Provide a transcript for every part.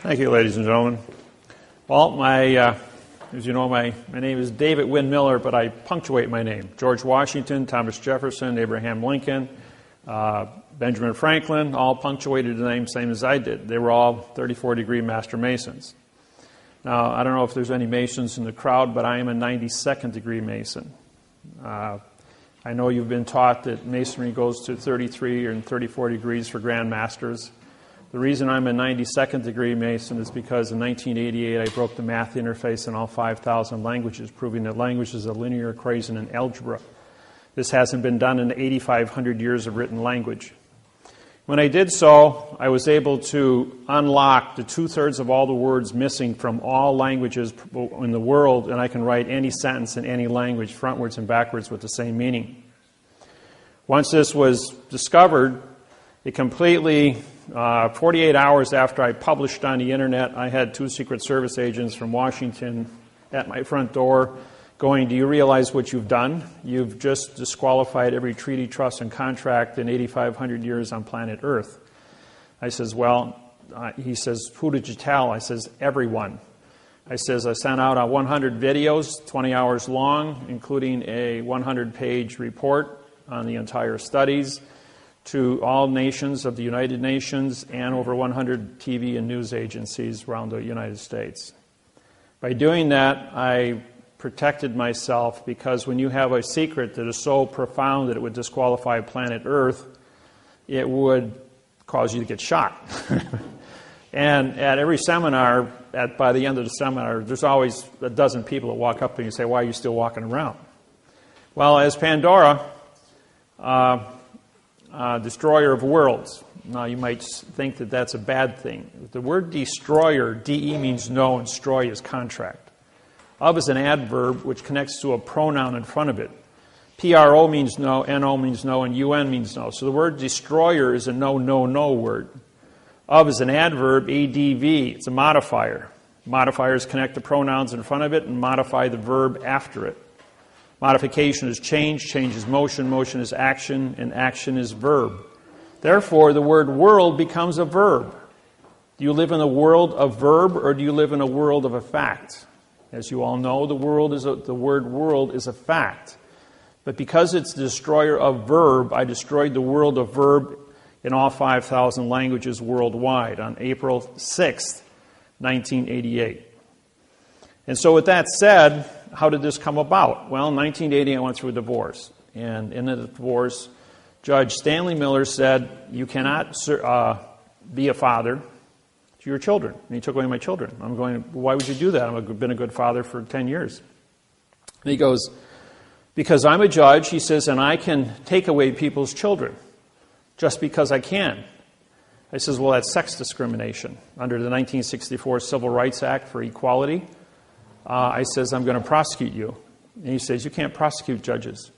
Thank you, ladies and gentlemen. Well, as you know, my name is David-Wynn Miller, but I punctuate my name. George Washington, Thomas Jefferson, Abraham Lincoln, Benjamin Franklin, all punctuated the name same as I did. They were all 34-degree Master Masons. Now, I don't know if there's any Masons in the crowd, but I am a 92nd degree Mason. I know you've been taught that Masonry goes to 33 and 34 degrees for Grand Masters. The reason I'm a 92nd degree Mason is because in 1988 I broke the math interface in all 5,000 languages, proving that language is a linear equation in algebra. This hasn't been done in 8,500 years of written language. When I did so, I was able to unlock the 2/3 of all the words missing from all languages in the world, and I can write any sentence in any language frontwards and backwards with the same meaning. Once this was discovered, it completely, 48 hours after I published on the internet, I had 2 Secret Service agents from Washington at my front door going, "Do you realize what you've done? You've just disqualified every treaty, trust, and contract in 8,500 years on planet Earth." I says, "Well," he says, "who did you tell?" I says, "Everyone." I says, "I sent out 100 videos, 20 hours long, including a 100-page report on the entire studies, to all nations of the United Nations and over 100 TV and news agencies around the United States." By doing that, I protected myself, because when you have a secret that is so profound that it would disqualify planet Earth, it would cause you to get shot. And at every seminar, by the end of the seminar, there's always a dozen people that walk up to you and say, "Why are you still walking around?" Well, as Pandora, destroyer of worlds. Now, you might think that that's a bad thing. The word destroyer, D-E, means no, and stroy is contract. Of is an adverb which connects to a pronoun in front of it. P-R-O means no, N-O means no, and U-N means no. So the word destroyer is a no, no, no word. Of is an adverb, A-D-V. It's a modifier. Modifiers connect to pronouns in front of it and modify the verb after it. Modification is change, change is motion, motion is action, and action is verb. Therefore, the word world becomes a verb. Do you live in a world of verb, or do you live in a world of a fact? As you all know, the word world is a fact. But because it's the destroyer of verb, I destroyed the world of verb in all 5,000 languages worldwide on April 6th, 1988. And so with that said, how did this come about? Well, in 1980, I went through a divorce. And in the divorce, Judge Stanley Miller said, "You cannot be a father to your children." And he took away my children. I'm going, "Why would you do that? I've been a good father for 10 years. And he goes, "Because I'm a judge," he says, "and I can take away people's children just because I can." I says, "Well, that's sex discrimination. Under the 1964 Civil Rights Act for equality, I says, I'm going to prosecute you." And he says, "You can't prosecute judges."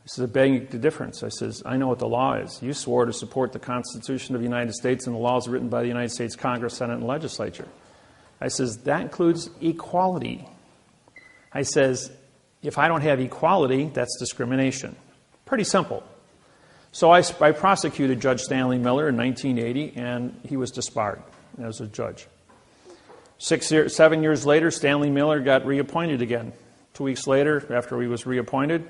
I says, "I beg the difference." I says, "I know what the law is. You swore to support the Constitution of the United States and the laws written by the United States Congress, Senate, and Legislature." I says, "That includes equality." I says, "If I don't have equality, that's discrimination." Pretty simple. So I prosecuted Judge Stanley Miller in 1980, and he was disbarred as a judge. 7 years later, Stanley Miller got reappointed again. 2 weeks later, after he was reappointed,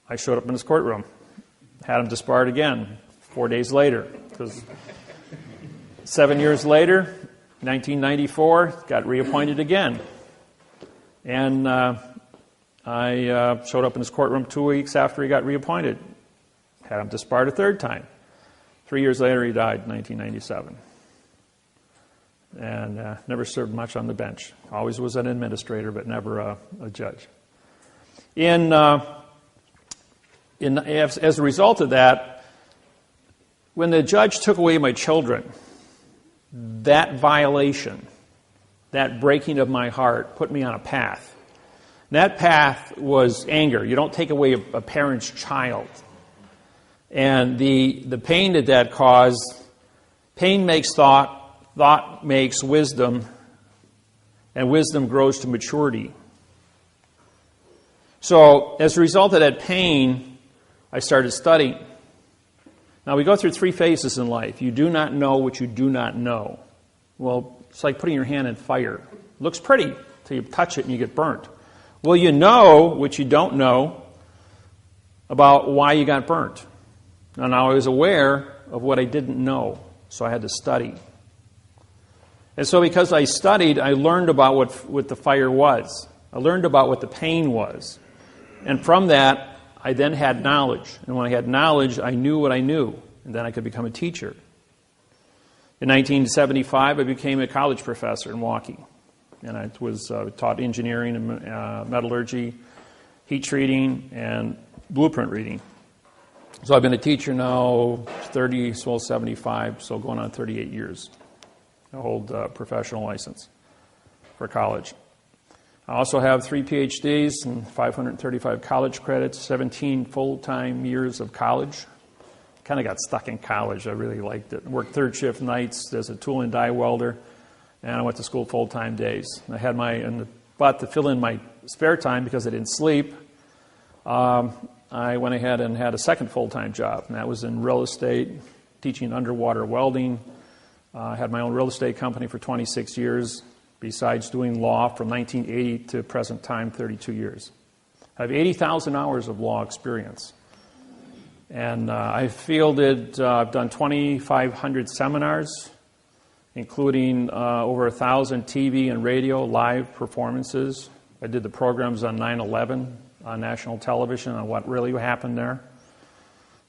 I showed up in his courtroom, had him disbarred again 4 days later. Because 7 years later, 1994, got reappointed again. And I showed up in his courtroom 2 weeks after he got reappointed, had him disbarred a third time. 3 years later, he died in 1997. And never served much on the bench. Always was an administrator, but never a judge. As a result of that, when the judge took away my children, that violation, that breaking of my heart, put me on a path. That path was anger. You don't take away a parent's child. And the pain that caused, pain makes thought, thought makes wisdom, and wisdom grows to maturity. So, as a result of that pain, I started studying. Now, we go through 3 phases in life. You do not know what you do not know. Well, it's like putting your hand in fire. It looks pretty till you touch it and you get burnt. Well, you know what you don't know about why you got burnt. And I was aware of what I didn't know, so I had to study. And so because I studied, I learned about what the fire was. I learned about what the pain was. And from that, I then had knowledge. And when I had knowledge, I knew what I knew. And then I could become a teacher. In 1975, I became a college professor in Milwaukee. And I was taught engineering and metallurgy, heat treating, and blueprint reading. So I've been a teacher now 75, so going on 38 years. I hold a professional license for college. I also have 3 PhDs and 535 college credits, 17 full-time years of college. Kind of got stuck in college. I really liked it. Worked third shift nights as a tool and die welder, and I went to school full-time days. I had but to fill in my spare time because I didn't sleep, I went ahead and had a second full-time job, and that was in real estate, teaching underwater welding. I had my own real estate company for 26 years, besides doing law from 1980 to present time, 32 years. I have 80,000 hours of law experience. And I've done 2,500 seminars, including over 1,000 TV and radio live performances. I did the programs on 9/11 on national television on what really happened there.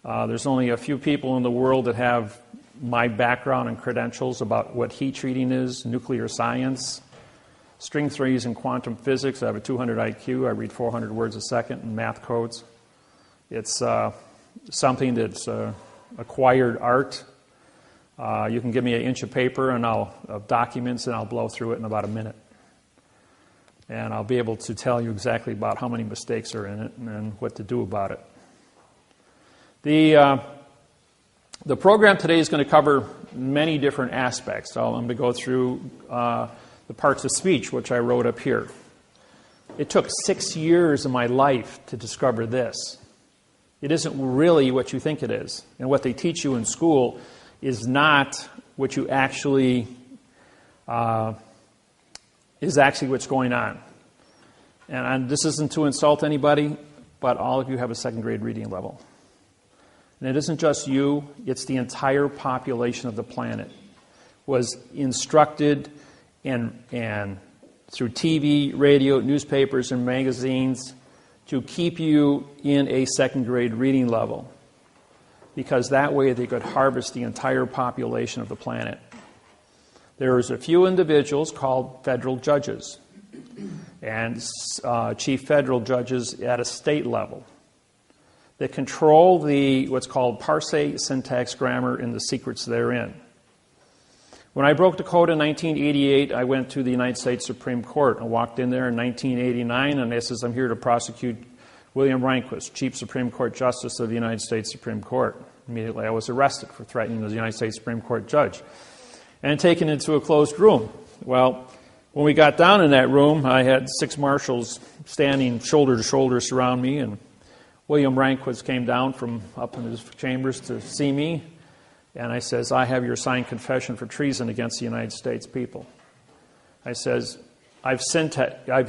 There's only a few people in the world that have my background and credentials about what heat treating is, nuclear science, string theories and quantum physics. I have a 200 IQ. I read 400 words a second in math codes. It's something that's acquired art. You can give me an inch of paper and of documents, and I'll blow through it in about a minute. And I'll be able to tell you exactly about how many mistakes are in it and what to do about it. The program today is going to cover many different aspects. So I'm going to go through the parts of speech, which I wrote up here. It took 6 years of my life to discover this. It isn't really what you think it is. And what they teach you in school is not what you actually, is actually what's going on. And this isn't to insult anybody, but all of you have a second grade reading level. And it isn't just you, it's the entire population of the planet was instructed and through TV, radio, newspapers, and magazines to keep you in a second grade reading level, because that way they could harvest the entire population of the planet. There's a few individuals called federal judges and chief federal judges at a state level that control what's called parsing, syntax, grammar, and the secrets therein. When I broke the code in 1988, I went to the United States Supreme Court. I walked in there in 1989, and I says, I'm here to prosecute William Rehnquist, Chief Supreme Court Justice of the United States Supreme Court. Immediately I was arrested for threatening the United States Supreme Court judge and taken into a closed room. Well, when we got down in that room, I had 6 marshals standing shoulder to shoulder surround me, and William Rehnquist came down from up in his chambers to see me, and I says, I have your signed confession for treason against the United States people. I says, I've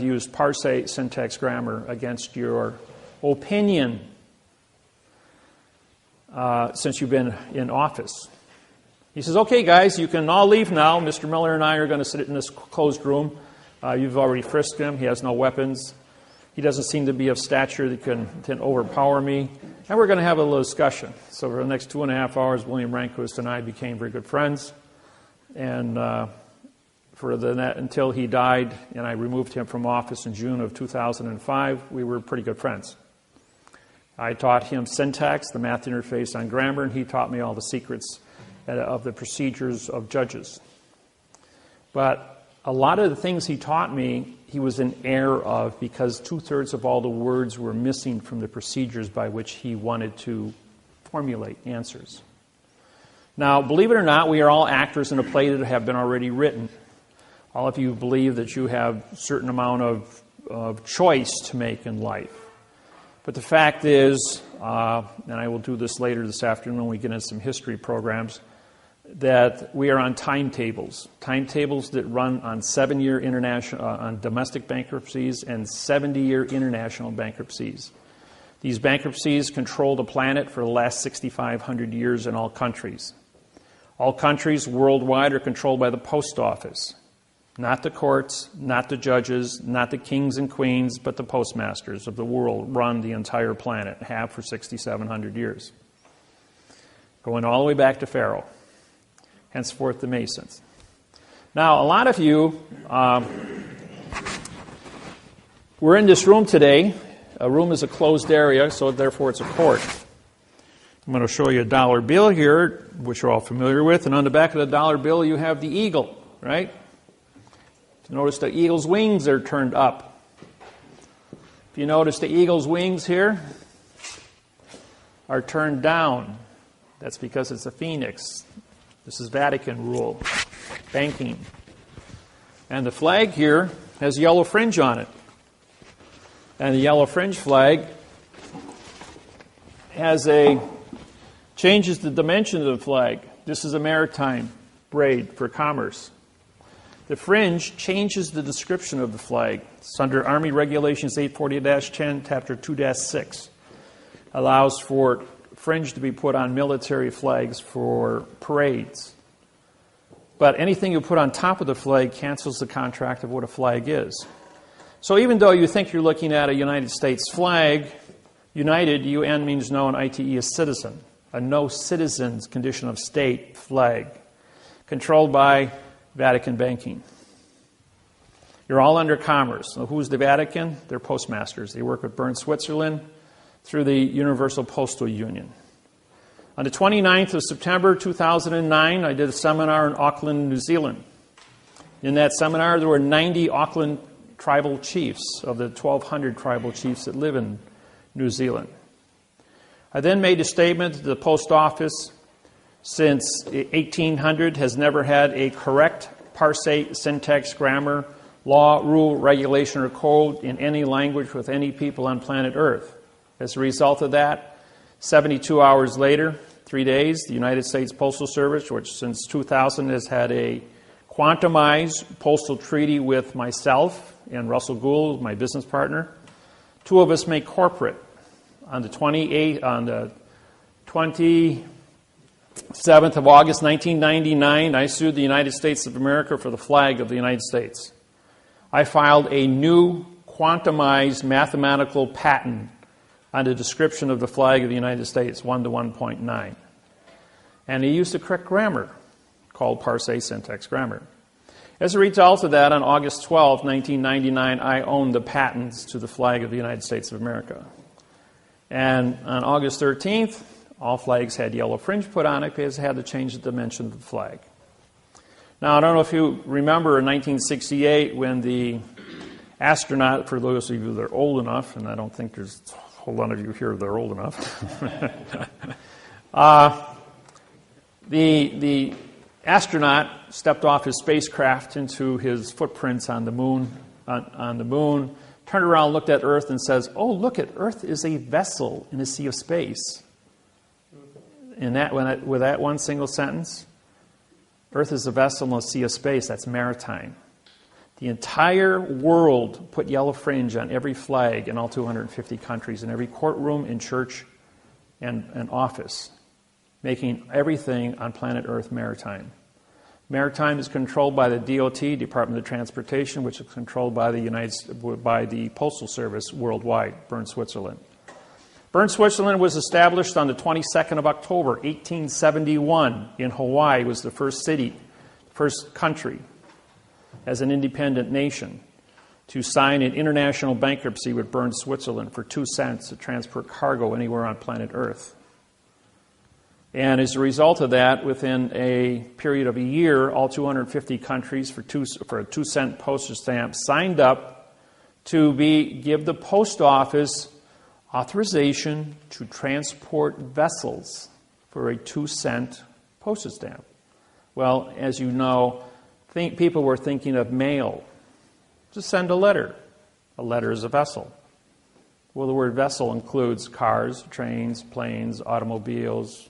used parsing, syntax, grammar against your opinion since you've been in office. He says, okay, guys, you can all leave now. Mr. Miller and I are going to sit in this closed room. You've already frisked him. He has no weapons. He doesn't seem to be of stature that can overpower me. And we're going to have a little discussion. So for the next 2.5 hours, William Rehnquist and I became very good friends. And until he died and I removed him from office in June of 2005, we were pretty good friends. I taught him syntax, the math interface on grammar, and he taught me all the secrets of the procedures of judges. But a lot of the things he taught me, he was in error of, because 2/3 of all the words were missing from the procedures by which he wanted to formulate answers. Now, believe it or not, we are all actors in a play that have been already written. All of you believe that you have a certain amount of choice to make in life. But the fact is, and I will do this later this afternoon when we get into some history programs, that we are on timetables that run on 7-year international, on domestic bankruptcies and 70-year international bankruptcies. These bankruptcies control the planet for the last 6,500 years in all countries. All countries worldwide are controlled by the post office. Not the courts, not the judges, not the kings and queens, but the postmasters of the world run the entire planet, have for 6,700 years. Going all the way back to Pharaoh, henceforth the Masons. Now, a lot of you were in this room today. A room is a closed area, so therefore it's a court. I'm going to show you a dollar bill here, which you're all familiar with, and on the back of the dollar bill you have the eagle, right? Notice the eagle's wings are turned up. If you notice the eagle's wings here are turned down, that's because it's a phoenix. This is Vatican rule, banking. And the flag here has yellow fringe on it. And the yellow fringe flag changes the dimension of the flag. This is a maritime braid for commerce. The fringe changes the description of the flag. It's under Army Regulations 840-10, Chapter 2-6. Allows for fringe to be put on military flags for parades. But anything you put on top of the flag cancels the contract of what a flag is. So even though you think you're looking at a United States flag, United, UN means no, and ITE is citizen. A no citizens condition of state flag. Controlled by Vatican banking. You're all under commerce. So who's the Vatican? They're postmasters. They work with Bern, Switzerland through the Universal Postal Union. On the 29th of September 2009, I did a seminar in Auckland, New Zealand. In that seminar, there were 90 Auckland tribal chiefs of the 1,200 tribal chiefs that live in New Zealand. I then made a statement that the post office since 1800 has never had a correct parse, syntax, grammar, law, rule, regulation, or code in any language with any people on planet Earth. As a result of that, 72 hours later, 3 days, the United States Postal Service, which since 2000 has had a quantumized postal treaty with myself and Russell Gould, my business partner. Two of us make corporate. On the 27th of August 1999, I sued the United States of America for the flag of the United States. I filed a new quantumized mathematical patent on the description of the flag of the United States, 1 to 1.9. And he used the correct grammar, called parse syntax grammar. As a result of that, on August 12, 1999, I owned the patents to the flag of the United States of America. And on August 13th, all flags had yellow fringe put on it because it had to change the dimension of the flag. Now, I don't know if you remember in 1968 when the astronaut, for those of you that are old enough, and I don't think there's a whole lot of you here that are old enough, the astronaut stepped off his spacecraft into his footprints on the moon, turned around, looked at Earth, and says, "Oh, look at Earth is a vessel in a sea of space." With that one single sentence, Earth is a vessel in a sea of space. That's maritime. The entire world put yellow fringe on every flag in all 250 countries, in every courtroom, in church, and office, making everything on planet Earth maritime. Maritime is controlled by the DOT, Department of Transportation, which is controlled by the Postal Service worldwide, Bern, Switzerland. Bern, Switzerland was established on the 22nd of October, 1871 in Hawaii. It was the first city, first country as an independent nation to sign an international bankruptcy with Bern, Switzerland for 2 cents to transport cargo anywhere on planet Earth. And as a result of that, within a period of a year, all 250 countries for a 2-cent postage stamp signed up to give the post office authorization to transport vessels for a 2-cent postage stamp. Well, as you know, people were thinking of mail. Just send a letter. A letter is a vessel. Well, the word vessel includes cars, trains, planes, automobiles,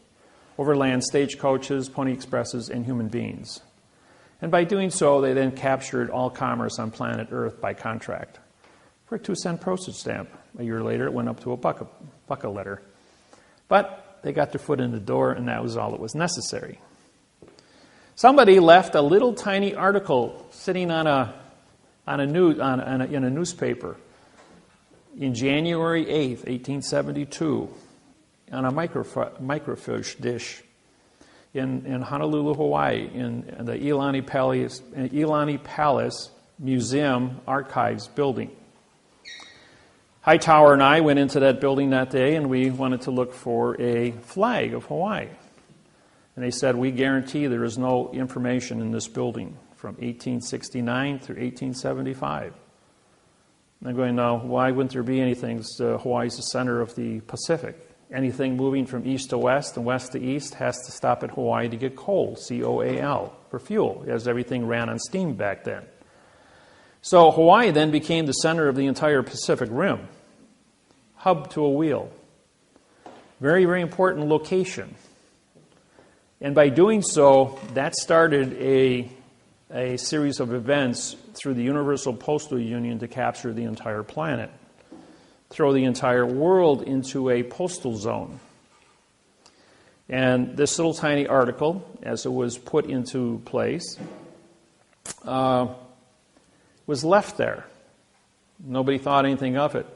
overland stagecoaches, pony expresses, and human beings. And by doing so, they then captured all commerce on planet Earth by contract for a 2-cent postage stamp. A year later, it went up to a buck a letter. But they got their foot in the door, and that was all that was necessary. Somebody left a little tiny article sitting in a newspaper in January 8th, 1872, on a microfiche dish in Honolulu, Hawaii, in the Iolani Palace Museum Archives building. Hightower and I went into that building that day, and we wanted to look for a flag of Hawaii. And they said, we guarantee there is no information in this building from 1869 through 1875. And I'm going, now, why wouldn't there be anything? Hawaii's the center of the Pacific. Anything moving from east to west and west to east has to stop at Hawaii to get coal, C-O-A-L, for fuel, as everything ran on steam back then. So Hawaii then became the center of the entire Pacific Rim, hub to a wheel. Very, very important location. And by doing so, that started a series of events through the Universal Postal Union to capture the entire planet, throw the entire world into a postal zone. And this little tiny article, as it was put into place, was left there. Nobody thought anything of it.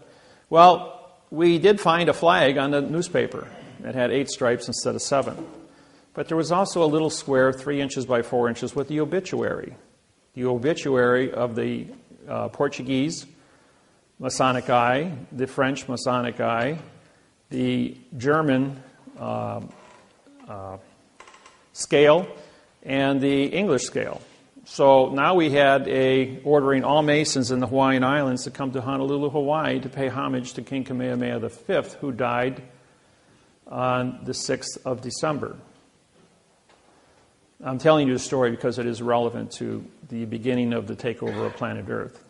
Well, we did find a flag on the newspaper. It had 8 stripes instead of 7. But there was also a little square 3 inches by 4 inches with the obituary. The obituary of the Portuguese Masonic eye, the French Masonic eye, the German scale, and the English scale. So now we had ordering all Masons in the Hawaiian Islands to come to Honolulu, Hawaii to pay homage to King Kamehameha V, who died on the 6th of December. I'm telling you the story because it is relevant to the beginning of the takeover of planet Earth.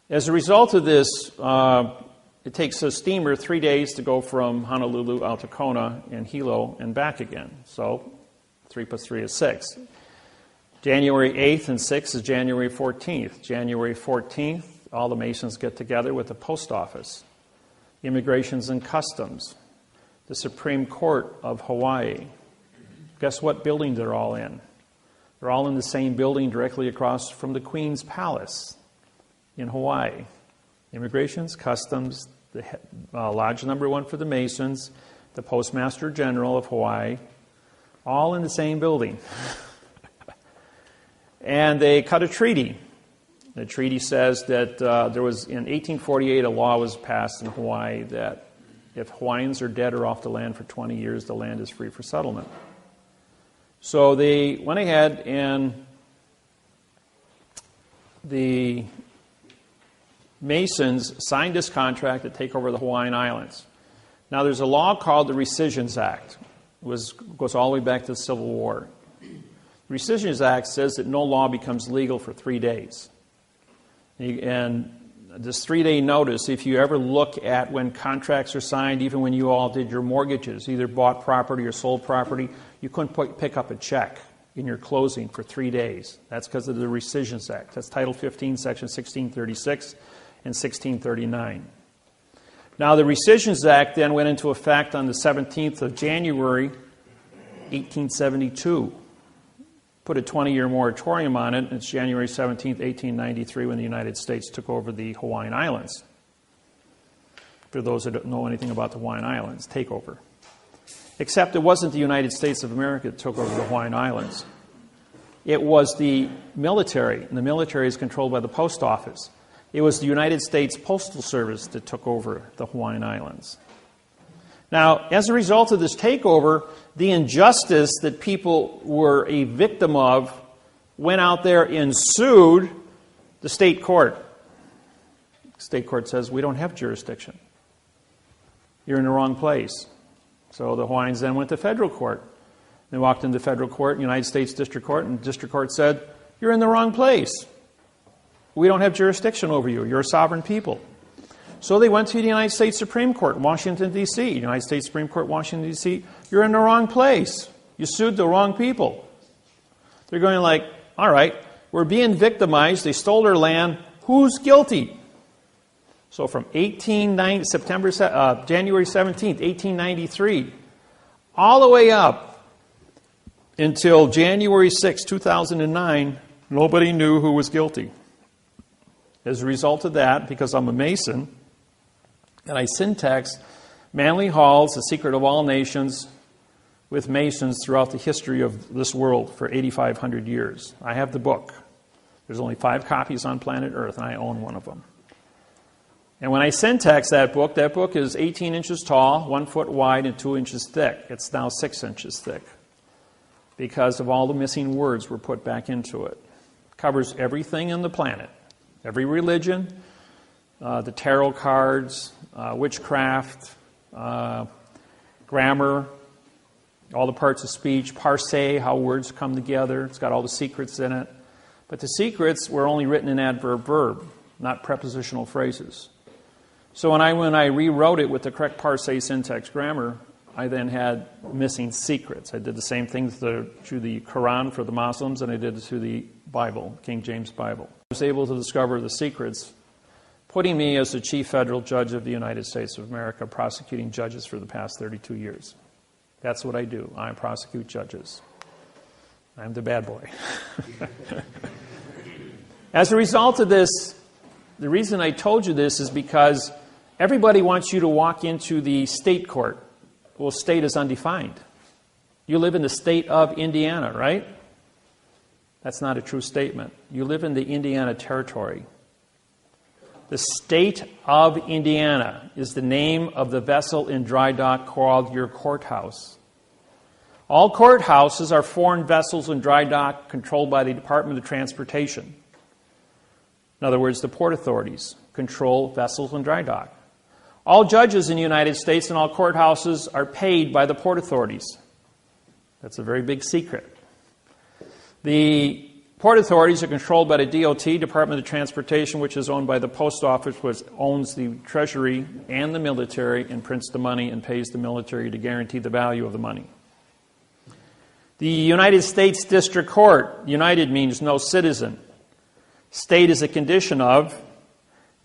As a result of this, it takes a steamer 3 days to go from Honolulu out to Kona and Hilo and back again. So 3 plus 3 is 6. January 8th and 6th is January 14th. January 14th, all the Masons get together with the post office, Immigrations and Customs, the Supreme Court of Hawaii. Guess what building they're all in? They're all in the same building directly across from the Queen's Palace in Hawaii. Immigrations, Customs, the Lodge number 1 for the Masons, the Postmaster General of Hawaii, all in the same building. And they cut a treaty. The treaty says that there was, in 1848, a law was passed in Hawaii that if Hawaiians are dead or off the land for 20 years, the land is free for settlement. So they went ahead and the Masons signed this contract to take over the Hawaiian Islands. Now there's a law called the Rescissions Act. It goes all the way back to the Civil War. The Rescissions Act says that no law becomes legal for 3 days. And this 3-day notice, if you ever look at when contracts are signed, even when you all did your mortgages, either bought property or sold property, you couldn't pick up a check in your closing for 3 days. That's because of the Rescissions Act. That's Title 15, Section 1636 and 1639. Now, the Rescissions Act then went into effect on the 17th of January, 1872. Put a 20-year moratorium on it. It's January 17th, 1893, when the United States took over the Hawaiian Islands. For those that don't know anything about the Hawaiian Islands, takeover. Except it wasn't the United States of America that took over the Hawaiian Islands. It was the military, and the military is controlled by the post office. It was the United States Postal Service that took over the Hawaiian Islands. Now, as a result of this takeover, the injustice that people were a victim of went out there and sued the state court. The state court says, we don't have jurisdiction. You're in the wrong place. So the Hawaiians then went to federal court. They walked into federal court, United States District Court, and the district court said, you're in the wrong place. We don't have jurisdiction over you. You're a sovereign people. So they went to the United States Supreme Court, Washington, D.C. United States Supreme Court, Washington, D.C. You're in the wrong place. You sued the wrong people. They're going like, all right, we're being victimized. They stole their land. Who's guilty? So from January 17th, 1893, all the way up until January 6, 2009, nobody knew who was guilty. As a result of that, because I'm a Mason, and I syntax Manly Hall's The Secret of All Nations with Masons throughout the history of this world for 8,500 years. I have the book. There's only 5 copies on planet Earth, and I own one of them. And when I syntax that book is 18 inches tall, 1 foot wide, and 2 inches thick. It's now 6 inches thick because of all the missing words were put back into it. It covers everything on the planet, every religion, the tarot cards, witchcraft, grammar, all the parts of speech, parse, how words come together. It's got all the secrets in it. But the secrets were only written in adverb-verb, not prepositional phrases. So when I rewrote it with the correct parse syntax grammar, I then had missing secrets. I did the same thing to the Quran for the Muslims, and I did it to the Bible, King James Bible. I was able to discover the secrets, putting me as the chief federal judge of the United States of America, prosecuting judges for the past 32 years. That's what I do. I prosecute judges. I'm the bad boy. As a result of this, the reason I told you this is because everybody wants you to walk into the state court. Well, state is undefined. You live in the state of Indiana, right? That's not a true statement. You live in the Indiana Territory. The state of Indiana is the name of the vessel in dry dock called your courthouse. All courthouses are foreign vessels in dry dock controlled by the Department of Transportation. In other words, the port authorities control vessels in dry dock. All judges in the United States and all courthouses are paid by the port authorities. That's a very big secret. The port authorities are controlled by the DOT, Department of Transportation, which is owned by the Post Office, which owns the Treasury and the military and prints the money and pays the military to guarantee the value of the money. The United States District Court, United means no citizen. State is a condition of.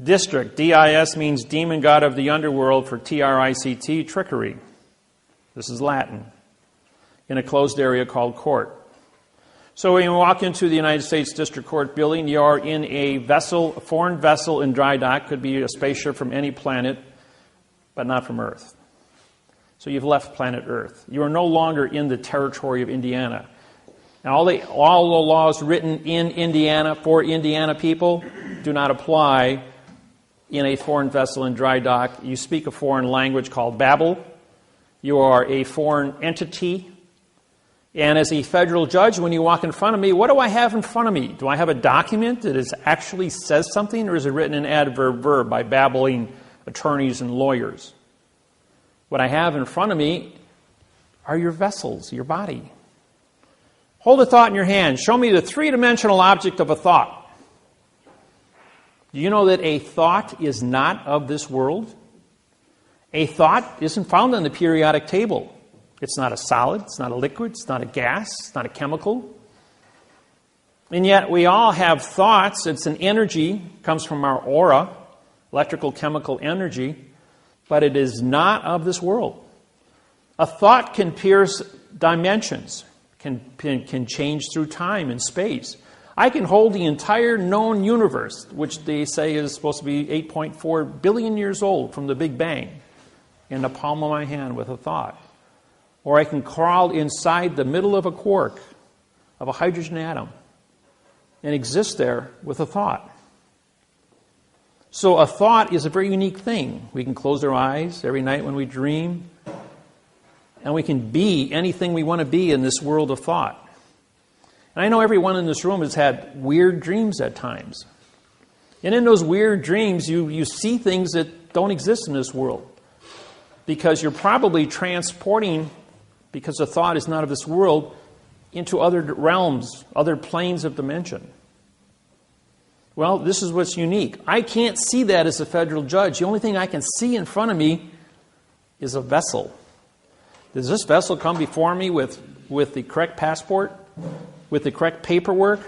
District, D-I-S, means demon god of the underworld for T-R-I-C-T, trickery. This is Latin. In a closed area called court. So when you walk into the United States District Court building, you are in a vessel, a foreign vessel in dry dock. Could be a spaceship from any planet, but not from Earth. So you've left planet Earth. You are no longer in the territory of Indiana. And all the laws written in Indiana for Indiana people do not apply in a foreign vessel in dry dock. You speak a foreign language called Babel. You are a foreign entity. And as a federal judge, when you walk in front of me, what do I have in front of me? Do I have a document that actually says something, or is it written in adverb-verb by babbling attorneys and lawyers? What I have in front of me are your vessels, your body. Hold a thought in your hand. Show me the three-dimensional object of a thought. Do you know that a thought is not of this world? A thought isn't found on the periodic table. It's not a solid, it's not a liquid, it's not a gas, it's not a chemical. And yet we all have thoughts. It's an energy, comes from our aura, electrical chemical energy, but it is not of this world. A thought can pierce dimensions, can change through time and space. I can hold the entire known universe, which they say is supposed to be 8.4 billion years old from the Big Bang, in the palm of my hand with a thought. Or I can crawl inside the middle of a quark, of a hydrogen atom, and exist there with a thought. So a thought is a very unique thing. We can close our eyes every night when we dream, and we can be anything we want to be in this world of thought. And I know everyone in this room has had weird dreams at times. And in those weird dreams, you see things that don't exist in this world, because you're probably transporting, because the thought is not of this world, into other realms, other planes of dimension. Well, this is what's unique. I can't see that as a federal judge. The only thing I can see in front of me is a vessel. Does this vessel come before me with the correct passport, with the correct paperwork,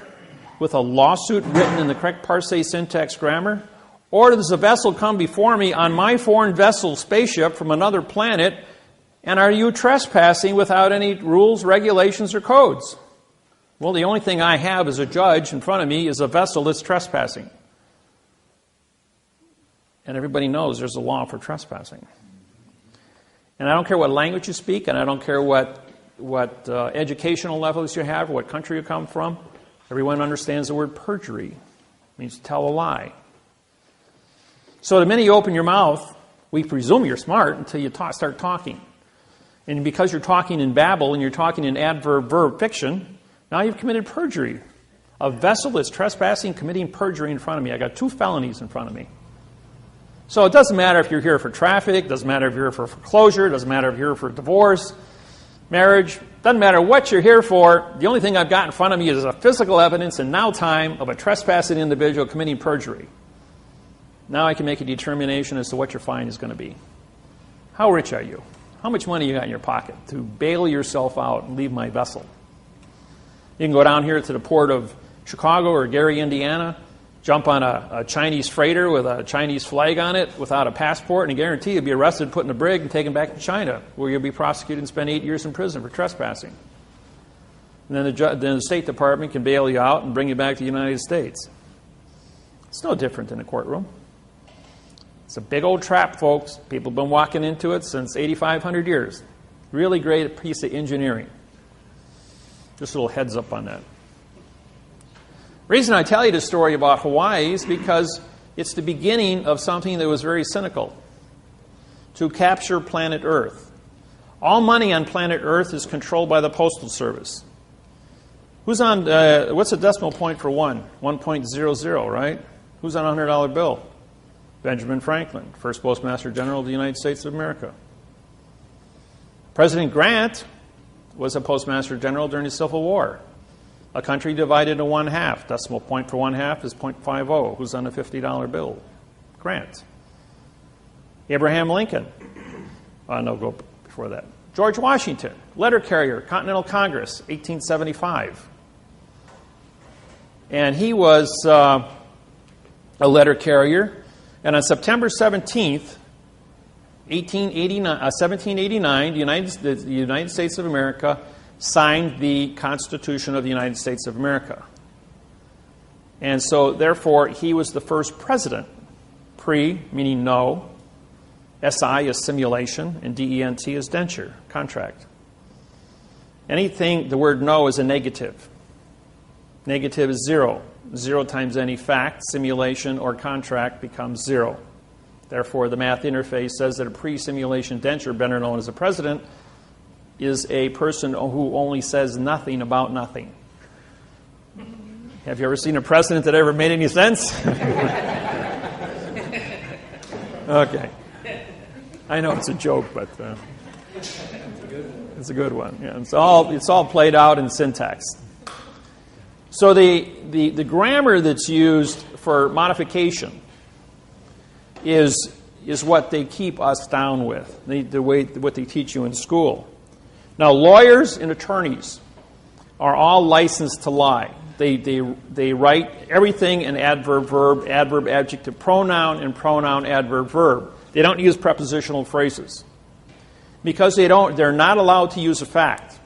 with a lawsuit written in the correct parse, syntax, grammar? Or does the vessel come before me on my foreign vessel spaceship from another planet, and are you trespassing without any rules, regulations, or codes? Well, the only thing I have as a judge in front of me is a vessel that's trespassing. And everybody knows there's a law for trespassing. And I don't care what language you speak, and I don't care what educational levels you have, or what country you come from. Everyone understands the word perjury. It means to tell a lie. So the minute you open your mouth, we presume you're smart until you start talking. And because you're talking in babble and you're talking in adverb-verb fiction, now you've committed perjury. A vessel that's trespassing, committing perjury in front of me. I got 2 felonies in front of me. So it doesn't matter if you're here for traffic, doesn't matter if you're here for foreclosure, doesn't matter if you're here for divorce, marriage, doesn't matter what you're here for. The only thing I've got in front of me is a physical evidence in now time of a trespassing individual committing perjury. Now I can make a determination as to what your fine is going to be. How rich are you? How much money you got in your pocket to bail yourself out and leave my vessel? You can go down here to the port of Chicago or Gary, Indiana, jump on a Chinese freighter with a Chinese flag on it without a passport, and I guarantee you'll be arrested, put in a brig, and taken back to China, where you'll be prosecuted and spend 8 years in prison for trespassing. And then the State Department can bail you out and bring you back to the United States. It's no different in a courtroom. It's a big old trap, folks. People have been walking into it since 8,500 years. Really great piece of engineering. Just a little heads up on that. The reason I tell you this story about Hawaii is because it's the beginning of something that was very cynical. To capture planet Earth. All money on planet Earth is controlled by the Postal Service. Who's on, what's the decimal point for 1? 1.00, right? Who's on a $100 bill? Benjamin Franklin, first Postmaster General of the United States of America. President Grant was a Postmaster General during the Civil War. A country divided into 1/2. Decimal point for 1/2 is 0.50. Who's on a $50 bill? Grant. Abraham Lincoln. No, go before that. George Washington, letter carrier, Continental Congress, 1875. And he was a letter carrier. And on September 17th, 1789, the United States of America signed the Constitution of the United States of America. And so, therefore, he was the first president. Pre, meaning no. SI is simulation, and DENT is denture, contract. Anything, the word no is a negative. Negative is 0. 0 times any fact, simulation, or contract becomes 0. Therefore, the math interface says that a pre-simulation denture, better known as a president, is a person who only says nothing about nothing. Have you ever seen a president that ever made any sense? Okay. I know it's a joke, but it's a good one. Yeah, it's all played out in syntax. So the grammar that's used for modification is what they keep us down with, what they teach you in school. Now, lawyers and attorneys are all licensed to lie. They write everything in adverb, verb, adverb, adjective, pronoun, and pronoun, adverb, verb. They don't use prepositional phrases because they're not allowed to use a fact.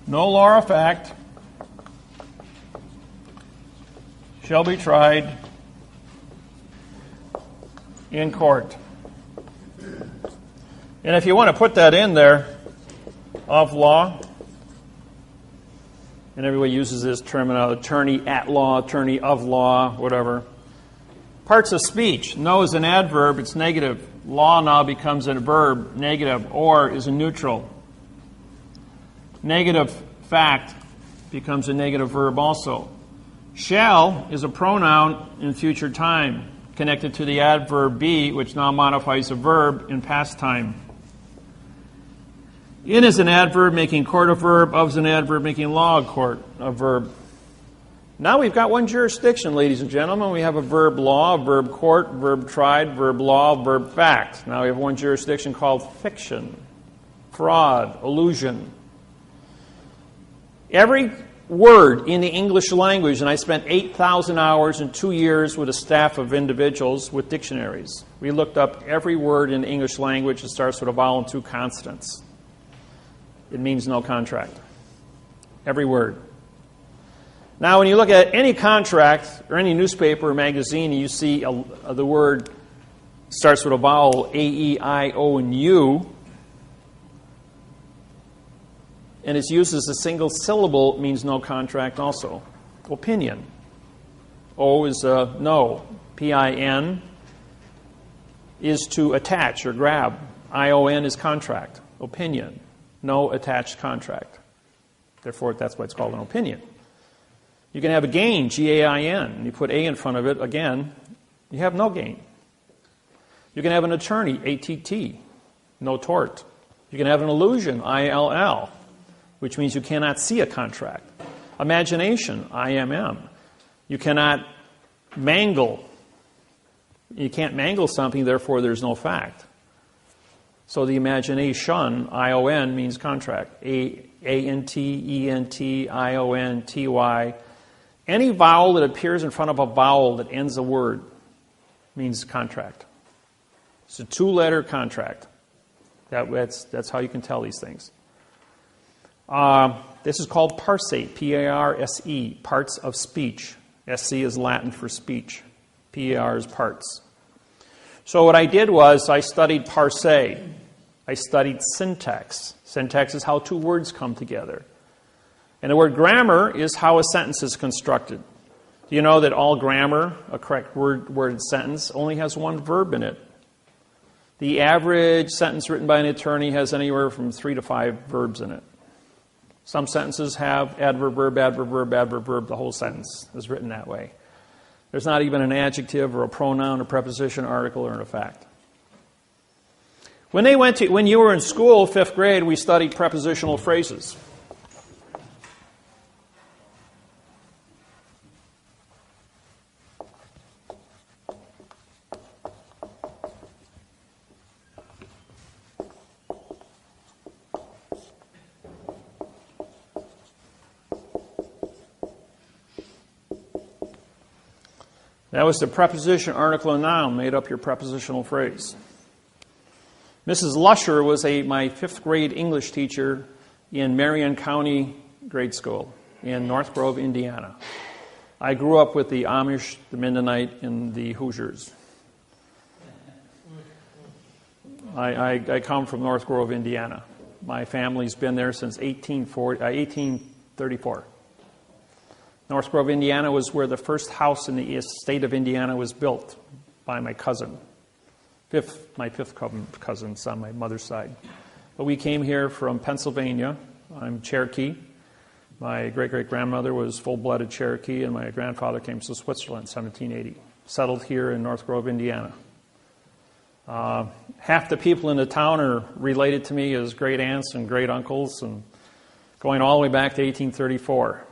No law or fact shall be tried in court. And if you want to put that in there, of law, and everybody uses this terminology, attorney at law, attorney of law, whatever. Parts of speech. No is an adverb, it's negative. Law now becomes a verb, negative. Or is a neutral. Negative fact becomes a negative verb also. Shall is a pronoun in future time, connected to the adverb be, which now modifies a verb in past time. In is an adverb making court a verb. Of is an adverb making law a court a verb. Now we've got one jurisdiction, ladies and gentlemen. We have a verb law, a verb court, verb tried, verb law, verb fact. Now we have one jurisdiction called fiction, fraud, illusion. Every word in the English language, and I spent 8,000 hours in 2 years with a staff of individuals with dictionaries. We looked up every word in the English language that starts with a vowel and 2 consonants. It means no contract. Every word. Now, when you look at any contract or any newspaper or magazine, and you see the word starts with a vowel, A, E, I, O, and U, and it's used as a single syllable, it means no contract also. Opinion. O is no. P-I-N is to attach or grab. I-O-N is contract. Opinion. No attached contract. Therefore, that's why it's called an opinion. You can have a gain, G-A-I-N, and you put A in front of it, again, you have no gain. You can have an attorney, A-T-T, no tort. You can have an illusion, I-L-L, which means you cannot see a contract. Imagination, I-M-M. You cannot mangle. You can't mangle something, therefore there's no fact. So the imagination, I-O-N, means contract. A-N-T, E-N-T, I-O-N-T-Y. Any vowel that appears in front of a vowel that ends a word means contract. It's a 2-letter contract. That's how you can tell these things. This is called parse, P-A-R-S-E, parts of speech. S-C is Latin for speech. P-A-R is parts. So what I did was I studied parse. I studied syntax. Syntax is how 2 words come together. And the word grammar is how a sentence is constructed. Do you know that all grammar, a correct worded sentence, only has 1 verb in it? The average sentence written by an attorney has anywhere from 3 to 5 verbs in it. Some sentences have adverb, verb, adverb, verb, adverb, verb. The whole sentence is written that way. There's not even an adjective or a pronoun, a preposition, article, or an effect. When you were in school, 5th grade, we studied prepositional phrases. That was the preposition, article, and noun made up your prepositional phrase. Mrs. Lusher was my 5th grade English teacher in Marion County Grade School in North Grove, Indiana. I grew up with the Amish, the Mennonite, and the Hoosiers. I come from North Grove, Indiana. My family's been there since 1834. North Grove, Indiana was where the first house in the state of Indiana was built by my cousin. My fifth cousin's on my mother's side. But we came here from Pennsylvania. I'm Cherokee. My great-great-grandmother was full-blooded Cherokee, and my grandfather came to Switzerland in 1780. Settled here in North Grove, Indiana. Half the people in the town are related to me as great aunts and great uncles, and going all the way back to 1834.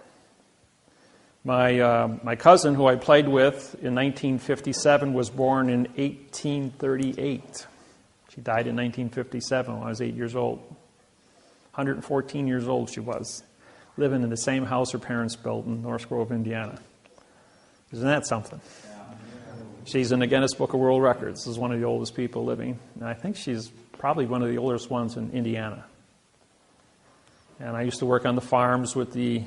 My cousin, who I played with in 1957, was born in 1838. She died in 1957 when I was 8 years old. 114 years old she was, living in the same house her parents built in North Grove, Indiana. Isn't that something? She's in the Guinness Book of World Records. This is one of the oldest people living. And I think she's probably one of the oldest ones in Indiana. And I used to work on the farms with the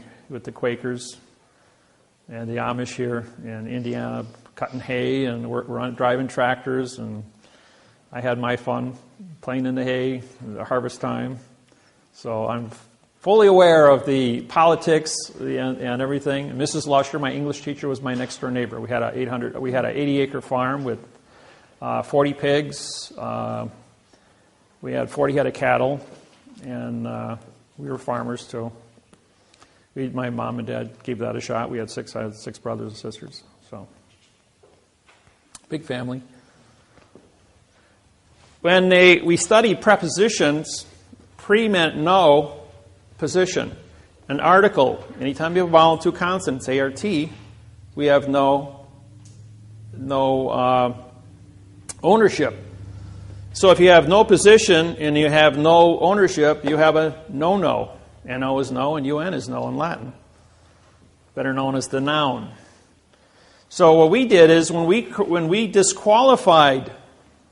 Quakers and the Amish here in Indiana, cutting hay and driving tractors. And I had my fun playing in the hay at the harvest time. So I'm fully aware of the politics and everything. And Mrs. Lusher, my English teacher, was my next door neighbor. We had an 80-acre farm with 40 pigs. We had 40 head of cattle, and we were farmers too. My mom and dad gave that a shot. I had six brothers and sisters, so big family. When we studied prepositions, pre meant no, position. An article, anytime you have a vowel and two consonants, ART, we have no ownership. So if you have no position and you have no ownership, you have a no-no. N-O is no and UN is no in Latin. Better known as the noun. So what we did is when we disqualified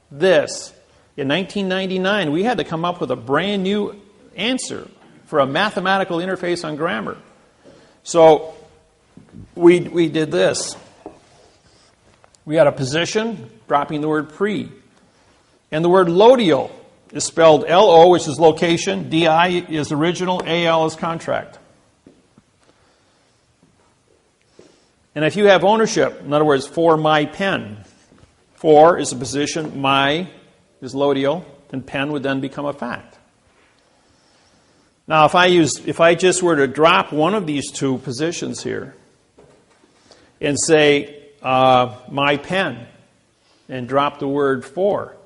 this in 1999, we had to come up with a brand new answer for a mathematical interface on grammar. So we did this. We had a position, dropping the word pre. And the word lodial is spelled L-O, which is location, D-I is original, A-L is contract. And if you have ownership, in other words, for my pen, for is a position, my is lodial, and pen would then become a fact. Now, if I just were to drop one of these two positions here and say my pen and drop the word for,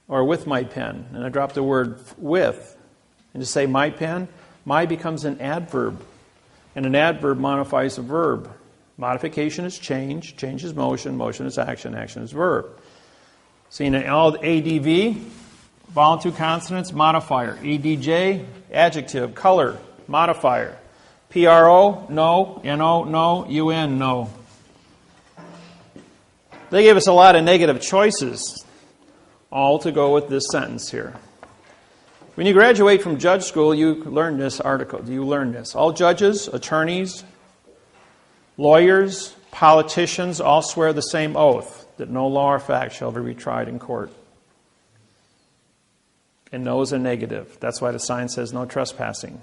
or with my pen, and I drop the word with, and just say my pen, my becomes an adverb, and an adverb modifies a verb. Modification is change, change is motion, motion is action, action is verb. See, in all ADV, vowel and two consonants, modifier. ADJ, adjective, color, modifier. PRO, no, NO, no, UN, no. They gave us a lot of negative choices, all to go with this sentence here. When you graduate from judge school, you learn this article. You learn this. All judges, attorneys, lawyers, politicians all swear the same oath, that no law or fact shall be retried in court. And no is a negative. That's why the sign says no trespassing,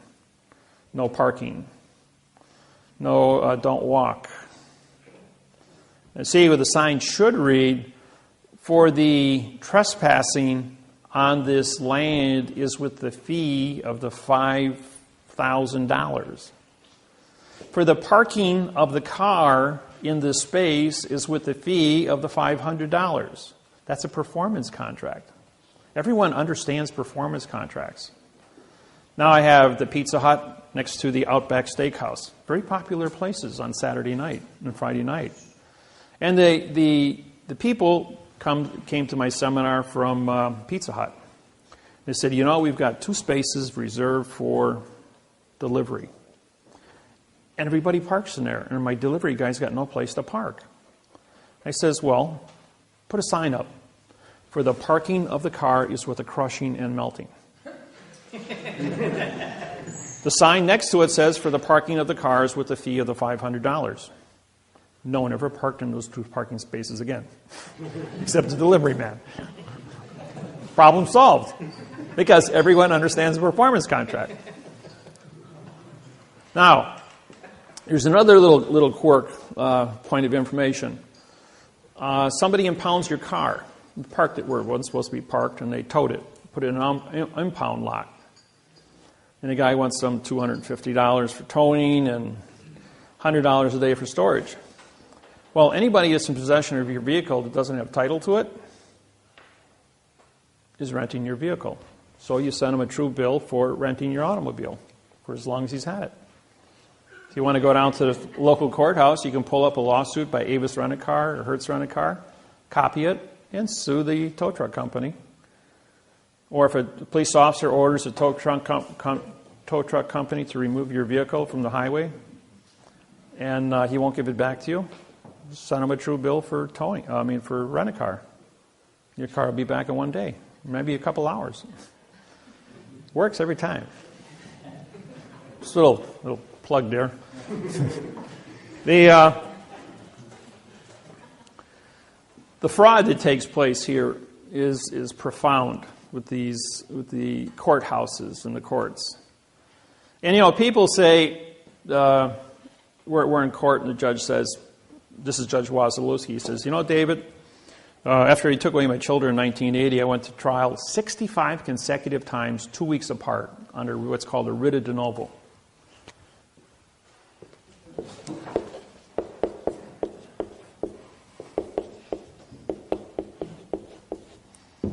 no parking, no don't walk. And see, what the sign should read, for the trespassing on this land is with the fee of the $5,000. For the parking of the car in this space is with the fee of the $500. That's a performance contract. Everyone understands performance contracts. Now I have the Pizza Hut next to the Outback Steakhouse. Very popular places on Saturday night and Friday night. And the people came to my seminar from Pizza Hut. They said, you know, we've got 2 spaces reserved for delivery. And everybody parks in there. And my delivery guy's got no place to park. I says, well, put a sign up. For the parking of the car is with the crushing and melting. The sign next to it says, for the parking of the car is with the fee of the $500. No one ever parked in those 2 parking spaces again. Except the delivery man. Problem solved. Because everyone understands the performance contract. Now, here's another little quirk, point of information. Somebody impounds your car. You parked it where it wasn't supposed to be parked, and they towed it, put it in an impound lot. And the guy wants some $250 for towing and $100 a day for storage. Well, anybody that's in possession of your vehicle that doesn't have title to it is renting your vehicle. So you send him a true bill for renting your automobile for as long as he's had it. If you want to go down to the local courthouse, you can pull up a lawsuit by Avis Rent-A-Car or Hertz Rent-A-Car, copy it, and sue the tow truck company. Or if a police officer orders a tow truck company to remove your vehicle from the highway and he won't give it back to you, send him a true bill for for rent-a-car. Your car will be back in 1 day, maybe a couple hours. Works every time. Just a little plug there. The fraud that takes place here is profound with the courthouses and the courts. And people say we're in court, and the judge says, this is Judge Wasilewski. He says, David, after he took away my children in 1980, I went to trial 65 consecutive times, 2 weeks apart, under what's called a writ de novo.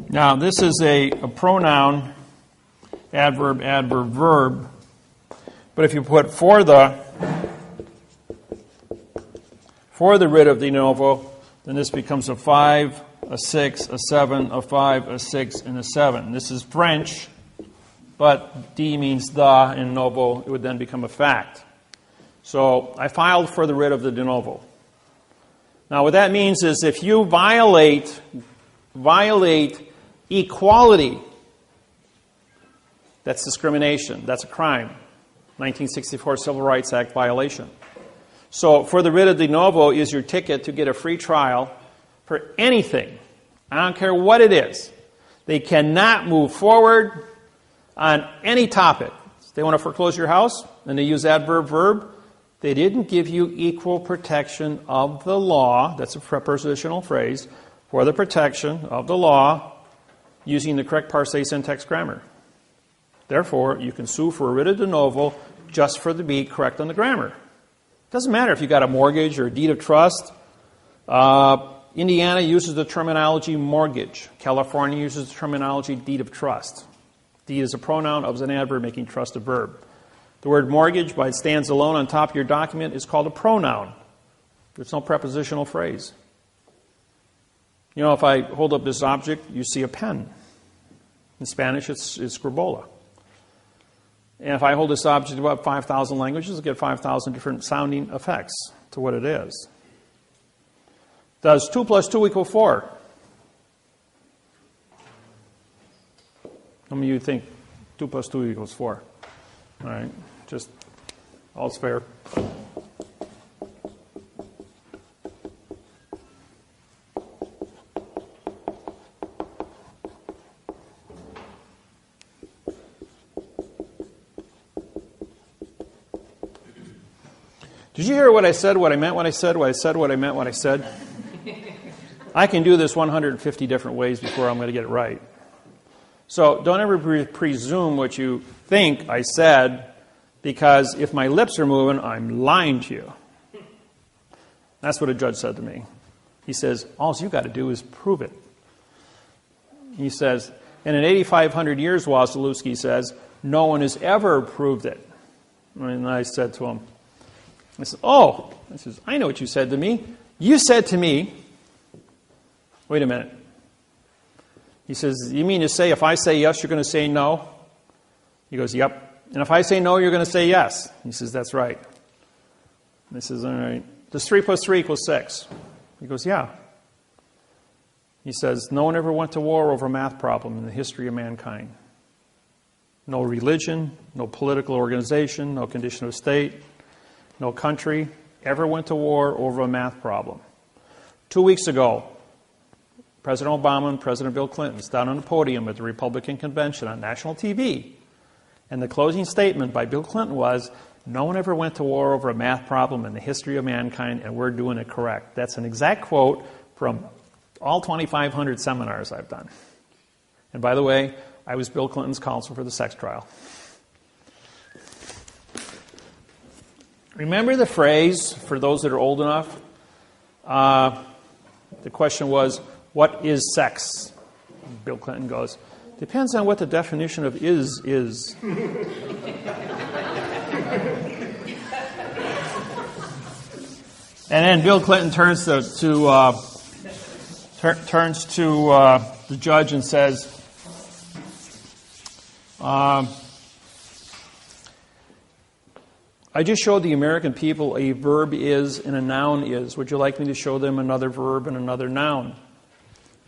Now, this is a pronoun adverb, adverb, verb. But if you put for the rid of de novo, then this becomes a 5, a 6, a 7, a 5, a 6, and a 7. This is French, but de means the in novo. It would then become a fact. So I filed for the rid of the de novo. Now what that means is if you violate equality, that's discrimination. That's a crime. 1964 Civil Rights Act violation. So for the writ of de novo is your ticket to get a free trial for anything. I don't care what it is. They cannot move forward on any topic. If they want to foreclose your house and they use adverb verb, they didn't give you equal protection of the law. That's a prepositional phrase. For the protection of the law using the correct parse syntax grammar. Therefore, you can sue for a writ of de novo just for the be correct on the grammar. It doesn't matter if you got a mortgage or a deed of trust. Indiana uses the terminology mortgage. California uses the terminology deed of trust. Deed is a pronoun, of is an adverb, making trust a verb. The word mortgage, by it stands alone on top of your document, is called a pronoun. There's no prepositional phrase. You know, if I hold up this object, you see a pen. In Spanish, it's scribola. And if I hold this object above 5,000 languages, I'll get 5,000 different sounding effects to what it is. Does 2 plus 2 equal 4? How many of you think 2 plus 2 equals 4? All right, just all's fair. Did you hear what I said, what I meant, what I said, what I said, what I meant, what I said? I can do this 150 different ways before I'm going to get it right. So don't ever presume what you think I said, because if my lips are moving, I'm lying to you. That's what a judge said to me. He says, all you got to do is prove it. He says, and in 8,500 years, Wasilewski says, no one has ever proved it. And I said to him, I said, oh, I says, I know what you said to me. You said to me, wait a minute. He says, you mean to say if I say yes, you're going to say no? He goes, yep. And if I say no, you're going to say yes? He says, that's right. And I says, all right. Does 3 plus 3 equal 6? He goes, yeah. He says, no one ever went to war over a math problem in the history of mankind. No religion, no political organization, no condition of state, no country ever went to war over a math problem. 2 weeks ago, President Obama and President Bill Clinton stood on the podium at the Republican convention on national TV. And the closing statement by Bill Clinton was, no one ever went to war over a math problem in the history of mankind, and we're doing it correct. That's an exact quote from all 2,500 seminars I've done. And by the way, I was Bill Clinton's counsel for the sex trial. Remember the phrase, for those that are old enough? The question was, what is sex? Bill Clinton goes, depends on what the definition of is. And then Bill Clinton turns to the judge and says, I just showed the American people a verb is and a noun is. Would you like me to show them another verb and another noun?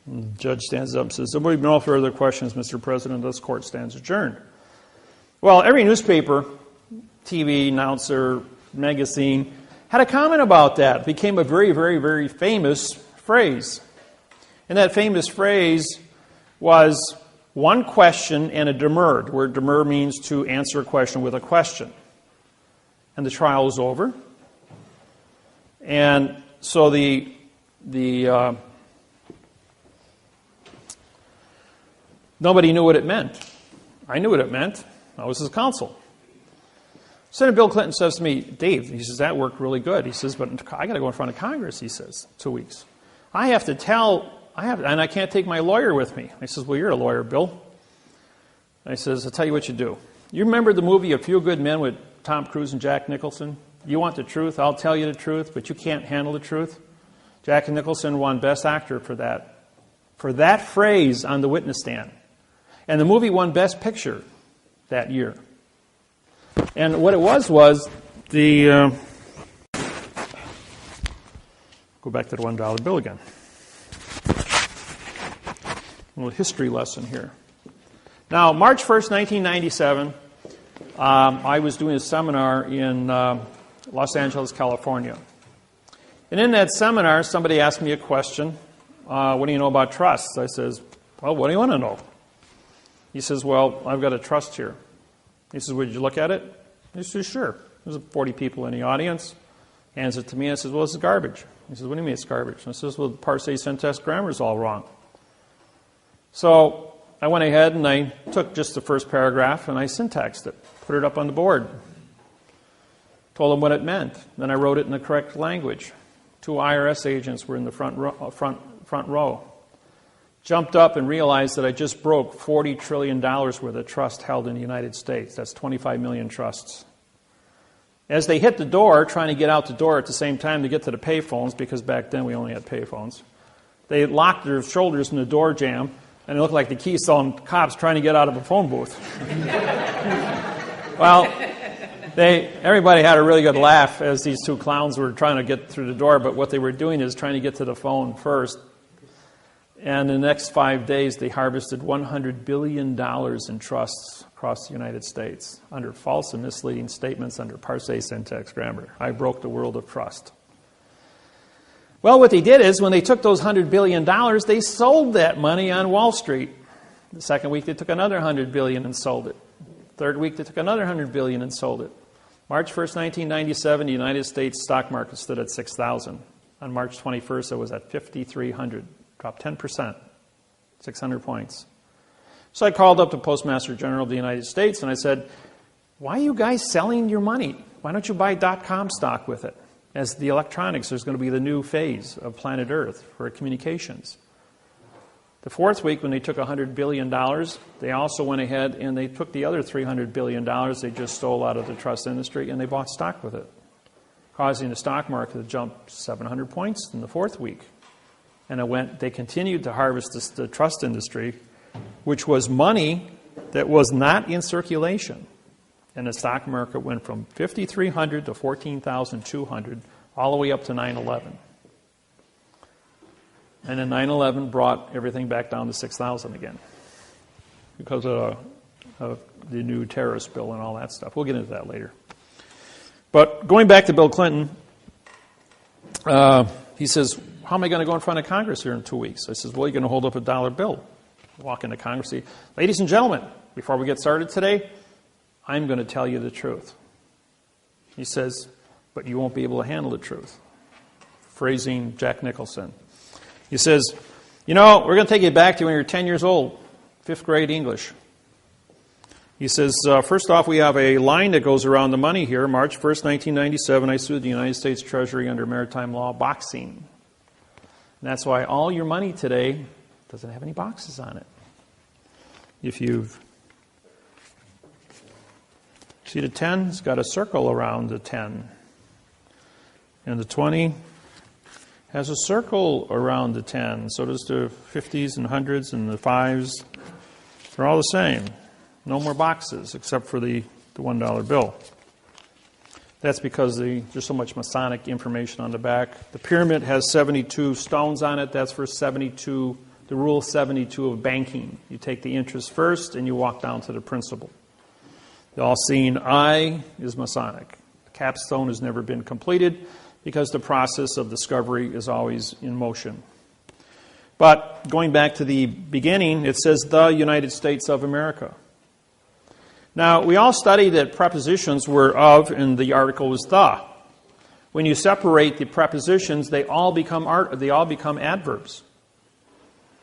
And the judge stands up and says, there will be no further questions, Mr. President. This court stands adjourned. Well, every newspaper, TV, announcer, magazine had a comment about that. It became a very, very, very famous phrase. And that famous phrase was one question and a demur. The word demur means to answer a question with a question. And the trial was over. And so nobody knew what it meant. I knew what it meant. I was his counsel. Senator Bill Clinton says to me, Dave, he says, that worked really good. He says, but I got to go in front of Congress, he says, 2 weeks. And I can't take my lawyer with me. I says, well, you're a lawyer, Bill. I says, I'll tell you what you do. You remember the movie A Few Good Men with Tom Cruise and Jack Nicholson? You want the truth, I'll tell you the truth, but you can't handle the truth. Jack Nicholson won Best Actor for that phrase on the witness stand. And the movie won Best Picture that year. And what it was the... go back to the $1 bill again. A little history lesson here. Now, March 1st, 1997, I was doing a seminar in Los Angeles, California. And in that seminar, somebody asked me a question. What do you know about trusts? I says, well, what do you want to know? He says, well, I've got a trust here. He says, well, did you look at it? He says, sure. There's 40 people in the audience. Hands it to me. I says, well, this is garbage. He says, what do you mean it's garbage? I says, well, the parse, syntaxe, grammar is all wrong. So I went ahead and I took just the first paragraph and I syntaxed it, put it up on the board, told them what it meant. Then I wrote it in the correct language. 2 IRS agents were in the front row. Jumped up and realized that I just broke $40 trillion worth of trust held in the United States. That's 25 million trusts. As they hit the door, trying to get out the door at the same time to get to the payphones, because back then we only had payphones, they locked their shoulders in the door jamb, and it looked like the Keystone cops trying to get out of a phone booth. Well, everybody had a really good laugh as these 2 clowns were trying to get through the door, but what they were doing is trying to get to the phone first. And in the next 5 days, they harvested $100 billion in trusts across the United States under false and misleading statements under parse, syntaxe, grammar. I broke the world of trust. Well, what they did is when they took those $100 billion, they sold that money on Wall Street. The second week, they took another $100 billion and sold it. Third week, they took another $100 billion and sold it. March 1st, 1997, the United States stock market stood at 6,000. On March 21st, it was at 5,300. Dropped 10%, 600 points. So I called up the Postmaster General of the United States and I said, why are you guys selling your money? Why don't you buy .com stock with it? As the electronics is going to be the new phase of planet Earth for communications. The fourth week, when they took $100 billion, they also went ahead and they took the other $300 billion they just stole out of the trust industry and they bought stock with it, causing the stock market to jump 700 points in the fourth week. And they continued to harvest the trust industry, which was money that was not in circulation. And the stock market went from 5,300 to 14,200, all the way up to 9/11. And then 9/11 brought everything back down to 6,000 again because of the new terrorist bill and all that stuff. We'll get into that later. But going back to Bill Clinton, he says, how am I going to go in front of Congress here in 2 weeks? I says, well, you're going to hold up a $1 bill. Walk into Congress and say, ladies and gentlemen, before we get started today, I'm going to tell you the truth. He says, but you won't be able to handle the truth. Phrasing Jack Nicholson. He says, you know, we're going to take you back to when you're 10 years old, 5th grade English. He says, first off, we have a line that goes around the money here. March 1st, 1997, I sued the United States Treasury under maritime law boxing. And that's why all your money today doesn't have any boxes on it. If you've... See the 10? It's got a circle around the 10. And the 20 has a circle around the 10. So does the 50s and 100s and the 5s. They're all the same. No more boxes except for the $1 bill. That's because there's so much Masonic information on the back. The pyramid has 72 stones on it. That's for 72, the rule 72 of banking. You take the interest first and you walk down to the principal. The all-seeing eye is Masonic. The capstone has never been completed because the process of discovery is always in motion. But going back to the beginning, it says the United States of America. Now, we all studied that prepositions were of, and the article was the. When you separate the prepositions, they all become adverbs.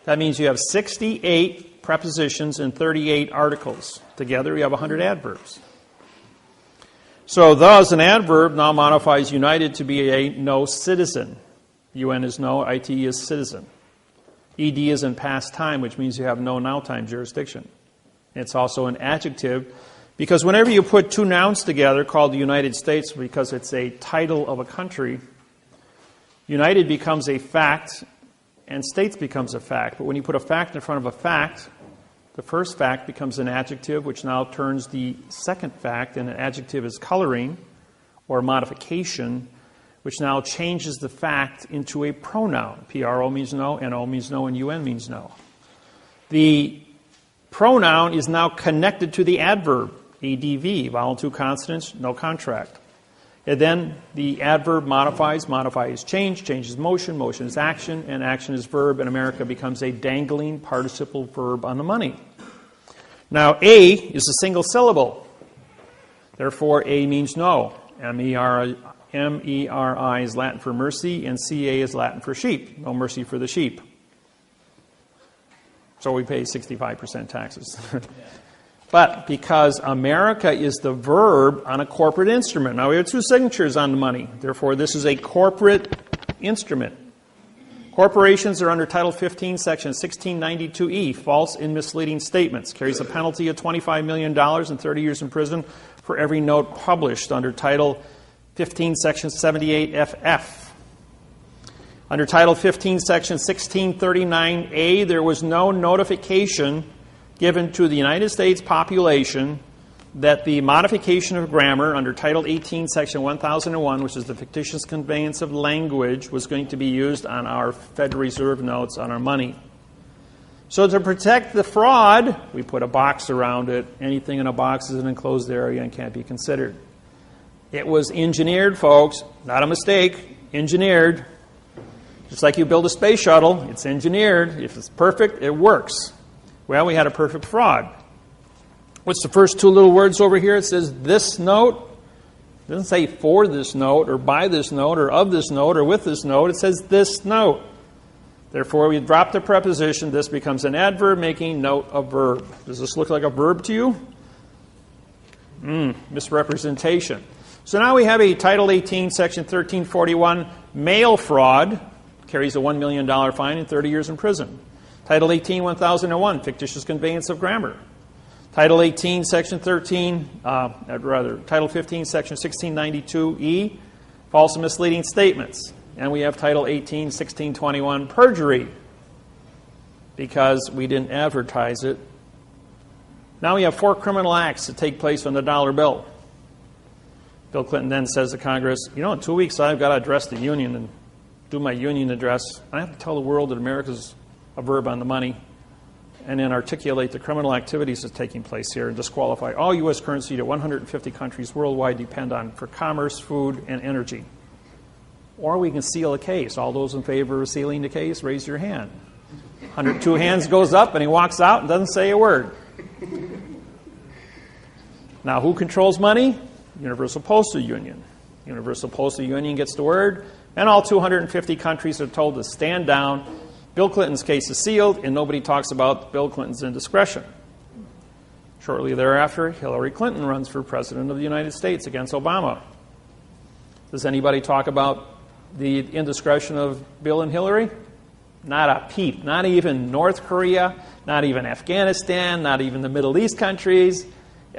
That means you have 68 prepositions and 38 articles. Together, you have 100 adverbs. So, the as an adverb now modifies united to be a no citizen. UN is no, IT is citizen. ED is in past time, which means you have no now time jurisdiction. It's also an adjective because whenever you put two nouns together called the United States, because it's a title of a country, United becomes a fact and States becomes a fact. But when you put a fact in front of a fact, the first fact becomes an adjective, which now turns the second fact, and an adjective is coloring or modification, which now changes the fact into a pronoun. P-R-O means no, N-O means no, and U-N means no. The pronoun is now connected to the adverb, ADV, vowel two consonants, no contract. And then the adverb modifies, modify is change, change is motion, motion is action, and action is verb, and America becomes a dangling participle verb on the money. Now, A is a single syllable. Therefore, A means no. M-E-R-I is Latin for mercy, and C-A is Latin for sheep. No mercy for the sheep. So we pay 65% taxes. But because America is the verb on a corporate instrument. Now we have two signatures on the money. Therefore, this is a corporate instrument. Corporations are under Title 15, Section 1692E, false and misleading statements. Carries a penalty of $25 million and 30 years in prison for every note published under Title 15, Section 78FF. Under Title 15, Section 1639A, there was no notification given to the United States population that the modification of grammar under Title 18, Section 1001, which is the fictitious conveyance of language, was going to be used on our Federal Reserve notes on our money. So to protect the fraud, we put a box around it. Anything in a box is an enclosed area and can't be considered. It was engineered, folks, not a mistake, engineered. Just like you build a space shuttle, it's engineered. If it's perfect, it works. Well, we had a perfect fraud. What's the first two little words over here? It says this note. It doesn't say for this note or by this note or of this note or with this note. It says this note. Therefore, we drop the preposition. This becomes an adverb making note a verb. Does this look like a verb to you? Misrepresentation. So now we have a Title 18, Section 1341 mail fraud. Carries a $1 million fine and 30 years in prison. Title 18, 1001, fictitious conveyance of grammar. Title 18, Section 13, Title 15, Section 1692E, false and misleading statements. And we have Title 18, 1621, perjury, because we didn't advertise it. Now we have 4 criminal acts that take place on the dollar bill. Bill Clinton then says to Congress, you know, in 2 weeks I've got to address the union and do my union address. I have to tell the world that America's a verb on the money, and then articulate the criminal activities that's taking place here and disqualify all U.S. currency that 150 countries worldwide depend on for commerce, food, and energy. Or we can seal a case. All those in favor of sealing the case, raise your hand. 102 hands goes up, and he walks out and doesn't say a word. Now, who controls money? Universal Postal Union. Universal Postal Union gets the word, and all 250 countries are told to stand down. Bill Clinton's case is sealed, and nobody talks about Bill Clinton's indiscretion. Shortly thereafter, Hillary Clinton runs for President of the United States against Obama. Does anybody talk about the indiscretion of Bill and Hillary? Not a peep. Not even North Korea, not even Afghanistan, not even the Middle East countries.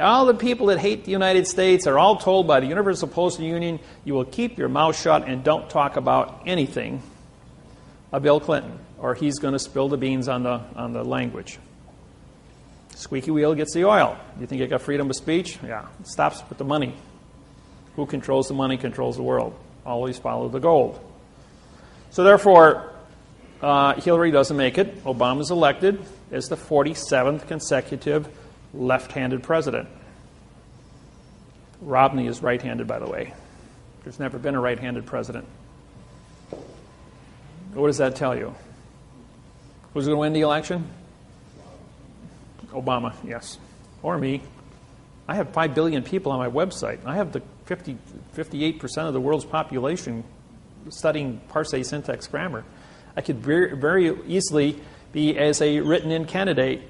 All the people that hate the United States are all told by the Universal Postal Union, you will keep your mouth shut and don't talk about anything of Bill Clinton, or he's going to spill the beans on the language. Squeaky wheel gets the oil. You think you got freedom of speech? Yeah. It stops with the money. Who controls the money controls the world. Always follow the gold. So therefore, Hillary doesn't make it. Obama's elected as the 47th consecutive left-handed president. Romney is right-handed, by the way. There's never been a right-handed president. What does that tell you? Who's going to win the election? Obama, yes. Or me. I have 5 billion people on my website. I have the 58% of the world's population studying parse, syntax, grammar. I could very easily be as a written-in candidate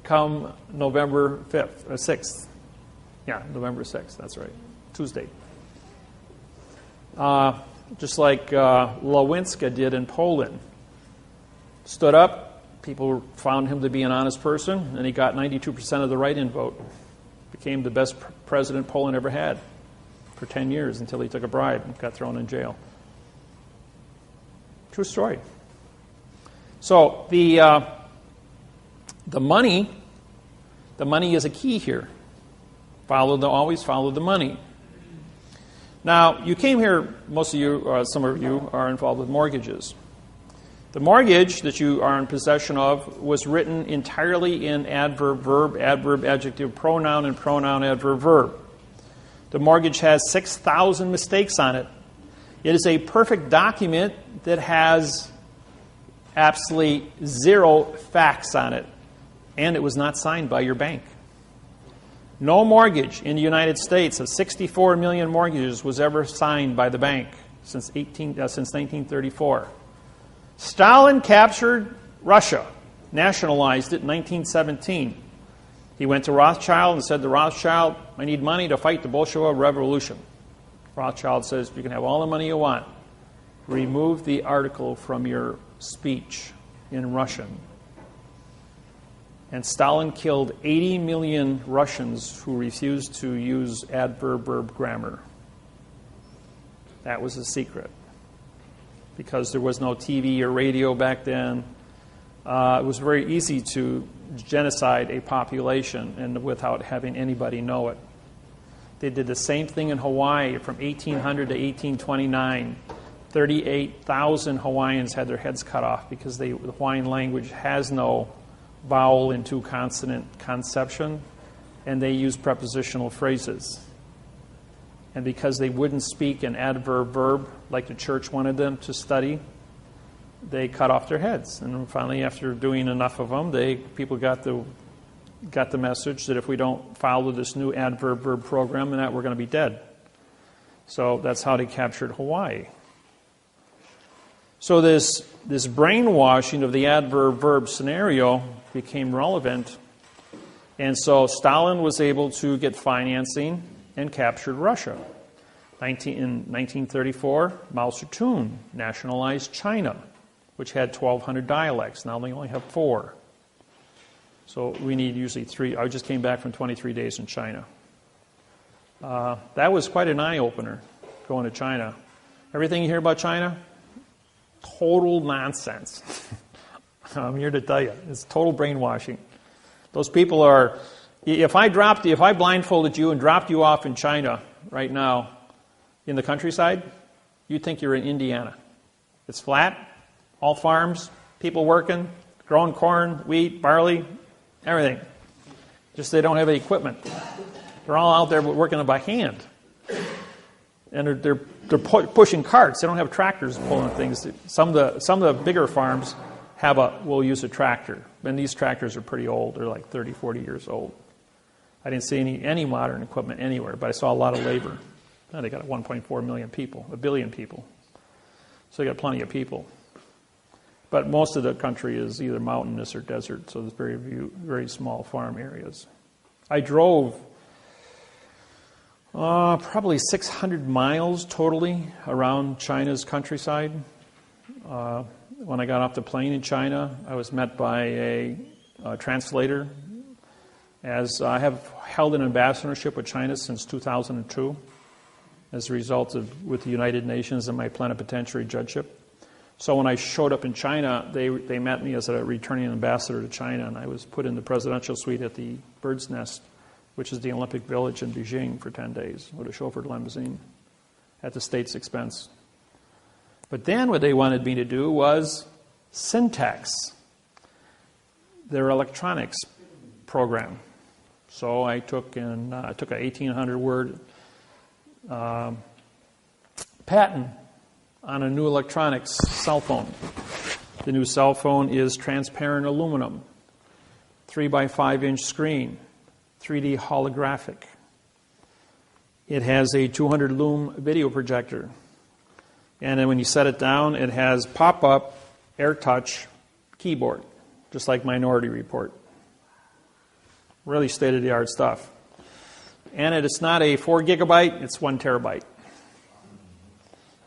come November 5th, or 6th. Yeah, November 6th, that's right. Tuesday. Just like Lewinsky did in Poland. Stood up, People found him to be an honest person, and he got 92% of the write-in vote. Became the best president Poland ever had for 10 years until he took a bribe and got thrown in jail. True story. So the money is a key here. Always follow the money. Now, you came here, most of you, or some of you, are involved with mortgages. The mortgage that you are in possession of was written entirely in adverb, verb, adverb, adjective, pronoun, and pronoun, adverb, verb. The mortgage has 6,000 mistakes on it. It is a perfect document that has absolutely 0 facts on it, and it was not signed by your bank. No mortgage in the United States of 64 million mortgages was ever signed by the bank since 1934. Stalin captured Russia, nationalized it in 1917. He went to Rothschild and said to Rothschild, I need money to fight the Bolshevik Revolution. Rothschild says, you can have all the money you want. Remove the article from your speech in Russian. And Stalin killed 80 million Russians who refused to use adverb-verb grammar. That was the secret. Because there was no TV or radio back then, it was very easy to genocide a population and without having anybody know it. They did the same thing in Hawaii from 1800 to 1829. 38,000 Hawaiians had their heads cut off because the Hawaiian language has no vowel into consonant conception, and they use prepositional phrases. And because they wouldn't speak an adverb-verb like the church wanted them to study, they cut off their heads. And finally, after doing enough of them, people got the message that if we don't follow this new adverb-verb program, then we're going to be dead. So that's how they captured Hawaii. So this brainwashing of the adverb-verb scenario became relevant. And so Stalin was able to get financing and captured Russia. In 1934, Mao Zedong nationalized China, which had 1,200 dialects. Now they only have 4. So we need usually 3. I just came back from 23 days in China. That was quite an eye-opener, going to China. Everything you hear about China, total nonsense. I'm here to tell you, it's total brainwashing. Those people are... If I blindfolded you and dropped you off in China right now in the countryside, you'd think you're in Indiana. It's flat, all farms, people working, growing corn, wheat, barley, everything. Just they don't have any equipment. They're all out there working by hand. And they're pushing carts. They don't have tractors pulling things. Some of the bigger farms will use a tractor. And these tractors are pretty old. They're like 30, 40 years old. I didn't see any modern equipment anywhere, but I saw a lot of labor. Now they got 1.4 million people, 1 billion people. So they got plenty of people. But most of the country is either mountainous or desert, so there's very small farm areas. I drove probably 600 miles totally around China's countryside. When I got off the plane in China, I was met by a translator, as I have held an ambassadorship with China since 2002 as a result with the United Nations and my plenipotentiary judgeship. So when I showed up in China, they met me as a returning ambassador to China, and I was put in the presidential suite at the Bird's Nest, which is the Olympic Village in Beijing, for 10 days with a chauffeured limousine at the state's expense. But then what they wanted me to do was syntaxe, their electronics program. So I took an 1,800-word patent on a new electronics cell phone. The new cell phone is transparent aluminum, 3 by 5-inch screen, 3D holographic. It has a 200-lumen video projector. And then when you set it down, it has pop-up, AirTouch keyboard, just like Minority Report. Really state-of-the-art stuff. And it's not a 4 gigabyte, it's 1 terabyte.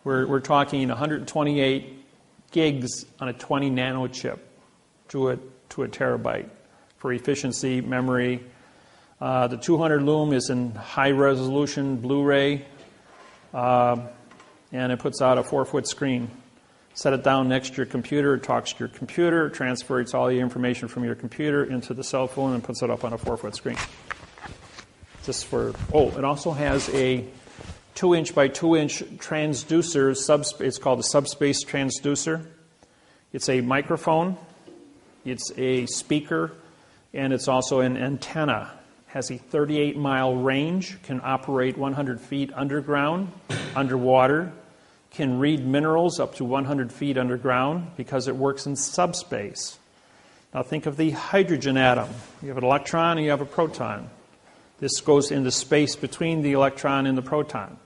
We're talking 128 gigs on a 20 nano chip. to a terabyte for efficiency, memory. The 200 lume is in high resolution Blu-ray, and it puts out a 4-foot screen. Set it down next to your computer, it talks to your computer, transfers all the information from your computer into the cell phone and puts it up on a 4-foot screen. Just for, it also has a 2-inch by 2-inch transducer, it's called a subspace transducer. It's a microphone, it's a speaker, and it's also an antenna. Has a 38-mile range, can operate 100 feet underground, underwater, can read minerals up to 100 feet underground because it works in subspace. Now think of the hydrogen atom. You have an electron and you have a proton. This goes into space between the electron and the proton.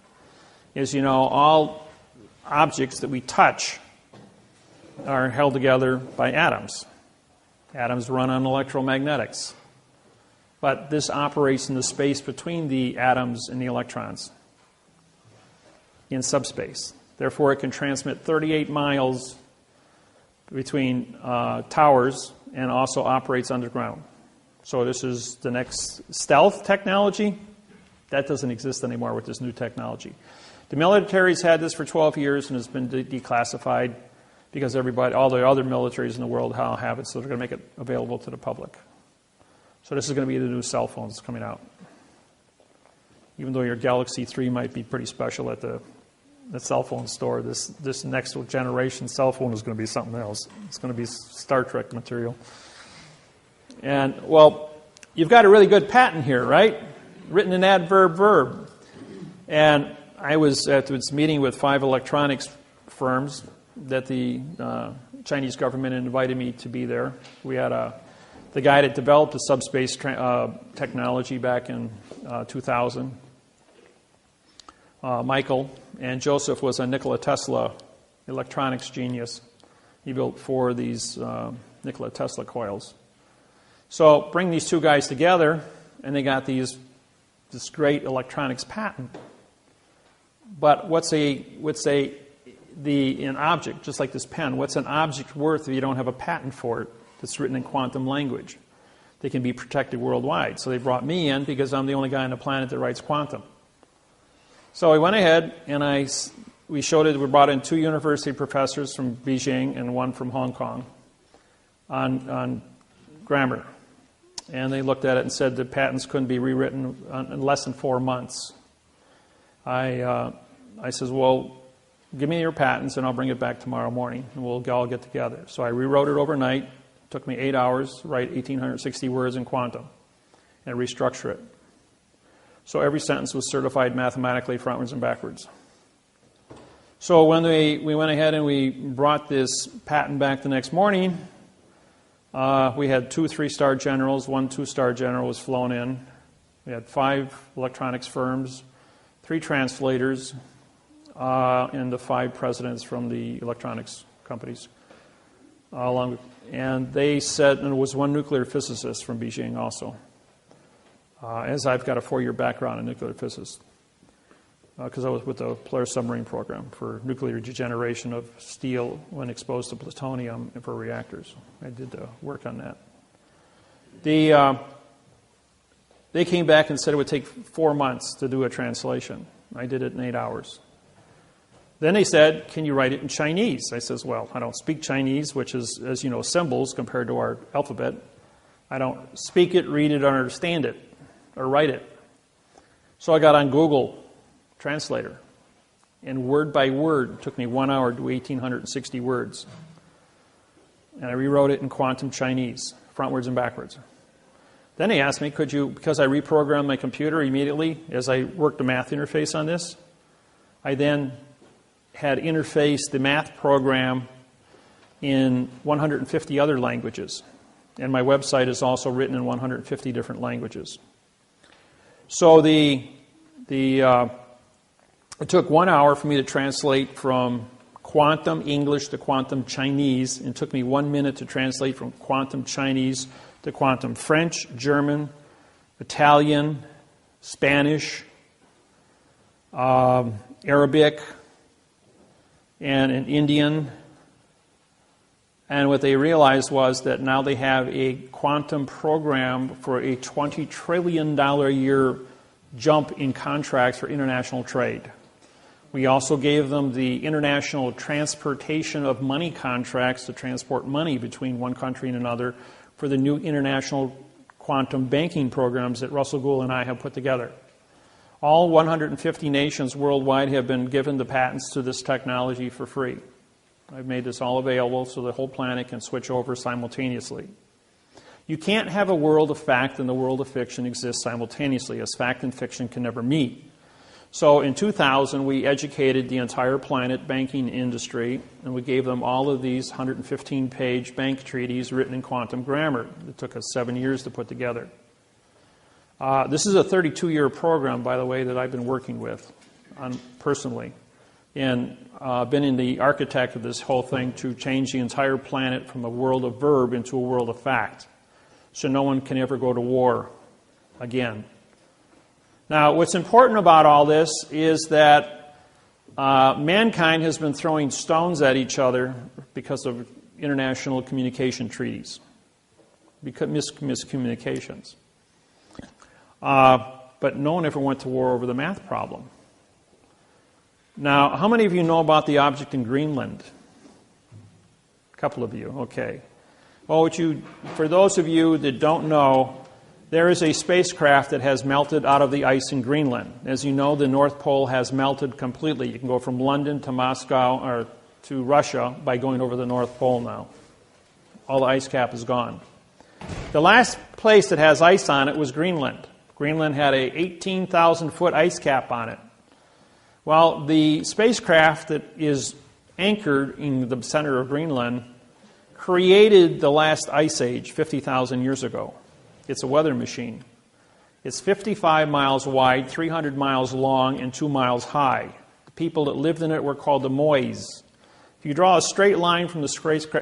As you know, all objects that we touch are held together by atoms. Atoms run on electromagnetics. But this operates in the space between the atoms and the electrons in subspace. Therefore, it can transmit 38 miles between towers and also operates underground. So this is the next stealth technology. That doesn't exist anymore with this new technology. The military's had this for 12 years and has been declassified because all the other militaries in the world now have it, so they're going to make it available to the public. So this is going to be the new cell phones coming out. Even though your Galaxy 3 might be pretty special at the cell phone store, this next generation cell phone is going to be something else. It's going to be Star Trek material. And, well, you've got a really good patent here, right? Written in adverb verb. And I was at this meeting with 5 electronics firms that the Chinese government invited me to be there. We had the guy that developed the subspace technology back in 2000, Michael, and Joseph was a Nikola Tesla electronics genius. He built 4 of these Nikola Tesla coils. So bring these 2 guys together, and they got this great electronics patent. But what's an object, just like this pen, what's an object worth if you don't have a patent for it that's written in quantum language? They can be protected worldwide. So they brought me in because I'm the only guy on the planet that writes quantum. So we went ahead and we showed it. We brought in 2 university professors from Beijing and 1 from Hong Kong on grammar. And they looked at it and said the patents couldn't be rewritten in less than 4 months. I says, well, give me your patents and I'll bring it back tomorrow morning and we'll all get together. So I rewrote it overnight. It took me 8 hours to write 1,860 words in quantum and restructure it. So every sentence was certified mathematically frontwards and backwards. So when we went ahead and we brought this patent back the next morning, we had 2 3-star generals, 1 2-star general was flown in. We had 5 electronics firms, 3 translators, and the 5 presidents from the electronics companies. And they said, and there was 1 nuclear physicist from Beijing also, as I've got a 4-year background in nuclear physics, because I was with the Polaris submarine program for nuclear degeneration of steel when exposed to plutonium for reactors. I did the work on that. They came back and said it would take 4 months to do a translation. I did it in 8 hours. Then they said, can you write it in Chinese? I says, well, I don't speak Chinese, which is, as you know, symbols compared to our alphabet. I don't speak it, read it, or understand it, or write it. So I got on Google Translator, and word by word, it took me 1 hour to do 1,860 words. And I rewrote it in quantum Chinese, frontwards and backwards. Then he asked me, could you, because I reprogrammed my computer immediately as I worked the math interface on this, I then had interfaced the math program in 150 other languages. And my website is also written in 150 different languages. So it took 1 hour for me to translate from quantum English to quantum Chinese, and it took me 1 minute to translate from quantum Chinese to quantum French, German, Italian, Spanish, Arabic, and in Indian, And what they realized was that now they have a quantum program for a $20 trillion a year jump in contracts for international trade. We also gave them the international transportation of money contracts to transport money between one country and another for the new international quantum banking programs that Russell Gould and I have put together. All 150 nations worldwide have been given the patents to this technology for free. I've made this all available so the whole planet can switch over simultaneously. You can't have a world of fact and the world of fiction exist simultaneously, as fact and fiction can never meet. So in 2000, we educated the entire planet banking industry, and we gave them all of these 115-page bank treaties written in quantum grammar. It took us 7 years to put together. This is a 32-year program, by the way, that I've been working with personally, and been in the architect of this whole thing to change the entire planet from a world of verb into a world of fact, so no one can ever go to war again. Now, what's important about all this is that mankind has been throwing stones at each other because of international communication treaties, because miscommunications. But no one ever went to war over the math problem. Now, how many of you know about the object in Greenland? A couple of you, okay. Well, for those of you that don't know, there is a spacecraft that has melted out of the ice in Greenland. As you know, the North Pole has melted completely. You can go from London to Moscow or to Russia by going over the North Pole now. All the ice cap is gone. The last place that has ice on it was Greenland. Greenland had a 18,000-foot ice cap on it. Well, the spacecraft that is anchored in the center of Greenland created the last ice age 50,000 years ago. It's a weather machine. It's 55 miles wide, 300 miles long, and 2 miles high. The people that lived in it were called the Mois. If you draw a straight line from the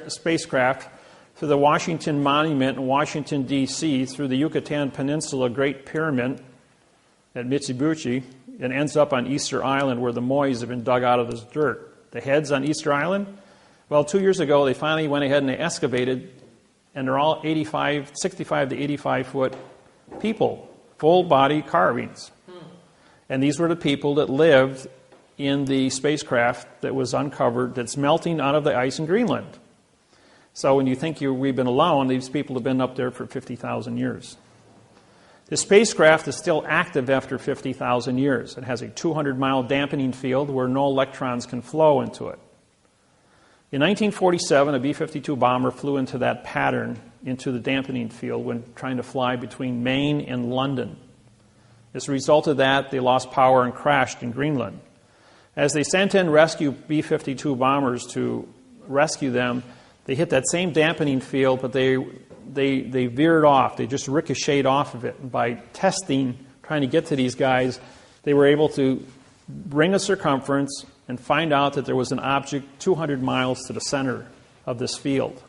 spacecraft to the Washington Monument in Washington, D.C., through the Yucatan Peninsula Great Pyramid at Mitsubishi, and ends up on Easter Island where the Mois have been dug out of this dirt. The heads on Easter Island? Well, 2 years ago, they finally went ahead and they excavated, and they're all 65 to 85-foot people, full-body carvings. And these were the people that lived in the spacecraft that was uncovered, that's melting out of the ice in Greenland. So when you think we've been alone, these people have been up there for 50,000 years. The spacecraft is still active after 50,000 years. It has a 200-mile dampening field where no electrons can flow into it. In 1947, a B-52 bomber flew into that pattern, into the dampening field, when trying to fly between Maine and London. As a result of that, they lost power and crashed in Greenland. As they sent in rescue B-52 bombers to rescue them, they hit that same dampening field, but they veered off. They just ricocheted off of it. And by testing, trying to get to these guys, they were able to bring a circumference and find out that there was an object 200 miles to the center of this field.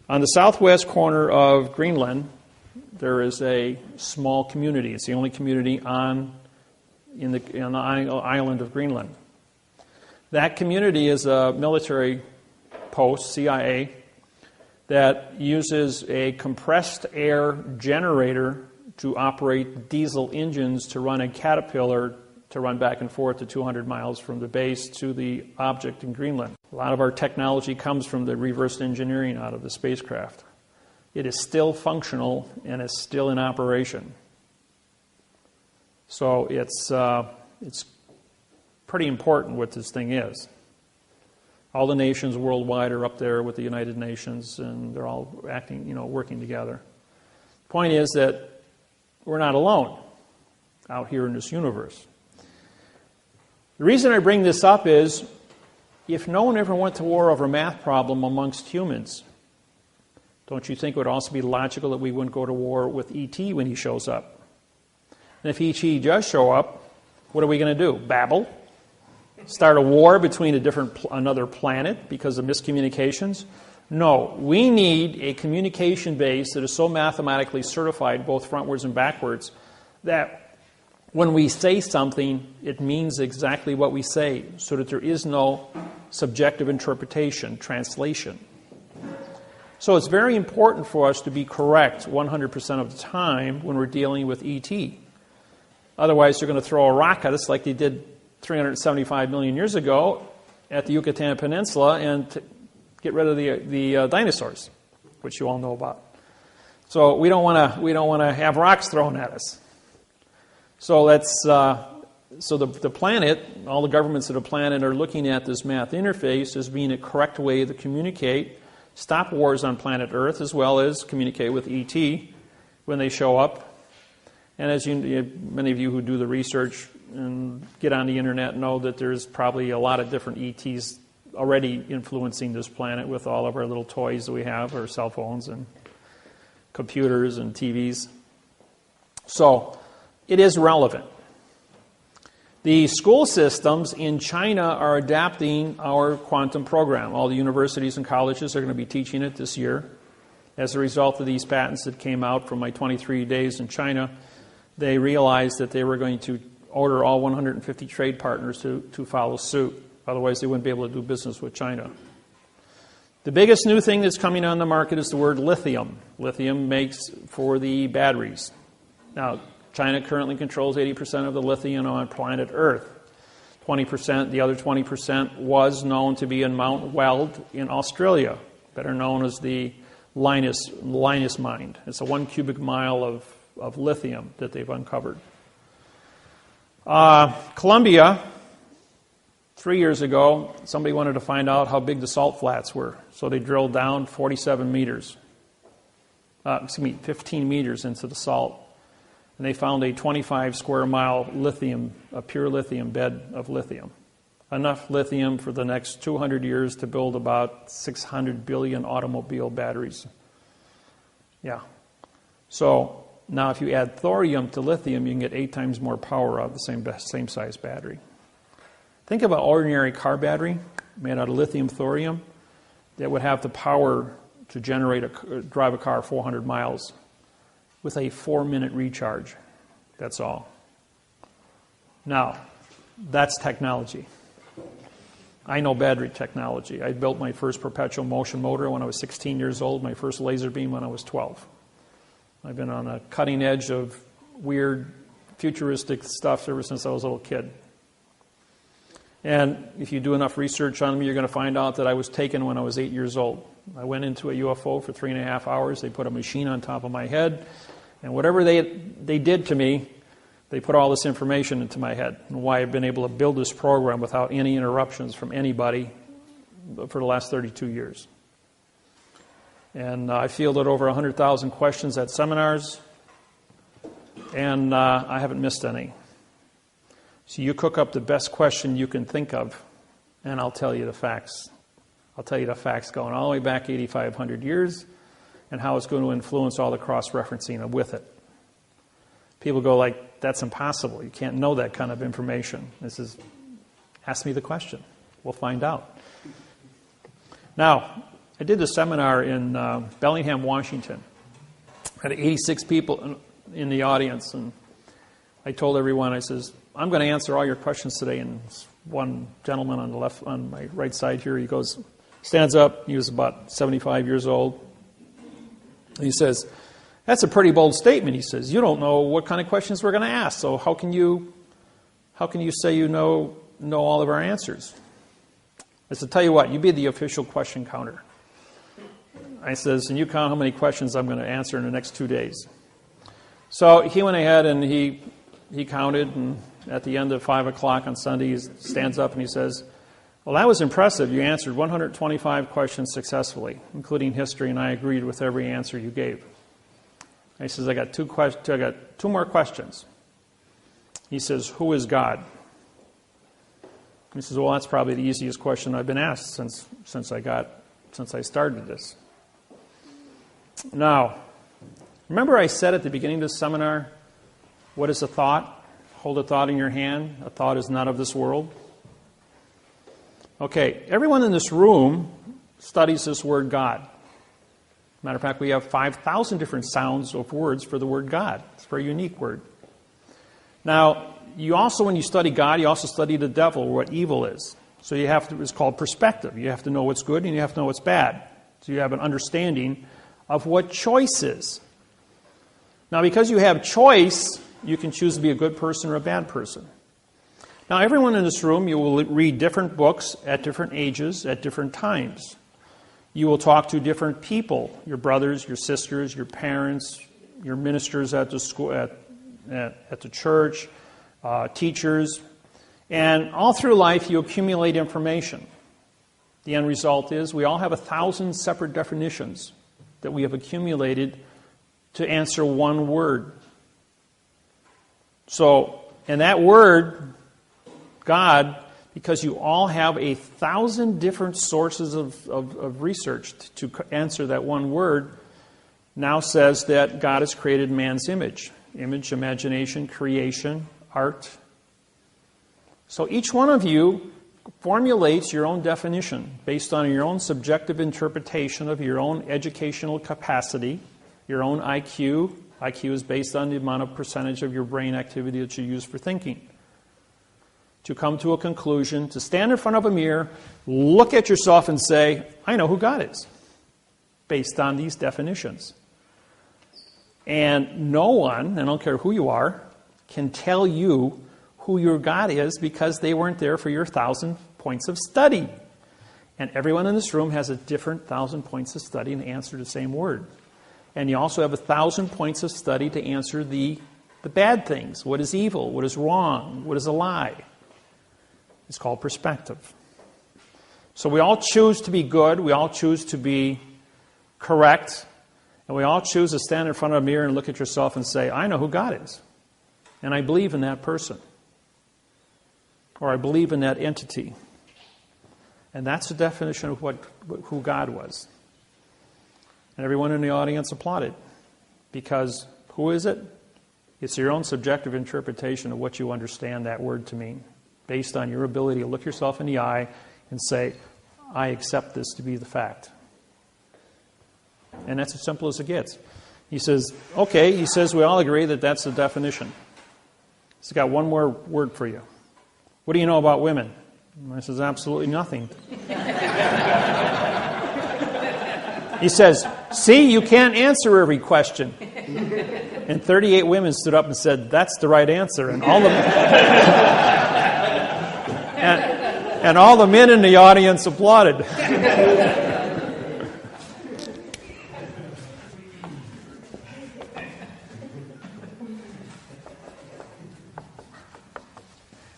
On the southwest corner of Greenland, there is a small community. It's the only community on the island of Greenland. That community is a military post, CIA, that uses a compressed air generator to operate diesel engines to run a Caterpillar to run back and forth to 200 miles from the base to the object in Greenland. A lot of our technology comes from the reverse engineering out of the spacecraft. It is still functional and it's still in operation. So it's pretty important what this thing is. All the nations worldwide are up there with the United Nations, and they're all working together. The point is that we're not alone out here in this universe. The reason I bring this up is, if no one ever went to war over a math problem amongst humans, don't you think it would also be logical that we wouldn't go to war with E.T. when he shows up? And if E.T. does show up, what are we going to do? Babble? Start a war between another planet because of miscommunications? No, we need a communication base that is so mathematically certified, both frontwards and backwards, that when we say something, it means exactly what we say, so that there is no subjective interpretation, translation. So it's very important for us to be correct 100% of the time when we're dealing with ET. Otherwise, they're going to throw a rock at us like they did 375 million years ago at the Yucatan Peninsula and get rid of the dinosaurs, which you all know about. So we don't want to have rocks thrown at us. So the planet, all the governments of the planet are looking at this math interface as being a correct way to communicate, stop wars on planet Earth, as well as communicate with ET when they show up. And as many of you who do the research and get on the internet know that there's probably a lot of different ETs already influencing this planet with all of our little toys that we have, our cell phones and computers and TVs. So it is relevant. The school systems in China are adapting our quantum program. All the universities and colleges are going to be teaching it this year. As a result of these patents that came out from my 23 days in China, they realized that they were going to order all 150 trade partners to follow suit. Otherwise, they wouldn't be able to do business with China. The biggest new thing that's coming on the market is the word lithium. Lithium makes for the batteries. Now, China currently controls 80% of the lithium on planet Earth. 20%, the other 20% was known to be in Mount Weld in Australia, better known as the Linus mine. It's a 1 cubic mile of lithium that they've uncovered. Colombia, 3 years ago, somebody wanted to find out how big the salt flats were. So they drilled down 15 meters into the salt. And they found a 25 square mile a pure lithium bed of lithium. Enough lithium for the next 200 years to build about 600 billion automobile batteries. Yeah. So now if you add thorium to lithium, you can get 8 times more power out of the same size battery. Think of an ordinary car battery made out of lithium thorium that would have the power to drive a car 400 miles with a 4-minute recharge. That's all. Now, that's technology. I know battery technology. I built my first perpetual motion motor when I was 16 years old, my first laser beam when I was 12. I've been on a cutting edge of weird, futuristic stuff ever since I was a little kid. And if you do enough research on me, you're going to find out that I was taken when I was 8 years old. I went into a UFO for 3.5 hours. They put a machine on top of my head. And whatever they did to me, they put all this information into my head. And why I've been able to build this program without any interruptions from anybody for the last 32 years. And I fielded over 100,000 questions at seminars. And I haven't missed any. So you cook up the best question you can think of, and I'll tell you the facts. I'll tell you the facts going all the way back 8,500 years and how it's going to influence all the cross-referencing with it. People go like, that's impossible. You can't know that kind of information. This is, ask me the question. We'll find out. Now, I did a seminar in Bellingham, Washington. I had 86 people in the audience, and I told everyone, I says, I'm going to answer all your questions today. And one gentleman on my right side here, he stands up. He was about 75 years old. And he says, that's a pretty bold statement. He says, you don't know what kind of questions we're going to ask. So how can you say you know all of our answers? I said, tell you what, you be the official question counter. I says, and you count how many questions I'm going to answer in the next 2 days. So he went ahead and he counted, and at the end of 5 o'clock on Sunday, he stands up and he says, well, that was impressive. You answered 125 questions successfully, including history, and I agreed with every answer you gave. He says, I got two more questions. He says, who is God? He says, well, that's probably the easiest question I've been asked since I started this. Now, remember I said at the beginning of this seminar, what is a thought? Hold a thought in your hand. A thought is not of this world. Okay, everyone in this room studies this word God. Matter of fact, we have 5,000 different sounds of words for the word God. It's a very unique word. Now, you also, when you study God, you also study the devil, or what evil is. So it's called perspective. You have to know what's good and you have to know what's bad. So you have an understanding of what choice is. Now, because you have choice, you can choose to be a good person or a bad person. Now, everyone in this room, you will read different books at different ages, at different times. You will talk to different people, your brothers, your sisters, your parents, your ministers at the school, at the church, teachers. And all through life, you accumulate information. The end result is we all have 1,000 separate definitions that we have accumulated to answer one word. So, and that word, God, because you all have 1,000 different sources of research to answer that one word, now says that God has created man's image. Image, imagination, creation, art. So each one of you formulates your own definition based on your own subjective interpretation of your own educational capacity, your own IQ. IQ is based on the amount of percentage of your brain activity that you use for thinking. To come to a conclusion, to stand in front of a mirror, look at yourself and say, I know who God is, based on these definitions. And no one, I don't care who you are, can tell you who your God is because they weren't there for your 1,000 points of study. And everyone in this room has a different 1,000 points of study to answer the same word. And you also have 1,000 points of study to answer the bad things. What is evil? What is wrong? What is a lie? It's called perspective. So we all choose to be good. We all choose to be correct. And we all choose to stand in front of a mirror and look at yourself and say, I know who God is. And I believe in that person. Or I believe in that entity. And that's the definition of who God was. And everyone in the audience applauded. Because who is it? It's your own subjective interpretation of what you understand that word to mean, based on your ability to look yourself in the eye and say, I accept this to be the fact. And that's as simple as it gets. He says, okay, he says we all agree that that's the definition. He's got one more word for you. What do you know about women? And I says, absolutely nothing. He says, see, you can't answer every question. And 38 women stood up and said, that's the right answer. And all the and all the men in the audience applauded.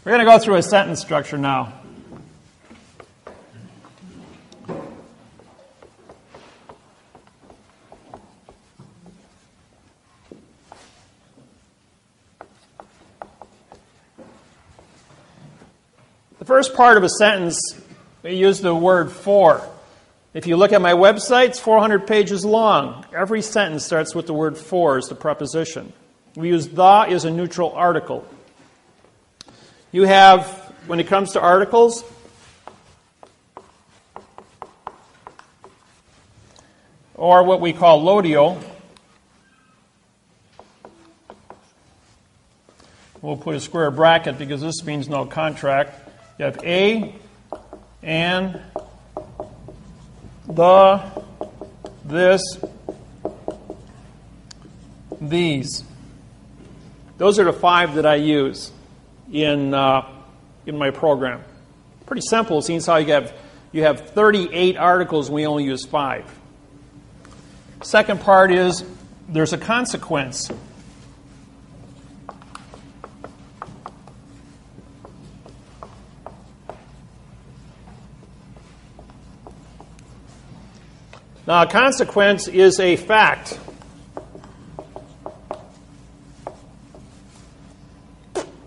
We're going to go through a sentence structure now. The first part of a sentence, we use the word for. If you look at my website, it's 400 pages long. Every sentence starts with the word for as the preposition. We use the as a neutral article. You have, when it comes to articles, or what we call lodio, we'll put a square bracket because this means no contract. You have a, and, the, this, these. Those are the 5 that I use in my program. Pretty simple. It seems how you have 38 articles and we only use 5. Second part is there's a consequence. Now, a consequence is a fact.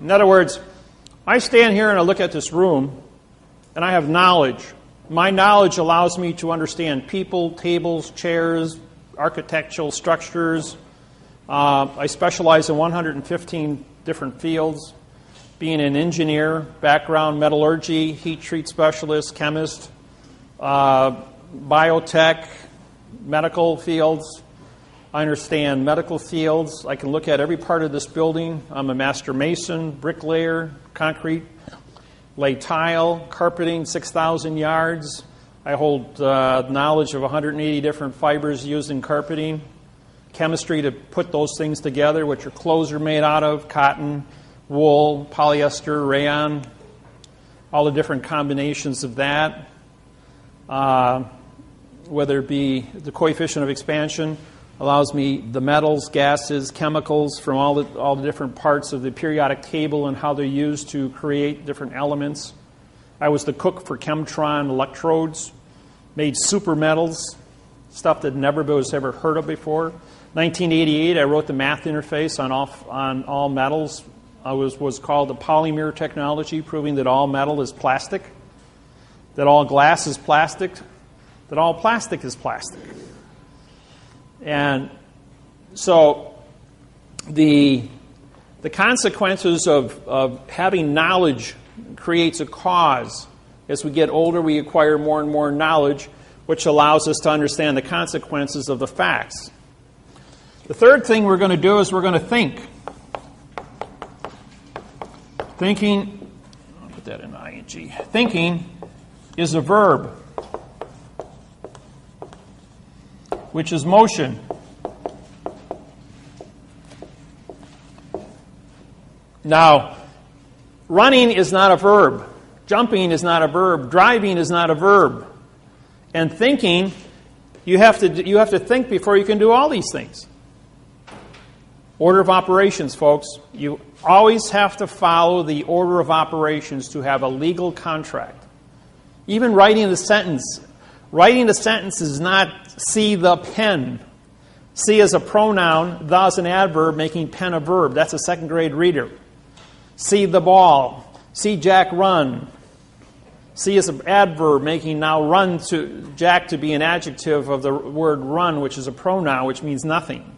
In other words, I stand here and I look at this room, and I have knowledge. My knowledge allows me to understand people, tables, chairs, architectural structures. I specialize in 115 different fields, being an engineer, background, metallurgy, heat treat specialist, chemist, biotech, medical fields. I understand medical fields. I can look at every part of this building. I'm a master mason, bricklayer, concrete, lay tile, carpeting 6,000 yards. I hold knowledge of 180 different fibers used in carpeting, chemistry to put those things together, which your clothes are made out of, cotton, wool, polyester, rayon, all the different combinations of that, whether it be the coefficient of expansion, allows me the metals, gases, chemicals from all the different parts of the periodic table and how they're used to create different elements. I was the cook for Chemtron electrodes, made super metals, stuff that never was ever heard of before. 1988, I wrote the math interface on all metals. It was called the polymer technology, proving that all metal is plastic, that all glass is plastic, that all plastic is plastic. And so the consequences of having knowledge creates a cause. As we get older, we acquire more and more knowledge, which allows us to understand the consequences of the facts. The third thing we're going to do is we're going to think. Thinking, I'll put that in ing. Thinking is a verb, which is motion. Now, running is not a verb. Jumping is not a verb. Driving is not a verb. And thinking, you have to think before you can do all these things. Order of operations, folks. You always have to follow the order of operations to have a legal contract. Even writing the sentence. Writing a sentence is not see the pen. See is a pronoun, the is an adverb, making pen a verb. That's a second grade reader. See the ball. See Jack run. See is an adverb, making now run to Jack to be an adjective of the word run, which is a pronoun, which means nothing.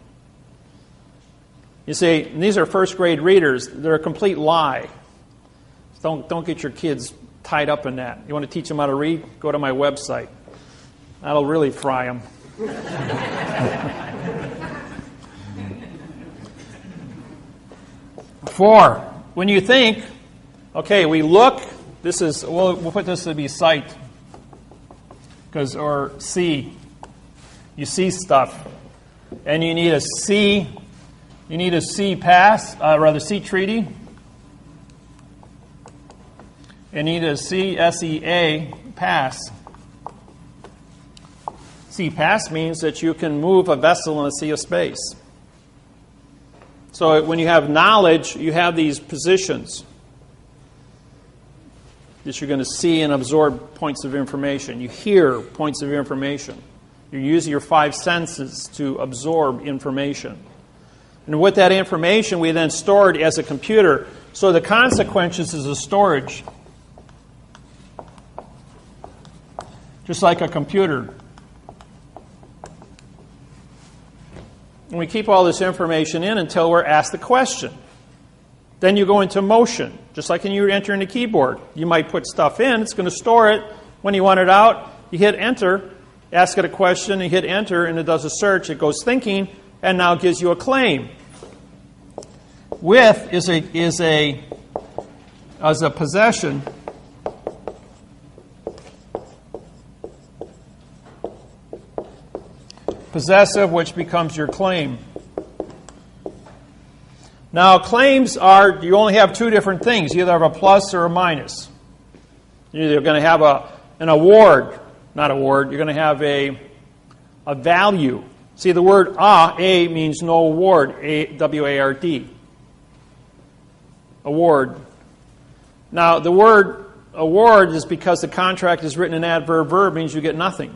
You see, these are first grade readers. They're a complete lie. Don't get your kids tied up in that. You want to teach them how to read? Go to my website. That'll really fry them. 4, when you think, okay, we look. This is we'll put this to be sight, or see. You see stuff, and you need a see. You need a see pass, see treaty. You need a sea pass. Sea pass means that you can move a vessel in a sea of space. So when you have knowledge, you have these positions that you're going to see and absorb points of information. You hear points of information. You use your 5 senses to absorb information. And with that information, we then store it as a computer. So the consequences is a storage. Just like a computer. And we keep all this information in until we're asked a question. Then you go into motion. Just like when you enter in the keyboard. You might put stuff in, it's going to store it. When you want it out, you hit enter, ask it a question, you hit enter, and it does a search. It goes thinking, and now gives you a claim. With is a possession. Possessive, which becomes your claim. Now, claims are, you only have 2 different things. You either have a plus or a minus. You're either going to have an award, not award, you're going to have a value. See, the word A means no award, W-A-R-D. Award. Now, the word award is because the contract is written in adverb verb, means you get nothing.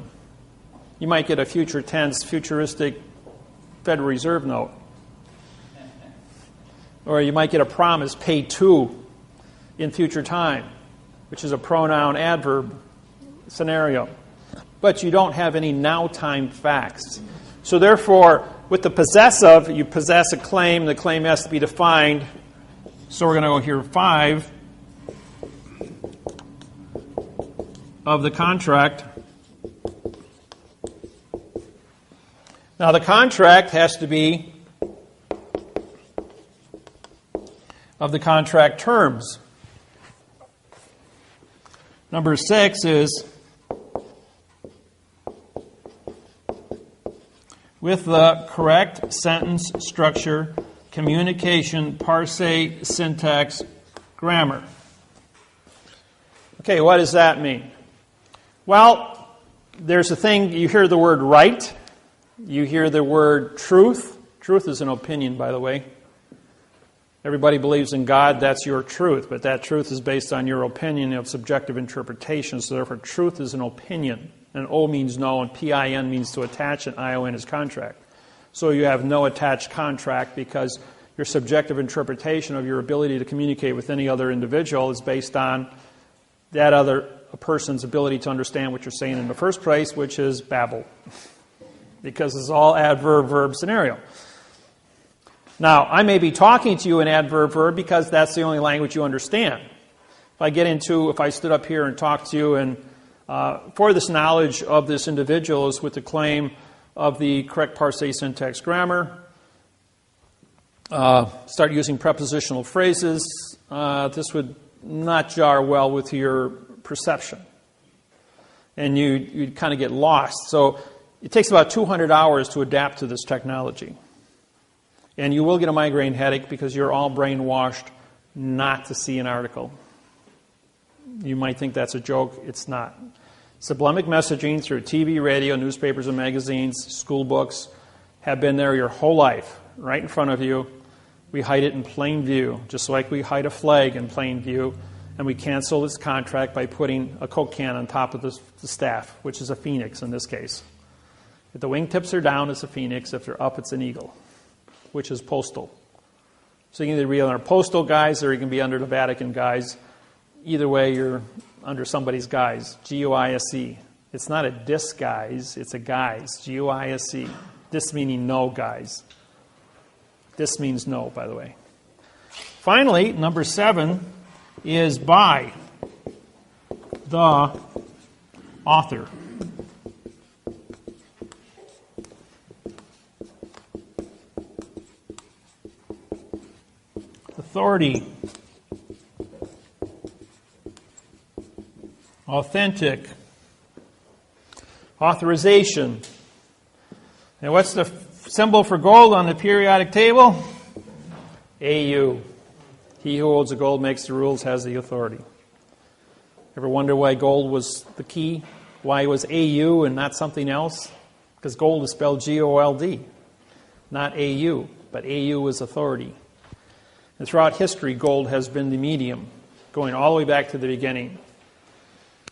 You might get a future tense, futuristic Federal Reserve note. Or you might get a promise, pay to, in future time, which is a pronoun adverb scenario. But you don't have any now time facts. So therefore, with the possessive, you possess a claim. The claim has to be defined. So we're going to go here 5 of the contract. Now the contract has to be of the contract terms. Number 6 is with the correct sentence structure, communication, parse, syntax, grammar. Okay, what does that mean? Well, there's a thing, you hear the word right, you hear the word truth. Truth is an opinion, by the way. Everybody believes in God, that's your truth, but that truth is based on your opinion of subjective interpretation, so therefore truth is an opinion. And O means no, and PIN means to attach, and ION is contract. So you have no attached contract because your subjective interpretation of your ability to communicate with any other individual is based on that other person's ability to understand what you're saying in the first place, which is babble. Because it's all adverb-verb scenario. Now, I may be talking to you in adverb-verb because that's the only language you understand. If I stood up here and talked to you and for this knowledge of this individual is with the claim of the correct parse, syntax, grammar, start using prepositional phrases, this would not jar well with your perception. And you'd kind of get lost. So it takes about 200 hours to adapt to this technology. And you will get a migraine headache because you're all brainwashed not to see an article. You might think that's a joke. It's not. Sublimic messaging through TV, radio, newspapers and magazines, school books have been there your whole life, right in front of you. We hide it in plain view, just like we hide a flag in plain view, and we cancel this contract by putting a Coke can on top of the staff, which is a phoenix in this case. If the wingtips are down, it's a phoenix. If they're up, it's an eagle, which is postal. So you can either be under postal guise or you can be under the Vatican guise. Either way, you're under somebody's guise, G-U-I-S-E. It's not a disguise, it's a guise, G-U-I-S-E. Dis meaning no, guys. This means no, by the way. Finally, number 7 is by the author. Authority. Authentic. Authorization. And what's the symbol for gold on the periodic table? AU. He who holds the gold makes the rules, has the authority. Ever wonder why gold was the key? Why it was AU and not something else? Because gold is spelled G-O-L-D, not AU, but AU is authority. And throughout history, gold has been the medium, going all the way back to the beginning.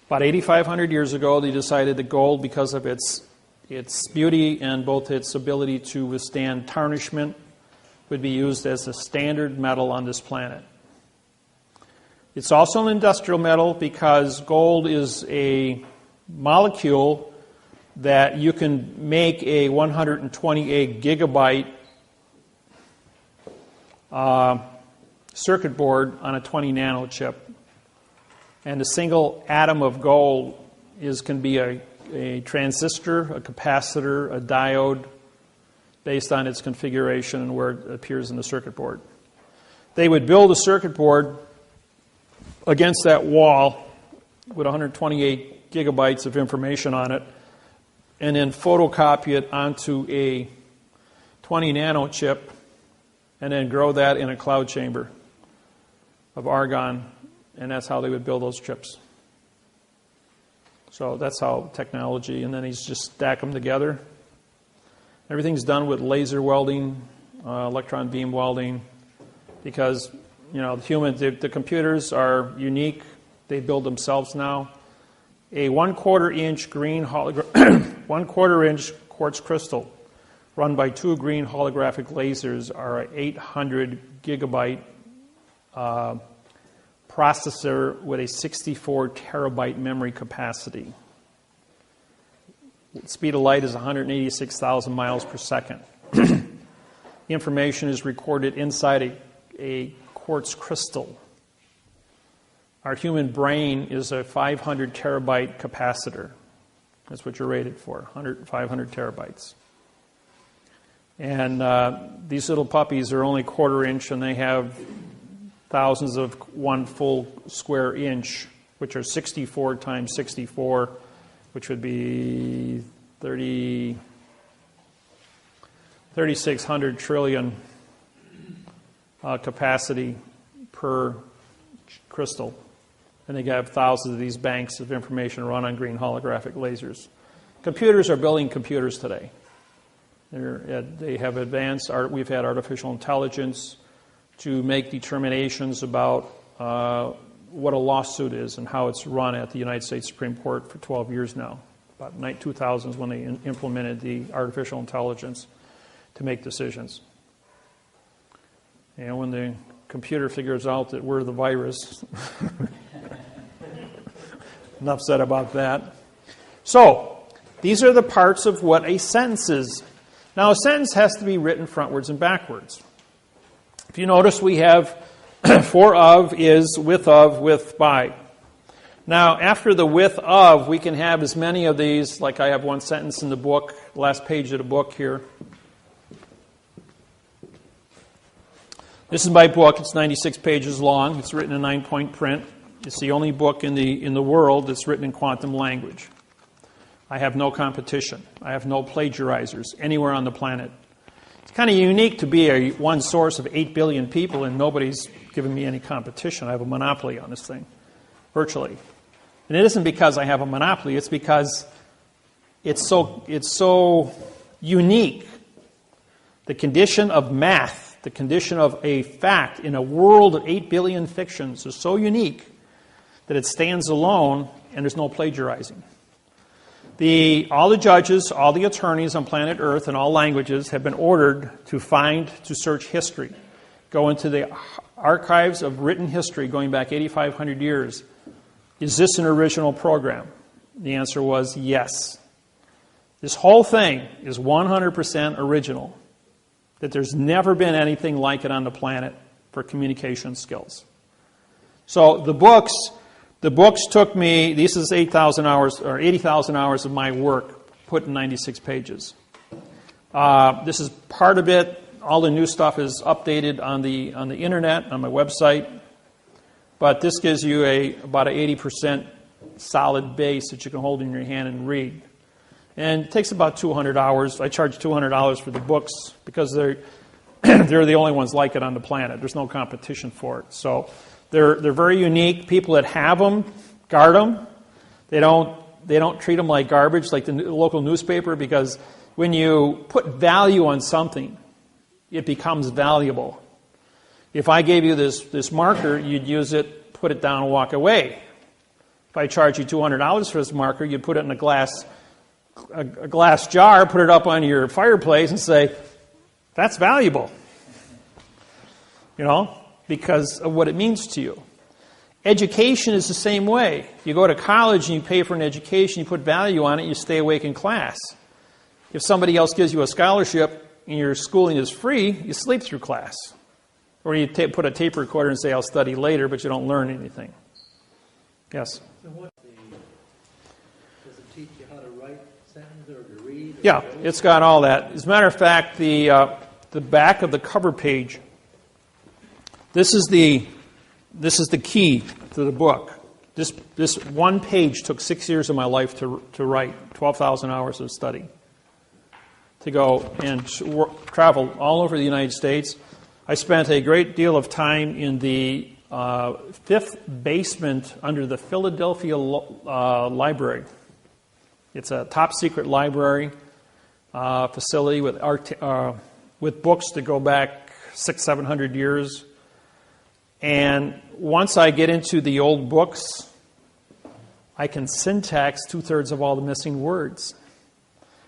About 8,500 years ago, they decided that gold, because of its beauty and both its ability to withstand tarnishment, would be used as a standard metal on this planet. It's also an industrial metal because gold is a molecule that you can make a 128 gigabyte circuit board on a 20 nano chip. And a single atom of gold can be a transistor, a capacitor, a diode, based on its configuration and where it appears in the circuit board. They would build a circuit board against that wall with 128 gigabytes of information on it, and then photocopy it onto a 20 nano chip, and then grow that in a cloud chamber of argon, and that's how they would build those chips. So that's how technology, and then he's just stack them together. Everything's done with laser welding, electron beam welding, because the computers are unique. They build themselves now. A 1/4 inch green 1/4 inch quartz crystal run by 2 green holographic lasers are an 800 gigabyte processor with a 64 terabyte memory capacity. The speed of light is 186,000 miles per second. Information is recorded inside a quartz crystal. Our human brain is a 500 terabyte capacitor. That's what you're rated for, 500 terabytes. And these little puppies are only 1/4 inch, and they have thousands of 1 full square inch, which are 64 times 64, which would be 30, 3,600 trillion capacity per crystal. And they have thousands of these banks of information run on green holographic lasers. Computers are building computers today. They have advanced, we've had artificial intelligence to make determinations about what a lawsuit is and how it's run at the United States Supreme Court for 12 years now. About 2000 is when they implemented the artificial intelligence to make decisions. And when the computer figures out that we're the virus, enough said about that. So, these are the parts of what a sentence is. Now, a sentence has to be written frontwards and backwards. If you notice, we have for, of, is, with, by. Now, after the with, of, we can have as many of these, like I have one sentence in the book, last page of the book here. This is my book. It's 96 pages long. It's written in 9-point print. It's the only book in the world that's written in quantum language. I have no competition. I have no plagiarizers anywhere on the planet. It's kind of unique to be one source of 8 billion people and nobody's giving me any competition. I have a monopoly on this thing, virtually. And it isn't because I have a monopoly. It's because it's so unique. The condition of math, the condition of a fact in a world of 8 billion fictions is so unique that it stands alone and there's no plagiarizing. All the judges, all the attorneys on planet Earth in all languages have been ordered to search history. Go into the archives of written history going back 8,500 years. Is this an original program? The answer was yes. This whole thing is 100% original. That there's never been anything like it on the planet for communication skills. So the books took me, this is 8,000 hours or 80,000 hours of my work put in 96 pages. This is part of it. All the new stuff is updated on the internet, on my website. But this gives you about an 80% solid base that you can hold in your hand and read. And it takes about 200 hours. I charge $200 for the books because they're the only ones like it on the planet. There's no competition for it. So they're very unique. People that have them guard them. They don't treat them like garbage, like the local newspaper, because when you put value on something, it becomes valuable. If I gave you this marker, you'd use it, put it down, and walk away. If I charge you $200 for this marker, you'd put it in a glass jar, put it up on your fireplace, and say, "That's valuable." You know, because of what it means to you. Education is the same way. You go to college and you pay for an education, you put value on it, you stay awake in class. If somebody else gives you a scholarship and your schooling is free, you sleep through class. Or you put a tape recorder and say, "I'll study later," but you don't learn anything. Yes? So does it teach you how to write sentences or to read? Yeah, it's got all that. As a matter of fact, the back of the cover page, this is the key to the book. This one page took 6 years of my life to write, 12,000 hours of study, to go and travel all over the United States. I spent a great deal of time in the fifth basement under the Philadelphia Library. It's a top secret library facility with books that go back 600-700 years. And once I get into the old books, I can syntax 2/3 of all the missing words.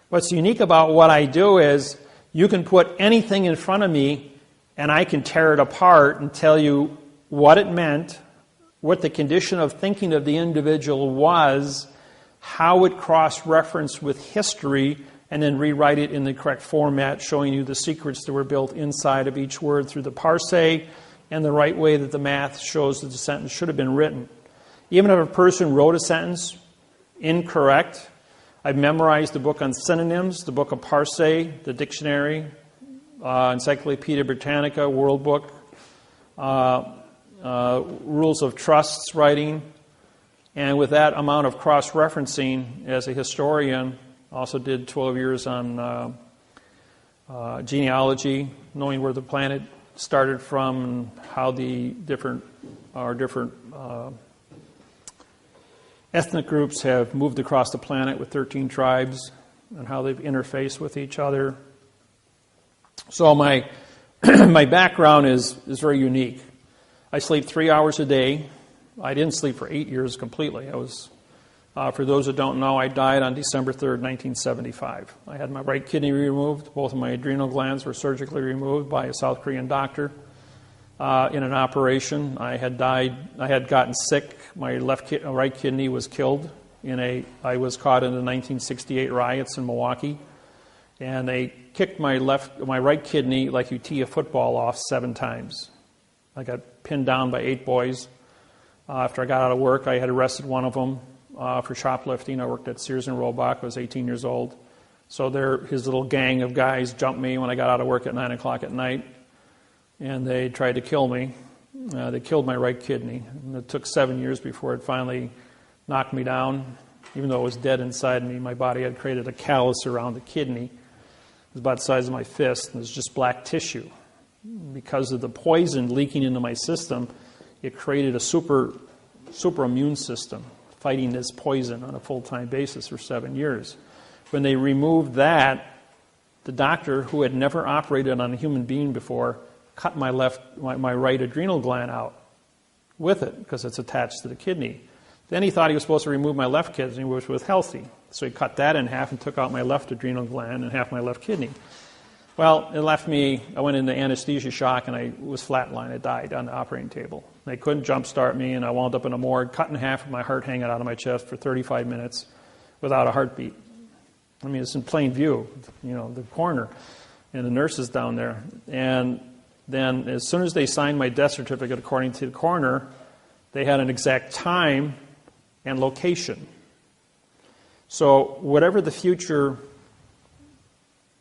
What's unique about what I do is you can put anything in front of me and I can tear it apart and tell you what it meant, what the condition of thinking of the individual was, how it cross-referenced with history, and then rewrite it in the correct format, showing you the secrets that were built inside of each word through the parse and the right way that the math shows that the sentence should have been written. Even if a person wrote a sentence incorrect, I've memorized the book on synonyms, the book of parse, the dictionary, Encyclopedia Britannica, World Book, Rules of Trusts writing. And with that amount of cross-referencing as a historian, also did 12 years on genealogy, knowing where the planet started from, and how the different ethnic groups have moved across the planet with 13 tribes, and how they've interfaced with each other. So my my background is very unique. I sleep 3 hours a day. I didn't sleep for 8 years completely. I was, for those that don't know, I died on December 3rd, 1975. I had my right kidney removed. Both of my adrenal glands were surgically removed by a South Korean doctor in an operation. I had gotten sick. My right kidney was killed I was caught in the 1968 riots in Milwaukee, and they kicked my right kidney like you tee a football off 7 times. I got pinned down by 8 boys. After I got out of work, I had arrested one of them for shoplifting. I worked at Sears and Roebuck. I was 18 years old. So his little gang of guys jumped me when I got out of work at 9 o'clock at night, and they tried to kill me. They killed my right kidney. And it took 7 years before it finally knocked me down. Even though it was dead inside me, my body had created a callus around the kidney. It was about the size of my fist, and it was just black tissue. Because of the poison leaking into my system, it created a super immune system fighting this poison on a full-time basis for 7 years. When they removed that, the doctor, who had never operated on a human being before, cut my right adrenal gland out with it because it's attached to the kidney. Then he thought he was supposed to remove my left kidney, which was healthy. So he cut that in half and took out my left adrenal gland and half my left kidney. Well, it left me, I went into anesthesia shock, and I was flatlined. I died on the operating table. They couldn't jumpstart me, and I wound up in a morgue, cut in half with my heart hanging out of my chest for 35 minutes without a heartbeat. I mean, it's in plain view, the coroner and the nurses down there. And then as soon as they signed my death certificate, according to the coroner, they had an exact time and location. So whatever the future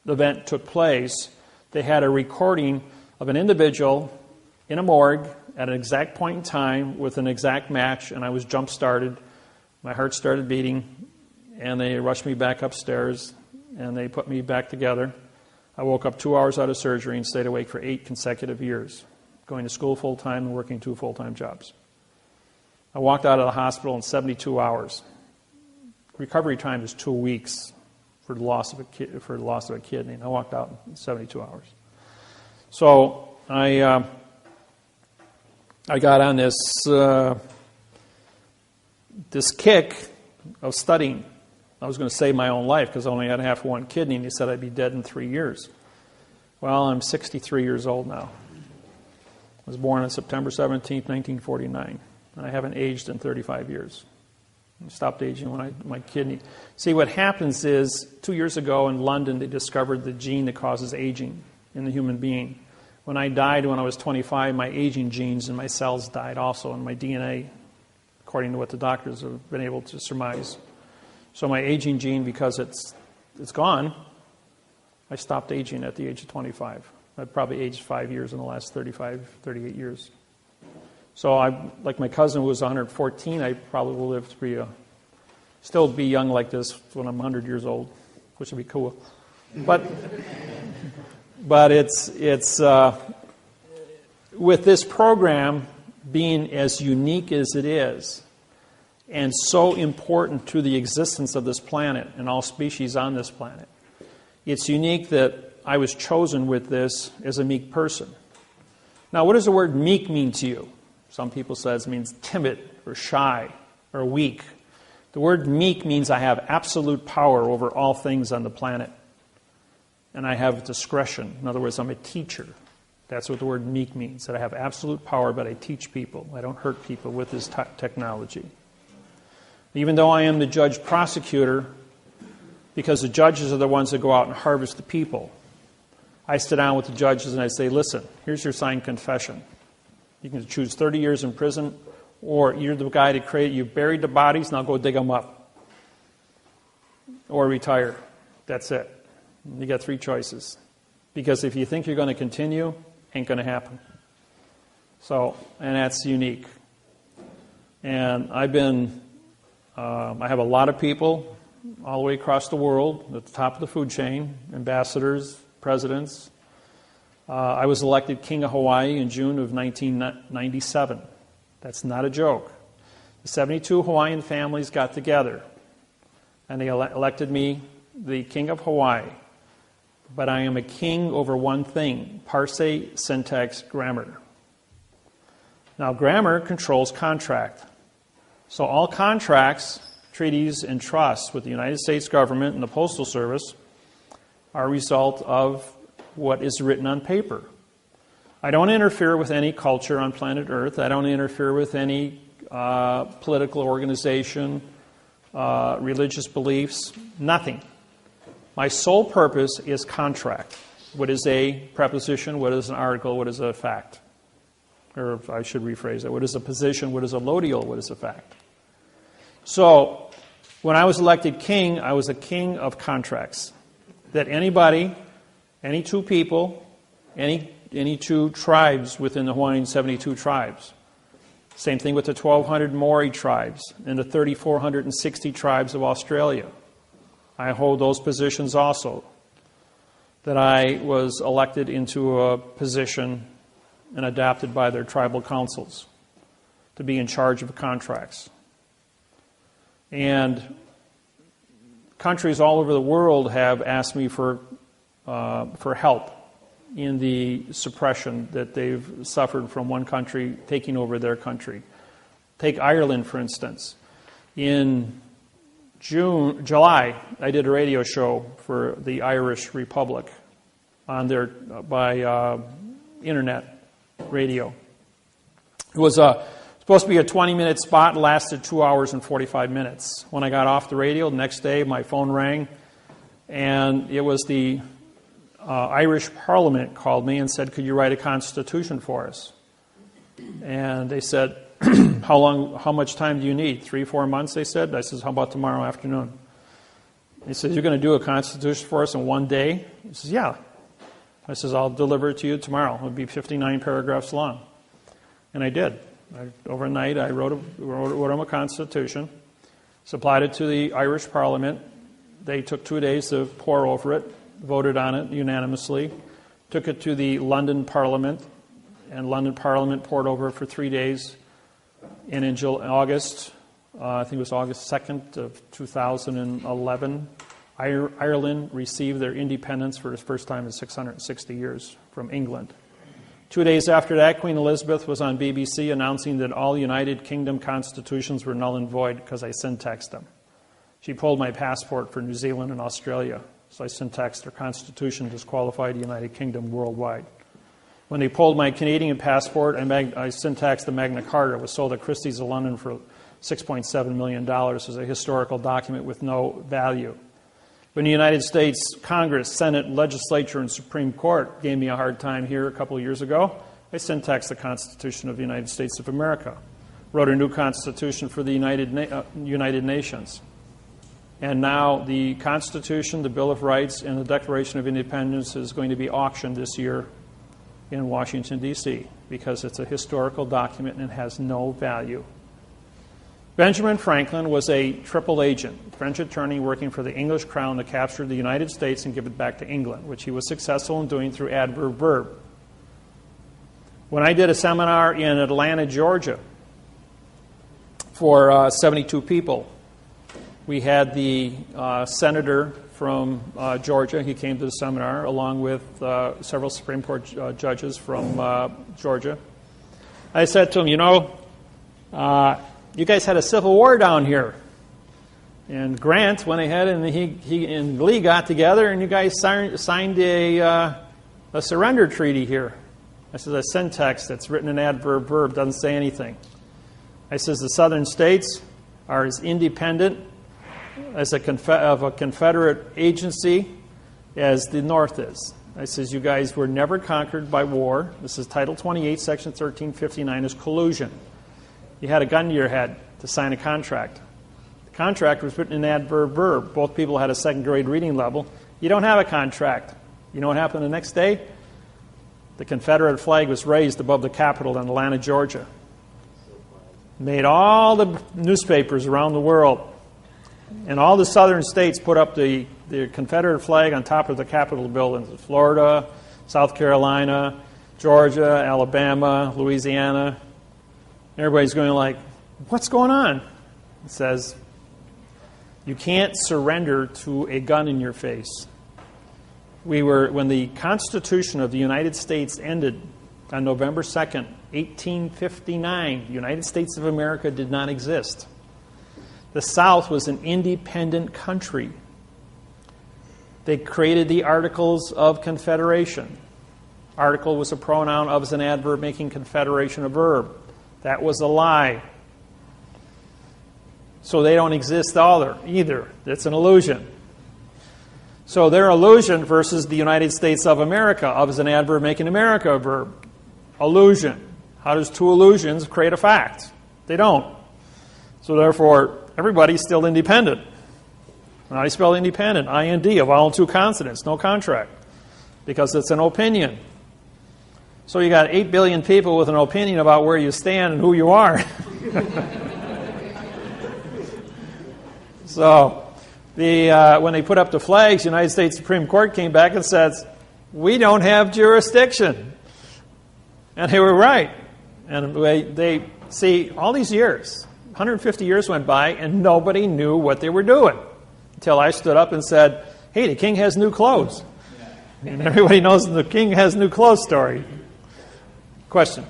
event took place, they had a recording of an individual in a morgue at an exact point in time with an exact match, and I was jump-started. My heart started beating, and they rushed me back upstairs, and they put me back together. I woke up 2 hours out of surgery and stayed awake for 8 consecutive years, going to school full-time and working 2 full-time jobs. I walked out of the hospital in 72 hours. Recovery time is 2 weeks for the loss of a kidney, and I walked out in 72 hours. So I got on this kick of studying. I was going to save my own life because I only had half one kidney, and he said I'd be dead in 3 years. Well, I'm 63 years old now. I was born on September 17th, 1949, and I haven't aged in 35 years. I stopped aging when my kidney... See, what happens is, 2 years ago in London, they discovered the gene that causes aging in the human being. When I died when I was 25, my aging genes and my cells died also, and my DNA, according to what the doctors have been able to surmise. So my aging gene, because it's gone, I stopped aging at the age of 25. I've probably aged 5 years in the last 38 years. So like my cousin who was 114, I probably will live to still be young like this when I'm 100 years old, which would be cool. But it's with this program being as unique as it is, and so important to the existence of this planet and all species on this planet. It's unique that I was chosen with this as a meek person. Now, what does the word meek mean to you? Some people say it means timid or shy or weak. The word meek means I have absolute power over all things on the planet. And I have discretion. In other words, I'm a teacher. That's what the word meek means, that I have absolute power, but I teach people. I don't hurt people with this technology. Even though I am the judge-prosecutor, because the judges are the ones that go out and harvest the people, I sit down with the judges and I say, listen, here's your signed confession. You can choose 30 years in prison, or you're the guy that you buried the bodies, now go dig them up. Or retire. That's it. You got 3 choices. Because if you think you're going to continue, ain't going to happen. So, and that's unique. And I have a lot of people all the way across the world at the top of the food chain, ambassadors, presidents. I was elected King of Hawaii in June of 1997. That's not a joke. The 72 Hawaiian families got together, and they elected me the King of Hawaii. But I am a king over one thing: parse, syntax, grammar. Now, grammar controls contract. So all contracts, treaties, and trusts with the United States government and the Postal Service are a result of what is written on paper. I don't interfere with any culture on planet Earth. I don't interfere with any political organization, religious beliefs, nothing. My sole purpose is contract. What is a preposition? What is an article? What is a fact? Or I should rephrase it. What is a position? What is a lodial? What is a fact? So, when I was elected king, I was a king of contracts. That anybody, any two people, any two tribes within the Hawaiian 72 tribes. Same thing with the 1,200 Maori tribes and the 3,460 tribes of Australia. I hold those positions also. That I was elected into a position and adopted by their tribal councils to be in charge of contracts. And countries all over the world have asked me for help in the suppression that they've suffered from one country taking over their country. Take Ireland, for instance. In July, I did a radio show for the Irish Republic on their by internet radio. It was supposed to be a 20-minute spot, lasted 2 hours and 45 minutes. When I got off the radio, the next day my phone rang, and it was the Irish Parliament called me and said, "Could you write a constitution for us?" And they said, how much time do you need? 3-4 months, they said. I said, how about tomorrow afternoon? He said, you're going to do a constitution for us in one day? He says, yeah. I says, I'll deliver it to you tomorrow. It'll be 59 paragraphs long. And I did. Overnight, I wrote them a constitution, supplied it to the Irish Parliament. They took 2 days to pore over it, voted on it unanimously, took it to the London Parliament, and London Parliament pored over it for 3 days. And in August, I think it was August 2nd of 2011, Ireland received their independence for the first time in 660 years from England. 2 days after that, Queen Elizabeth was on BBC announcing that all United Kingdom constitutions were null and void because I syntaxed them. She pulled my passport for New Zealand and Australia, so I syntaxed their constitution, disqualified the United Kingdom worldwide. When they pulled my Canadian passport, I syntaxed the Magna Carta. It was sold at Christie's of London for $6.7 million as a historical document with no value. When the United States Congress, Senate, Legislature, and Supreme Court gave me a hard time here a couple of years ago, I syntaxed the Constitution of the United States of America, wrote a new Constitution for the United Nations. And now the Constitution, the Bill of Rights, and the Declaration of Independence is going to be auctioned this year in Washington, D.C., because it's a historical document and it has no value. Benjamin Franklin was a triple agent, French attorney working for the English crown to capture the United States and give it back to England, which he was successful in doing through adverb verb. When I did a seminar in Atlanta, Georgia, for 72 people, we had the senator from Georgia. He came to the seminar along with several Supreme Court judges from Georgia. I said to him, you guys had a civil war down here. And Grant went ahead and he and Lee got together and you guys signed a surrender treaty here. I said, a syntax that's written in adverb verb doesn't say anything. I says, the southern states are as independent as a Confederate agency as the North is. I says, you guys were never conquered by war. This is Title 28, Section 1359 is collusion. You had a gun to your head to sign a contract. The contract was written in adverb verb. Both people had a second grade reading level. You don't have a contract. You know what happened the next day? The Confederate flag was raised above the Capitol in Atlanta, Georgia. Made all the newspapers around the world. And all the southern states put up the Confederate flag on top of the Capitol buildings. Florida, South Carolina, Georgia, Alabama, Louisiana. Everybody's going like, what's going on? It says, you can't surrender to a gun in your face. When the Constitution of the United States ended on November 2nd, 1859, the United States of America did not exist. The South was an independent country. They created the Articles of Confederation. Article was a pronoun, of is an adverb, making confederation a verb. That was a lie. So they don't exist either. It's an illusion. So their illusion versus the United States of America, of is an adverb, making America a verb. Illusion. How does two illusions create a fact? They don't. So therefore, everybody's still independent. How do you spell independent? I-N-D, a vowel and two consonants, no contract. Because it's an opinion. So you got 8 billion people with an opinion about where you stand and who you are. So when they put up the flags, the United States Supreme Court came back and says, we don't have jurisdiction. And they were right. And they see, all these years, 150 years went by, and nobody knew what they were doing. Until I stood up and said, hey, the king has new clothes. And everybody knows the king has new clothes story. Question?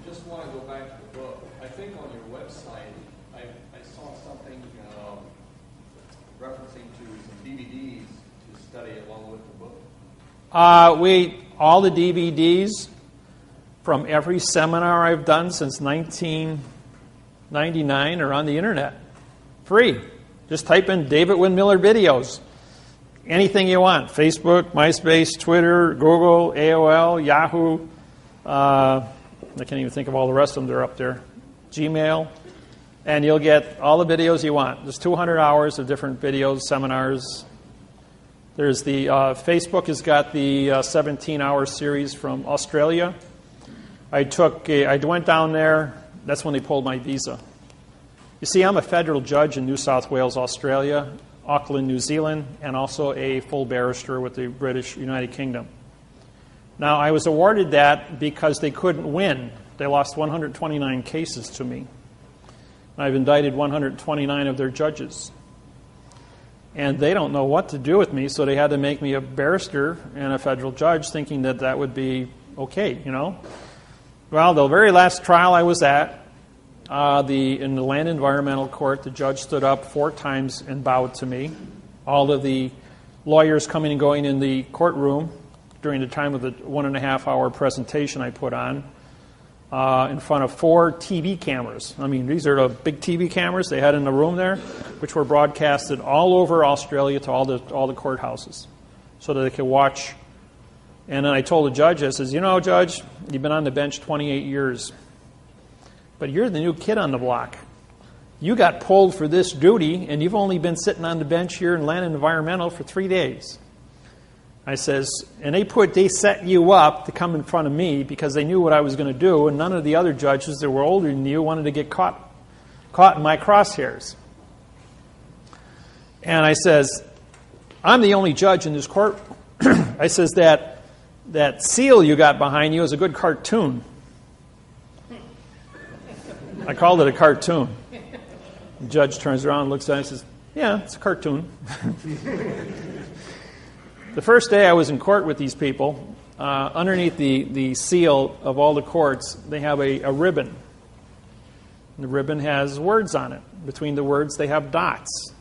Just want to go back to the book. I think on your website, I saw something referencing to some DVDs to study along with the book. All the DVDs from every seminar I've done since 1999 are on the internet. Free. Just type in David-Wynn Miller videos. Anything you want. Facebook, MySpace, Twitter, Google, AOL, Yahoo. I can't even think of all the rest of them. They're up there. Gmail. And you'll get all the videos you want. There's 200 hours of different videos, seminars. There's the Facebook has got the 17-hour series from Australia. I went down there. That's when they pulled my visa. You see, I'm a federal judge in New South Wales, Australia, Auckland, New Zealand, and also a full barrister with the British United Kingdom. Now, I was awarded that because they couldn't win. They lost 129 cases to me. I've indicted 129 of their judges. And they don't know what to do with me, so they had to make me a barrister and a federal judge, thinking that that would be okay, you know. Well, the very last trial I was at, in the Land Environmental Court, the judge stood up 4 times and bowed to me. All of the lawyers coming and going in the courtroom during the time of the 1.5-hour presentation I put on in front of 4 TV cameras. I mean, these are the big TV cameras they had in the room there, which were broadcasted all over Australia to all the courthouses so that they could watch. And then I told the judge, I says, you know, Judge, you've been on the bench 28 years. But you're the new kid on the block. You got pulled for this duty, and you've only been sitting on the bench here in Land Environmental for 3 days. I says, and they set you up to come in front of me because they knew what I was going to do, and none of the other judges that were older than you wanted to get caught in my crosshairs. And I says, I'm the only judge in this court. I says, that seal you got behind you is a good cartoon. I called it a cartoon. The judge turns around and looks at it and says, yeah, it's a cartoon. The first day I was in court with these people, underneath the seal of all the courts, they have a ribbon. The ribbon has words on it. Between the words, they have dots.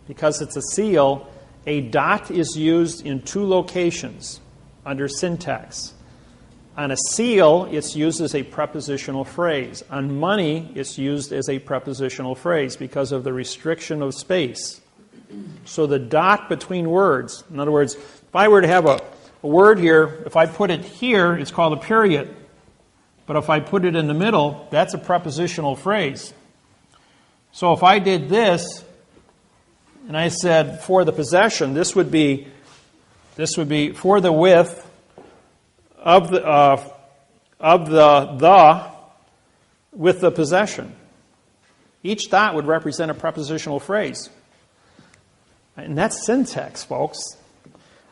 Because it's a seal, a dot is used in 2 locations under syntax. On a seal, it's used as a prepositional phrase. On money, it's used as a prepositional phrase because of the restriction of space. So the dot between words, in other words, if I were to have a word here, if I put it here, it's called a period. But if I put it in the middle, that's a prepositional phrase. So if I did this, and I said for the possession, this would be for the width of the with the possession. Each dot would represent a prepositional phrase. And that's syntax, folks.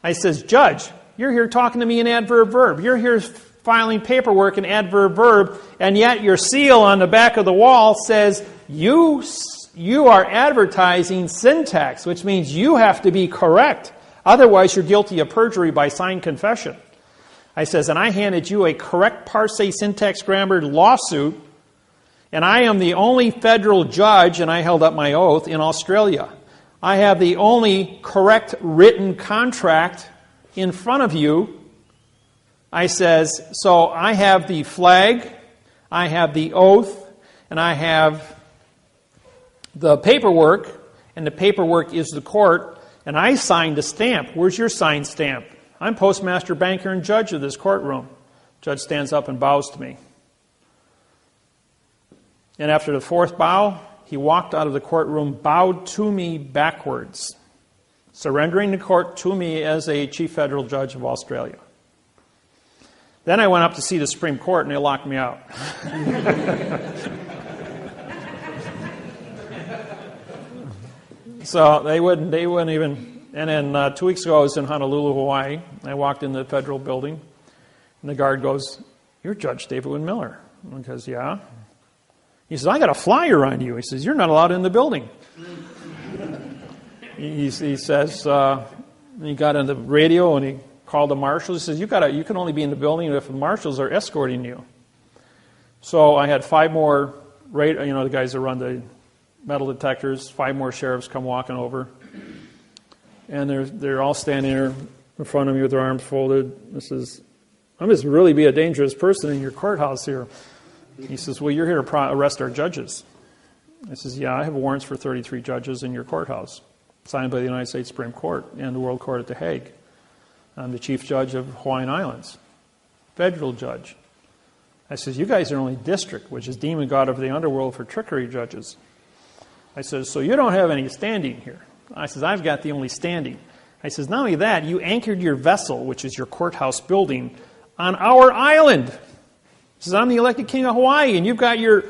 I says, Judge, you're here talking to me in adverb verb. You're here filing paperwork in adverb verb, and yet your seal on the back of the wall says you are advertising syntax, which means you have to be correct. Otherwise, you're guilty of perjury by signed confession. I says, and I handed you a correct parse syntax grammar lawsuit, and I am the only federal judge, and I held up my oath, in Australia. I have the only correct written contract in front of you. I says, so I have the flag, I have the oath, and I have the paperwork, and the paperwork is the court, and I signed a stamp. Where's your signed stamp? I'm postmaster, banker, and judge of this courtroom. Judge stands up and bows to me. And after the fourth bow, he walked out of the courtroom, bowed to me backwards, surrendering the court to me as a chief federal judge of Australia. Then I went up to see the Supreme Court, and they locked me out. So they wouldn't even. And then 2 weeks ago, I was in Honolulu, Hawaii. I walked in the federal building, and the guard goes, "You're Judge David-Wynn Miller." I goes, "Yeah." He says, "I got a flyer on you." He says, "You're not allowed in the building." He says, he got on the radio and he called the marshals. He says, "You can only be in the building if the marshals are escorting you." So I had 5 more, the guys that run the metal detectors, 5 more sheriffs come walking over. And they're all standing there in front of me with their arms folded. I must really be a dangerous person in your courthouse here. He says, "Well, you're here to arrest our judges." I says, "Yeah, I have warrants for 33 judges in your courthouse, signed by the United States Supreme Court and the World Court at The Hague. I'm the chief judge of Hawaiian Islands, federal judge." I says, "You guys are only district, which is demon god of the underworld for trickery judges." I says, "So you don't have any standing here." I says, "I've got the only standing." I says, "Not only that, you anchored your vessel, which is your courthouse building, on our island." He says, "I'm the elected king of Hawaii, and you've got your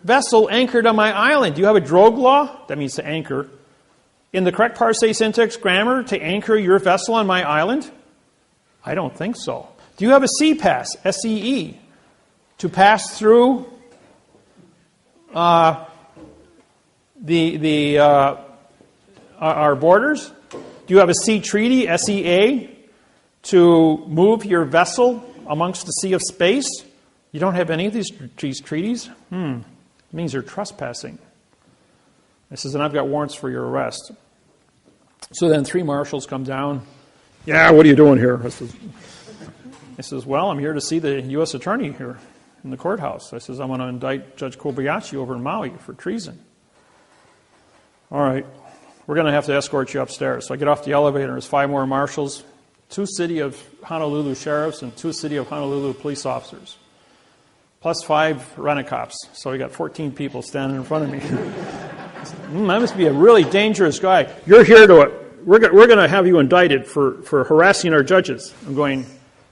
vessel anchored on my island. Do you have a drogue law?" That means to anchor. "In the correct parse syntax grammar to anchor your vessel on my island?" "I don't think so." "Do you have a sea pass, SEE, to pass through our borders? Do you have a sea treaty, SEA, to move your vessel amongst the sea of space?" "You don't have any of these treaties?" It means you're trespassing. I says, "And I've got warrants for your arrest." So then 3 marshals come down. "Yeah, what are you doing here?" I says, "Well, I'm here to see the U.S. attorney here in the courthouse." I says, "I'm going to indict Judge Kobayashi over in Maui for treason." "All right, we're going to have to escort you upstairs." So I get off the elevator, there's 5 more marshals, 2 City of Honolulu sheriffs, and 2 City of Honolulu police officers, plus 5 rent-a-cops. So we got 14 people standing in front of me. I must be a really dangerous guy. "You're here we're going to have you indicted for harassing our judges." I'm going,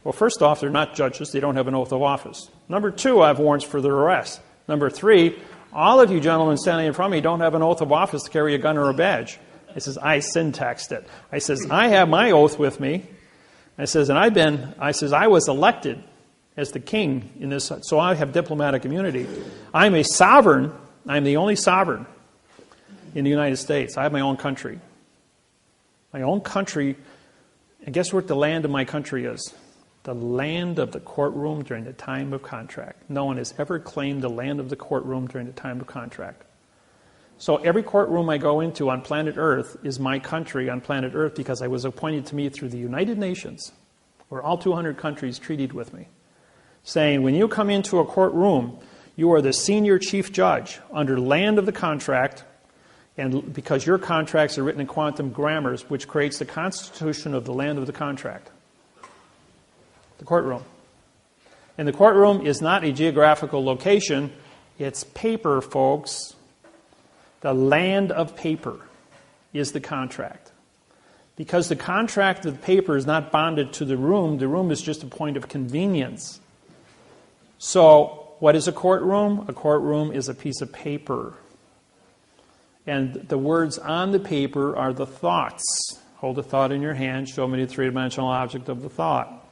well, first off, they're not judges. They don't have an oath of office. Number 2, I have warrants for their arrest. Number 3, all of you gentlemen standing in front of me don't have an oath of office to carry a gun or a badge. I says, "I syntaxed it." I says, "I have my oath with me." I says, "And I was elected as the king in this, so I have diplomatic immunity. I'm a sovereign. I'm the only sovereign in the United States. I have my own country. My own country. And guess what the land of my country is? The land of the courtroom during the time of contract. No one has ever claimed the land of the courtroom during the time of contract. So every courtroom I go into on planet Earth is my country on planet Earth because I was appointed to me through the United Nations, where all 200 countries treated with me, saying, when you come into a courtroom, you are the senior chief judge under land of the contract, and because your contracts are written in quantum grammars, which creates the constitution of the land of the contract. The courtroom. And the courtroom is not a geographical location. It's paper, folks. The land of paper is the contract. Because the contract of paper is not bonded to the room is just a point of convenience. So, what is a courtroom? A courtroom is a piece of paper. And the words on the paper are the thoughts. Hold a thought in your hand, show me the three-dimensional object of the thought.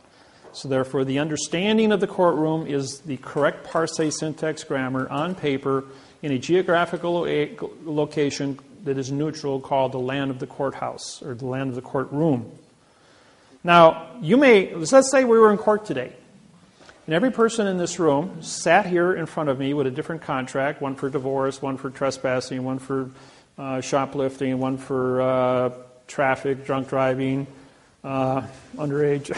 So therefore, the understanding of the courtroom is the correct parse syntax grammar on paper in a geographical location that is neutral, called the land of the courthouse, or the land of the courtroom. Now, let's say we were in court today, and every person in this room sat here in front of me with a different contract, one for divorce, one for trespassing, one for shoplifting, one for traffic, drunk driving, underage.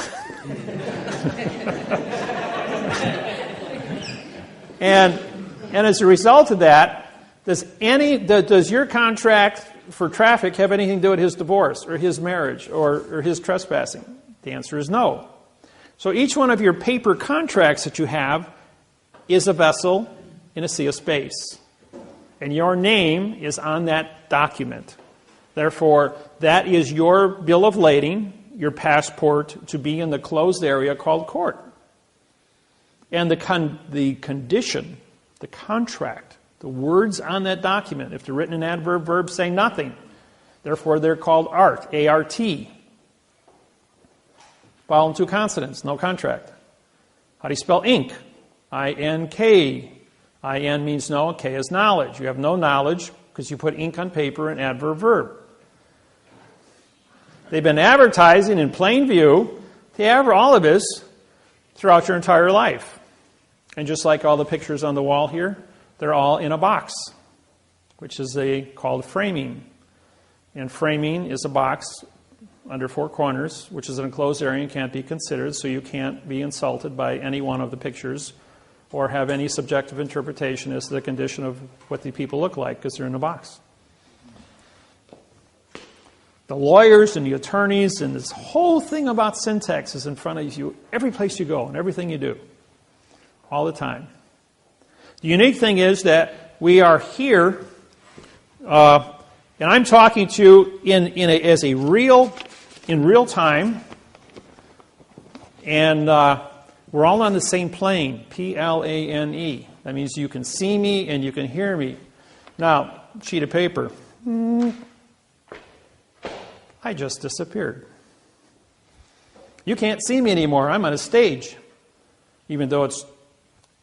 and as a result of that, does your contract for traffic have anything to do with his divorce or his marriage or his trespassing? The answer is no. So each one of your paper contracts that you have is a vessel in a sea of space. And your name is on that document. Therefore, that is your bill of lading, your passport to be in the closed area called court. And the condition, the contract, the words on that document, if they're written in adverb verbs, say nothing. Therefore, they're called art, A-R-T. Vowel and two consonants, no contract. How do you spell ink? I-N-K. I-N means no, K is knowledge. You have no knowledge because you put ink on paper in adverb verb. They've been advertising in plain view all of this throughout your entire life. And just like all the pictures on the wall here, they're all in a box, which is called framing. And framing is a box under four corners, which is an enclosed area and can't be considered, so you can't be insulted by any one of the pictures or have any subjective interpretation as to the condition of what the people look like because they're in a box. The lawyers and the attorneys and this whole thing about syntax is in front of you every place you go and everything you do, all the time. The unique thing is that we are here, and I'm talking to you in real time, and we're all on the same plane, P-L-A-N-E. That means you can see me and you can hear me. Now, sheet of paper. I just disappeared. You can't see me anymore. I'm on a stage. Even though it's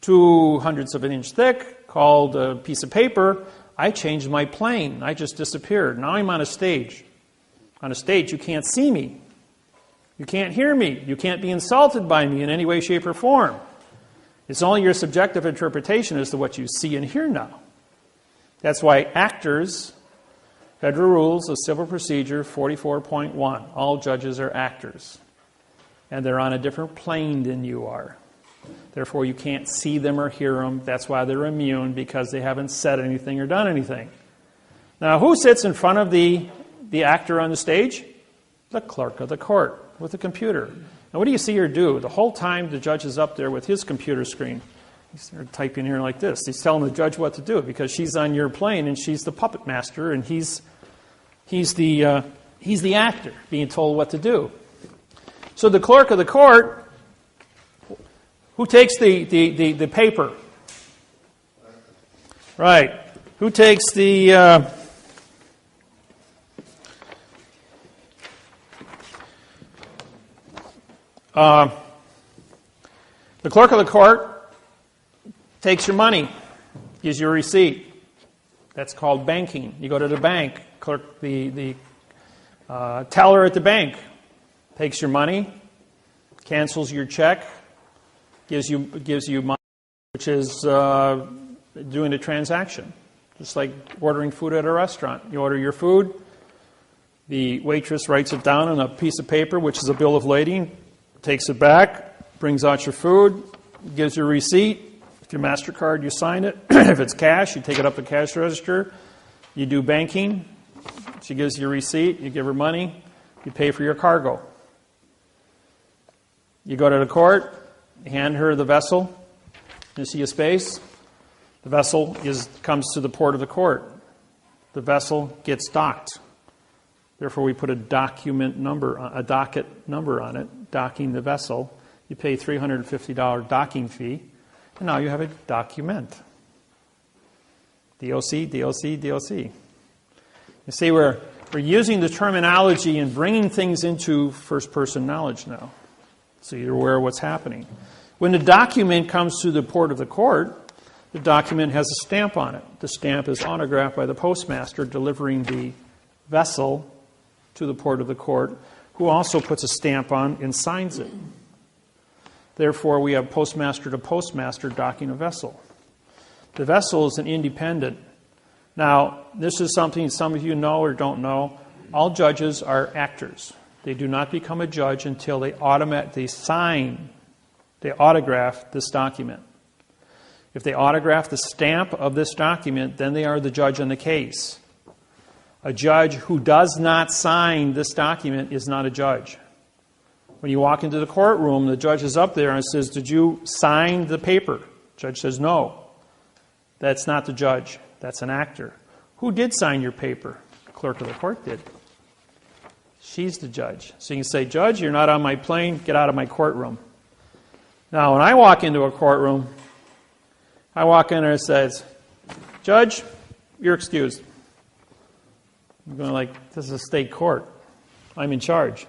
0.02 of an inch thick, called a piece of paper, I changed my plane. I just disappeared. Now I'm on a stage. On a stage, you can't see me. You can't hear me. You can't be insulted by me in any way, shape, or form. It's only your subjective interpretation as to what you see and hear now. That's why actors, Federal Rules of Civil Procedure 44.1, all judges are actors. And they're on a different plane than you are. Therefore, you can't see them or hear them. That's why they're immune, because they haven't said anything or done anything. Now, who sits in front of the actor on the stage? The clerk of the court with a computer. Now, what do you see her do? The whole time the judge is up there with his computer screen. He's typing here like this. He's telling the judge what to do because she's on your plane and she's the puppet master and he's the actor being told what to do. So the clerk of the court, who takes the paper? Right. Who takes the clerk of the court takes your money, gives you a receipt. That's called banking. You go to the bank, the teller at the bank takes your money, cancels your check, gives you money, which is doing a transaction. Just like ordering food at a restaurant. You order your food, the waitress writes it down on a piece of paper, which is a bill of lading, takes it back, brings out your food, gives you a receipt. If your MasterCard, you sign it. If it's cash, you take it up to the cash register. You do banking. She gives you a receipt. You give her money. You pay for your cargo. You go to the court, hand her the vessel. You see a space? The vessel comes to the port of the court. The vessel gets docked. Therefore, we put a docket number on it, docking the vessel. You pay $350 docking fee, and now you have a document. DOC, DOC, DOC. You see, we're using the terminology and bringing things into first-person knowledge now. So you're aware of what's happening. When the document comes to the port of the court, the document has a stamp on it. The stamp is autographed by the postmaster delivering the vessel to the port of the court, who also puts a stamp on and signs it. Therefore, we have postmaster to postmaster docking a vessel. The vessel is an independent. Now, this is something some of you know or don't know. All judges are actors. They do not become a judge until they sign, they autograph this document. If they autograph the stamp of this document, then they are the judge in the case. A judge who does not sign this document is not a judge. When you walk into the courtroom, the judge is up there and says, "Did you sign the paper?" The judge says, "No." That's not the judge. That's an actor. Who did sign your paper? The clerk of the court did. She's the judge. So you can say, "Judge, you're not on my plane. Get out of my courtroom." Now, when I walk into a courtroom, I walk in there and it says, "Judge, you're excused." I'm going like, this is a state court. I'm in charge.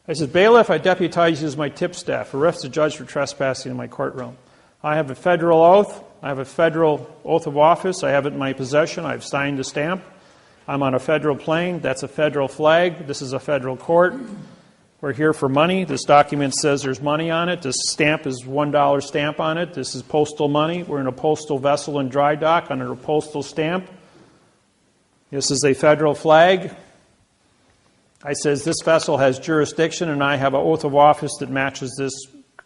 I said, "Bailiff, I deputize you as my tip staff. Arrest the judge for trespassing in my courtroom. I have a federal oath. I have a federal oath of office. I have it in my possession. I've signed the stamp. I'm on a federal plane. That's a federal flag. This is a federal court. We're here for money. This document says there's money on it. This stamp is $1 stamp on it. This is postal money. We're in a postal vessel in dry dock under a postal stamp. This is a federal flag. I says this vessel has jurisdiction and I have an oath of office that matches this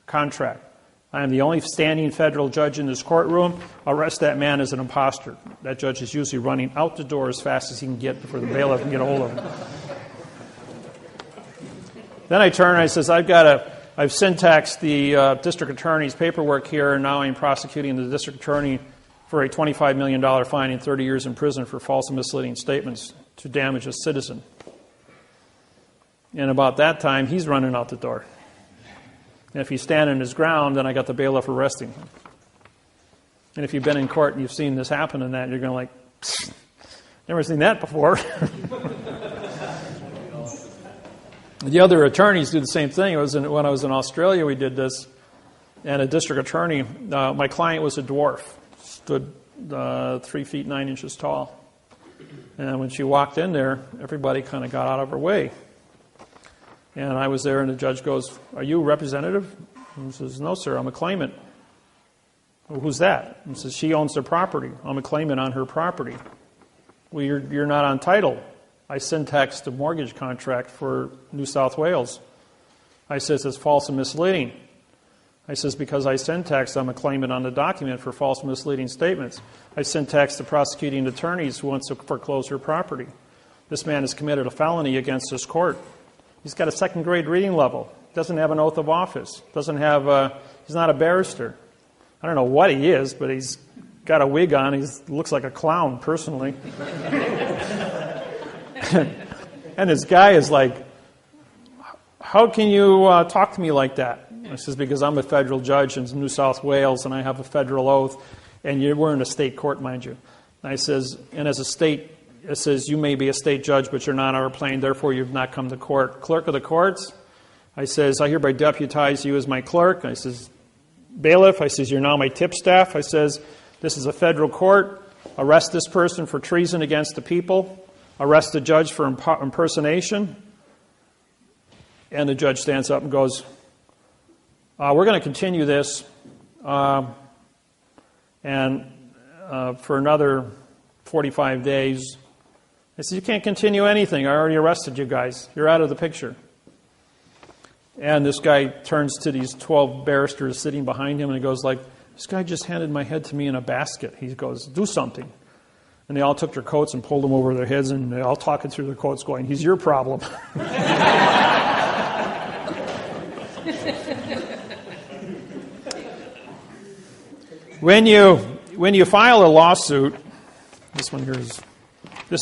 contract. I am the only standing federal judge in this courtroom. Arrest that man as an imposter." That judge is usually running out the door as fast as he can get before the bailiff can get a hold of him. Then I turn and I says, I've syntaxed the district attorney's paperwork here, and now I'm prosecuting the district attorney for a $25 million fine and 30 years in prison for false and misleading statements to damage a citizen. And about that time, he's running out the door. And if he's standing his ground, then I got the bailiff arresting him. And if you've been in court and you've seen this happen and that, you're going like, never seen that before. The other attorneys do the same thing. When I was in Australia, we did this. And a district attorney, my client was a dwarf, stood 3 feet 9 inches tall. And when she walked in there, everybody kind of got out of her way. And I was there, and the judge goes, "Are you a representative?" And he says, "No, sir, I'm a claimant." "Well, who's that?" And he says, "She owns the property. I'm a claimant on her property." "Well, you're not on title." I syntaxed the mortgage contract for New South Wales. I says, "It's false and misleading." I says, "Because I syntaxed, I'm a claimant on the document for false and misleading statements. I syntaxed the prosecuting attorneys who wants to foreclose her property. This man has committed a felony against this court. He's got a second grade reading level. Doesn't have an oath of office. He's not a barrister. I don't know what he is, but he's got a wig on. He looks like a clown, personally." And this guy is like, "How can you talk to me like that?" I says, "Because I'm a federal judge in New South Wales, and I have a federal oath, and we're in a state court, mind you." And I says, "And as a state, it says you may be a state judge, but you're not on our plane, therefore you've not come to court. Clerk of the courts," I says, "I hereby deputize you as my clerk." I says, "Bailiff," I says, "you're now my tip staff." I says, "This is a federal court. Arrest this person for treason against the people. Arrest the judge for impersonation." And the judge stands up and goes, "We're going to continue this and for another 45 days. I said, "You can't continue anything. I already arrested you guys. You're out of the picture." And this guy turns to these 12 barristers sitting behind him and he goes like, "This guy just handed my head to me in a basket." He goes, "Do something." And they all took their coats and pulled them over their heads, and they're all talking through their coats going, "He's your problem." When you file a lawsuit, this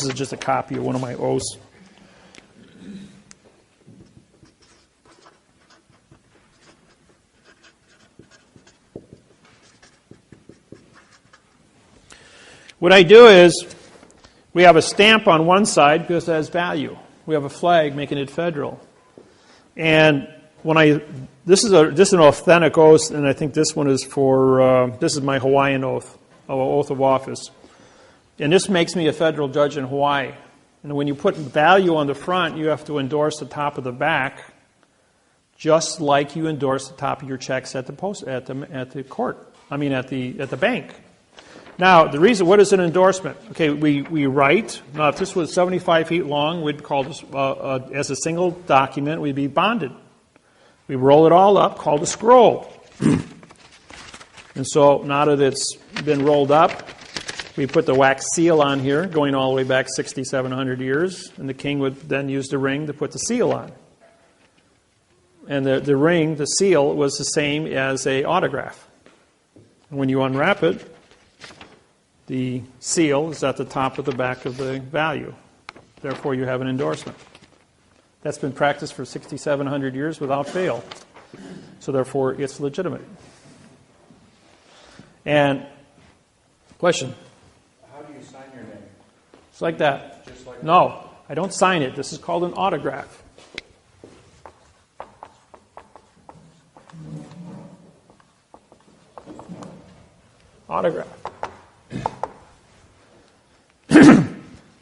is just a copy of one of my oaths. What I do is, We have a stamp on one side because it has value. We have a flag making it federal. And this is an authentic oath, and I think this one is for, this is my Hawaiian oath of office. And this makes me a federal judge in Hawaii. And when you put value on the front, you have to endorse the top of the back, just like you endorse the top of your checks at the bank. Now, the reason, what is an endorsement? Okay, we write. Now, if this was 75 feet long, we'd call this, as a single document, we'd be bonded. We roll it all up, called a scroll. And so, now that it's been rolled up, we put the wax seal on here, going all the way back 6,700 years, and the king would then use the ring to put the seal on. And the ring, the seal, was the same as an autograph. And when you unwrap it, the seal is at the top of the back of the value. Therefore, you have an endorsement. That's been practiced for 6,700 years without fail. So therefore, it's legitimate. And, question? How do you sign your name? It's like that. Just like No, I don't sign it. This is called an autograph. Autograph.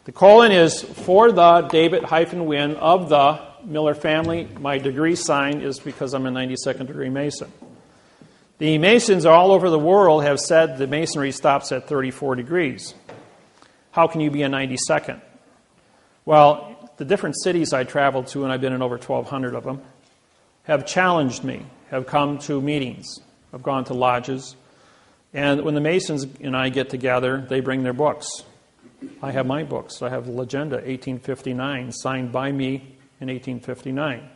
The colon is for the David-Wynn of the Miller family. My degree sign is because I'm a 92nd degree Mason. The Masons all over the world have said the Masonry stops at 34 degrees. How can you be a 92nd? Well, the different cities I traveled to, and I've been in over 1,200 of them, have challenged me, have come to meetings, have gone to lodges. And when the Masons and I get together, they bring their books. I have my books. I have the Legenda, 1859, signed by me in 1859.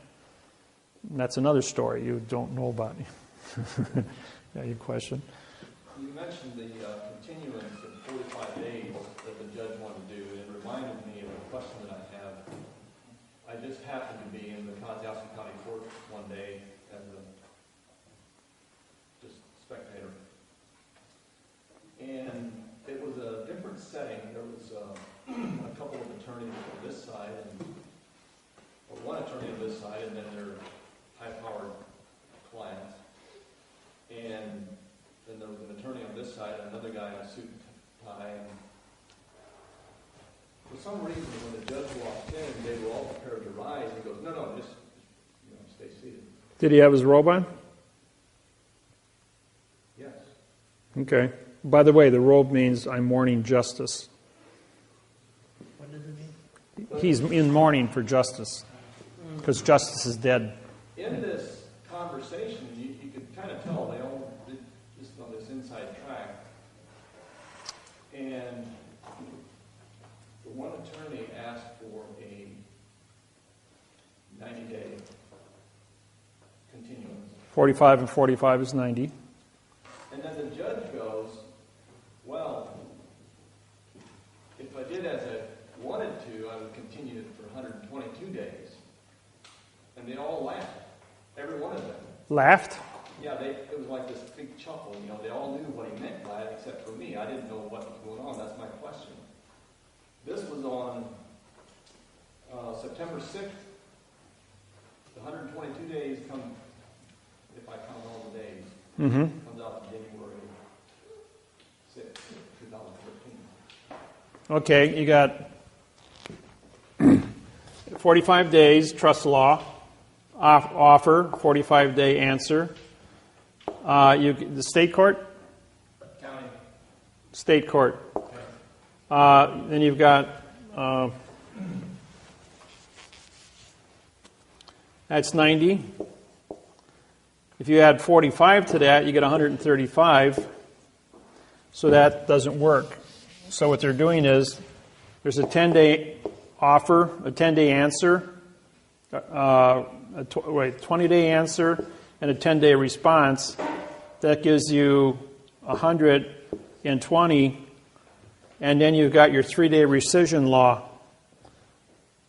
And that's another story you don't know about. Yeah, your question? You mentioned the continuance of 45 days that the judge wanted to do, and it reminded me of a question that I have. I just happened to be in the Kosciuszko County Court one day as a just spectator. And it was a different setting. There was a couple of attorneys on this side, or one attorney on this side, and then their high-powered clients. And then there was an attorney on this side, and another guy in a suit and tie. And for some reason, when the judge walked in, they were all prepared to rise. He goes, "No, just stay seated." Did he have his robe on? Yes. Okay. By the way, the robe means I'm mourning justice. What does it mean? He's in mourning for justice, because justice is dead. In this conversation, you could kind of tell they all did this on this inside track. And the one attorney asked for a 90-day continuance. 45 and 45 is 90. And then the judge goes, "Well, if I did as I wanted to, I would continue it for 122 days. And they all laughed. Every one of them. Laughed? Yeah, it was like this big chuckle. They all knew what he meant by it, except for me. I didn't know what was going on. That's my question. This was on September 6th. The 122 days come, if I count all the days, comes out to January 6th, 2013. Okay, you got 45 days, trust law, offer, 45-day answer. The state court? County. State court. Okay. Then you've got, that's 90. If you add 45 to that, you get 135. So that doesn't work. So what they're doing is there's a 10-day offer, a 10-day answer, a 20-day answer, and a 10-day response. That gives you 120, and then you've got your 3-day rescission law.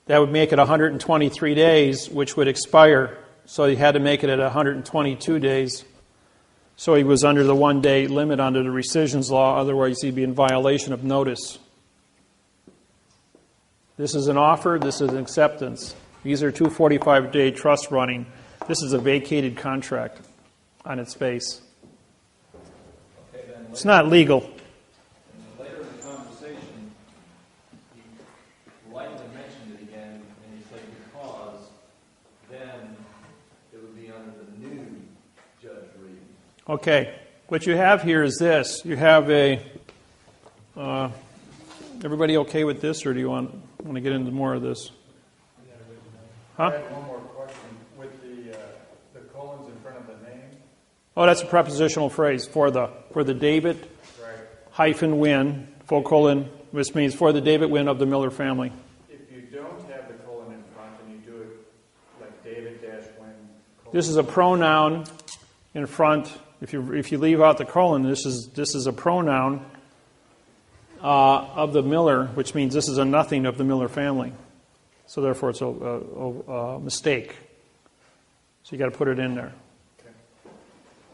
That would make it 123 days, which would expire. So he had to make it at 122 days. So he was under the 1-day limit under the rescissions law. Otherwise, he'd be in violation of notice. This is an offer. This is an acceptance. These are two 45-day trusts running. This is a vacated contract on its face. Okay, then It's not legal. later in the conversation, you lightly mentioned it again, and you said because then it would be under the new judge reading. Okay, what you have here is this. You have a... everybody okay with this, or do you want to get into more of this? I Huh? had one more question. With the colons in front of the name, Oh, that's a prepositional phrase for the David right? hyphen Wynn, full colon, which means for the David-Wynn of the Miller family. If you don't have the colon in front and you do it like David-Wynn, This is a pronoun in front. If you leave out the colon, this is a pronoun of the Miller, which means this is a nothing of the Miller family. So therefore, it's a mistake. So you got to put it in there.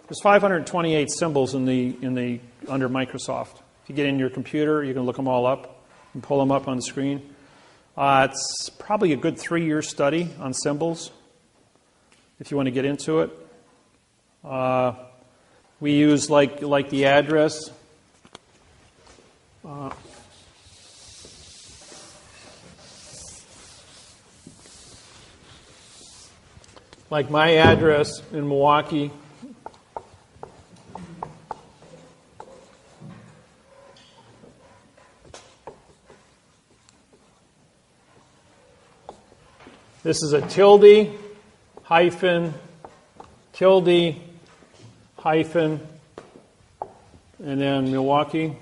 There's 528 symbols in the under Microsoft. If you get in your computer, you can look them all up and pull them up on the screen. It's probably a good 3-year study on symbols if you want to get into it. We use like the address. Like my address in Milwaukee. This is a tilde, hyphen, tilde, hyphen, and then Milwaukee.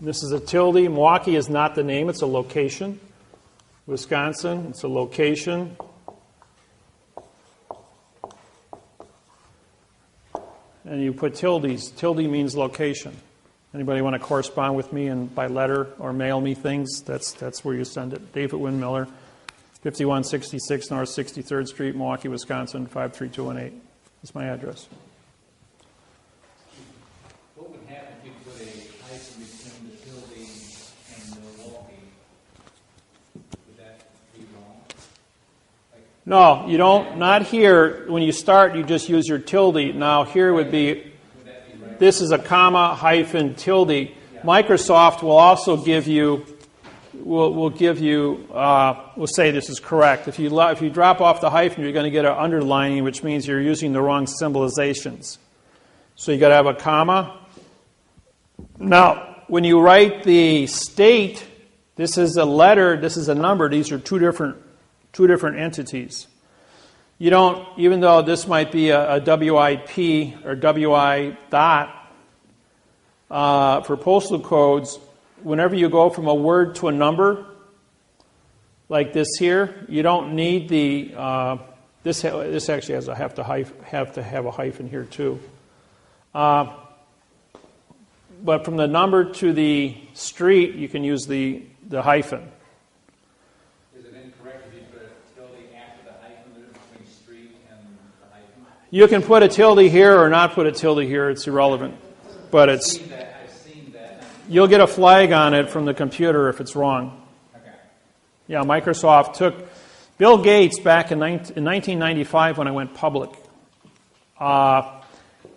This is a tilde. Milwaukee is not the name, it's a location. Wisconsin, it's a location. And you put tildes. Tilde means location. Anybody want to correspond with me and by letter or mail me things? That's where you send it. David-Wynn Miller, 5166 North 63rd Street, Milwaukee, Wisconsin, 53218. That's my address. What would happen if you put a hyphen between the tilde and Milwaukee? Would that be wrong? No, you don't. Not here. When you start, you just use your tilde. Now here would be, this is a comma, hyphen, tilde. Microsoft will also give you, will say this is correct. If you drop off the hyphen, you're going to get an underlining, which means you're using the wrong symbolizations. So you got to have a comma. Now, when you write the state, this is a letter, this is a number. These are two different entities. You don't, even though this might be a WIP or WI dot for postal codes, whenever you go from a word to a number, like this here, you don't need the, this actually has have to have a hyphen here too. But from the number to the street, you can use the hyphen. You can put a tilde here or not put a tilde here. It's irrelevant. But I've seen that. You'll get a flag on it from the computer if it's wrong. Okay. Yeah, Microsoft took... Bill Gates, back in 1995 when I went public,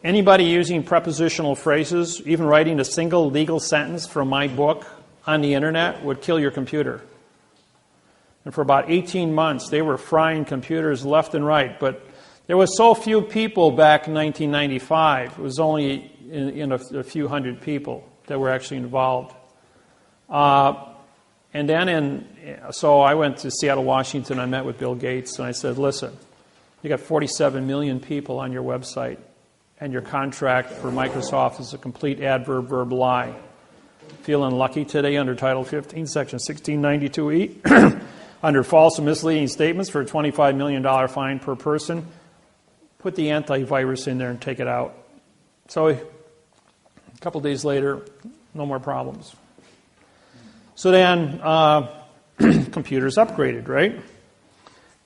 anybody using prepositional phrases, even writing a single legal sentence from my book on the internet, would kill your computer. And for about 18 months, they were frying computers left and right. But there was so few people back in 1995. It was only in a few hundred people that were actually involved. And then so I went to Seattle, Washington. I met with Bill Gates, and I said, listen, you got 47 million people on your website, and your contract for Microsoft is a complete adverb-verb lie. Feeling lucky today under Title 15, Section 1692E, under false and misleading statements for a $25 million fine per person. Put the antivirus in there and take it out. So a couple days later, no more problems. So then computers upgraded, right?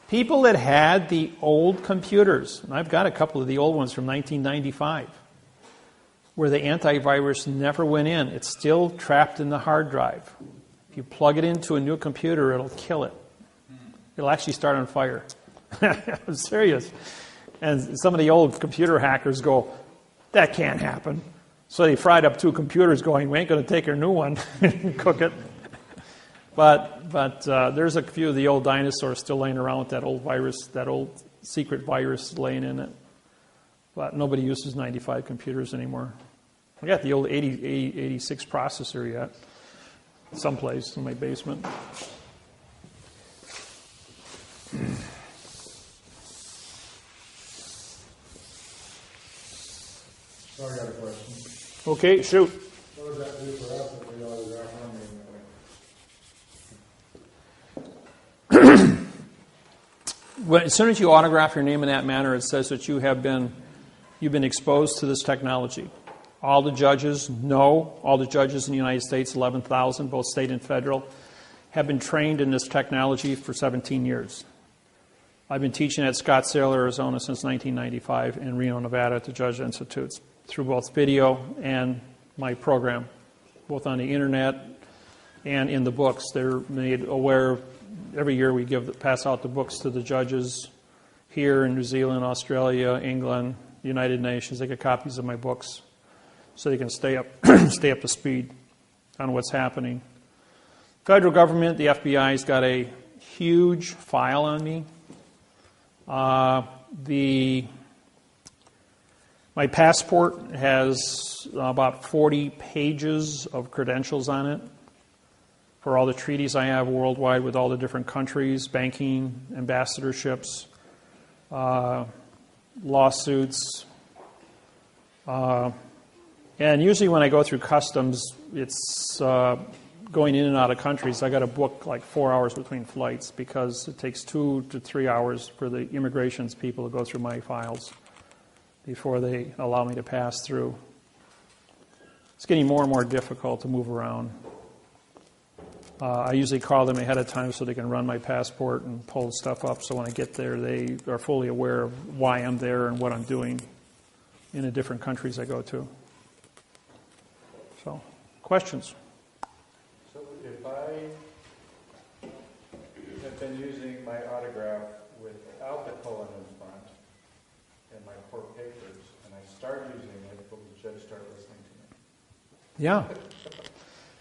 People that had the old computers, and I've got a couple of the old ones from 1995, where the antivirus never went in. It's still trapped in the hard drive. If you plug it into a new computer, it'll kill it. It'll actually start on fire. I'm serious. And some of the old computer hackers go, that can't happen. So they fried up 2 computers going, we ain't going to take your new one and cook it. But there's a few of the old dinosaurs still laying around with that old virus, that old secret virus laying in it. But nobody uses 95 computers anymore. I got the old 86 processor yet, someplace in my basement. So I got a question. Okay, shoot. What does that do for us if we autograph our name that way? Well, as soon as you autograph your name in that manner, it says that you've been exposed to this technology. All the judges know, all the judges in the United States, 11,000, both state and federal, have been trained in this technology for 17 years. I've been teaching at Scottsdale, Arizona since 1995 and Reno, Nevada at the Judge Institutes through both video and my program, both on the internet and in the books. They're made aware. Every year we pass out the books to the judges here in New Zealand, Australia, England, the United Nations. They get copies of my books so they can stay up to speed on what's happening. Federal government, the FBI's got a huge file on me. My passport has about 40 pages of credentials on it for all the treaties I have worldwide with all the different countries, banking, ambassadorships, lawsuits. And usually when I go through customs, it's going in and out of countries. I got to book like 4 hours between flights because it takes 2 to 3 hours for the immigrations people to go through my files before they allow me to pass through. It's getting more and more difficult to move around. I usually call them ahead of time so they can run my passport and pull stuff up, so when I get there they are fully aware of why I'm there and what I'm doing in the different countries I go to. So, questions? So if I have been using my autograph without the colon in front in my court papers, and I start using it, will the judge start listening to me? Yeah.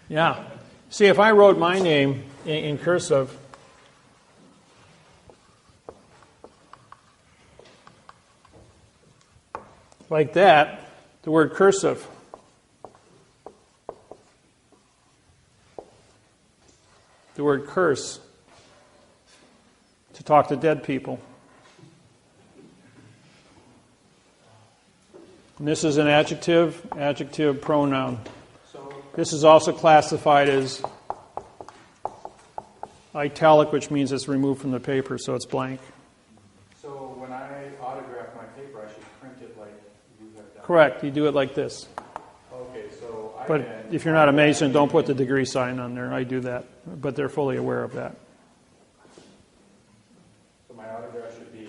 Yeah. See, if I wrote my name in cursive, like that, the word cursive, the word curse, to talk to dead people. And this is an adjective pronoun. This is also classified as italic, which means it's removed from the paper, so it's blank. So when I autograph my paper, I should print it like you have done? Correct. You do it like this. Okay, so I But if you're not a Mason, don't put the degree sign on there. I do that. But they're fully aware of that. So my autograph should be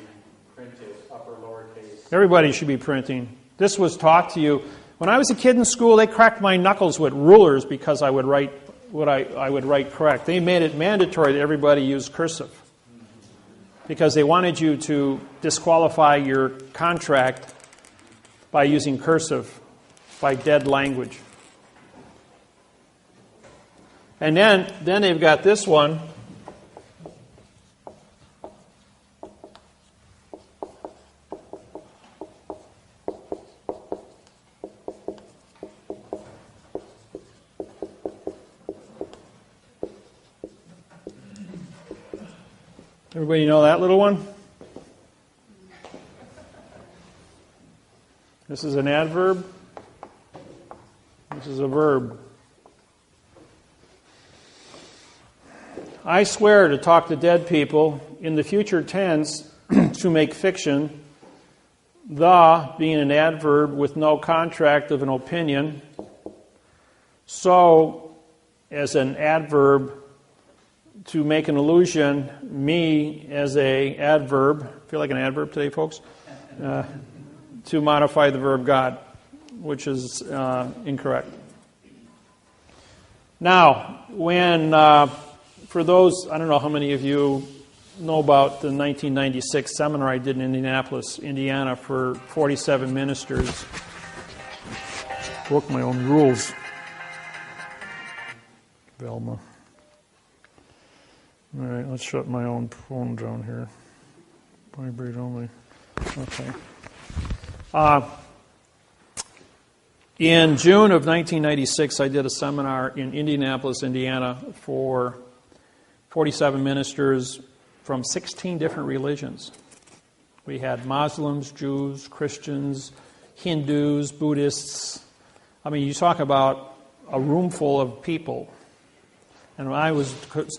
printed upper lowercase. Everybody should be printing. This was taught to you. When I was a kid in school, they cracked my knuckles with rulers because I would write what I would write correct. They made it mandatory that everybody use cursive because they wanted you to disqualify your contract by using cursive, by dead language. And then they've got this one. Everybody know that little one? This is an adverb. This is a verb. I swear to talk to dead people in the future tense to make fiction, the being an adverb with no contract of an opinion, so as an adverb to make an illusion, me as a adverb, feel like an adverb today, folks, to modify the verb God. which is incorrect. Now, when, for those, I don't know how many of you know about the 1996 seminar I did in Indianapolis, Indiana for 47 ministers. Broke my own rules. Velma. All right, let's shut my own phone down here. Vibrate only. Okay. In June of 1996, I did a seminar in Indianapolis, Indiana for 47 ministers from 16 different religions. We had Muslims, Jews, Christians, Hindus, Buddhists. I mean, you talk about a room full of people. And I was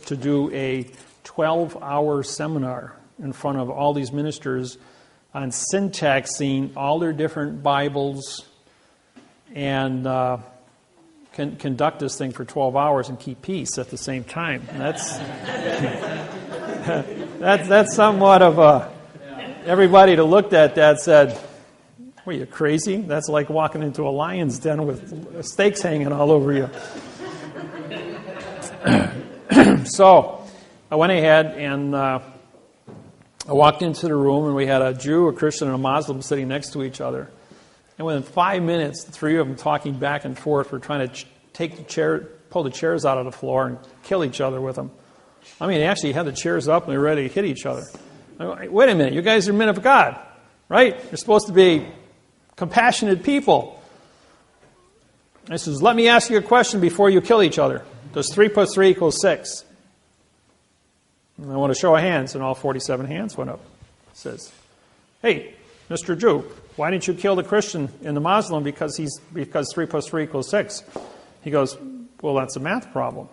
to do a 12-hour seminar in front of all these ministers on syntaxing all their different Bibles and conduct this thing for 12 hours and keep peace at the same time. And that's somewhat of a... Everybody that looked at that said, "What, are you crazy? That's like walking into a lion's den with steaks hanging all over you." So I went ahead and I walked into the room, and we had a Jew, a Christian, and a Muslim sitting next to each other. And within 5 minutes, the three of them talking back and forth were trying to pull the chairs out of the floor and kill each other with them. I mean, they actually had the chairs up and they were ready to hit each other. I go, wait a minute, you guys are men of God, right? You're supposed to be compassionate people. I says, let me ask you a question before you kill each other. Does 3 plus 3 equal 6? And I want to show of hands, and all 47 hands went up. It says, hey, Mr. Jew, why didn't you kill the Christian and the Muslim because 3 plus 3 equals 6? He goes, well, that's a math problem.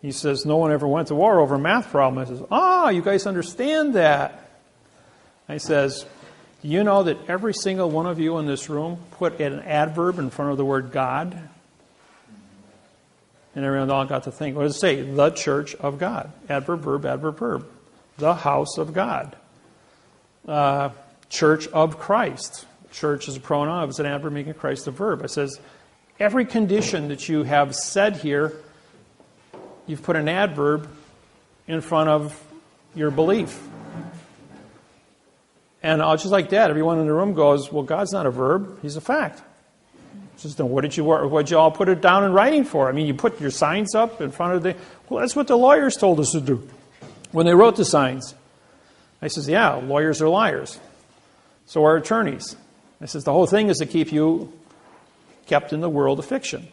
He says, no one ever went to war over a math problem. I says, you guys understand that. I says, do you know that every single one of you in this room put an adverb in front of the word God? And everyone all got to think, what does it say? The church of God. Adverb, verb, adverb, verb. The house of God. Church of Christ. Church is a pronoun. It's an adverb making Christ a verb. It says, every condition that you have said here, you've put an adverb in front of your belief. And just like that, everyone in the room goes, well, God's not a verb. He's a fact. Just, what'd you all put it down in writing for? I mean, you put your signs up in front of well, that's what the lawyers told us to do when they wrote the signs. I says, yeah, lawyers are liars. So are attorneys. I says, the whole thing is to keep you kept in the world of fiction.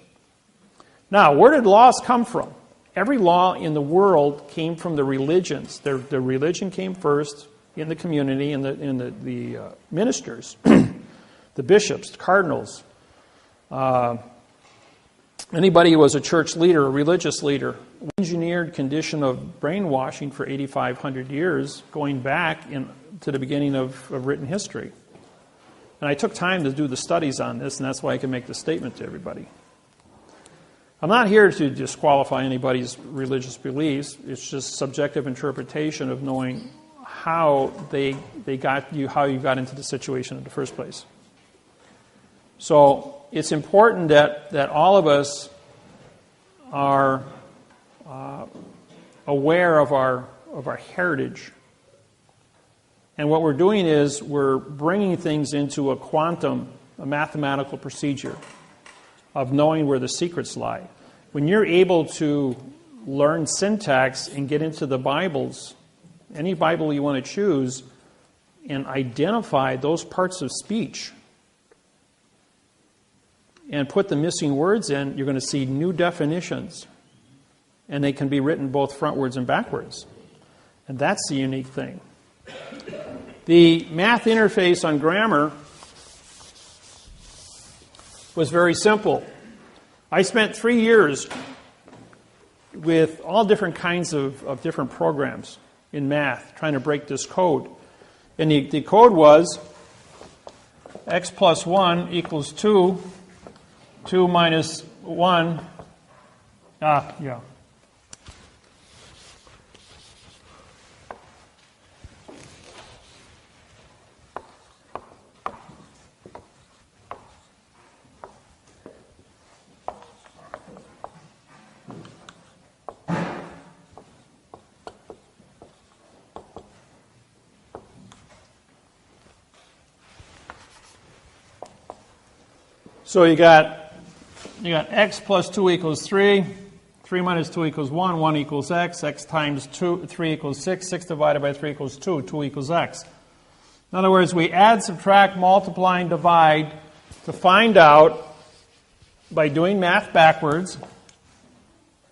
Now, where did laws come from? Every law in the world came from the religions. The religion came first in the community, in the ministers, the bishops, the cardinals. Anybody who was a church leader, a religious leader, engineered condition of brainwashing for 8,500 years, going back to the beginning of written history. And I took time to do the studies on this, and that's why I can make the statement to everybody. I'm not here to disqualify anybody's religious beliefs. It's just subjective interpretation of knowing how how you got into the situation in the first place. So it's important that all of us are aware of our heritage. And what we're doing is we're bringing things into a mathematical procedure of knowing where the secrets lie. When you're able to learn syntax and get into the Bibles, any Bible you want to choose, and identify those parts of speech and put the missing words in, you're going to see new definitions. And they can be written both frontwards and backwards. And that's the unique thing. The math interface on Grammaire was very simple. I spent 3 years with all different kinds of different programs in math trying to break this code. And the code was x plus 1 equals 2, 2 minus 1. Yeah. So you got x plus 2 equals 3. 3 minus 2 equals 1. 1 equals x. X times 3 equals 6. 6 divided by 3 equals 2. 2 equals x. In other words, we add, subtract, multiply, and divide to find out, by doing math backwards,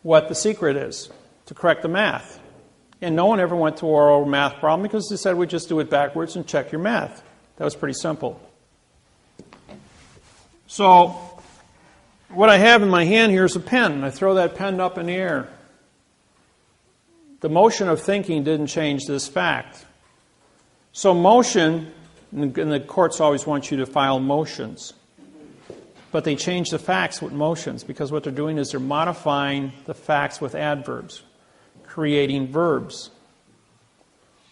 what the secret is to correct the math. And no one ever went to oral math problem because they said we just do it backwards and check your math. That was pretty simple. So what I have in my hand here is a pen. I throw that pen up in the air. The motion of thinking didn't change this fact. So motion, and the courts always want you to file motions. But they change the facts with motions because what they're doing is they're modifying the facts with adverbs, creating verbs.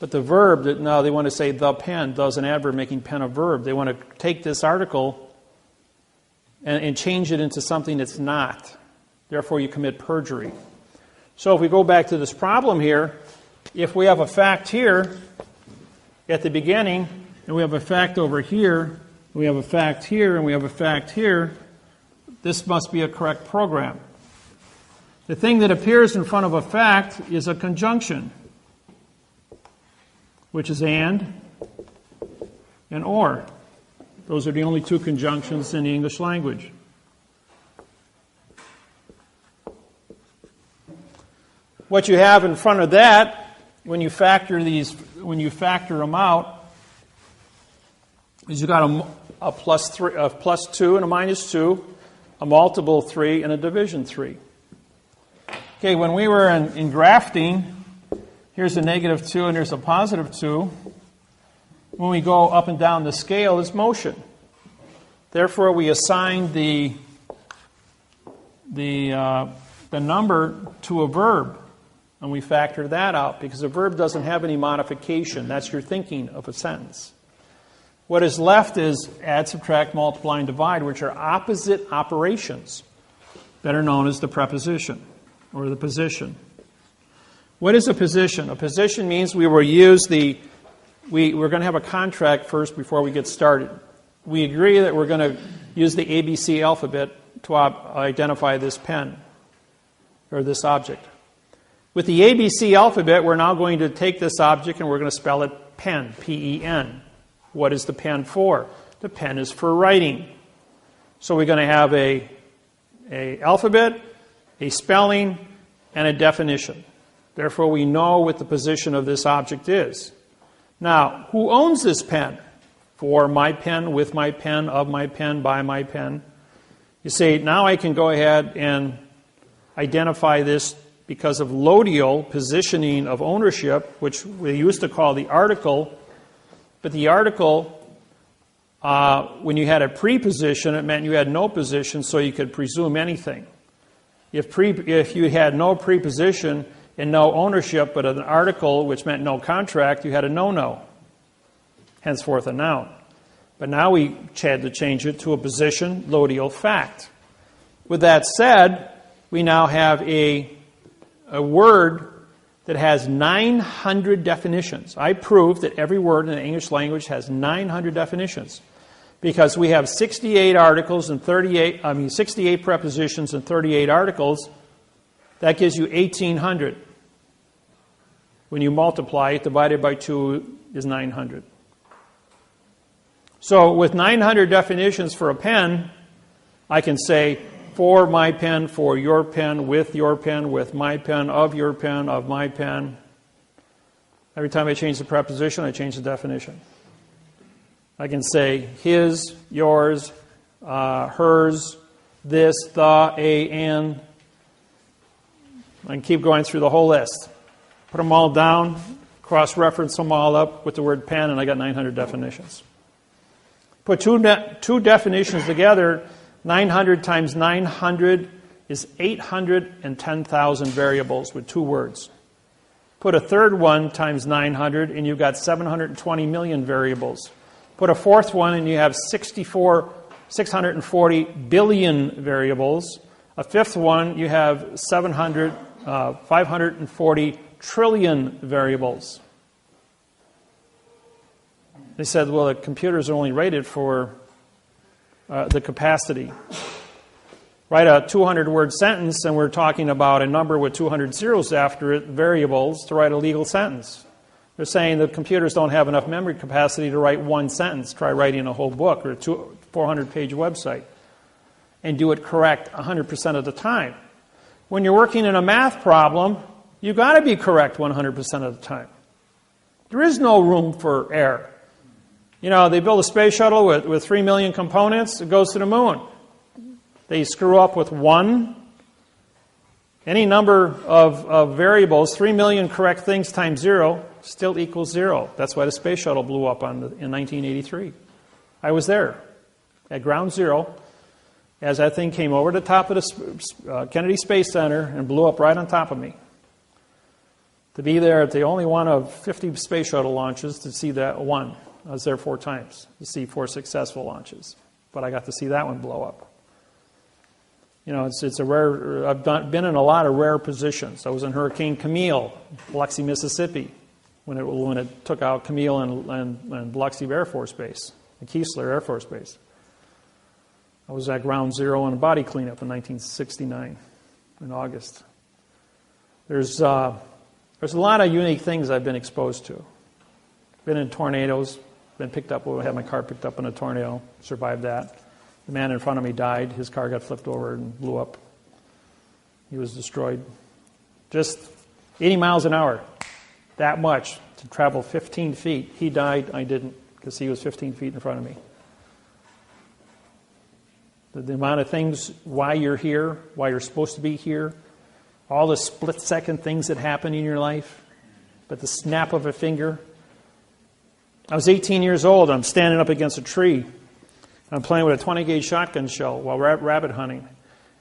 But the verb, now they want to say the pen, does an adverb making pen a verb. They want to take this article and change it into something that's not. Therefore, you commit perjury. So if we go back to this problem here, if we have a fact here at the beginning, and we have a fact over here, we have a fact here, and we have a fact here, this must be a correct program. The thing that appears in front of a fact is a conjunction, which is and or. Those are the only two conjunctions in the English language. What you have in front of that, when you factor them out, is you've got a plus 2 and a minus 2, a multiple 3, and a division 3. Okay, when we were in grafting, here's a negative 2 and here's a positive 2. When we go up and down the scale, it's motion. Therefore, we assign the number to a verb, and we factor that out because a verb doesn't have any modification. That's your thinking of a sentence. What is left is add, subtract, multiply, and divide, which are opposite operations, better known as the preposition or the position. What is a position? A position means we will use we're going to have a contract first before we get started. We agree that we're going to use the ABC alphabet to identify this pen or this object. With the ABC alphabet, we're now going to take this object and we're going to spell it pen, P-E-N. What is the pen for? The pen is for writing. So we're going to have a alphabet, a spelling, and a definition. Therefore, we know what the position of this object is. Now, who owns this pen? For my pen, with my pen, of my pen, by my pen. You say, now I can go ahead and identify this because of lodial positioning of ownership, which we used to call the article. But the article, when you had a preposition, it meant you had no position, so you could presume anything. If you had no preposition and no ownership, but an article, which meant no contract, you had a no-no, henceforth a noun. But now we had to change it to a position, lodial fact. With that said, we now have a word that has 900 definitions. I proved that every word in the English language has 900 definitions because we have 68 articles and 68 prepositions and 38 articles. That gives you 1,800. When you multiply it, divided by 2 is 900. So with 900 definitions for a pen, I can say for my pen, for your pen, with my pen, of my pen. Every time I change the preposition, I change the definition. I can say his, yours, hers, this, the, a, and. I can keep going through the whole list. Put them all down, cross-reference them all up with the word pen, and I got 900 definitions. Put two definitions together, 900 times 900 is 810,000 variables with 2 words. Put a third one times 900 and you've got 720 million variables. Put a fourth one and you have 640 billion variables. A fifth one, you have 540 trillion variables. They said, well, the computers are only rated for the capacity. Write a 200-word sentence, and we're talking about a number with 200 zeros after it, variables, to write a legal sentence. They're saying that computers don't have enough memory capacity to write one sentence. Try writing a whole book or a 400-page website and do it correct 100% of the time. When you're working in a math problem, you've got to be correct 100% of the time. There is no room for error. You know, they build a space shuttle with 3 million components. It goes to the moon. They screw up with one. Any number of variables, 3 million correct things times 0, still equals 0. That's why the space shuttle blew up in 1983. I was there at ground zero as that thing came over the top of the Kennedy Space Center and blew up right on top of me. To be there at the only one of 50 space shuttle launches to see that one. I was there 4 times to see 4 successful launches. But I got to see that one blow up. You know, it's a rare, I've been in a lot of rare positions. I was in Hurricane Camille, Biloxi, Mississippi, when it took out Camille and Biloxi Air Force Base, and Keesler Air Force Base. I was at ground zero on a body cleanup in 1969, in August. There's a lot of unique things I've been exposed to. Been in tornadoes, been picked up, had my car picked up in a tornado, survived that. The man in front of me died. His car got flipped over and blew up. He was destroyed. Just 80 miles an hour, that much, to travel 15 feet. He died, I didn't, because he was 15 feet in front of me. The amount of things, why you're here, why you're supposed to be here, all the split-second things that happen in your life, but the snap of a finger. I was 18 years old. I'm standing up against a tree. I'm playing with a 20-gauge shotgun shell while rabbit hunting,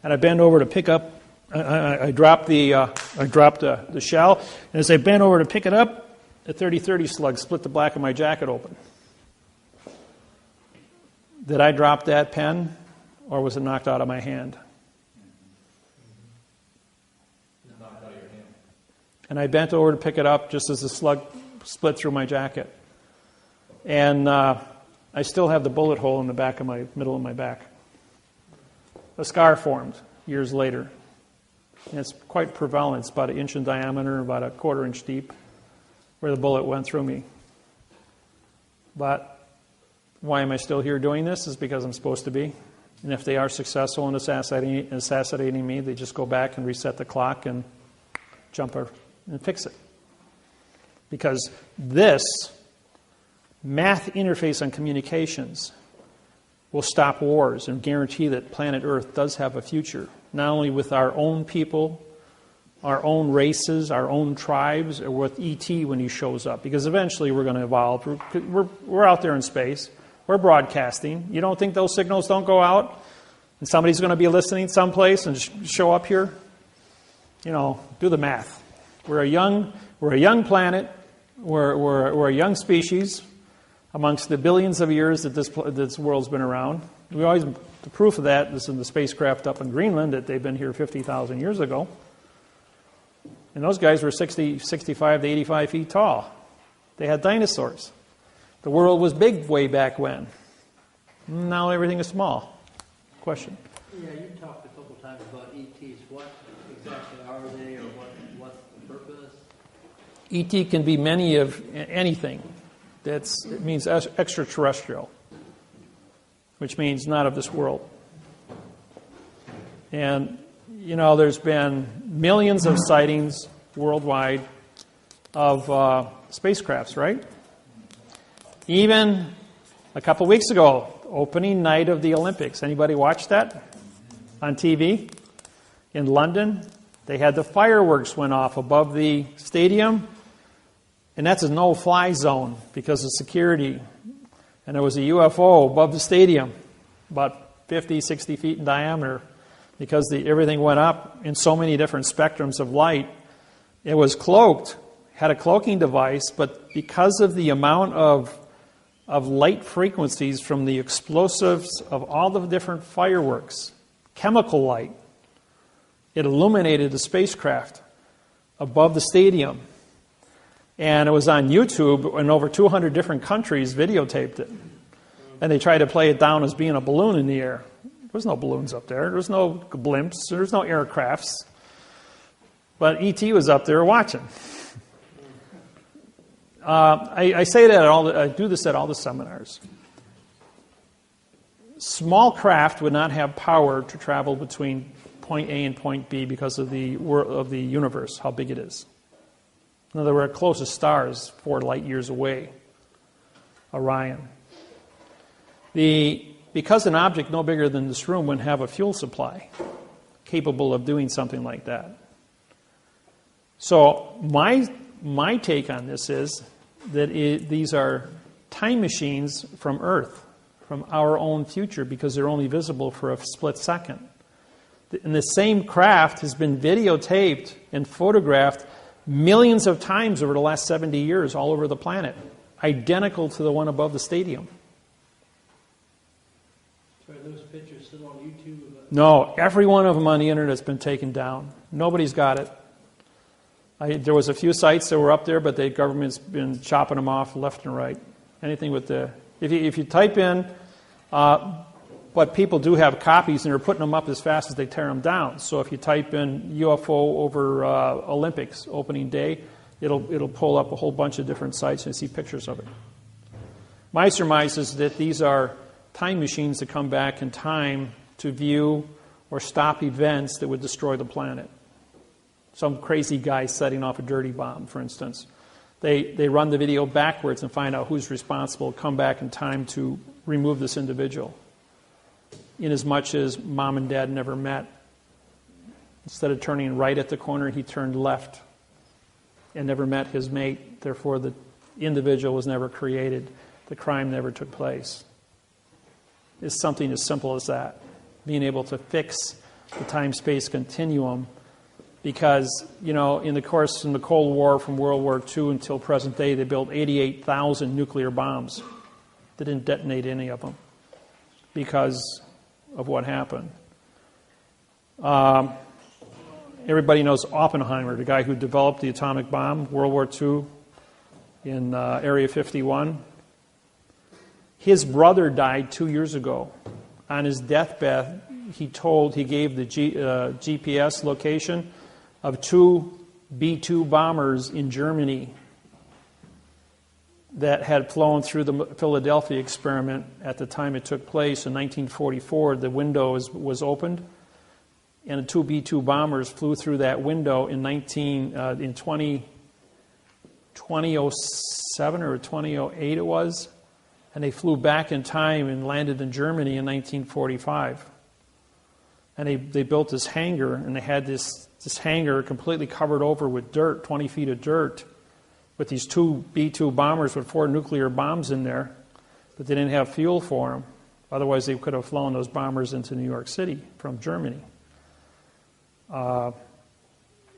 and I bend over to pick up. I dropped the shell, and as I bent over to pick it up, a 30-30 slug split the back of my jacket open. Did I drop that pen, or was it knocked out of my hand? Knocked out of your hand. And I bent over to pick it up just as the slug split through my jacket. And I still have the bullet hole in the back of my middle of my back. A scar formed years later. And it's quite prevalent. It's about 1 inch in diameter, about a 1/4 inch deep, where the bullet went through me. But why am I still here doing this? Is because I'm supposed to be. And if they are successful in assassinating me, they just go back and reset the clock and jump and fix it. Because this math interface on communications will stop wars and guarantee that planet Earth does have a future, not only with our own people, our own races, our own tribes, or with ET when he shows up. Because eventually we're going to evolve. We're out there in space. We're broadcasting. You don't think those signals don't go out? And somebody's going to be listening someplace and show up here? You know, do the math. We're a young planet. We're a young species amongst the billions of years that this world's been around. The proof of that is in the spacecraft up in Greenland, that they've been here 50,000 years ago. And those guys were 65 to 85 feet tall. They had dinosaurs. The world was big way back when. Now everything is small. Question? Yeah, you talked a couple times about ETs. What exactly are they, or what's the purpose? ET can be many of anything. It means extraterrestrial, which means not of this world. And, you know, there's been millions of sightings worldwide of spacecrafts, right? Even a couple weeks ago, opening night of the Olympics. Anybody watch that on TV? In London, they had the fireworks went off above the stadium. And that's a no-fly zone because of security. And there was a UFO above the stadium, about 50, 60 feet in diameter, because everything went up in so many different spectrums of light. It was cloaked, had a cloaking device, but because of the amount of light frequencies from the explosives of all the different fireworks, chemical light, it illuminated the spacecraft above the stadium. And it was on YouTube, and over 200 different countries videotaped it. And they tried to play it down as being a balloon in the air. There was no balloons up there. There was no blimps. There was no aircrafts. But E.T. was up there watching. I say that I do this at all the seminars. Small craft would not have power to travel between point A and point B because of the universe, how big it is. In other words, our closest star is 4 light years away, Orion. Because an object no bigger than this room wouldn't have a fuel supply capable of doing something like that. So my take on this is that these are time machines from Earth, from our own future, because they're only visible for a split second. And the same craft has been videotaped and photographed millions of times over the last 70 years all over the planet, identical to the one above the stadium. So are those pictures still on YouTube? No, every one of them on the internet has been taken down. Nobody's got it. There was a few sites that were up there, but the government's been chopping them off left and right. Anything with the... If you type in... but people do have copies, and they're putting them up as fast as they tear them down. So if you type in UFO over Olympics opening day, it'll pull up a whole bunch of different sites and see pictures of it. My surmise is that these are time machines that come back in time to view or stop events that would destroy the planet. Some crazy guy setting off a dirty bomb, for instance. They run the video backwards and find out who's responsible, come back in time to remove this individual. Inasmuch as mom and dad never met. Instead of turning right at the corner, he turned left and never met his mate. Therefore, the individual was never created. The crime never took place. It's something as simple as that. Being able to fix the time-space continuum, because, in the Cold War, from World War II until present day, they built 88,000 nuclear bombs. They didn't detonate any of them because of what happened. Everybody knows Oppenheimer, the guy who developed the atomic bomb, World War II, in Area 51. His brother died 2 years ago. On his deathbed, he gave the GPS location of 2 B-2 bombers in Germany that had flown through the Philadelphia experiment at the time it took place in 1944. The window was opened, and the 2 B-2 bombers flew through that window in 2007 or 2008 it was, and they flew back in time and landed in Germany in 1945. And they built this hangar, and they had this hangar completely covered over with dirt, 20 feet of dirt, with these 2 B-2 bombers with 4 nuclear bombs in there, but they didn't have fuel for them. Otherwise, they could have flown those bombers into New York City from Germany. On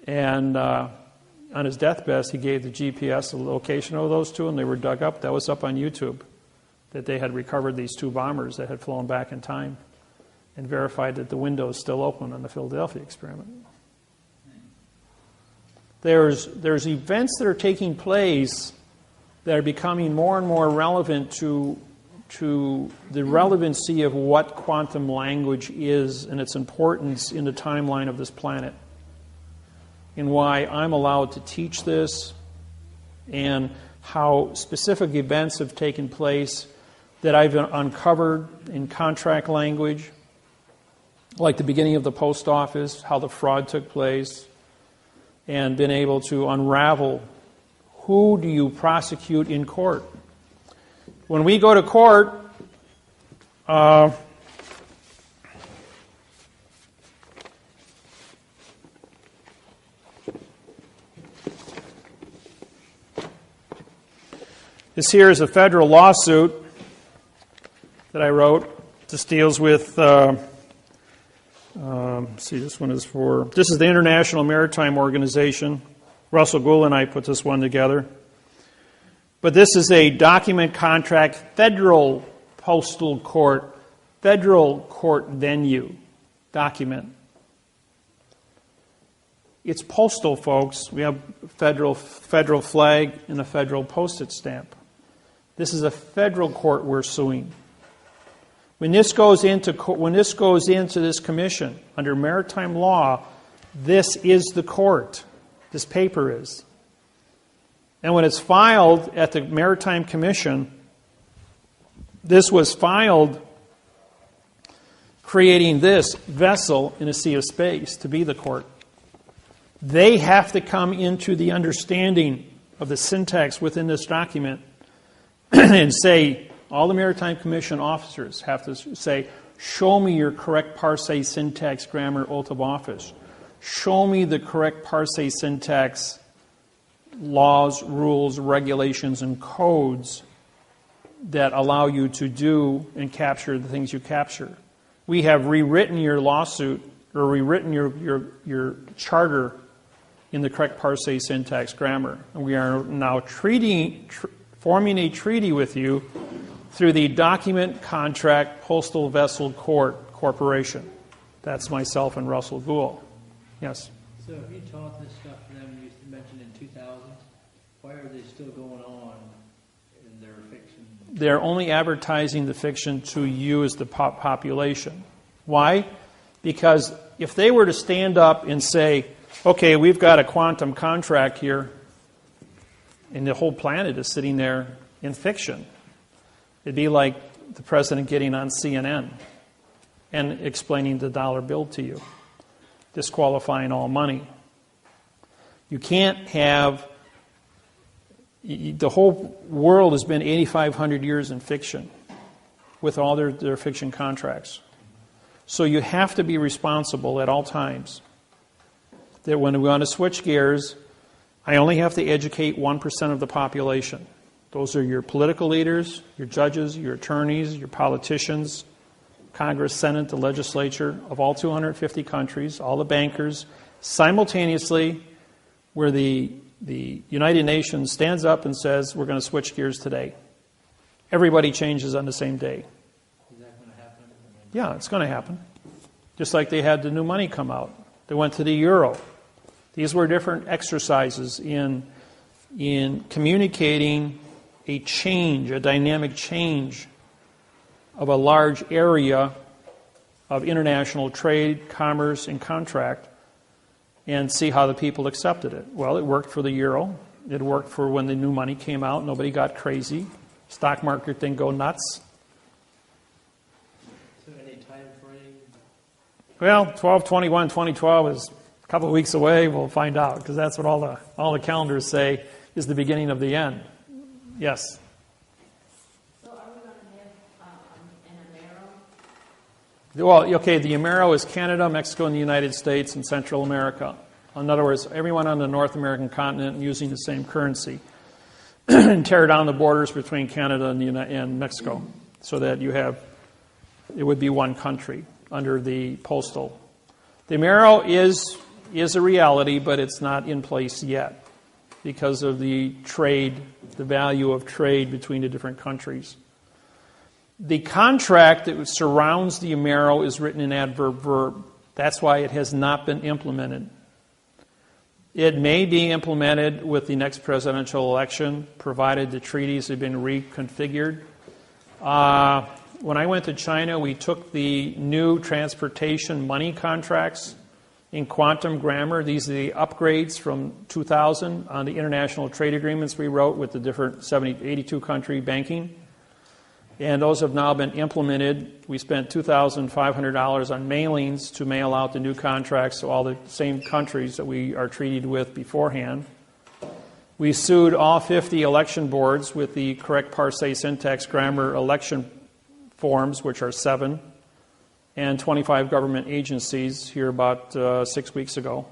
his deathbed, he gave the GPS the location of those 2, and they were dug up. That was up on YouTube, that they had recovered these 2 bombers that had flown back in time and verified that the window is still open on the Philadelphia experiment. There's events that are taking place that are becoming more and more relevant to the relevancy of what quantum language is and its importance in the timeline of this planet, and why I'm allowed to teach this, and how specific events have taken place that I've uncovered in contract language, like the beginning of the post office, how the fraud took place, and been able to unravel who do you prosecute in court. When we go to court, this here is a federal lawsuit that I wrote. This deals with... this is the International Maritime Organization. Russell Gould and I put this one together. But this is a document contract, federal postal court, federal court venue document. It's postal, folks. We have federal flag and a federal postage stamp. This is a federal court we're suing. When this goes into this commission under maritime law, this is the court. This paper is. And when it's filed at the Maritime Commission, this was filed creating this vessel in a sea of space to be the court. They have to come into the understanding of the syntax within this document and say, all the Maritime Commission officers have to say, show me your correct parse, syntax, grammar, oath of office. Show me the correct parse, syntax, laws, rules, regulations, and codes that allow you to do and capture the things you capture. We have rewritten your lawsuit or rewritten your charter in the correct parse, syntax, grammar. And we are now forming a treaty with you through the Document Contract Postal Vessel Corporation. That's myself and Russell Gould. Yes? So if you taught this stuff to them, you mentioned in 2000, why are they still going on in their fiction? They're only advertising the fiction to you as the population. Why? Because if they were to stand up and say, okay, we've got a quantum contract here, and the whole planet is sitting there in fiction, it'd be like the president getting on CNN and explaining the dollar bill to you, disqualifying all money. You can't have... The whole world has been 8,500 years in fiction with all their fiction contracts. So you have to be responsible at all times. That when we want to switch gears, I only have to educate 1% of the population. Those are your political leaders, your judges, your attorneys, your politicians, Congress, Senate, the legislature of all 250 countries, all the bankers, simultaneously, where the United Nations stands up and says, we're going to switch gears today. Everybody changes on the same day. Is that going to happen? Yeah, it's going to happen. Just like they had the new money come out. They went to the euro. These were different exercises in communicating a change, a dynamic change of a large area of international trade, commerce, and contract, and see how the people accepted it. Well, it worked for the euro. It worked for when the new money came out. Nobody got crazy. Stock market didn't go nuts. So any time frame? Well, 12/21/2012 is a couple of weeks away. We'll find out, because that's what all the calendars say is the beginning of the end. Yes? So are we going to have an Amero? Well, okay, the Amero is Canada, Mexico, and the United States, and Central America. In other words, everyone on the North American continent using the same currency. And tear down the borders between Canada and Mexico so that it would be one country under the postal. The Amero is a reality, but it's not in place yet because of the trade, the value of trade between the different countries. The contract that surrounds the Amero is written in adverb verb. That's why it has not been implemented. It may be implemented with the next presidential election, provided the treaties have been reconfigured. When I went to China, we took the new transportation money contracts in quantum grammar. These are the upgrades from 2000 on the international trade agreements we wrote with the different 82 country banking. And those have now been implemented. We spent $2,500 on mailings to mail out the new contracts to all the same countries that we are treated with beforehand. We sued all 50 election boards with the correct parse, syntax, grammar election forms, which are 7, and 25 government agencies here about 6 weeks ago,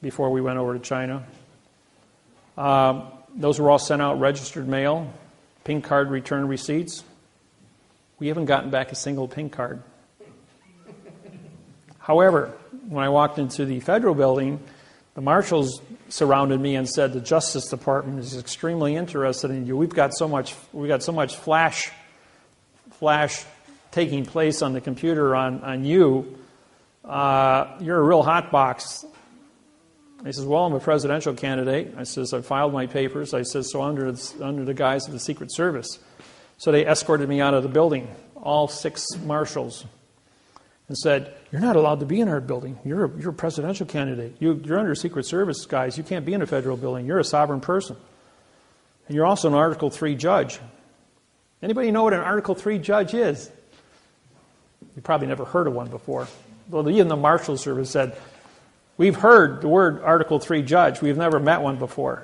before we went over to China. Those were all sent out registered mail. Pink card return receipts. We haven't gotten back a single pink card. However, when I walked into the federal building, the marshals surrounded me and said the Justice Department is extremely interested in you. We've got so much flash taking place on the computer on you. You're a real hot box. He says, well, I'm a presidential candidate. I says, I filed my papers. I says, so under the guise of the Secret Service. So they escorted me out of the building. all 6 marshals and said, "You're not allowed to be in our building. You're a presidential candidate. You're under Secret Service, guys. You can't be in a federal building. You're a sovereign person. And you're also an Article 3 judge." Anybody know what an Article 3 judge is? You probably never heard of one before. Well, even the Marshal Service said, "We've heard the word Article 3 judge. We've never met one before.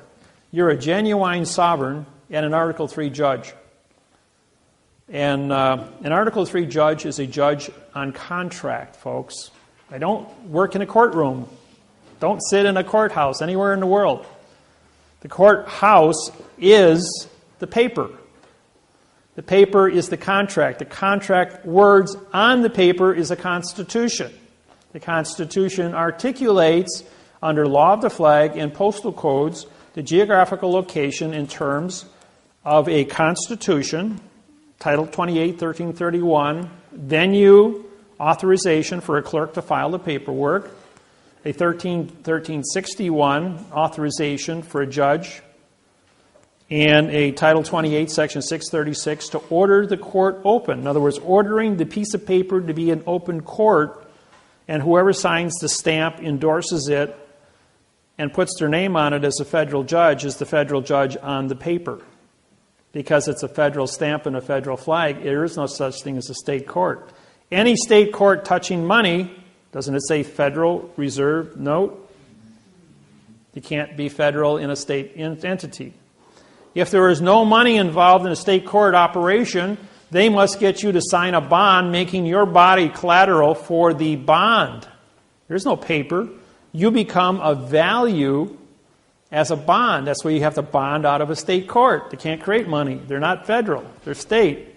You're a genuine sovereign and an Article 3 judge." And an Article 3 judge is a judge on contract, folks. I don't work in a courtroom. Don't sit in a courthouse anywhere in the world. The courthouse is the paper. The paper is the contract. The contract words on the paper is a constitution. The Constitution articulates, under law of the flag and postal codes, the geographical location in terms of a constitution, Title 28, 1331, venue, authorization for a clerk to file the paperwork, a 1361 authorization for a judge, and a Title 28, Section 636 to order the court open. In other words, ordering the piece of paper to be an open court, and whoever signs the stamp endorses it and puts their name on it as a federal judge is the federal judge on the paper. Because it's a federal stamp and a federal flag, there is no such thing as a state court. Any state court touching money, doesn't it say Federal Reserve Note? You can't be federal in a state entity. If there is no money involved in a state court operation, they must get you to sign a bond making your body collateral for the bond. There's no paper. You become of value as a bond. That's why you have to bond out of a state court. They can't create money. They're not federal. They're state.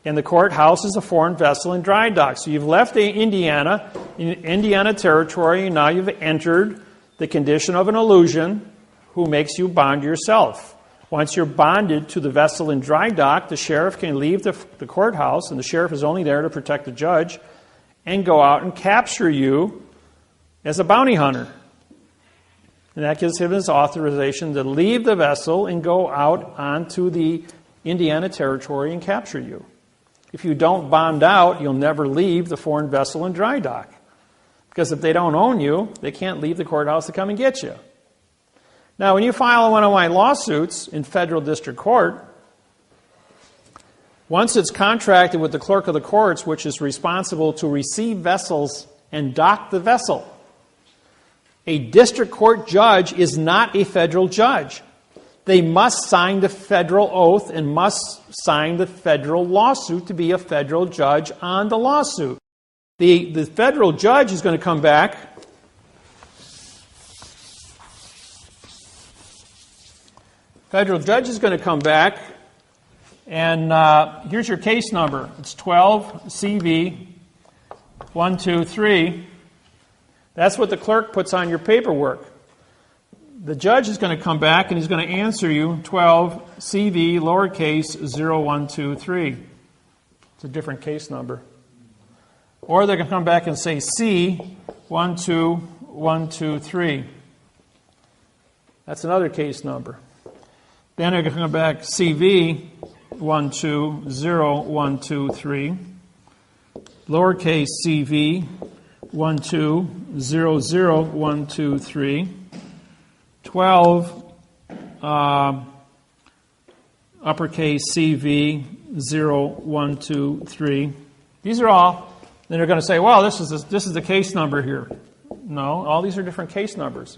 And the courthouse is a foreign vessel in dry dock. So you've left Indiana territory, and now you've entered the condition of an illusion who makes you bond yourself. Once you're bonded to the vessel in dry dock, the sheriff can leave the courthouse, and the sheriff is only there to protect the judge, and go out and capture you as a bounty hunter. And that gives him his authorization to leave the vessel and go out onto the Indiana territory and capture you. If you don't bond out, you'll never leave the foreign vessel in dry dock. Because if they don't own you, they can't leave the courthouse to come and get you. Now, when you file one of my lawsuits in federal district court, once it's contracted with the clerk of the courts, which is responsible to receive vessels and dock the vessel, a district court judge is not a federal judge. They must sign the federal oath and must sign the federal lawsuit to be a federal judge on the lawsuit. The federal judge is going to come back. Federal judge is going to come back, and here's your case number. It's 12 CV 123. That's what the clerk puts on your paperwork. The judge is going to come back and he's going to answer you 12 CV lowercase 0123. It's a different case number. Or they're going to come back and say C 12123. That's another case number. Then they're going to come back CV 120123. Lowercase CV 1200123. 12 uppercase CV 0123. These are all. Then they're going to say, well, this is the case number here. No, all these are different case numbers.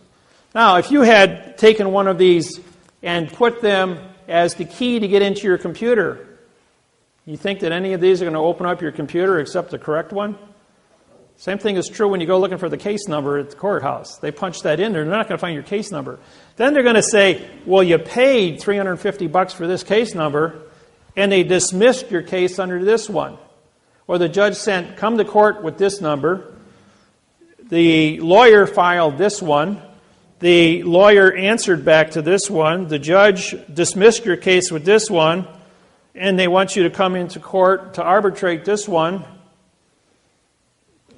Now, if you had taken one of these and put them as the key to get into your computer, you think that any of these are going to open up your computer except the correct one? Same thing is true when you go looking for the case number at the courthouse. They punch that in there. They're not going to find your case number. Then they're going to say, well, you paid $350 for this case number, and they dismissed your case under this one. Or the judge sent, come to court with this number. The lawyer filed this one. The lawyer answered back to this one. The judge dismissed your case with this one, and they want you to come into court to arbitrate this one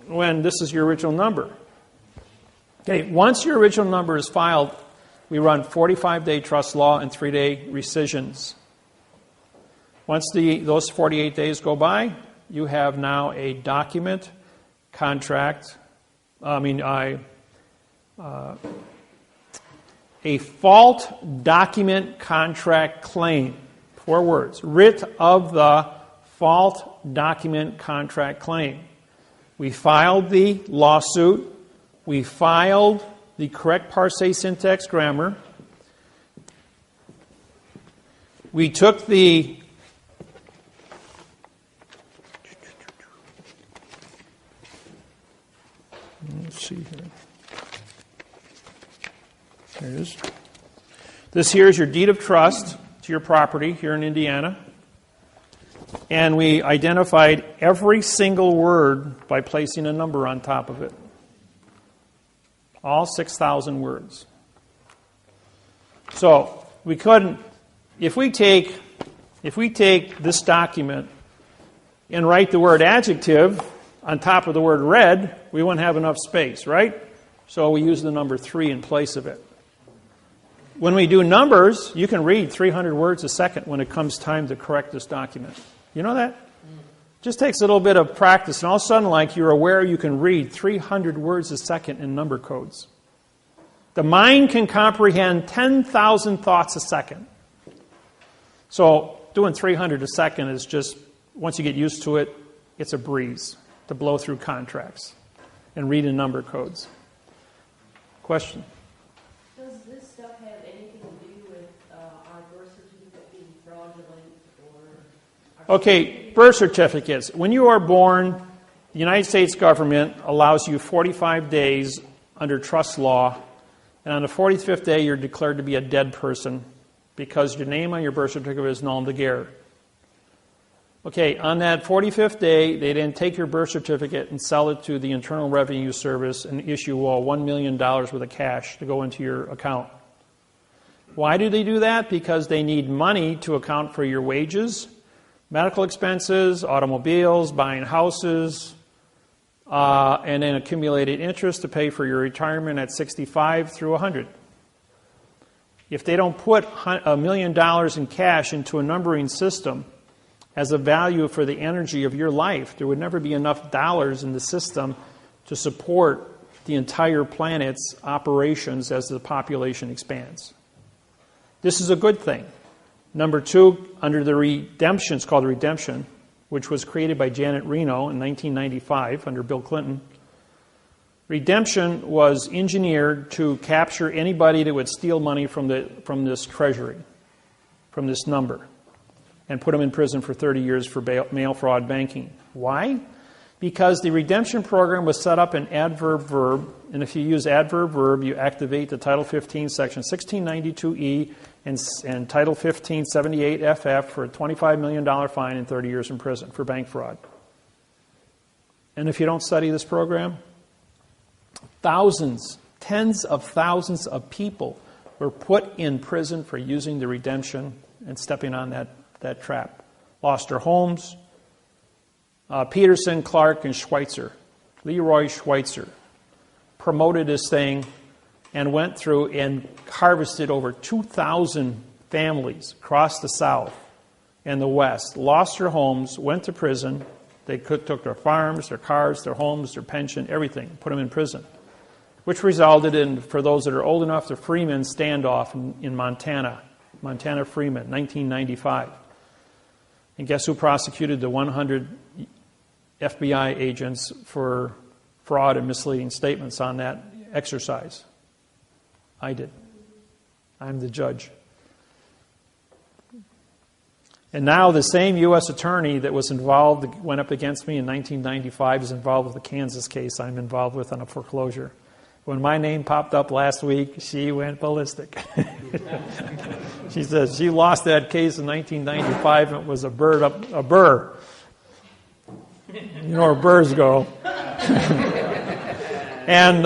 when this is your original number. Okay, once your original number is filed, we run 45-day trust law and 3-day rescissions. Once those 48 days go by, you have now a document, contract, a fault document contract claim. 4 words. Writ of the fault document contract claim. We filed the lawsuit. We filed the correct parse syntax grammar. We took the let's see here. There it is. This here is your deed of trust to your property here in Indiana. And we identified every single word by placing a number on top of it. All 6,000 words. So we couldn't, if we take this document and write the word adjective on top of the word red, we wouldn't have enough space, right? So we use the number 3 in place of it. When we do numbers, you can read 300 words a second when it comes time to correct this document. You know that? Just takes a little bit of practice, and all of a sudden, like, you're aware you can read 300 words a second in number codes. The mind can comprehend 10,000 thoughts a second. So doing 300 a second is just, once you get used to it, it's a breeze to blow through contracts and read in number codes. Question? Does this stuff have anything to do with our birth certificate being fraudulent or... Okay, birth certificates. When you are born, the United States government allows you 45 days under trust law, and on the 45th day you're declared to be a dead person because your name on your birth certificate is null and guerre. Okay, on that 45th day, they didn't take your birth certificate and sell it to the Internal Revenue Service and issue $1 million worth of cash to go into your account. Why do they do that? Because they need money to account for your wages, medical expenses, automobiles, buying houses, and then accumulated interest to pay for your retirement at 65 through 100. If they don't put $1 million in cash into a numbering system as a value for the energy of your life, there would never be enough dollars in the system to support the entire planet's operations as the population expands. This is a good thing. Number 2, under the redemption, it's called redemption, which was created by Janet Reno in 1995 under Bill Clinton. Redemption was engineered to capture anybody that would steal money from this treasury, from this number, and put them in prison for 30 years for mail fraud banking. Why? Because the redemption program was set up in adverb-verb, and if you use adverb-verb, you activate the Title 15, Section 1692E, and Title 15, 78FF for a $25 million fine and 30 years in prison for bank fraud. And if you don't study this program, thousands, tens of thousands of people were put in prison for using the redemption and stepping on that trap. Lost their homes. Peterson, Clark, and Schweitzer, Leroy Schweitzer, promoted this thing and went through and harvested over 2,000 families across the South and the West, lost their homes, went to prison. They took their farms, their cars, their homes, their pension, everything, put them in prison, which resulted in, for those that are old enough, the Freeman standoff in Montana, Montana Freeman, 1995. And guess who prosecuted the 100 FBI agents for fraud and misleading statements on that exercise? I did. I'm the judge. And now the same U.S. attorney that was involved, went up against me in 1995, is involved with the Kansas case I'm involved with on a foreclosure. When my name popped up last week, she went ballistic. She says she lost that case in 1995 and it was a burr. You know where burrs go. And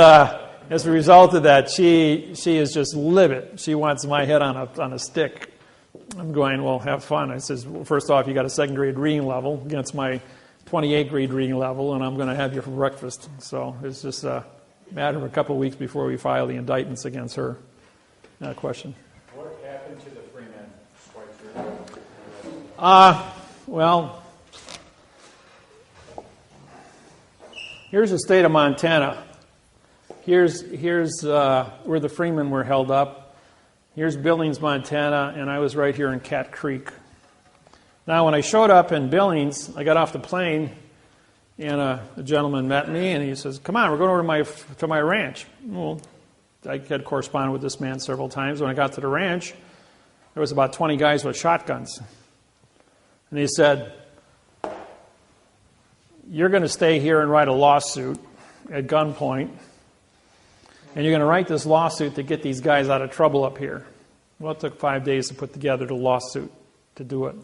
as a result of that, she is just livid. She wants my head on a stick. I'm going, well, have fun. I says, well, first off, you got a 2nd grade reading level against my 28th grade reading level, and I'm going to have you for breakfast. So it's just a matter of a couple of weeks before we file the indictments against her. Question? What happened to the Freeman Schweitzer? Well, here's the state of Montana. Here's where the Freemen were held up. Here's Billings, Montana, and I was right here in Cat Creek. Now, when I showed up in Billings, I got off the plane, and a gentleman met me, and he says, "Come on, we're going over to my ranch." Well, I had corresponded with this man several times. When I got to the ranch, there was about 20 guys with shotguns. And he said, "You're going to stay here and write a lawsuit at gunpoint, and you're going to write this lawsuit to get these guys out of trouble up here." Well, it took 5 days to put together the lawsuit to do it.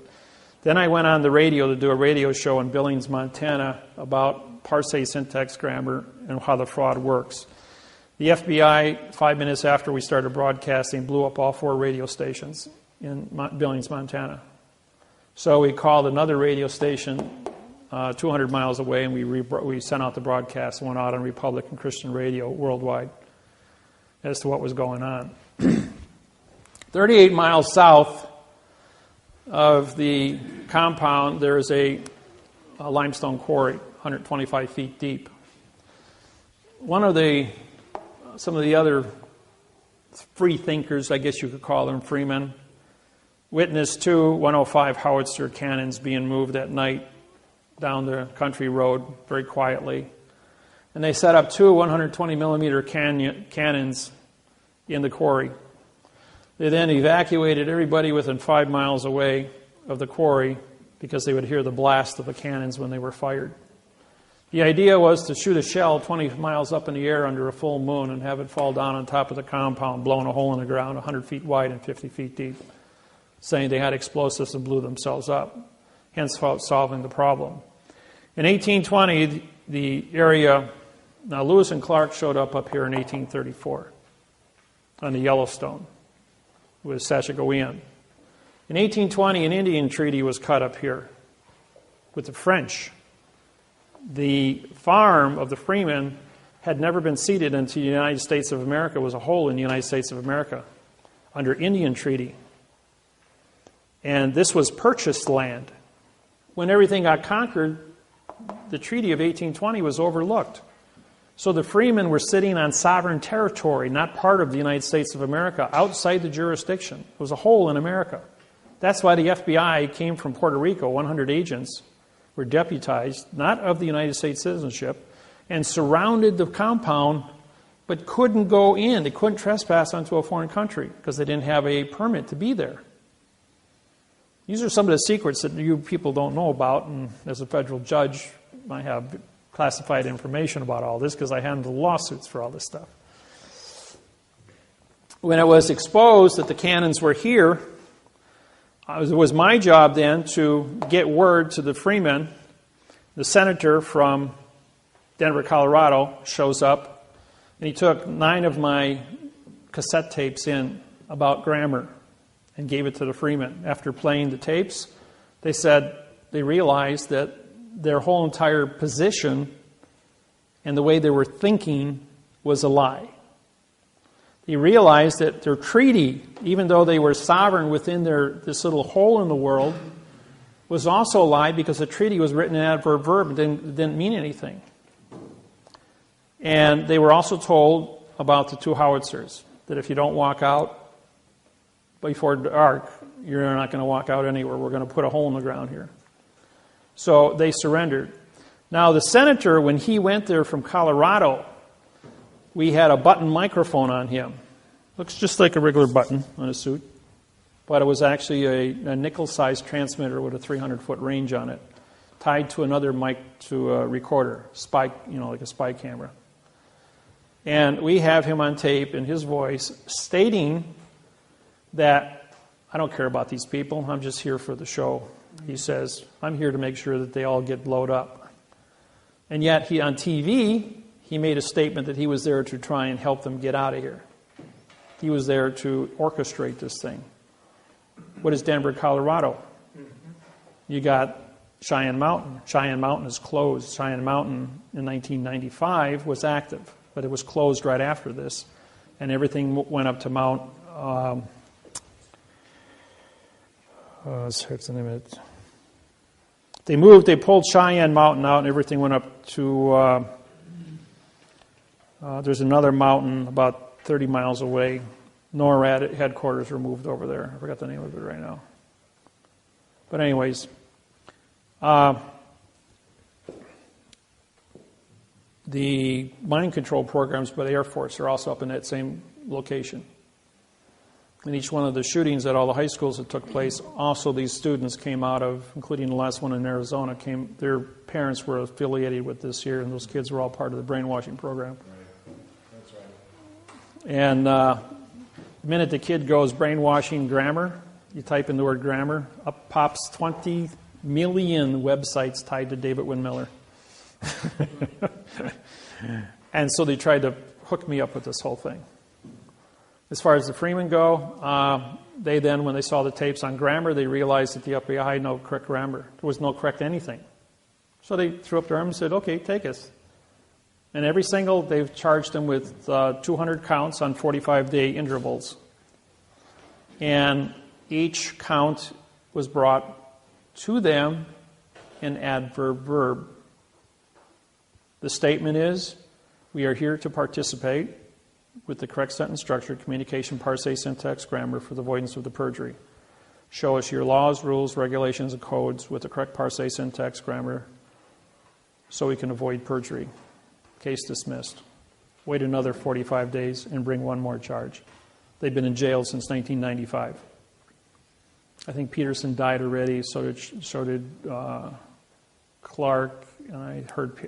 Then I went on the radio to do a radio show in Billings, Montana about parse syntax grammar and how the fraud works. The FBI, 5 minutes after we started broadcasting, blew up all 4 radio stations in Billings, Montana. So we called another radio station 200 miles away, and we sent out the broadcast and went out on Republican Christian radio worldwide as to what was going on. 38 miles south of the compound, there is a limestone quarry, 125 feet deep. Some of the other free thinkers, I guess you could call them, freemen, witnessed 2 105 howitzer cannons being moved at night down the country road very quietly. And they set up 2 120 millimeter cannons in the quarry. They then evacuated everybody within 5 miles away of the quarry because they would hear the blast of the cannons when they were fired. The idea was to shoot a shell 20 miles up in the air under a full moon and have it fall down on top of the compound, blowing a hole in the ground 100 feet wide and 50 feet deep, saying they had explosives and blew themselves up, hence solving the problem. In 1820, the area, now Lewis and Clark showed up here in 1834 on the Yellowstone with Saskatchewan. In 1820, an Indian treaty was cut up here with the French. The farm of the Freemen had never been ceded into the United States of America. It was a whole in the United States of America under Indian treaty. And this was purchased land. When everything got conquered, the Treaty of 1820 was overlooked. So the Freemen were sitting on sovereign territory, not part of the United States of America, outside the jurisdiction. It was a hole in America. That's why the FBI came from Puerto Rico. 100 agents were deputized, not of the United States citizenship, and surrounded the compound, but couldn't go in. They couldn't trespass onto a foreign country because they didn't have a permit to be there. These are some of the secrets that you people don't know about, and as a federal judge, I have classified information about all this because I handle lawsuits for all this stuff. When it was exposed that the cannons were here, it was my job then to get word to the Freemen. The senator from Denver, Colorado shows up, and he took 9 of my cassette tapes in about grammar and gave it to the Freemen. After playing the tapes, they said they realized that their whole entire position and the way they were thinking was a lie. They realized that their treaty, even though they were sovereign within this little hole in the world, was also a lie because the treaty was written in adverb verb and didn't mean anything. And they were also told about the 2 howitzers, that if you don't walk out before dark, you're not going to walk out anywhere. We're going to put a hole in the ground here. So they surrendered. Now the senator, when he went there from Colorado, we had a button microphone on him. Looks just like a regular button on a suit, but it was actually a nickel-sized transmitter with a 300-foot range on it, tied to another mic to a recorder, spy, like a spy camera. And we have him on tape in his voice stating that, I don't care about these people, I'm just here for the show. He says, I'm here to make sure that they all get blowed up. And yet, on TV, he made a statement that he was there to try and help them get out of here. He was there to orchestrate this thing. What is Denver, Colorado? You got Cheyenne Mountain. Cheyenne Mountain is closed. Cheyenne Mountain in 1995 was active, but it was closed right after this. And everything went up to Mount... what's the name of it? They pulled Cheyenne Mountain out and everything went up to, there's another mountain about 30 miles away. NORAD headquarters were moved over there. I forgot the name of it right now. But anyways, the mind control programs by the Air Force are also up in that same location. In each one of the shootings at all the high schools that took place, also these students came out of, including the last one in Arizona, their parents were affiliated with this here, and those kids were all part of the brainwashing program. Right. That's right. And the minute the kid goes brainwashing grammar, you type in the word grammar, up pops 20 million websites tied to David-Wynn Miller. And so they tried to hook me up with this whole thing. As far as the Freemen go, they then, when they saw the tapes on grammar, they realized that the FBI had no correct grammar. There was no correct anything. So they threw up their arms and said, okay, take us. And every single, they've charged them with 200 counts on 45-day intervals. And each count was brought to them in adverb verb. The statement is, we are here to participate with the correct sentence structure, communication, parse, syntax, grammar for the avoidance of the perjury. Show us your laws, rules, regulations, and codes with the correct parse, syntax, grammar so we can avoid perjury. Case dismissed. Wait another 45 days and bring one more charge. They've been in jail since 1995. I think Peterson died already, so did Clark, and I heard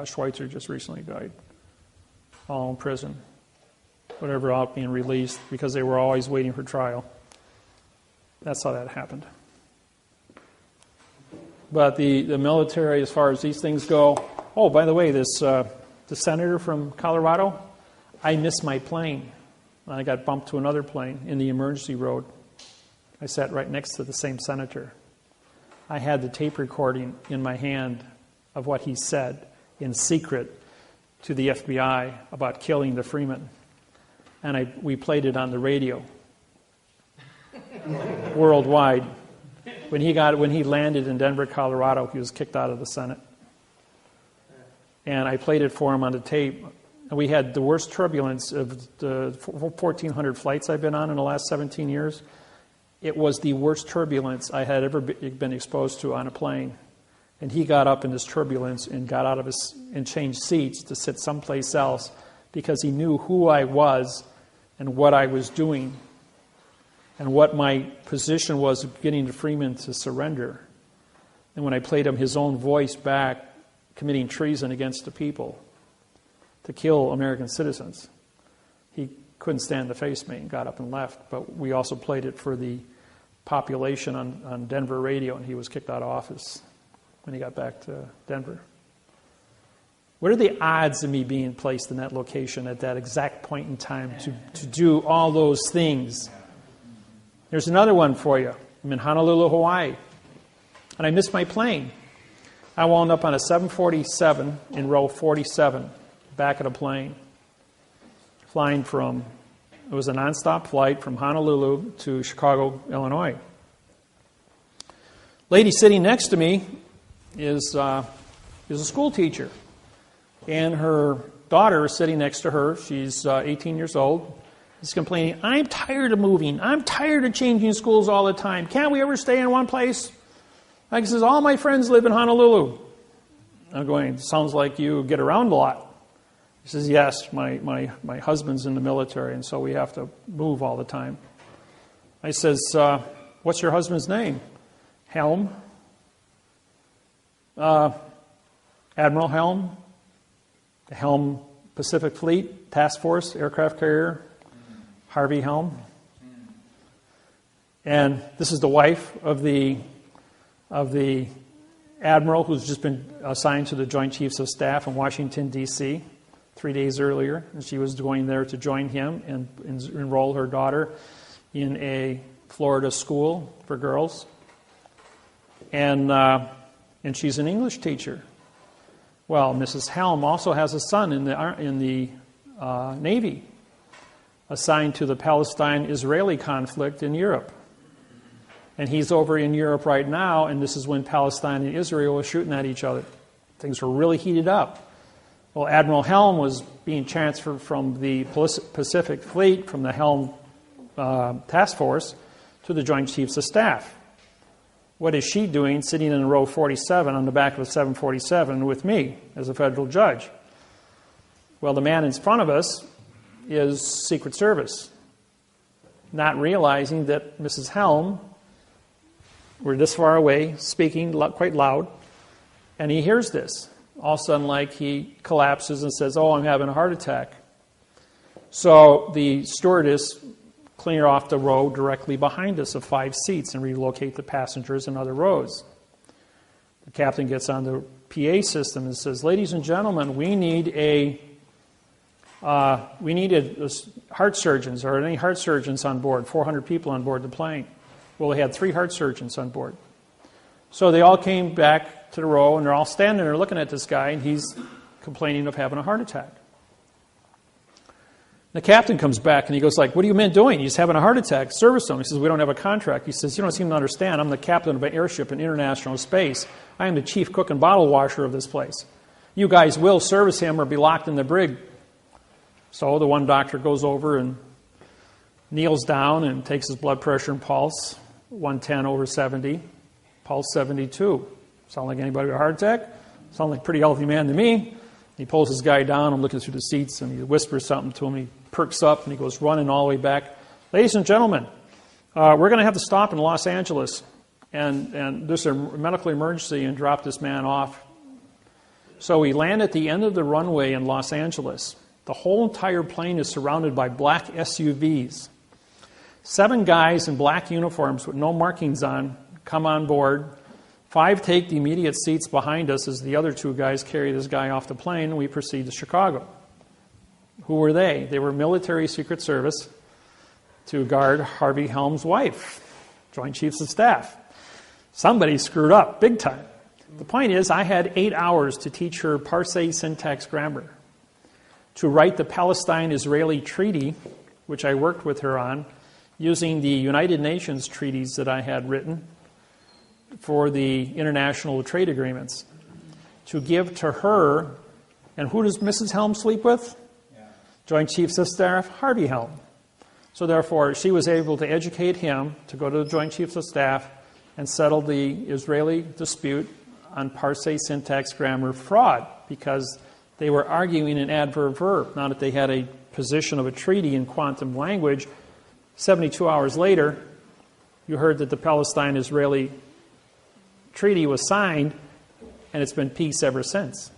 Schweitzer just recently died. All in prison. Whatever, out being released because they were always waiting for trial. That's how that happened. But the military, as far as these things go, oh, by the way, the senator from Colorado, I missed my plane. I got bumped to another plane in the emergency road. I sat right next to the same senator. I had the tape recording in my hand of what he said in secret to the FBI about killing the Freemen. And we played it on the radio worldwide. When he landed in Denver, Colorado, he was kicked out of the Senate. And I played it for him on the tape. And we had the worst turbulence of the 1,400 flights I've been on in the last 17 years. It was the worst turbulence I had ever been exposed to on a plane. And he got up in this turbulence and got out of and changed seats to sit someplace else because he knew who I was and what I was doing and what my position was of getting the Freemen to surrender. And when I played him his own voice back, committing treason against the people to kill American citizens, he couldn't stand to face me and got up and left. But we also played it for the population on Denver radio, and he was kicked out of office when he got back to Denver. What are the odds of me being placed in that location at that exact point in time to do all those things? There's another one for you. I'm in Honolulu, Hawaii, and I missed my plane. I wound up on a 747 in row 47, back of a plane, flying from, it was a nonstop flight from Honolulu to Chicago, Illinois. Lady sitting next to me is a school teacher. And her daughter is sitting next to her. She's 18 years old. She's complaining, I'm tired of moving. I'm tired of changing schools all the time. Can't we ever stay in one place? Like he says, all my friends live in Honolulu. I'm going, sounds like you get around a lot. He says, yes, my husband's in the military, and so we have to move all the time. I says, what's your husband's name? Helm. Admiral Helm. The Helm Pacific Fleet Task Force aircraft carrier, Harvey Helm. And this is the wife of the admiral who's just been assigned to the Joint Chiefs of Staff in Washington, D.C. 3 days earlier. And she was going there to join him and enroll her daughter in a Florida school for girls. And she's an English teacher. Well, Mrs. Helm also has a son in the Navy, assigned to the Palestine-Israeli conflict in Europe. And he's over in Europe right now, and this is when Palestine and Israel were shooting at each other. Things were really heated up. Well, Admiral Helm was being transferred from the Pacific Fleet, from the Helm Task Force, to the Joint Chiefs of Staff. What is she doing sitting in row 47 on the back of a 747 with me as a federal judge? Well, the man in front of us is Secret Service, not realizing that Mrs. Helm, we're this far away, speaking quite loud, and he hears this. All of a sudden, like, he collapses and says, "Oh, I'm having a heart attack." So the stewardess clear off the row directly behind us of 5 seats and relocate the passengers in other rows. The captain gets on the PA system and says, "Ladies and gentlemen, we need heart surgeons, or any heart surgeons on board, 400 people on board the plane." Well, they had 3 heart surgeons on board. So they all came back to the row, and they're all standing there looking at this guy, and he's complaining of having a heart attack. The captain comes back, and he goes like, "What are you men doing? He's having a heart attack. Service him." He says, "We don't have a contract." He says, "You don't seem to understand. I'm the captain of an airship in international space. I am the chief cook and bottle washer of this place. You guys will service him or be locked in the brig." So the one doctor goes over and kneels down and takes his blood pressure and pulse, 110/70, pulse 72. Sound like anybody with a heart attack? Sound like a pretty healthy man to me. He pulls this guy down. I'm looking through the seats, and he whispers something to him. He perks up, and he goes running all the way back. "Ladies and gentlemen, we're going to have to stop in Los Angeles, and there's a medical emergency, and drop this man off." So we land at the end of the runway in Los Angeles. The whole entire plane is surrounded by black SUVs. 7 guys in black uniforms with no markings on come on board. 5 take the immediate seats behind us as the other 2 guys carry this guy off the plane, and we proceed to Chicago. Who were they? They were military Secret Service to guard Harvey Helm's wife, Joint Chiefs of Staff. Somebody screwed up big time. The point is, I had 8 hours to teach her parsé syntax grammar, to write the Palestine-Israeli treaty, which I worked with her on, using the United Nations treaties that I had written for the international trade agreements, to give to her. And who does Mrs. Helm sleep with? Joint Chiefs of Staff, Harvey Helm. So therefore, she was able to educate him to go to the Joint Chiefs of Staff and settle the Israeli dispute on parsé syntax grammar fraud, because they were arguing an adverb verb. Now that they had a position of a treaty in quantum language, 72 hours later, you heard that the Palestine-Israeli treaty was signed, and it's been peace ever since.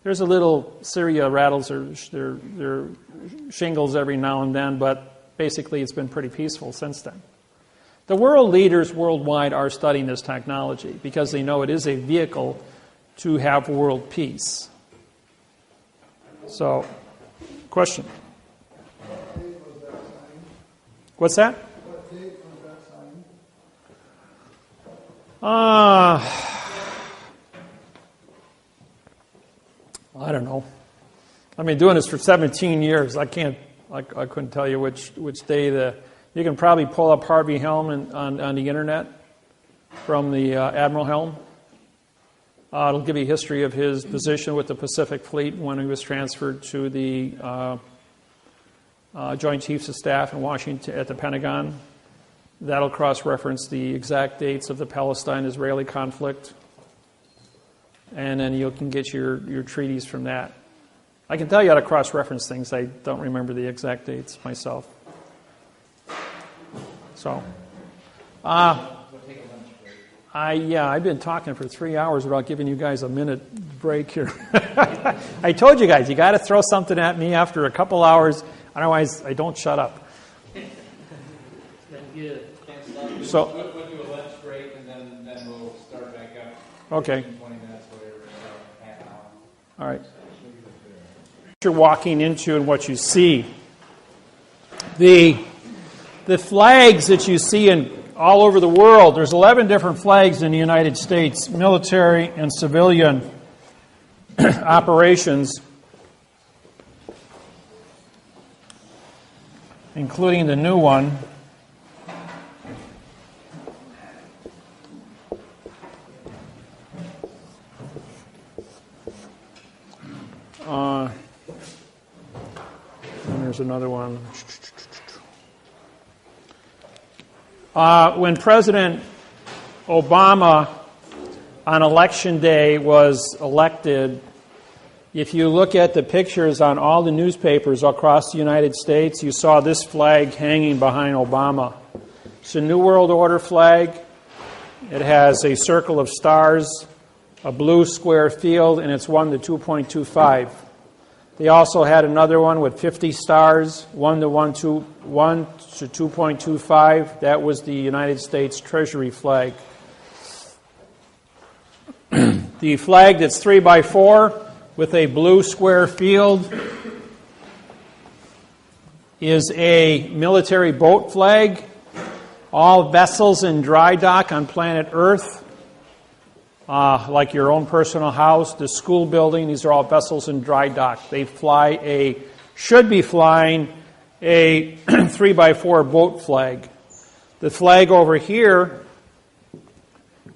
There's a little Syria rattles their shingles every now and then, but basically it's been pretty peaceful since then. The world leaders worldwide are studying this technology because they know it is a vehicle to have world peace. So, question? What date was that signed? What's that? What date was that signed? I don't know. I've been doing this for 17 years. I couldn't tell you which day. You can probably pull up Harvey Helm on the internet from the Admiral Helm. It'll give you a history of his position with the Pacific Fleet when he was transferred to the Joint Chiefs of Staff in Washington at the Pentagon. That'll cross-reference the exact dates of the Palestine-Israeli conflict. And then you can get your treaties from that. I can tell you how to cross-reference things. I don't remember the exact dates myself. So, I've been talking for 3 hours without giving you guys a minute break here. I told you guys, you got to throw something at me after a couple hours, otherwise I don't shut up. So, We'll do a lunch break, and then we'll start back up. Okay. 20 minutes, whatever, half an hour. All right. What you're walking into and what you see. The flags that you see all over the world, there's 11 different flags in the United States, military and civilian operations, including the new one. And there's another one. When President Obama on election day was elected, if you look at the pictures on all the newspapers across the United States, you saw this flag hanging behind Obama. It's a New World Order flag. It has a circle of stars, a blue square field, and it's 1 to 2.25. They also had another one with 50 stars, 1 to 2.25. That was the United States Treasury flag. The flag that's 3 by 4 with a blue square field is a military boat flag. All vessels in dry dock on planet Earth, like your own personal house, the school building, these are all vessels in dry dock. They should be flying a 3 by 4 boat flag. The flag over here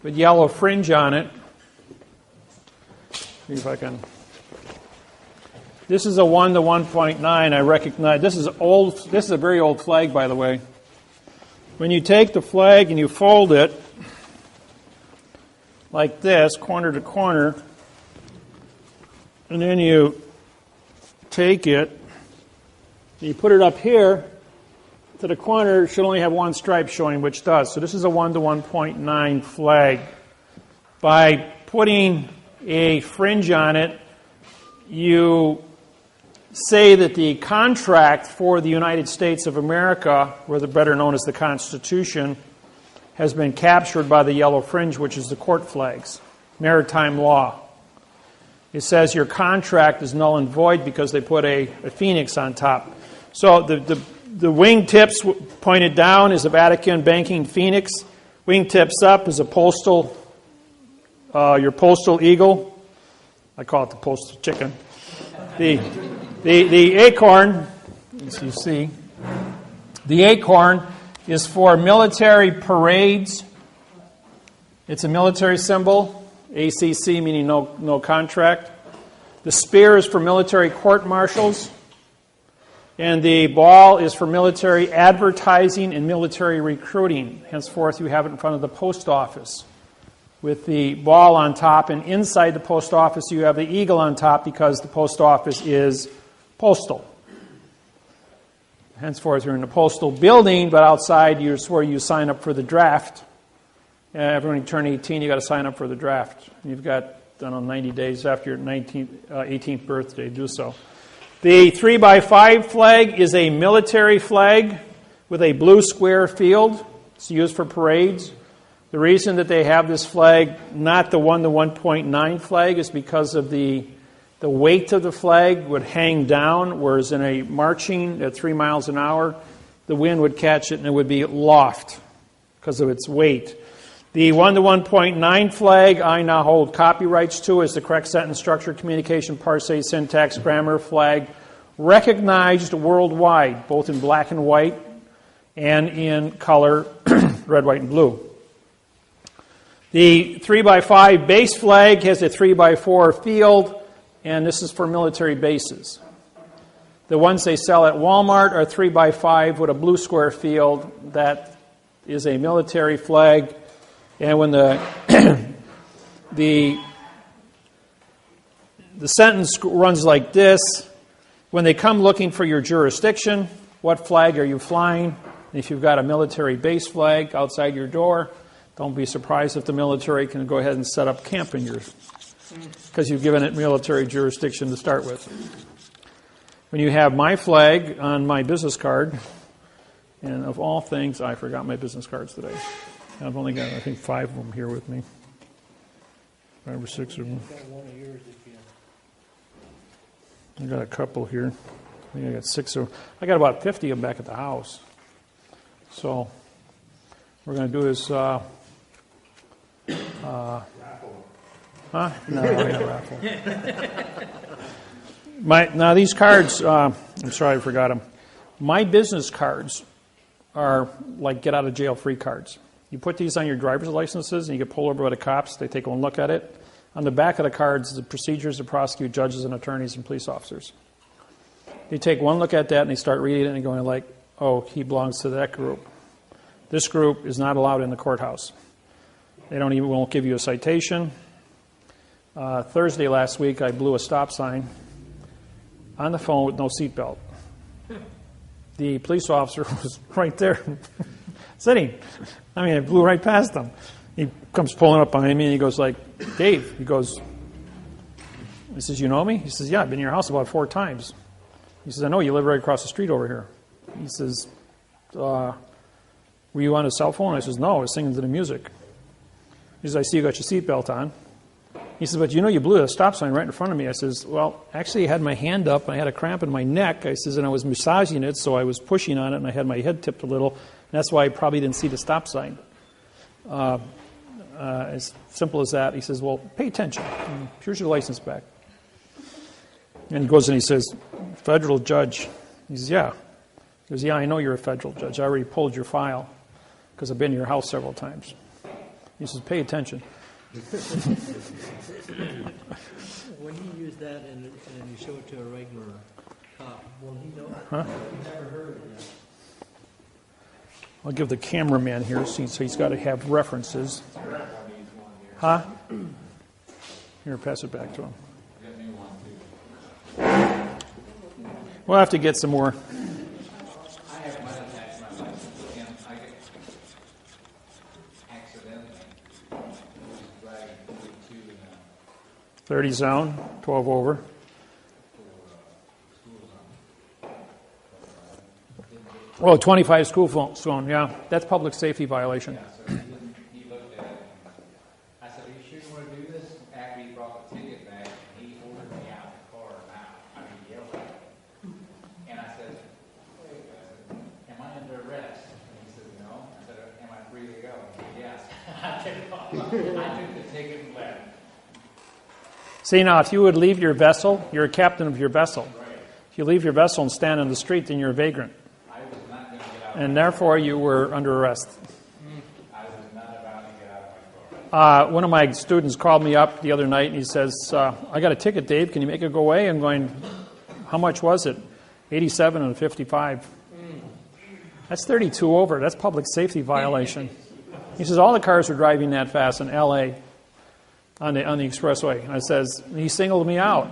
with yellow fringe on it, see if I can. This is a 1 to 1.9. I recognize this is old. This is a very old flag, by the way. When you take the flag and you fold it like this, corner to corner, and then you take it, and you put it up here to the corner, it should only have one stripe showing, which does. So this is a 1 to 1.9 flag. By putting a fringe on it, you say that the contract for the United States of America, or better known as the Constitution, has been captured by the yellow fringe, which is the court flags, maritime law. It says your contract is null and void because they put a phoenix on top. So the wingtips pointed down is a Vatican banking phoenix. Wingtips up is a your postal eagle. I call it the postal chicken. The acorn, as you see, the acorn is for military parades. It's a military symbol, ACC meaning no contract. The spear is for military court-martials. And the ball is for military advertising and military recruiting. Henceforth, you have it in front of the post office with the ball on top. And inside the post office, you have the eagle on top because the post office is postal. Henceforth, you're in the postal building, but outside, it's where you sign up for the draft. Everyone turn 18, you've got to sign up for the draft. You've got, 90 days after your 18th birthday to do so. The 3 by 5 flag is a military flag with a blue square field. It's used for parades. The reason that they have this flag, not the 1 to 1.9 flag, is because of the weight of the flag would hang down, whereas in a marching at 3 miles an hour, the wind would catch it and it would be aloft because of its weight. The 1 to 1.9 flag I now hold copyrights to as the correct sentence structure, communication, parsing, syntax, grammar flag, recognized worldwide, both in black and white and in color, red, white, and blue. The 3 by 5 base flag has a 3 by 4 field, and this is for military bases. The ones they sell at Walmart are 3 by 5 with a blue square field. That is a military flag. And when the sentence runs like this, when they come looking for your jurisdiction, what flag are you flying? If you've got a military base flag outside your door, don't be surprised if the military can go ahead and set up camp in yours, because you've given it military jurisdiction to start with. When you have my flag on my business card, and of all things, I forgot my business cards today. I've only got, I think, 5 of them here with me. 5 or 6 of them. I got a couple here. I think I got 6 of them. I got about 50 of them back at the house. So, what we're going to do is... raffle. Huh? No, I got raffle. Now, these cards, I'm sorry I forgot them. My business cards are like get-out-of-jail-free cards. You put these on your driver's licenses and you get pulled over by the cops. They take one look at it. On the back of the cards, the procedures to prosecute judges and attorneys and police officers. They take one look at that and they start reading it and going like, oh, he belongs to that group. This group is not allowed in the courthouse. They won't give you a citation. Thursday last week, I blew a stop sign on the phone with no seatbelt. The police officer was right there, sitting. I mean, I blew right past him. He comes pulling up behind me and he goes like, Dave, he says, you know me? He says, yeah, I've been in your house about 4 times. He says, I know, you live right across the street over here. He says, were you on a cell phone? I says, no, I was singing to the music. He says, I see you got your seatbelt on. He says, but you know you blew a stop sign right in front of me. I says, well, actually I had my hand up and I had a cramp in my neck. I says, and I was massaging it, so I was pushing on it and I had my head tipped a little. And that's why I probably didn't see the stop sign. As simple as that. He says, well, pay attention. Here's your license back. And he goes and he says, federal judge. He says, yeah. He goes, yeah, I know you're a federal judge. I already pulled your file because I've been to your house several times. He says, pay attention. When you use that and you show it to a regular cop, will he know? Huh? I've never heard of it. I'll give the cameraman here, so he's got to have references. Huh? Here, pass it back to him. We'll have to get some more. I have mine attached to my license, and I get accidentally driving 42 in a 30 zone, 12 over. Oh, 25 school zone, yeah. That's public safety violation. Yeah, so he looked at it. I said, are you sure you want to do this? After he brought the ticket back, he ordered me out of the car now. I mean, he yelled at me. And I said, wait, am I under arrest? And he said, no. I said, am I free to go? He said, yes. I took the ticket and left. See, now, if you would leave your vessel, you're a captain of your vessel. Right. If you leave your vessel and stand on the street, then you're a vagrant. I was not going to get out. And therefore, you were under arrest. I was not about to get out of my car. One of my students called me up the other night and he says, I got a ticket, Dave. Can you make it go away? I'm going, how much was it? 87 and 55. That's 32 over. That's public safety violation. He says, all the cars were driving that fast in L.A. on the expressway. And I says, he singled me out.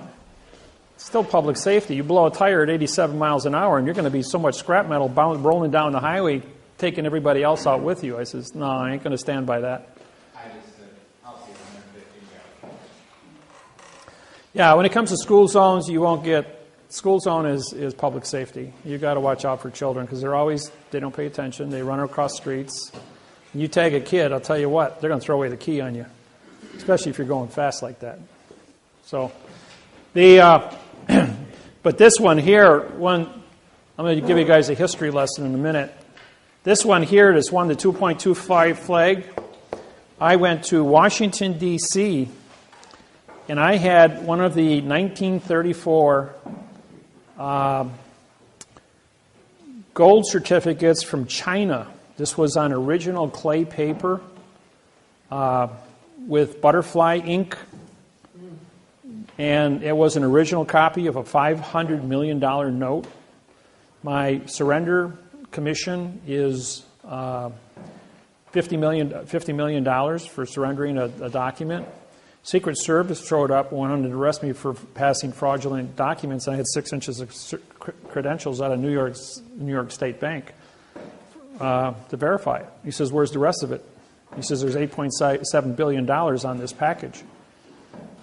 It's still public safety. You blow a tire at 87 miles an hour and you're going to be so much scrap metal rolling down the highway, taking everybody else out with you. I says, no, I ain't going to stand by that. I just said, I'll see 150 go. Yeah, when it comes to school zones, you won't get, school zone is public safety. You got to watch out for children because they don't pay attention. They run across streets. You tag a kid, I'll tell you what, they're going to throw away the key on you, especially if you're going fast like that. So, but this one here, I'm going to give you guys a history lesson in a minute. This one here that's won the 2.25 flag. I went to Washington, D.C., and I had one of the 1934 gold certificates from China. This was on original clay paper with butterfly ink. And it was an original copy of a $500 million note. My surrender commission is $50 million for surrendering a document. Secret Service showed up and wanted to arrest me for passing fraudulent documents. I had 6 inches of credentials out of New York State Bank to verify it. He says, where's the rest of it? He says, there's $8.7 billion on this package.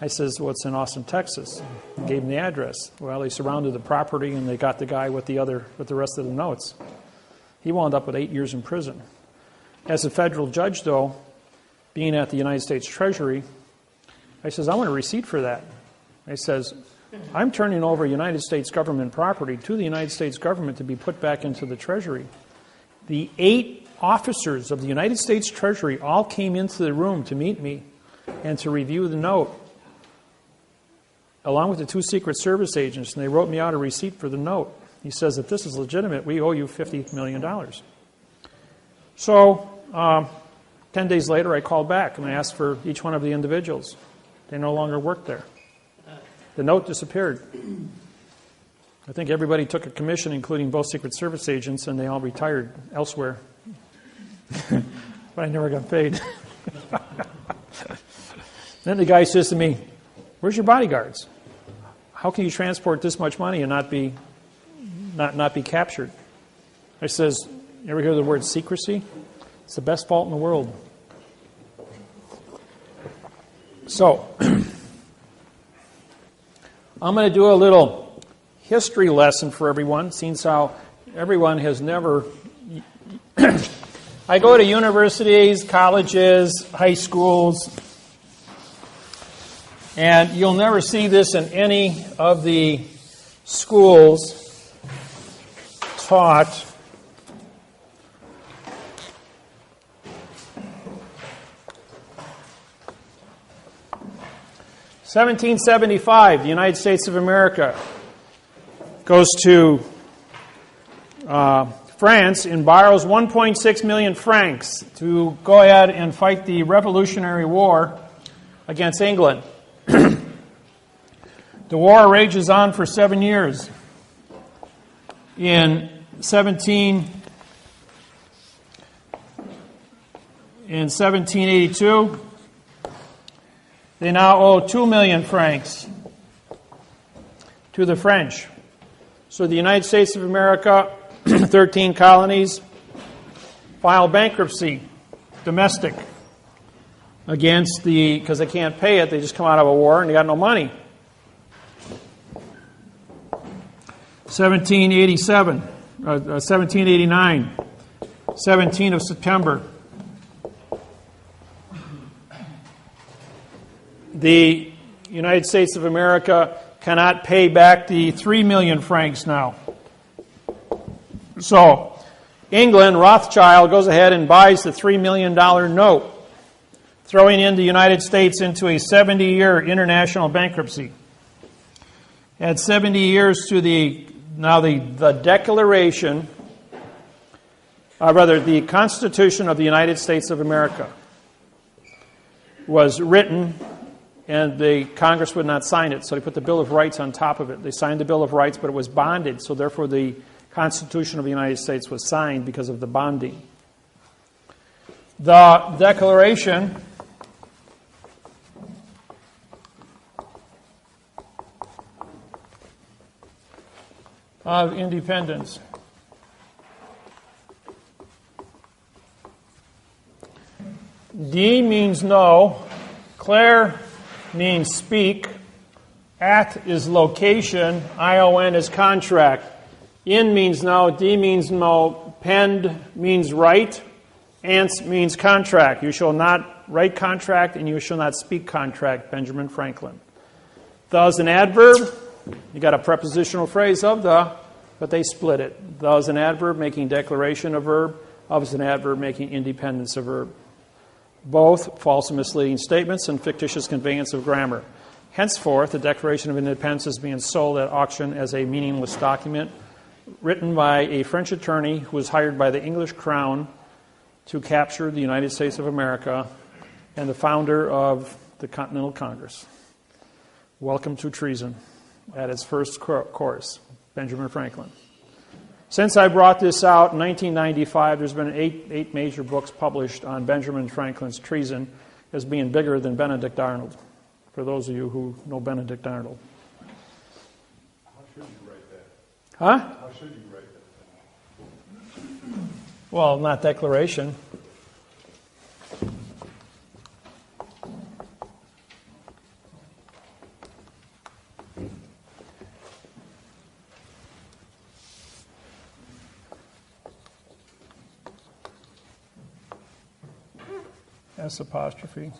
I says, well, it's in Austin, Texas. I gave him the address. Well, they surrounded the property and they got the guy with the rest of the notes. He wound up with 8 years in prison. As a federal judge, though, being at the United States Treasury, I says, I want a receipt for that. I says, I'm turning over United States government property to the United States government to be put back into the Treasury. The 8 officers of the United States Treasury all came into the room to meet me and to review the note, along with the 2 Secret Service agents, and they wrote me out a receipt for the note. He says, if this is legitimate, we owe you $50 million. So, 10 days later, I called back and I asked for each one of the individuals. They no longer work there. The note disappeared. I think everybody took a commission, including both Secret Service agents, and they all retired elsewhere. But I never got paid. Then the guy says to me, "Where's your bodyguards? How can you transport this much money and not be captured?" I says, "You ever hear the word secrecy? It's the best fault in the world." So, I'm going to do a little history lesson for everyone, since how everyone has never... I go to universities, colleges, high schools, and you'll never see this in any of the schools taught (1775), the United States of America goes to France and borrows 1.6 million francs to go ahead and fight the Revolutionary War against England. The war rages on for 7 years. In 1782, they now owe 2 million francs to the French. So the United States of America, 13 colonies, file bankruptcy, domestic, against because they can't pay it, they just come out of a war and they got no money. 1789, 17th of September. The United States of America cannot pay back the 3 million francs now. So, England, Rothschild, goes ahead and buys the $3 million note, throwing in the United States into a 70-year international bankruptcy. Add 70 years to the Declaration, the Constitution of the United States of America was written, and the Congress would not sign it, so they put the Bill of Rights on top of it. They signed the Bill of Rights, but it was bonded, so therefore the Constitution of the United States was signed because of the bonding. The Declaration of Independence. D means no. Claire means speak. At is location. ION is contract. In means no. D means no. Pend means write. Ants means contract. You shall not write contract and you shall not speak contract. Benjamin Franklin. The is an adverb. You got a prepositional phrase of the, but they split it. The is an adverb making declaration a verb. Of is an adverb making independence a verb. Both false and misleading statements and fictitious conveyance of grammar. Henceforth, the Declaration of Independence is being sold at auction as a meaningless document written by a French attorney who was hired by the English Crown to capture the United States of America and the founder of the Continental Congress. Welcome to treason at its first course, Benjamin Franklin. Since I brought this out in 1995, there's been eight major books published on Benjamin Franklin's treason as being bigger than Benedict Arnold, for those of you who know Benedict Arnold. How should you write that? Huh? How should you write that? Well, not declaration. S apostrophe.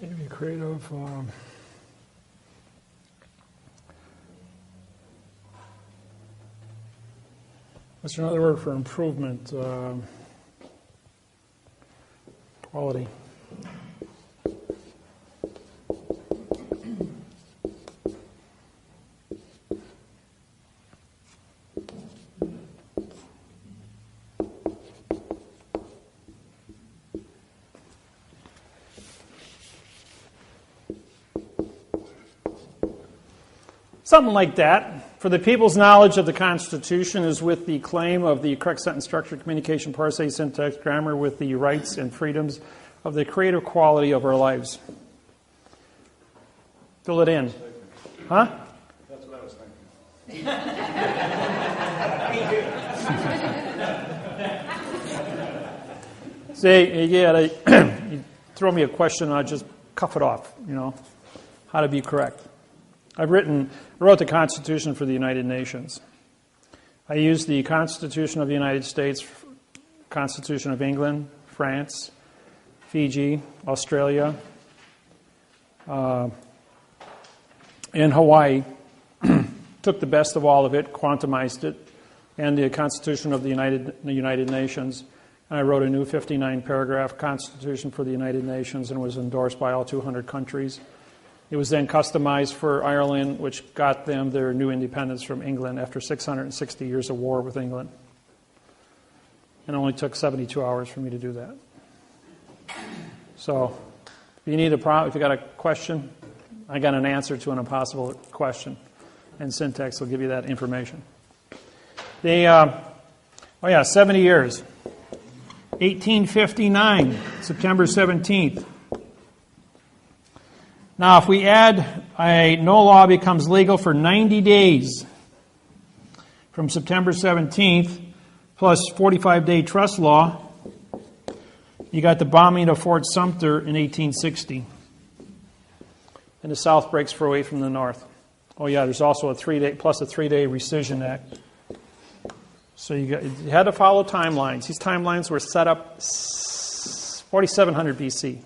Seem to be creative. What's another word for improvement? Quality. Something like that. For the people's knowledge of the Constitution is with the claim of the correct sentence structure, communication, parse, syntax, grammar, with the rights and freedoms of the creative quality of our lives. Fill it in. Huh? That's what I was thinking. See, you throw me a question and I just cuff it off, how to be correct. I wrote the Constitution for the United Nations. I used the Constitution of the United States, Constitution of England, France, Fiji, Australia, and Hawaii. Took the best of all of it, quantumized it, and the Constitution of the United Nations. And I wrote a new 59-paragraph Constitution for the United Nations and was endorsed by all 200 countries. It was then customized for Ireland, which got them their new independence from England after 660 years of war with England. And it only took 72 hours for me to do that. So, if you if you got a question, I got an answer to an impossible question. And syntax will give you that information. 70 years. 1859, September 17th. Now, if we add no law becomes legal for 90 days from September 17th, plus 45-day trust law, you got the bombing of Fort Sumter in 1860. And the South breaks away from the North. Oh yeah, there's also a 3-day rescission act. So you had to follow timelines. These timelines were set up 4700 BC,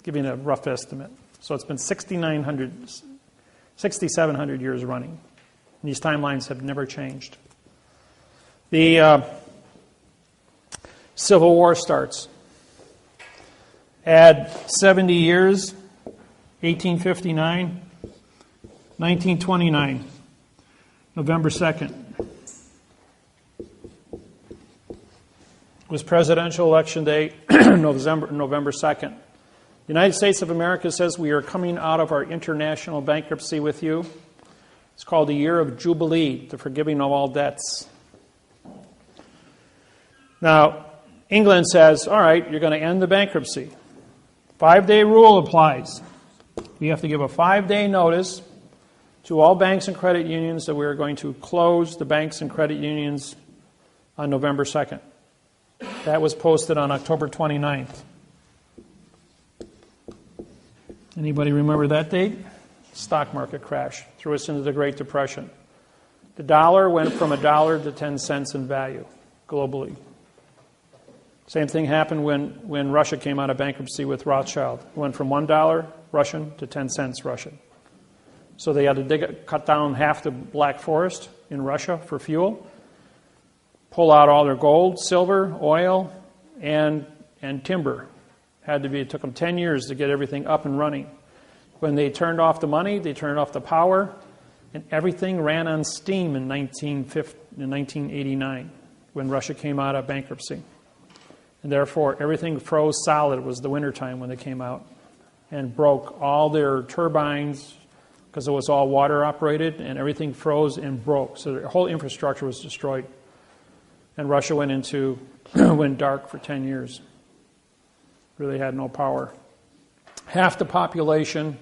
giving a rough estimate. So it's been 6,700 years running. And these timelines have never changed. The Civil War starts. Add 70 years, 1859, 1929, November 2nd. Was presidential election day, November 2nd. The United States of America says we are coming out of our international bankruptcy with you. It's called the Year of Jubilee, the forgiving of all debts. Now, England says, all right, you're going to end the bankruptcy. 5-day rule applies. We have to give a 5-day notice to all banks and credit unions that we are going to close the banks and credit unions on November 2nd. That was posted on October 29th. Anybody remember that date? Stock market crash threw us into the Great Depression. The dollar went from $1 to 10 cents in value globally. Same thing happened when Russia came out of bankruptcy with Rothschild. It went from $1 Russian to 10 cents Russian. So they had to cut down half the Black Forest in Russia for fuel, pull out all their gold, silver, oil, and timber. It took them 10 years to get everything up and running. When they turned off the money, they turned off the power, and everything ran on steam in 1989 when Russia came out of bankruptcy. And therefore, everything froze solid. It was the wintertime when they came out and broke all their turbines because it was all water operated, and everything froze and broke. So their whole infrastructure was destroyed. And Russia went dark for 10 years. Really had no power. Half the population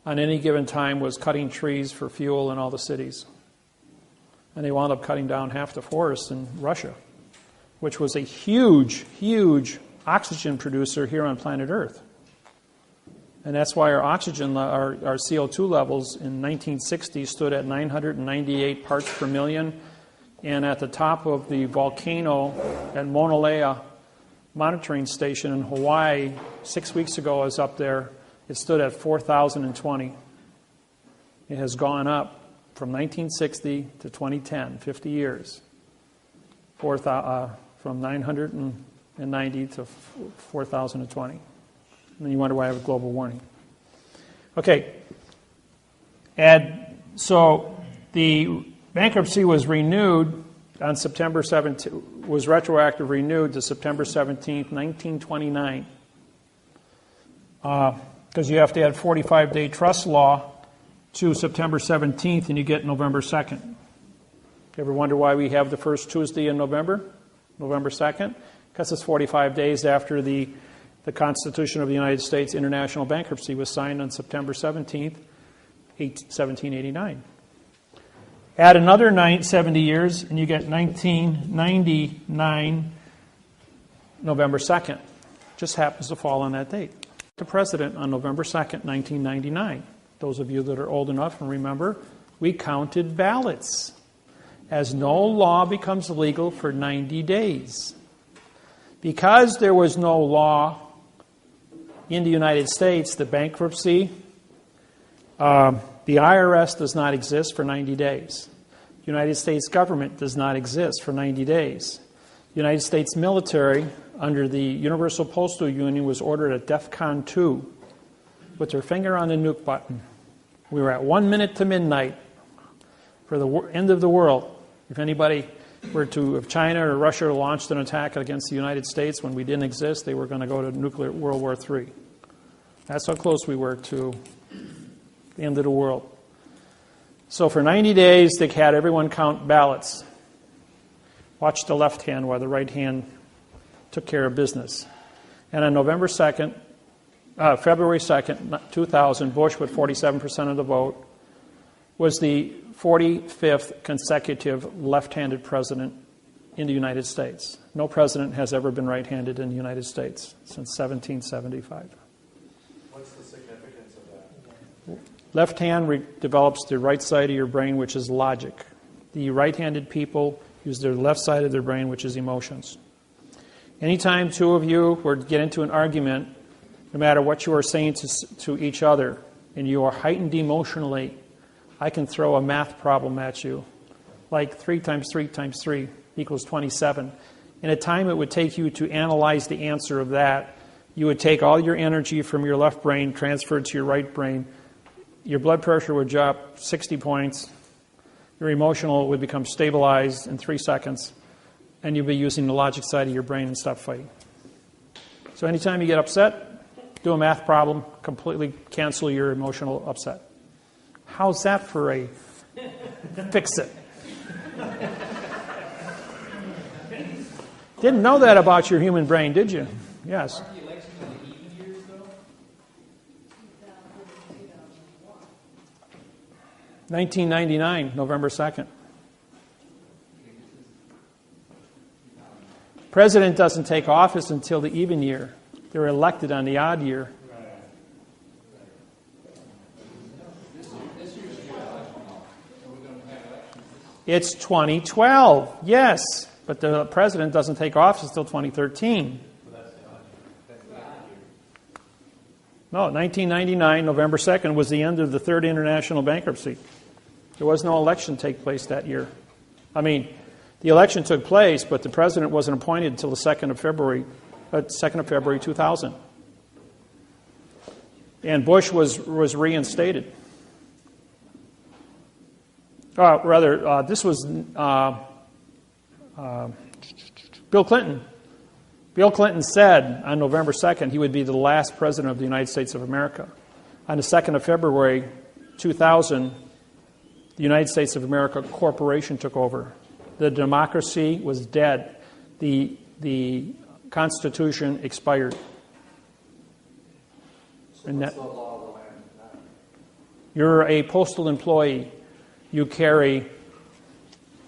on any given time was cutting trees for fuel in all the cities. And they wound up cutting down half the forests in Russia, which was a huge, huge oxygen producer here on planet Earth. And that's why our oxygen, our CO2 levels in 1960 stood at 998 parts per million. And at the top of the volcano at Mauna Loa, monitoring station in Hawaii 6 weeks ago. I was up there. It stood at 4,020. It has gone up from 1960 to 2010, 50 years, from 990 to 4,020. And then you wonder why I have global warming. Okay. So the bankruptcy was renewed on September 17th, was retroactive renewed to September 17th, 1929. Because you have to add 45-day trust law to September 17th, and you get November 2nd. You ever wonder why we have the first Tuesday in November, November 2nd? Because it's 45 days after the Constitution of the United States International Bankruptcy was signed on September 17th, 1789. Add another 70 years, and you get 1999, November 2nd. Just happens to fall on that date. The president on November 2nd, 1999. Those of you that are old enough and remember, we counted ballots, as no law becomes legal for 90 days. Because there was no law in the United States, the bankruptcy, the IRS does not exist for 90 days. The United States government does not exist for 90 days. The United States military, under the Universal Postal Union, was ordered at DEFCON 2 with their finger on the nuke button. We were at 1 minute to midnight for the end of the world. If anybody were to, if China or Russia launched an attack against the United States when we didn't exist, they were going to go to nuclear World War III. That's how close we were to the end of the world. So for 90 days, they had everyone count ballots. Watch the left hand while the right hand took care of business. And on February 2nd, 2000, Bush, with 47% of the vote, was the 45th consecutive left-handed president in the United States. No president has ever been right-handed in the United States since 1775. What's the significance of that? Left hand develops the right side of your brain, which is logic. The right-handed people use their left side of their brain, which is emotions. Anytime two of you were to get into an argument, no matter what you are saying to each other, and you are heightened emotionally, I can throw a math problem at you, like 3 times 3 times 3 equals 27. In a time it would take you to analyze the answer of that, you would take all your energy from your left brain, transfer it to your right brain. Your blood pressure would drop 60 points. Your emotional would become stabilized in 3 seconds. And you'd be using the logic side of your brain and stop fighting. So anytime you get upset, do a math problem, completely cancel your emotional upset. How's that for a fix it? Didn't know that about your human brain, did you? Yes. Aren't the elections in the even years, though? 1999, November 2nd. President doesn't take office until the even year. They're elected on the odd year. It's 2012, yes, but the president doesn't take office until 2013. No, 1999, November 2nd, was the end of the third international bankruptcy. There was no election take place that year. I mean, the election took place, but the president wasn't appointed until the 2nd of February 2000. And Bush was reinstated. This was Bill Clinton. Bill Clinton said on November 2nd he would be the last president of the United States of America. On the 2nd of February 2000, the United States of America Corporation took over. The democracy was dead. The Constitution expired. So what's the law of the land now? You're a postal employee. You carry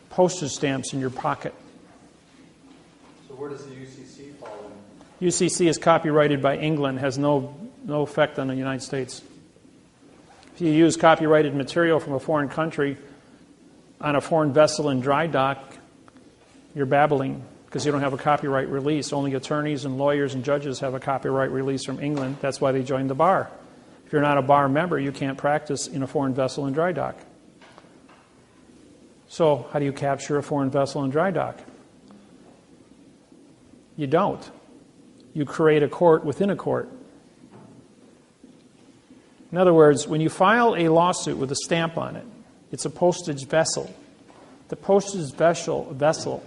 postage stamps in your pocket. So where does the UCC fall in? UCC is copyrighted by England, has no effect on the United States. If you use copyrighted material from a foreign country on a foreign vessel in dry dock, you're babbling. because you don't have a copyright release. Only attorneys and lawyers and judges have a copyright release from England. That's why they joined the bar. If you're not a bar member, you can't practice in a foreign vessel in dry dock. So how do you capture a foreign vessel in dry dock? You don't. You create a court within a court. In other words, when you file a lawsuit with a stamp on it, it's a postage vessel. The postage vessel,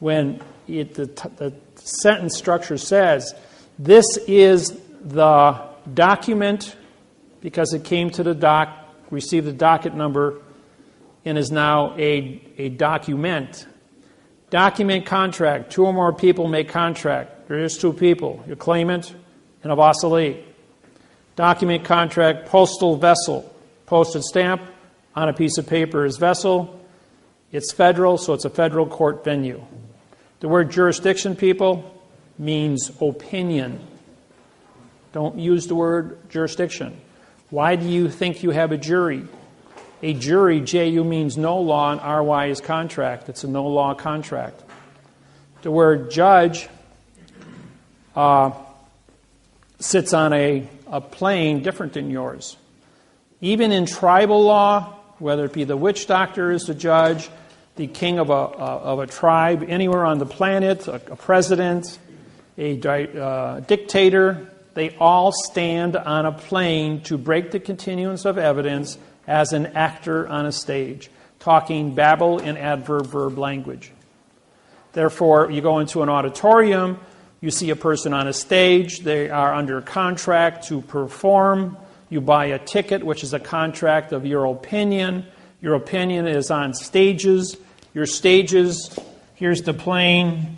when the sentence structure says, this is the document, because it came to the dock, received the docket number, and is now a document. Document contract. 2 or more people make contract. There is 2 people, your claimant and a vassalete. Document contract, postal vessel. Postage stamp on a piece of paper is vessel. It's federal, so it's a federal court venue. The word jurisdiction, people, means opinion. Don't use the word jurisdiction. Why do you think you have a jury? A jury, J-U, means no law, and R-Y is contract. It's a no-law contract. The word judge sits on a plane different than yours. Even in tribal law, whether it be the witch doctor is the judge, the king of a tribe, anywhere on the planet, a president, a dictator, they all stand on a plane to break the continuance of evidence as an actor on a stage, talking babble in adverb-verb language. Therefore, you go into an auditorium, you see a person on a stage, they are under contract to perform, you buy a ticket, which is a contract of your opinion. Your opinion is on stages. Your stages, here's the plane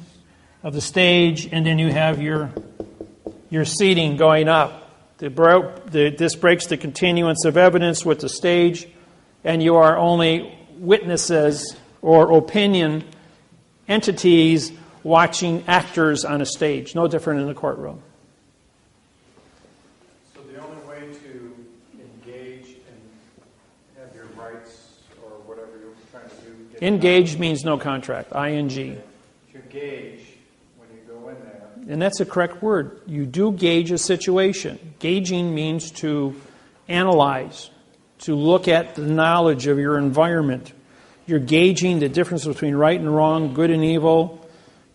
of the stage, and then you have your seating going up. This breaks the continuance of evidence with the stage, and you are only witnesses or opinion entities watching actors on a stage, no different in the courtroom. So the only way to engage and have your rights or whatever you're trying to do... Engage means no contract, ING. To gauge when you go in there... And that's a correct word. You do gauge a situation. Gauging means to analyze, to look at the knowledge of your environment. You're gauging the difference between right and wrong, good and evil.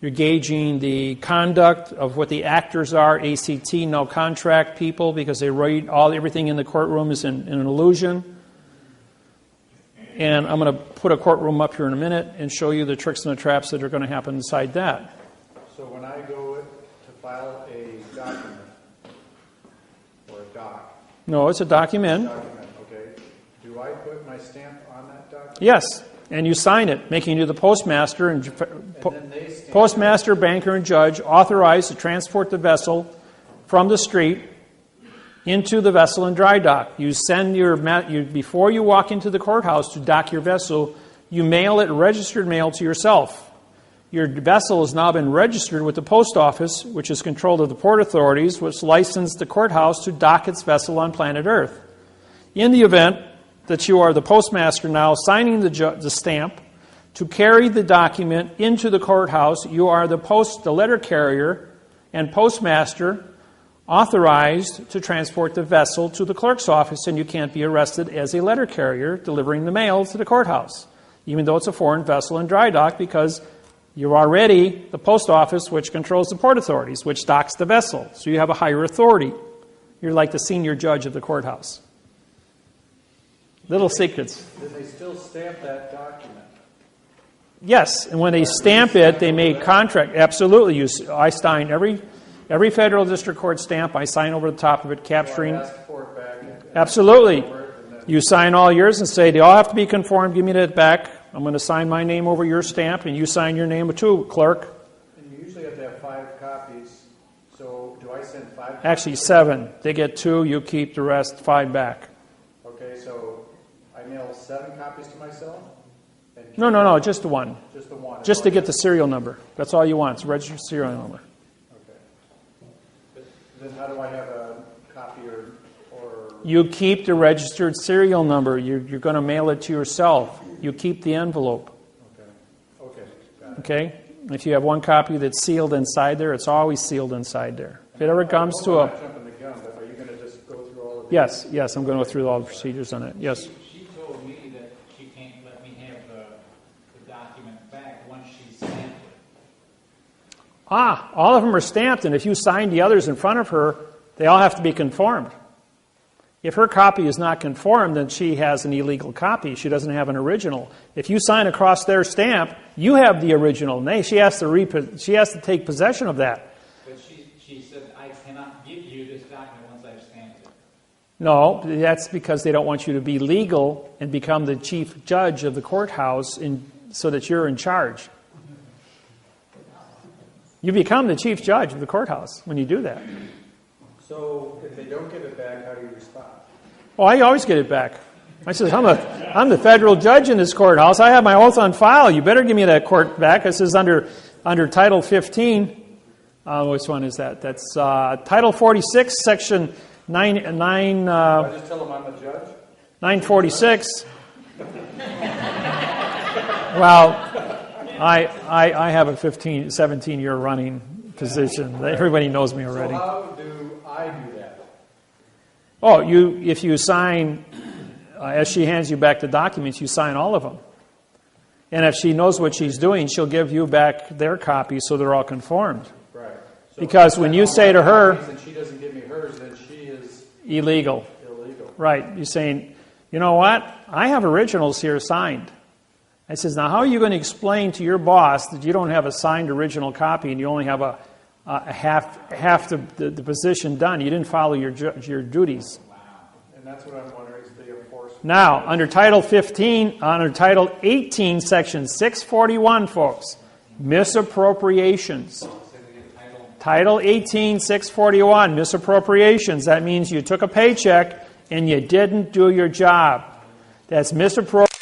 You're gauging the conduct of what the actors are, ACT, no contract people, because they write everything in the courtroom is in an illusion. And I'm going to put a courtroom up here in a minute and show you the tricks and the traps that are going to happen inside that. So when I go to file a document, or a doc... No, it's a document. Okay. Do I put my stamp on that document? Yes, and you sign it, making you the postmaster and then they stamp postmaster, banker, and judge authorized to transport the vessel from the street into the vessel in dry dock. You send before you walk into the courthouse to dock your vessel, you mail it registered mail to yourself. Your vessel has now been registered with the post office, which is controlled of the port authorities, which licensed the courthouse to dock its vessel on planet Earth. In the event that you are the postmaster now signing the stamp to carry the document into the courthouse, you are the letter carrier and postmaster authorized to transport the vessel to the clerk's office, and you can't be arrested as a letter carrier delivering the mail to the courthouse, even though it's a foreign vessel in dry dock, because you're already the post office, which controls the port authorities, which docks the vessel. So you have a higher authority. You're like the senior judge of the courthouse. Little secrets. Did they still stamp that document? Yes, and when they stamp it, they make contract. Absolutely. I sign every federal district court stamp. I sign over the top of it, capturing. So I ask for it back. Absolutely. You sign all yours and say, they all have to be conformed. Give me that back. I'm going to sign my name over your stamp, and you sign your name too, clerk. And you usually have to have 5 copies. So do I send 5 copies? Actually, 7. They get 2. You keep the rest, 5 back. Okay, so I mail 7 copies to myself? No, just the one. Just the one. Just to get the serial number. That's all you want. It's a registered serial number. Okay. But then how do I have a copy or... You keep the registered serial number. You're going to mail it to yourself. You keep the envelope. Okay. Got it. Okay? If you have one copy that's sealed inside there, it's always sealed inside there. If it ever comes to I'm a... jumping the gun, but are you going to just go through all of these? Yes, I'm going to go through all the procedures on it. Yes. She told me that she can't let me have the document back once she stamped it. All of them are stamped, and if you sign the others in front of her, they all have to be conformed. If her copy is not conformed, then she has an illegal copy. She doesn't have an original. If you sign across their stamp, you have the original. She has to take possession of that. But she said, I cannot give you this document once I've stamped it. No, that's because they don't want you to be legal and become the chief judge of the courthouse so that you're in charge. You become the chief judge of the courthouse when you do that. So if they don't give it back, how do you respond? Oh, I always get it back. I says, I'm the federal judge in this courthouse. I have my oath on file. You better give me that court back. This is under Title 15. Which one is that? That's Title 46, Section 9. I just tell them I'm the judge? 946. Well, I have a 17-year running position. Everybody knows me already. So how do I do that? Oh, if you sign, as she hands you back the documents, you sign all of them. And if she knows what she's doing, she'll give you back their copies so they're all conformed. Right. So Because when you say to her, and she doesn't give me hers, then she is illegal. illegal. Right. You're saying, you know what? I have originals here signed. I says, now how are you going to explain to your boss that you don't have a signed original copy and you only have a half the position done? You didn't follow your duties. And that's what I'm wondering, is they enforce... Now, under Title 18, Section 641, folks, misappropriations. Title 18, 641, misappropriations. That means you took a paycheck and you didn't do your job. That's misappropriation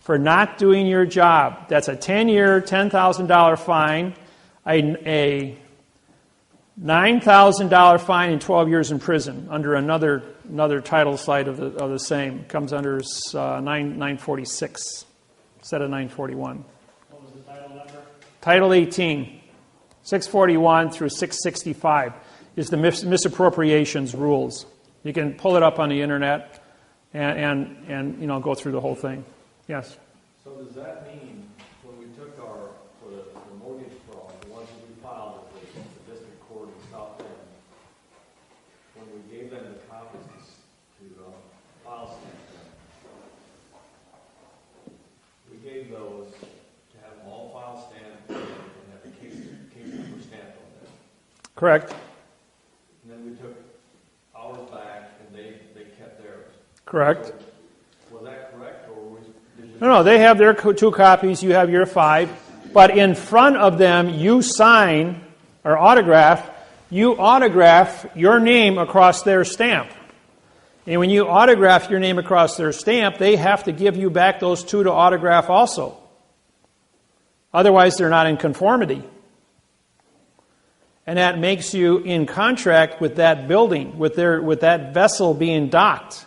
for not doing your job. That's a 10-year, $10,000 fine, a $9,000 fine, and 12 years in prison under another title slide of the same. It comes under 946 instead of 941. What was the title number? Title 18, 641 through 665 is the misappropriations rules. You can pull it up on the internet and go through the whole thing. Yes. So does that mean when we took for the mortgage fraud, the ones that we filed with the district court in South Bend, when we gave them the copies to file stamp them, we gave those to have them all file stamped and have the case number stamped on them. Correct. And then we took ours back and they kept theirs. Correct. So, was that correct, or was... No, they have their 2 copies, you have your 5. But in front of them, you sign or autograph your name across their stamp. And when you autograph your name across their stamp, they have to give you back those 2 to autograph also. Otherwise, they're not in conformity. And that makes you in contract with that building, with that vessel being docked.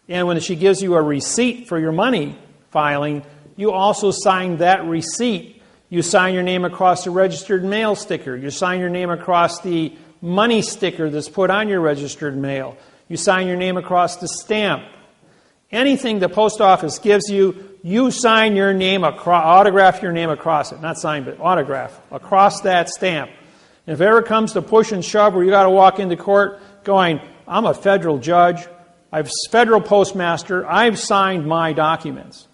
And when she gives you a receipt for your money filing, you also sign that receipt. You sign your name across the registered mail sticker. You sign your name across the money sticker that's put on your registered mail. You sign your name across the stamp. Anything the post office gives you, you sign your name, autograph your name across it. Not sign, but autograph across that stamp. And if it ever comes to push and shove where you got to walk into court going, I'm a federal judge, I'm federal postmaster, I've signed my documents.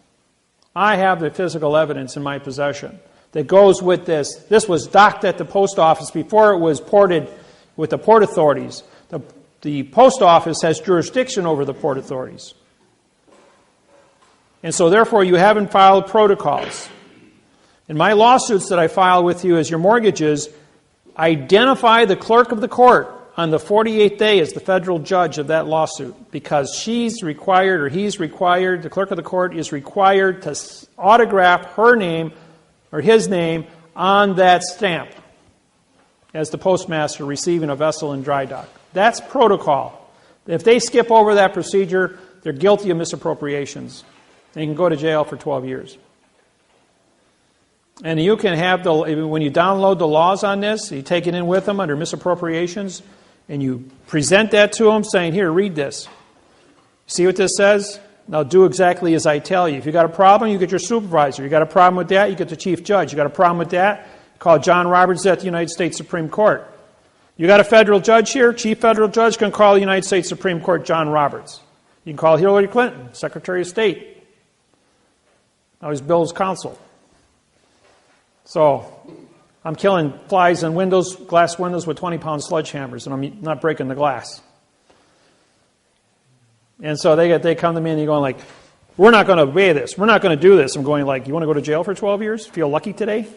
I have the physical evidence in my possession that goes with this. This was docked at the post office before it was ported with the port authorities. The post office has jurisdiction over the port authorities. And so therefore you haven't filed protocols. In my lawsuits that I file with you as your mortgages, identify the clerk of the court on the 48th day as the federal judge of that lawsuit, because she's required or he's required, the clerk of the court is required to autograph her name or his name on that stamp as the postmaster receiving a vessel in dry dock. That's protocol. If they skip over that procedure, they're guilty of misappropriations. They can go to jail for 12 years. And you can have when you download the laws on this, you take it in with them under misappropriations, and you present that to them saying, here, read this. See what this says? Now do exactly as I tell you. If you got a problem, you get your supervisor. You got a problem with that, you get the chief judge. You got a problem with that, call John Roberts at the United States Supreme Court. You got a federal judge here, chief federal judge can call the United States Supreme Court John Roberts. You can call Hillary Clinton, Secretary of State. Now he's Bill's counsel. So I'm killing flies in windows, glass windows with 20-pound sledgehammers, and I'm not breaking the glass. And so they come to me and they're going like, we're not going to obey this. We're not going to do this. I'm going like, you want to go to jail for 12 years? Feel lucky today?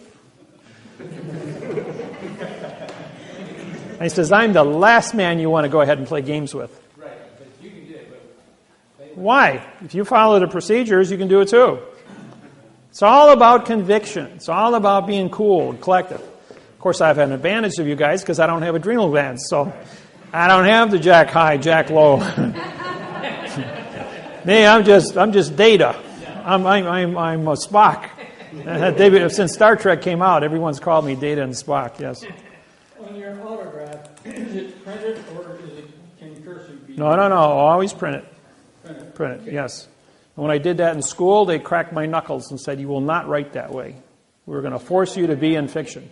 And he says, I'm the last man you want to go ahead and play games with. Right, but you can do it. But why? If you follow the procedures, you can do it too. It's all about conviction. It's all about being cool and collective. Of course, I have an advantage of you guys because I don't have adrenal glands, so I don't have the jack high, jack low. Me, I'm just data. I'm a Spock. Since Star Trek came out, everyone's called me Data and Spock. Yes. On your autograph, is it printed or can cursive be? No. Always print it. Printed. Yes. And when I did that in school, they cracked my knuckles and said, you will not write that way. We're going to force you to be in fiction.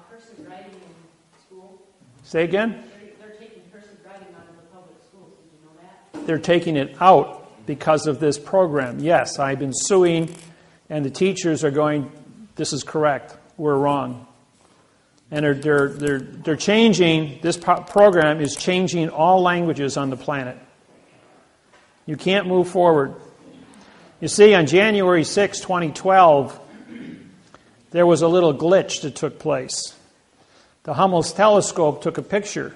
Cursive writing in school? Say again? They're taking cursive writing out of the public schools. Did you know that? They're taking it out because of this program. Yes, I've been suing, and the teachers are going, this is correct. We're wrong. And they're changing, this program is changing all languages on the planet. You can't move forward. You see, on January 6, 2012, there was a little glitch that took place. The Hubble telescope took a picture.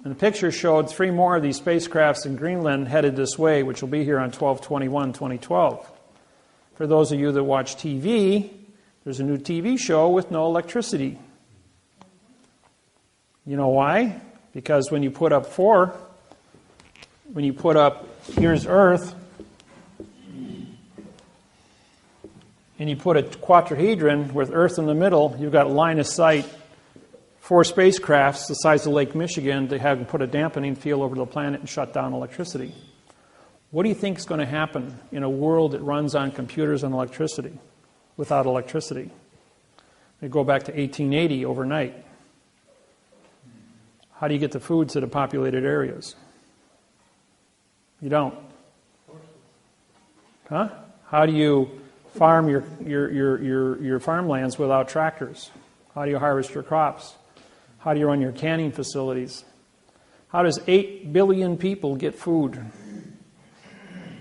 And the picture showed 3 more of these spacecrafts in Greenland headed this way, which will be here on 12/21/2012. For those of you that watch TV, there's a new TV show with no electricity. You know why? Because when you put up here's Earth, and you put a quadrihedron with Earth in the middle, you've got line of sight, 4 spacecrafts the size of Lake Michigan to have put a dampening field over the planet and shut down electricity. What do you think is going to happen in a world that runs on computers and electricity without electricity? They go back to 1880 overnight. How do you get the food to the populated areas? You don't. Huh? How do you farm your farmlands without tractors? How do you harvest your crops? How do you run your canning facilities? How does 8 billion people get food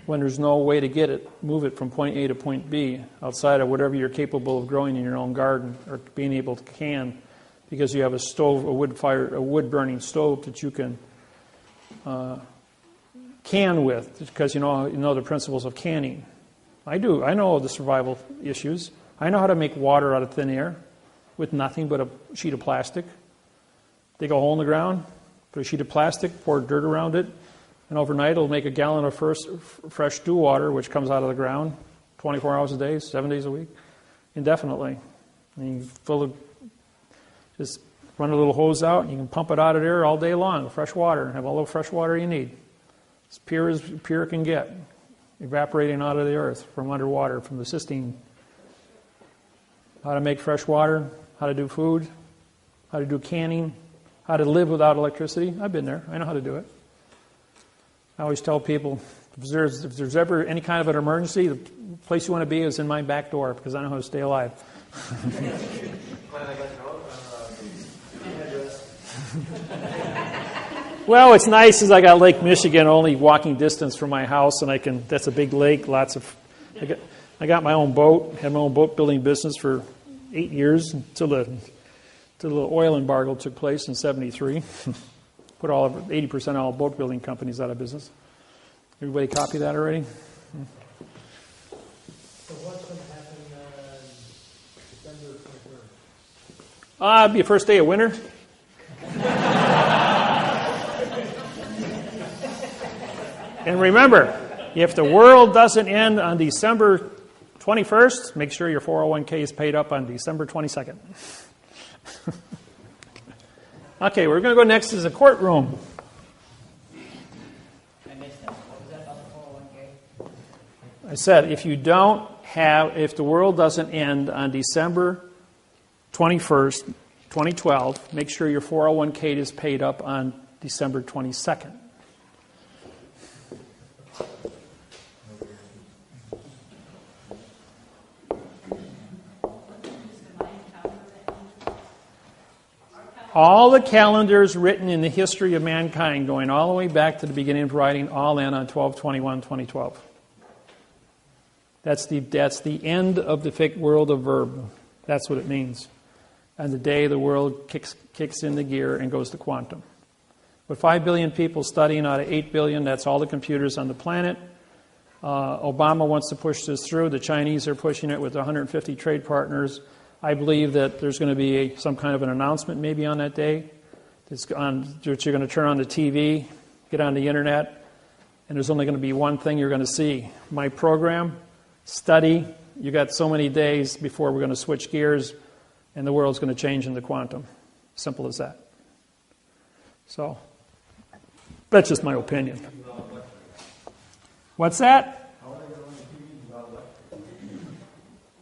when there's no way to get it, move it from point A to point B outside of whatever you're capable of growing in your own garden or being able to can because you have a stove, a wood-burning stove that you can can with because you know the principles of canning. I do. I know the survival issues. I know how to make water out of thin air with nothing but a sheet of plastic. Dig a hole in the ground, put a sheet of plastic, pour dirt around it, and overnight it'll make a gallon of fresh dew water, which comes out of the ground 24 hours a day, 7 days a week, indefinitely. And you just run a little hose out, and you can pump it out of there all day long, fresh water, and have all the fresh water you need. As pure it can get, evaporating out of the earth from underwater, from the cistine. How to make fresh water, how to do food, how to do canning, how to live without electricity. I've been there. I know how to do it. I always tell people, if there's ever any kind of an emergency, the place you want to be is in my back door because I know how to stay alive. Well, it's nice as I got Lake Michigan only walking distance from my house, and that's a big lake. I got my own boat. Had my own boat building business for 8 years until the oil embargo took place in '73. Put 80% of all boat building companies out of business. Everybody copy that already? So what's going to happen December 21st? It'll be the first day of winter. And remember, if the world doesn't end on December 21st, make sure your 401k is paid up on December 22nd. Okay, we're going to go next to the courtroom. I missed that. What was that about the 401k? I said, if the world doesn't end on December 21st, 2012, make sure your 401k is paid up on December 22nd. All the calendars written in the history of mankind, going all the way back to the beginning of writing, all end on 12/21/2012. That's the end of the world of verb. That's what it means. And the day the world kicks in the gear and goes to quantum. With 5 billion people studying out of 8 billion, that's all the computers on the planet. Obama wants to push this through. The Chinese are pushing it with 150 trade partners. I believe that there's going to be some kind of an announcement maybe on that day. That you're going to turn on the TV, get on the internet, and there's only going to be one thing you're going to see. My program, study, you got so many days before we're going to switch gears, and the world's going to change into quantum. Simple as that. So, that's just my opinion. What's that?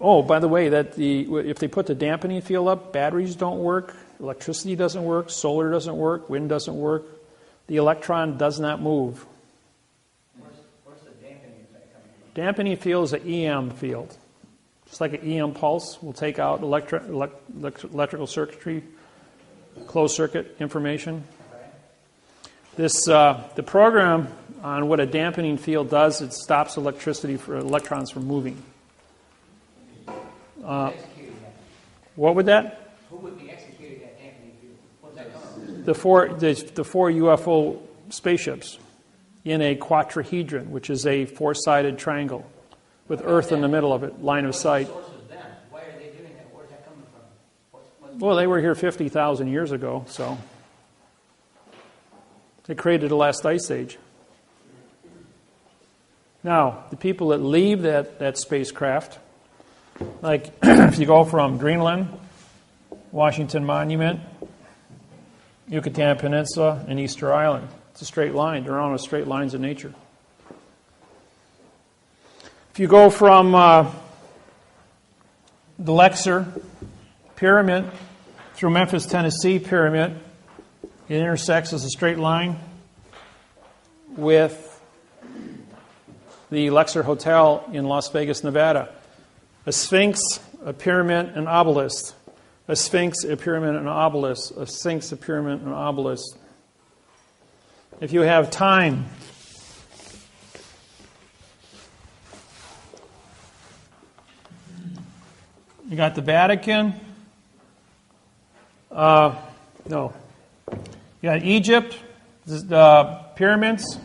Oh, by the way, if they put the dampening field up, batteries don't work, electricity doesn't work, solar doesn't work, wind doesn't work. The electron does not move. Where's the dampening effect coming from? Dampening field is an EM field. Just like an EM pulse will take out electrical circuitry, closed circuit information. Okay. The program on what a dampening field does, it stops electricity for electrons from moving. What would that? Who would be executing that dampening field? What's that coming from? The four UFO spaceships in a quadrahedron, which is a four-sided triangle with Earth in the middle of it, line of sight. What source is them? Why are they doing that? Where's that coming from? Well, they were here 50,000 years ago, so they created the last ice age. Now, the people that leave that spacecraft, like if you go from Greenland, Washington Monument, Yucatan Peninsula, and Easter Island, it's a straight line. They're on straight lines in nature. If you go from the Lexer Pyramid through Memphis, Tennessee Pyramid, it intersects as a straight line with the Lexer Hotel in Las Vegas, Nevada. A sphinx, a pyramid, an obelisk. A sphinx, a pyramid, an obelisk. A sphinx, a pyramid, an obelisk. If you have time, you got the Vatican. No. You got Egypt, the pyramids.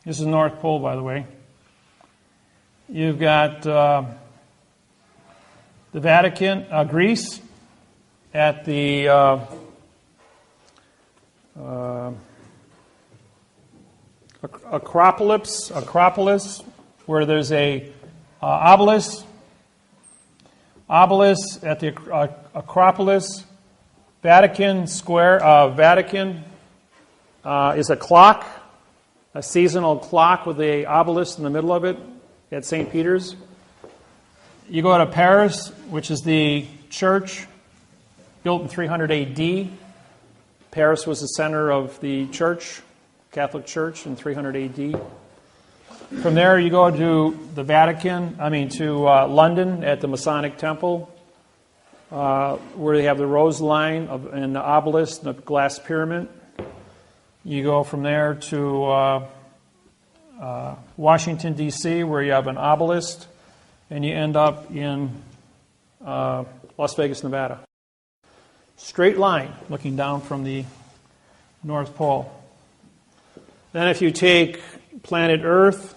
This is the North Pole, by the way. You've got the Vatican, Greece, at the Acropolis, where there's a obelisk at the Acropolis. Vatican Square, Vatican is a clock, a seasonal clock with a obelisk in the middle of it at St. Peter's. You go to Paris, which is the church built in 300 A.D. Paris was the center of the church, Catholic Church, in 300 A.D. From there, you go to the to London at the Masonic Temple, where they have the rose line and the obelisk and the glass pyramid. You go from there to Washington, D.C., where you have an obelisk, and you end up in Las Vegas, Nevada. Straight line, looking down from the North Pole. Then if you take planet Earth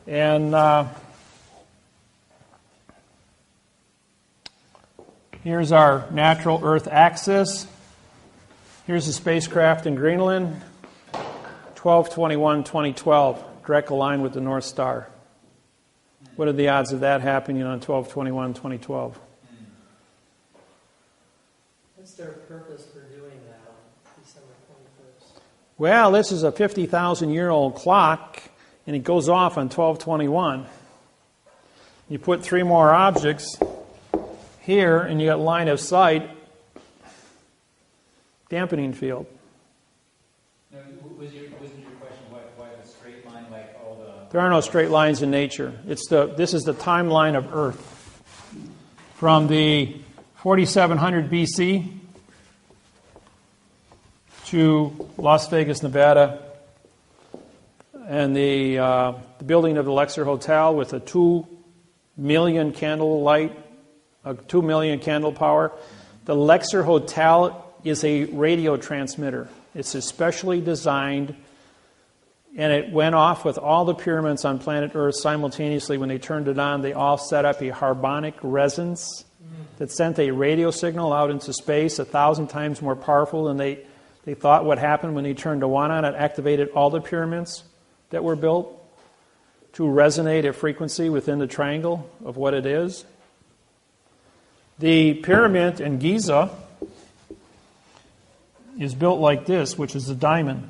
and here's our natural Earth axis. Here's the spacecraft in Greenland, 12/21/2012, direct line with the North Star. What are the odds of that happening on 12/21/2012? What's their purpose for doing that on December 21st? Well, this is a 50,000-year-old clock, and it goes off on 12/21. You put 3 more objects here, and you got line of sight, dampening field. No, wasn't your question why the straight line, like all the... There are no straight lines in nature. This is the timeline of Earth. From the 4700 BC to Las Vegas, Nevada, and the building of the Lexer Hotel with a 2 million candle light, a 2 million candle power. The Lexer Hotel is a radio transmitter. It's especially designed, and it went off with all the pyramids on planet Earth simultaneously. When they turned it on, they all set up a harmonic resonance that sent a radio signal out into space 1,000 times more powerful than they thought would happen when they turned the one on. It activated all the pyramids that were built to resonate a frequency within the triangle of what it is. The pyramid in Giza is built like this, which is a diamond.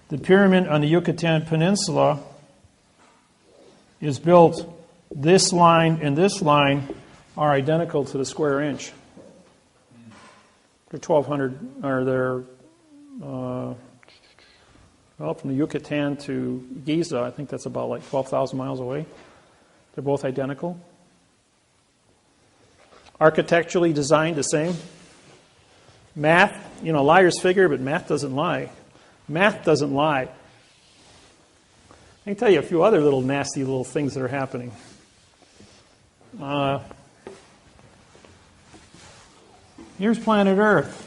The pyramid on the Yucatan Peninsula is built, this line and this line are identical to the square inch. They're 1,200, or they're, from the Yucatan to Giza, I think that's about like 12,000 miles away. They're both identical. Architecturally designed the same. Math, liars figure, but math doesn't lie. Math doesn't lie. I can tell you a few other little nasty little things that are happening. Here's planet Earth.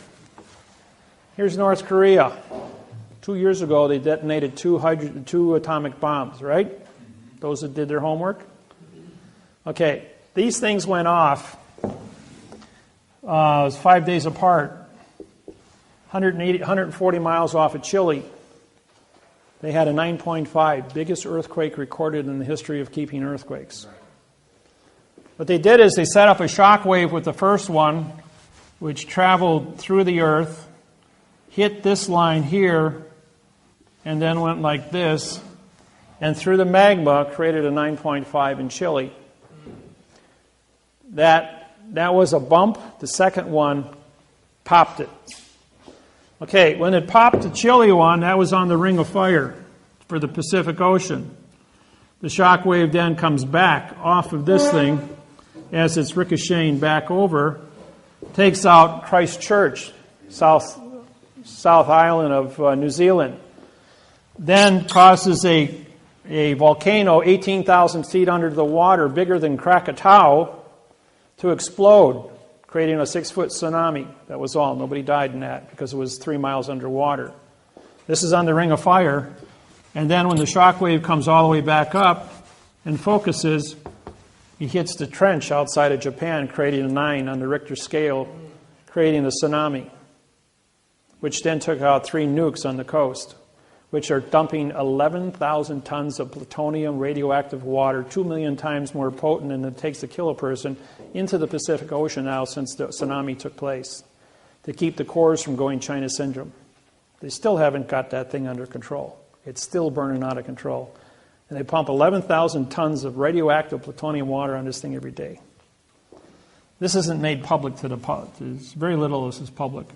Here's North Korea. 2 years ago, they detonated two atomic bombs, right? Those that did their homework. Okay, these things went off. It was 5 days apart. 140 miles off of Chile. They had a 9.5, biggest earthquake recorded in the history of keeping earthquakes. What they did is they set up a shock wave with the first one, which traveled through the earth, hit this line here, and then went like this, and through the magma created a 9.5 in Chile. That was a bump. The second one popped it. Okay, when it popped the Chile one, that was on the Ring of Fire for the Pacific Ocean. The shock wave then comes back off of this thing as it's ricocheting back over, takes out Christchurch, South Island of New Zealand, then causes a volcano 18,000 feet under the water, bigger than Krakatoa, to explode, creating a 6-foot tsunami. That was all. Nobody died in that because it was 3 miles underwater. This is on the Ring of Fire. And then when the shock wave comes all the way back up and focuses, he hits the trench outside of Japan, creating a 9 on the Richter scale, creating a tsunami, which then took out 3 nukes on the coast, which are dumping 11,000 tons of plutonium radioactive water, 2 million times more potent than it takes to kill a person, into the Pacific Ocean now since the tsunami took place, to keep the cores from going China syndrome. They still haven't got that thing under control. It's still burning out of control. And they pump 11,000 tons of radioactive plutonium water on this thing every day. This isn't made public to the public. There's very little of this is public.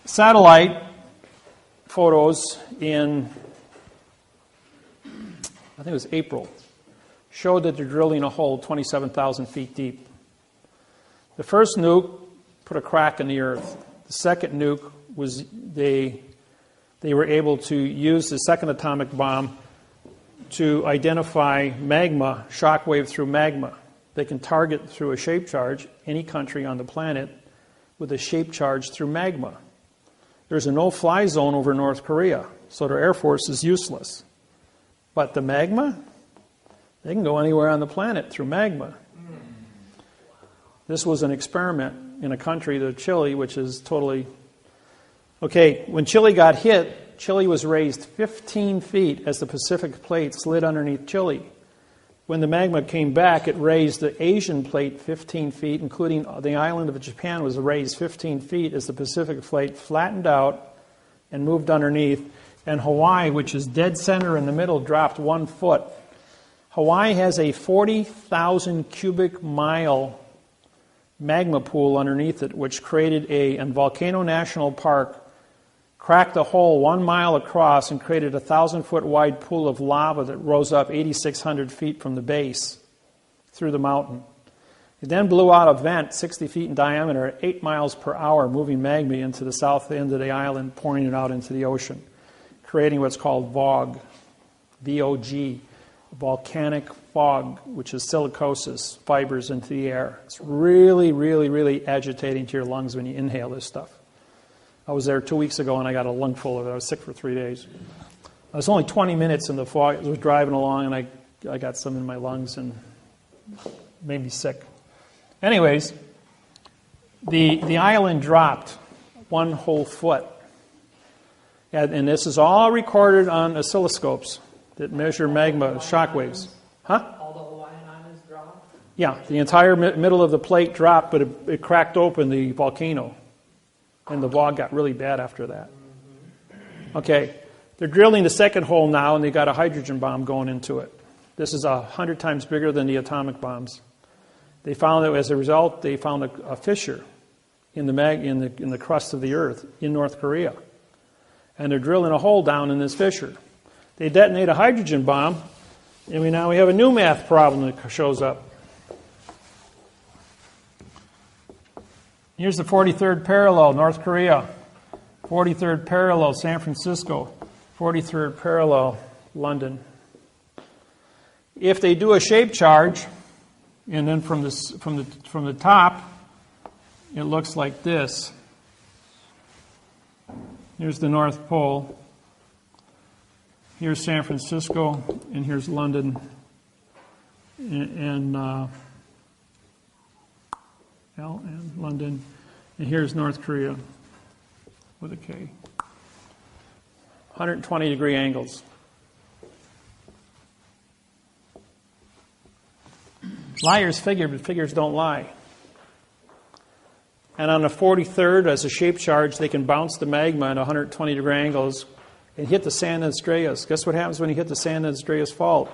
Satellite photos in, I think it was April, showed that they're drilling a hole 27,000 feet deep. The first nuke put a crack in the earth. The second nuke was they were able to use the second atomic bomb to identify magma, shock wave through magma. They can target through a shape charge any country on the planet with a shape charge through magma. There's a no-fly zone over North Korea, so their Air Force is useless. But the magma, they can go anywhere on the planet through magma. This was an experiment in a country, Chile, which is totally... Okay, when Chile got hit, Chile was raised 15 feet as the Pacific plate slid underneath Chile. When the magma came back, it raised the Asian plate 15 feet, including the island of Japan was raised 15 feet as the Pacific plate flattened out and moved underneath. And Hawaii, which is dead center in the middle, dropped 1 foot. Hawaii has a 40,000 cubic mile magma pool underneath it, which created and Volcano National Park cracked a hole 1 mile across and created a 1,000-foot wide pool of lava that rose up 8,600 feet from the base through the mountain. It then blew out a vent 60 feet in diameter at 8 miles per hour, moving magma into the south end of the island, pouring it out into the ocean, creating what's called VOG, V-O-G, volcanic fog, which is silicosis, fibers into the air. It's really, really, really agitating to your lungs when you inhale this stuff. I was there 2 weeks ago and I got a lungful of it. I was sick for 3 days. I was only 20 minutes in the fog. I was driving along and I got some in my lungs and made me sick. Anyways, the island dropped 1 whole foot. And this is all recorded on oscilloscopes that measure magma shock waves. Huh? All the Hawaiian Islands dropped? Yeah, the entire middle of the plate dropped, but it cracked open the volcano. And the VOG got really bad after that. Okay, they're drilling the second hole now, and they got a hydrogen bomb going into it. This is 100 times bigger than the atomic bombs. They found that as a result, they found a fissure in the crust of the Earth in North Korea. And they're drilling a hole down in this fissure. They detonate a hydrogen bomb, and we have a new math problem that shows up. Here's the 43rd parallel, North Korea. 43rd parallel, San Francisco. 43rd parallel, London. If they do a shape charge, and then from the top, it looks like this. Here's the North Pole. Here's San Francisco, and here's London, and London, and here's North Korea with a K. 120-degree angles. Liars figure, but figures don't lie. And on the 43rd, as a shape charge, they can bounce the magma at 120-degree angles and hit the San Andreas. Guess what happens when you hit the San Andreas fault?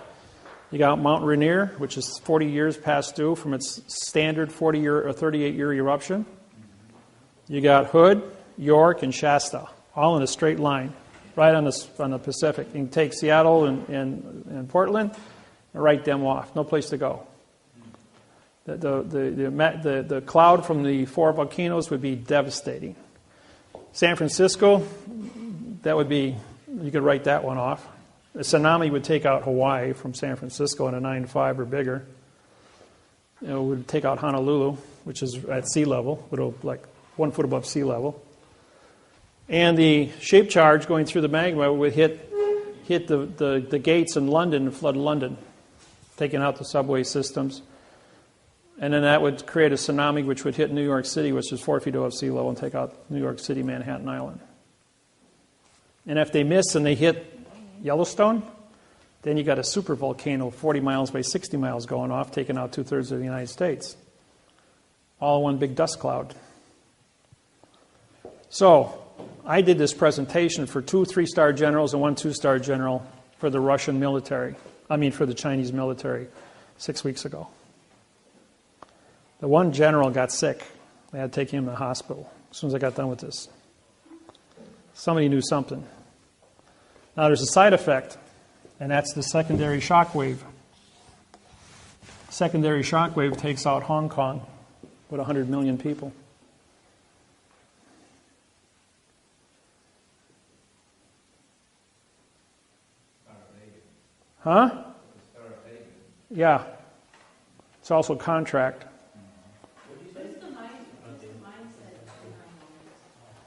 You got Mount Rainier, which is 40 years past due from its standard 40-year or 38-year eruption. You got Hood, York, and Shasta, all in a straight line, right on the Pacific. You can take Seattle and Portland and write them off. No place to go. The cloud from the 4 volcanoes would be devastating. San Francisco, that would be, you could write that one off. A tsunami would take out Hawaii from San Francisco in a 9.5 or bigger. It would take out Honolulu, which is at sea level, like 1 foot above sea level. And the shape charge going through the magma would hit the gates in London and flood London, taking out the subway systems. And then that would create a tsunami which would hit New York City, which is 4 feet above sea level, and take out New York City, Manhattan Island. And if they miss and they hit Yellowstone, then you got a super volcano 40 miles by 60 miles going off, taking out 2/3 of the United States. All in one big dust cloud. So, I did this presentation for 2 3-star generals and 1 2-star general for the Russian military. For the Chinese military 6 weeks ago. The one general got sick. They had to take him to the hospital as soon as I got done with this. Somebody knew something. Now there's a side effect, and that's the secondary shock wave. Secondary shock wave takes out Hong Kong with 100 million people. Huh? Yeah. It's also contract.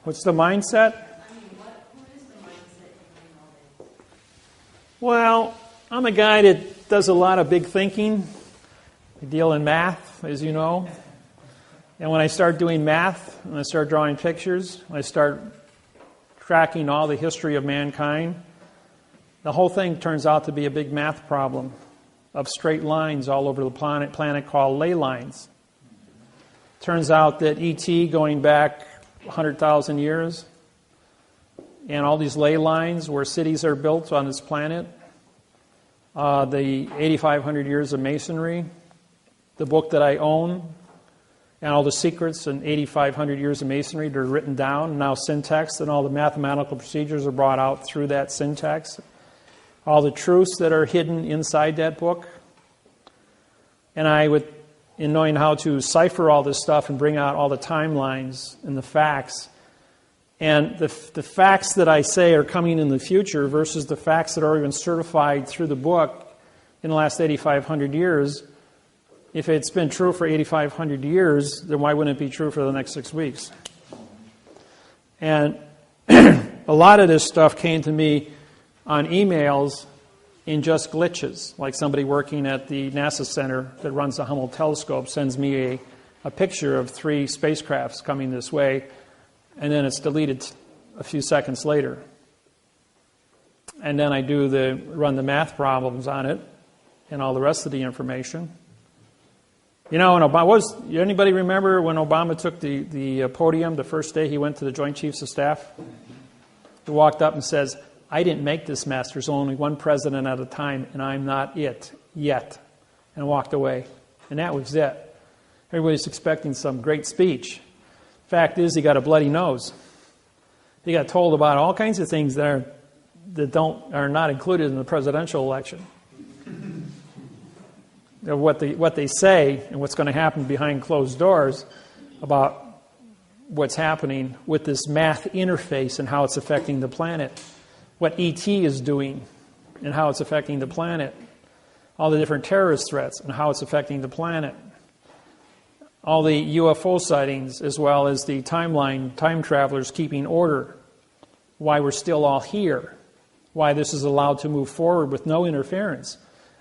What's the mindset? Who is the mindset behind all this? Well, I'm a guy that does a lot of big thinking. I deal in math, as you know. And when I start doing math, and I start drawing pictures, I start tracking all the history of mankind, the whole thing turns out to be a big math problem of straight lines all over the planet called ley lines. Turns out that E.T. going back 100,000 years, and all these ley lines where cities are built on this planet, the 8,500 years of masonry, the book that I own, and all the secrets in 8,500 years of masonry that are written down, now syntaxe, and all the mathematical procedures are brought out through that syntax. All the truths that are hidden inside that book. And in knowing how to cipher all this stuff and bring out all the timelines and the facts, and the facts that I say are coming in the future versus the facts that are already been certified through the book in the last 8,500 years, if it's been true for 8,500 years, then why wouldn't it be true for the next 6 weeks? And a lot of this stuff came to me on emails in just glitches, like somebody working at the NASA Center that runs the Hubble telescope sends me a picture of 3 spacecrafts coming this way, and then it's deleted a few seconds later. And then I run the math problems on it and all the rest of the information. You know, anybody remember when Obama took the podium the first day he went to the Joint Chiefs of Staff? He walked up and says, "I didn't make this mess. There's only one president at a time, and I'm not it yet." And walked away. And that was it. Everybody's expecting some great speech. Fact is, he got a bloody nose. He got told about all kinds of things that are not included in the presidential election. What they say and what's going to happen behind closed doors about what's happening with this math interface and how it's affecting the planet. What E.T. is doing and how it's affecting the planet. All the different terrorist threats and how it's affecting the planet. All the UFO sightings, as well as the timeline, time travelers keeping order. Why we're still all here. Why this is allowed to move forward with no interference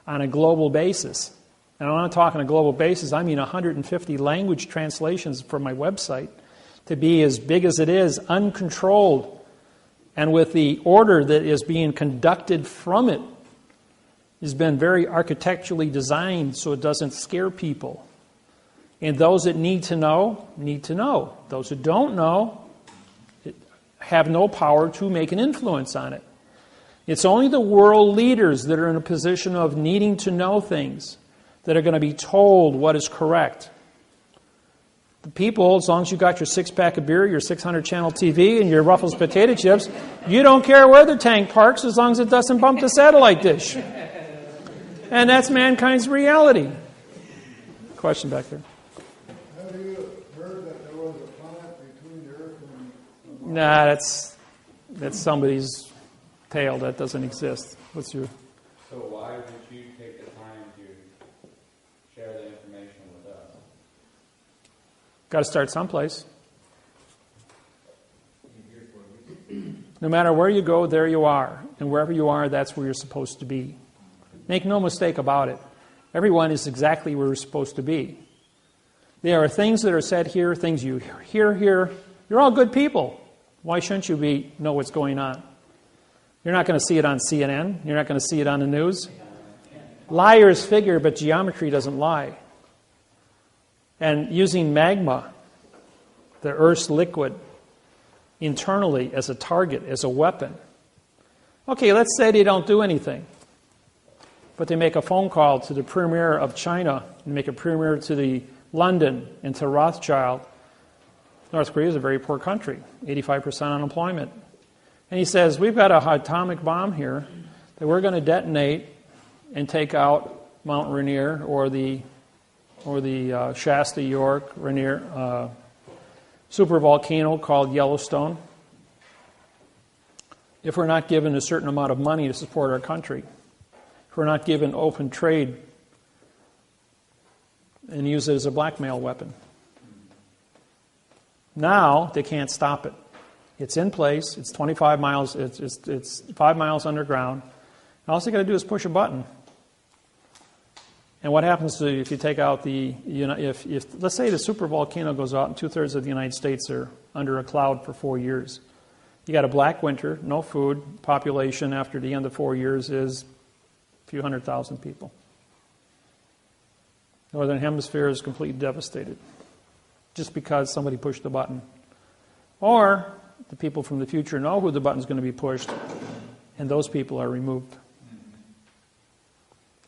on a global basis. And when I'm talking a global basis, I mean 150 language translations from my website to be as big as it is, uncontrolled, and with the order that is being conducted from it has been very architecturally designed so it doesn't scare people. And those that need to know, need to know. Those who don't know have no power to make an influence on it. It's only the world leaders that are in a position of needing to know things that are going to be told what is correct. The people, as long as you got your 6-pack of beer, your 600-channel TV, and your Ruffles potato chips, you don't care where the tank parks as long as it doesn't bump the satellite dish. And that's mankind's reality. Question back there. Have you heard that there was a planet between the Earth and... Nah, that's somebody's tale. That doesn't exist. What's your... So why would you take the time to share the information with us? Got to start someplace. No matter where you go, there you are. And wherever you are, that's where you're supposed to be. Make no mistake about it. Everyone is exactly where you're supposed to be. There are things that are said here, things you hear here. You're all good people. Why shouldn't you know what's going on? You're not going to see it on CNN. You're not going to see it on the news. Liars figure, but geometry doesn't lie. And using magma, the Earth's liquid, internally as a target, as a weapon. Okay, let's say they don't do anything. But they make a phone call to the premier of China and make a premier to the London and to Rothschild. North Korea is a very poor country, 85% unemployment. And he says, we've got an atomic bomb here that we're going to detonate and take out Mount Rainier or the Shasta, York, Rainier supervolcano called Yellowstone if we're not given a certain amount of money to support our country. If we're not given open trade and use it as a blackmail weapon. Now they can't stop it. It's in place. It's 25 miles. It's 5 miles underground. And all you got to do is push a button. And what happens if you take out if let's say the supervolcano goes out and 2/3 of the United States are under a cloud for 4 years. You got a black winter, no food, population after the end of 4 years is a few 100,000 people. Northern Hemisphere is completely devastated just because somebody pushed the button. Or the people from the future know who the button's going to be pushed, and those people are removed.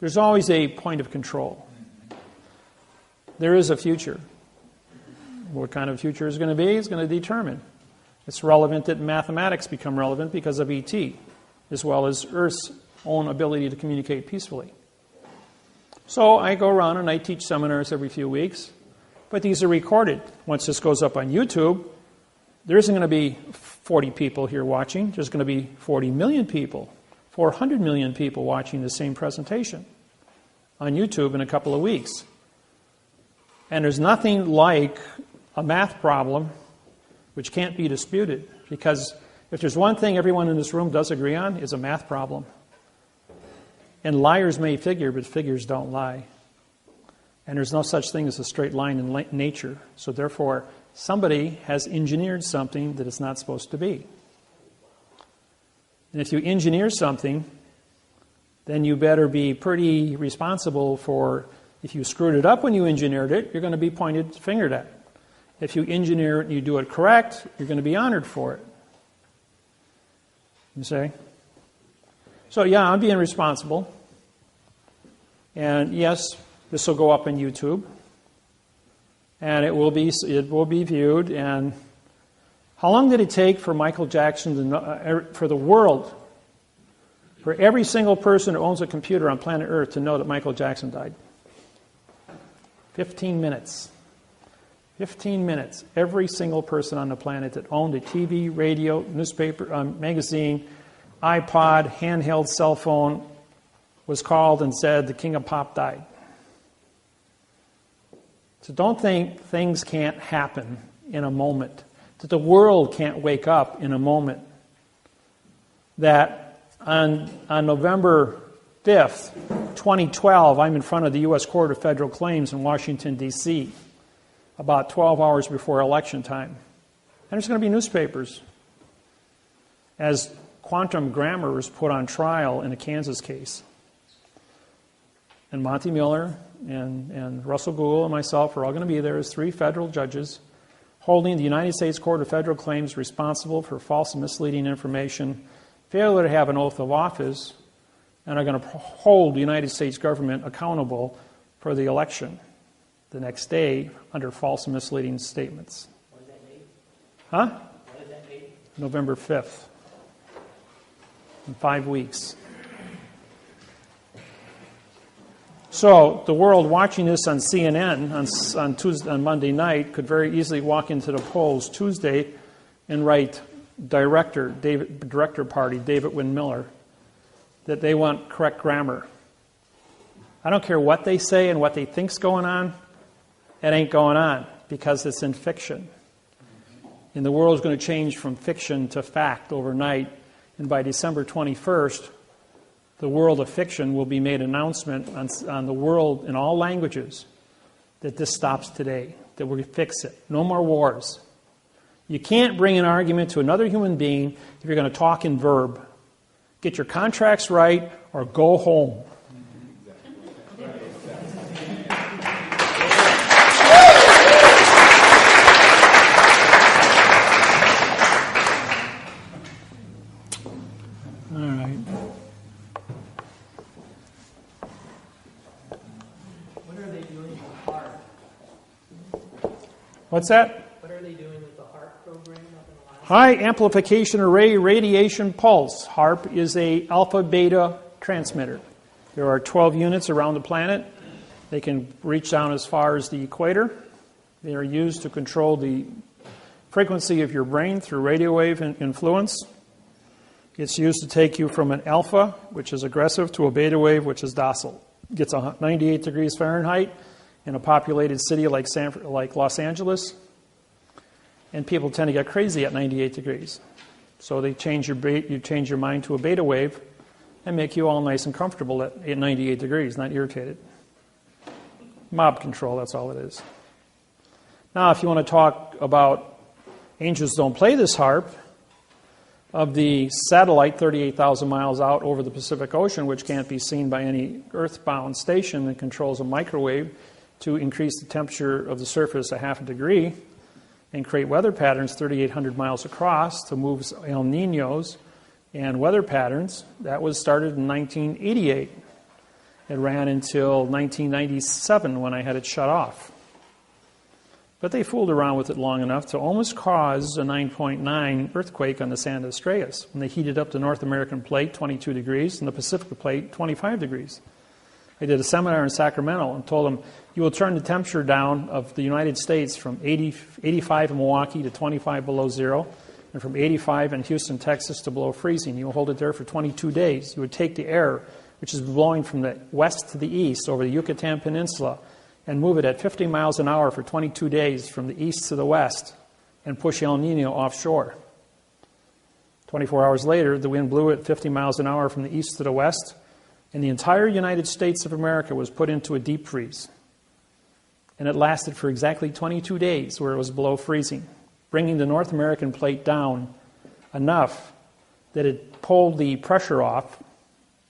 There's always a point of control. There is a future. What kind of future is going to be is going to determine. It's relevant that mathematics become relevant because of ET, as well as Earth's own ability to communicate peacefully. So I go around and I teach seminars every few weeks, but these are recorded. Once this goes up on YouTube, there isn't going to be 40 people here watching. There's going to be 40 million people, 400 million people watching the same presentation on YouTube in a couple of weeks. And there's nothing like a math problem which can't be disputed, because if there's one thing everyone in this room does agree on, it's a math problem. And liars may figure, but figures don't lie. And there's no such thing as a straight line in nature. So therefore, somebody has engineered something that it's not supposed to be. And if you engineer something, then you better be pretty responsible for, if you screwed it up when you engineered it, you're going to be fingered at. If you engineer it and you do it correct, you're going to be honored for it. You see? So yeah, I'm being responsible. And yes, this will go up on YouTube. And it will be viewed. And how long did it take for Michael Jackson to know, for the world, for every single person who owns a computer on planet Earth to know that Michael Jackson died? 15 minutes. 15 minutes. Every single person on the planet that owned a TV, radio, newspaper, magazine, iPod, handheld cell phone was called and said the king of pop died. So don't think things can't happen in a moment, that the world can't wake up in a moment, that on November 5th, 2012, I'm in front of the U.S. Court of Federal Claims in Washington, D.C., about 12 hours before election time. And there's going to be newspapers as quantum grammar is put on trial in a Kansas case. And Monty Miller and Russell Gould and myself are all going to be there as 3 federal judges holding the United States Court of Federal Claims responsible for false and misleading information, failure to have an oath of office, and are going to hold the United States government accountable for the election the next day under false and misleading statements. What is that date? Huh? What is that date? November 5th. In 5 weeks. So the world watching this on CNN on Monday night could very easily walk into the polls Tuesday and write director party David-Wynn Miller that they want correct grammar. I don't care what they say and what they think's going on. It ain't going on because it's in fiction. And the world's going to change from fiction to fact overnight. And by December 21st, the world of fiction will be made announcement on the world in all languages that this stops today, that we fix it. No more wars. You can't bring an argument to another human being if you're going to talk in verb. Get your contracts right or go home. What's that? What are they doing with the HARP program up in the last? High amplification array radiation pulse. HARP is a alpha beta transmitter. There are 12 units around the planet. They can reach down as far as the equator. They are used to control the frequency of your brain through radio wave influence. It's used to take you from an alpha, which is aggressive, to a beta wave, which is docile. It gets 98 degrees Fahrenheit in a populated city like Los Angeles, and people tend to get crazy at 98 degrees. So you change your mind to a beta wave and make you all nice and comfortable at 98 degrees, not irritated. Mob control, that's all it is. Now, if you want to talk about angels don't play this harp, of the satellite 38,000 miles out over the Pacific Ocean, which can't be seen by any earthbound station that controls a microwave to increase the temperature of the surface a half a degree and create weather patterns 3,800 miles across to move El Niños and weather patterns. That was started in 1988. It ran until 1997 when I had it shut off. But they fooled around with it long enough to almost cause a 9.9 earthquake on the San Andreas when they heated up the North American plate 22 degrees and the Pacific plate 25 degrees. I did a seminar in Sacramento and told them, you will turn the temperature down of the United States from 85 in Milwaukee to 25 below zero, and from 85 in Houston, Texas to below freezing. You will hold it there for 22 days. You would take the air, which is blowing from the west to the east over the Yucatan Peninsula, and move it at 50 miles an hour for 22 days from the east to the west and push El Nino offshore. 24 hours later, the wind blew at 50 miles an hour from the east to the west, and the entire United States of America was put into a deep freeze. And it lasted for exactly 22 days where it was below freezing, bringing the North American plate down enough that it pulled the pressure off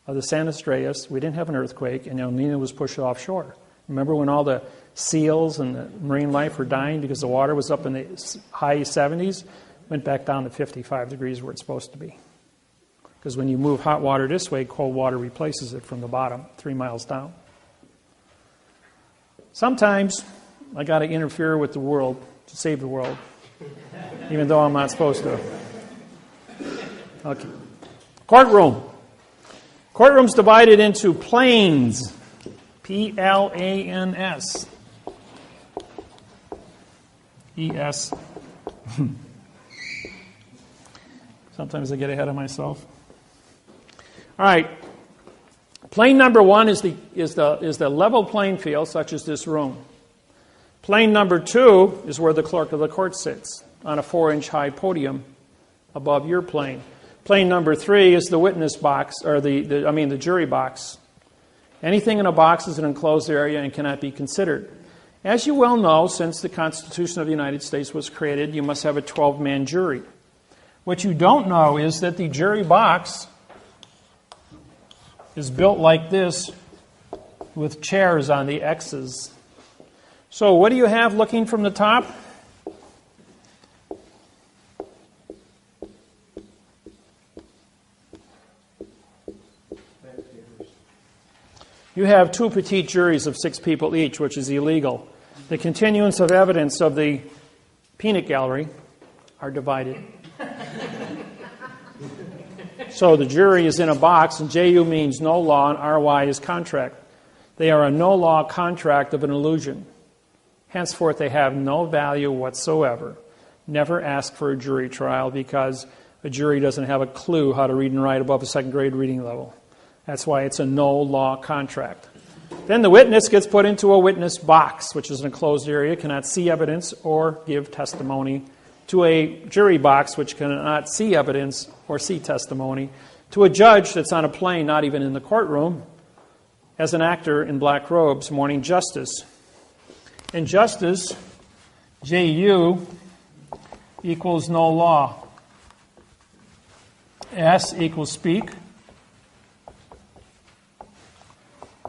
of the San Andreas. We didn't have an earthquake, and El Nino was pushed offshore. Remember when all the seals and the marine life were dying because the water was up in the high 70s? Went back down to 55 degrees where it's supposed to be. Because when you move hot water this way, cold water replaces it from the bottom, 3 miles down. Sometimes I got to interfere with the world to save the world, even though I'm not supposed to. Okay. Courtroom. Courtroom's divided into planes. P-L-A-N-S. E-S. Sometimes I get ahead of myself. All right. Plane number one is the level playing field, such as this room. Plane number two is where the clerk of the court sits, on a 4-inch high podium above your plane. Plane number three is the witness box, or the jury box. Anything in a box is an enclosed area and cannot be considered. As you well know, since the Constitution of the United States was created, you must have a 12-man jury. What you don't know is that the jury box is built like this with chairs on the X's. So what do you have looking from the top? You have 2 petite juries of 6 people each, which is illegal. The continuance of evidence of the peanut gallery are divided. So the jury is in a box, and JU means no law, and RY is contract. They are a no-law contract of an illusion. Henceforth, they have no value whatsoever. Never ask for a jury trial because a jury doesn't have a clue how to read and write above a second grade reading level. That's why it's a no-law contract. Then the witness gets put into a witness box, which is an enclosed area, cannot see evidence or give testimony, to a jury box, which cannot see evidence or see testimony, to a judge that's on a plane, not even in the courtroom, as an actor in black robes, mourning justice. And justice, J-U, equals no law. S equals speak.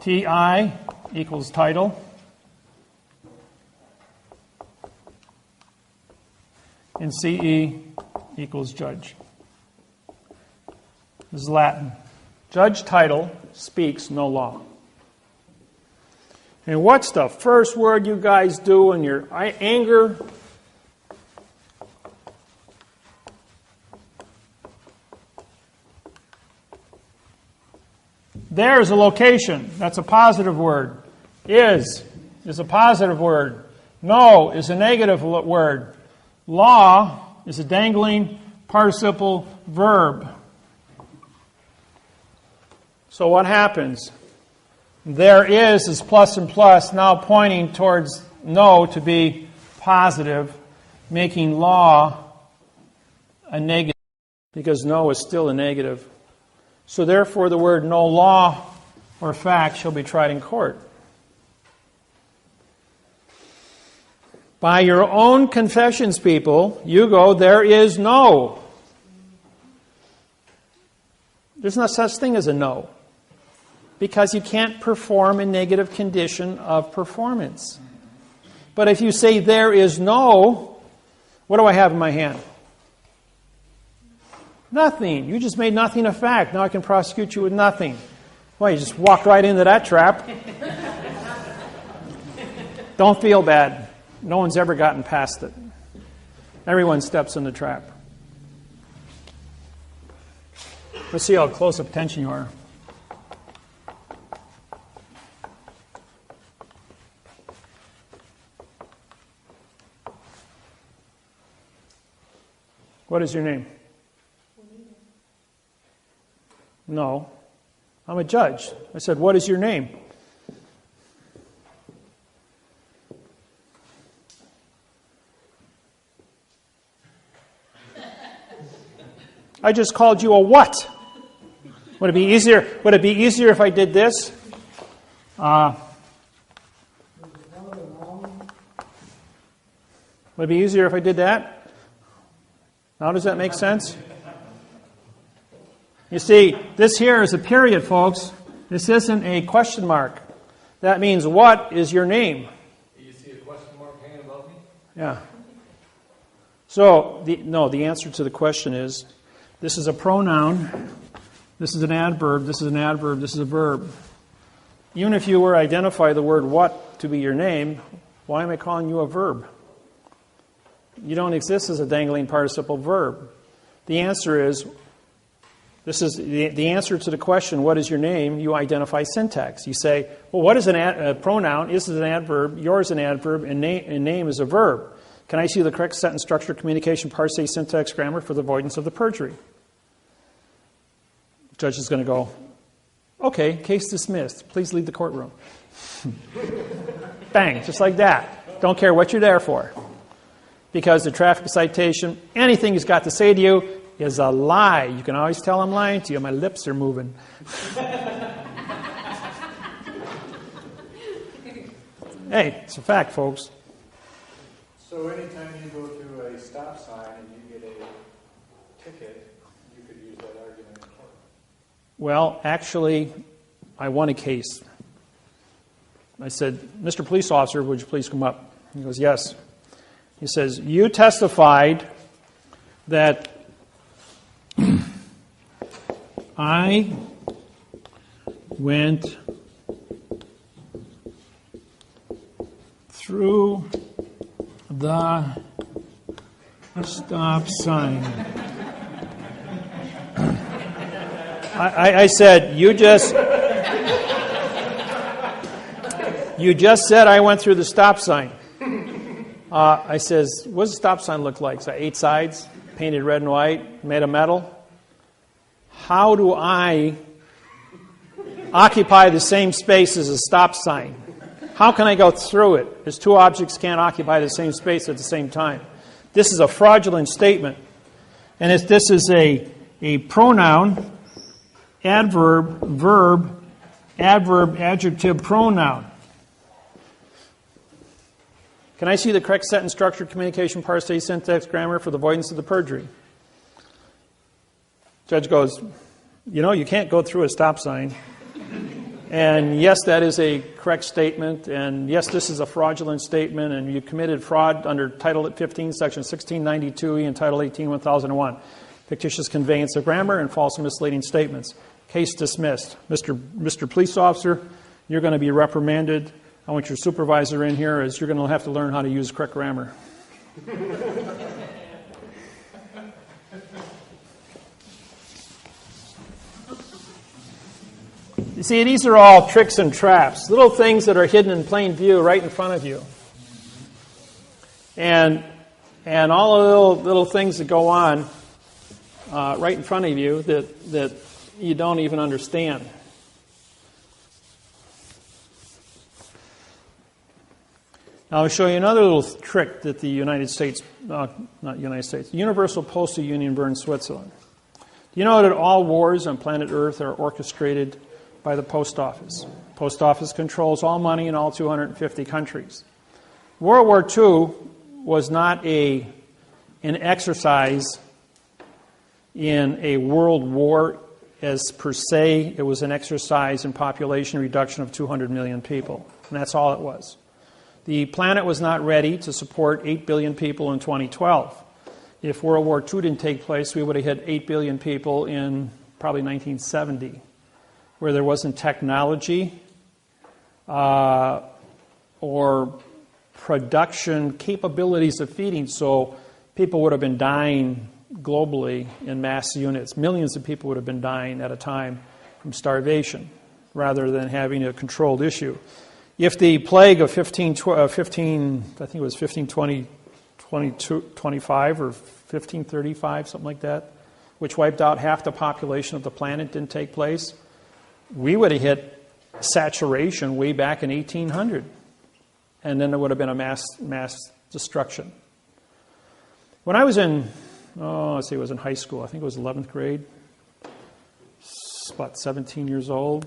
T-I equals title. And C-E equals judge. This is Latin. Judge title speaks no law. And what's the first word you guys do in your anger? There is a location. That's a positive word. Is a positive word. No is a negative word. Law is a dangling participle verb. So what happens? There is plus and plus, now pointing towards no to be positive, making law a negative, because no is still a negative. So therefore the word no law or fact shall be tried in court. By your own confessions, people, you go, there is no. There's no such thing as a no. Because you can't perform a negative condition of performance. But if you say there is no, what do I have in my hand? Nothing. You just made nothing a fact. Now I can prosecute you with nothing. Well, you just walked right into that trap. Don't feel bad. No one's ever gotten past it. Everyone steps in the trap. Let's see how close up attention you are. What is your name? No. I'm a judge. I said, what is your name? I just called you a what? Would it be easier? Would it be easier if I did this? Would it be easier if I did that? Now, does that make sense? You see, this here is a period, folks. This isn't a question mark. That means, what is your name? You see a question mark hanging above me? Yeah. So, the answer to the question is, this is a pronoun, this is an adverb, this is an adverb, this is a verb. Even if you were to identify the word what to be your name, why am I calling you a verb? You don't exist as a dangling participle verb. The answer is, this is the answer to the question, what is your name? You identify syntax. You say, well, what is a pronoun? This is an adverb, yours is an adverb, and name is a verb. Can I see the correct sentence structure, communication, parse, syntax, grammar for the avoidance of the perjury? The judge is going to go, okay, case dismissed. Please leave the courtroom. Bang, just like that. Don't care what you're there for. Because the traffic citation, anything he's got to say to you is a lie. You can always tell I'm lying to you. My lips are moving. Hey, it's a fact, folks. So anytime you go through a stop sign and you get a ticket, you could use that argument in court. Well, actually, I won a case. I said, Mr. Police Officer, would you please come up? He goes, yes. He says, you testified that I went through the stop sign. I said, you just said I went through the stop sign. I says, what does the stop sign look like? So 8 sides, painted red and white, made of metal. How do I occupy the same space as a stop sign? How can I go through it? As two objects can't occupy the same space at the same time. This is a fraudulent statement. And this is a pronoun, adverb, verb, adverb, adjective, pronoun. Can I see the correct sentence structure, communication, parse, syntax, grammar for the avoidance of the perjury? Judge goes, you can't go through a stop sign. And yes, that is a correct statement. And yes, this is a fraudulent statement. And you committed fraud under Title 15, Section 1692E and Title 18, 1001. Fictitious conveyance of grammar and false and misleading statements. Case dismissed. Mr. Police Officer, you're going to be reprimanded. I want your supervisor in here, as you're going to have to learn how to use correct grammar. You see, these are all tricks and traps, little things that are hidden in plain view right in front of you. And all the little things that go on right in front of you that you don't even understand. Now, I'll show you another little trick that the Universal Postal Union in Switzerland. Do you know that all wars on planet Earth are orchestrated by the post office? Post office controls all money in all 250 countries. World War II was not an exercise in a world war as per se. It was an exercise in population reduction of 200 million people, and that's all it was. The planet was not ready to support 8 billion people in 2012. If World War II didn't take place, we would have hit 8 billion people in probably 1970, where there wasn't technology or production capabilities of feeding, so people would have been dying globally in mass units. Millions of people would have been dying at a time from starvation, rather than having a controlled issue. If the plague of 1525 or 1535, something like that, which wiped out half the population of the planet, didn't take place, we would have hit saturation way back in 1800. And then there would have been a mass destruction. When I was in, it was in high school. I think it was 11th grade. About 17 years old.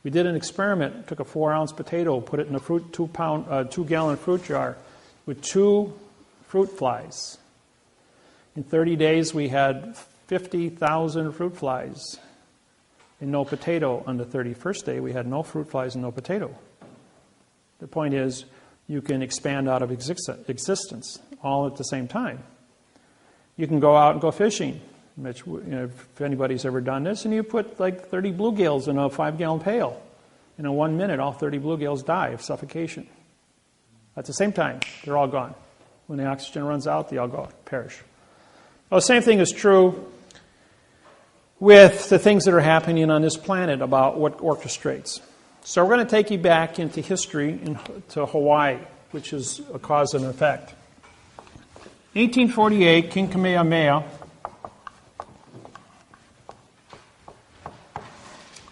We did an experiment. Took a 4-ounce potato, put it in a 2-gallon fruit jar with 2 fruit flies. In 30 days, we had 50,000 fruit flies and no potato. On the 31st day, we had no fruit flies and no potato. The point is, you can expand out of existence all at the same time. You can go out and go fishing, which, if anybody's ever done this, and you put like 30 bluegills in a 5-gallon pail. And in 1 minute, all 30 bluegills die of suffocation. At the same time, they're all gone. When the oxygen runs out, they all perish. Well, the same thing is true with the things that are happening on this planet about what orchestrates. So we're going to take you back into history, to Hawaii, which is a cause and effect. 1848, King Kamehameha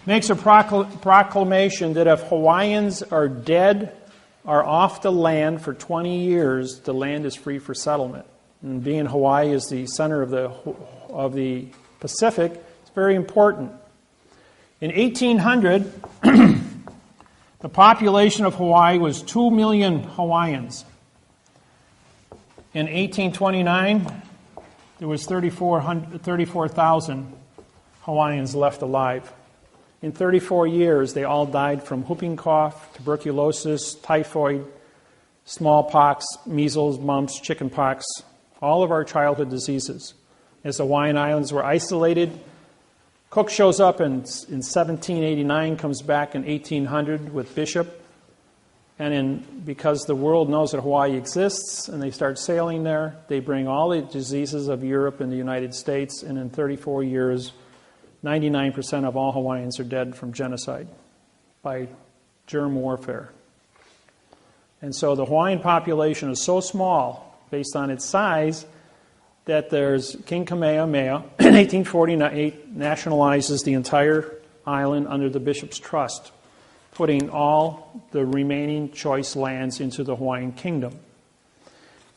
makes a proclamation that if Hawaiians are dead, are off the land for 20 years, the land is free for settlement. And being Hawaii is the center of the Pacific, it's very important. In 1800, the population of Hawaii was 2 million Hawaiians. In 1829, there was 34,000 Hawaiians left alive. In 34 years, they all died from whooping cough, tuberculosis, typhoid, smallpox, measles, mumps, chickenpox, all of our childhood diseases. As the Hawaiian Islands were isolated, Cook shows up in 1789, comes back in 1800 with Bishop, and because the world knows that Hawaii exists and they start sailing there, they bring all the diseases of Europe and the United States, and in 34 years, 99% of all Hawaiians are dead from genocide by germ warfare. And so the Hawaiian population is so small, based on its size, that there's King Kamehameha in 1848 nationalizes the entire island under the Bishop's Trust, putting all the remaining choice lands into the Hawaiian Kingdom.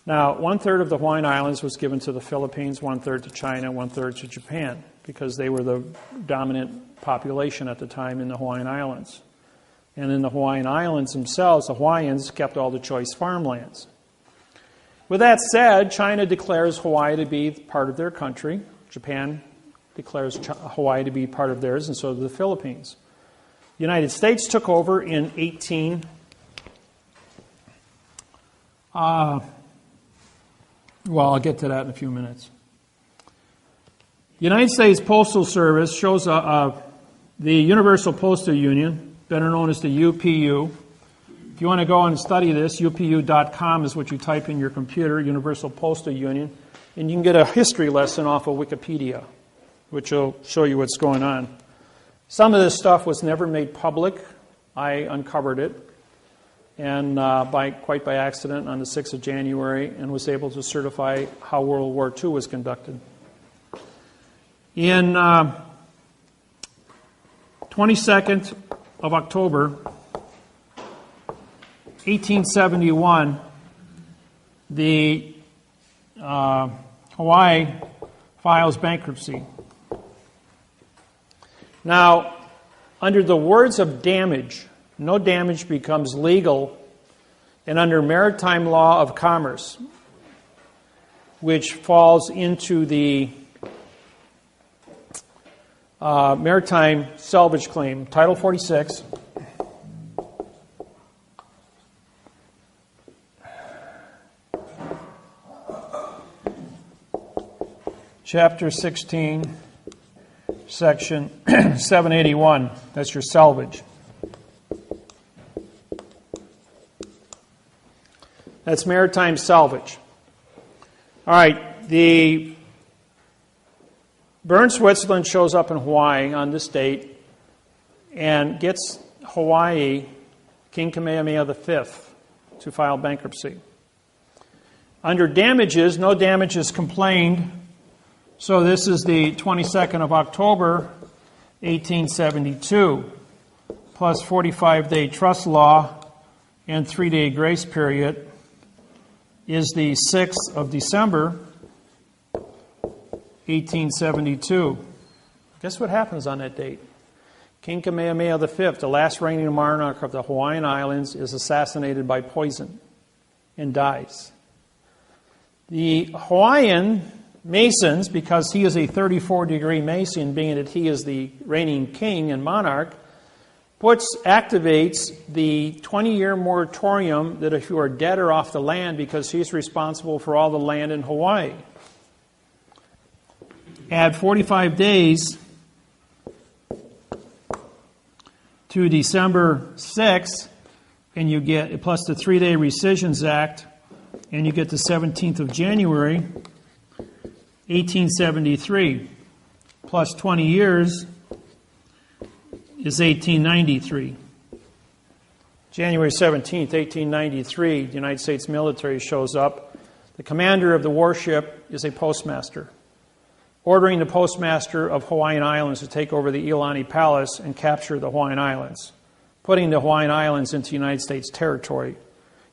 Now, 1/3 of the Hawaiian Islands was given to the Philippines, 1/3 to China, 1/3 to Japan, because they were the dominant population at the time in the Hawaiian Islands. And in the Hawaiian Islands themselves, the Hawaiians kept all the choice farmlands. With that said, China declares Hawaii to be part of their country. Japan declares Hawaii to be part of theirs, and so do the Philippines. The United States took over in I'll get to that in a few minutes. The United States Postal Service shows the Universal Postal Union, better known as the UPU. If you want to go and study this, upu.com is what you type in your computer, Universal Postal Union, and you can get a history lesson off of Wikipedia, which will show you what's going on. Some of this stuff was never made public. I uncovered it, and quite by accident on the 6th of January, and was able to certify how World War II was conducted. In 22nd of October, 1871, the Hawaii files bankruptcy. Now, under the words of damage, no damage becomes legal, and under maritime law of commerce, which falls into the Maritime salvage claim, Title 46. Chapter 16, Section 781. That's your salvage. That's maritime salvage. All right, the Bern Switzerland shows up in Hawaii on this date and gets Hawaii, King Kamehameha V, to file bankruptcy. Under damages, no damages complained. So this is the 22nd of October, 1872, plus 45-day trust law and 3-day grace period is the 6th of December, 1872. Guess what happens on that date? King Kamehameha V, the last reigning monarch of the Hawaiian Islands, is assassinated by poison and dies. The Hawaiian Masons, because he is a 34-degree Mason, being that he is the reigning king and monarch, activates the 20-year moratorium that if you are dead or off the land, because he's responsible for all the land in Hawaii. Add 45 days to December 6th, and you get, plus the 3-day Rescissions Act, and you get the 17th of January, 1873, plus 20 years is 1893. January 17th, 1893, the United States military shows up. The commander of the warship is a postmaster, ordering the postmaster of Hawaiian Islands to take over the Iolani Palace and capture the Hawaiian Islands, putting the Hawaiian Islands into United States territory.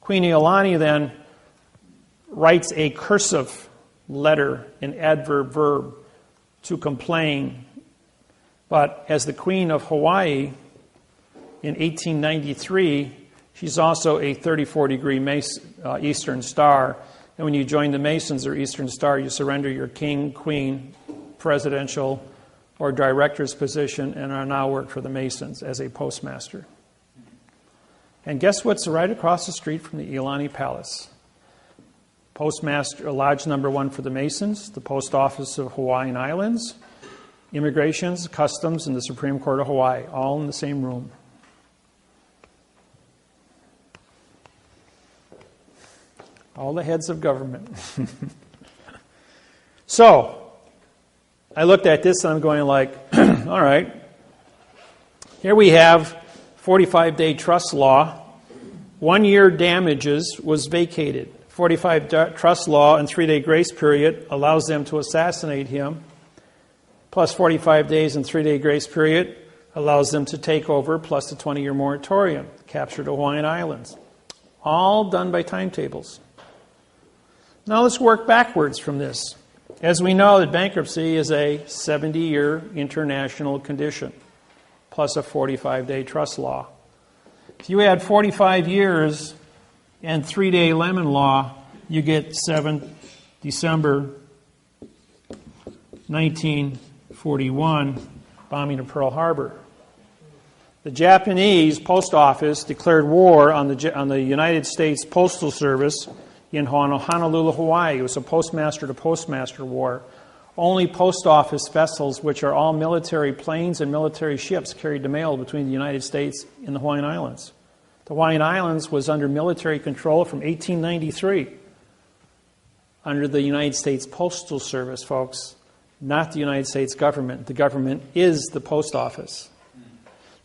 Queen Iolani then writes a cursive letter, an adverb verb, to complain. But as the Queen of Hawaii in 1893, she's also a 34-degree Eastern Star. And when you join the Masons or Eastern Star, you surrender your king, queen, presidential, or director's position and are now work for the Masons as a postmaster. And guess what's right across the street from the Iolani Palace? Postmaster, Lodge number 1 for the Masons, the Post Office of Hawaiian Islands, Immigrations, Customs, and the Supreme Court of Hawaii, all in the same room. All the heads of government. So, I looked at this and I'm going like, all right, here we have 45-day trust law. 1-year damages was vacated. 45 trust law and 3-day grace period allows them to assassinate him. Plus 45 days and 3-day grace period allows them to take over, plus the 20-year moratorium, capture the Hawaiian Islands. All done by timetables. Now let's work backwards from this. As we know, that bankruptcy is a 70-year international condition, plus a 45-day trust law. If you add 45 years and 3-day lemon law, you get 7 December 1941, bombing of Pearl Harbor. The Japanese Post Office declared war on the United States Postal Service in Honolulu, Hawaii. It was a postmaster-to-postmaster war. Only post office vessels, which are all military planes and military ships, carried the mail between the United States and the Hawaiian Islands. The Hawaiian Islands was under military control from 1893 under the United States Postal Service, folks, not the United States government. The government is the post office.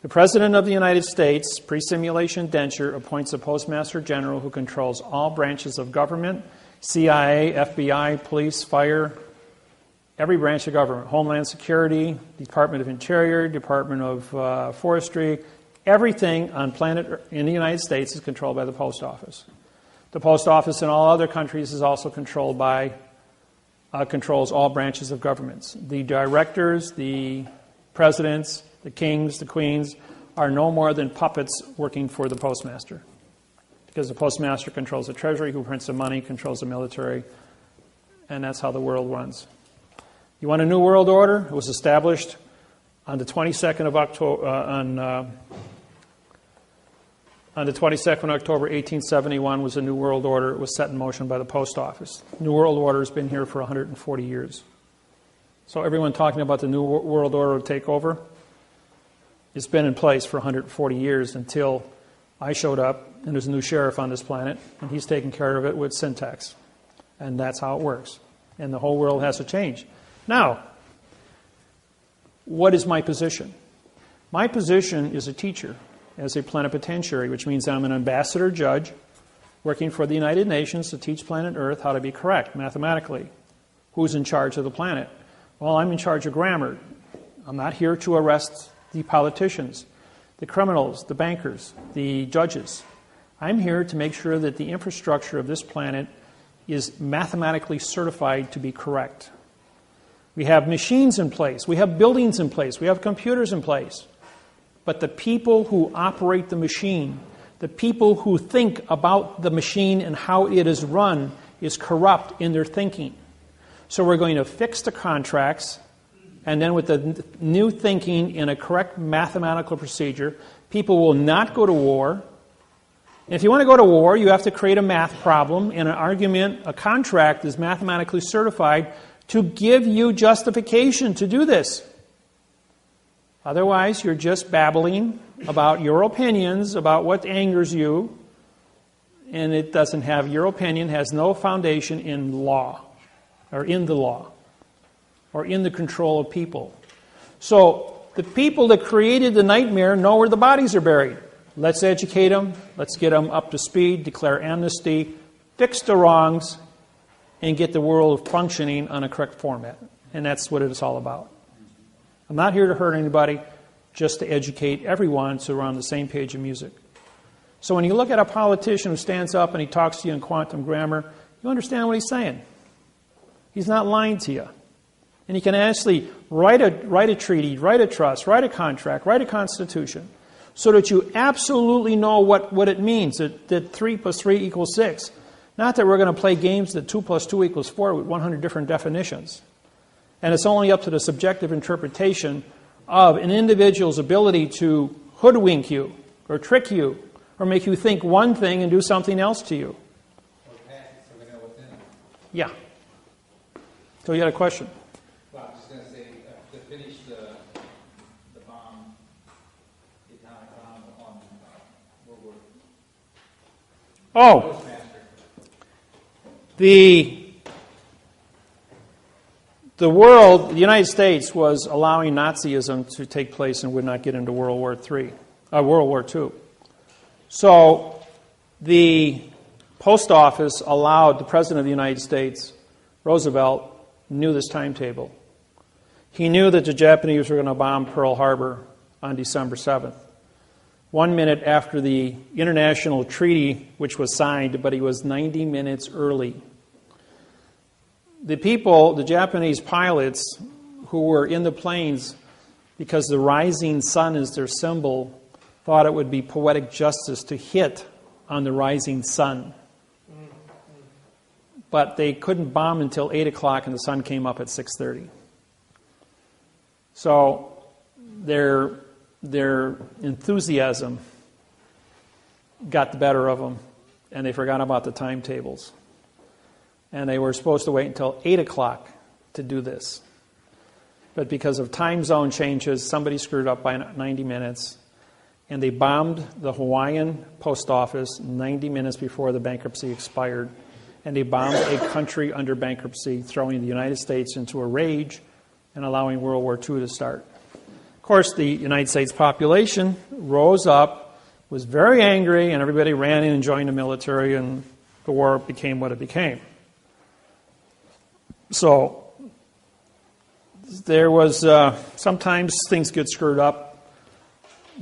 The President of the United States, pre-simulation indenture, appoints a Postmaster General who controls all branches of government, CIA, FBI, police, fire, every branch of government, Homeland Security, Department of Interior, Department of Forestry. Everything on planet in the United States is controlled by the post office. The post office in all other countries is also controlled by, controls all branches of governments. The directors, the presidents, the kings, the queens are no more than puppets working for the postmaster. Because the postmaster controls the treasury, who prints the money, controls the military, and that's how the world runs. You want a new world order? It was established On the 22nd of October, on the 22nd of October, 1871, was a New World Order. It was set in motion by the Post Office. New World Order has been here for 140 years. So everyone talking about the New World Order to take over, it's been in place for 140 years until I showed up, and there's a new sheriff on this planet, and he's taking care of it with syntaxe. And that's how it works. And the whole world has to change. Now, what is my position? My position is a teacher, as a plenipotentiary, which means I'm an ambassador judge working for the United Nations to teach planet Earth how to be correct mathematically. Who's in charge of the planet? Well, I'm in charge of grammar. I'm not here to arrest the politicians, the criminals, the bankers, the judges. I'm here to make sure that the infrastructure of this planet is mathematically certified to be correct. We have machines in place. We have buildings in place. We have computers in place. But the people who operate the machine, the people who think about the machine and how it is run, is corrupt in their thinking. So we're going to fix the contracts, and then with the new thinking in a correct mathematical procedure, people will not go to war. And if you want to go to war, you have to create a math problem, and an argument, a contract is mathematically certified to give you justification to do this. Otherwise, you're just babbling about your opinions, about what angers you, and it doesn't have, your opinion has no foundation in law, or in the law, or in the control of people. So, the people that created the nightmare know where the bodies are buried. Let's educate them, let's get them up to speed, declare amnesty, fix the wrongs, and get the world functioning on a correct format. And that's what it's all about. I'm not here to hurt anybody, just to educate everyone so we're on the same page of music. So when you look at a politician who stands up and he talks to you in quantum grammar, you understand what he's saying. He's not lying to you. And he can actually write a treaty, write a trust, write a contract, write a constitution, so that you absolutely know what it means, that 3 plus 3 equals 6. Not that we're going to play games that 2 plus 2 equals 4 with 100 different definitions. And it's only up to the subjective interpretation of an individual's ability to hoodwink you, or trick you, or make you think one thing and do something else to you. Or pass it so we know what's in it. Yeah. So you had a question? Well, I was just going to say, to finish the bomb, the atomic bomb on World War Oh, Postmaster. the world, the United States, was allowing Nazism to take place and would not get into World War II. So the Post Office allowed the President of the United States, Roosevelt, knew this timetable. He knew that the Japanese were going to bomb Pearl Harbor on December 7th. 1 minute after the international treaty, which was signed, but he was 90 minutes early. The people, the Japanese pilots who were in the planes, because the rising sun is their symbol, thought it would be poetic justice to hit on the rising sun. But they couldn't bomb until 8 o'clock and the sun came up at 6:30. So their enthusiasm got the better of them, and they forgot about the timetables. And they were supposed to wait until 8 o'clock to do this. But because of time zone changes, somebody screwed up by 90 minutes, and they bombed the Hawaiian post office 90 minutes before the bankruptcy expired. And they bombed a country under bankruptcy, throwing the United States into a rage and allowing World War II to start. Of course, the United States population rose up, was very angry, and everybody ran in and joined the military, and the war became what it became. So there was, sometimes things get screwed up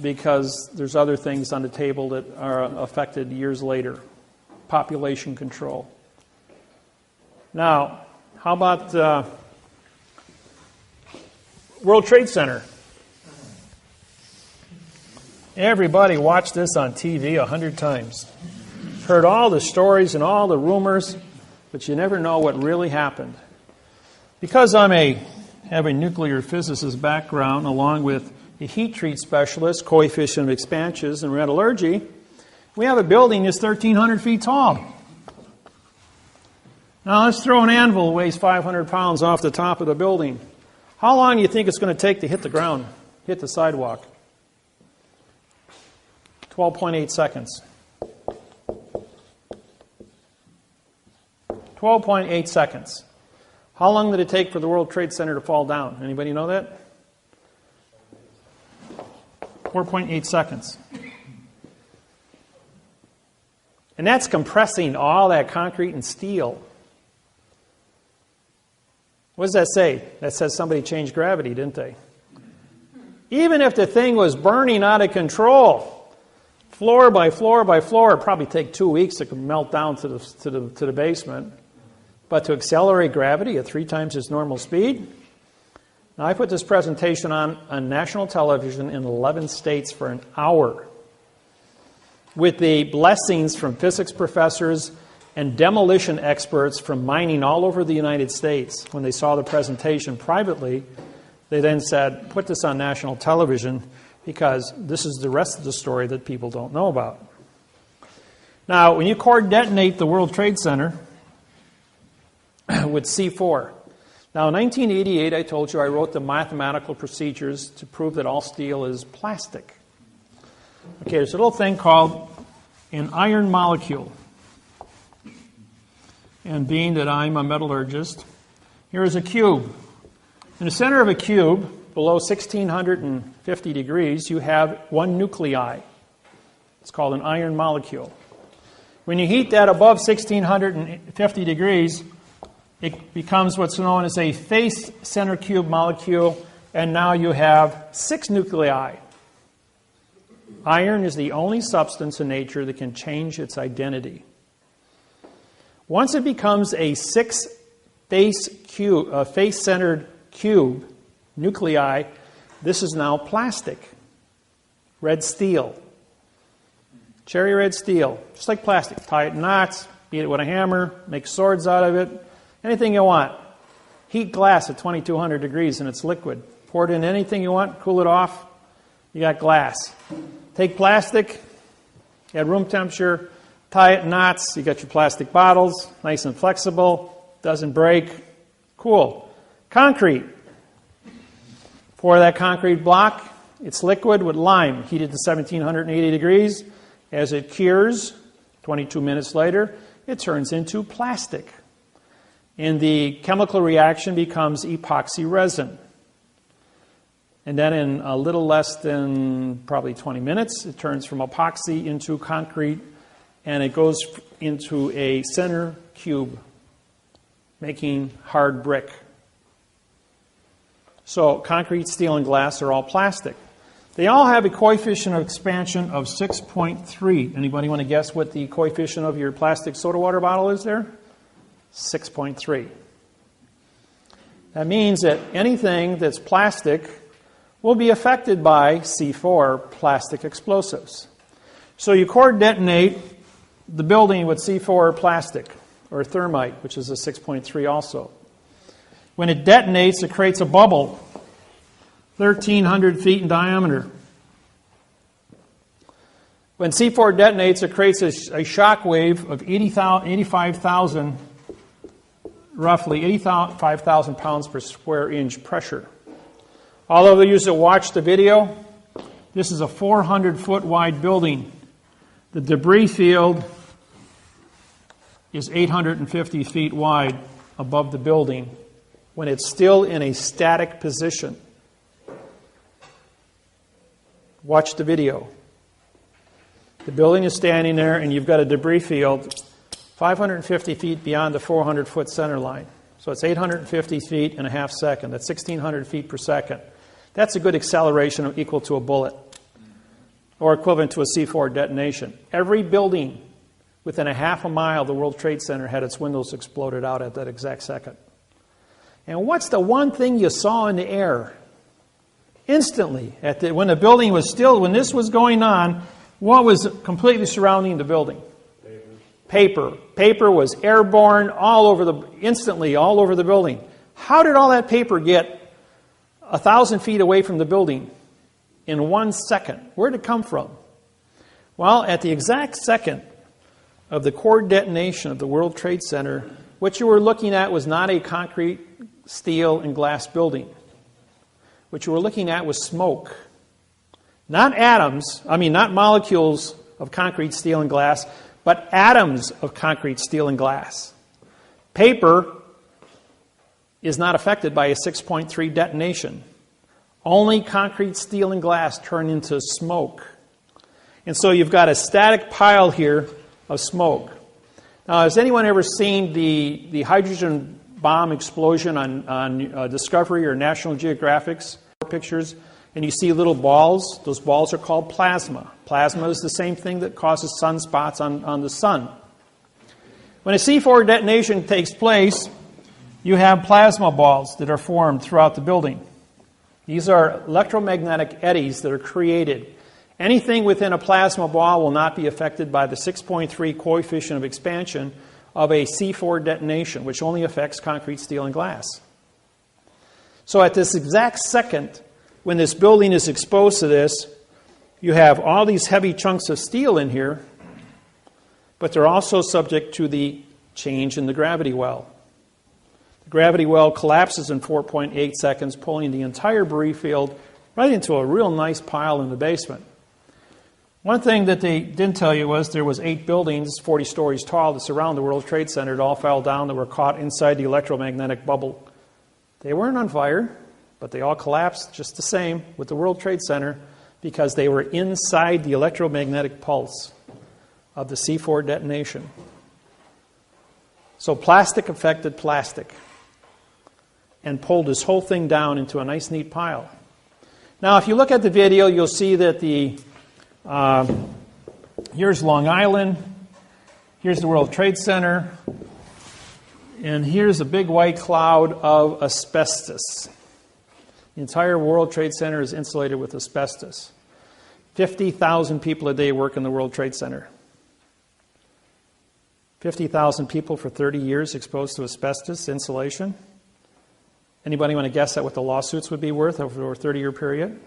because there's other things on the table that are affected years later. Population control. Now, how about World Trade Center? Everybody watched this on TV 100 times. Heard all the stories and all the rumors, but you never know what really happened. Because I'm a have a nuclear physicist background along with a heat treat specialist, coefficient of expansions, and metallurgy. We have a building that's 1,300 feet tall. Now let's throw an anvil that weighs 500 pounds off the top of the building. How long do you think it's going to take to hit the ground, hit the sidewalk? 12.8 seconds. 12.8 seconds. How long did it take for the World Trade Center to fall down? Anybody know that? 4.8 seconds. And that's compressing all that concrete and steel. What does that say? That says somebody changed gravity, didn't they? Even if the thing was burning out of control, floor by floor by floor, it'd probably take 2 weeks to melt down to the basement. But to accelerate gravity at 3 times its normal speed? Now, I put this presentation on national television in 11 states for an hour with the blessings from physics professors and demolition experts from mining all over the United States. When they saw the presentation privately, they then said, put this on national television because this is the rest of the story that people don't know about. Now, when you core detonate the World Trade Center with C4. Now, in 1988, I told you I wrote the mathematical procedures to prove that all steel is plastic. Okay, there's a little thing called an iron molecule. And being that I'm a metallurgist, here is a cube. In the center of a cube, below 1650 degrees, you have one nuclei. It's called an iron molecule. When you heat that above 1650 degrees, it becomes what's known as a face center cube molecule, and now you have 6 nuclei. Iron is the only substance in nature that can change its identity. Once it becomes a 6 face-centered cube nuclei, this is now plastic. Red steel. Cherry red steel. Just like plastic. Tie it in knots, beat it with a hammer, make swords out of it. Anything you want. Heat glass at 2200 degrees and it's liquid. Pour it in anything you want, cool it off, you got glass. Take plastic at room temperature, tie it in knots, you got your plastic bottles, nice and flexible, doesn't break. Cool. Concrete. Pour that concrete block, it's liquid with lime, heated to 1780 degrees. As it cures, 22 minutes later, it turns into plastic. And the chemical reaction becomes epoxy resin. And then in a little less than probably 20 minutes, it turns from epoxy into concrete, and it goes into a center cube, making hard brick. So concrete, steel, and glass are all plastic. They all have a coefficient of expansion of 6.3. Anybody want to guess what the coefficient of your plastic soda water bottle is there? 6.3. That means that anything that's plastic will be affected by C4, plastic explosives. So you core detonate the building with C4 plastic, or thermite, which is a 6.3 also. When it detonates, it creates a bubble, 1,300 feet in diameter. When C4 detonates, it creates a shock wave of 85,000 roughly 85,000 pounds per square inch pressure. All of you that watched the video, this is a 400-foot wide building. The debris field is 850 feet wide above the building when it's still in a static position. Watch the video. The building is standing there and you've got a debris field 550 feet beyond the 400-foot center line. So it's 850 feet in a half second. That's 1,600 feet per second. That's a good acceleration equal to a bullet, or equivalent to a C4 detonation. Every building within a half a mile of the World Trade Center had its windows exploded out at that exact second. And what's the one thing you saw in the air? Instantly, when the building was still, when this was going on, what was completely surrounding the building? Paper. Paper was airborne instantly all over the building. How did all that paper get 1,000 feet away from the building in 1 second. Where did it come from? Well, at the exact second of the core detonation of the World Trade Center, what you were looking at was not a concrete, steel, and glass building. What you were looking at was smoke. Not not molecules of concrete, steel, and glass, but atoms of concrete, steel, and glass. Paper is not affected by a 6.3 detonation. Only concrete, steel, and glass turn into smoke. And so you've got a static pile here of smoke. Now, has anyone ever seen the hydrogen bomb explosion on Discovery or National Geographic's pictures? And you see little balls. Those balls are called plasma. Plasma is the same thing that causes sunspots on the sun. When a C4 detonation takes place, you have plasma balls that are formed throughout the building. These are electromagnetic eddies that are created. Anything within a plasma ball will not be affected by the 6.3 coefficient of expansion of a C4 detonation, which only affects concrete, steel, and glass. So at this exact second, when this building is exposed to this, you have all these heavy chunks of steel in here, but they're also subject to the change in the gravity well. The gravity well collapses in 4.8 seconds, pulling the entire debris field right into a real nice pile in the basement. One thing that they didn't tell you was there was 8 buildings, 40 stories tall, that surround the World Trade Center. It all fell down. That were caught inside the electromagnetic bubble. They weren't on fire, but they all collapsed just the same with the World Trade Center because they were inside the electromagnetic pulse of the C4 detonation. So plastic affected plastic and pulled this whole thing down into a nice, neat pile. Now, if you look at the video, you'll see that here's Long Island, here's the World Trade Center, and here's a big white cloud of asbestos. The entire World Trade Center is insulated with asbestos. 50,000 people a day work in the World Trade Center. 50,000 people for 30 years exposed to asbestos insulation. Anybody want to guess at what the lawsuits would be worth over a 30-year period?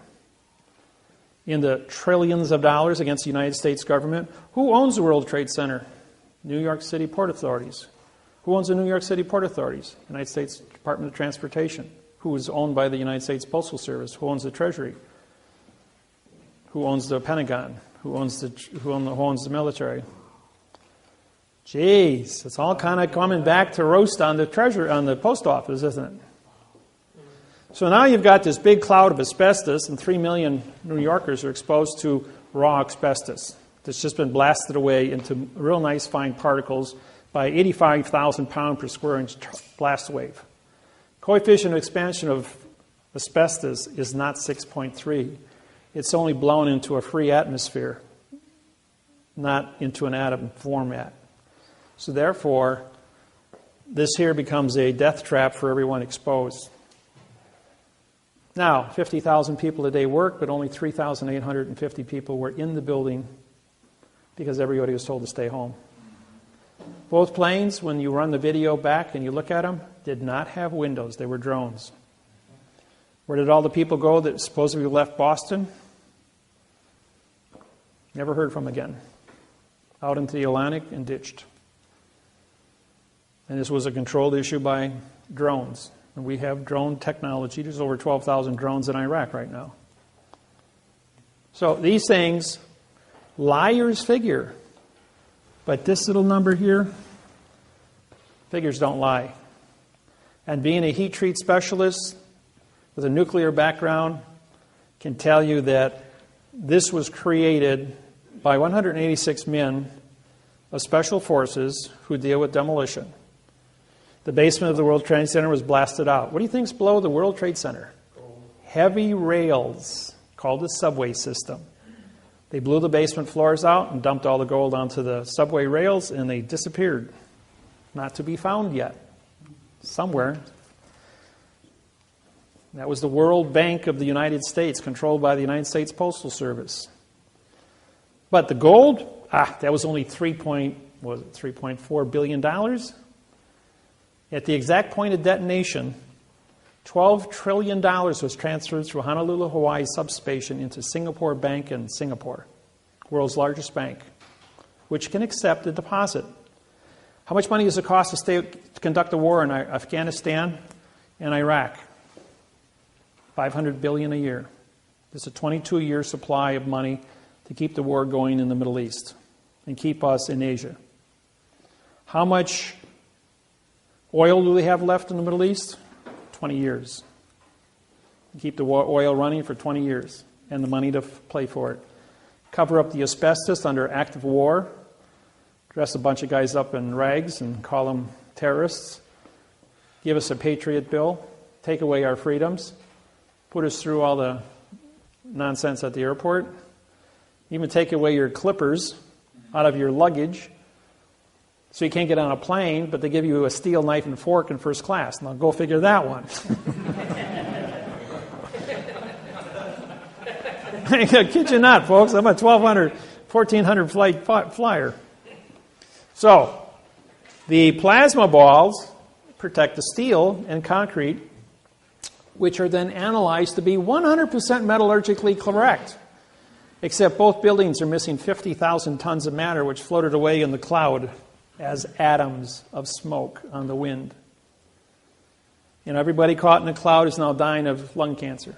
In the trillions of dollars against the United States government. Who owns the World Trade Center? New York City Port Authorities. Who owns the New York City Port Authorities? United States Department of Transportation. Who is owned by the United States Postal Service? Who owns the Treasury? Who owns the Pentagon? Who owns the military? Jeez, it's all kind of coming back to roast on the Treasury, on the post office, isn't it? So now you've got this big cloud of asbestos, and 3 million New Yorkers are exposed to raw asbestos that's just been blasted away into real nice fine particles by 85,000 pound per square inch blast wave. Coefficient of expansion of asbestos is not 6.3. It's only blown into a free atmosphere, not into an atom format. So therefore, this here becomes a death trap for everyone exposed. Now, 50,000 people a day work, but only 3,850 people were in the building because everybody was told to stay home. Both planes, when you run the video back and you look at them, did not have windows. They were drones. Where did all the people go that supposedly left Boston? Never heard from again. Out into the Atlantic and ditched. And this was a controlled issue by drones. And we have drone technology. There's over 12,000 drones in Iraq right now. So these things, liars figure. But this little number here, figures don't lie. And being a heat treat specialist with a nuclear background can tell you that this was created by 186 men of special forces who deal with demolition. The basement of the World Trade Center was blasted out. What do you think's below the World Trade Center? Heavy rails, called the subway system. They blew the basement floors out and dumped all the gold onto the subway rails, and they disappeared. Not to be found yet. Somewhere. That was the World Bank of the United States, controlled by the United States Postal Service. But the gold, that was only $3.4 billion. At the exact point of detonation, $12 trillion was transferred through Honolulu, Hawaii substation into Singapore Bank in Singapore, world's largest bank, which can accept a deposit. How much money does it cost to conduct a war in Afghanistan and Iraq? $500 billion a year. There's a 22-year supply of money to keep the war going in the Middle East and keep us in Asia. How much oil do they have left in the Middle East? 20 years. Keep the oil running for 20 years and the money to play for it. Cover up the asbestos under active war. Dress a bunch of guys up in rags and call them terrorists. Give us a Patriot bill. Take away our freedoms. Put us through all the nonsense at the airport. Even take away your clippers out of your luggage so you can't get on a plane, but they give you a steel knife and fork in first class. Now go figure that one. I kid you not, folks. I'm a 1400 flight flyer. So, the plasma balls protect the steel and concrete, which are then analyzed to be 100% metallurgically correct. Except both buildings are missing 50,000 tons of matter, which floated away in the cloud as atoms of smoke on the wind. And everybody caught in the cloud is now dying of lung cancer.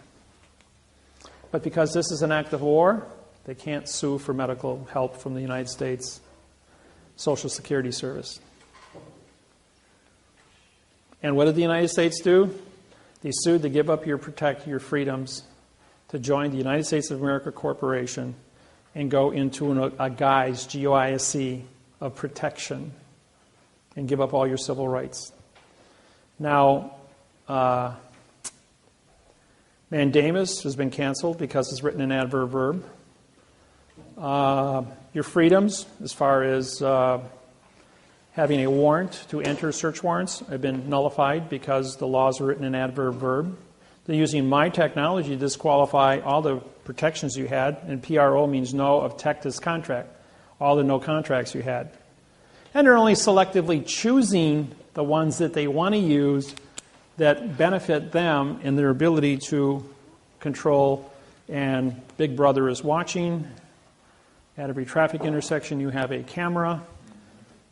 But because this is an act of war, they can't sue for medical help from the United States Social Security Service. And what did the United States do? They sued to give up your freedoms, to join the United States of America Corporation and go into a guise, G-O-I-S-E, of protection and give up all your civil rights. Now, mandamus has been canceled because it's written in adverb verb. Your freedoms, as far as having a warrant to enter search warrants, have been nullified because the laws are written in adverb verb. They're using my technology to disqualify all the protections you had, and PRO means no of tectus contract, all the no contracts you had. And they're only selectively choosing the ones that they want to use that benefit them in their ability to control, and Big Brother is watching. At every traffic intersection you have a camera.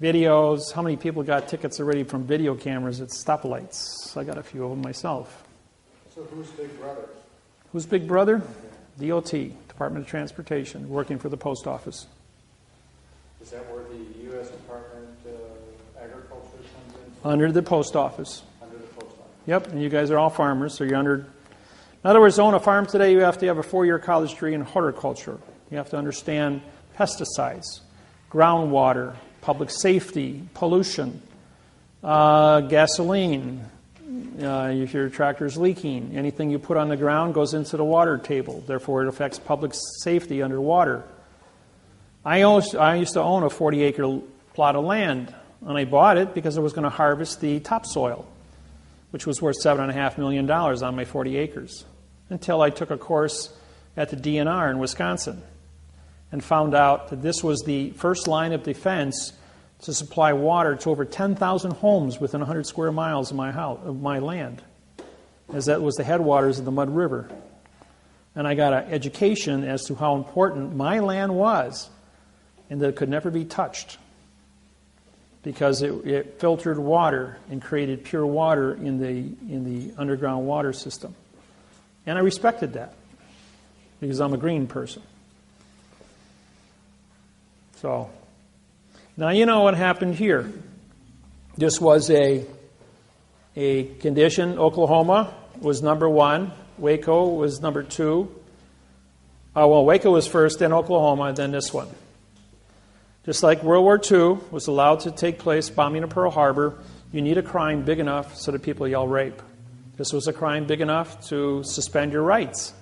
Videos, how many people got tickets already from video cameras at stoplights? I got a few of them myself. So who's Big Brother? Who's Big Brother? DOT, Department of Transportation, working for the post office. Is that where the U.S. Department of Agriculture comes in? Under the post office. Under the post office. Yep, and you guys are all farmers, so you're under... In other words, to own a farm today, you have to have a 4-year college degree in horticulture. You have to understand pesticides, groundwater, public safety, pollution, gasoline, if your tractor's leaking, anything you put on the ground goes into the water table. Therefore, it affects public safety underwater. I used to own a 40-acre plot of land, and I bought it because I was going to harvest the topsoil, which was worth $7.5 million on my 40 acres, until I took a course at the DNR in Wisconsin and found out that this was the first line of defense to supply water to over 10,000 homes within 100 square miles of my land, as that was the headwaters of the Mud River. And I got an education as to how important my land was and that it could never be touched because it filtered water and created pure water in the underground water system. And I respected that because I'm a green person. So, now you know what happened here. This was a condition. Oklahoma was number 1. Waco was number 2. Waco was first, then Oklahoma, then this one. Just like World War II was allowed to take place, bombing of Pearl Harbor, you need a crime big enough so that people yell rape. This was a crime big enough to suspend your rights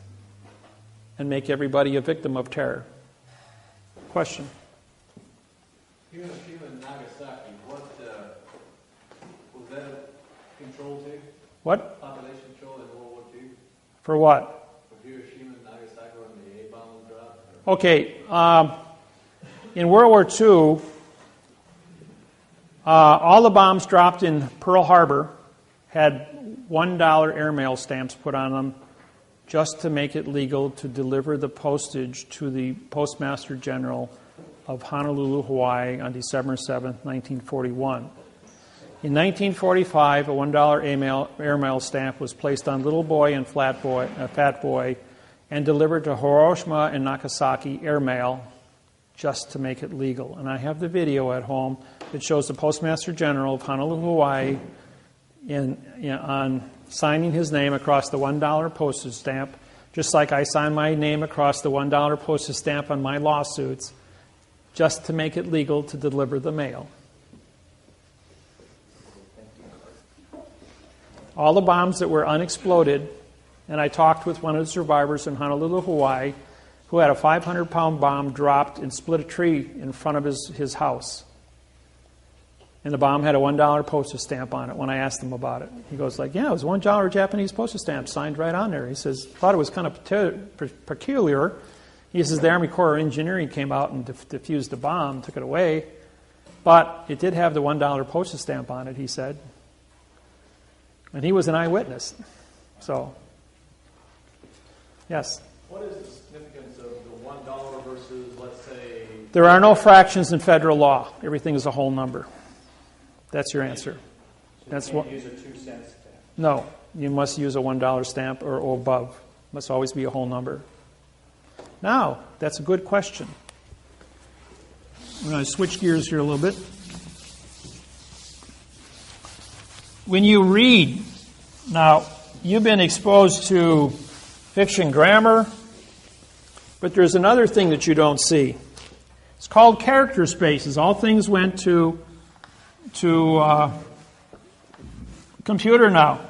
and make everybody a victim of terror. Question? Hiroshima and Nagasaki, what was that a control to? What? Population control in World War II? For what? For Hiroshima and Nagasaki when the A-bomb was dropped? Okay. In World War II, all the bombs dropped in Pearl Harbor had $1 airmail stamps put on them just to make it legal to deliver the postage to the Postmaster General of Honolulu, Hawaii on December 7, 1941. In 1945, a $1 airmail stamp was placed on Little Boy and Fat Boy and delivered to Hiroshima and Nagasaki airmail just to make it legal. And I have the video at home that shows the Postmaster General of Honolulu, Hawaii on signing his name across the $1 postage stamp, just like I sign my name across the $1 postage stamp on my lawsuits, just to make it legal to deliver the mail. All the bombs that were unexploded, and I talked with one of the survivors in Honolulu, Hawaii, who had a 500-pound bomb dropped and split a tree in front of his house. And the bomb had a $1 postage stamp on it when I asked him about it. He goes like, yeah, it was a $1 Japanese postage stamp signed right on there. He says, thought it was kind of peculiar. He says, the Army Corps of Engineering came out and defused the bomb, took it away. But it did have the $1 postage stamp on it, he said. And he was an eyewitness. So, yes? What is the significance of the $1 versus, let's say... There are no fractions in federal law. Everything is a whole number. That's your answer. So you can't use a 2-cent stamp? No. You must use a $1 stamp or above. It must always be a whole number. Now, that's a good question. I'm going to switch gears here a little bit. When you read, now, you've been exposed to fiction grammar, but there's another thing that you don't see. It's called character spaces. All things went to computer now.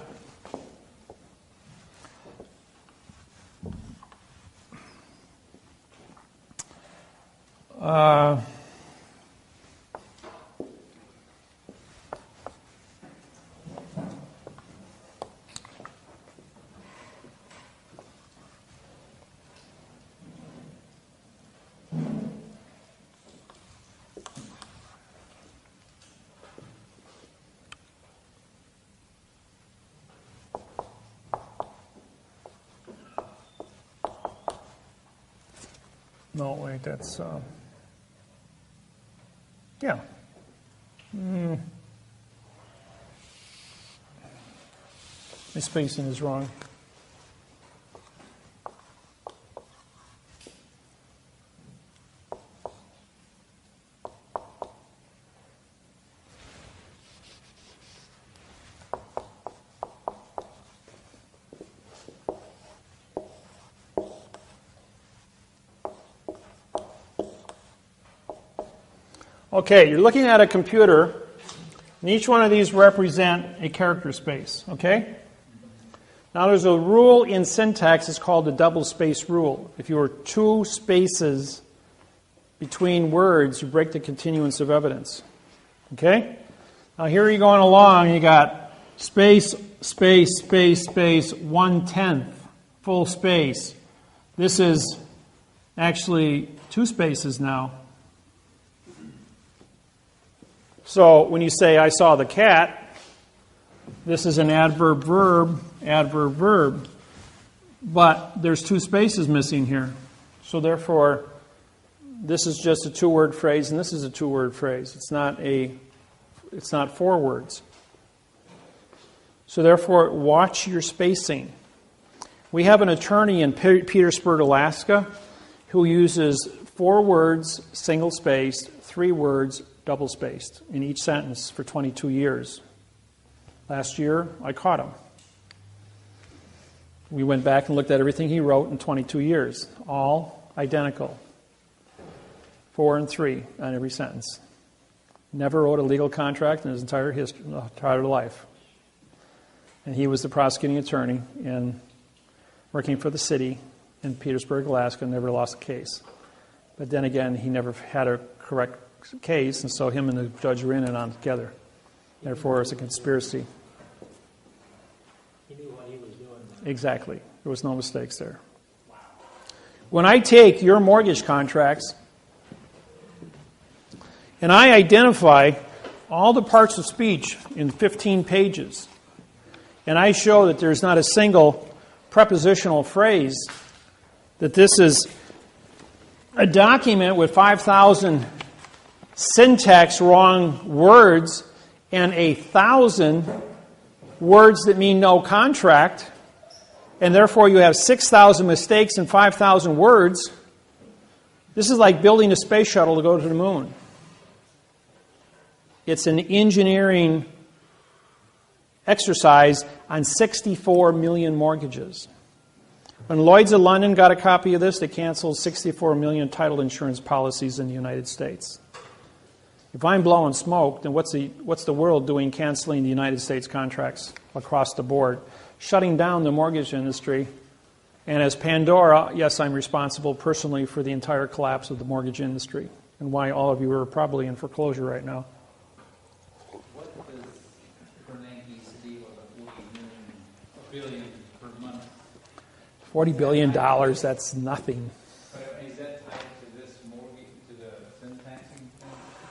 No, wait, that's, yeah. My spacing is wrong. Okay, you're looking at a computer, and each one of these represent a character space, okay? Now there's a rule in syntax, it's called the double space rule. If you were 2 spaces between words, you break the continuance of evidence, okay? Now here you're going along, you got space, space, space, space, 1/10, full space. This is actually 2 spaces now. So when you say, I saw the cat, this is an adverb, verb. But there's 2 spaces missing here. So therefore, this is just a 2-word phrase, and this is a 2-word phrase. It's not 4 words. So therefore, watch your spacing. We have an attorney in Petersburg, Alaska, who uses 4 words, single-spaced, 3 words, double-spaced in each sentence for 22 years. Last year, I caught him. We went back and looked at everything he wrote in 22 years. All identical. 4 and 3 on every sentence. Never wrote a legal contract in his entire life. And he was the prosecuting attorney and working for the city in Petersburg, Alaska, never lost a case. But then again, he never had a correct case, and so him and the judge were in and on together. Therefore, it's a conspiracy. He knew what he was doing. Exactly. There was no mistakes there. Wow. When I take your mortgage contracts and I identify all the parts of speech in 15 pages, and I show that there's not a single prepositional phrase, that this is a document with 5,000 syntax wrong words and 1,000 words that mean no contract, and therefore you have 6,000 mistakes and 5,000 words. This is like building a space shuttle to go to the moon. It's an engineering exercise on 64 million mortgages. When Lloyd's of London got a copy of this, they canceled 64 million title insurance policies in the United States. If I'm blowing smoke, then what's the world doing canceling the United States contracts across the board, shutting down the mortgage industry? And as Pandora, yes, I'm responsible personally for the entire collapse of the mortgage industry and why all of you are probably in foreclosure right now. What does Bernankes deal with $40 billion per month? $40 billion, that's nothing. But is that tied to this mortgage, to the syntaxing thing?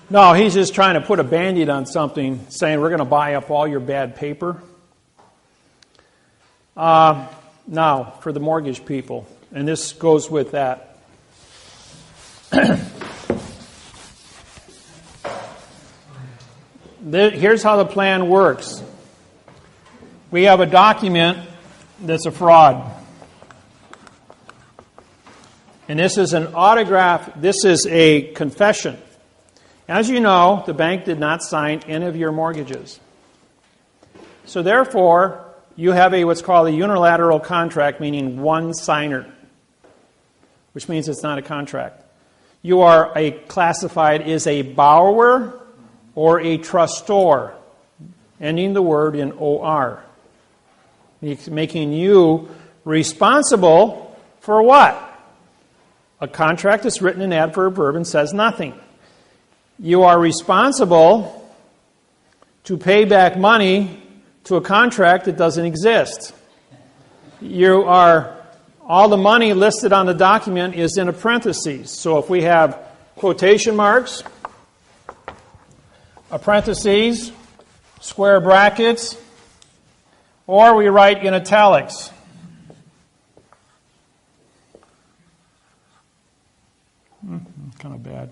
No, he's just trying to put a Band-Aid on something, saying we're going to buy up all your bad paper. Now, for the mortgage people, and this goes with that. Here's how the plan works. We have a document that's a fraud. And this is an autograph, this is a confession. As you know, the bank did not sign any of your mortgages. So therefore, you have what's called a unilateral contract, meaning one signer, which means it's not a contract. You are classified as a borrower or a trustor, ending the word in OR, making you responsible for what? A contract that's written in adverb verb and says nothing. You are responsible to pay back money to a contract that doesn't exist. All the money listed on the document is in a parentheses. So if we have quotation marks, a parentheses, square brackets, or we write in italics. Kind of bad.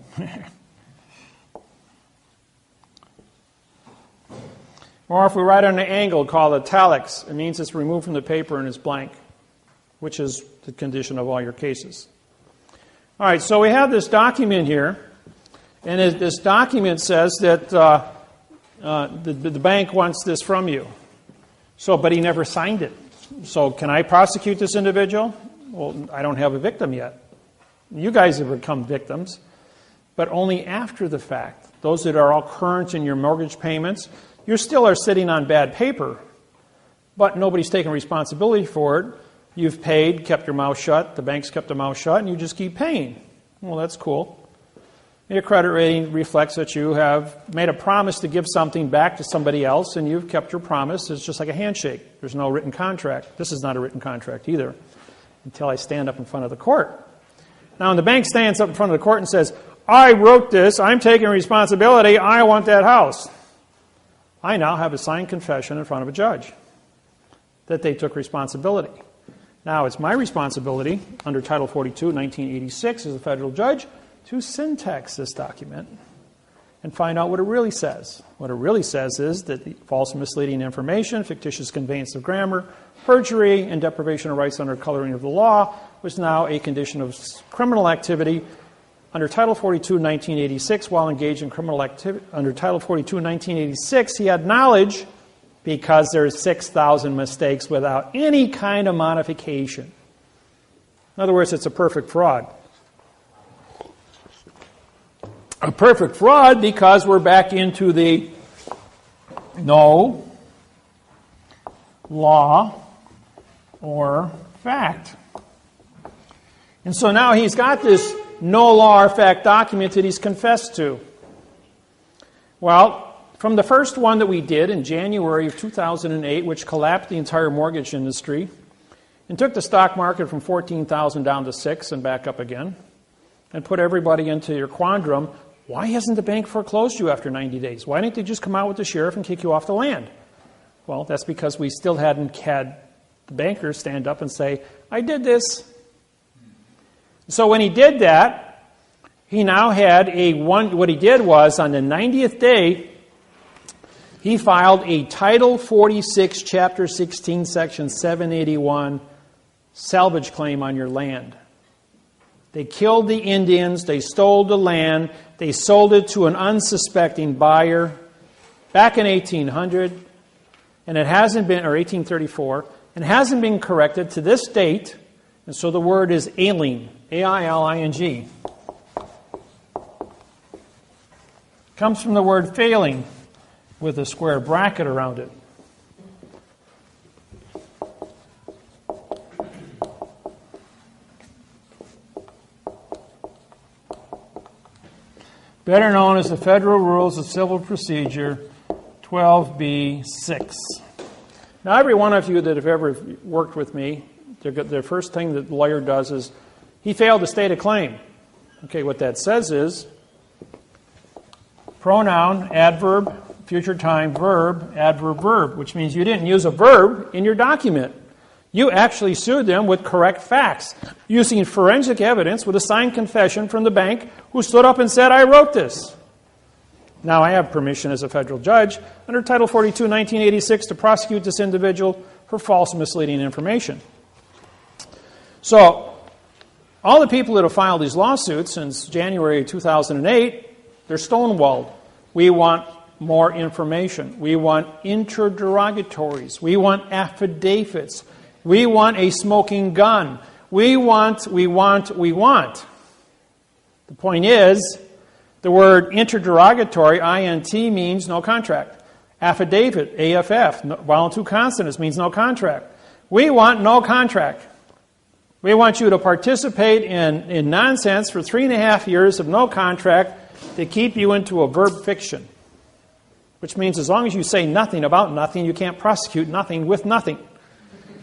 Or if we write on an angle called italics, it means it's removed from the paper and it's blank, which is the condition of all your cases. All right, so we have this document here, and this document says that the bank wants this from you. But he never signed it. So can I prosecute this individual? Well, I don't have a victim yet. You guys have become victims, but only after the fact. Those that are all current in your mortgage payments, you still are sitting on bad paper, but nobody's taking responsibility for it. You've paid, kept your mouth shut, the bank's kept their mouth shut, and you just keep paying. Well, that's cool. Your credit rating reflects that you have made a promise to give something back to somebody else, and you've kept your promise. It's just like a handshake. There's no written contract. This is not a written contract either, until I stand up in front of the court. Now, when the bank stands up in front of the court and says, I wrote this, I'm taking responsibility, I want that house, I now have a signed confession in front of a judge that they took responsibility. Now, it's my responsibility under Title 42, 1986, as a federal judge, to syntax this document and find out what it really says. What it really says is that the false and misleading information, fictitious conveyance of grammar, perjury, and deprivation of rights under coloring of the law was now a condition of criminal activity under Title 42, 1986. While engaged in criminal activity under Title 42, 1986, he had knowledge because there's 6,000 mistakes without any kind of modification. In other words, it's a perfect fraud. A perfect fraud because we're back into the no law or fact. And so now he's got this no law or fact document that he's confessed to. Well, from the first one that we did in January of 2008, which collapsed the entire mortgage industry and took the stock market from 14,000 down to 6 and back up again, and put everybody into your quandrum, why hasn't the bank foreclosed you after 90 days? Why didn't they just come out with the sheriff and kick you off the land? Well, that's because we still hadn't had the banker stand up and say, I did this. So when he did that, he now had what he did was, on the 90th day, he filed a Title 46, Chapter 16, Section 781 salvage claim on your land. They killed the Indians, they stole the land, they sold it to an unsuspecting buyer back in 1800, and it hasn't been, or 1834, and hasn't been corrected to this date, and so the word is ailing, A-I-L-I-N-G. Comes from the word failing, with a square bracket around it. Better known as the Federal Rules of Civil Procedure 12b-6. Now, every one of you that have ever worked with me, the first thing that the lawyer does is he failed to state a claim. Okay, what that says is pronoun, adverb, future time, verb, adverb, verb, which means you didn't use a verb in your document. You actually sued them with correct facts, using forensic evidence with a signed confession from the bank who stood up and said, I wrote this. Now, I have permission as a federal judge under Title 42, 1986 to prosecute this individual for false misleading information. So, all the people that have filed these lawsuits since January 2008, they're stonewalled. We want more information. We want interrogatories. We want affidavits. We want a smoking gun. We want. The point is, the word interrogatory, INT, means no contract. Affidavit, AFF, vowel two consonants, means no contract. We want no contract. We want you to participate in nonsense for 3.5 years of no contract to keep you into a verb fiction. Which means as long as you say nothing about nothing, you can't prosecute nothing with nothing.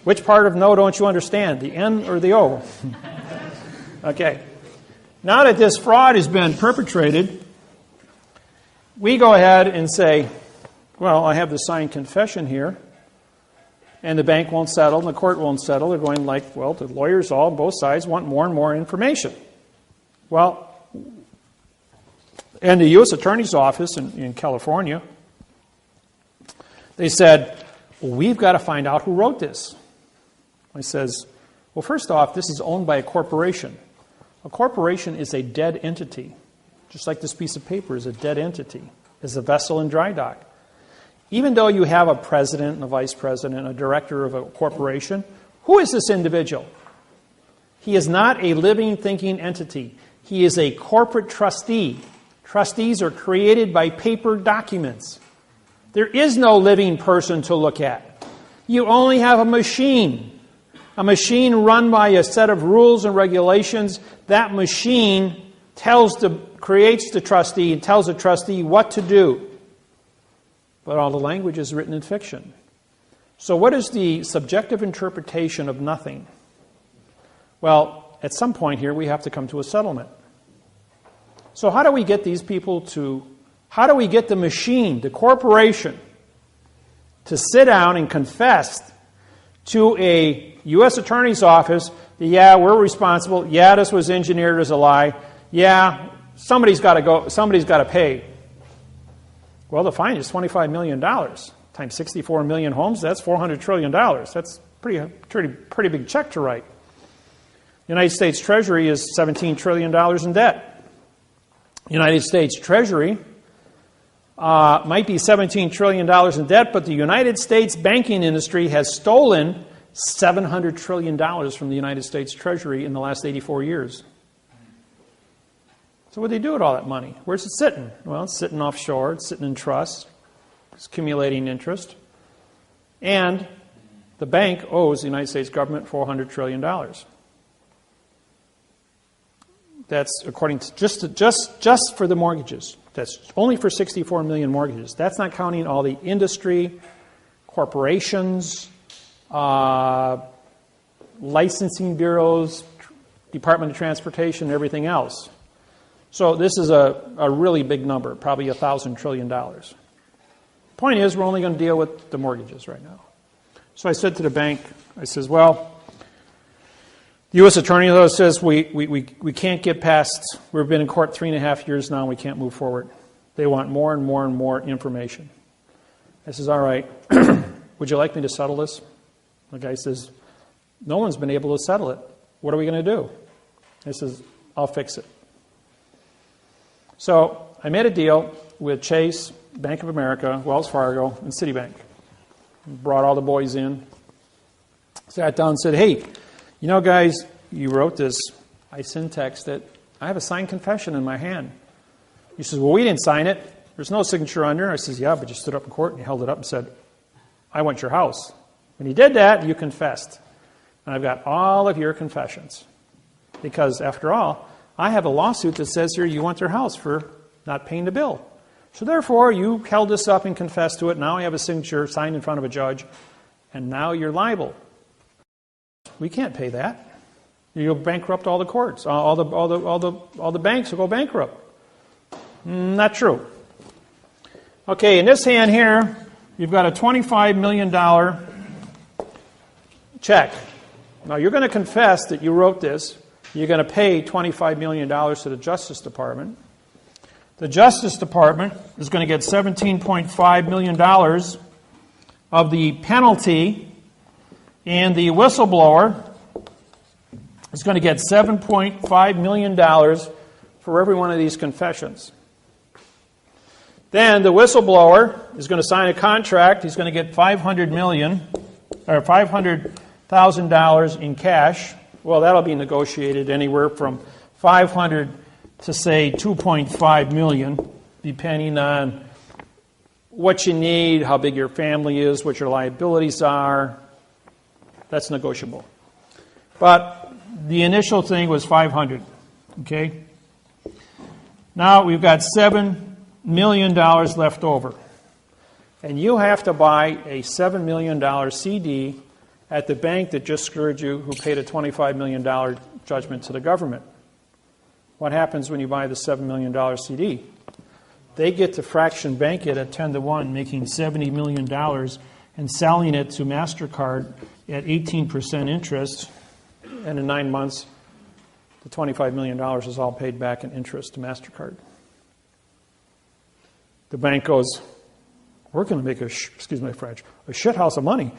Which part of no don't you understand, the N or the O? Okay. Now that this fraud has been perpetrated, we go ahead and say, well, I have the signed confession here, and the bank won't settle, and the court won't settle. They're going like, well, the lawyers all, both sides, want more and more information. Well, in the U.S. Attorney's Office in California, they said, well, we've got to find out who wrote this. I says, well, first off, this is owned by a corporation. A corporation is a dead entity, just like this piece of paper is a dead entity, is a vessel in dry dock. Even though you have a president and a vice president and a director of a corporation, who is this individual? He is not a living, thinking entity. He is a corporate trustee. Trustees are created by paper documents. There is no living person to look at. You only have a machine run by a set of rules and regulations. That machine creates the trustee and tells the trustee what to do. But all the language is written in fiction. So what is the subjective interpretation of nothing? Well, at some point here, we have to come to a settlement. So how do we get these people how do we get the machine, the corporation, to sit down and confess to a U.S. Attorney's Office that, yeah, we're responsible, yeah, this was engineered as a lie, yeah, somebody's got to pay. Well, the fine is $25 million times 64 million homes. That's $400 trillion. That's pretty big check to write. The United States Treasury is $17 trillion in debt. The United States Treasury might be $17 trillion in debt, but the United States banking industry has stolen $700 trillion from the United States Treasury in the last 84 years. So what do they do with all that money? Where's it sitting? Well, it's sitting offshore. It's sitting in trusts. It's accumulating interest. And the bank owes the United States government $400 trillion. That's according to just for the mortgages. That's only for 64 million mortgages. That's not counting all the industry, corporations, licensing bureaus, Department of Transportation, and everything else. So this is a really big number, probably $1,000 trillion. Point is, we're only going to deal with the mortgages right now. So I said to the bank, I says, well, the U.S. Attorney though says we can't get past, we've been in court 3.5 years now and we can't move forward. They want more and more and more information. I says, all right, would you like me to settle this? The guy says, no one's been able to settle it. What are we going to do? I says, I'll fix it. So I made a deal with Chase, Bank of America, Wells Fargo, and Citibank. Brought all the boys in. Sat down and said, hey, you know, guys, you wrote this. I syntaxed it. I have a signed confession in my hand. He says, well, we didn't sign it. There's no signature on there. I says, yeah, but you stood up in court and you held it up and said, I want your house. When you did that, you confessed. And I've got all of your confessions. Because, after all, I have a lawsuit that says here you want their house for not paying the bill. So therefore, you held this up and confessed to it. Now I have a signature signed in front of a judge. And now you're liable. We can't pay that. You'll bankrupt all the courts. All the banks will go bankrupt. Not true. Okay, in this hand here, you've got a $25 million check. Now, you're going to confess that you wrote this. You're going to pay $25 million to the Justice Department. The Justice Department is going to get $17.5 million of the penalty, and the whistleblower is going to get $7.5 million for every one of these confessions. Then the whistleblower is going to sign a contract. He's going to get $500,000 in cash. Well, that'll be negotiated anywhere from $500,000 to say $2.5 million, depending on what you need, how big your family is, what your liabilities are. That's negotiable. But the initial thing was $500,000. Okay. Now we've got $7 million left over. And you have to buy a $7 million CD at the bank that just screwed you, who paid a $25 million judgment to the government. What happens when you buy the $7 million CD? They get to fraction bank it at 10-to-1, making $70 million and selling it to MasterCard at 18% interest. And in 9 months, the $25 million is all paid back in interest to MasterCard. The bank goes, we're going to make excuse my French, a shit house of money.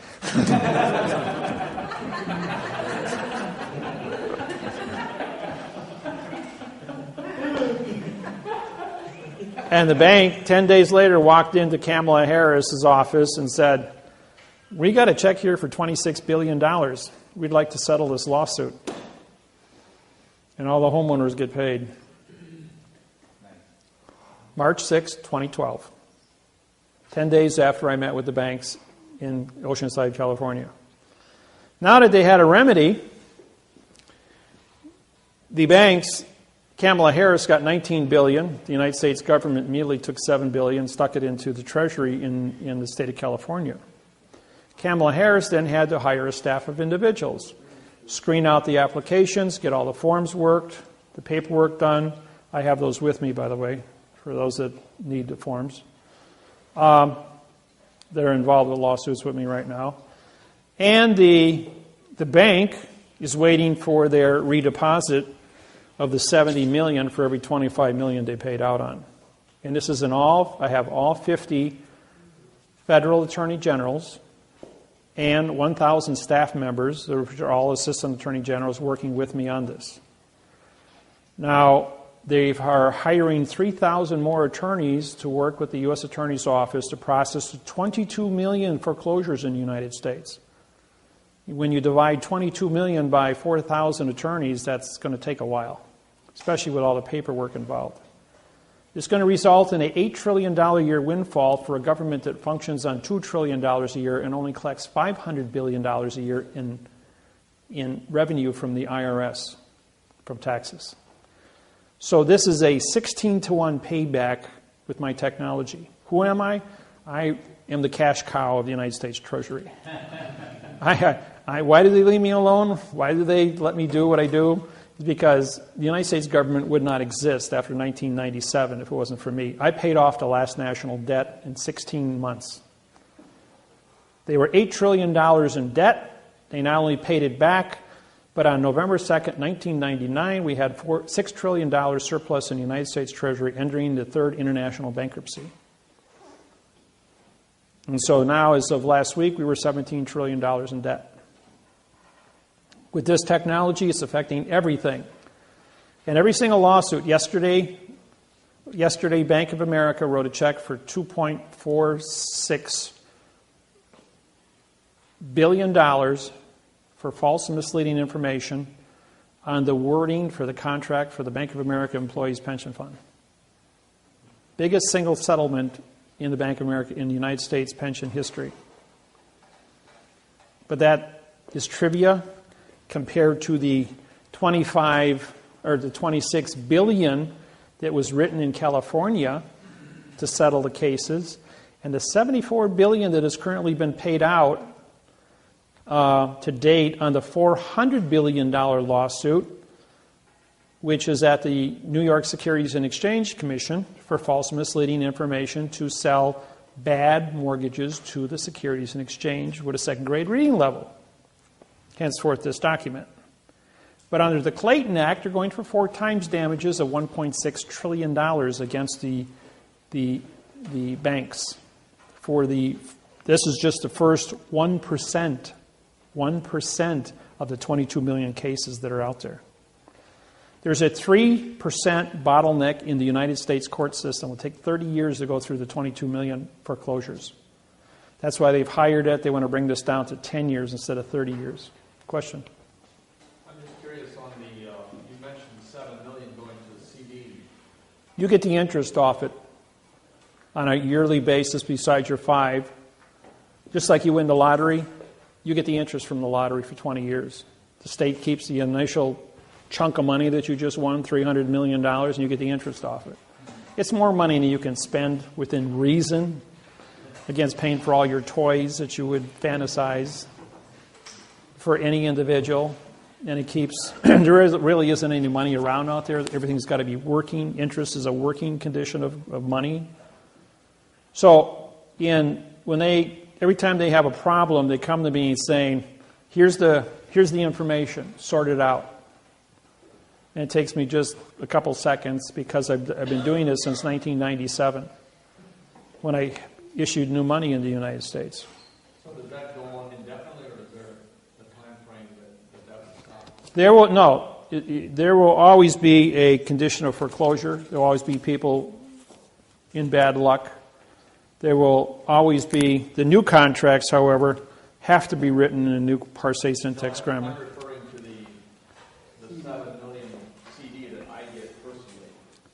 And the bank, 10 days later, walked into Kamala Harris's office and said, we got a check here for $26 billion. We'd like to settle this lawsuit. And all the homeowners get paid. March 6, 2012. 10 days after I met with the banks in Oceanside, California. Now that they had a remedy, the banks, Kamala Harris got $19 billion. The United States government immediately took $7 billion, stuck it into the Treasury in the state of California. Kamala Harris then had to hire a staff of individuals, screen out the applications, get all the forms worked, the paperwork done. I have those with me, by the way, for those that need the forms. That are involved with lawsuits with me right now. And the bank is waiting for their redeposit of the $70 million for every $25 million they paid out on. And this is I have all 50 federal attorney generals and 1,000 staff members, which are all assistant attorney generals, working with me on this. Now, they are hiring 3,000 more attorneys to work with the U.S. Attorney's Office to process 22 million foreclosures in the United States. When you divide 22 million by 4,000 attorneys, that's going to take a while, especially with all the paperwork involved. It's going to result in an $8 trillion a year windfall for a government that functions on $2 trillion a year and only collects $500 billion a year in revenue from the IRS, from taxes. So this is a 16-to-1 payback with my technology. Who am I? I am the cash cow of the United States Treasury. Why do they leave me alone? Why do they let me do what I do? because the United States government would not exist after 1997 if it wasn't for me. I paid off the last national debt in 16 months. They were $8 trillion in debt. They not only paid it back, but on November 2nd, 1999, we had $6 trillion surplus in the United States Treasury, entering the third international bankruptcy. And so now, as of last week, we were $17 trillion in debt. With this technology, it's affecting everything. And every single lawsuit, yesterday, Bank of America wrote a check for $2.46 billion for false and misleading information on the wording for the contract for the Bank of America Employees Pension Fund. Biggest single settlement in the Bank of America in the United States pension history. But that is trivia compared to the 26 billion that was written in California to settle the cases, and the 74 billion that has currently been paid out to date on the $400 billion lawsuit, which is at the New York Securities and Exchange Commission for false and misleading information to sell bad mortgages to the Securities and Exchange with a second grade reading level. Henceforth, this document. But under the Clayton Act, you're going for 4 times damages of $1.6 trillion against the banks. This is just the first 1% of the 22 million cases that are out there. There's a 3% bottleneck in the United States court system. It will take 30 years to go through the 22 million foreclosures. That's why they've hired it. They want to bring this down to 10 years instead of 30 years. Question? I'm just curious on the, you mentioned 7 million going to the CD. You get the interest off it on a yearly basis besides your 5. Just like you win the lottery, you get the interest from the lottery for 20 years. The state keeps the initial chunk of money that you just won, $300 million, and you get the interest off it. It's more money than you can spend within reason against paying for all your toys that you would fantasize for any individual. And it keeps, there really isn't any money around out there. Everything's got to be working. Interest is a working condition of money. So every time they have a problem, they come to me saying, here's the information, sort it out. And it takes me just a couple seconds because I've been doing this since 1997 when I issued new money in the United States. So does that go on indefinitely, or is there a time frame that will stop? There will always be a condition of foreclosure. There will always be people in bad luck. There will always be, the new contracts, however, have to be written in a new parsé syntax grammar. I'm referring to the 7 million CD that I get personally.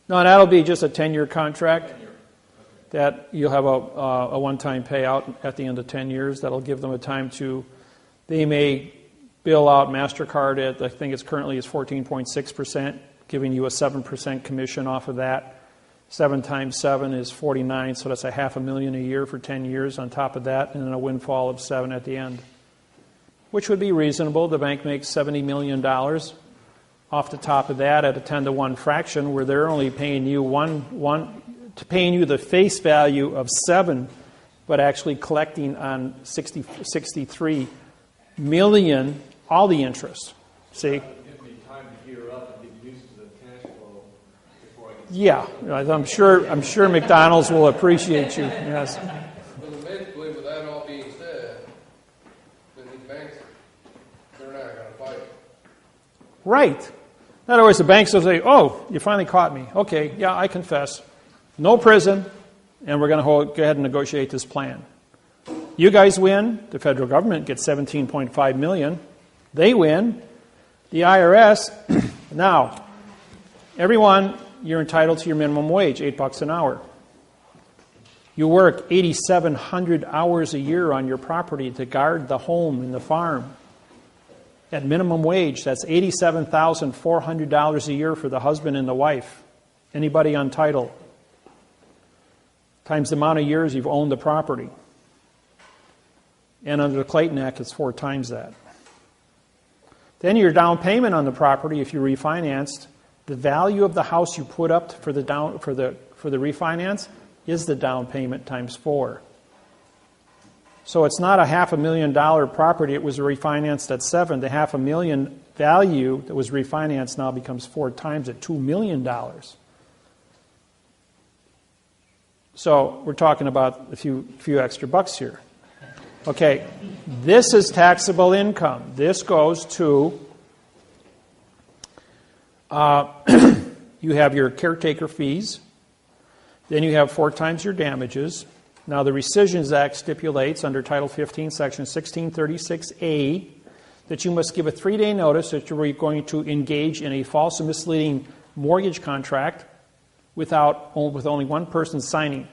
No, that'll be just a 10-year contract. 10 year. Okay. That you'll have a one-time payout at the end of 10 years. That'll give them a time to, they may bill out MasterCard at, I think it's currently is 14.6%, giving you a 7% commission off of that. 7 times 7 is 49, so that's $500,000 a year for 10 years on top of that, and then a windfall of 7 at the end, which would be reasonable. The bank makes $70 million off the top of that at a 10-to-1 fraction, where they're only paying you paying you the face value of 7, but actually collecting on 63 million all the interest. See? Give me time to gear up and get used to the cash flow before I get. Yeah, I'm sure McDonald's will appreciate you. Yes. But basically, with that all being said, then these banks, they're not going to fight. Right. In other words, the banks will say, "Oh, you finally caught me. Okay, yeah, I confess. No prison, and we're going to go ahead and negotiate this plan. You guys win. The federal government gets $17.5 million. They win. The IRS. Now, everyone, you're entitled to your minimum wage, $8 an hour. You work 8,700 hours a year on your property to guard the home and the farm. At minimum wage, that's $87,400 a year for the husband and the wife. Anybody on title. Times the amount of years you've owned the property. And under the Clayton Act, it's 4 times that. Then your down payment on the property, if you refinanced, the value of the house you put up for the refinance is the down payment times 4. So it's not a $500,000 property. It was refinanced at 7. The $500,000 value that was refinanced now becomes 4 times at $2 million. So we're talking about a few extra bucks here. Okay, this is taxable income. This goes to, you have your caretaker fees, then you have 4 times your damages. Now the Rescissions Act stipulates under Title 15, Section 1636A, that you must give a 3-day notice that you're going to engage in a false and misleading mortgage contract with only one person signing.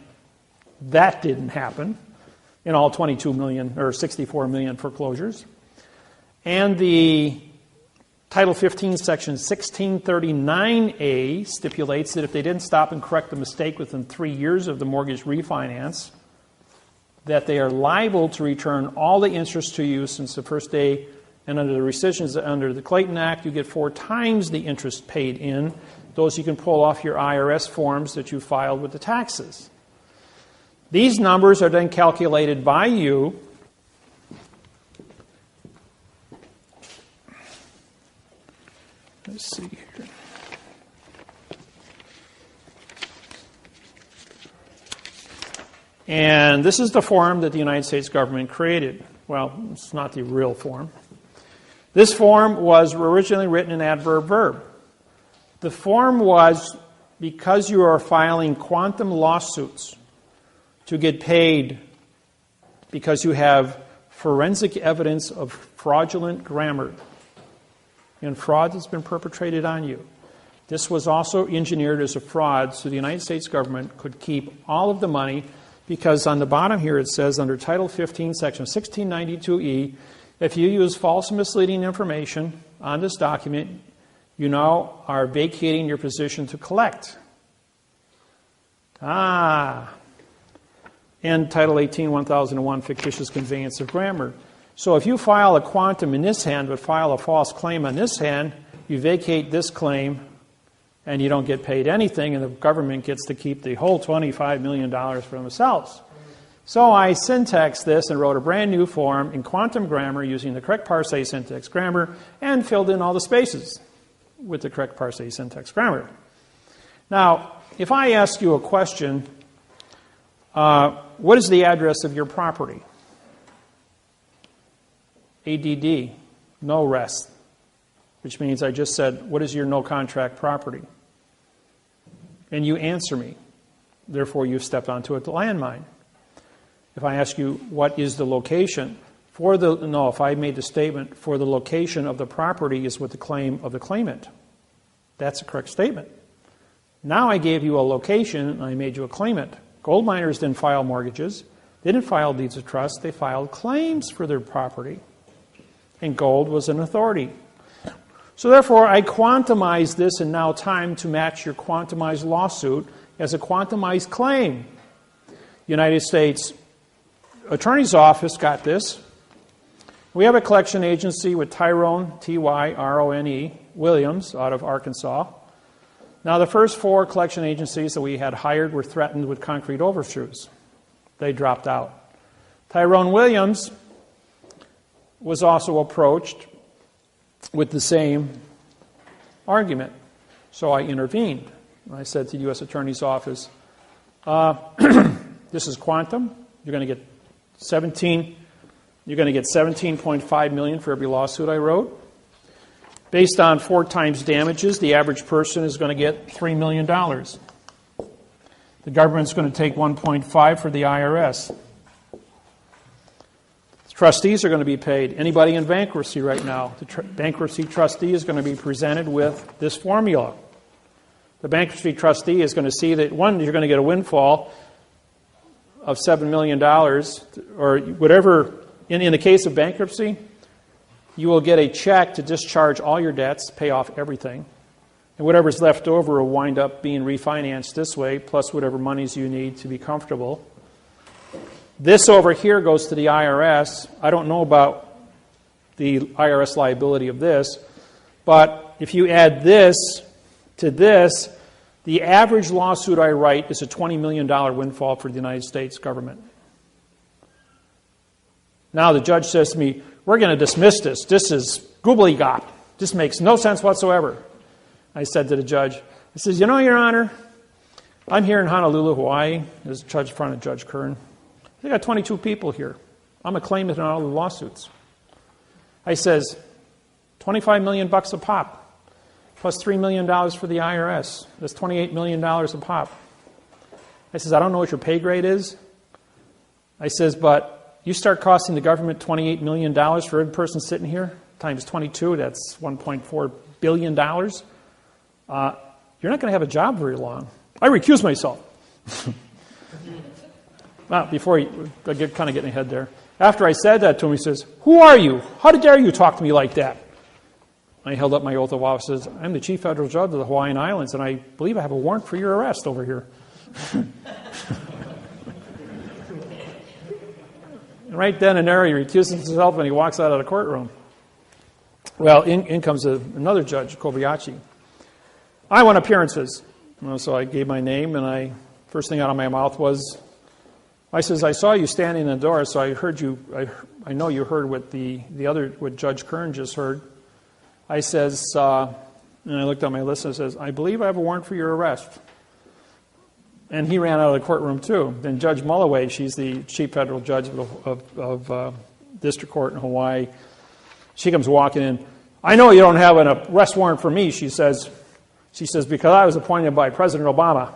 That didn't happen in all 22 million or 64 million foreclosures. And the Title 15, Section 1639A stipulates that if they didn't stop and correct the mistake within 3 years of the mortgage refinance, that they are liable to return all the interest to you since the first day. And under the rescissions, under the Clayton Act, you get 4 times the interest paid in. Those you can pull off your IRS forms that you filed with the taxes. These numbers are then calculated by you let's see here. And this is the form that the United States government created. Well, it's not the real form. This form was originally written in adverb verb. The form was because you are filing quantum lawsuits to get paid because you have forensic evidence of fraudulent grammar and fraud that's been perpetrated on you. This was also engineered as a fraud so the United States government could keep all of the money, because on the bottom here it says under Title 15, Section 1692E, if you use false and misleading information on this document, you now are vacating your position to collect. And Title 18, 1001, fictitious conveyance of grammar. So if you file a quantum in this hand but file a false claim on this hand, you vacate this claim and you don't get paid anything, and the government gets to keep the whole $25 million for themselves. So I syntaxed this and wrote a brand new form in quantum grammar using the correct parse syntax grammar and filled in all the spaces with the correct parse syntax grammar. Now, if I ask you a question, what is the address of your property? ADD, no rest, which means I just said, what is your no contract property? And you answer me. Therefore, you've stepped onto a landmine. If I ask you, what is the location? If I made the statement, for the location of the property is with the claim of the claimant. That's a correct statement. Now I gave you a location and I made you a claimant. Gold miners didn't file mortgages. They didn't file deeds of trust. They filed claims for their property. And gold was an authority. So therefore, I quantumized this in now time to match your quantumized lawsuit as a quantumized claim. United States Attorney's Office got this. We have a collection agency with Tyrone, Tyrone, Williams out of Arkansas. Now, the first 4 collection agencies that we had hired were threatened with concrete overtures. They dropped out. Tyrone Williams was also approached with the same argument. So I intervened. I said to the U.S. Attorney's Office, this is quantum. You're going to get $17.5 million for every lawsuit I wrote. Based on 4 times damages, the average person is going to get $3 million. The government's going to take 1.5 for the IRS. Trustees are going to be paid. Anybody in bankruptcy right now, the bankruptcy trustee is going to be presented with this formula. The bankruptcy trustee is going to see that, one, you're going to get a windfall of $7 million, or whatever. In the case of bankruptcy, you will get a check to discharge all your debts, pay off everything. And whatever's left over will wind up being refinanced this way, plus whatever monies you need to be comfortable. This over here goes to the IRS. I don't know about the IRS liability of this. But if you add this to this, the average lawsuit I write is a $20 million windfall for the United States government. Now the judge says to me, we're going to dismiss this. This is gobbledygook. This makes no sense whatsoever. I said to the judge, I says, you know, Your Honor, I'm here in Honolulu, Hawaii, as judge in front of Judge Kern. I got 22 people here. I'm a claimant in all the lawsuits. I says, $25 million a pop, plus $3 million for the IRS. That's $28 million a pop. I says, I don't know what your pay grade is. I says, but you start costing the government $28 million for every person sitting here, times 22, that's $1.4 billion. You're not going to have a job very long. I recuse myself. Well, before I get kind of getting ahead there. After I said that to him, he says, who are you? How dare you talk to me like that? I held up my oath of office and says, I'm the Chief Federal Judge of the Hawaiian Islands, and I believe I have a warrant for your arrest over here. And right then and there, he recuses himself and he walks out of the courtroom. Well, in comes another judge, Kobayashi. I want appearances. So I gave my name, and first thing out of my mouth was, I says, I saw you standing in the door, so I heard you. I know you heard what what Judge Kern just heard. I says, and I looked at my list and says, I believe I have a warrant for your arrest. And he ran out of the courtroom too. Then Judge Mulloway, she's the chief federal judge of district court in Hawaii. She comes walking in. I know you don't have an arrest warrant for me, she says. She says, because I was appointed by President Obama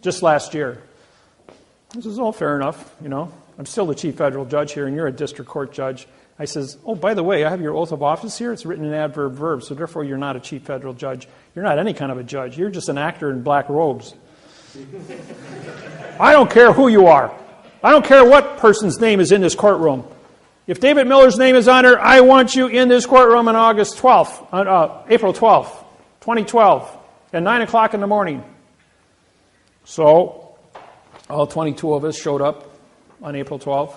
just last year. This is all fair enough, you know. I'm still the chief federal judge here, and you're a district court judge. I says, oh, by the way, I have your oath of office here. It's written in adverb verb, so therefore you're not a chief federal judge. You're not any kind of a judge. You're just an actor in black robes. I don't care who you are. I don't care what person's name is in this courtroom. If David Miller's name is on there, I want you in this courtroom on April 12th, 2012, at 9 o'clock in the morning. So all 22 of us showed up on April 12th,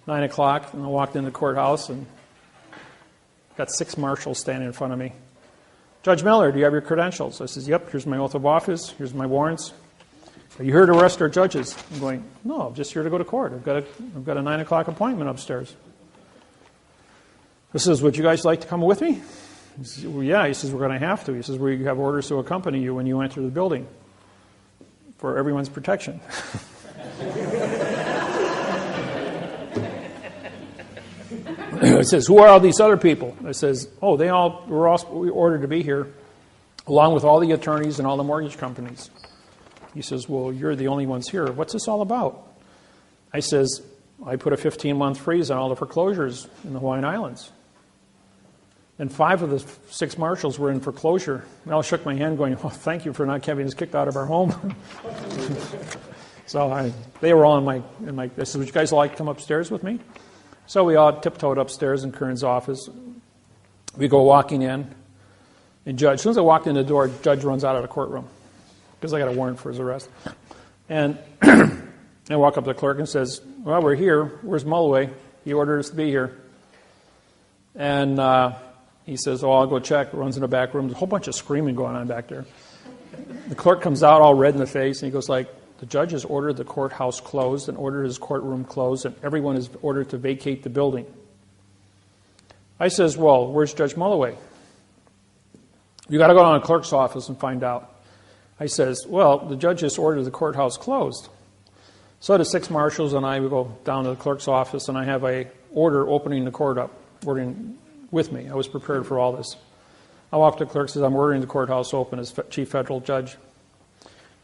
9 o'clock, and I walked in the courthouse and got 6 marshals standing in front of me. Judge Miller, do you have your credentials? I says, yep, here's my oath of office, here's my warrants. Are you here to arrest our judges? I'm going, no, I'm just here to go to court. I've got a 9 o'clock appointment upstairs. This is, would you guys like to come with me? He says, well, yeah. He says, we're going to have to. He says, we have orders to accompany you when you enter the building for everyone's protection. It says, who are all these other people? I says, oh, we were ordered to be here, along with all the attorneys and all the mortgage companies. He says, well, you're the only ones here. What's this all about? I says, I put a 15-month freeze on all the foreclosures in the Hawaiian Islands. And 5 of the 6 marshals were in foreclosure. They all shook my hand going, oh, thank you for not having us kicked out of our home. So they were all in my, I said, would you guys like to come upstairs with me? So we all tiptoed upstairs in Kern's office. We go walking in. And as soon as I walked in the door, Judge runs out of the courtroom because I got a warrant for his arrest. And I walk up to the clerk and says, well, we're here. Where's Mulloway? He ordered us to be here. And he says, oh, I'll go check. Runs in the back room. There's a whole bunch of screaming going on back there. The clerk comes out all red in the face, and he goes like, the judge has ordered the courthouse closed and ordered his courtroom closed, and everyone is ordered to vacate the building. I says, well, where's Judge Mulloway? You got to go down to the clerk's office and find out. I says, well, the judge has ordered the courthouse closed. So the 6 marshals and I, we go down to the clerk's office, and I have a order opening the court up, ordering with me. I was prepared for all this. I walk to the clerk and says, I'm ordering the courthouse open as chief federal judge.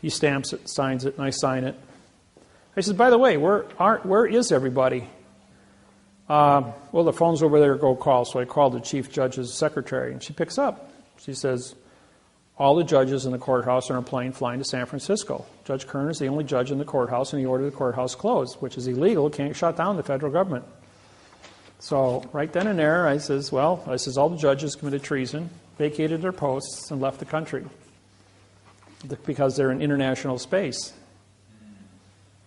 He stamps it, signs it, and I sign it. I said, by the way, where is everybody? Well, the phone's over there, go call. So I called the chief judge's secretary, and she picks up. She says, all the judges in the courthouse are on a plane flying to San Francisco. Judge Kern is the only judge in the courthouse, and he ordered the courthouse closed, which is illegal, can't shut down the federal government. So right then and there, I says, all the judges committed treason, vacated their posts, and left the country because they're in international space.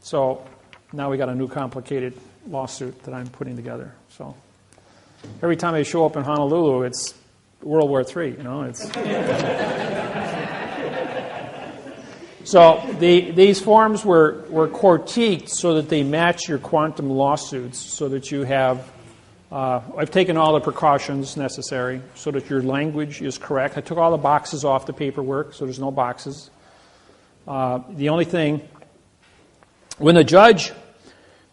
So now we got a new complicated lawsuit that I'm putting together. So Every time I show up in Honolulu, it's World War III, you know. It's so these forms were quantiqued so that they match your quantum lawsuits, so that you have. I've taken all the precautions necessary so that your language is correct. I took all the boxes off the paperwork, so there's no boxes. The only thing, when the judge,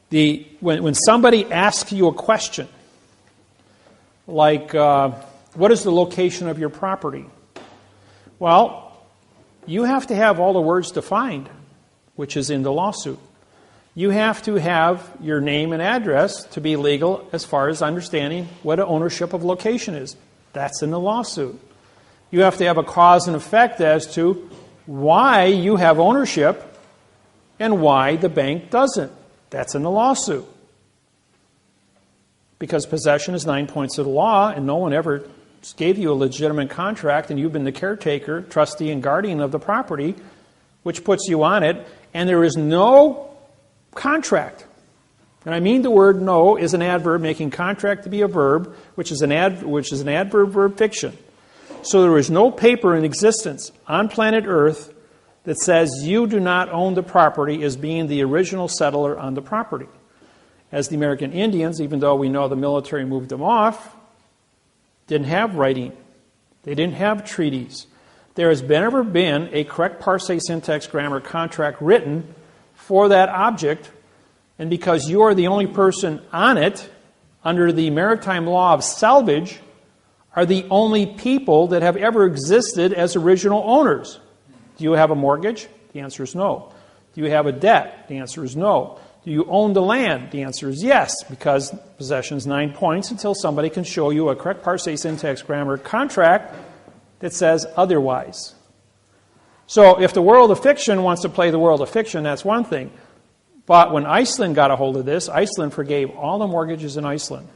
when somebody asks you a question, like, what is the location of your property? Well, you have to have all the words defined, which is in the lawsuit. You have to have your name and address to be legal as far as understanding what an ownership of location is. That's in the lawsuit. You have to have a cause and effect as to why you have ownership and why the bank doesn't. That's in the lawsuit. Because possession is 9 points of the law, and no one ever gave you a legitimate contract, and you've been the caretaker, trustee, and guardian of the property, which puts you on it, and there is no contract. And I mean the word "no" is an adverb, making contract to be a verb, which is an adverb-verb fiction. So there is no paper in existence on planet Earth that says you do not own the property as being the original settler on the property. As the American Indians, even though we know the military moved them off, didn't have writing. They didn't have treaties. There has never been a correct parsec, syntax, grammar contract written for that object, and because you are the only person on it, under the maritime law of salvage, are the only people that have ever existed as original owners. Do you have a mortgage? The answer is no. Do you have a debt? The answer is no. Do you own the land? The answer is yes, because possession is 9 points until somebody can show you a correct parsec, syntax, grammar contract that says otherwise. So if the world of fiction wants to play the world of fiction, that's one thing. But when Iceland got a hold of this, Iceland forgave all the mortgages in Iceland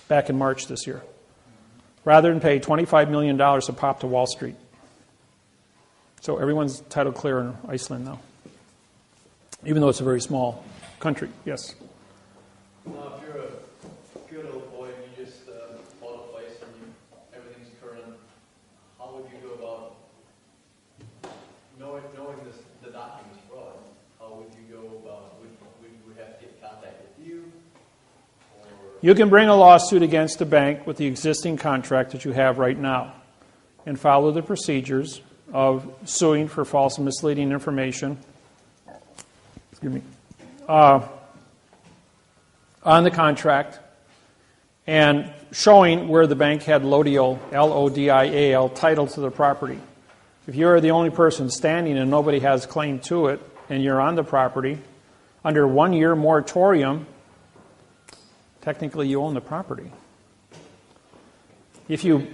back in March this year, rather than pay $25 million a pop to Wall Street. So everyone's title clear in Iceland now, even though it's a very small country. Yes? Now, if you're a good old boy and you just bought a place and everything's current, how would you go about knowing the document's fraud? How would you go about? Would we have to get in contact with you? Or? You can bring a lawsuit against the bank with the existing contract that you have right now and follow the procedures of suing for false and misleading information. Excuse me. On the contract and showing where the bank had Lodial, L-O-D-I-A-L, title to the property. If you're the only person standing and nobody has claim to it and you're on the property, under 1 year moratorium, technically you own the property. If you...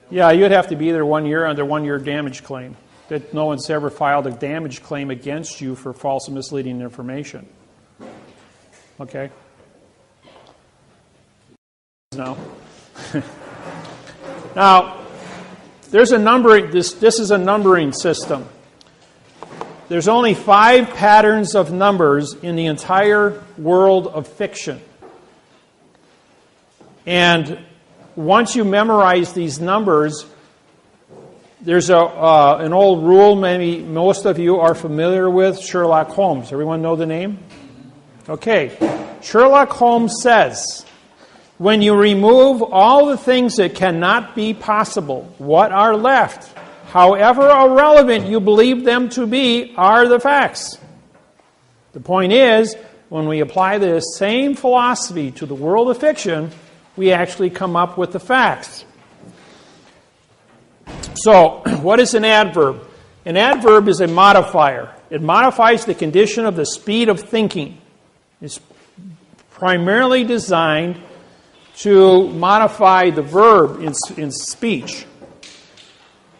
Yeah, you'd have to be there 1 year under 1 year damage claim. That no one's ever filed a damage claim against you for false and misleading information. Okay? Now, now there's a numbering. This is a numbering system. There's only 5 patterns of numbers in the entire world of fiction, and once you memorize these numbers, there's an old rule maybe most of you are familiar with, Sherlock Holmes. Everyone know the name? Okay. Sherlock Holmes says, when you remove all the things that cannot be possible, what are left, however irrelevant you believe them to be, are the facts. The point is, when we apply the same philosophy to the world of fiction, we actually come up with the facts. So, what is an adverb? An adverb is a modifier. It modifies the condition of the speed of thinking. It's primarily designed to modify the verb in speech.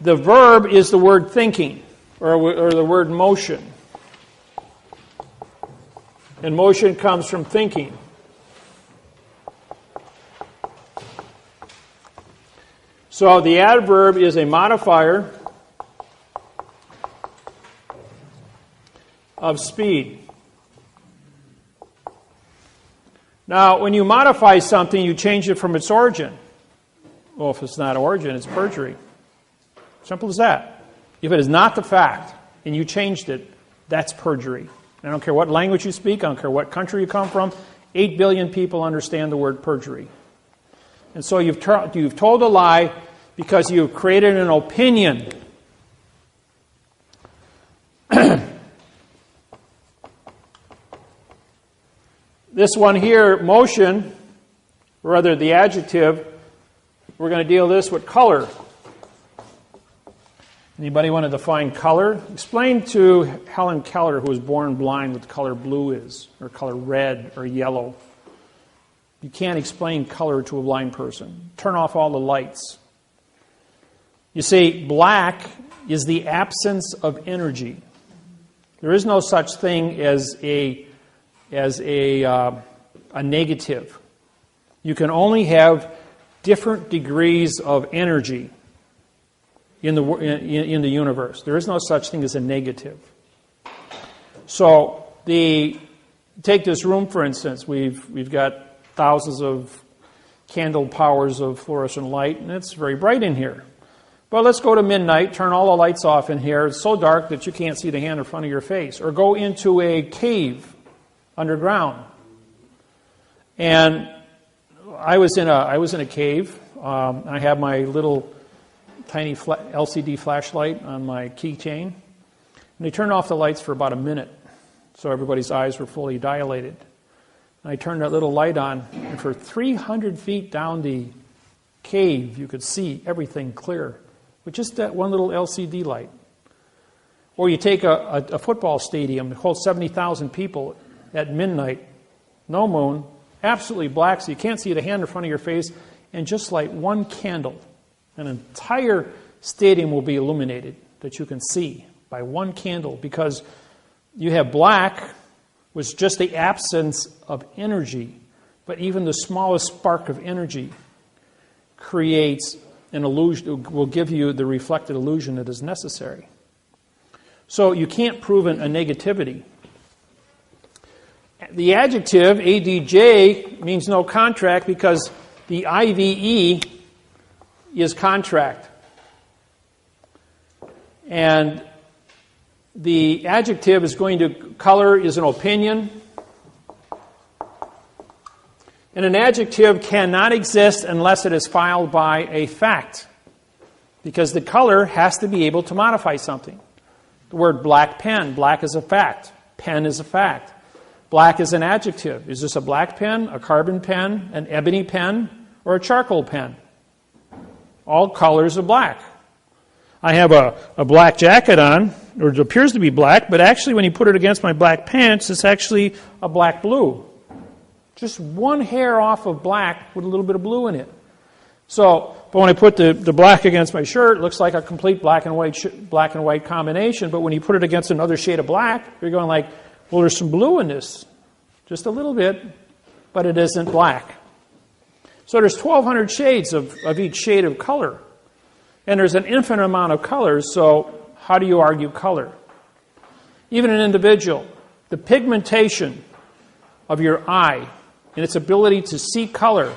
The verb is the word thinking, or the word motion. And motion comes from thinking. So the adverb is a modifier of speed. Now, when you modify something, you change it from its origin. Well, if it's not origin, it's perjury. Simple as that. If it is not the fact, and you changed it, that's perjury. I don't care what language you speak, I don't care what country you come from, 8 billion people understand the word perjury. And so you've told a lie because you've created an opinion. This one here, motion, or rather the adjective, we're going to deal this with color. Anybody want to define color? Explain to Helen Keller, who was born blind, what the color blue is, or color red, or yellow. You can't explain color to a blind person. Turn off all the lights. You see, black is the absence of energy. There is no such thing as a negative. You can only have different degrees of energy in the universe. There is no such thing as a negative. So take this room, for instance. We've got thousands of candle powers of fluorescent light, and it's very bright in here. But let's go to midnight, turn all the lights off in here. It's so dark that you can't see the hand in front of your face. Or go into a cave underground. And I was in a cave. I have my little tiny LCD flashlight on my keychain. And they turned off the lights for about a minute, so everybody's eyes were fully dilated. And I turned that little light on, and for 300 feet down the cave, you could see everything clear with just that one little LCD light. Or you take a football stadium that holds 70,000 people at midnight, no moon, absolutely black, so you can't see the hand in front of your face, and just light one candle. An entire stadium will be illuminated that you can see by one candle, because you have black, which is just the absence of energy, but even the smallest spark of energy creates an illusion, will give you the reflected illusion that is necessary. So you can't prove a negativity. The adjective, ADJ, means no contract because the IVE is contract. And the adjective is going to, color is an opinion. And an adjective cannot exist unless it is followed by a fact, because the color has to be able to modify something. The word black pen, black is a fact. Pen is a fact. Black is an adjective. Is this a black pen, a carbon pen, an ebony pen, or a charcoal pen? All colors are black. I have a black jacket on, or it appears to be black, but actually when you put it against my black pants, it's actually a black blue. Just one hair off of black with a little bit of blue in it. So, but when I put the black against my shirt, it looks like a complete black and white combination. But when you put it against another shade of black, you're going like, well, there's some blue in this, just a little bit, but it isn't black. So there's 1,200 shades of each shade of color, and there's an infinite amount of colors. So how do you argue color? Even an individual, the pigmentation of your eye and its ability to see color,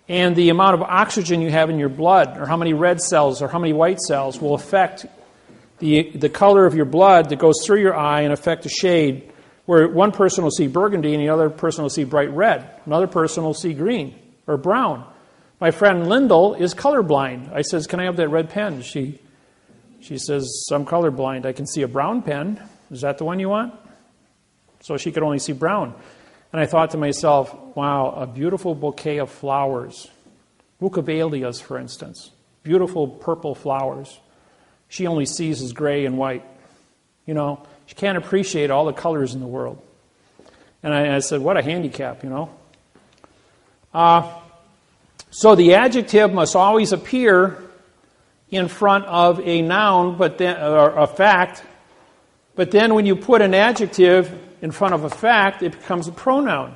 and the amount of oxygen you have in your blood, or how many red cells or how many white cells, will affect the color of your blood that goes through your eye and affect the shade, where one person will see burgundy and the other person will see bright red. Another person will see green or brown. My friend Lyndall is colorblind. I says, can I have that red pen? She says, I'm colorblind. I can see a brown pen. Is that the one you want? So she could only see brown. And I thought to myself, wow, a beautiful bouquet of flowers. Bucavalias, for instance. Beautiful purple flowers. She only sees as gray and white. You know, she can't appreciate all the colors in the world. And I said, what a handicap, you know. So the adjective must always appear in front of a noun, but then, or a fact. But then when you put an adjective in front of a fact, it becomes a pronoun.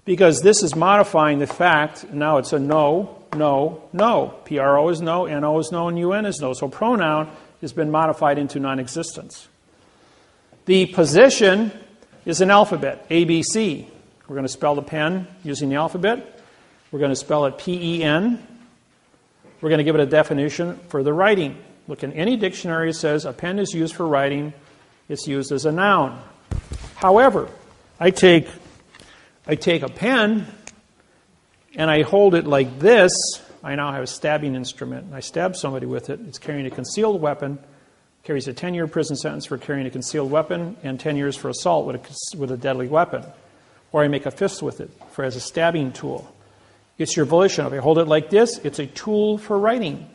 Because this is modifying the fact, and now it's a no, no, no. PRO is no, NO is no, and UN is no. So pronoun has been modified into non-existence. The position is an alphabet, ABC. We're going to spell the pen using the alphabet. We're going to spell it P-E-N. We're going to give it a definition for the writing. Look, in any dictionary it says a pen is used for writing. It's used as a noun. However, I take a pen and I hold it like this. I now have a stabbing instrument. And I stab somebody with it. It's carrying a concealed weapon. Carries a 10-year prison sentence for carrying a concealed weapon and 10 years for assault with a deadly weapon. Or I make a fist with it as a stabbing tool. It's your volition. If I hold it like this, it's a tool for writing.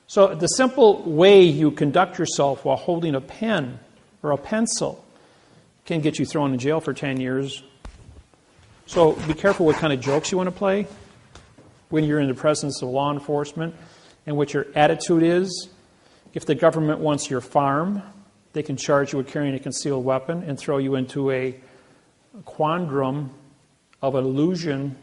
So the simple way you conduct yourself while holding a pen or a pencil can get you thrown in jail for 10 years. So be careful what kind of jokes you want to play when you're in the presence of law enforcement and what your attitude is. If the government wants your farm, they can charge you with carrying a concealed weapon and throw you into a quandrum of illusion,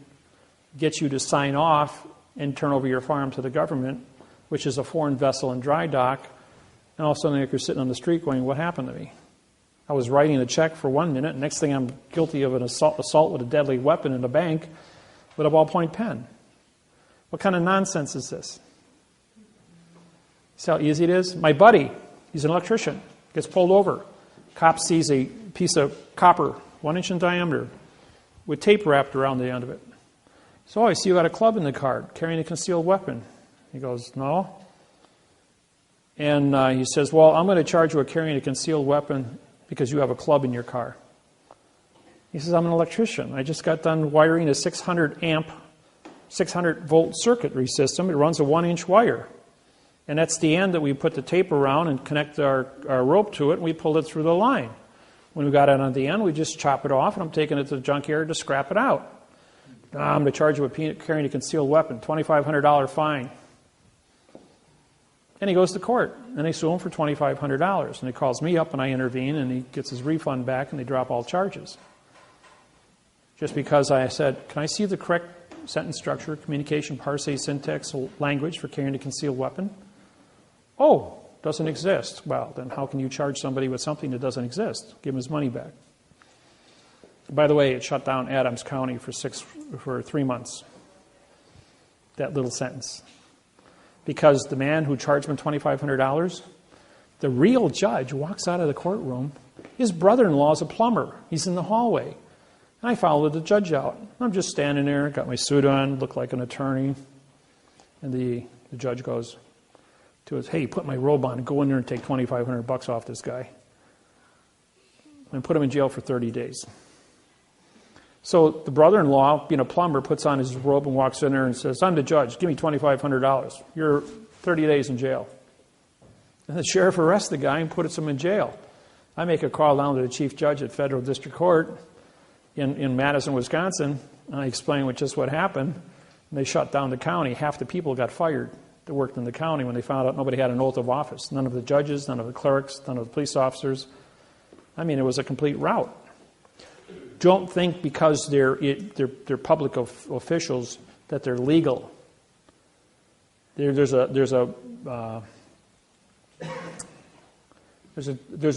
get you to sign off and turn over your farm to the government, which is a foreign vessel in dry dock, and all of a sudden you're sitting on the street going, what happened to me? I was writing a check for 1 minute, and next thing I'm guilty of an assault with a deadly weapon in a bank with a ballpoint pen. What kind of nonsense is this? See how easy it is? My buddy, he's an electrician, gets pulled over. Cop sees a piece of copper, 1 inch in diameter, with tape wrapped around the end of it. So I see you got a club in the car, carrying a concealed weapon. He goes, no. And he says, well, I'm going to charge you with carrying a concealed weapon because you have a club in your car. He says, I'm an electrician. I just got done wiring a 600 amp, 600 volt circuitry system. It runs a 1 inch wire. And that's the end that we put the tape around and connect our rope to it, and we pulled it through the line. When we got it on the end, we just chop it off, and I'm taking it to the junkyard to scrap it out. I'm going to charge you with carrying a concealed weapon, $2,500 fine. And he goes to court, and they sue him for $2,500. And he calls me up, and I intervene, and he gets his refund back, and they drop all charges. Just because I said, can I see the correct sentence structure, communication, parsing, syntaxe, language for carrying a concealed weapon? Oh, doesn't exist. Well, then how can you charge somebody with something that doesn't exist? Give him his money back. By the way, it shut down Adams County for 3 months, that little sentence. Because the man who charged him $2,500, the real judge walks out of the courtroom. His brother-in-law is a plumber. He's in the hallway. And I followed the judge out. I'm just standing there, got my suit on, look like an attorney. And the judge goes to us, hey, put my robe on and go in there and take $2,500 off this guy. And put him in jail for 30 days. So the brother-in-law, being a plumber, puts on his robe and walks in there and says, I'm the judge, give me $2,500. You're 30 days in jail. And the sheriff arrests the guy and puts him in jail. I make a call down to the chief judge at Federal District Court in Madison, Wisconsin, and I explain just what happened. And they shut down the county. Half the people got fired that worked in the county when they found out nobody had an oath of office. None of the judges, none of the clerks, none of the police officers. I mean, it was a complete rout. Don't think because they're public officials that they're legal. There's a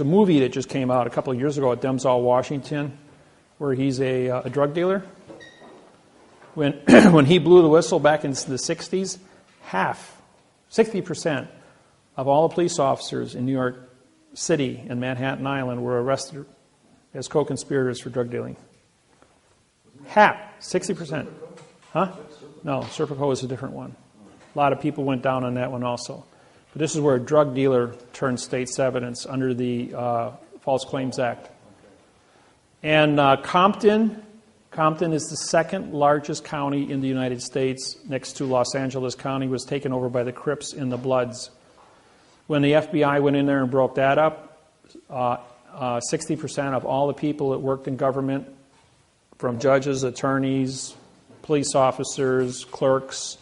movie that just came out a couple of years ago at Denzel Washington, where he's a drug dealer. When he blew the whistle back in the 60s, 60% of all the police officers in New York City and Manhattan Island were arrested as co-conspirators for drug dealing. 60%. Huh? No, Serpico is a different one. A lot of people went down on that one also. But this is where a drug dealer turned state's evidence under the False Claims Act. And Compton is the second largest county in the United States, next to Los Angeles County, was taken over by the Crips and the Bloods. When the FBI went in there and broke that up, 60% of all the people that worked in government, from judges, attorneys, police officers, clerks,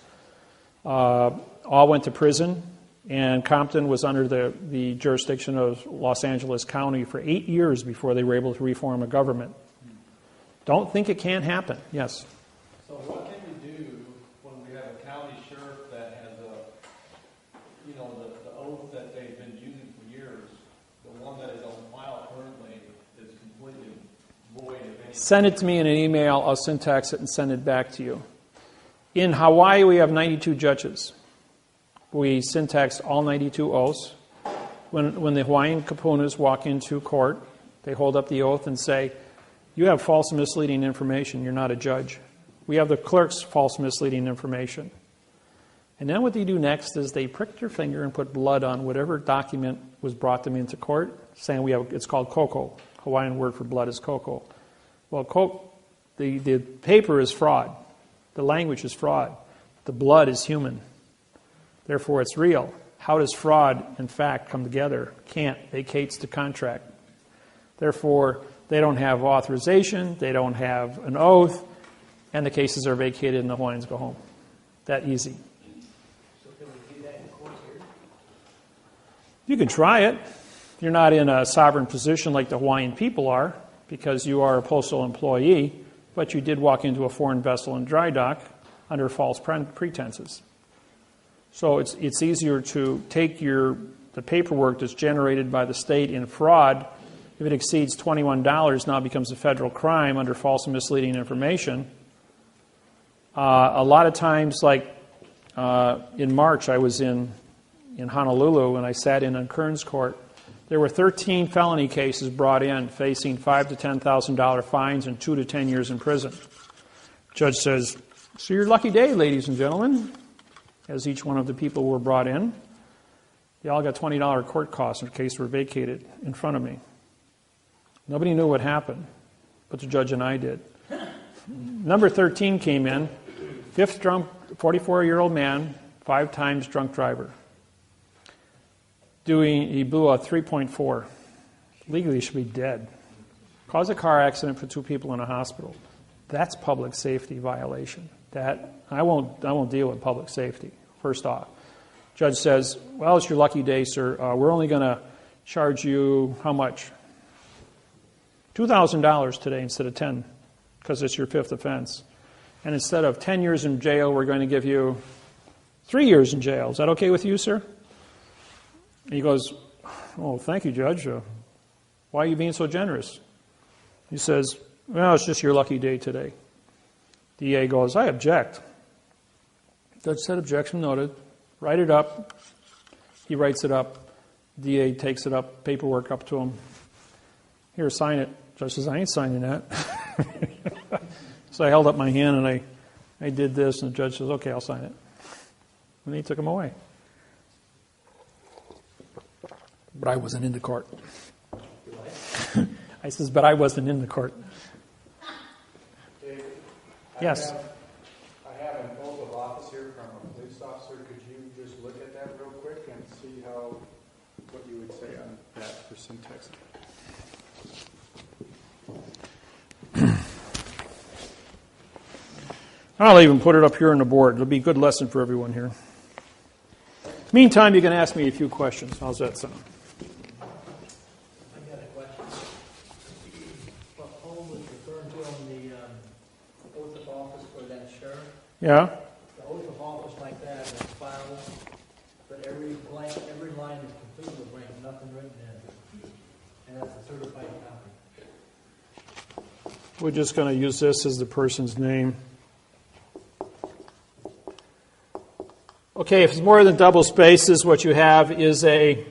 all went to prison. And Compton was under the jurisdiction of Los Angeles County for 8 years before they were able to reform a government. Don't think it can't happen. Yes? So what can we do when we have a county sheriff that has the oath that they've been using for years, the one that is on file currently is completely void of any Send it to me in an email. I'll syntax it and send it back to you. In Hawaii, we have 92 judges. We syntax all 92 oaths. When the Hawaiian kapunas walk into court, they hold up the oath and say, you have false and misleading information. You're not a judge. We have the clerk's false misleading information. And then what they do next is they prick their finger and put blood on whatever document was brought them into court, saying it's called koko. Hawaiian word for blood is koko. Well, the paper is fraud. The language is fraud. The blood is human. Therefore, it's real. How does fraud and fact come together? Can't. Vacates the contract. Therefore, they don't have authorization. They don't have an oath. And the cases are vacated and the Hawaiians go home. That easy. So can we do that in court here? You can try it. You're not in a sovereign position like the Hawaiian people are, because you are a postal employee, but you did walk into a foreign vessel in dry dock under false pretenses. So it's easier to take the paperwork that's generated by the state in fraud. If it exceeds $21, now it becomes a federal crime under false and misleading information. A lot of times, like in March, I was in Honolulu and I sat in on Kern's court. There were 13 felony cases brought in facing $5,000 to $10,000 fines and 2 to 10 years in prison. Judge says, so your lucky day, ladies and gentlemen, as each one of the people were brought in. They all got $20 court costs in case were vacated in front of me. Nobody knew what happened, but the judge and I did. Number 13 came in, fifth drunk, 44-year-old man, 5 times drunk driver. He blew a 3.4. Legally, he should be dead. Caused a car accident for 2 people in a hospital. That's public safety violation. I won't deal with public safety, first off. Judge says, well, it's your lucky day, sir. We're only going to charge you how much? $2,000 today instead of 10, because it's your 5th offense. And instead of 10 years in jail, we're going to give you 3 years in jail. Is that okay with you, sir? And he goes, oh, thank you, Judge. Why are you being so generous? He says, well, it's just your lucky day today. DA goes, I object. Judge said, objection noted. Write it up. He writes it up. DA takes it up, paperwork up to him. Here, sign it. Judge says, I ain't signing that. So I held up my hand and I did this, and the judge says, okay, I'll sign it. And he took him away. But I wasn't in the court. I says, but I wasn't in the court. Dave, Yes. I have an oath of office here from a police officer. Could you just look at that real quick and see what you would say on that for syntax? I'll even put it up here on the board. It'll be a good lesson for everyone here. Meantime, you can ask me a few questions. How's that sound? I got a question. What Paul was referring to on the oath of office for that sheriff, Yeah? the oath of office like that is filed, but every line is completely blank, nothing written in. And that's a certified copy. We're just going to use this as the person's name. Okay, if it's more than double spaces, what you have is a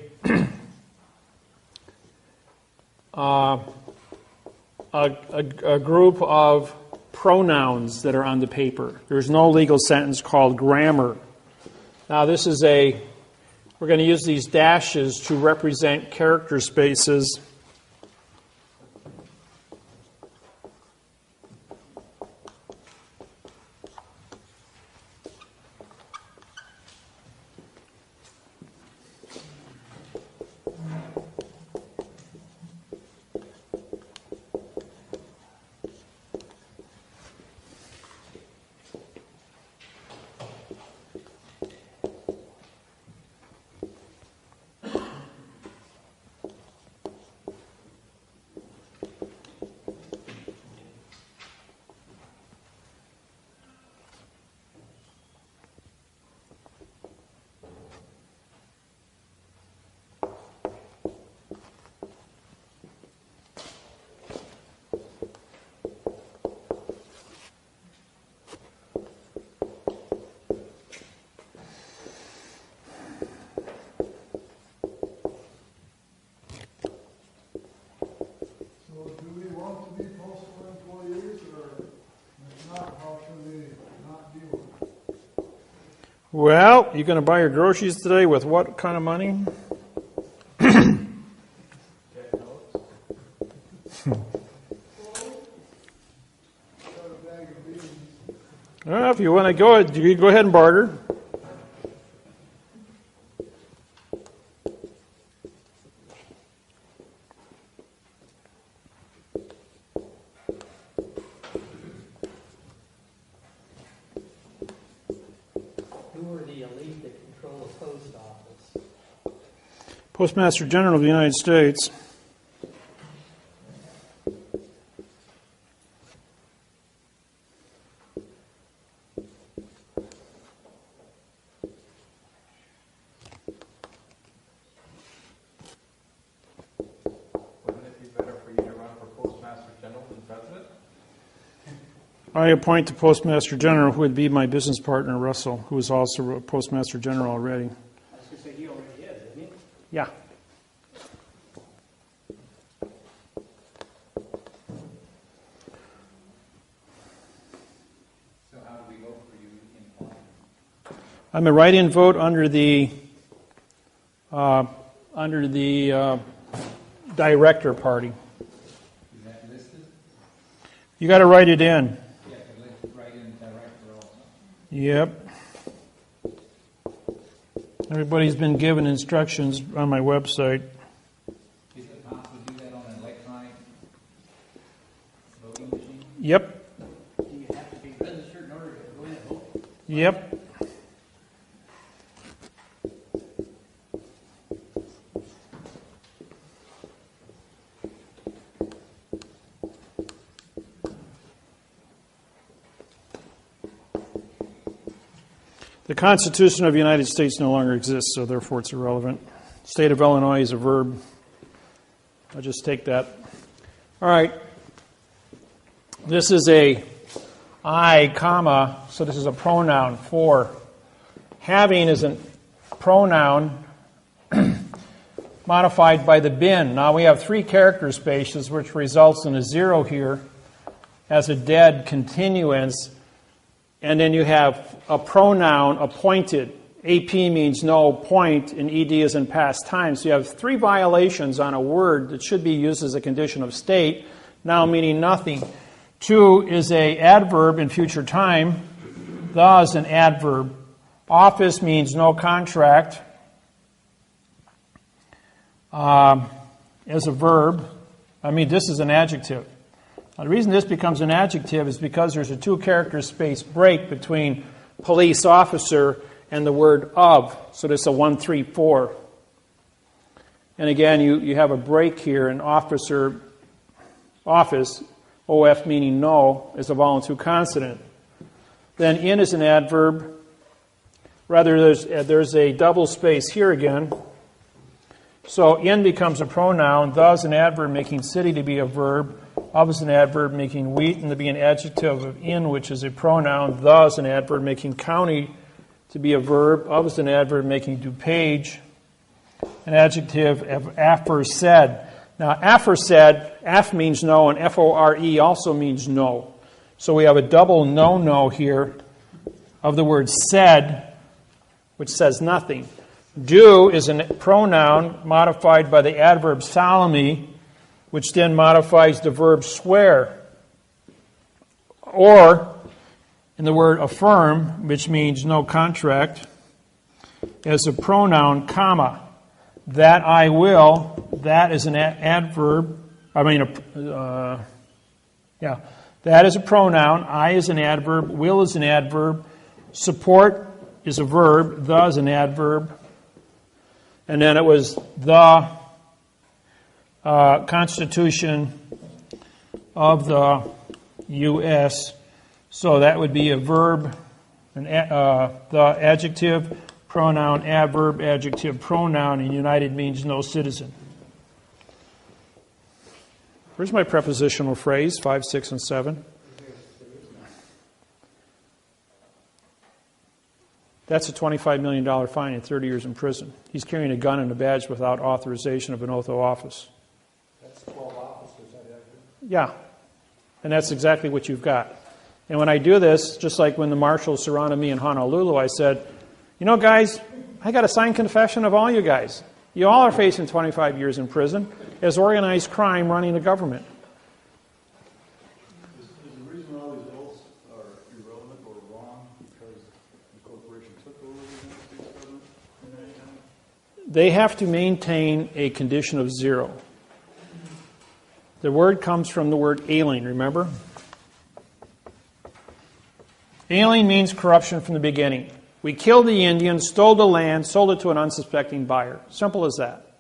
group of pronouns that are on the paper. There's no legal sentence called grammar. Now this is we're going to use these dashes to represent character spaces. Well, you going to buy your groceries today with what kind of money? Well, if you want to go, you go ahead and barter. Who are the elite that control the post office? Postmaster General of the United States. Wouldn't it be better for you to run for Postmaster General than President? I appoint the Postmaster General, who would be my business partner, Russell, who is also a Postmaster General already. I was going to say, he already is, isn't he? Yeah. So how do we vote for you in line? I'm a write-in vote under the director party. Is that listed? You got to write it in. Yeah, let's write in director also. Yep. Everybody's been given instructions on my website. Is it possible to do that on an electronic voting machine? Yep. Do you have to be registered in order to go in and vote? Yep. The Constitution of the United States no longer exists, so therefore it's irrelevant. State of Illinois is a verb. I'll just take that. All right. This is a I, comma, so this is a pronoun for. Having is a pronoun modified by the bin. Now we have 3 character spaces, which results in a 0 here as a dead continuance. And then you have a pronoun appointed. AP means no, point, and ED is in past time. So you have 3 violations on a word that should be used as a condition of state, now meaning nothing. 2 is a adverb in future time. The is an adverb. Office means no contract as a verb. This is an adjective. Now, the reason this becomes an adjective is because there's a 2-character space break between police officer and the word of. So this is a 1, 3, 4. And again, you have a break here in officer, office, OF meaning no, is a vowel and 2 consonant. Then in is an adverb. Rather, there's a double space here again. So in becomes a pronoun. The is an adverb making city to be a verb. Of is an adverb making wheat and to be an adjective of in, which is a pronoun. The is an adverb making county to be a verb. Of is an adverb making DuPage, an adjective of aforesaid. Now, aforesaid, af means no, and F-O-R-E also means no. So we have a double no here of the word said, which says nothing. Do is a pronoun modified by the adverb solemnly, which then modifies the verb swear. Or, in the word affirm, which means no contract, as a pronoun, comma. That I will, that is an adverb. That is a pronoun. I is an adverb. Will is an adverb. Support is a verb. The is an adverb. And then it was the Constitution of the U.S. So that would be a verb, the adjective, pronoun, adverb, adjective, pronoun, and united means no citizen. Where's my prepositional phrase, 5, 6, and 7? That's a $25 million fine and 30 years in prison. He's carrying a gun and a badge without authorization of an oath of office. That's 12 officers, I have. Yeah, and that's exactly what you've got. And when I do this, just like when the marshals surrounded me in Honolulu, I said, You know, guys, I got a signed confession of all you guys. You all are facing 25 years in prison as organized crime running the government. Is the reason all these oaths are irrelevant or wrong because the corporation took over the United States government in that time? They have to maintain a condition of zero. The word comes from the word alien, remember? Alien means corruption from the beginning. We killed the Indians, stole the land, sold it to an unsuspecting buyer. Simple as that.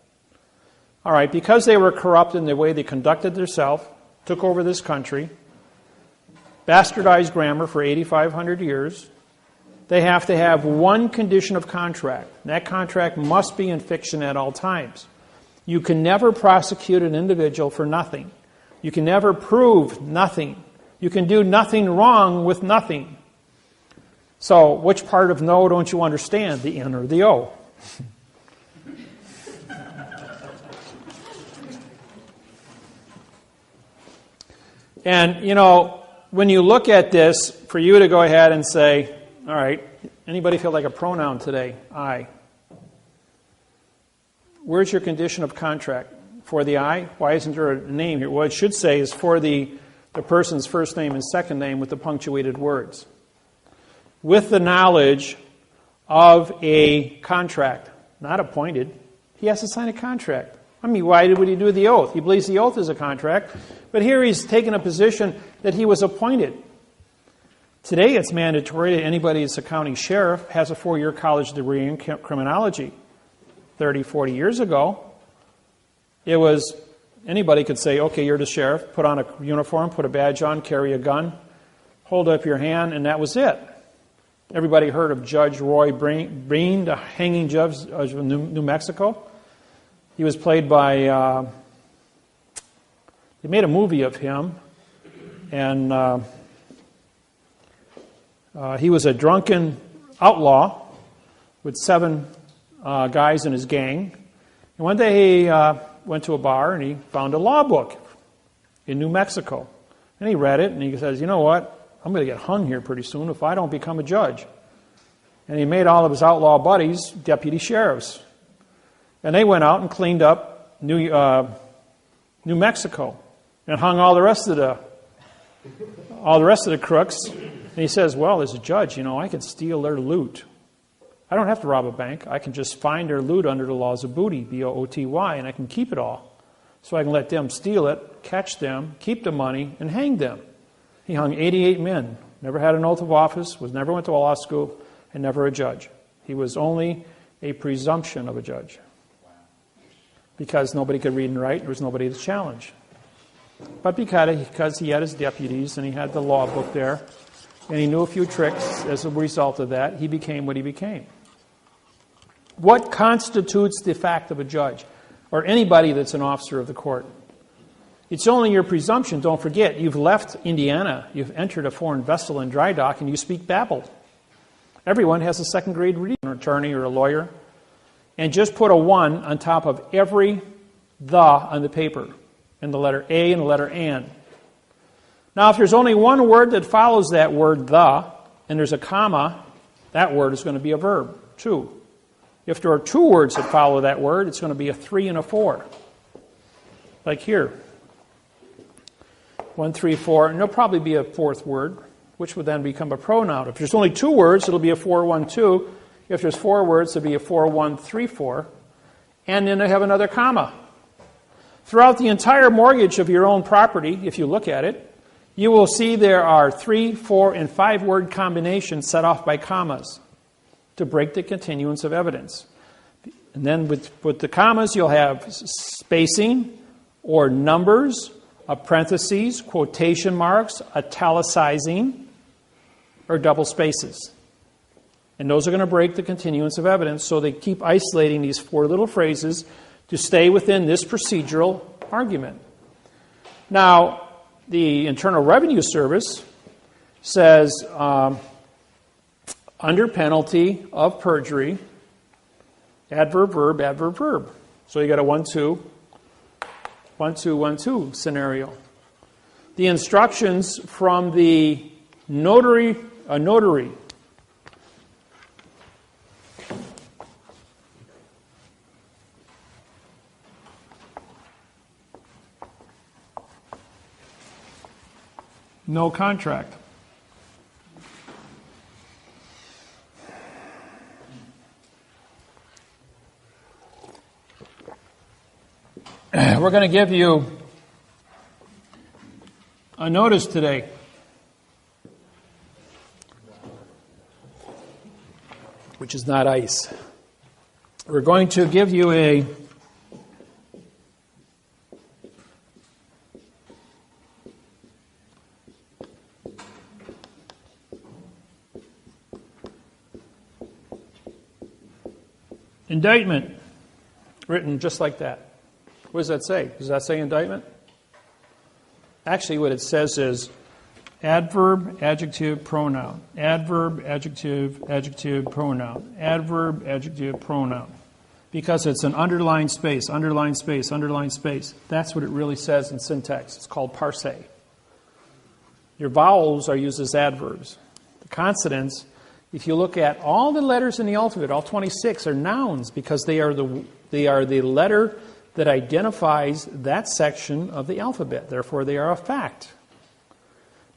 All right, because they were corrupt in the way they conducted themselves, took over this country, bastardized grammar for 8,500 years, they have to have one condition of contract. That contract must be in fiction at all times. You can never prosecute an individual for nothing. You can never prove nothing. You can do nothing wrong with nothing. So, which part of no don't you understand, the N or the O? And, you know, when you look at this, for you to go ahead and say, all right, anybody feel like a pronoun today? I. Where's your condition of contract? For the I? Why isn't there a name here? What it should say is for the person's first name and second name with the punctuated words. With the knowledge of a contract, not appointed. He has to sign a contract. I mean, why would he do the oath? He believes the oath is a contract, but here he's taken a position that he was appointed. Today it's mandatory that anybody that's a county sheriff has a 4-year college degree in criminology. 30, 40 years ago, it was anybody could say, okay, you're the sheriff, put on a uniform, put a badge on, carry a gun, hold up your hand, and that was it. Everybody heard of Judge Roy Bean, the hanging judge of New Mexico? He was played by, they made a movie of him, and he was a drunken outlaw with 7 guys in his gang. And one day he went to a bar and he found a law book in New Mexico. And he read it and he says, you know what? I'm going to get hung here pretty soon if I don't become a judge. And he made all of his outlaw buddies deputy sheriffs. And they went out and cleaned up New Mexico and hung all the rest of the crooks. And he says, well, as a judge, you know, I can steal their loot. I don't have to rob a bank. I can just find their loot under the laws of booty, B-O-O-T-Y, and I can keep it all. So I can let them steal it, catch them, keep the money, and hang them. He hung 88 men, never had an oath of office, never went to a law school, and never a judge. He was only a presumption of a judge. Because nobody could read and write, there was nobody to challenge. But because he had his deputies and he had the law book there, and he knew a few tricks as a result of that, he became what he became. What constitutes the fact of a judge, or anybody that's an officer of the court? It's only your presumption. Don't forget, you've left Indiana, you've entered a foreign vessel in dry dock, and you speak Babel. Everyone has a second grade reading, an attorney or a lawyer. And just put a 1 on top of every the on the paper, and the letter A and the letter an. Now, if there's only one word that follows that word the, and there's a comma, that word is going to be a verb, to. If there are 2 words that follow that word, it's going to be a 3 and a 4. Like here. 1, 3, 4, and there'll probably be a 4th word, which would then become a pronoun. If there's only 2 words, it'll be a 4, 1, 2. If there's 4 words, it'll be a 4, 1, 3, 4. And then they have another comma. Throughout the entire mortgage of your own property, if you look at it, you will see there are 3, 4, and 5 word combinations set off by commas to break the continuance of evidence. And then with the commas, you'll have spacing or numbers, parentheses, quotation marks, italicizing, or double spaces. And those are going to break the continuance of evidence, so they keep isolating these 4 little phrases to stay within this procedural argument. Now, the Internal Revenue Service says, under penalty of perjury, adverb, verb, adverb, verb. So you got a 1, 2, 1, 2, 1, 2 scenario. The instructions from the notary, No contract. We're going to give you a notice today. Which is not ice. We're going to give you a indictment written just like that. What does that say? Does that say indictment? Actually, what it says is adverb, adjective, pronoun. Adverb, adjective, adjective, pronoun. Adverb, adjective, pronoun. Because it's an underlined space, underlined space, underlined space. That's what it really says in syntax. It's called parse. Your vowels are used as adverbs. The consonants, if you look at all the letters in the alphabet, all 26 are nouns because they are the letter that identifies that section of the alphabet. Therefore, they are a fact.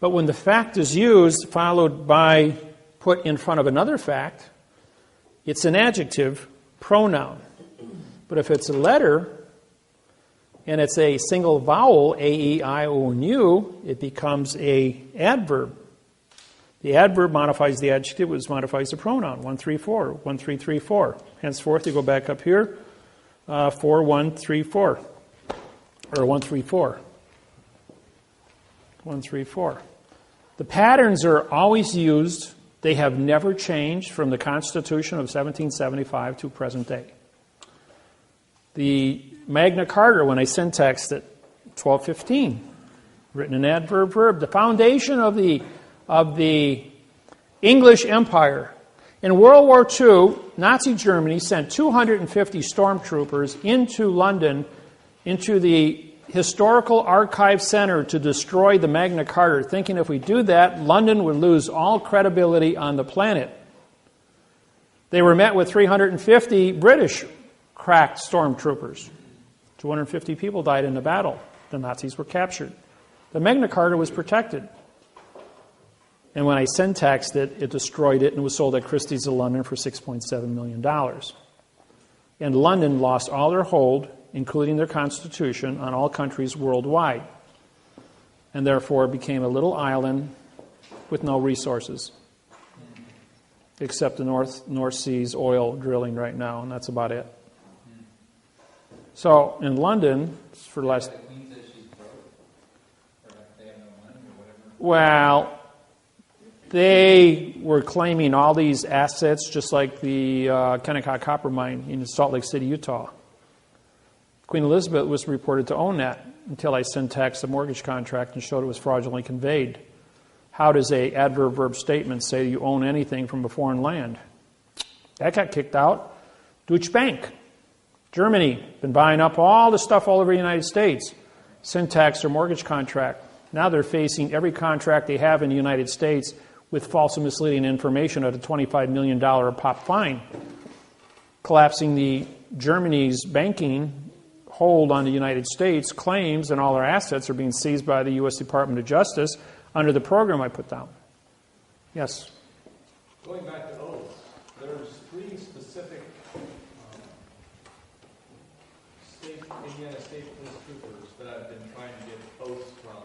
But when the fact is used, followed by, put in front of another fact, it's an adjective pronoun. But if it's a letter, and it's a single vowel, A, E, I, O, and U, it becomes a adverb. The adverb modifies the adjective, which modifies the pronoun. 1, 3, 4. 1, 3, 3, 4. Henceforth, you go back up here. 4, 1, 3, 4. Or 1, 3, 4. 1, 3, 4. The patterns are always used. They have never changed from the Constitution of 1775 to present day. The Magna Carta, when I syntaxed it, 1215, written in adverb verb, the foundation of the English Empire. In World War II, Nazi Germany sent 250 stormtroopers into London, into the Historical Archive Center to destroy the Magna Carta, thinking if we do that, London would lose all credibility on the planet. They were met with 350 British cracked stormtroopers. 250 people died in the battle. The Nazis were captured. The Magna Carta was protected. And when I syntaxed it, it destroyed it and was sold at Christie's of London for $6.7 million. And London lost all their hold, including their constitution, on all countries worldwide. And therefore became a little island with no resources. Except the North Sea's oil drilling right now, and that's about it. So in London, for the last... Well, they were claiming all these assets, just like the Kennecott copper mine in Salt Lake City, Utah. Queen Elizabeth was reported to own that until I syntaxed the mortgage contract and showed it was fraudulently conveyed. How does a adverb verb statement say you own anything from a foreign land? That got kicked out. Deutsche Bank, Germany, been buying up all the stuff all over the United States. Syntax their mortgage contract. Now they're facing every contract they have in the United States with false and misleading information at a $25 million a pop fine. Collapsing the Germany's banking hold on the United States, claims and all their assets are being seized by the U.S. Department of Justice under the program I put down. Yes? Going back to oaths, there's 3 specific Indiana State Police troopers that I've been trying to get oaths from,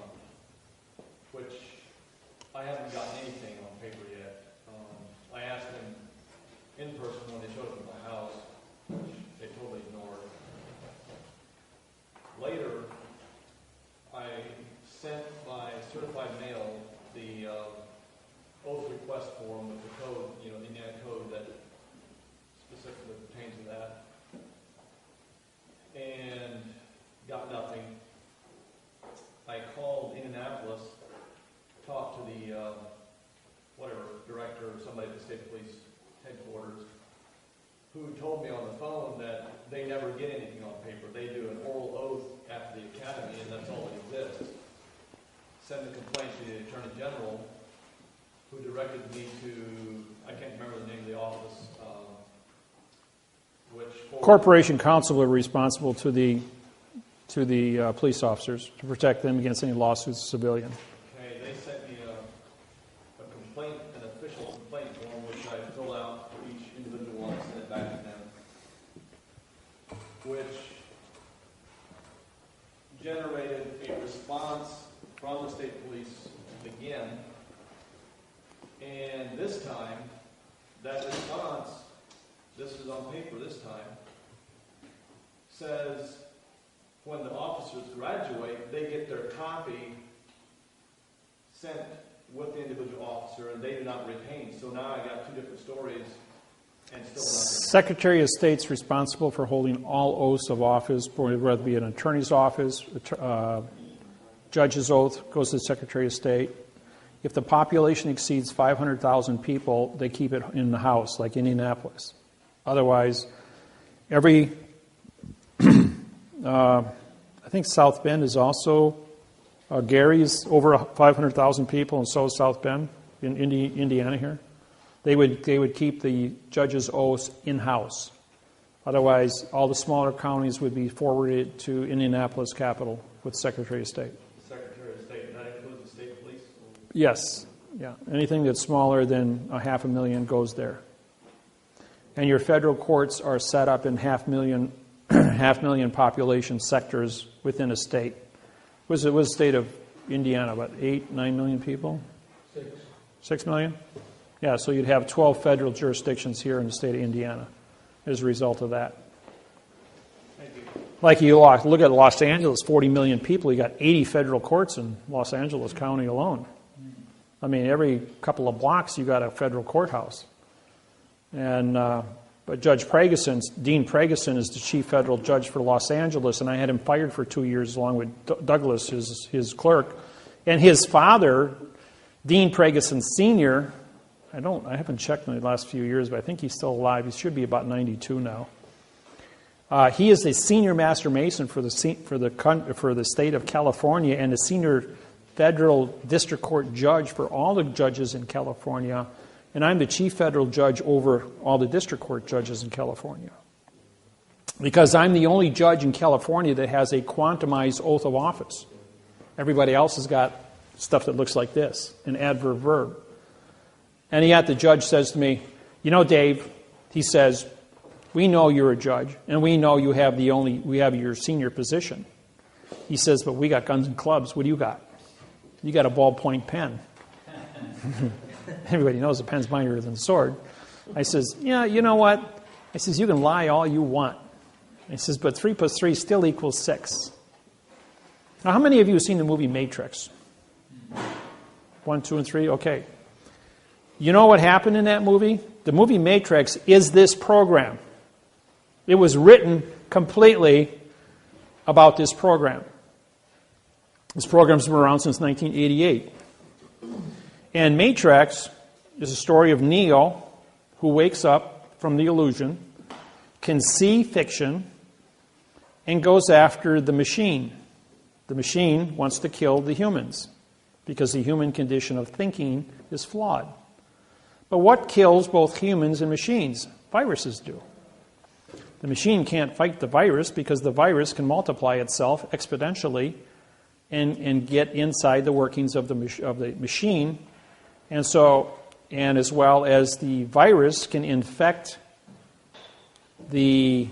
which I haven't gotten anything on paper yet. I asked them in person when they showed up at my house, which they totally ignored. Later, I sent by certified mail the oath request form with the code, the Indiana code that specifically pertains to that, and got nothing. I called Indianapolis, talked to the director or somebody at the state police headquarters, who told me on the phone that they never get anything on paper. They do an oral oath after the academy, and that's all that exists. Send the complaint to the Attorney General, who directed me to, I can't remember the name of the office, Corporation Counsel are responsible to the police officers to protect them against any lawsuits of civilian. Okay, they sent generated a response from the state police again. And this time, that response, this is on paper this time, says when the officers graduate, they get their copy sent with the individual officer, and they do not retain. So now I got two different stories, and still nothing. Secretary of State's responsible for holding all oaths of office, whether it be an attorney's office, judge's oath goes to the Secretary of State. If the population exceeds 500,000 people, they keep it in the house, like Indianapolis. Otherwise, every, I think South Bend is also, Gary's over 500,000 people, and so is South Bend in Indiana here. They would keep the judge's oaths in-house. Otherwise, all the smaller counties would be forwarded to Indianapolis Capitol with Secretary of State. Secretary of State, that includes the state police? Yes. Yeah. Anything that's smaller than 500,000 goes there. And your federal courts are set up in 500,000 population sectors within a state. Was the state of Indiana, what, 8, 9 million people? 6 million? Yeah, so you'd have 12 federal jurisdictions here in the state of Indiana as a result of that. Thank you. Like you look at Los Angeles, 40 million people, you got 80 federal courts in Los Angeles County alone. I mean, every couple of blocks you got a federal courthouse. And but Judge Pregeson, Dean Pregeson, is the chief federal judge for Los Angeles, and I had him fired for 2 years along with Douglas, his clerk. And his father, Dean Pregeson Sr., I haven't checked in the last few years, but I think he's still alive. He should be about 92 now. He is the senior master mason for the state of California and the senior federal district court judge for all the judges in California. And I'm the chief federal judge over all the district court judges in California. Because I'm the only judge in California that has a quantumized oath of office. Everybody else has got stuff that looks like this, an adverb verb. And yet the judge says to me, you know, Dave, he says, we know you're a judge, and we know you have your senior position. He says, but we got guns and clubs. What do you got? You got a ballpoint pen. Everybody knows a pen's mightier than a sword. I says, yeah, you know what? I says, you can lie all you want. I says, but 3 + 3 still equals 6. Now, how many of you have seen the movie Matrix? 1, 2, and 3? Okay. You know what happened in that movie? The movie Matrix is this program. It was written completely about this program. This program's been around since 1988. And Matrix is a story of Neo, who wakes up from the illusion, can see fiction, and goes after the machine. The machine wants to kill the humans because the human condition of thinking is flawed. But what kills both humans and machines? Viruses do. The machine can't fight the virus because the virus can multiply itself exponentially and get inside the workings of the machine. And so, and as well as the virus can infect or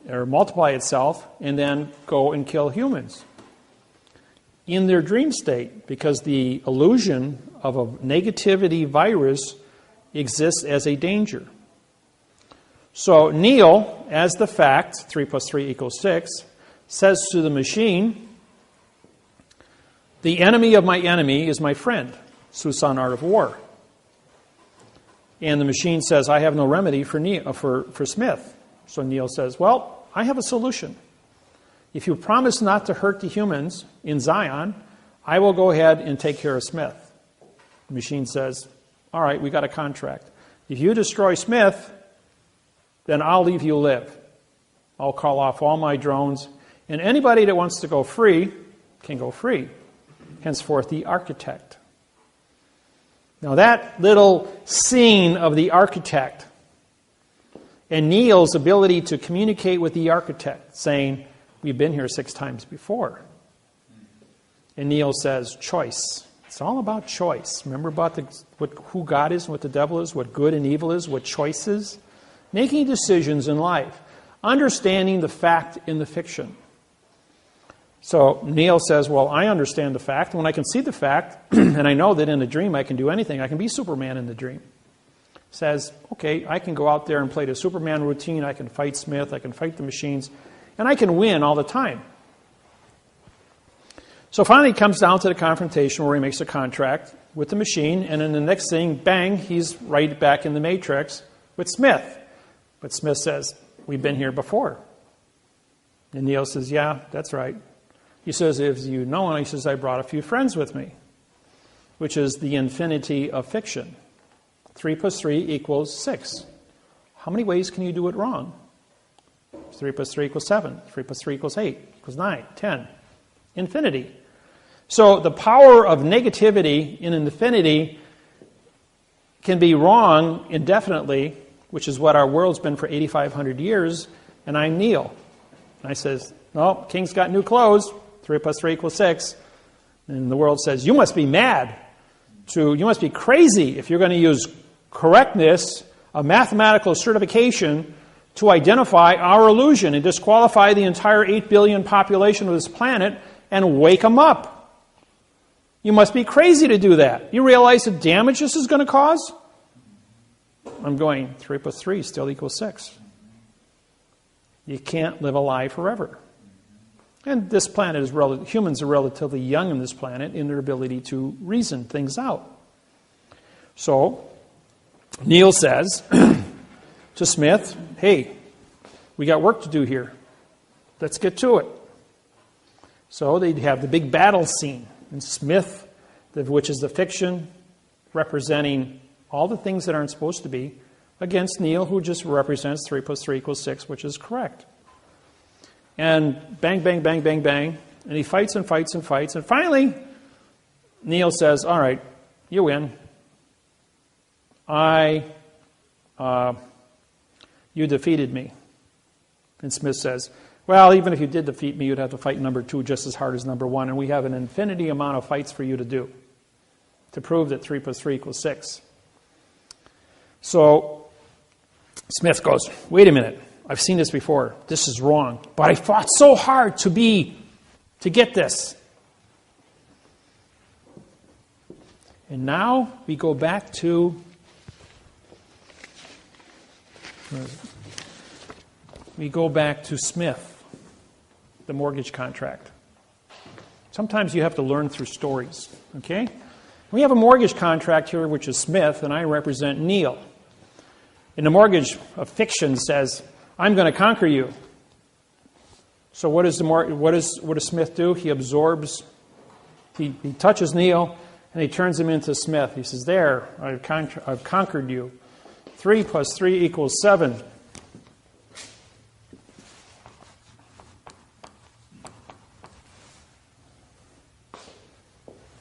multiply itself and then go and kill humans in their dream state, because the illusion of a negativity virus exists as a danger. So Neo, as the fact, 3 + 3 = 6, says to the machine, the enemy of my enemy is my friend. Susan Art of War. And the machine says, I have no remedy for Smith. So Neo says, well, I have a solution. If you promise not to hurt the humans in Zion, I will go ahead and take care of Smith. The machine says, all right, we got a contract. If you destroy Smith, then I'll leave you live. I'll call off all my drones, and anybody that wants to go free can go free. Henceforth, the architect. Now that little scene of the architect and Neil's ability to communicate with the architect, saying, we've been here 6 times before. And Neil says, choice. It's all about choice. Remember about who God is and what the devil is, what good and evil is, what choice is? Making decisions in life. Understanding the fact in the fiction. So Neil says, well, I understand the fact. When I can see the fact, and I know that in a dream I can do anything, I can be Superman in the dream. Says, okay, I can go out there and play the Superman routine. I can fight Smith. I can fight the machines. And I can win all the time. So finally it comes down to the confrontation where he makes a contract with the machine. And then the next thing, bang, he's right back in the matrix with Smith. But Smith says, we've been here before. And Neil says, yeah, that's right. He says, if you know, and he says, I brought a few friends with me, which is the infinity of fiction. 3 plus 3 equals 6. How many ways can you do it wrong? 3 plus 3 equals 7. 3 plus 3 equals 8, equals 9, 10. Infinity. So the power of negativity in infinity can be wrong indefinitely, which is what our world's been for 8,500 years, and I'm Neil. And I says, no, King's got new clothes. 3 plus 3 equals 6. And the world says, you must be mad. You must be crazy if you're going to use correctness, a mathematical certification, to identify our illusion and disqualify the entire 8 billion population of this planet and wake them up. You must be crazy to do that. You realize the damage this is going to cause? I'm going, 3 plus 3 still equals 6. You can't live a lie forever. And this planet is humans are relatively young on this planet in their ability to reason things out. So, Neil says to Smith, hey, we got work to do here. Let's get to it. So they'd have the big battle scene. And Smith, which is the fiction, representing all the things that aren't supposed to be, against Neil, who just represents 3 plus 3 equals 6, which is correct. And bang, bang, bang, bang, bang. And he fights and fights and fights. And finally, Neil says, all right, you win. You defeated me. And Smith says, well, even if you did defeat me, you'd have to fight number 2 just as hard as number 1. And we have an infinity amount of fights for you to do to prove that 3 plus 3 equals 6. So Smith goes, wait a minute. I've seen this before. This is wrong. But I fought so hard to get this. And now we go back to Smith, the mortgage contract. Sometimes you have to learn through stories, okay? We have a mortgage contract here, which is Smith, and I represent Neil. And the mortgage of fiction says, I'm going to conquer you. So what does Smith do? He absorbs, he touches Neil, and he turns him into Smith. He says, there, I've conquered you. 3 plus 3 equals 7.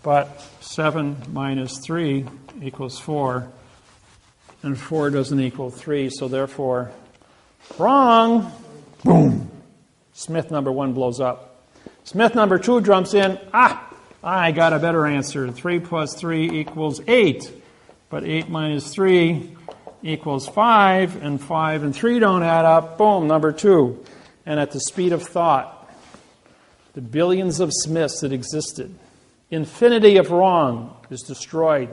But 7 minus 3 equals 4. And 4 doesn't equal 3, so therefore, wrong. Boom. Smith number 1 blows up. Smith number 2 jumps in. I got a better answer. 3 plus 3 equals 8. But 8 minus 3 equals 5. And 5 and 3 don't add up. Boom, number 2. And at the speed of thought, the billions of Smiths that existed, infinity of wrong is destroyed.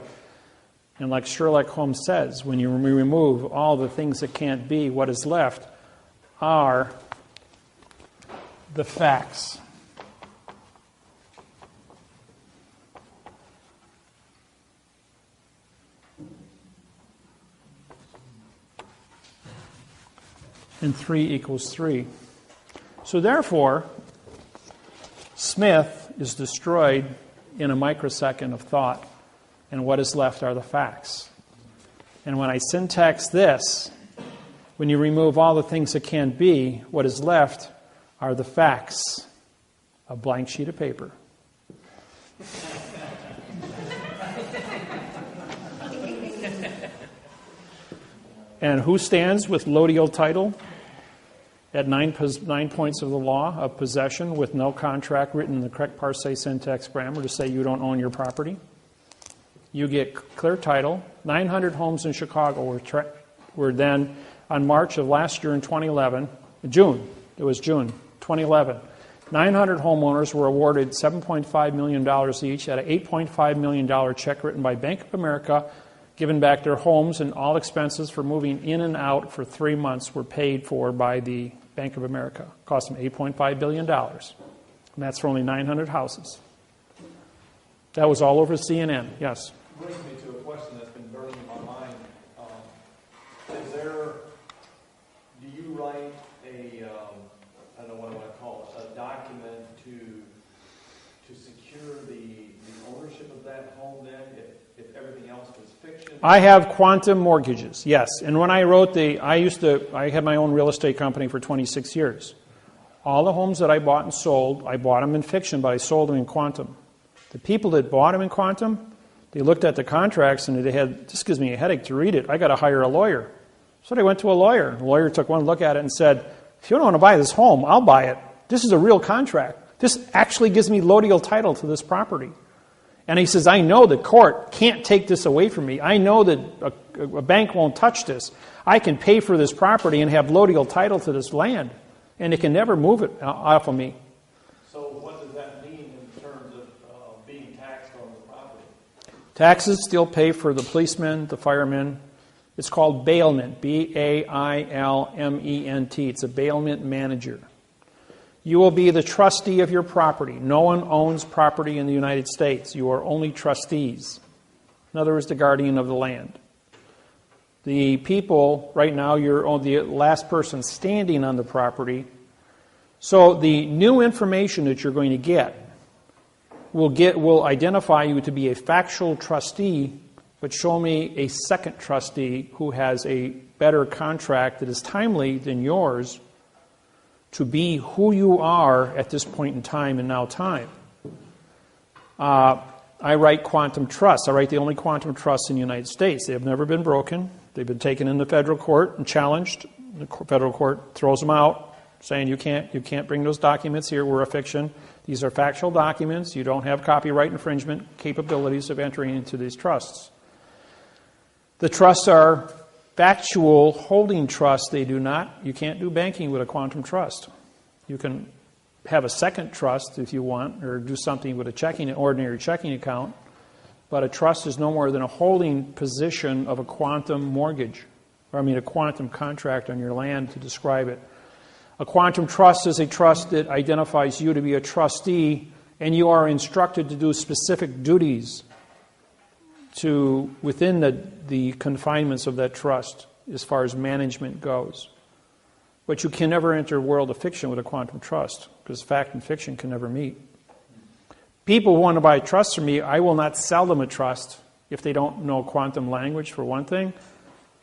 And like Sherlock Holmes says, when you remove all the things that can't be, what is left are the facts. And 3 equals 3. So therefore, Smith is destroyed in a microsecond of thought. And what is left are the facts. And when I syntax this, when you remove all the things that can't be, what is left are the facts. A blank sheet of paper. And who stands with lodial title at 9 points of the law of possession with no contract written in the correct parse syntax grammar to say you don't own your property? You get clear title. 900 homes in Chicago were then, on March of last year in 2011, June, it was June 2011, 900 homeowners were awarded $7.5 million each, had an $8.5 million check written by Bank of America, given back their homes, and all expenses for moving in and out for 3 months were paid for by the Bank of America. It cost them $8.5 billion. And that's for only 900 houses. That was all over CNN, yes. Brings me to a question that's been burning in my mind. Do you write a, I don't know what I want to call it, a document to secure the ownership of that home then, if everything else was fiction? I have quantum mortgages, yes. And when I wrote I had my own real estate company for 26 years. All the homes that I bought and sold, I bought them in fiction, but I sold them in quantum. The people that bought them in quantum, they looked at the contracts and this gives me a headache to read it. I got to hire a lawyer. So they went to a lawyer. The lawyer took one look at it and said, if you don't want to buy this home, I'll buy it. This is a real contract. This actually gives me lodial title to this property. And he says, I know the court can't take this away from me. I know that a bank won't touch this. I can pay for this property and have lodial title to this land. And they can never move it off of me. So what does that mean in terms of being taxed on the property? Taxes still pay for the policemen, the firemen. It's called bailment, B-A-I-L-M-E-N-T. It's a bailment manager. You will be the trustee of your property. No one owns property in the United States. You are only trustees. In other words, the guardian of the land. The people, right now, you're the last person standing on the property. So the new information that you're going to get will identify you to be a factual trustee, but show me a second trustee who has a better contract that is timely than yours to be who you are at this point in time and now time. I write quantum trusts. I write the only quantum trusts in the United States. They have never been broken. They've been taken into federal court and challenged. The federal court throws them out, saying you can't bring those documents here. We're a fiction. These are factual documents. You don't have copyright infringement capabilities of entering into these trusts. The trusts are factual holding trusts. You can't do banking with a quantum trust. You can have a second trust if you want, or do something with an ordinary checking account. But a trust is no more than a holding position of a quantum mortgage, a quantum contract on your land to describe it. A quantum trust is a trust that identifies you to be a trustee, and you are instructed to do specific duties within the confinements of that trust as far as management goes. But you can never enter a world of fiction with a quantum trust, because fact and fiction can never meet. People who want to buy trusts from me, I will not sell them a trust if they don't know quantum language, for one thing.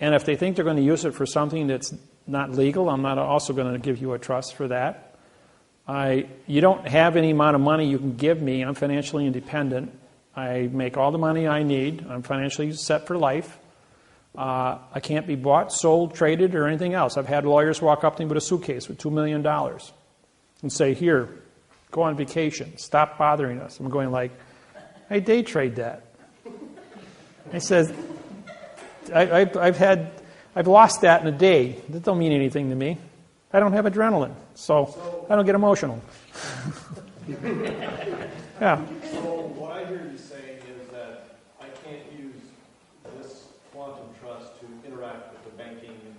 And if they think they're going to use it for something that's not legal, I'm not also going to give you a trust for that. You don't have any amount of money you can give me. I'm financially independent. I make all the money I need. I'm financially set for life. I can't be bought, sold, traded, or anything else. I've had lawyers walk up to me with a suitcase with $2 million and say, here, go on vacation. Stop bothering us. I'm going like, I day trade that. He says, I've lost that in a day. That don't mean anything to me. I don't have adrenaline, so I don't get emotional. Yeah. So what I hear you saying is that I can't use this quantum trust to interact with the banking and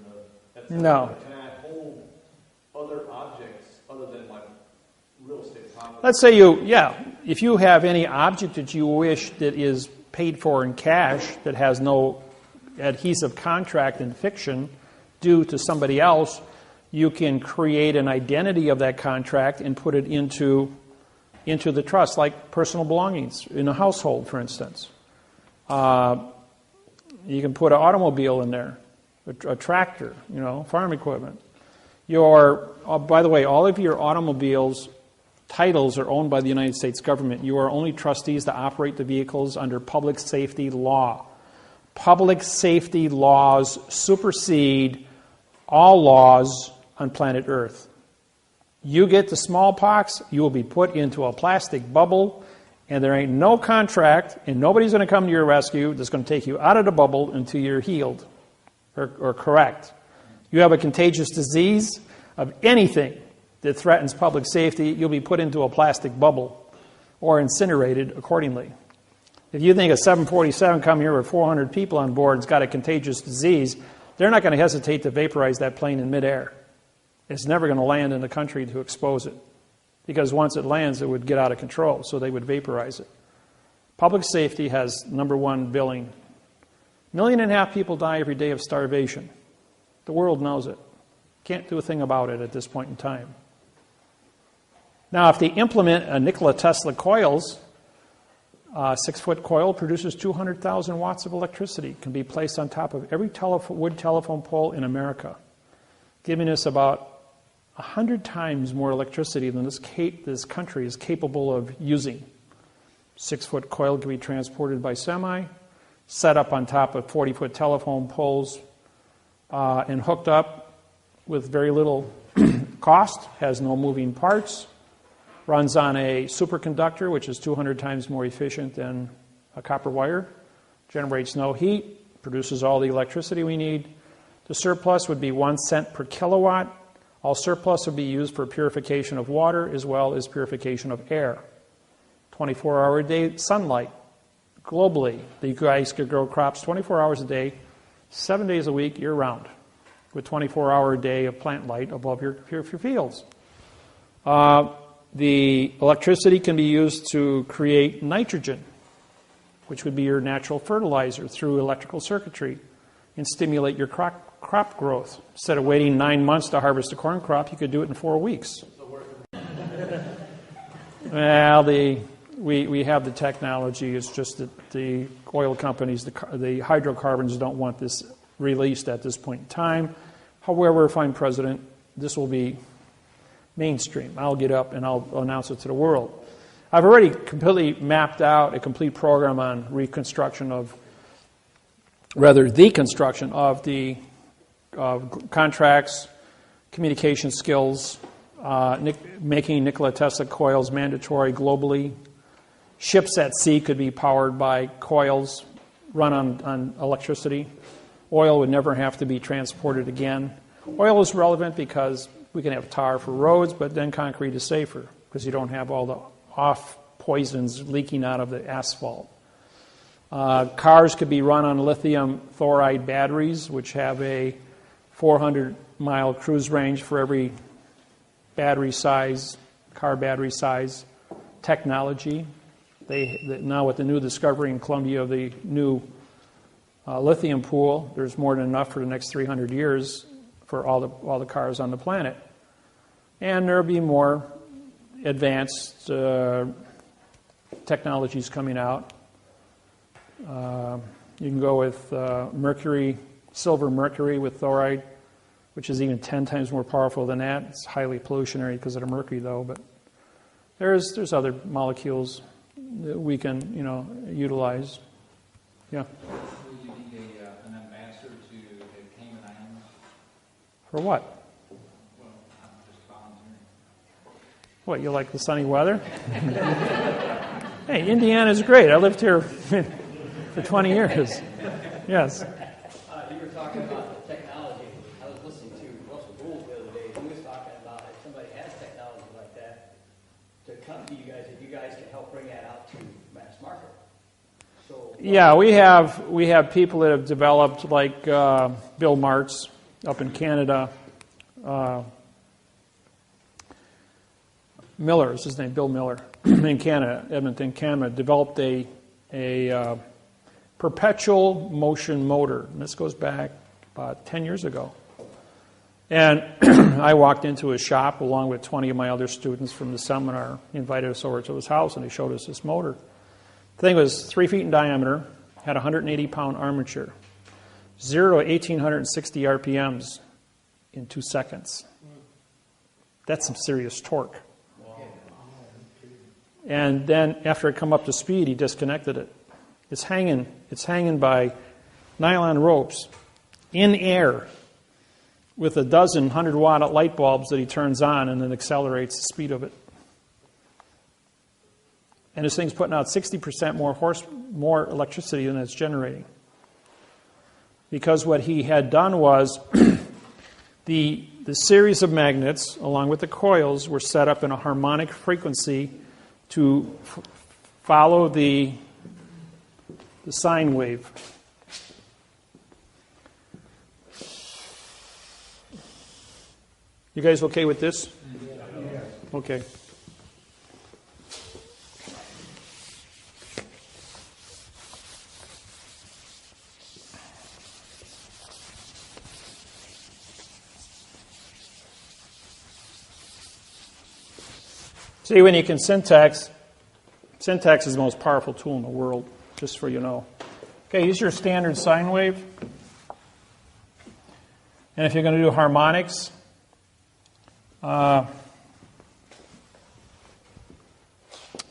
the... No. Can I hold other objects other than my real estate property? Let's say if you have any object that you wish that is paid for in cash that has no adhesive contract in fiction due to somebody else, you can create an identity of that contract and put it into the trust, like personal belongings in a household, for instance. You can put an automobile in there, a tractor, farm equipment. By the way, all of your automobiles titles are owned by the United States government. You are only trustees to operate the vehicles under public safety law. Public safety laws supersede all laws on planet Earth. You get the smallpox, you will be put into a plastic bubble, and there ain't no contract, and nobody's going to come to your rescue that's going to take you out of the bubble until you're healed or correct. You have a contagious disease of anything that threatens public safety, you'll be put into a plastic bubble or incinerated accordingly. If you think a 747 coming here with 400 people on board has got a contagious disease, they're not going to hesitate to vaporize that plane in midair. It's never going to land in the country to expose it, because once it lands, it would get out of control, so they would vaporize it. Public safety has #1 billing. 1.5 million people die every day of starvation. The world knows it. Can't do a thing about it at this point in time. Now, if they implement a Nikola Tesla coils, a 6-foot coil produces 200,000 watts of electricity, can be placed on top of every wood telephone pole in America, giving us about 100 times more electricity than this country is capable of using. 6-foot coil can be transported by semi, set up on top of 40-foot telephone poles, and hooked up with very little cost, has no moving parts, runs on a superconductor, which is 200 times more efficient than a copper wire, generates no heat, produces all the electricity we need. The surplus would be 1 cent per kilowatt. All surplus would be used for purification of water as well as purification of air. 24-hour-a-day sunlight. Globally, you guys could grow crops 24 hours a day, 7 days a week, year-round, with 24-hour-a-day of plant light above your fields. The electricity can be used to create nitrogen, which would be your natural fertilizer through electrical circuitry, and stimulate your crop growth. Instead of waiting 9 months to harvest a corn crop, you could do it in 4 weeks. Well, we have the technology. It's just that the oil companies, the hydrocarbons, don't want this released at this point in time. However, if I'm president, this will be mainstream. I'll get up and I'll announce it to the world. I've already completely mapped out a complete program on the construction of the contracts, communication skills, making Nikola Tesla coils mandatory globally. Ships at sea could be powered by coils, run on electricity. Oil would never have to be transported again. Oil is relevant because we can have tar for roads, but then concrete is safer because you don't have all the off poisons leaking out of the asphalt. Cars could be run on lithium thoride batteries, which have a 400-mile cruise range for every car battery size technology. Now with the new discovery in Colombia of the new lithium pool, there's more than enough for the next 300 years for all the cars on the planet. And there will be more advanced technologies coming out. You can go with silver mercury with thoride, which is even 10 times more powerful than that. It's highly pollutionary because of the mercury, though. But there's other molecules that we can utilize. Yeah. Will you need an ambassador to the Cayman Islands? For what? Well, I'm just volunteering. What, you like the sunny weather? Hey, Indiana's great. I lived here for 20 years. Yes. You were talking about the technology. I was listening to Russell Gould the other day. He was talking about if somebody has technology like that, to come to you guys, if you guys can help bring that out to mass market. So yeah, we have people that have developed, like Bill Martz up in Canada. Miller is his name, Bill Miller, in Canada, Edmonton, Canada, developed a perpetual motion motor. And this goes back about 10 years ago. And I walked into his shop along with 20 of my other students from the seminar. He invited us over to his house, and he showed us this motor. The thing was 3 feet in diameter, had a 180-pound armature, 0 to 1,860 RPMs in 2 seconds. That's some serious torque. And then after it come up to speed, he disconnected it. It's hanging by nylon ropes in air with a dozen 100-watt light bulbs that he turns on and then accelerates the speed of it. And this thing's putting out 60% more electricity than it's generating. Because what he had done was, the series of magnets, along with the coils, were set up in a harmonic frequency to follow the sine wave. You guys okay with this? Yeah. Okay. See, when you can syntax is the most powerful tool in the world, just so you know. Okay, use your standard sine wave. And if you're going to do harmonics, then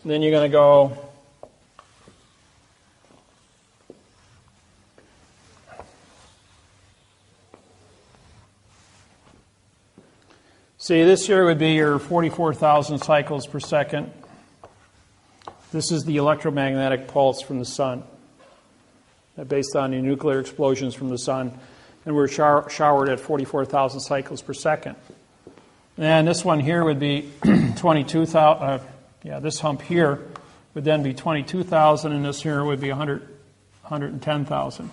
you're going to go see, this here would be your 44,000 cycles per second. This is the electromagnetic pulse from the sun, based on the nuclear explosions from the sun. And we're showered at 44,000 cycles per second. And this one here would be 22,000. This hump here would then be 22,000, and this here would be 110,000. The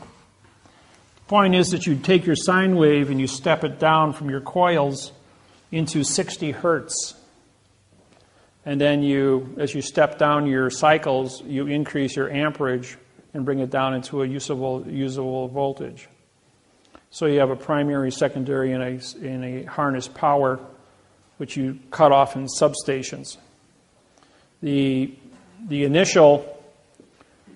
point is that you take your sine wave and you step it down from your coils into 60 hertz. And then as you step down your cycles, you increase your amperage and bring it down into a usable voltage. So you have a primary, secondary, and a harness power, which you cut off in substations. The initial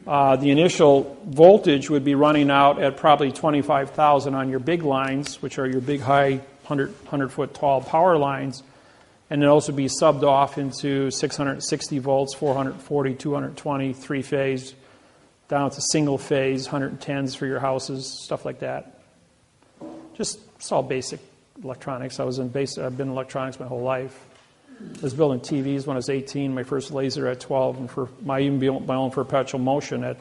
voltage would be running out at probably 25,000 on your big lines, which are your big high 100-foot tall power lines, and then also be subbed off into 660 volts, 440, 220, three-phase, down to single-phase, 110s for your houses, stuff like that. It's all basic electronics. I've been in electronics my whole life. I was building TVs when I was 18, my first laser at 12, and I even built my own perpetual motor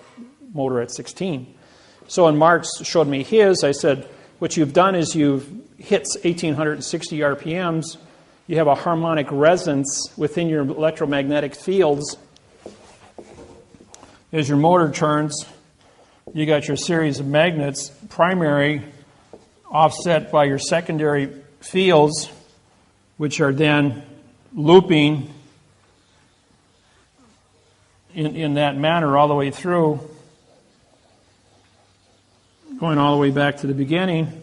at 16. So when Mark showed me his, I said, what you've done is you've hit 1,860 RPMs. You have a harmonic resonance within your electromagnetic fields. As your motor turns, you got your series of magnets, primary, offset by your secondary fields, which are then looping in that manner all the way through, going all the way back to the beginning.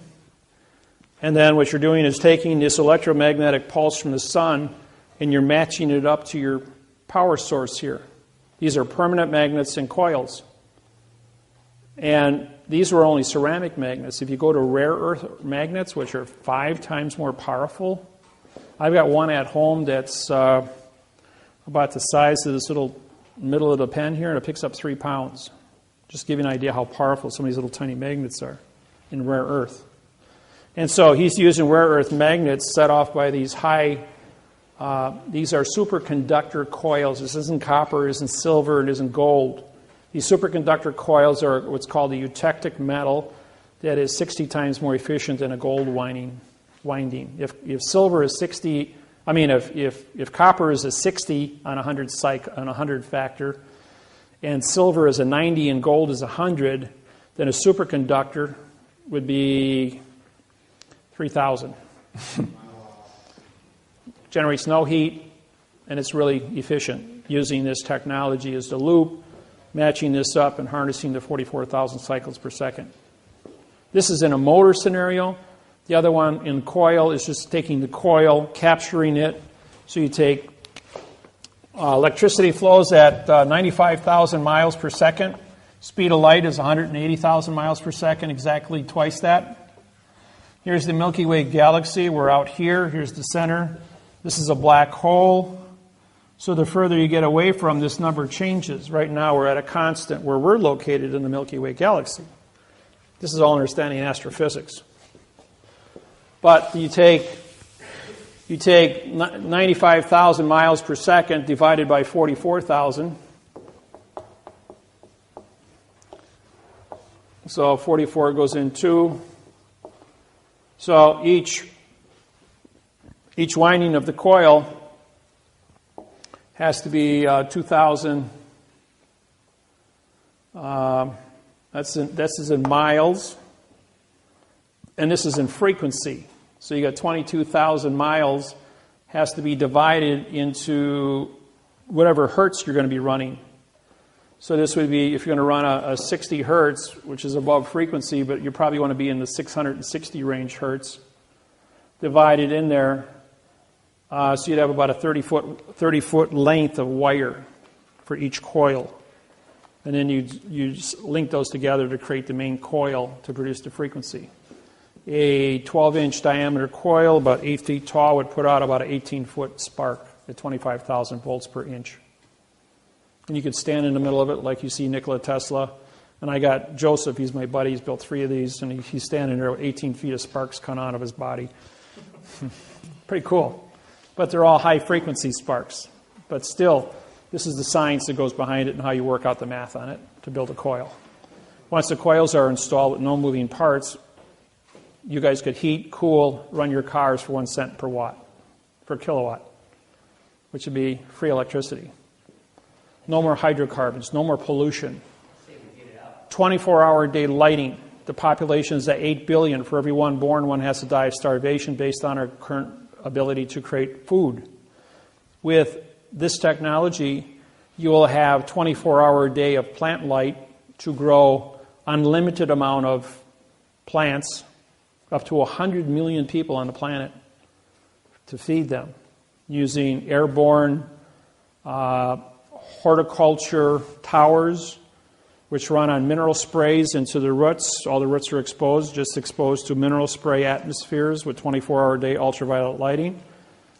And then what you're doing is taking this electromagnetic pulse from the sun and you're matching it up to your power source here. These are permanent magnets and coils. And these were only ceramic magnets. If you go to rare earth magnets, which are 5 times more powerful, I've got one at home that's about the size of this little middle of the pen here, and it picks up 3 pounds. Just to give you an idea how powerful some of these little tiny magnets are in rare earth. And so he's using rare earth magnets set off by these these are superconductor coils. This isn't copper, it isn't silver, it isn't gold. These superconductor coils are what's called a eutectic metal that is 60 times more efficient than a gold winding. If silver is 60, if copper is a 60 on 100 factor, and silver is a 90 and gold is 100, then a superconductor would be 3,000. Generates no heat, and it's really efficient using this technology as the loop, matching this up and harnessing the 44,000 cycles per second. This is in a motor scenario. The other one in coil is just taking the coil, capturing it. So you take electricity flows at 95,000 miles per second. Speed of light is 180,000 miles per second, exactly twice that. Here's the Milky Way galaxy. We're out here. Here's the center. This is a black hole. So the further you get away from, this number changes. Right now we're at a constant where we're located in the Milky Way galaxy. This is all understanding astrophysics. But you take 95,000 miles per second divided by 44,000. So 44 goes in 2. So each Each winding of the coil has to be 2,000. This is in miles, and this is in frequency. So you got 22,000 miles has to be divided into whatever hertz you're going to be running. So this would be, if you're going to run a 60 hertz, which is above frequency, but you probably want to be in the 660 range hertz, divided in there. So you'd have about a 30-foot length of wire for each coil. And then you link those together to create the main coil to produce the frequency. A 12-inch diameter coil, about 8 feet tall, would put out about an 18-foot spark at 25,000 volts per inch. And you could stand in the middle of it like you see Nikola Tesla. And I got Joseph, he's my buddy, he's built 3 of these, and he's standing there with 18 feet of sparks coming out of his body. Pretty cool. But they're all high-frequency sparks. But still, this is the science that goes behind it and how you work out the math on it to build a coil. Once the coils are installed with no moving parts, you guys could heat, cool, run your cars for 1 cent per kilowatt, which would be free electricity. No more hydrocarbons, no more pollution. 24-hour-a-day lighting. The population is at 8 billion. For every one born, one has to die of starvation based on our current ability to create food. With this technology, you will have 24-hour-a-day of plant light to grow unlimited amount of plants, up to 100 million people on the planet, to feed them, using airborne horticulture towers, which run on mineral sprays into the roots. All the roots are exposed to mineral spray atmospheres with 24-hour-a-day ultraviolet lighting,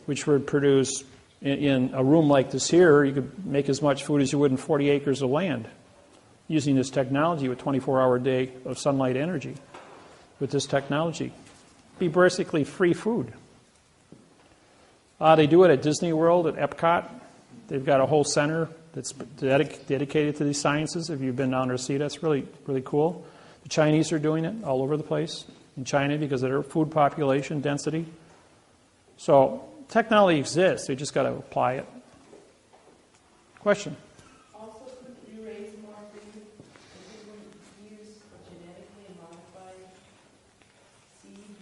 which would produce, in a room like this here, you could make as much food as you would in 40 acres of land using this technology with 24-hour-a-day of sunlight energy. With this technology, be basically free food. They do it at Disney World, at Epcot. They've got a whole center that's dedicated to these sciences. If you've been down there to see it, that's really, really cool. The Chinese are doing it all over the place in China because of their food population density. So technology exists. We just got to apply it. Question? Also, could you raise more food if you would use genetically modified seed?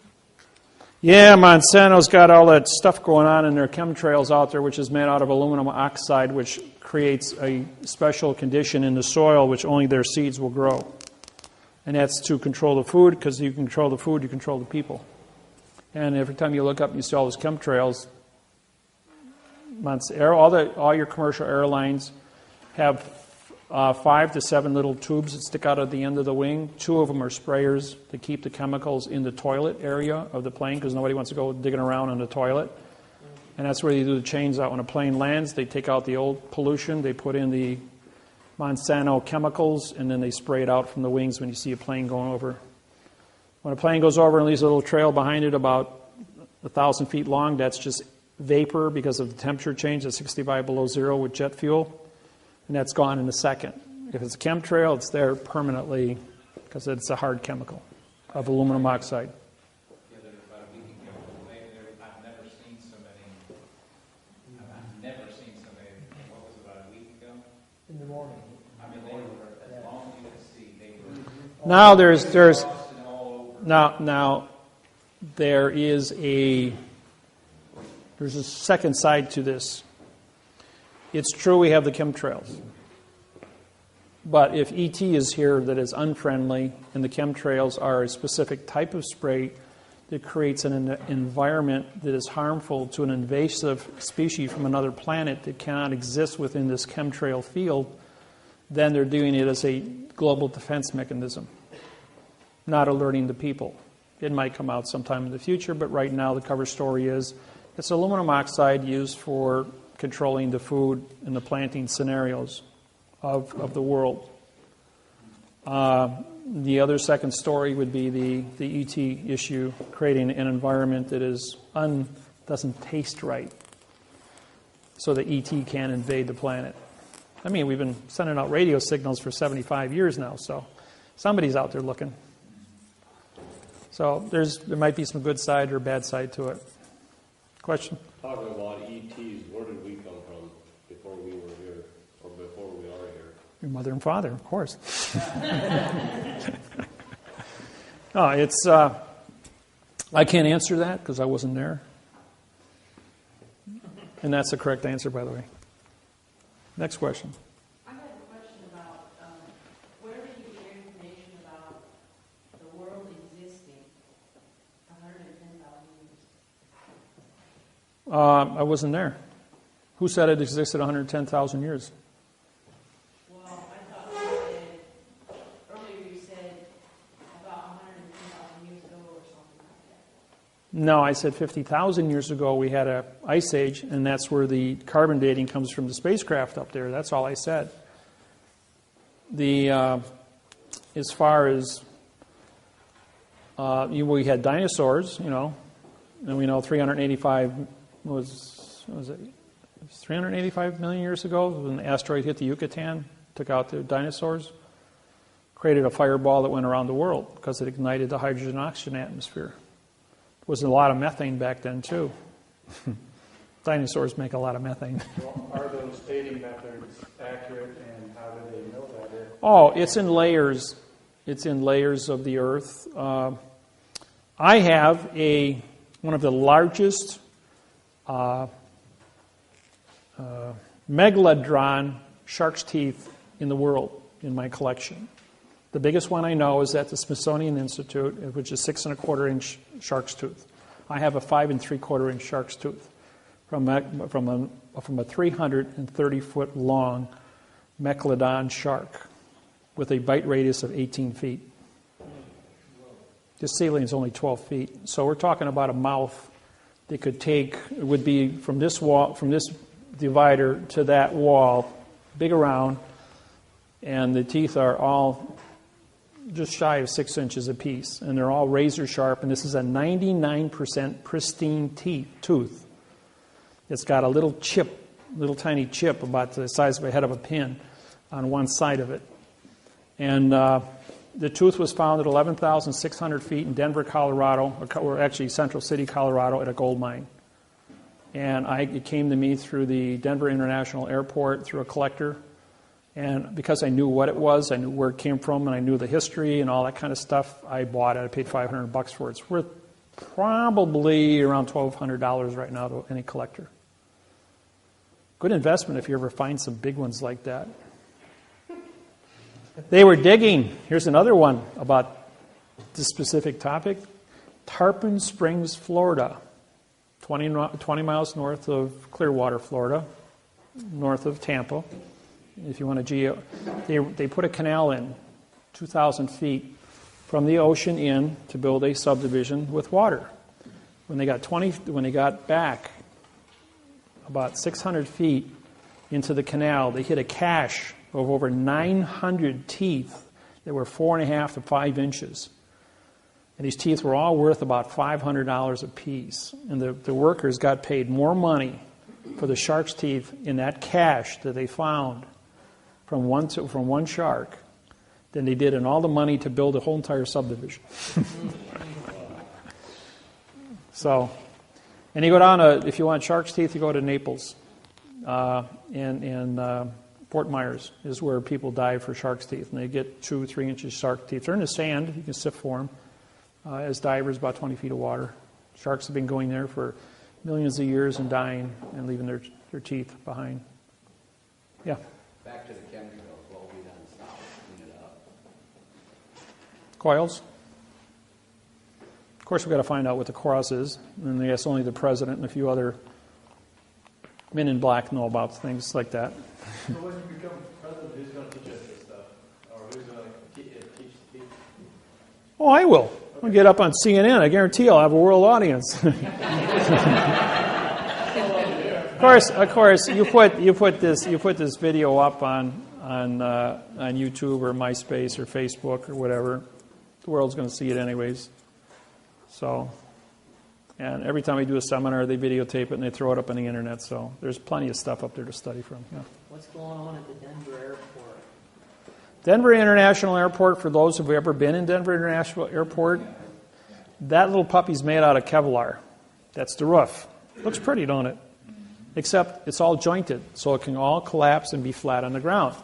Yeah, Monsanto's got all that stuff going on in their chemtrails out there, which is made out of aluminum oxide, which creates a special condition in the soil which only their seeds will grow. And that's to control the food, because you control the food, you control the people. And every time you look up and you see all those chemtrails, all your commercial airlines have 5 to 7 little tubes that stick out at the end of the wing. 2 of them are sprayers to keep the chemicals in the toilet area of the plane, because nobody wants to go digging around in the toilet. And that's where they do the change out. When a plane lands, they take out the old pollution, they put in the Monsanto chemicals, and then they spray it out from the wings when you see a plane going over. When a plane goes over and leaves a little trail behind it about 1,000 feet long, that's just vapor because of the temperature change at 65 below zero with jet fuel. And that's gone in a second. If it's a chemtrail, it's there permanently because it's a hard chemical of aluminum oxide. I've never seen so many, what was it, about a week ago? In the morning. I mean, they were as long as you could see. They were Now there's all over. now there is there's a second side to this. It's true we have the chemtrails. But if ET is here that is unfriendly and the chemtrails are a specific type of spray that creates an environment that is harmful to an invasive species from another planet that cannot exist within this chemtrail field, then they're doing it as a global defense mechanism, not alerting the people. It might come out sometime in the future, but right now the cover story is it's aluminum oxide used for controlling the food and the planting scenarios of the world. The other second story would be the ET issue, creating an environment that doesn't taste right, so the ET can't invade the planet. I mean, we've been sending out radio signals for 75 years now, so somebody's out there looking. So there might be some good side or bad side to it. Question? Talking about ETs, where did we come from before we were here, or before we are here? Your mother and father, of course. No, it's. I can't answer that because I wasn't there. And that's the correct answer, by the way. Next question. I had a question about where did you get your information about the world existing 110,000 years? I wasn't there. Who said it existed 110,000 years? Well, I thought you said, earlier you said about 110,000 years ago or something like that. No, I said 50,000 years ago we had an ice age, and that's where the carbon dating comes from the spacecraft up there. That's all I said. As far as we had dinosaurs, and we know 385 was it 385 million years ago when the asteroid hit the Yucatan, took out the dinosaurs, created a fireball that went around the world because it ignited the hydrogen and oxygen atmosphere. There was a lot of methane back then too. Dinosaurs make a lot of methane. Well, are those dating methods accurate, and how do they know that? Oh, it's in layers. It's in layers of the Earth. I have one of the largest megalodon shark's teeth in the world in my collection. The biggest one I know is at the Smithsonian Institute, which is 6 1/4-inch shark's tooth. I have a 5 3/4-inch shark's tooth from a 330-foot long megalodon shark with a bite radius of 18 feet. The ceiling is only 12 feet, so we're talking about a mouth that could take. It would be from this wall, from this divider to that wall, big around, and the teeth are all just shy of 6 inches apiece, and they're all razor sharp, and this is a 99% pristine tooth. It's got a little tiny chip about the size of a head of a pin on one side of it. And the tooth was found at 11,600 feet in Denver, Colorado, or actually Central City, Colorado, at a gold mine. And it came to me through the Denver International Airport, through a collector. And because I knew what it was, I knew where it came from, and I knew the history and all that kind of stuff, I bought it. I paid $500 for it. It's worth probably around $1,200 right now to any collector. Good investment if you ever find some big ones like that. They were digging. Here's another one about this specific topic. Tarpon Springs, Florida, 20 miles north of Clearwater, Florida, north of Tampa. If you want to they put a canal in 2,000 feet from the ocean in to build a subdivision with water. When they got back about 600 feet into the canal, they hit a cache of over 900 teeth that were 4.5 to 5 inches. And these teeth were all worth about $500 a piece. And the workers got paid more money for the shark's teeth in that cache that they found from one shark than they did in all the money to build a whole entire subdivision. So, and you go down if you want shark's teeth, you go to Naples. And Fort Myers is where people dive for shark's teeth, and they get 2 or 3 inches shark teeth. They're in the sand. You can sift for them. As divers, about 20 feet of water. Sharks have been going there for millions of years and dying and leaving their teeth behind. Yeah. Back to the chemtrails. What will be done to stop clean it up? Coils. Of course, we've got to find out what the cause is, and I guess only the president and a few other men in black know about things like that. So when you become president, who's going to teach us this stuff? Or who's going to teach the people? Oh, I will. I'll get up on CNN. I guarantee I'll have a world audience. Of course, you put this video up on YouTube or MySpace or Facebook or whatever. The world's going to see it anyways. So, and every time we do a seminar, they videotape it and they throw it up on the internet. So there's plenty of stuff up there to study from. Yeah. What's going on at the Denver airport? Denver International Airport, for those who've ever been in Denver International Airport, that little puppy's made out of Kevlar. That's the roof. Looks pretty, don't it? Except it's all jointed, so it can all collapse and be flat on the ground.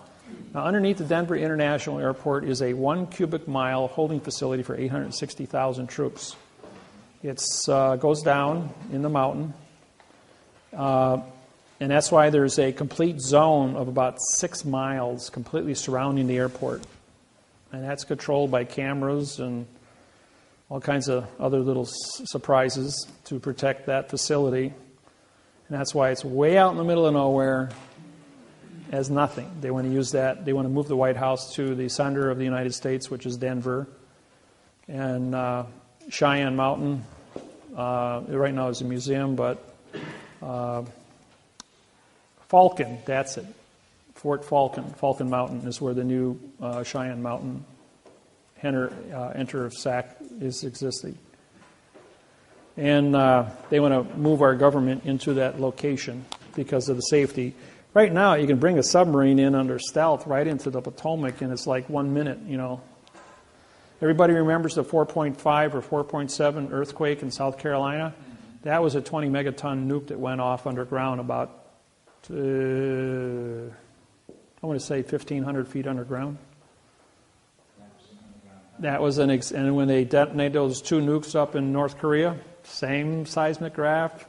Now, underneath the Denver International Airport is a 1 cubic mile holding facility for 860,000 troops. It goes down in the mountain, and that's why there's a complete zone of about 6 miles completely surrounding the airport. And that's controlled by cameras and all kinds of other little surprises to protect that facility. And that's why it's way out in the middle of nowhere as nothing. They want to use that. They want to move the White House to the center of the United States, which is Denver. And Cheyenne Mountain, right now is a museum, but Falcon, that's it. Fort Falcon Mountain is where the new Cheyenne Mountain enter of SAC is existing. And they want to move our government into that location because of the safety. Right now, you can bring a submarine in under stealth right into the Potomac, and it's like 1 minute, you know. Everybody remembers the 4.5 or 4.7 earthquake in South Carolina? That was a 20 megaton nuke that went off underground about, I want to say 1,500 feet underground. That was and when they detonated those 2 nukes up in North Korea, same seismograph.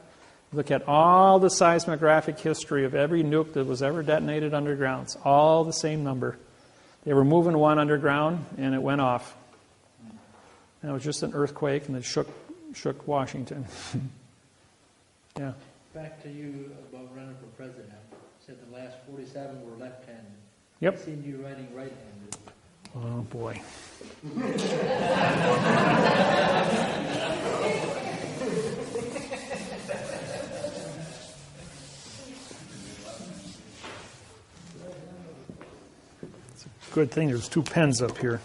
Look at all the seismographic history of every nuke that was ever detonated underground. It's all the same number. They were moving one underground, and it went off. And it was just an earthquake, and it shook Washington. Yeah. Back to you about running for president. You said the last 47 were left-handed. Yep. I've seen you writing right-handed. Oh, boy. It's a good thing there's 2 pens up here.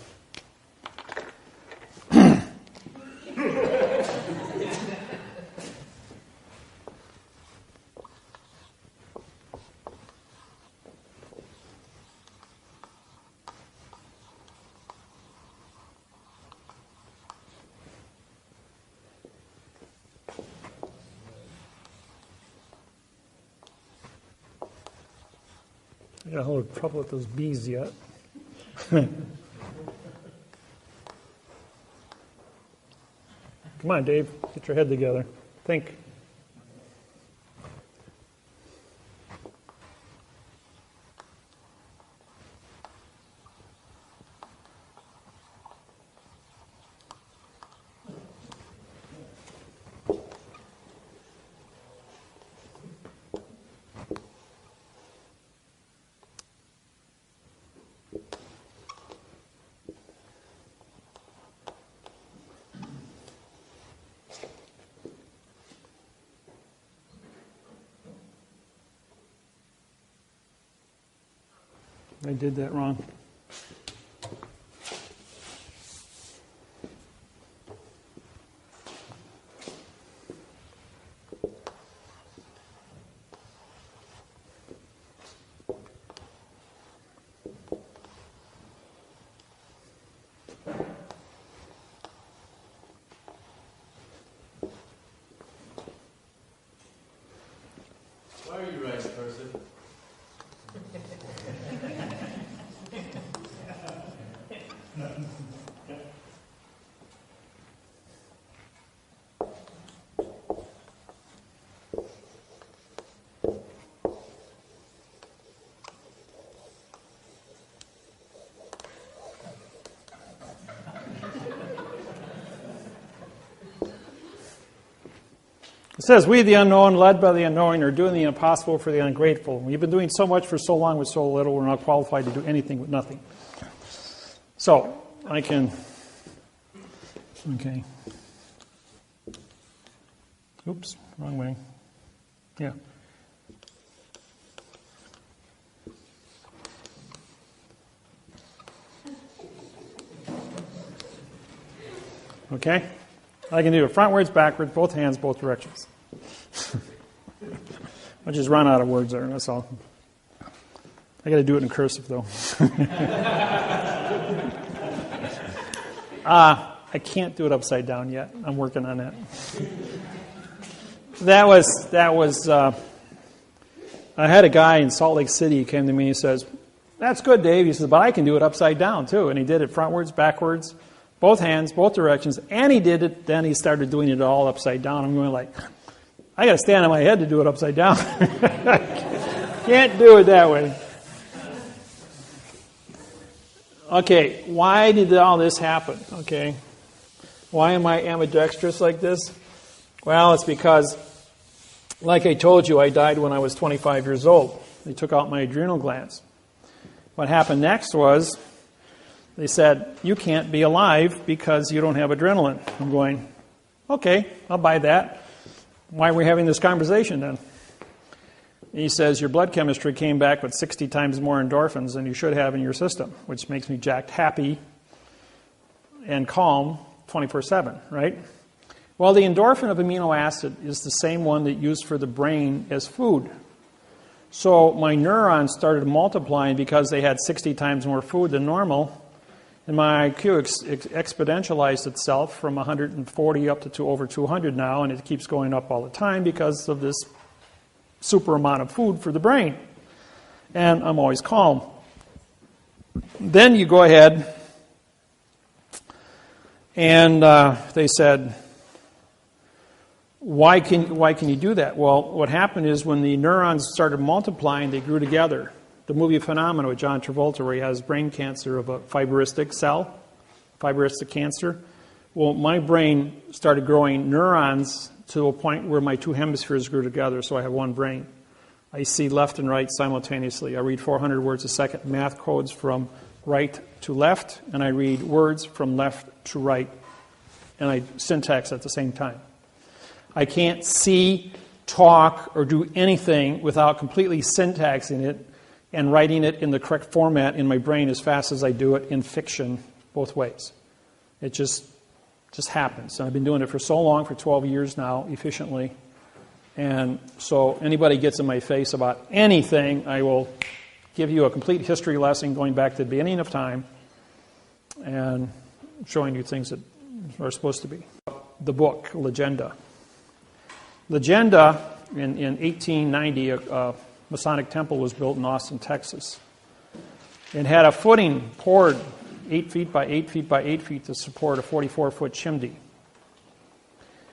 I got a little trouble with those bees yet. Come on, Dave. Get your head together. Think. I did that wrong. Why are you writing cursive? It says, we, the unknown, led by the unknowing, are doing the impossible for the ungrateful. We've been doing so much for so long with so little, we're not qualified to do anything with nothing. So, I can... Okay. Oops, wrong way. Yeah. Okay? I can do it frontwards, backwards, both hands, both directions. I just run out of words there, that's all. I got to do it in cursive, though. I can't do it upside down yet. I'm working on that. that was. I had a guy in Salt Lake City who came to me and says, "That's good, Dave." He says, "But I can do it upside down too." And he did it frontwards, backwards, both hands, both directions, and he did it. Then he started doing it all upside down. I'm going like, I got to stand on my head to do it upside down. Can't do it that way. Okay, why did all this happen? Okay, why am I ambidextrous like this? Well, it's because, like I told you, I died when I was 25 years old. They took out my adrenal glands. What happened next was they said, you can't be alive because you don't have adrenaline. I'm going, okay, I'll buy that. Why are we having this conversation then? And he says, your blood chemistry came back with 60 times more endorphins than you should have in your system, which makes me jacked happy and calm 24/7, right? Well, the endorphin of amino acid is the same one that used for the brain as food. So my neurons started multiplying because they had 60 times more food than normal. And my IQ exponentialized itself from 140 up to over 200 now, and it keeps going up all the time because of this super amount of food for the brain. And I'm always calm. Then you go ahead, and they said, why can you do that? Well, what happened is when the neurons started multiplying, they grew together. The movie Phenomena with John Travolta, where he has brain cancer of a fibristic cell, fibristic cancer. Well, my brain started growing neurons to a point where my two hemispheres grew together, so I have one brain. I see left and right simultaneously. I read 400 words a second, math codes from right to left, and I read words from left to right, and I syntax at the same time. I can't see, talk, or do anything without completely syntaxing it and writing it in the correct format in my brain as fast as I do it in fiction, both ways. It just happens. And I've been doing it for so long, for 12 years now, efficiently. And so anybody gets in my face about anything, I will give you a complete history lesson going back to the beginning of time and showing you things that are supposed to be. The book, Legenda. Legenda, in 1890, a Masonic temple was built in Austin, Texas. It had a footing poured 8 feet by 8 feet by 8 feet to support a 44-foot chimney.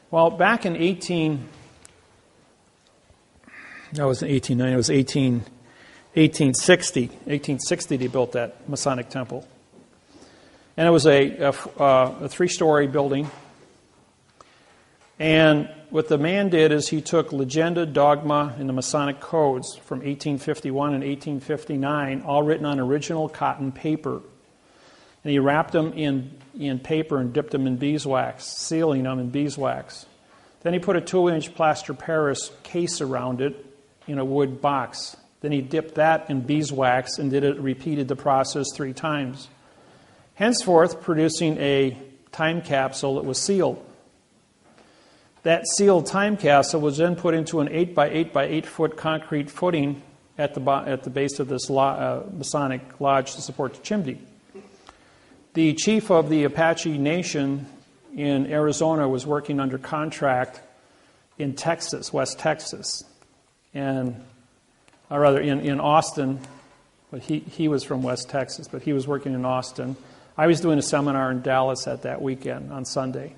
Well, back in 1860 they built that Masonic temple. And it was a 3-story building. And what the man did is he took legenda, dogma, and the Masonic codes from 1851 and 1859, all written on original cotton paper. And he wrapped them in paper and dipped them in beeswax, sealing them in beeswax. Then he put a 2-inch plaster Paris case around it in a wood box. Then he dipped that in beeswax and repeated the process 3 times. Henceforth, producing a time capsule that was sealed. That sealed time capsule was then put into an 8 by 8 by 8 foot concrete footing at the base of this Masonic lodge to support the chimney. The chief of the Apache Nation in Arizona was working under contract in Texas, West Texas, or rather in Austin. But he was from West Texas, but he was working in Austin. I was doing a seminar in Dallas at that weekend on Sunday.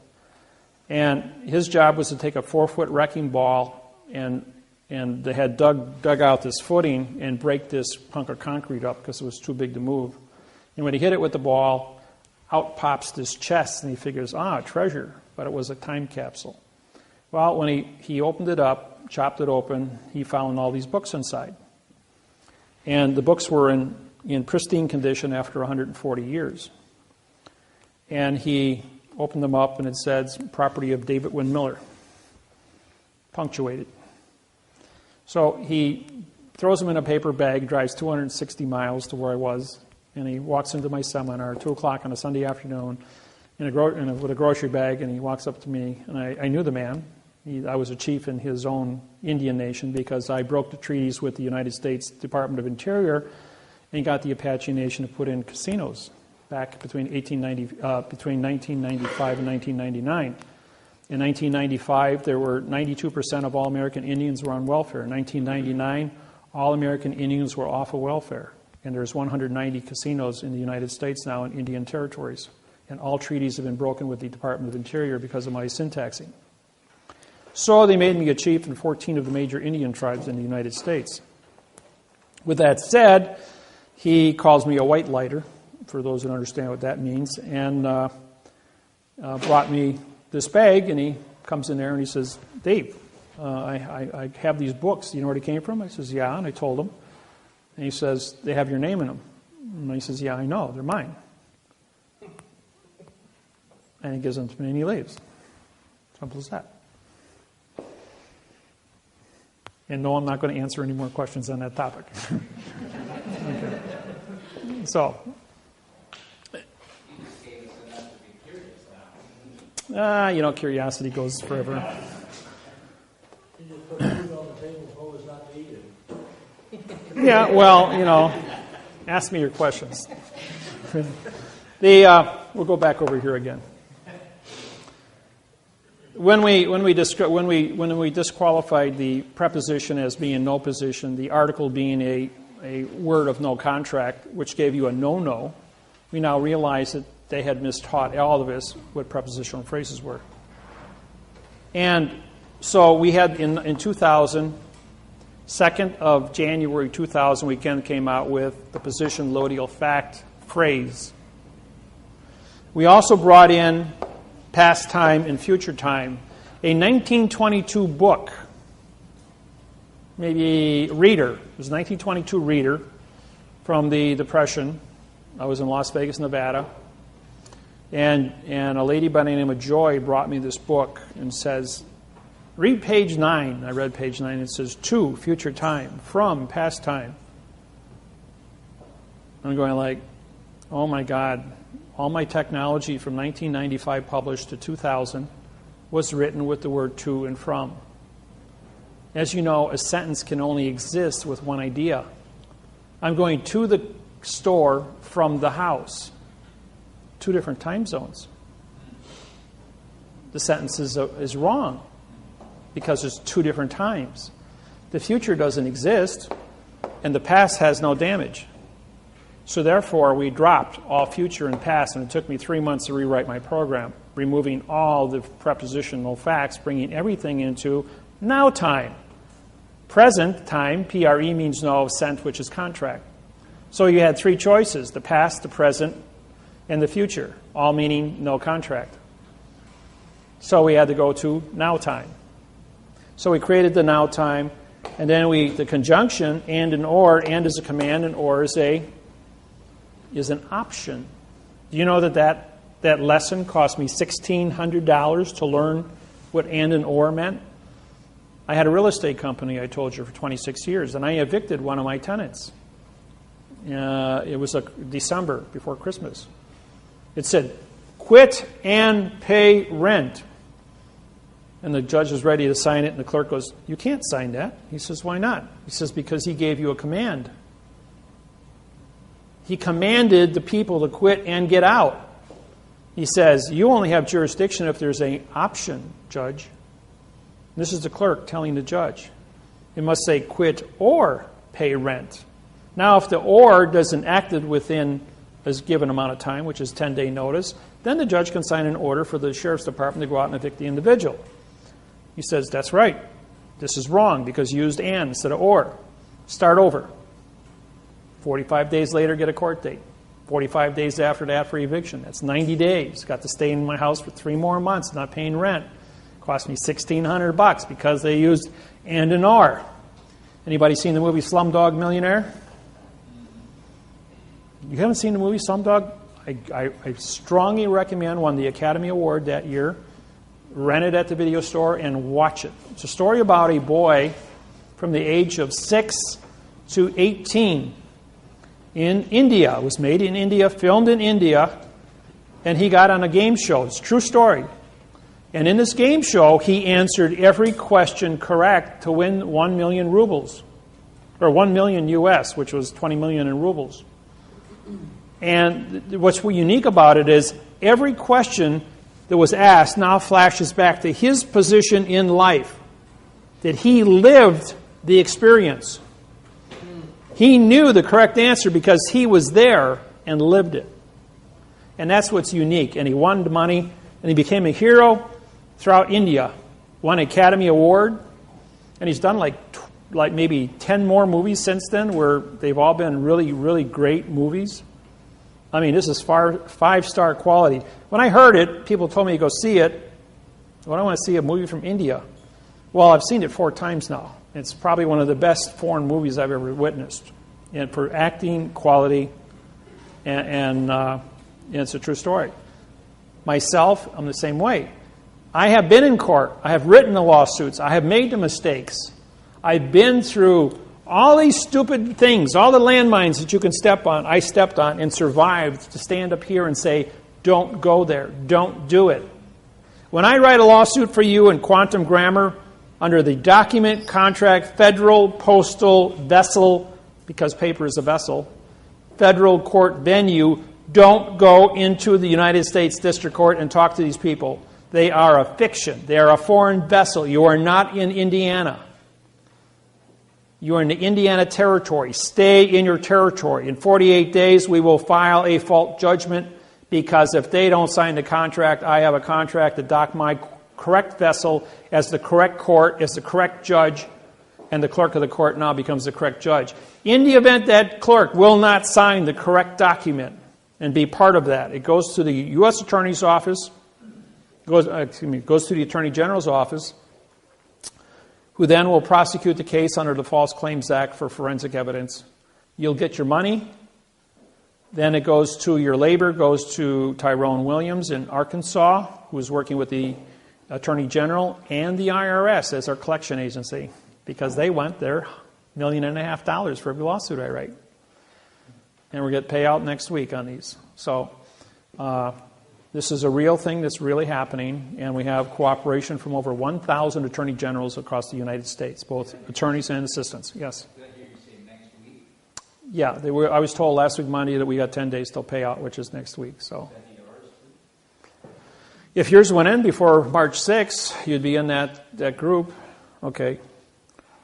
And his job was to take a 4-foot wrecking ball, and they had dug out this footing and break this hunk of concrete up because it was too big to move. And when he hit it with the ball, out pops this chest, and he figures, treasure, but it was a time capsule. Well, when he opened it up, chopped it open, he found all these books inside. And the books were in pristine condition after 140 years. And he opened them up, and it says, property of David-Wynn Miller, punctuated. So he throws them in a paper bag, drives 260 miles to where I was, and he walks into my seminar at 2 o'clock on a Sunday afternoon with a grocery bag, and he walks up to me, and I knew the man. I was a chief in his own Indian nation because I broke the treaties with the United States Department of Interior and got the Apache Nation to put in casinos back between 1995 and 1999. In 1995, there were 92% of all American Indians were on welfare. In 1999, all American Indians were off of welfare. And there's 190 casinos in the United States now in Indian territories. And all treaties have been broken with the Department of Interior because of my syntaxing. So they made me a chief in 14 of the major Indian tribes in the United States. With that said, he calls me a white lighter, for those that understand what that means, and brought me this bag, and he comes in there and he says, Dave, I have these books. Do you know where they came from? I says, yeah, and I told him. And he says, they have your name in them. And he says, yeah, I know, they're mine. And he gives them to me and he leaves. Simple as that. And no, I'm not going to answer any more questions on that topic. Okay. So, curiosity goes forever. You just put food on the table for us not to eat it. Yeah, well, ask me your questions. We'll go back over here again. When we disqualified the preposition as being no position, the article being a word of no contract, which gave you a no-no, we now realize that they had mistaught all of us what prepositional phrases were. And so we had in 2000, 2nd of January 2000, we came out with the position loadial fact phrase. We also brought in past time and future time. A 1922 book, maybe reader, it was a 1922 reader from the Depression. I was in Las Vegas, Nevada. And a lady by the name of Joy brought me this book and says, read page 9. I read page 9. It says, to, future time, from, past time. I'm going like, oh my God. All my technology from 1995 published to 2000 was written with the word to and from. As you know, a sentence can only exist with one idea. I'm going to the store from the house. 2 different time zones. The sentence is wrong because there's 2 different times. The future doesn't exist, and the past has no damage. So therefore, we dropped all future and past, and it took me 3 months to rewrite my program, removing all the prepositional facts, bringing everything into now time. Present time, PRE means no, sent, which is contract. So you had 3 choices, the past, the present, and the future, all meaning no contract. So we had to go to now time. So we created the now time, and then the conjunction, and is a command, and or is an option. Do you know that lesson cost me $1,600 to learn what and or meant? I had a real estate company, I told you, for 26 years, and I evicted one of my tenants. It was December, before Christmas. It said, quit and pay rent. And the judge was ready to sign it, and the clerk goes, you can't sign that. He says, why not? He says, because he gave you a command. He commanded the people to quit and get out. He says, you only have jurisdiction if there's an option, judge. This is the clerk telling the judge. It must say quit or pay rent. Now, if the or doesn't act within a given amount of time, which is 10-day notice, then the judge can sign an order for the sheriff's department to go out and evict the individual. He says, that's right. This is wrong because you used and instead of or. Start over. 45 days later, get a court date. 45 days after that for eviction. That's 90 days. Got to stay in my house for 3 more months, not paying rent. Cost me $1,600 because they used and or. Anybody seen the movie Slumdog Millionaire? You haven't seen the movie Slumdog? I strongly recommend, won the Academy Award that year. Rent it at the video store and watch it. It's a story about a boy from the age of 6 to 18 in India. It was made in India, filmed in India, and he got on a game show. It's a true story. And in this game show, he answered every question correct to win 1 million rubles, or 1 million US, which was 20 million in rubles. And what's unique about it is every question that was asked now flashes back to his position in life, that he lived the experience. He knew the correct answer because he was there and lived it. And that's what's unique. And he won the money, and he became a hero throughout India. Won an Academy Award, and he's done like maybe 10 more movies since then where they've all been really, really great movies. I mean, this is 5-star quality. When I heard it, people told me to go see it. Well, I want to see a movie from India. Well, I've seen it 4 times now. It's probably one of the best foreign movies I've ever witnessed. And for acting, quality, and it's a true story. Myself, I'm the same way. I have been in court. I have written the lawsuits. I have made the mistakes. I've been through all these stupid things, all the landmines that you can step on, I stepped on and survived to stand up here and say, don't go there. Don't do it. When I write a lawsuit for you in quantum grammar under the document, contract, federal, postal, vessel, because paper is a vessel, federal court venue, don't go into the United States District Court and talk to these people. They are a fiction. They are a foreign vessel. You are not in Indiana. You are in the Indiana territory. Stay in your territory. In 48 days, we will file a fault judgment because if they don't sign the contract, I have a contract to dock my correct vessel as the correct court, as the correct judge, and the clerk of the court now becomes the correct judge. In the event that clerk will not sign the correct document and be part of that, it goes to the U.S. Attorney's Office, goes to the Attorney General's office, who then will prosecute the case under the False Claims Act for forensic evidence. You'll get your money. Then it goes to your labor, goes to Tyrone Williams in Arkansas, who is working with the Attorney General and the IRS as our collection agency, because they want their $1.5 million for every lawsuit I write. And we're going to pay out next week on these. So this is a real thing that's really happening, and we have cooperation from over 1,000 attorney generals across the United States, both attorneys and assistants. Yes? Did I hear you say next week? Yeah, I was told last week Monday that we got 10 days till payout, which is next week. So, if yours went in before March 6th, you'd be in that group. Okay.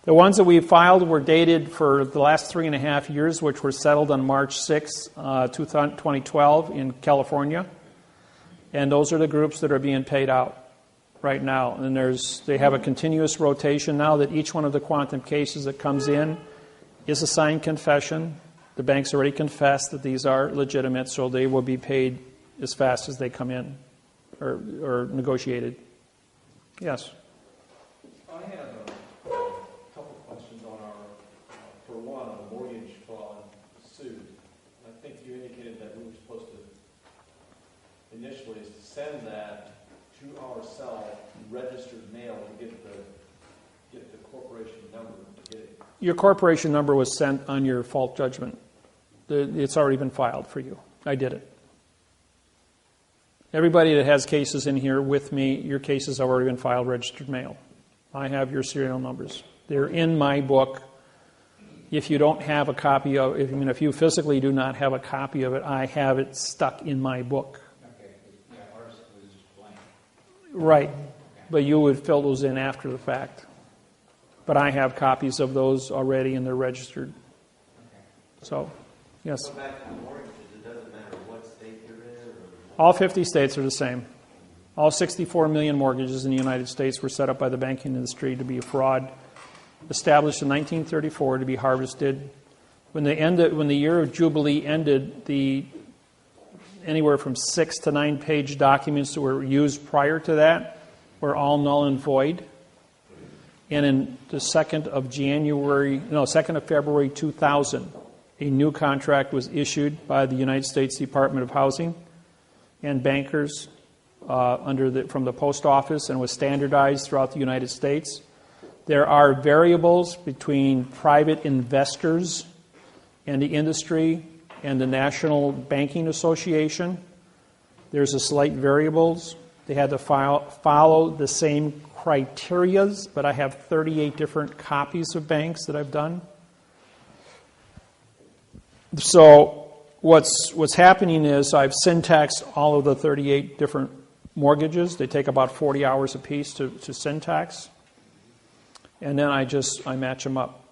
The ones that we filed were dated for the last 3.5 years, which were settled on March 6, 2012 in California. And those are the groups that are being paid out right now. And they have a continuous rotation now that each one of the quantum cases that comes in is a signed confession. The bank's already confessed that these are legitimate, so they will be paid as fast as they come in or negotiated. Yes? I have a couple questions on for one, on the mortgage fraud suit. I think you indicated that we were supposed to initially is to send that to ourselves, registered mail, to get the corporation number. To get it. Your corporation number was sent on your fault judgment. It's already been filed for you. I did it. Everybody that has cases in here with me, your cases have already been filed registered mail. I have your serial numbers. They're in my book. If you don't have a copy of it, if you physically do not have a copy of it, I have it stuck in my book. Right, but you would fill those in after the fact. But I have copies of those already, and they're registered. So, yes. Go back to the mortgages. It doesn't matter what state you're in? All 50 states are the same. All 64 million mortgages in the United States were set up by the banking industry to be a fraud, established in 1934 to be harvested. When the year of Jubilee ended, anywhere from 6 to 9 page documents that were used prior to that were all null and void. And in the 2nd of February 2000, a new contract was issued by the United States Department of Housing and bankers from the post office, and was standardized throughout the United States. There are variables between private investors and the industry and the National Banking Association. There's a slight variables. They had to follow the same criterias, but I have 38 different copies of banks that I've done. So what's happening is I've syntaxed all of the 38 different mortgages. They take about 40 hours apiece to syntax. And then I match them up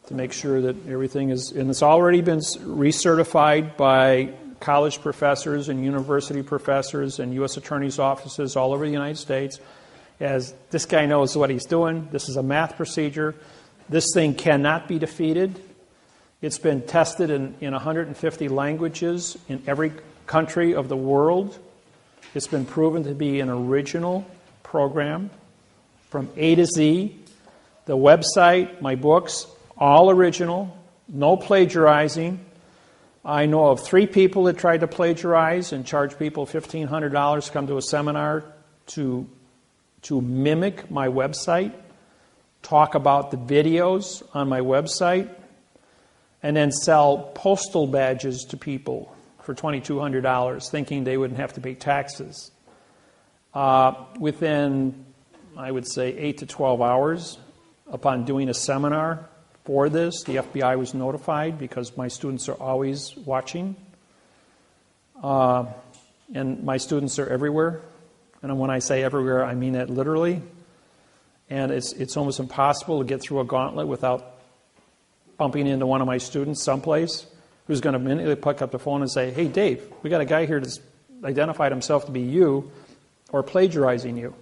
to make sure that everything is, and it's already been recertified by college professors and university professors and U.S. attorneys' offices all over the United States, as this guy knows what he's doing. This is a math procedure. This thing cannot be defeated. It's been tested in 150 languages in every country of the world. It's been proven to be an original program from A to Z. The website, my books, all original, no plagiarizing. I know of 3 people that tried to plagiarize and charge people $1,500 to come to a seminar to mimic my website, talk about the videos on my website, and then sell postal badges to people for $2,200, thinking they wouldn't have to pay taxes. Within, I would say, 8 to 12 hours, upon doing a seminar for this, the FBI was notified because my students are always watching. And my students are everywhere. And when I say everywhere, I mean that literally. And it's almost impossible to get through a gauntlet without bumping into one of my students someplace who's going to immediately pick up the phone and say, "Hey, Dave, we got a guy here that's identified himself to be you or plagiarizing you.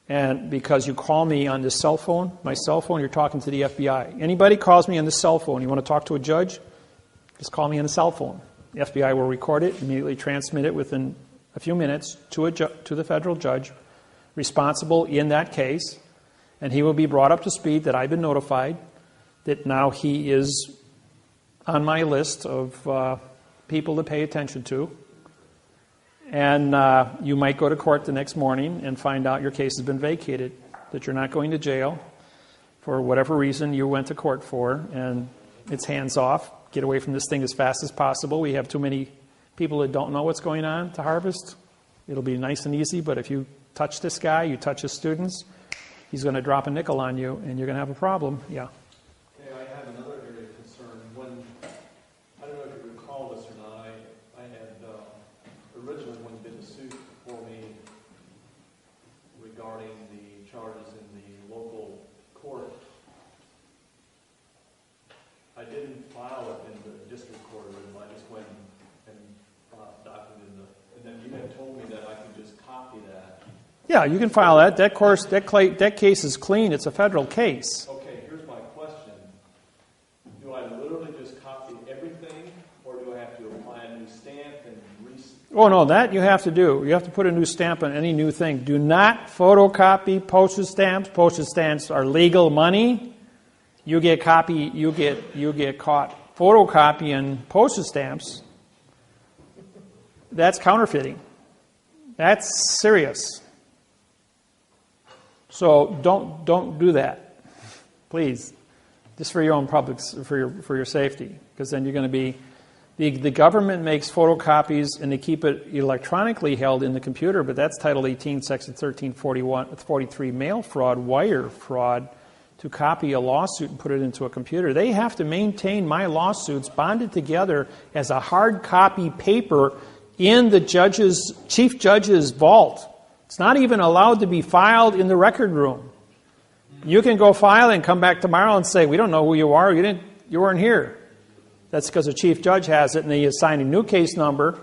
And because you call me on this cell phone, my cell phone, you're talking to the FBI. Anybody calls me on the cell phone, you want to talk to a judge, just call me on the cell phone. The FBI will record it, immediately transmit it within a few minutes to the federal judge responsible in that case, and he will be brought up to speed that I've been notified that now he is on my list of people to pay attention to. And you might go to court the next morning and find out your case has been vacated, that you're not going to jail for whatever reason you went to court for, and it's hands off. Get away from this thing as fast as possible. We have too many people that don't know what's going on to harvest. It'll be nice and easy, but if you touch this guy, you touch his students, he's going to drop a nickel on you, and you're going to have a problem. Yeah. Okay, I have another area of concern. When, I don't know if you recall this or not, I had originally when you did the suit for me regarding the charges in the local court, I didn't file it in the district court, I just went and documented and then you had told me that I could just copy that. Yeah, you can file that. That case is clean. It's a federal case. Okay, here's my question. Do I literally just copy everything, or do I have to apply a new stamp and Oh, no, that you have to do. You have to put a new stamp on any new thing. Do not photocopy postage stamps. Postage stamps are legal money. You get caught photocopying postage stamps. That's counterfeiting. That's serious. So don't do that, please. Just for your own public, for your safety, because then you're going to be. The government makes photocopies and they keep it electronically held in the computer, but that's Title 18, Section 1343, mail fraud, wire fraud, to copy a lawsuit and put it into a computer. They have to maintain my lawsuits bonded together as a hard copy paper in the chief judge's vault. It's not even allowed to be filed in the record room. You can go file and come back tomorrow and say, "We don't know who you are. You weren't here." That's because the chief judge has it, and they assign a new case number.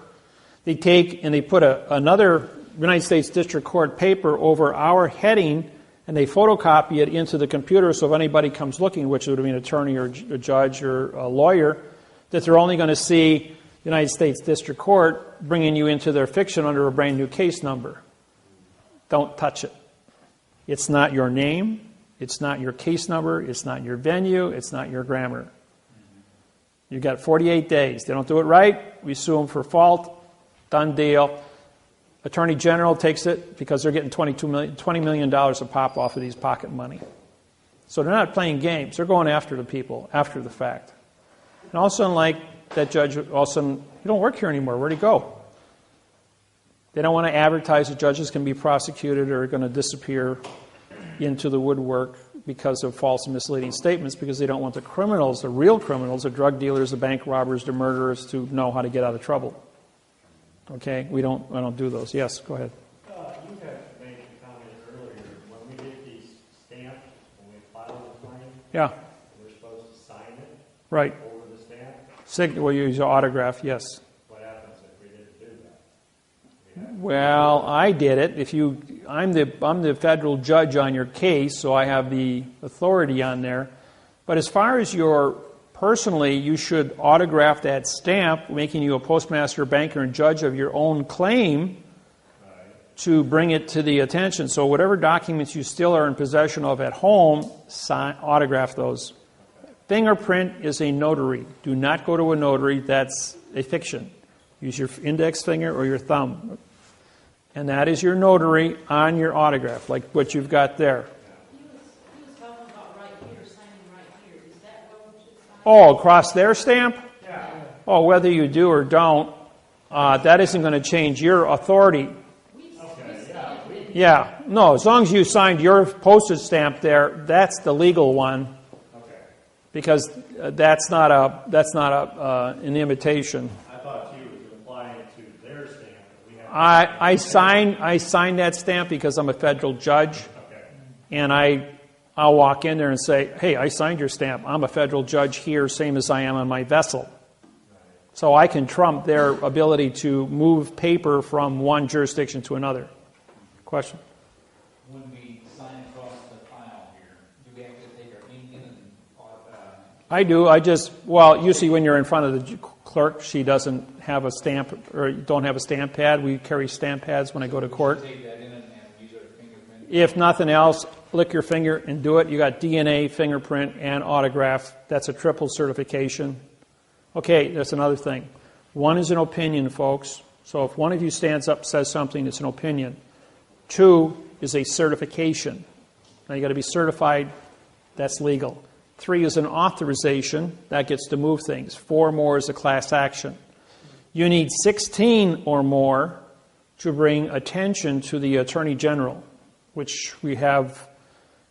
They take and they put another United States District Court paper over our heading, and they photocopy it into the computer, so if anybody comes looking, which would be an attorney or a judge or a lawyer, that they're only going to see United States District Court bringing you into their fiction under a brand new case number. Don't touch it. It's not your name. It's not your case number. It's not your venue. It's not your grammar. You've got 48 days. They don't do it right, we sue them for fault. Done deal. Attorney General takes it because they're getting $20 million a pop off of these pocket money. So they're not playing games. They're going after the people after the fact. And all of a sudden, like that judge, all of a sudden, you don't work here anymore. Where'd he go? They don't want to advertise that judges can be prosecuted or are going to disappear into the woodwork because of false and misleading statements, because they don't want the criminals, the real criminals, the drug dealers, the bank robbers, the murderers, to know how to get out of trouble. Okay, I don't do those. Yes, go ahead. You had made a comment earlier, when we get these stamped, when we file the claim, Yeah, we're supposed to sign it right. over the stamp. We'll use your autograph, yes. What happens if we didn't do that? Well, I did it. I'm the federal judge on your case, so I have the authority on there. But as far as personally, you should autograph that stamp, making you a postmaster, banker, and judge of your own claim to bring it to the attention. So whatever documents you still are in possession of at home, autograph those. Fingerprint is a notary. Do not go to a notary. That's a fiction. Use your index finger or your thumb. And that is your notary on your autograph, like what you've got there. He was talking about right here, signing right here. Is that what we should sign? Oh, across their stamp? Yeah. Oh, whether you do or don't, that isn't going to change your authority. Yeah, no, as long as you signed your postage stamp there, that's the legal one. Okay. Because that's not an imitation. I thought you was applying it to their stamp. I signed that stamp because I'm a federal judge, Okay. and I'll walk in there and say, "Hey, I signed your stamp. I'm a federal judge here, same as I am on my vessel." So I can trump their ability to move paper from one jurisdiction to another. Question? When we sign across the file here, do we have to take our ink in and I do. Usually when you're in front of the clerk, she doesn't have a stamp or don't have a stamp pad. We carry stamp pads when I go to court. take that in and use our fingerprint? If nothing else, lick your finger and do it. You got DNA, fingerprint, and autograph. That's a triple certification. Okay, that's another thing. One is an opinion, folks. So if one of you stands up and says something, it's an opinion. 2 is a certification. Now you got to be certified. That's legal. 3 is an authorization. That gets to move things. 4 more is a class action. You need 16 or more to bring attention to the Attorney General, which we have,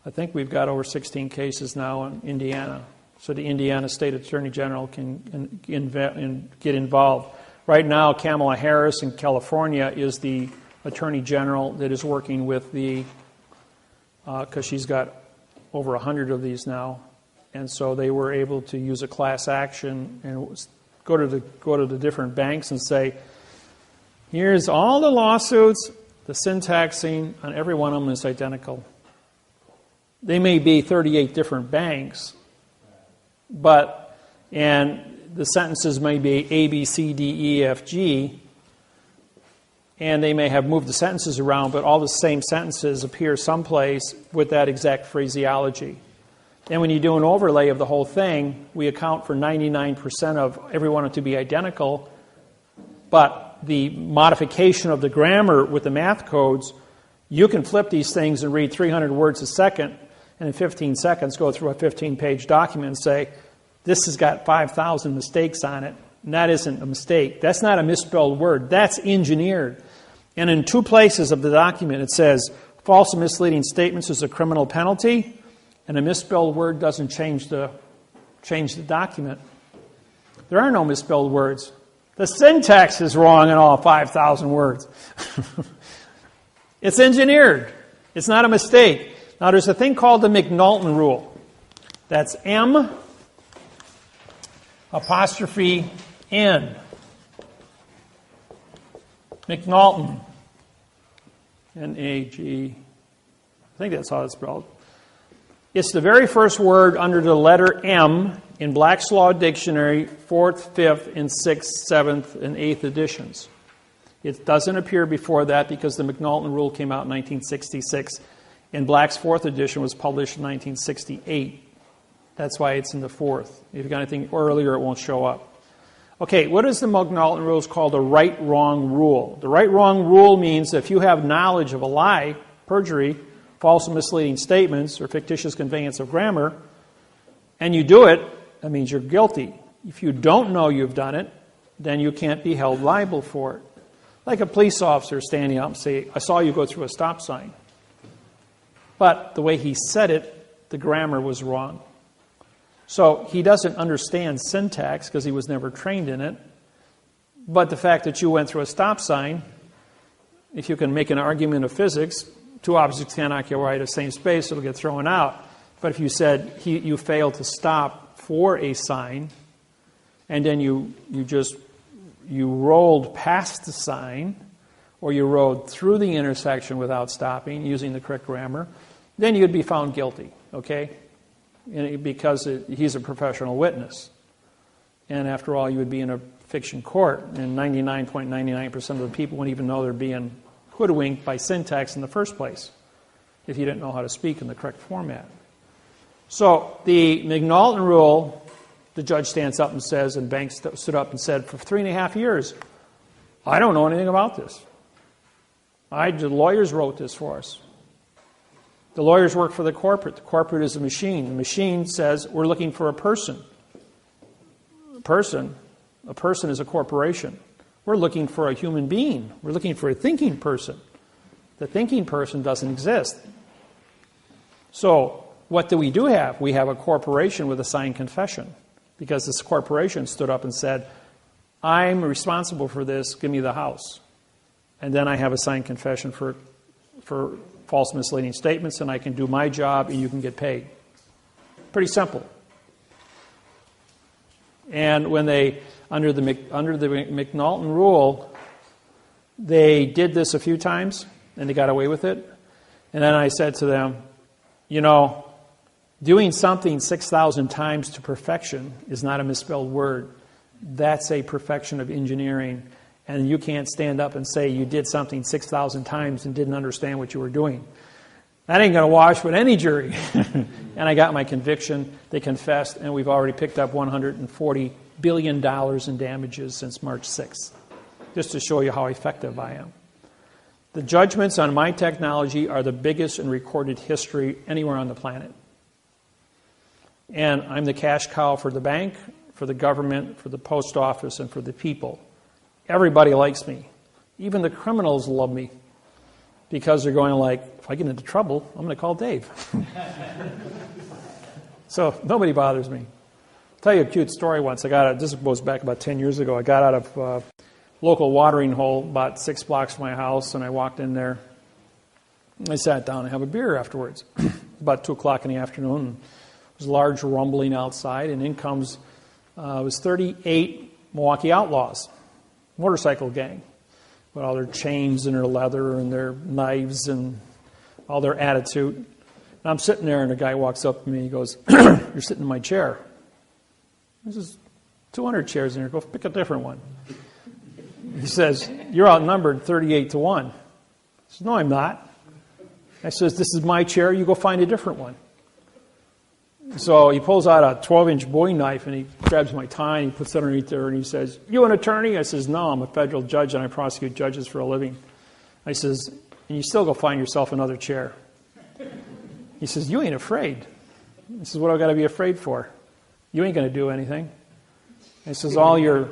I think we've got over 16 cases now in Indiana. So the Indiana State Attorney General can get involved. Right now, Kamala Harris in California is the Attorney General that is working with because she's got over 100 of these now. And so they were able to use a class action and go to the different banks and say, here's all the lawsuits, the syntaxing on every one of them is identical. They may be 38 different banks, and the sentences may be A, B, C, D, E, F, G, and they may have moved the sentences around, but all the same sentences appear someplace with that exact phraseology. And when you do an overlay of the whole thing, we account for 99% of every one to be identical, but the modification of the grammar with the math codes, you can flip these things and read 300 words a second, and in 15 seconds go through a 15-page document and say, this has got 5,000 mistakes on it, and that isn't a mistake. That's not a misspelled word. That's engineered. And in 2 places of the document, it says, false and misleading statements is a criminal penalty, and a misspelled word doesn't change the document. There are no misspelled words. The syntax is wrong in all 5,000 words. It's engineered. It's not a mistake. Now, there's a thing called the McNulton rule. That's M apostrophe N. McNulton. N-A-G. I think that's how it's spelled. It's the very first word under the letter M in Black's Law Dictionary, 4th, 5th, and 6th, 7th, and 8th editions. It doesn't appear before that because the McNulton rule came out in 1966, and Black's 4th edition was published in 1968. That's why it's in the 4th. If you've got anything earlier, it won't show up. Okay, what is the McNulton rule? It's called the right-wrong rule. The right-wrong rule means if you have knowledge of a lie, perjury, false and misleading statements, or fictitious conveyance of grammar, and you do it, that means you're guilty. If you don't know you've done it, then you can't be held liable for it. Like a police officer standing up and saying, I saw you go through a stop sign. But the way he said it, the grammar was wrong. So he doesn't understand syntax because he was never trained in it. But the fact that you went through a stop sign, if you can make an argument of physics, two objects can't occupy the same space, it'll get thrown out. But if you said you failed to stop for a sign, and then you rolled past the sign, or you rode through the intersection without stopping, using the correct grammar, then you'd be found guilty, okay? Because he's a professional witness. And after all, you would be in a fiction court, and 99.99% of the people wouldn't even know they're being hoodwinked by syntax in the first place, if you didn't know how to speak in the correct format. So the McNaughton rule, the judge stands up and says, and Banks stood up and said, for 3.5 years, I don't know anything about this. The lawyers wrote this for us. The lawyers work for the corporate. The corporate is a machine. The machine says, we're looking for a person. A person is a corporation. We're looking for a human being. We're looking for a thinking person. The thinking person doesn't exist. So what do we have? We have a corporation with a signed confession, because this corporation stood up and said, I'm responsible for this, give me the house. And then I have a signed confession for false misleading statements, and I can do my job and you can get paid. Pretty simple. And when they, under the McNaughton rule, they did this a few times and they got away with it. And then I said to them, doing something 6,000 times to perfection is not a misspelled word. That's a perfection of engineering. And you can't stand up and say you did something 6,000 times and didn't understand what you were doing. That ain't going to wash with any jury. And I got my conviction. They confessed, and we've already picked up $140 billion in damages since March 6th, just to show you how effective I am. The judgments on my technology are the biggest in recorded history anywhere on the planet. And I'm the cash cow for the bank, for the government, for the post office, and for the people. Everybody likes me. Even the criminals love me, because they're going like, if I get into trouble, I'm going to call Dave. So nobody bothers me. I'll tell you a cute story once. This goes back about 10 years ago. I got out of a local watering hole about 6 blocks from my house, and I walked in there. I sat down and had a beer afterwards. About 2 o'clock in the afternoon. And there was large rumbling outside, and in comes, it was 38 Milwaukee Outlaws, motorcycle gang, with all their chains and their leather and their knives and all their attitude. And I'm sitting there, and a guy walks up to me. He goes, "You're sitting in my chair." There's 200 chairs in here. Go pick a different one. He says, "You're outnumbered 38-1. I said, "No, I'm not." I says, "This is my chair. You go find a different one." So he pulls out a 12-inch Bowie knife, and he grabs my tie, and he puts it underneath there, and he says, "You an attorney?" I says, "No, I'm a federal judge, and I prosecute judges for a living." I says, "And you still go find yourself another chair." He says, "You ain't afraid." I says, "What do I got to be afraid for? You ain't going to do anything." I says, "All your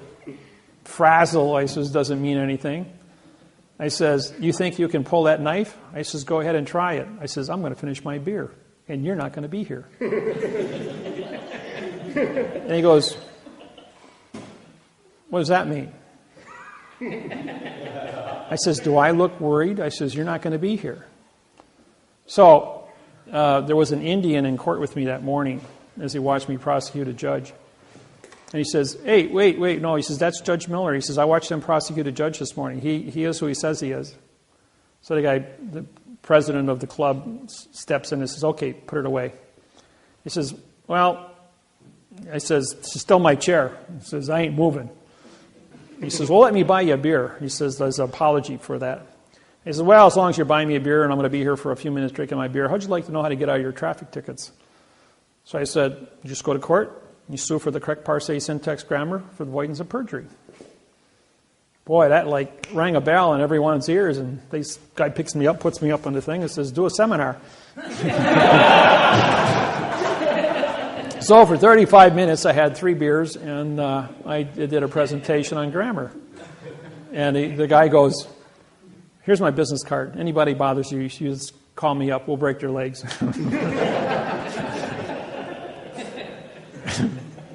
frazzle," I says, "doesn't mean anything." I says, "You think you can pull that knife?" I says, "Go ahead and try it." I says, "I'm going to finish my beer, and you're not going to be here." And he goes, "What does that mean?" I says, "Do I look worried?" I says, "You're not going to be here." So there was an Indian in court with me that morning as he watched me prosecute a judge. And he says, "Hey, wait, no." He says, "That's Judge Miller." He says, "I watched him prosecute a judge this morning. He is who he says he is." So the president of the club steps in and says, "Okay, put it away." He says, "Well," I says, "It's still my chair." He says, "I ain't moving." He says, "Well, let me buy you a beer." He says, "There's an apology for that." He says, "Well, as long as you're buying me a beer and I'm going to be here for a few minutes drinking my beer, how'd you like to know how to get out of your traffic tickets?" So I said, "You just go to court. You sue for the correct parsé syntax grammar for the avoidance of perjury." Boy, that like rang a bell in everyone's ears, and this guy picks me up, puts me up on the thing, and says, "Do a seminar." So for 35 minutes, I had 3 beers, and I did a presentation on grammar. And the guy goes, "Here's my business card. Anybody bothers you, you just call me up. We'll break their legs."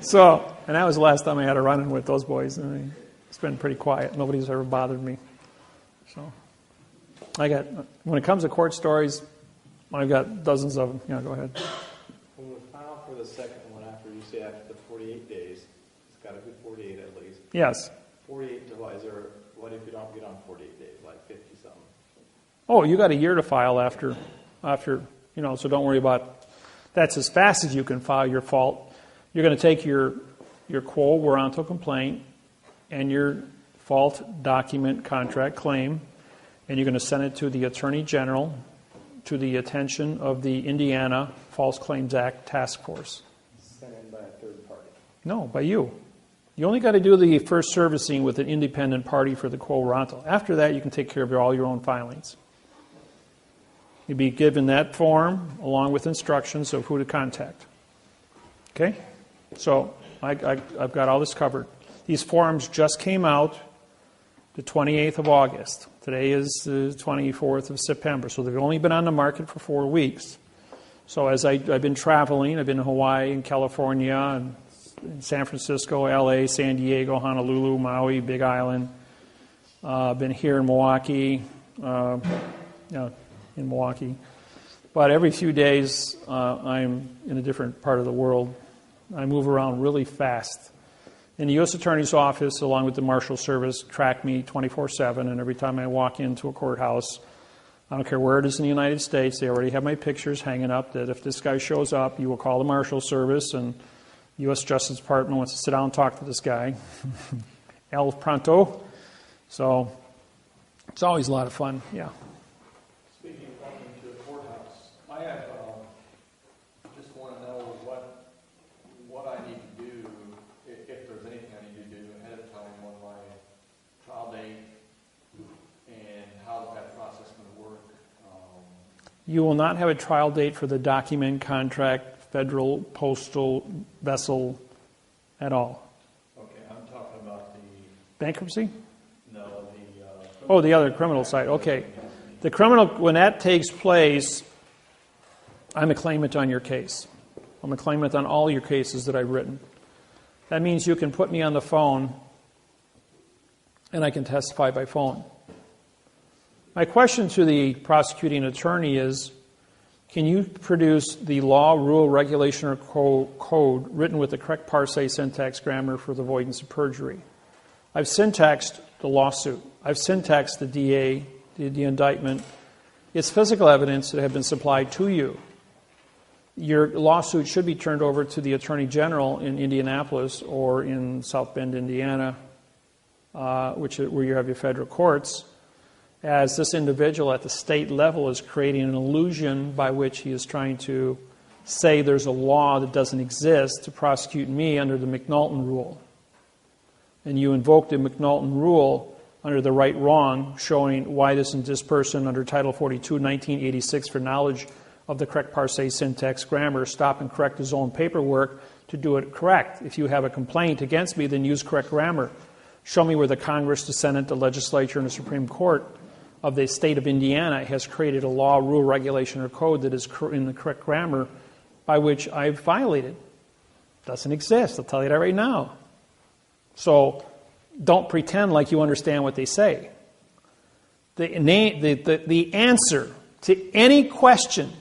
So, and that was the last time I had a run-in with those boys. And It's been pretty quiet. Nobody's ever bothered me. So when it comes to court stories, I've got dozens of them. Yeah, go ahead. When we file for the second one, after you say after the 48 days, it's got to be 48 at least. Yes. 48 divides, or what if you don't get on 48 days, like 50 something? Oh, you got a year to file after, so don't worry about, that's as fast as you can file your fault. You're going to take your quo warranto complaint and your fault document contract claim, and you're going to send it to the Attorney General to the attention of the Indiana False Claims Act Task Force. Sent in by a third party. No, by you. You only got to do the first servicing with an independent party for the quo warranto. After that, you can take care of all your own filings. You'll be given that form along with instructions of who to contact. Okay? So I've got all this covered. These forms just came out the 28th of August. Today is the 24th of September, so they've only been on the market for 4 weeks. So as I've been traveling, I've been in Hawaii and California and in San Francisco, LA, San Diego, Honolulu, Maui, Big Island. Been here in Milwaukee, But every few days, I'm in a different part of the world. I move around really fast. And the U.S. Attorney's Office, along with the Marshal Service, track me 24/7. And every time I walk into a courthouse, I don't care where it is in the United States, they already have my pictures hanging up that if this guy shows up, you will call the Marshal Service and U.S. Justice Department wants to sit down and talk to this guy. El pronto. So it's always a lot of fun. Yeah. Speaking of walking to a courthouse, I have just want to know what I need to do, if there's anything I need to do ahead of time on my trial date, and how that process is going to work. You will not have a trial date for the document, contract, federal, postal, vessel at all. Okay, I'm talking about the... Bankruptcy? No, the other criminal side. Okay. The criminal, when that takes place, I'm a claimant on your case. I'm a claimant on all your cases that I've written. That means you can put me on the phone and I can testify by phone. My question to the prosecuting attorney is, can you produce the law, rule, regulation, or code written with the correct parse, syntax, grammar for the avoidance of perjury? I've syntaxed the lawsuit. I've syntaxed the DA, the indictment. It's physical evidence that have been supplied to you. Your lawsuit should be turned over to the Attorney General in Indianapolis or in South Bend, Indiana, where you have your federal courts, as this individual at the state level is creating an illusion by which he is trying to say there's a law that doesn't exist to prosecute me under the McNulton rule. And you invoke the McNulton rule under the right-wrong, showing why this and this person under Title 42, 1986, for knowledge of the correct parse, syntax, grammar, stop and correct his own paperwork to do it correct. If you have a complaint against me, then use correct grammar. Show me where the Congress, the Senate, the legislature, and the Supreme Court of the state of Indiana has created a law, rule, regulation, or code that is in the correct grammar by which I've violated. Doesn't exist. I'll tell you that right now. So don't pretend like you understand what they say. The answer to any question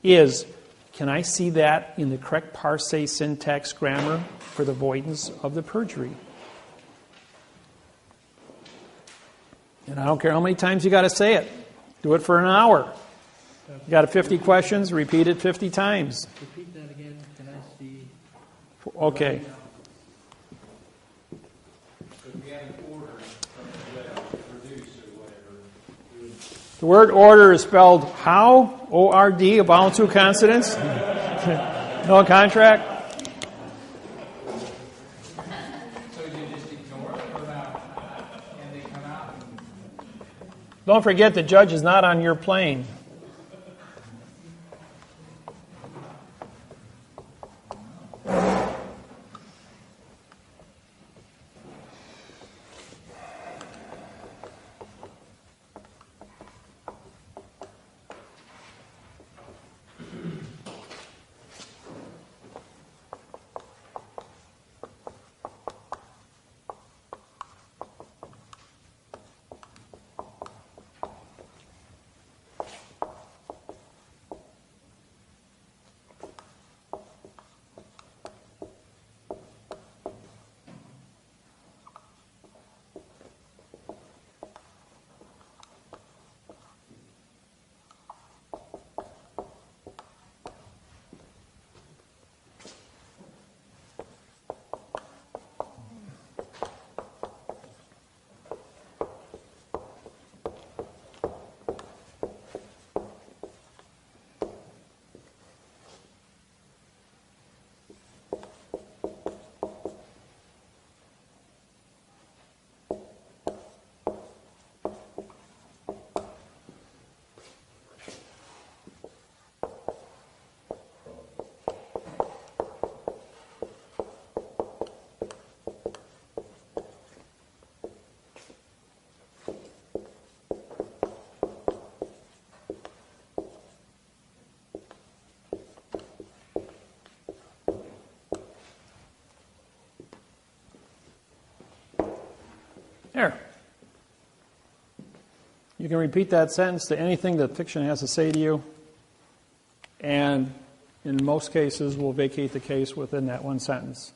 is, can I see that in the correct parse, syntax, grammar for the avoidance of the perjury? And I don't care how many times you got to say it. Do it for an hour. You got 50 questions, repeat it 50 times. Repeat that again. Can I see? Okay. If we have an order from the judge to produce or whatever, The word order is spelled how? O-R-D, a vowel, two consonants? No contract? Don't forget the judge is not on your plane. There. You can repeat that sentence to anything that fiction has to say to you, and in most cases, we'll vacate the case within that one sentence.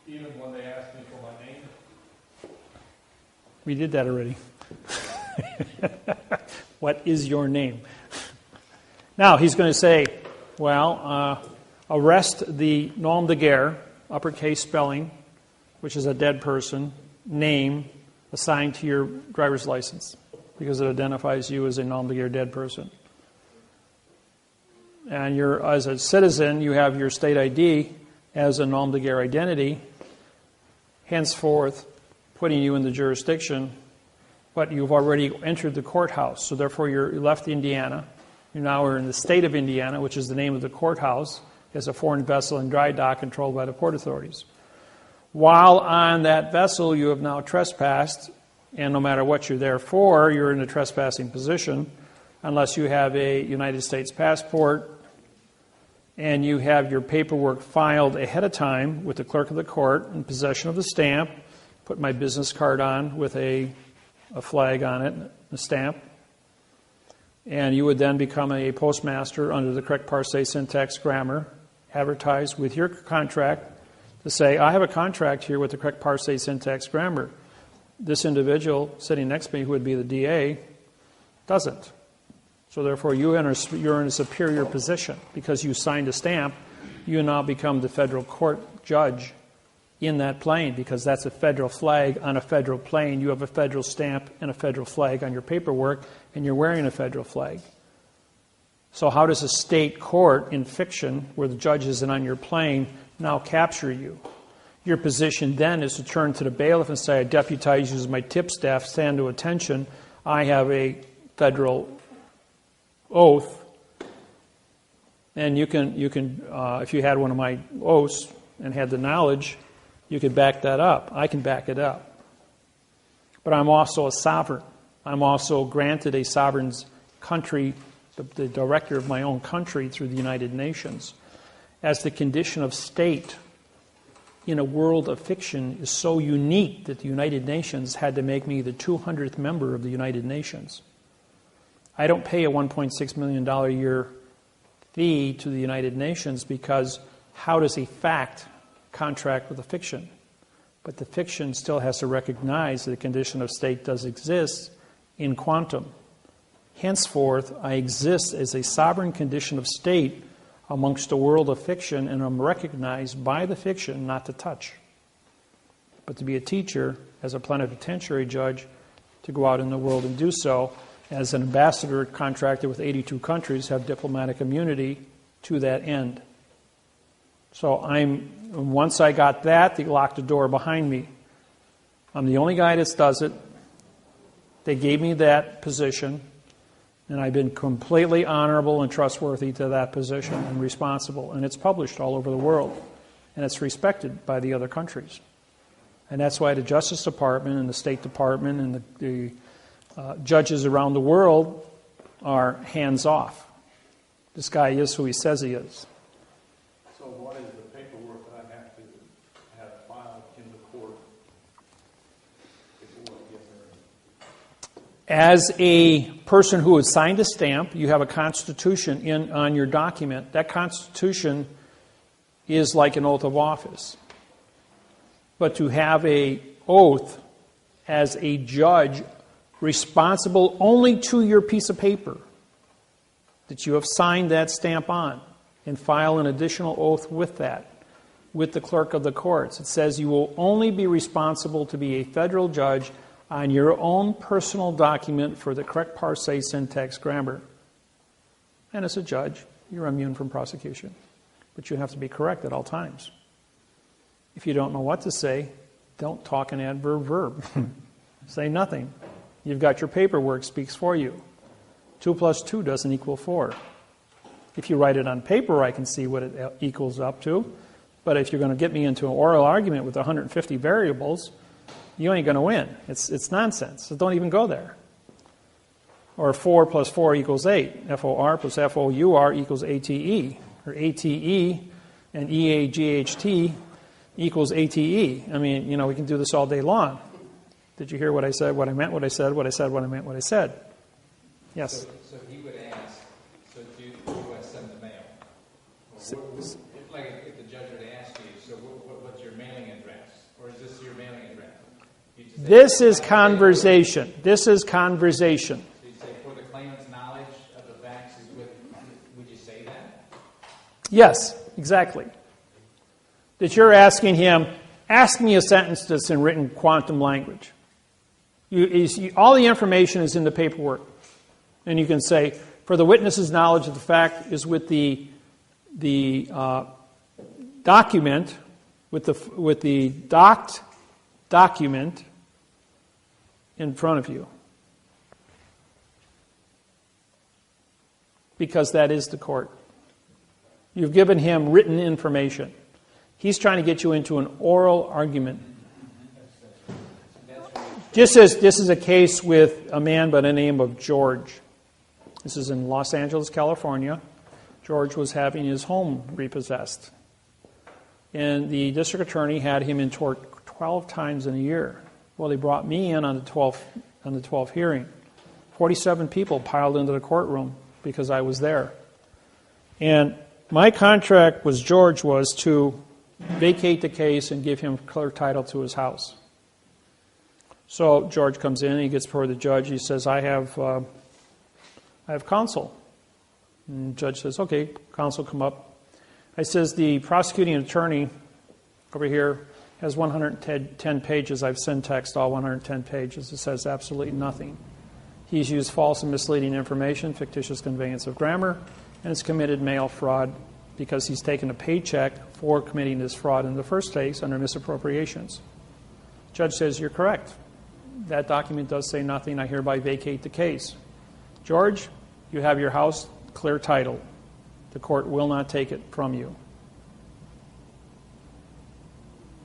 Even when they ask me for my name? We did that already. What is your name? Now, he's going to say, well, arrest the nom de guerre, uppercase spelling, which is a dead person, name assigned to your driver's license, because it identifies you as a nom de guerre dead person. And as a citizen, you have your state ID as a nom de guerre identity, henceforth putting you in the jurisdiction, but you've already entered the courthouse. So therefore, you left Indiana. You now are in the state of Indiana, which is the name of the courthouse, as a foreign vessel in dry dock controlled by the port authorities. While on that vessel, you have now trespassed, and no matter what you're there for, you're in a trespassing position, unless you have a United States passport and you have your paperwork filed ahead of time with the clerk of the court in possession of the stamp, put my business card on with a flag on it, a stamp, and you would then become a postmaster under the correct parsé syntax grammar, advertise with your contract to say, I have a contract here with the correct parsé syntax grammar. This individual sitting next to me, who would be the DA, doesn't. So therefore, you're in a superior position. Because you signed a stamp, you now become the federal court judge in that plane, because that's a federal flag on a federal plane. You have a federal stamp and a federal flag on your paperwork, and you're wearing a federal flag. So how does a state court in fiction, where the judge isn't on your plane, now capture you? Your position then is to turn to the bailiff and say, I deputize you as my tip staff, stand to attention. I have a federal oath, and you can if you had one of my oaths and had the knowledge, you could back that up. I can back it up. But I'm also a sovereign. I'm also granted a sovereign's country, the director of my own country through the United Nations, as the condition of state in a world of fiction is so unique that the United Nations had to make me the 200th member of the United Nations. I don't pay a $1.6 million a year fee to the United Nations, because how does a fact contract with a fiction? But the fiction still has to recognize that the condition of state does exist in quantum. Henceforth, I exist as a sovereign condition of state amongst a world of fiction, and I'm recognized by the fiction not to touch, but to be a teacher, as a plenipotentiary judge, to go out in the world and do so. As an ambassador contracted with 82 countries, have diplomatic immunity to that end. So once I got that, they locked the door behind me. I'm the only guy that does it. They gave me that position, and I've been completely honorable and trustworthy to that position and responsible. And it's published all over the world, and it's respected by the other countries. And that's why the Justice Department and the State Department and the judges around the world are hands off. This guy is who he says he is. So what is the paperwork that I have to have filed in the court before I get there? As a person who has signed a stamp, you have a constitution on your document. That constitution is like an oath of office. But to have an oath as a judge responsible only to your piece of paper that you have signed that stamp on, and file an additional oath with that, with the clerk of the courts. It says you will only be responsible to be a federal judge on your own personal document for the correct parsé syntax grammar. And as a judge, you're immune from prosecution. But you have to be correct at all times. If you don't know what to say, don't talk an adverb verb. Say nothing. You've got your paperwork speaks for you. 2 plus 2 doesn't equal 4. If you write it on paper, I can see what it equals up to. But if you're going to get me into an oral argument with 150 variables, you ain't going to win. It's nonsense. So don't even go there. Or 4 plus 4 equals 8. FOR plus FOUR equals ATE. Or ATE and EAGHT equals ATE. I mean, we can do this all day long. Did you hear what I said, what I meant, what I said, what I said, what I meant, what I said? Yes? So he would ask, so do you send the mail? Like if the judge would ask you, so what's your mailing address? Or is this your mailing address? This is conversation. This is conversation. So you say, for the claimant's knowledge of the facts is with, would you say that? Yes, exactly. That you're asking him, ask me a sentence that's in written quantum language. All the information is in the paperwork. And you can say, for the witness's knowledge of the fact is with the document, with the docked document in front of you. Because that is the court. You've given him written information. He's trying to get you into an oral argument. This is a case with a man by the name of George. This is in Los Angeles, California. George was having his home repossessed. And the district attorney had him in court 12 times in a year. Well, they brought me in on the 12th hearing. 47 people piled into the courtroom because I was there. And my contract with George was to vacate the case and give him clear title to his house. So George comes in, he gets before the judge, he says, I have counsel. And the judge says, okay, counsel, come up. I says, the prosecuting attorney over here has 110 pages. I've syntaxed all 110 pages. It says absolutely nothing. He's used false and misleading information, fictitious conveyance of grammar, and has committed mail fraud because he's taken a paycheck for committing this fraud in the first place under misappropriations. Judge says, you're correct. That document does say nothing. I hereby vacate the case. George, you have your house clear title. The court will not take it from you.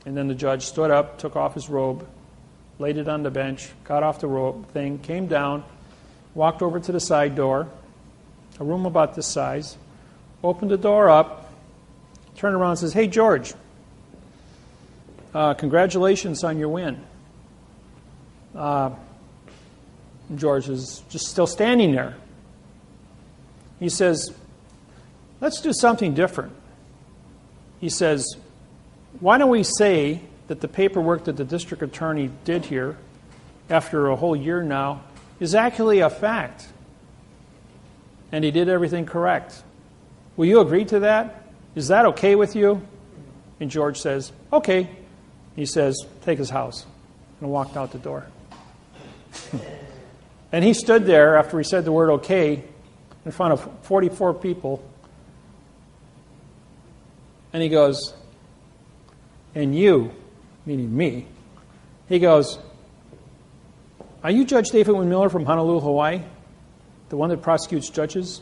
And then the judge stood up, took off his robe, laid it on the bench, got off the robe thing, came down, walked over to the side door, a room about this size, opened the door up, turned around and says, hey, George, congratulations on your win. George is just still standing there. He says, let's do something different. He says, why don't we say that the paperwork that the district attorney did here, after a whole year now, is actually a fact. And he did everything correct. Will you agree to that? Is that okay with you? And George says, okay. He says, take his house. And walked out the door. And he stood there after he said the word okay in front of 44 people. And he goes, and you, meaning me, he goes, are you Judge David-Wynn Miller from Honolulu, Hawaii? The one that prosecutes judges?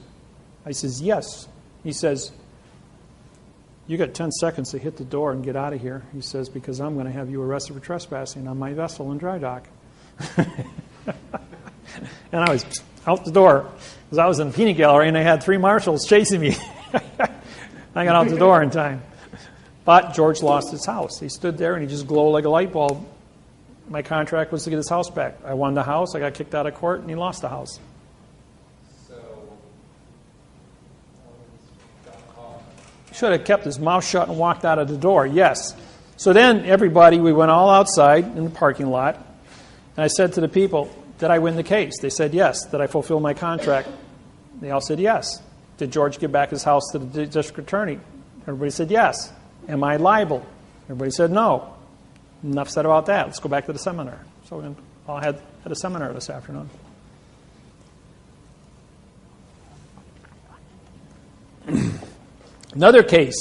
I says, yes. He says, you got 10 seconds to hit the door and get out of here. He says, because I'm going to have you arrested for trespassing on my vessel in dry dock. And I was out the door because I was in the peanut gallery and I had 3 marshals chasing me. I got out the door in time. But George lost his house. He stood there and he just glowed like a light bulb. My contract was to get his house back. I won the house, I got kicked out of court, and he lost the house. Should have kept his mouth shut and walked out of the door, yes. So then everybody, we went all outside in the parking lot, and I said to the people, did I win the case? They said yes. Did I fulfill my contract? They all said yes. Did George give back his house to the district attorney? Everybody said yes. Am I liable? Everybody said no. Enough said about that. Let's go back to the seminar. So we all had a seminar this afternoon. Another case,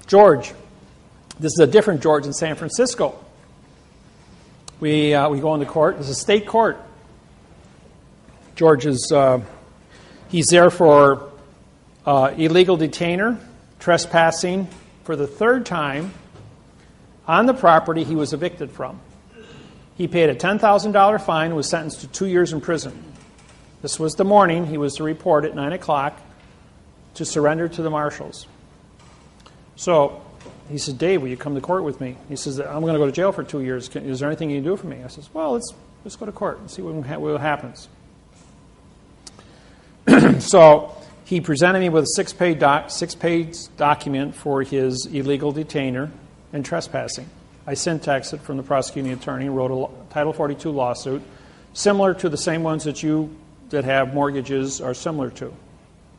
George. This is a different George in San Francisco. We go into court. This is a state court. George is he's there for illegal detainer, trespassing for the 3rd time on the property he was evicted from. He paid a $10,000 fine and was sentenced to 2 years in prison. This was the morning he was to report at 9 o'clock to surrender to the marshals. So he says, Dave, will you come to court with me? He says, I'm going to go to jail for 2 years. Is there anything you can do for me? I says, well, let's go to court and see what happens. So he presented me with a six-page document for his illegal detainer and trespassing. I syntaxed it from the prosecuting attorney and wrote a Title 42 lawsuit, similar to the same ones that you that have mortgages are similar to,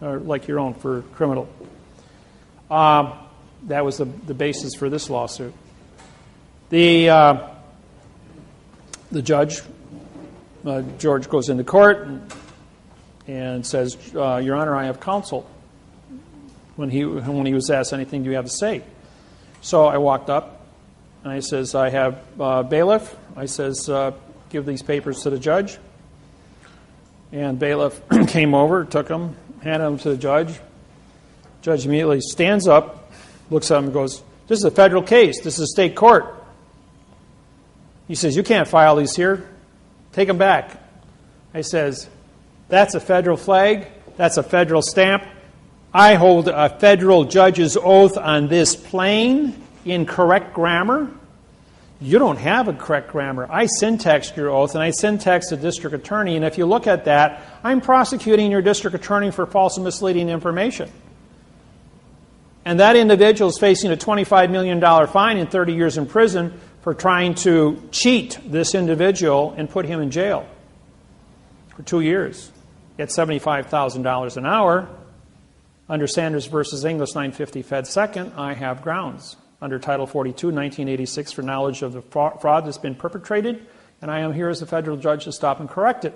or like your own for criminal. That was the basis for this lawsuit. The judge, George, goes into court and says, Your Honor, I have counsel. When he was asked anything, do you have to say? So I walked up and I says, I have bailiff. I says, give these papers to the judge. And bailiff came over, took them, handed them to the judge. Judge immediately stands up, looks at him and goes, this is a federal case. This is a state court. He says, you can't file these here. Take them back. I says, that's a federal flag. That's a federal stamp. I hold a federal judge's oath on this plain, in correct grammar. You don't have a correct grammar. I syntaxed your oath, and I syntaxed the district attorney, and if you look at that, I'm prosecuting your district attorney for false and misleading information. And that individual is facing a $25 million fine and 30 years in prison for trying to cheat this individual and put him in jail for 2 years. At $75,000 an hour, under Sanders versus English 950 Fed 2nd, I have grounds under Title 42, 1986, for knowledge of the fraud that's been perpetrated, and I am here as a federal judge to stop and correct it.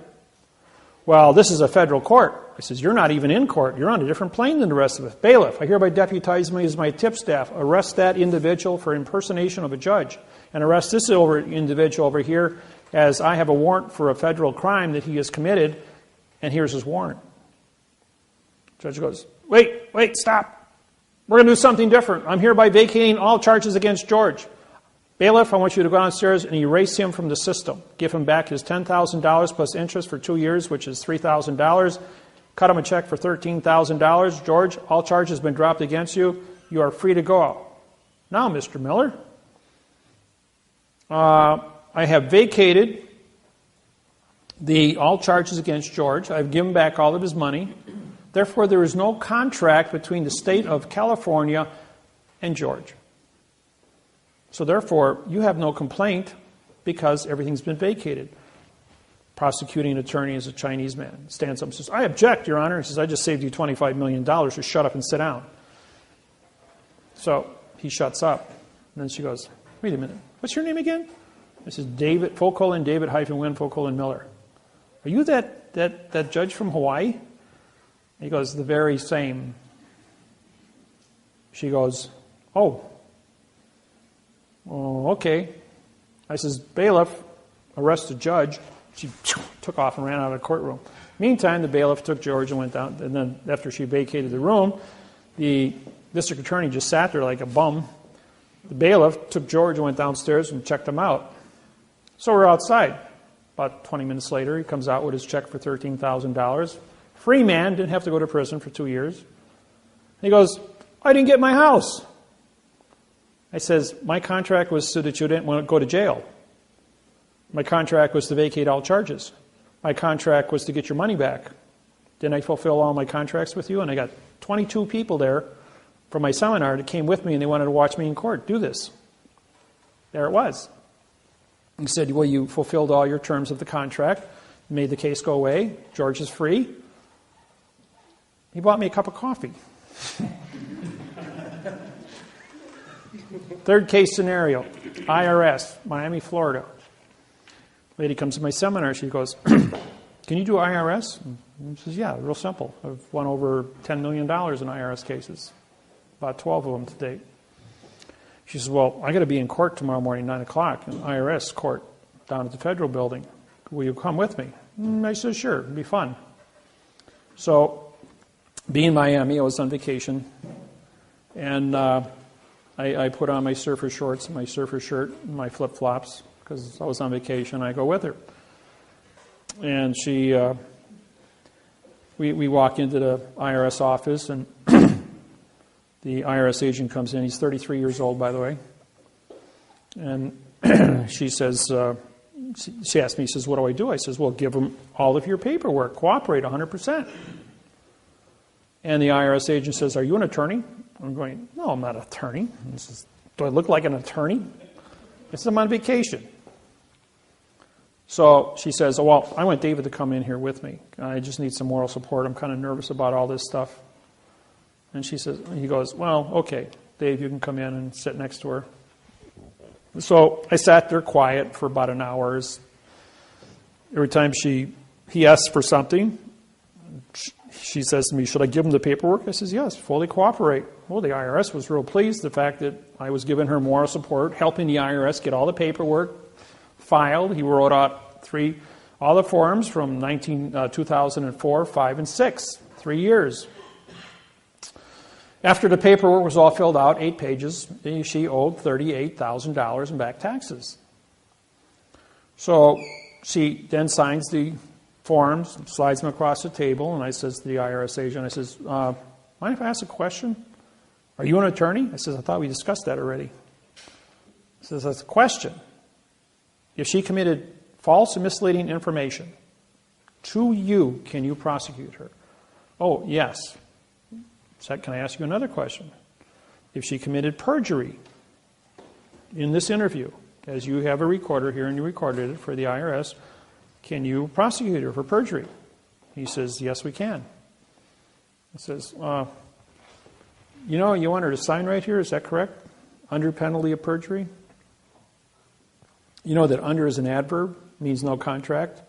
Well, this is a federal court. I says, you're not even in court. You're on a different plane than the rest of us. Bailiff, I hereby deputize me as my tip staff. Arrest that individual for impersonation of a judge, and arrest this individual over here as I have a warrant for a federal crime that he has committed, and here's his warrant. Judge goes, wait, stop. We're going to do something different. I'm hereby vacating all charges against George. Bailiff, I want you to go downstairs and erase him from the system. Give him back his $10,000 plus interest for 2 years, which is $3,000. Cut him a check for $13,000. George, all charges have been dropped against you. You are free to go. Now, Mr. Miller, I have vacated all charges against George. I've given back all of his money. Therefore, there is no contract between the state of California and George. So therefore, you have no complaint because everything's been vacated. Prosecuting attorney is a Chinese man. Stands up and says, I object, Your Honor. He says, I just saved you $25 million. Just shut up and sit down. So he shuts up. And then she goes, wait a minute. What's your name again? This is David, David-Wynn, Miller. Are you that judge from Hawaii? He goes, the very same. She goes, oh, okay. I says, bailiff, arrest the judge. She took off and ran out of the courtroom. Meantime, the bailiff took George and went down. And then after she vacated the room, the district attorney just sat there like a bum. The bailiff took George and went downstairs and checked him out. So we're outside. About 20 minutes later, he comes out with his check for $13,000. Free man, didn't have to go to prison for 2 years. And he goes, I didn't get my house. I says, my contract was so that you didn't want to go to jail. My contract was to vacate all charges. My contract was to get your money back. Didn't I fulfill all my contracts with you? And I got 22 people there from my seminar that came with me and they wanted to watch me in court do this. There it was. He said, well, you fulfilled all your terms of the contract, made the case go away. George is free. He bought me a cup of coffee. Third case scenario, IRS, Miami, Florida. Lady comes to my seminar. She goes, can you do IRS? And she says, yeah, real simple. I've won over $10 million in IRS cases, about 12 of them to date. She says, well, I got to be in court tomorrow morning, 9 o'clock, in IRS court down at the federal building. Will you come with me? I said, sure, it'd be fun. So, being in Miami, I was on vacation, and I put on my surfer shorts, my surfer shirt, and my flip-flops, because I was on vacation. I go with her. And she, we walk into the IRS office, and The IRS agent comes in. He's 33 years old, by the way. And she says, she asked me, she says, what do I do? I says, well, give them all of your paperwork. Cooperate 100%. And the IRS agent says, are you an attorney? I'm going, no, I'm not an attorney. He says, do I look like an attorney? I said, I'm on vacation. So she says, oh, well, I want David to come in here with me. I just need some moral support. I'm kind of nervous about all this stuff. And he goes, well, okay, Dave, you can come in and sit next to her. So I sat there quiet for about an hour. Every time he asks for something, she says to me, should I give him the paperwork? I says, yes, fully cooperate. Well, the IRS was real pleased the fact that I was giving her moral support, helping the IRS get all the paperwork filed. He wrote out all the forms from 2004, 5, and 6, 3 years. After the paperwork was all filled out, 8 pages, she owed $38,000 in back taxes. So she then signs the forms, slides them across the table, and I says to the IRS agent, I says, mind if I ask a question? Are you an attorney? I says, I thought we discussed that already. He says, that's a question. If she committed false and misleading information to you, can you prosecute her? Oh, yes. So can I ask you another question? If she committed perjury in this interview, as you have a recorder here and you recorded it for the IRS, can you prosecute her for perjury? He says, yes, we can. He says, you want her to sign right here, is that correct? Under penalty of perjury? You know that under is an adverb, means no contract.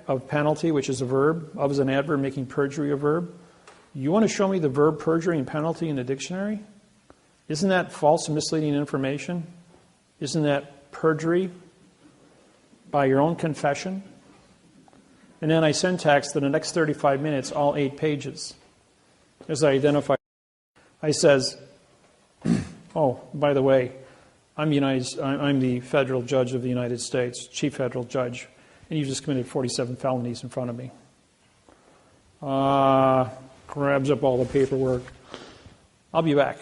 Of penalty, which is a verb. Of is an adverb, making perjury a verb. You want to show me the verb perjury and penalty in the dictionary? Isn't that false and misleading information? Isn't that perjury by your own confession? And then I syntaxed in the next 35 minutes, all 8 pages. As I identify, I says, oh, by the way, I'm the federal judge of the United States, chief federal judge, and you just committed 47 felonies in front of me. Grabs up all the paperwork. I'll be back.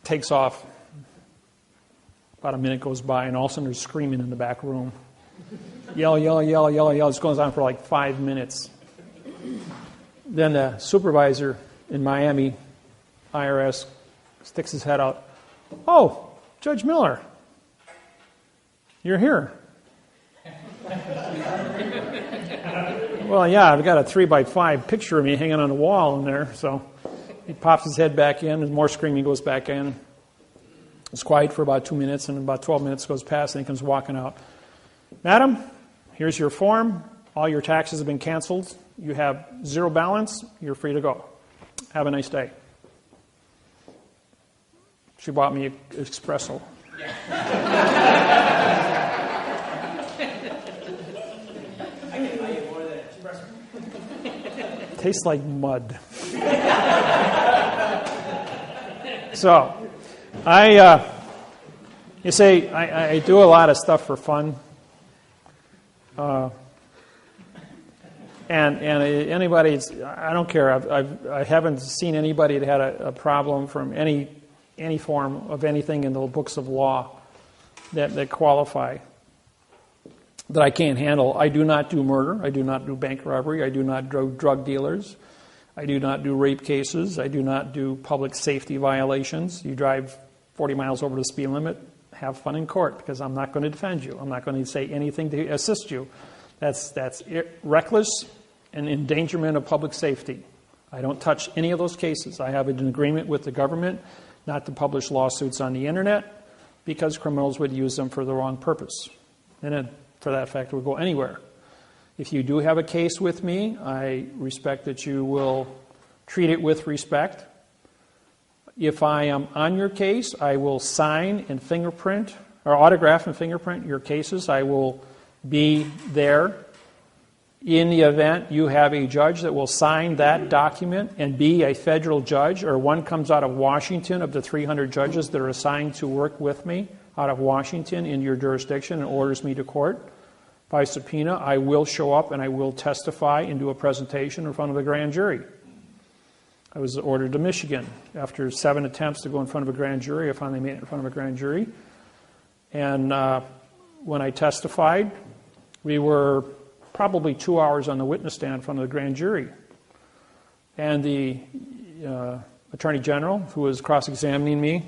Takes off. About a minute goes by, and all of a sudden there's screaming in the back room. Yell, yell, yell, yell, yell. This goes on for like 5 minutes. Then the supervisor in Miami, IRS, sticks his head out. Oh, Judge Miller, you're here. Well, yeah, I've got a 3x5 picture of me hanging on the wall in there. So he pops his head back in, and more screaming goes back in. It's quiet for about 2 minutes, and about 12 minutes goes past, and he comes walking out. Madam, here's your form. All your taxes have been canceled. You have 0 balance. You're free to go. Have a nice day. She bought me an espresso. Tastes like mud. So, I do a lot of stuff for fun. And anybody, I don't care. I haven't seen anybody that had a problem from any form of anything in the books of law that qualify, that I can't handle. I do not do murder. I do not do bank robbery. I do not do drug dealers. I do not do rape cases. I do not do public safety violations. You drive 40 miles over the speed limit, have fun in court, because I'm not going to defend you. I'm not going to say anything to assist you. That's reckless and endangerment of public safety. I don't touch any of those cases. I have an agreement with the government not to publish lawsuits on the internet because criminals would use them for the wrong purpose. And then, for that fact, it would go anywhere. If you do have a case with me, I respect that you will treat it with respect. If I am on your case, I will sign and fingerprint, or autograph and fingerprint your cases. I will be there. In the event you have a judge that will sign that document and be a federal judge, or one comes out of Washington of the 300 judges that are assigned to work with me out of Washington in your jurisdiction and orders me to court by subpoena, I will show up and I will testify and do a presentation in front of the grand jury. I was ordered to Michigan. After 7 attempts to go in front of a grand jury, I finally made it in front of a grand jury. And when I testified, we were probably 2 hours on the witness stand in front of the grand jury. And the Attorney General, who was cross-examining me,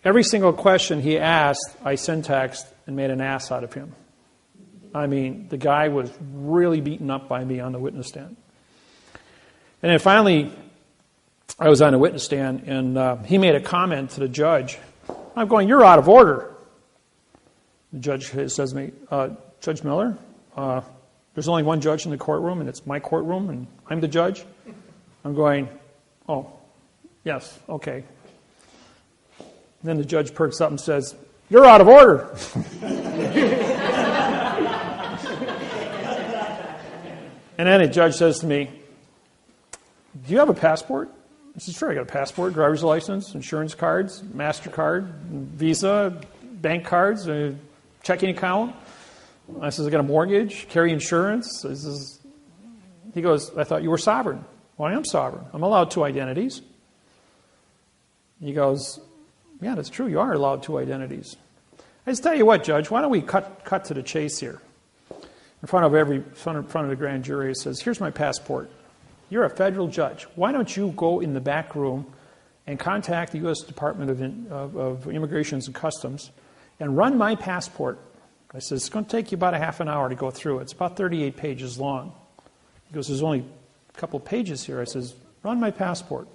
every single question he asked, I syntaxed and made an ass out of him. I mean, the guy was really beaten up by me on the witness stand. And then finally, I was on the witness stand, and he made a comment to the judge. I'm going, "You're out of order." The judge says to me, "Judge Miller, there's only one judge in the courtroom, and it's my courtroom, and I'm the judge." I'm going, "Oh, yes, okay." Then the judge perks up and says, "You're out of order." And then the judge says to me, "Do you have a passport?" I said, "Sure, I got a passport, driver's license, insurance cards, MasterCard, Visa, bank cards, a checking account." I says, "I got a mortgage, carry insurance." He goes, "I thought you were sovereign." "Well, I am sovereign. I'm allowed 2 identities." He goes, "Yeah, that's true. You are allowed 2 identities." I just tell you what, Judge, why don't we cut to the chase here? In front of the grand jury, he says, "Here's my passport. You're a federal judge. Why don't you go in the back room and contact the U.S. Department of Immigration and Customs and run my passport?" I said, "It's going to take you about a half an hour to go through it. It's about 38 pages long." He goes, "There's only a couple pages here." I says, "Run my passport."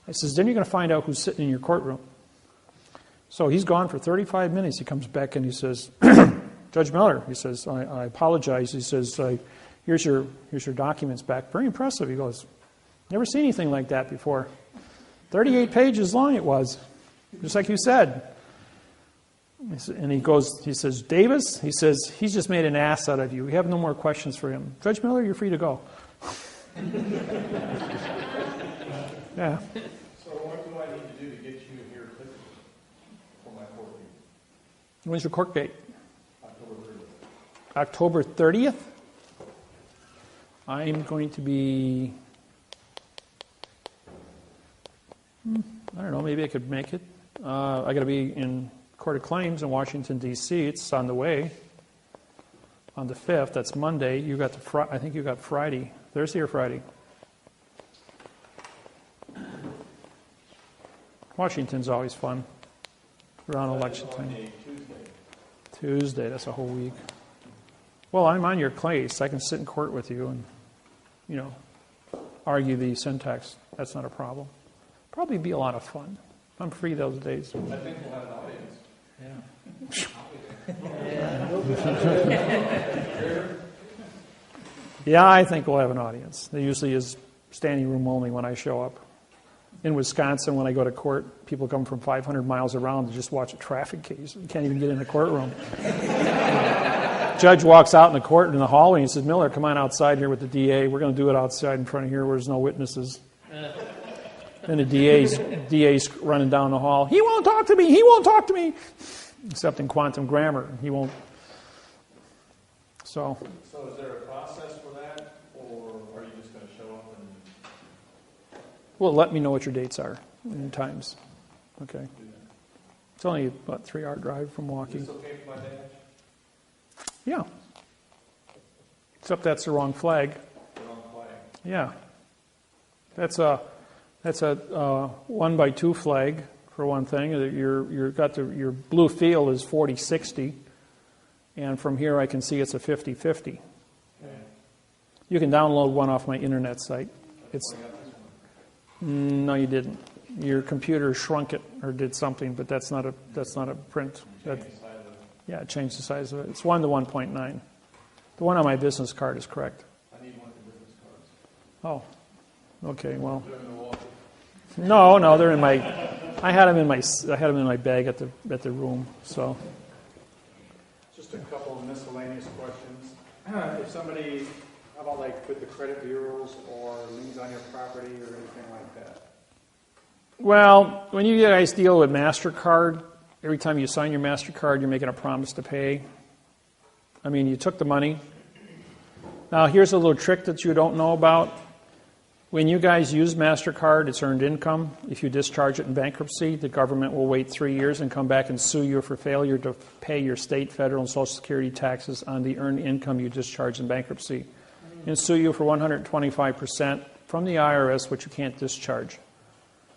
I says, "Then you're going to find out who's sitting in your courtroom." So he's gone for 35 minutes. He comes back and he says, "Judge Miller," he says, I apologize. He says, here's your documents back." Very impressive. He goes, "Never seen anything like that before." 38 pages long it was, just like you said. And he says, "Davis," he says, "he's just made an ass out of you. We have no more questions for him. Judge Miller, you're free to go." Yeah. So what do I need to do to get you here quickly for my court date? When's your court date? October 30th. October 30th? I'm going to be, I don't know, maybe I could make it. I got to be in Court of Claims in Washington, D.C. It's on the way. On the 5th, that's Monday. You got I think you got Friday. Thursday or Friday? Washington's always fun around election time. Tuesday, that's a whole week. Well, I'm on your case. I can sit in court with you and, argue the syntax. That's not a problem. Probably be a lot of fun. I'm free those days. I think we'll have an audience. Yeah, I think we'll have an audience. There usually is standing room only when I show up. In Wisconsin, when I go to court, people come from 500 miles around to just watch a traffic case. You can't even get in the courtroom. Judge walks out in the court in the hallway and he says, "Miller, come on outside here with the DA. We're going to do it outside in front of here where there's no witnesses." And the DA's running down the hall. "He won't talk to me. He won't talk to me." Except in quantum grammar. He won't. So is there a process for that, or are you just going to show up and... Well, let me know what your dates are and times. Okay. It's only about a 3-hour drive from Milwaukee. Is this okay for my badge? Yeah. Except that's the wrong flag. The wrong flag. Yeah. That's a 1x2 flag for one thing. Your blue field is 40-60, and from here I can see it's a 50-50. Okay. You can download one off my internet site. No, you didn't. Your computer shrunk it or did something, but that's not a print. Yeah, it changed the size of it. It's 1 to 1.9. The one on my business card is correct. I need one for business cards. Oh, okay. Well, no, they're in my. I had them in my bag at the room. So. Just a couple of miscellaneous questions. If somebody, how about like with the credit bureaus or liens on your property or anything like that? Well, when you guys deal with MasterCard, every time you sign your MasterCard, you're making a promise to pay. I mean, you took the money. Now, here's a little trick that you don't know about. When you guys use MasterCard, it's earned income. If you discharge it in bankruptcy, the government will wait 3 years and come back and sue you for failure to pay your state, federal, and Social Security taxes on the earned income you discharged in bankruptcy. And sue you for 125% from the IRS, which you can't discharge.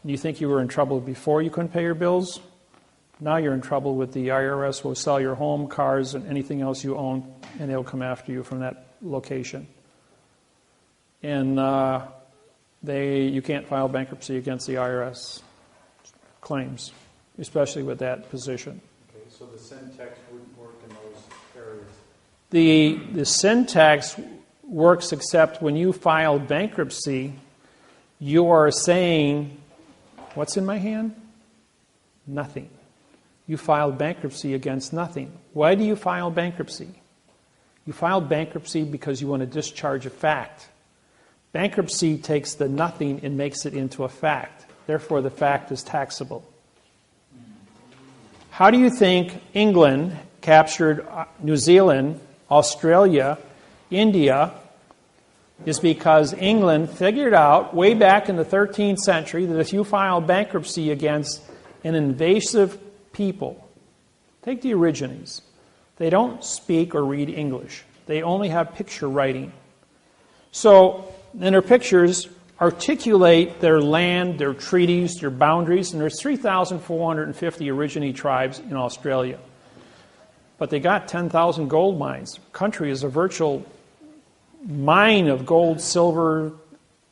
You think you were in trouble before you couldn't pay your bills? Now you're in trouble with the IRS. Will sell your home, cars, and anything else you own, and they'll come after you from that location. And you can't file bankruptcy against the IRS claims, especially with that position. Okay, so the syntax wouldn't work in those areas. The syntax works except when you file bankruptcy, you are saying, what's in my hand? Nothing. You filed bankruptcy against nothing. Why do you file bankruptcy? You filed bankruptcy because you want to discharge a fact. Bankruptcy takes the nothing and makes it into a fact. Therefore, the fact is taxable. How do you think England captured New Zealand, Australia, India? Is because England figured out way back in the 13th century that if you file bankruptcy against an invasive people, take the Aborigines. They don't speak or read English. They only have picture writing. So, in their pictures, articulate their land, their treaties, their boundaries, and there's 3,450 Aborigine tribes in Australia. But they got 10,000 gold mines. The country is a virtual mine of gold, silver,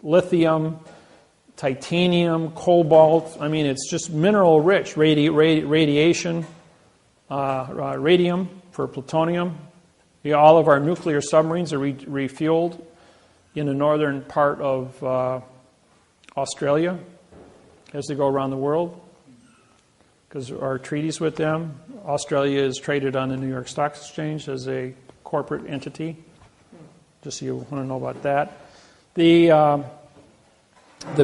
lithium, titanium, cobalt. I mean, it's just mineral rich. Radiation, radium for plutonium. All of our nuclear submarines are refueled in the northern part of Australia as they go around the world because our treaties with them. Australia is traded on the New York Stock Exchange as a corporate entity. Just so you want to know about that. The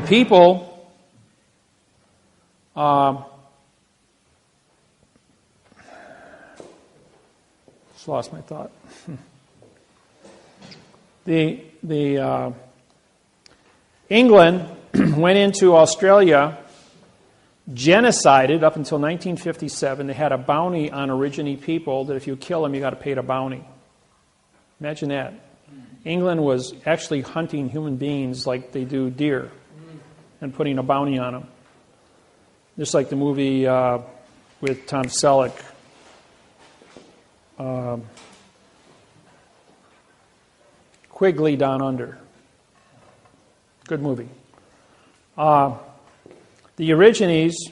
people just lost my thought. England went into Australia, genocided up until 1957. They had a bounty on Aborigine people that if you kill them, you got to pay the bounty. Imagine that. England was actually hunting human beings like they do deer and putting a bounty on them. Just like the movie with Tom Selleck, Quigley Down Under. Good movie. The Aborigines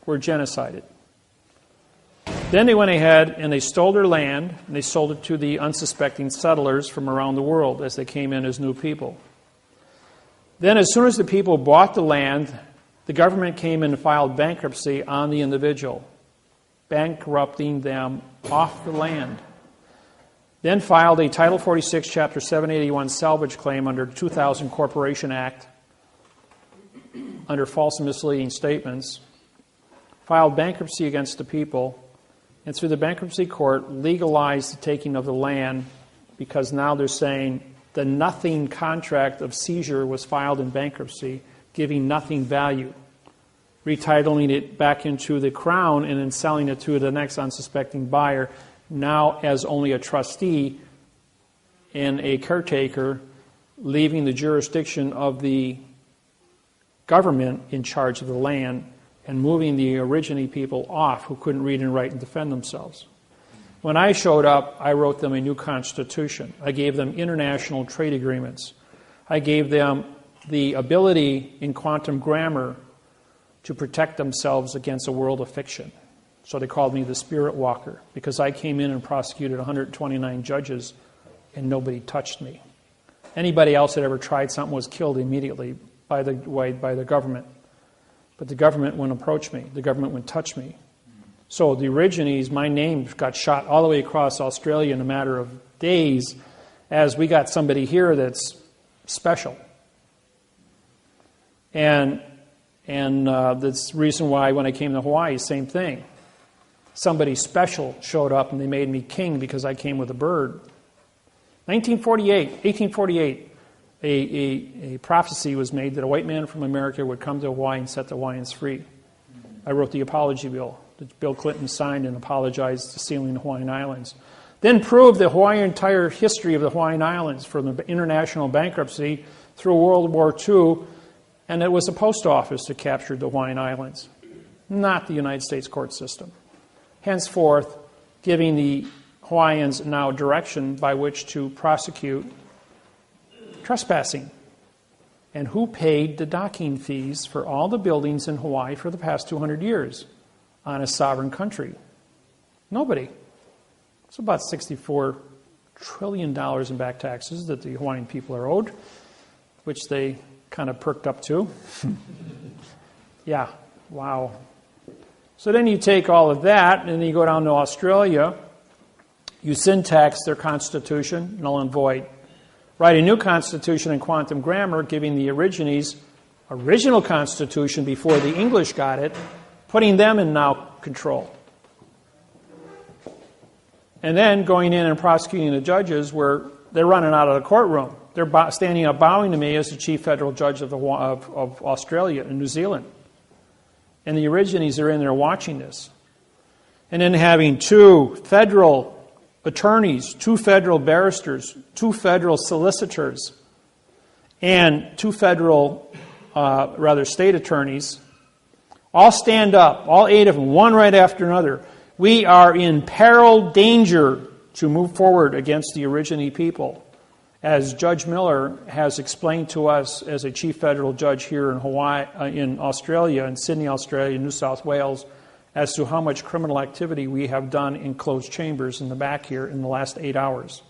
were genocided. Then they went ahead and they stole their land and they sold it to the unsuspecting settlers from around the world as they came in as new people. Then as soon as the people bought the land, the government came in and filed bankruptcy on the individual, bankrupting them off the land. Then filed a Title 46, Chapter 781 salvage claim under the 2000 Corporation Act under false and misleading statements, filed bankruptcy against the people, and through the bankruptcy court legalized the taking of the land because now they're saying the nothing contract of seizure was filed in bankruptcy, giving nothing value, retitling it back into the crown and then selling it to the next unsuspecting buyer, now as only a trustee and a caretaker, leaving the jurisdiction of the government in charge of the land and moving the Aborigine people off who couldn't read and write and defend themselves. When I showed up, I wrote them a new constitution. I gave them international trade agreements. I gave them the ability in quantum grammar to protect themselves against a world of fiction. So they called me the Spirit Walker because I came in and prosecuted 129 judges and nobody touched me. Anybody else that ever tried something was killed immediately by the government. But the government wouldn't approach me. The government wouldn't touch me. So the Aborigines, my name got shot all the way across Australia in a matter of days as we got somebody here that's special. And that's the reason why when I came to Hawaii, same thing. Somebody special showed up and they made me king because I came with a bird. 1848, a prophecy was made that a white man from America would come to Hawaii and set the Hawaiians free. I wrote the apology bill that Bill Clinton signed and apologized to sealing the Hawaiian Islands. Then proved the entire history of the Hawaiian Islands from the international bankruptcy through World War II, and it was the post office that captured the Hawaiian Islands, not the United States court system. Henceforth, giving the Hawaiians now direction by which to prosecute trespassing. And who paid the docking fees for all the buildings in Hawaii for the past 200 years on a sovereign country? Nobody. It's about $64 trillion in back taxes that the Hawaiian people are owed, which they kind of perked up to. Yeah, wow. So then you take all of that, and then you go down to Australia, you syntax their constitution, null and void. Write a new constitution in quantum grammar, giving the origines original constitution before the English got it, putting them in now control. And then going in and prosecuting the judges where they're running out of the courtroom. They're standing up bowing to me as the chief federal judge of Australia and New Zealand. And the origines are in there watching this. And then having 2 federal attorneys, 2 federal barristers, 2 federal solicitors, and 2 federal, state attorneys, all stand up, all 8 of them, one right after another. We are in peril, danger to move forward against the origine people. As Judge Miller has explained to us as a chief federal judge here in in Australia, in Sydney, Australia, New South Wales, as to how much criminal activity we have done in closed chambers in the back here in the last 8 hours.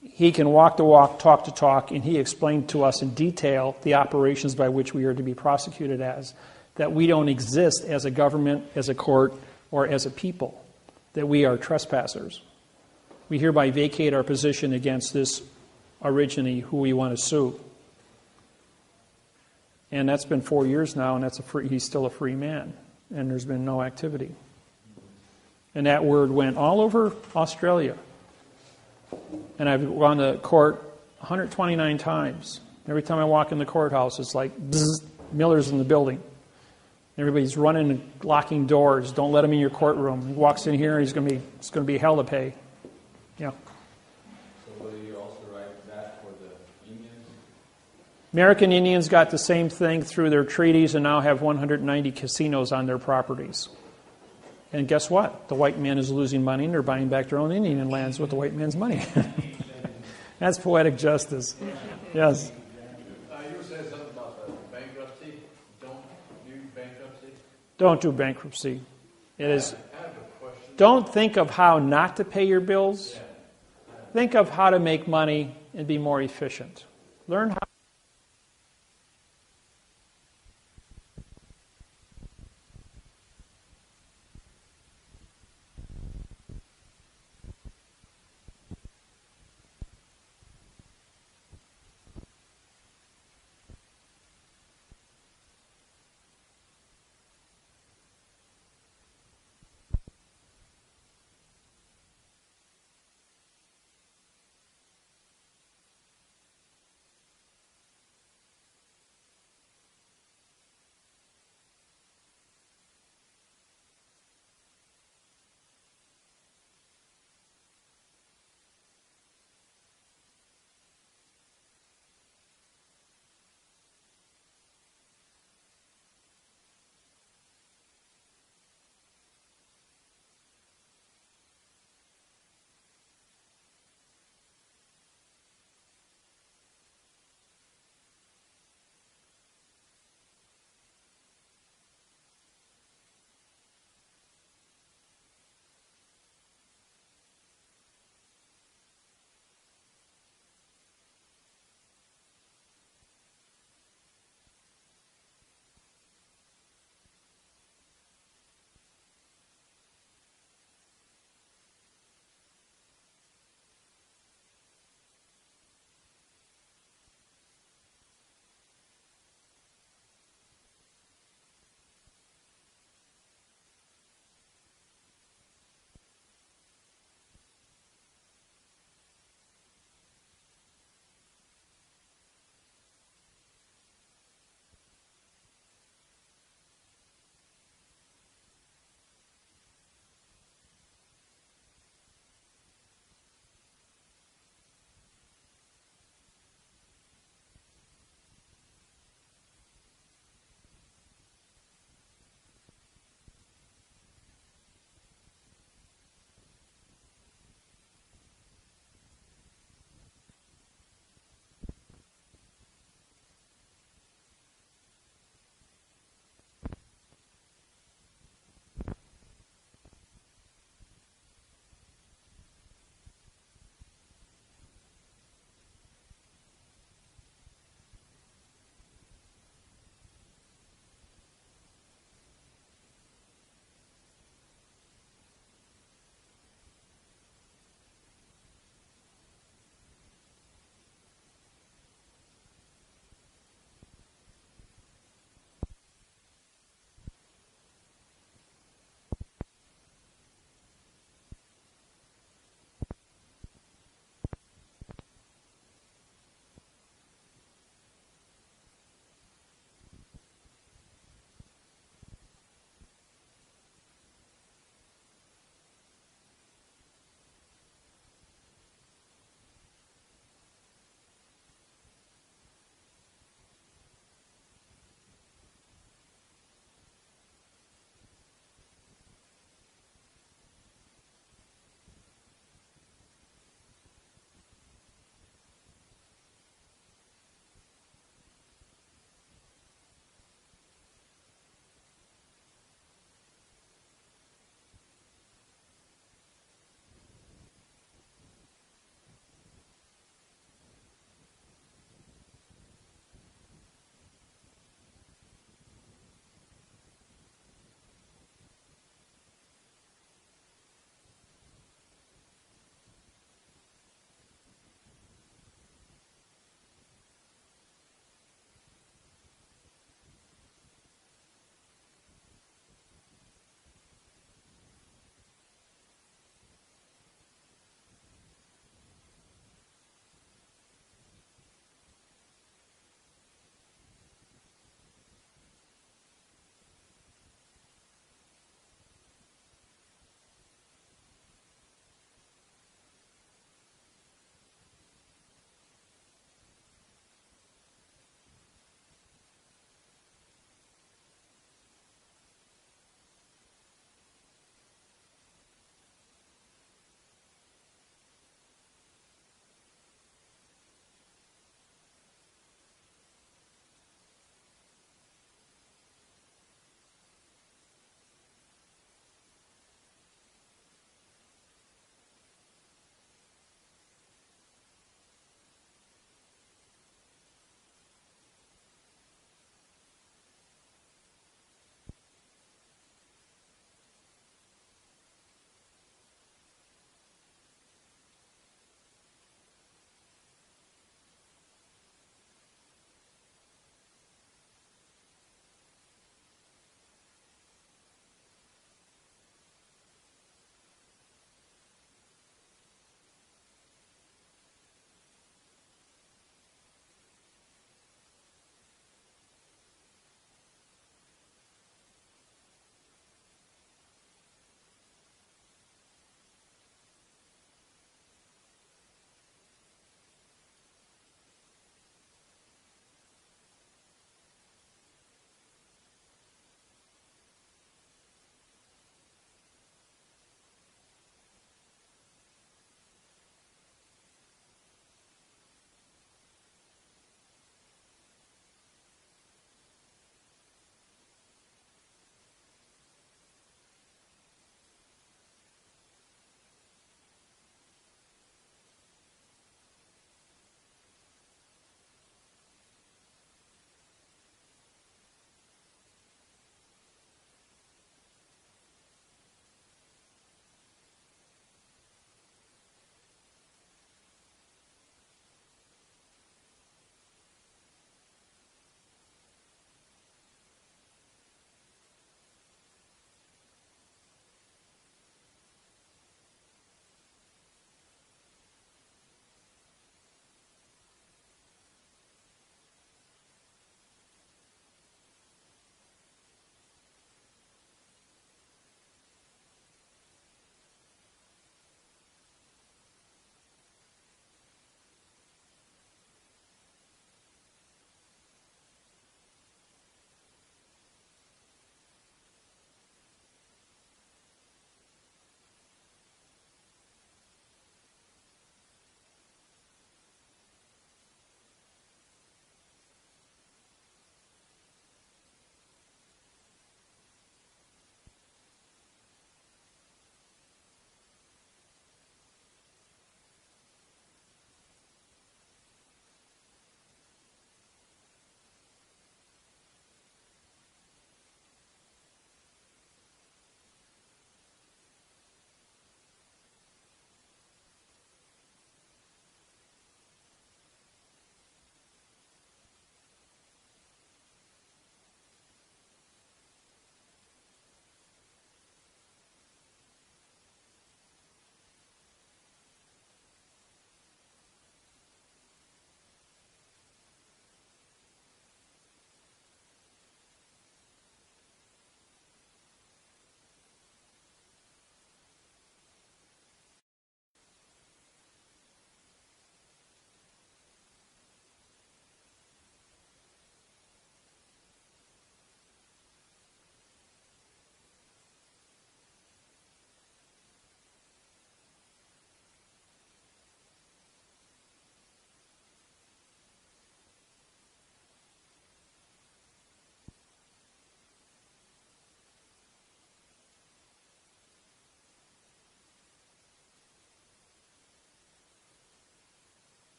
He can walk the walk, talk the talk, and he explained to us in detail the operations by which we are to be prosecuted as, that we don't exist as a government, as a court, or as a people, that we are trespassers. We hereby vacate our position against this origine who we want to sue. And that's been 4 years now, and he's still a free man, and there's been no activity. And that word went all over Australia. And I've gone to court 129 times. Every time I walk in the courthouse, it's like, bzz, Miller's in the building. Everybody's running and locking doors. Don't let him in your courtroom. He walks in here, it's going to be hell to pay. Yeah. So will you also write that for the Indians? American Indians got the same thing through their treaties and now have 190 casinos on their properties. And guess what? The white man is losing money and they're buying back their own Indian lands with the white man's money. That's poetic justice. Yes. You were saying something about the bankruptcy. Don't do bankruptcy. Don't do bankruptcy. It is. I have a question. Don't think of how not to pay your bills. Think of how to make money and be more efficient. Learn how.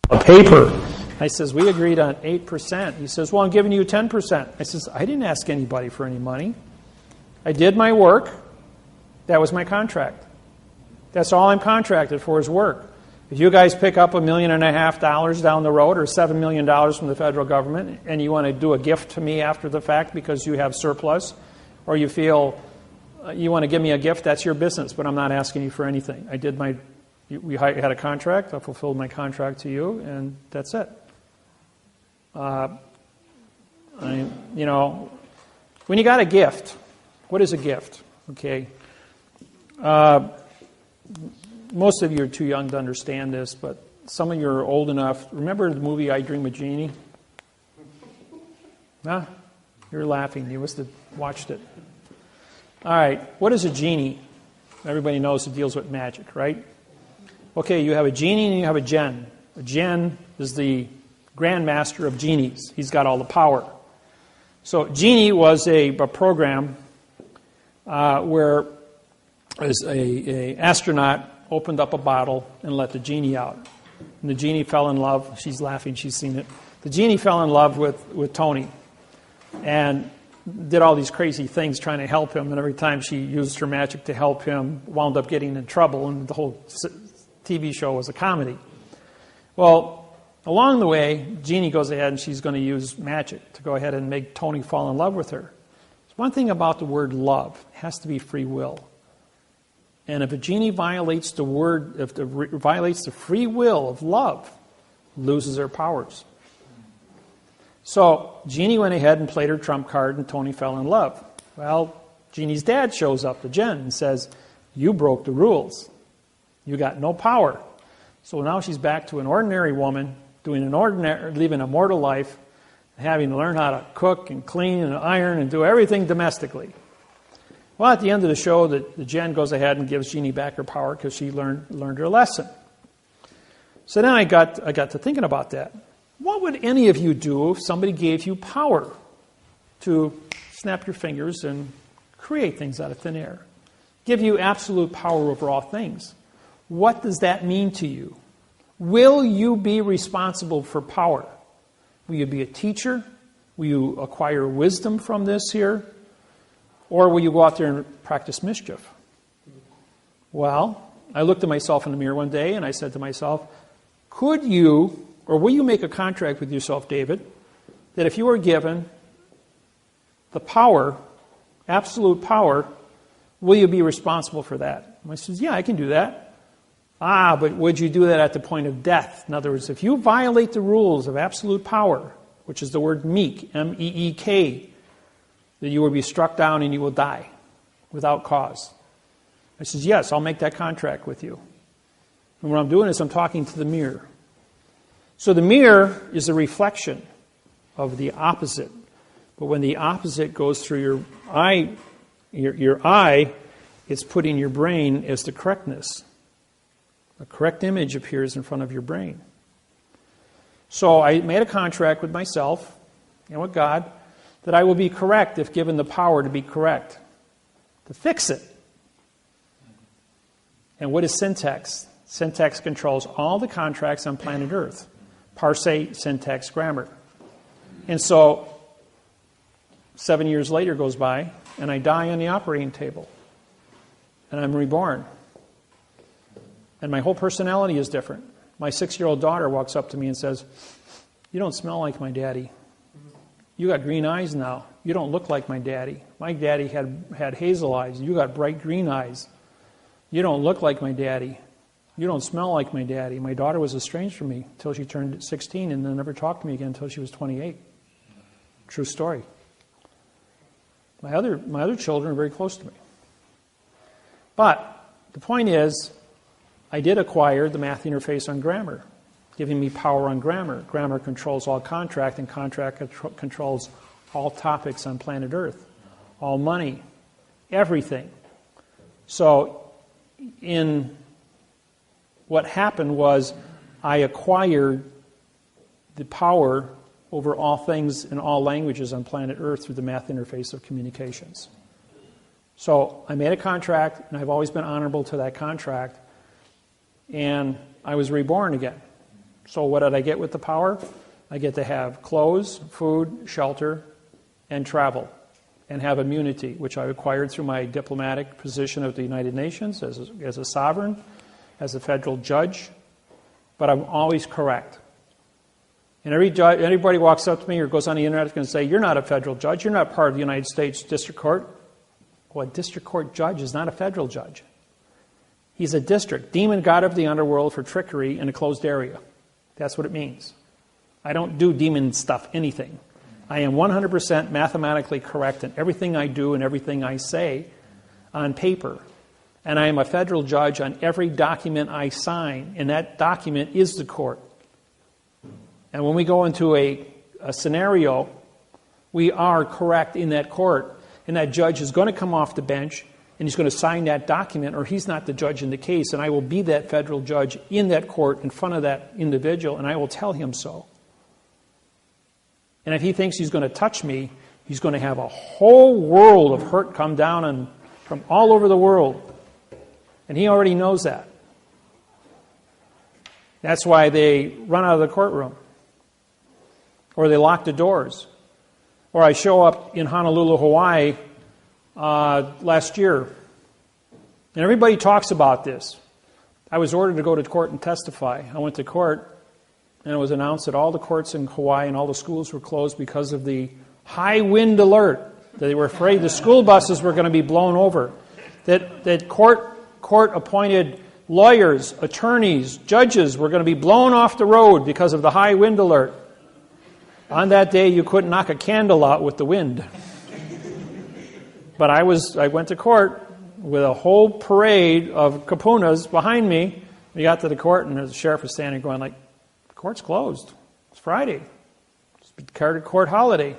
a paper. I says, we agreed on 8%. He says, well, I'm giving you 10%. I says, I didn't ask anybody for any money. I did my work. That was my contract. That's all I'm contracted for is work. If you guys pick up $1.5 million down the road or $7 million from the federal government and you want to do a gift to me after the fact because you have surplus or you feel you want to give me a gift, that's your business, but I'm not asking you for anything. We had a contract. I fulfilled my contract to you, and that's it. When you got a gift, what is a gift? Okay. Most of you are too young to understand this, but some of you are old enough. Remember the movie I Dream of Jeannie? Huh? You're laughing. You must have watched it. All right. What is a genie? Everybody knows it deals with magic, right? Okay, you have a genie and you have a djinn. A djinn is the grandmaster of genies. He's got all the power. So genie was a program where an astronaut opened up a bottle and let the genie out. And the genie fell in love. She's laughing. She's seen it. The genie fell in love with Tony and did all these crazy things trying to help him. And every time she used her magic to help him, wound up getting in trouble. And the whole TV show was a comedy. Well, along the way, Jeannie goes ahead and she's going to use magic to go ahead and make Tony fall in love with her. There's one thing about the word love. It has to be free will. And if a genie violates violates the free will of love, loses her powers. So Jeannie went ahead and played her trump card and Tony fell in love. Well, Jeannie's dad shows up to Jen and says, you broke the rules. You got no power. So now she's back to an ordinary woman, living a mortal life, having to learn how to cook and clean and iron and do everything domestically. Well, at the end of the show, the Jen goes ahead and gives Jeannie back her power because she learned her lesson. So then I got to thinking about that. What would any of you do if somebody gave you power to snap your fingers and create things out of thin air? Give you absolute power over all things. What does that mean to you? Will you be responsible for power? Will you be a teacher? Will you acquire wisdom from this here? Or will you go out there and practice mischief? Well, I looked at myself in the mirror one day and I said to myself, could you, or will you make a contract with yourself, David, that if you were given the power, absolute power, will you be responsible for that? And I said, yeah, I can do that. But would you do that at the point of death? In other words, if you violate the rules of absolute power, which is the word meek, M-E-E-K, that you will be struck down and you will die without cause. I said, yes, I'll make that contract with you. And what I'm doing is I'm talking to the mirror. So the mirror is a reflection of the opposite. But when the opposite goes through your eye, it's putting your brain as the correctness. A correct image appears in front of your brain. So I made a contract with myself and with God that I will be correct if given the power to be correct, to fix it. And what is syntax? Syntax controls all the contracts on planet Earth. Parse, syntax, grammar. And so 7 years later goes by, and I die on the operating table. And I'm reborn. And my whole personality is different. My 6-year-old daughter walks up to me and says, you don't smell like my daddy. You got green eyes now. You don't look like my daddy. My daddy had hazel eyes. You got bright green eyes. You don't look like my daddy. You don't smell like my daddy. My daughter was estranged from me until she turned 16 and then never talked to me again until she was 28. True story. My other children are very close to me. But the point is, I did acquire the math interface on grammar, giving me power on grammar. Grammar controls all contract, and contract controls all topics on planet Earth, all money, everything. So what happened was I acquired the power over all things in all languages on planet Earth through the math interface of communications. So I made a contract, and I've always been honorable to that contract, and I was reborn again. So what did I get with the power? I get to have clothes, food, shelter, and travel, and have immunity, which I acquired through my diplomatic position of the United Nations as a sovereign, as a federal judge. But I'm always correct. And everybody walks up to me or goes on the internet and say, you're not a federal judge, you're not part of the United States District Court. Well, a district court judge is not a federal judge. He's a district, demon god of the underworld for trickery in a closed area. That's what it means. I don't do demon stuff, anything. I am 100% mathematically correct in everything I do and everything I say on paper. And I am a federal judge on every document I sign, and that document is the court. And when we go into a scenario, we are correct in that court, and that judge is going to come off the bench, and he's going to sign that document, or he's not the judge in the case, and I will be that federal judge in that court in front of that individual, and I will tell him so. And if he thinks he's going to touch me, he's going to have a whole world of hurt come down from all over the world. And he already knows that. That's why they run out of the courtroom. Or they lock the doors. Or I show up in Honolulu, Hawaii last year. And everybody talks about this. I was ordered to go to court and testify. I went to court, and it was announced that all the courts in Hawaii and all the schools were closed because of the high wind alert. That they were afraid the school buses were going to be blown over. That court-appointed lawyers, attorneys, judges were going to be blown off the road because of the high wind alert. On that day, you couldn't knock a candle out with the wind. But I went to court with a whole parade of kapunas behind me. We got to the court, and the sheriff was standing going like, the court's closed. It's Friday. It's declared a court holiday.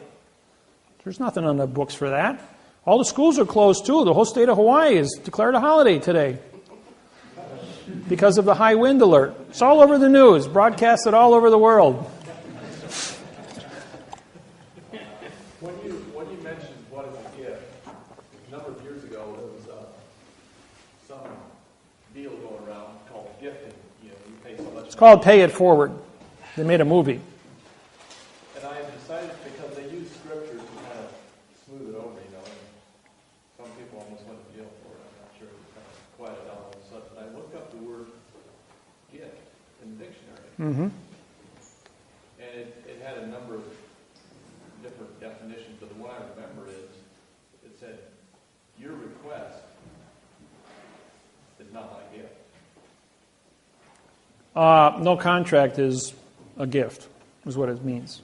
There's nothing on the books for that. All the schools are closed, too. The whole state of Hawaii is declared a holiday today because of the high wind alert. It's all over the news, broadcasted all over the world. When you mentioned what is a gift, a number of years ago there was some deal going around called gifting. You pay so much. It's called Pay It Forward. They made a movie. And I decided, because they use scripture to kind of smooth it over, and some people almost went to jail for it. I'm not sure. It kind of quieted down all of a sudden. I looked up the word gift in the dictionary. Mm-hmm. And it had a number of different definitions, but the one I remember is, it said, your request is not my gift. No contract is a gift, is what it means.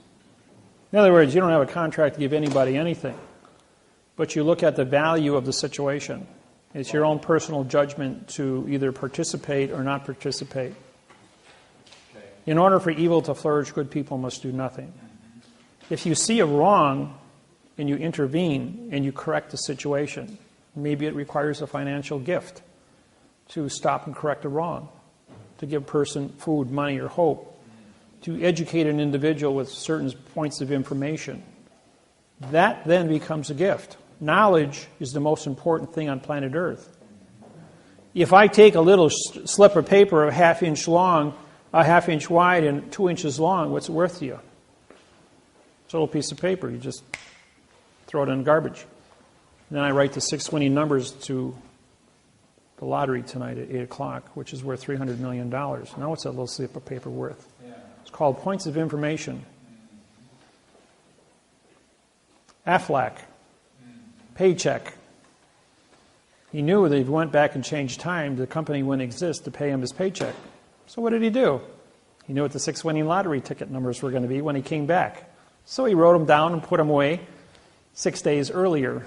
In other words, you don't have a contract to give anybody anything, but you look at the value of the situation. It's your own personal judgment to either participate or not participate. Okay. In order for evil to flourish, good people must do nothing. If you see a wrong and you intervene and you correct the situation, maybe it requires a financial gift to stop and correct a wrong, to give a person food, money, or hope, to educate an individual with certain points of information. That then becomes a gift. Knowledge is the most important thing on planet Earth. If I take a little slip of paper a half-inch long, a half-inch wide, and 2 inches long, what's it worth to you? It's a little piece of paper. You just throw it in the garbage. And then I write the 6 winning numbers to the lottery tonight at 8 o'clock, which is worth $300 million. Now what's that little slip of paper worth? Yeah. It's called points of information. Aflac, paycheck. He knew that if he went back and changed time, the company wouldn't exist to pay him his paycheck. So what did he do? He knew what the 6 winning lottery ticket numbers were going to be when he came back. So he wrote them down and put them away 6 days earlier.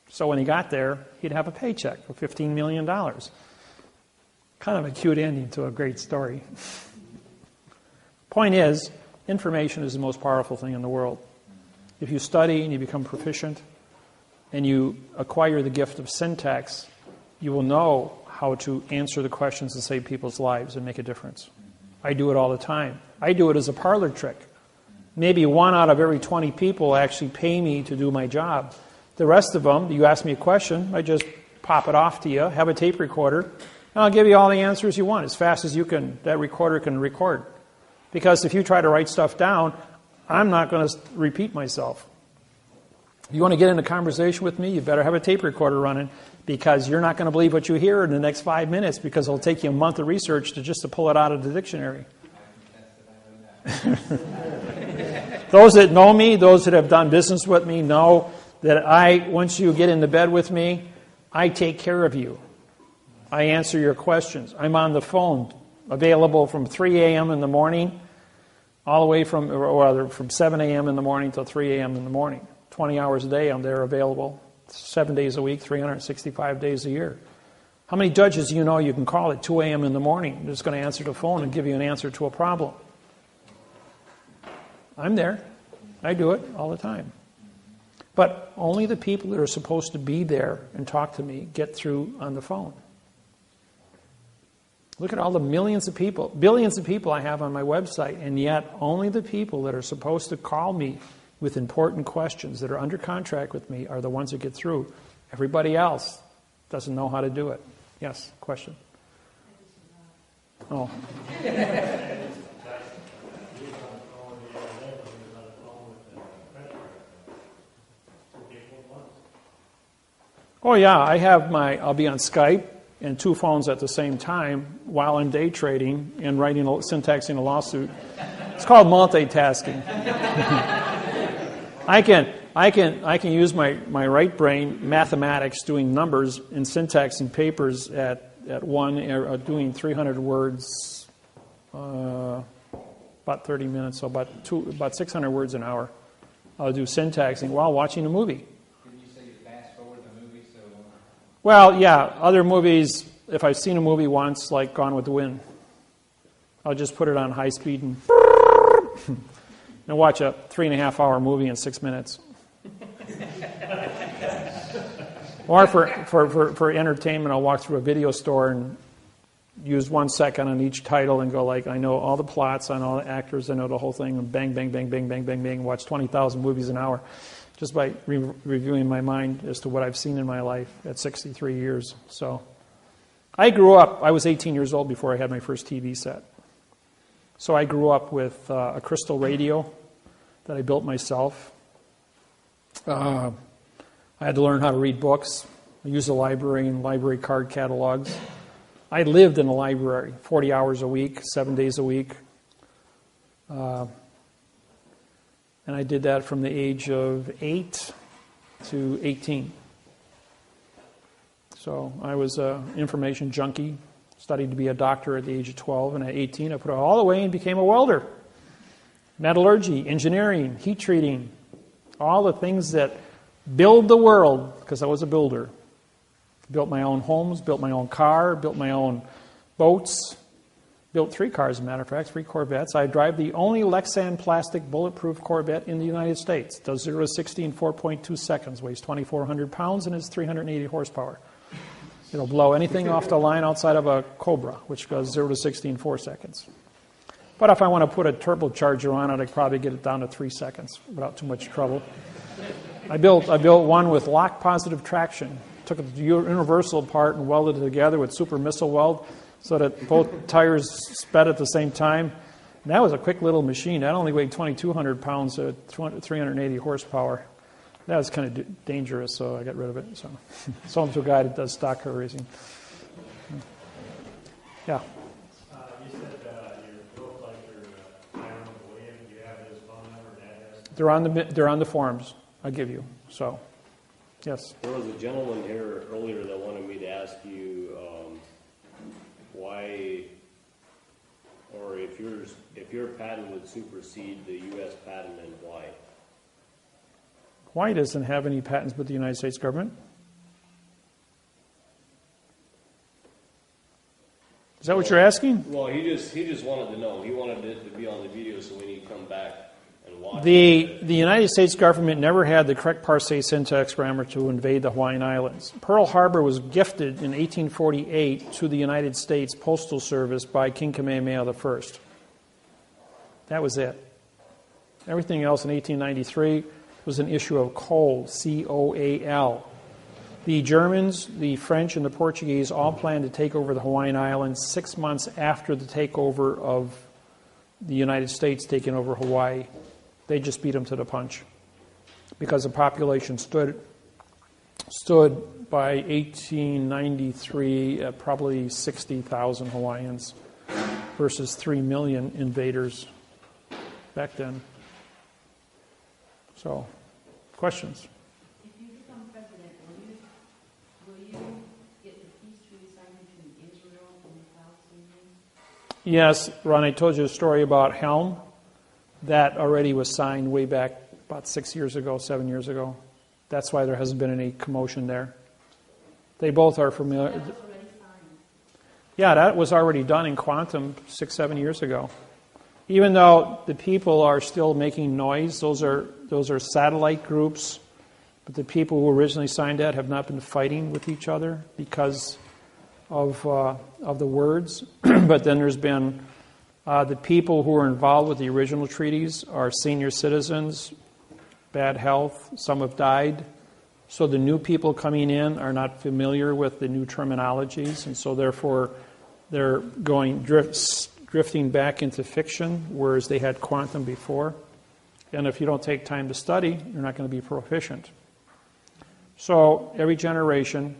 So when he got there, he'd have a paycheck of $15 million. Kind of a cute ending to a great story. Point is, information is the most powerful thing in the world. If you study and you become proficient and you acquire the gift of syntaxe, you will know how to answer the questions and save people's lives and make a difference. I do it all the time. I do it as a parlor trick. Maybe 1 out of every 20 people actually pay me to do my job. The rest of them, you ask me a question, I just pop it off to you, have a tape recorder, and I'll give you all the answers you want as fast as you can. That recorder can record. Because if you try to write stuff down, I'm not going to repeat myself. If you want to get in a conversation with me, you better have a tape recorder running, because you're not going to believe what you hear in the next 5 minutes, because it'll take you a month of research to pull it out of the dictionary. Those that know me, those that have done business with me, know that once you get into bed with me, I take care of you. I answer your questions. I'm on the phone, available from 3 a.m. in the morning, all the way from 7 a.m. in the morning till 3 a.m. in the morning. 20 hours a day I'm there available, 7 days a week, 365 days a year. How many judges do you know you can call at 2 a.m. in the morning? They're just going to answer the phone and give you an answer to a problem. I'm there. I do it all the time. But only the people that are supposed to be there and talk to me get through on the phone. Look at all the billions of people I have on my website, and yet only the people that are supposed to call me with important questions that are under contract with me are the ones that get through. Everybody else doesn't know how to do it. Yes, question? Oh. Oh yeah, I'll be on Skype and 2 phones at the same time while I'm day trading and syntaxing a lawsuit. It's called multitasking. I can use my right brain, mathematics, doing numbers and syntax and papers at doing 300 words, about 30 minutes, so about 600 words an hour. I'll do syntaxing while watching a movie. Well, yeah, other movies, if I've seen a movie once, like Gone with the Wind, I'll just put it on high speed and watch a 3.5-hour movie in 6 minutes. Or for entertainment, I'll walk through a video store and use 1 second on each title and go like, I know all the plots, I know all the actors, I know the whole thing, and bang, bang, bang, bang, bang, bang, bang, watch 20,000 movies an hour. Just by reviewing my mind as to what I've seen in my life at 63 years. So I was 18 years old before I had my first TV set. So I grew up with a crystal radio that I built myself. I had to learn how to read books. I used a library and library card catalogs. I lived in a library 40 hours a week, 7 days a week. And I did that from the age of 8 to 18. So I was an information junkie, studied to be a doctor at the age of 12, and at 18 I put it all away and became a welder. Metallurgy, engineering, heat treating, all the things that build the world, because I was a builder. Built my own homes, built my own car, built my own boats. Built 3 cars, as a matter of fact, 3 Corvettes. I drive the only Lexan plastic bulletproof Corvette in the United States. Does 0 to 60 in 4.2 seconds, weighs 2,400 pounds, and is 380 horsepower. It'll blow anything off the line outside of a Cobra, which goes 0 to 60 in 4 seconds. But if I want to put a turbocharger on it, I could probably get it down to 3 seconds without too much trouble. I built one with lock-positive traction. Took the universal apart and welded it together with super missile weld, so that both tires sped at the same time. And that was a quick little machine. That only weighed 2,200 pounds at 380 horsepower. That was kind of dangerous, so I got rid of it. So, sold to a guy that does stock car racing. Yeah. You said your professor, Aaron Williams, do you have his phone number and address? They're on the forms I give you. So, yes. There was a gentleman here earlier that wanted me to ask you why, or if your patent would supersede the U.S. patent, and why? Hawaii doesn't have any patents but the United States government. Is that what you're asking? Well, he just wanted to know. He wanted it to be on the video, so when you come back and watch the United States government never had the correct parse syntax grammar to invade the Hawaiian Islands. Pearl Harbor was gifted in 1848 to the United States Postal Service by King Kamehameha I. That was it. Everything else in 1893 was an issue of coal, C-O-A-L. The Germans, the French, and the Portuguese all planned to take over the Hawaiian Islands 6 months after the takeover of the United States taking over Hawaii. They just beat them to the punch because the population stood by 1893 at probably 60,000 Hawaiians versus 3 million invaders back then. So, questions? If you become president, will you get the peace treaty signed between Israel and the Palestinians? Yes, Ron, I told you a story about Helm. That already was signed way back about 7 years ago. That's why there hasn't been any commotion there. They both are familiar. That was already signed. Yeah, that was already done in quantum 6-7 years ago. Even though the people are still making noise, those are satellite groups, but the people who originally signed that have not been fighting with each other because of the words. But then there's been the people who were involved with the original treaties are senior citizens, bad health, some have died. So the new people coming in are not familiar with the new terminologies, and so therefore they're drifting back into fiction, whereas they had quantum before. And if you don't take time to study, you're not going to be proficient. So every generation,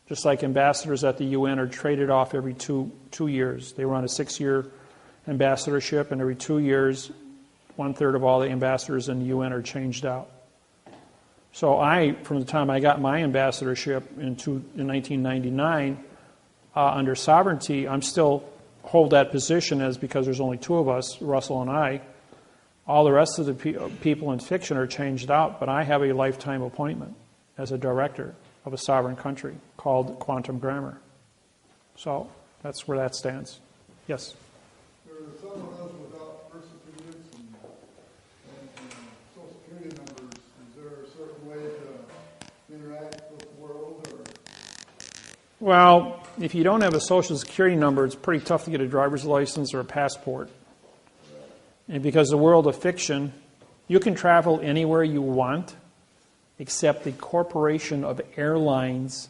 just like ambassadors at the UN are traded off every two years. They run a 6-year ambassadorship, and every 2 years, 1/3 of all the ambassadors in the UN are changed out. So from the time I got my ambassadorship in 1999, under sovereignty, I'm still hold that position as because there's only 2 of us, Russell and I. All the rest of the people in fiction are changed out, but I have a lifetime appointment as a director of a sovereign country called Quantum Grammar. So that's where that stands. Yes? There are some of us without birth certificates and Social Security numbers. Is there a certain way to interact with the world? Or? Well, if you don't have a Social Security number, it's pretty tough to get a driver's license or a passport. And because the world of fiction, you can travel anywhere you want, except the corporation of airlines,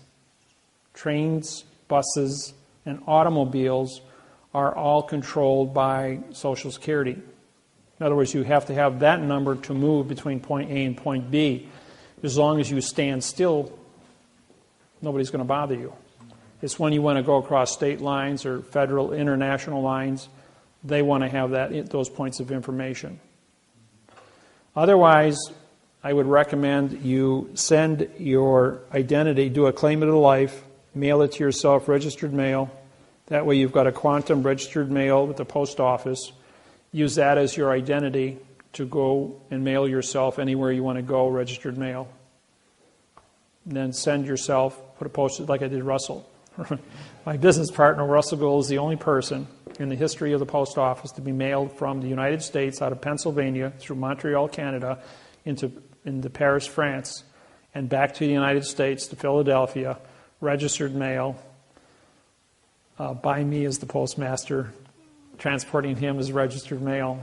trains, buses, and automobiles are all controlled by Social Security. In other words, you have to have that number to move between point A and point B. As long as you stand still, nobody's going to bother you. It's when you want to go across state lines or federal, international lines, they want to have those points of information. Otherwise, I would recommend you send your identity, do a claim to life, mail it to yourself, registered mail. That way you've got a quantum registered mail with the post office. Use that as your identity to go and mail yourself anywhere you want to go, registered mail. And then send yourself, put a post like I did Russell. My business partner, Russell Gould, is the only person in the history of the post office to be mailed from the United States out of Pennsylvania through Montreal, Canada, into Paris, France, and back to the United States, to Philadelphia, registered mail, by me as the postmaster, transporting him as registered mail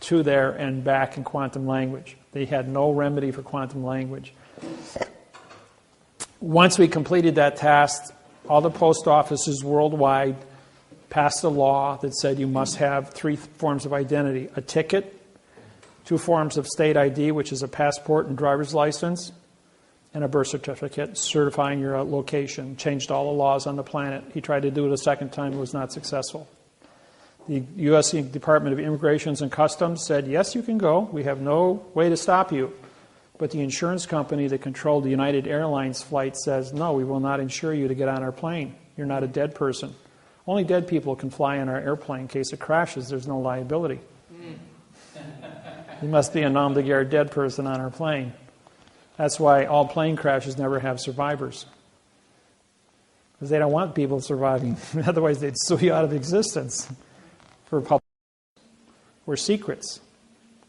to there and back in quantum language. They had no remedy for quantum language. Once we completed that task, all the post offices worldwide passed a law that said you must have 3 forms of identity: a ticket, 2 forms of state ID, which is a passport and driver's license, and a birth certificate certifying your location. Changed all the laws on the planet. He tried to do it a second time, it was not successful. The U.S. Department of Immigration and Customs said, yes, you can go. We have no way to stop you. But the insurance company that controlled the United Airlines flight says, no, we will not insure you to get on our plane. You're not a dead person. Only dead people can fly on our airplane. In case it crashes, there's no liability. You must be a nom de guerre dead person on our plane. That's why all plane crashes never have survivors. Because they don't want people surviving. Otherwise, they'd sue you out of existence. For public, were secrets.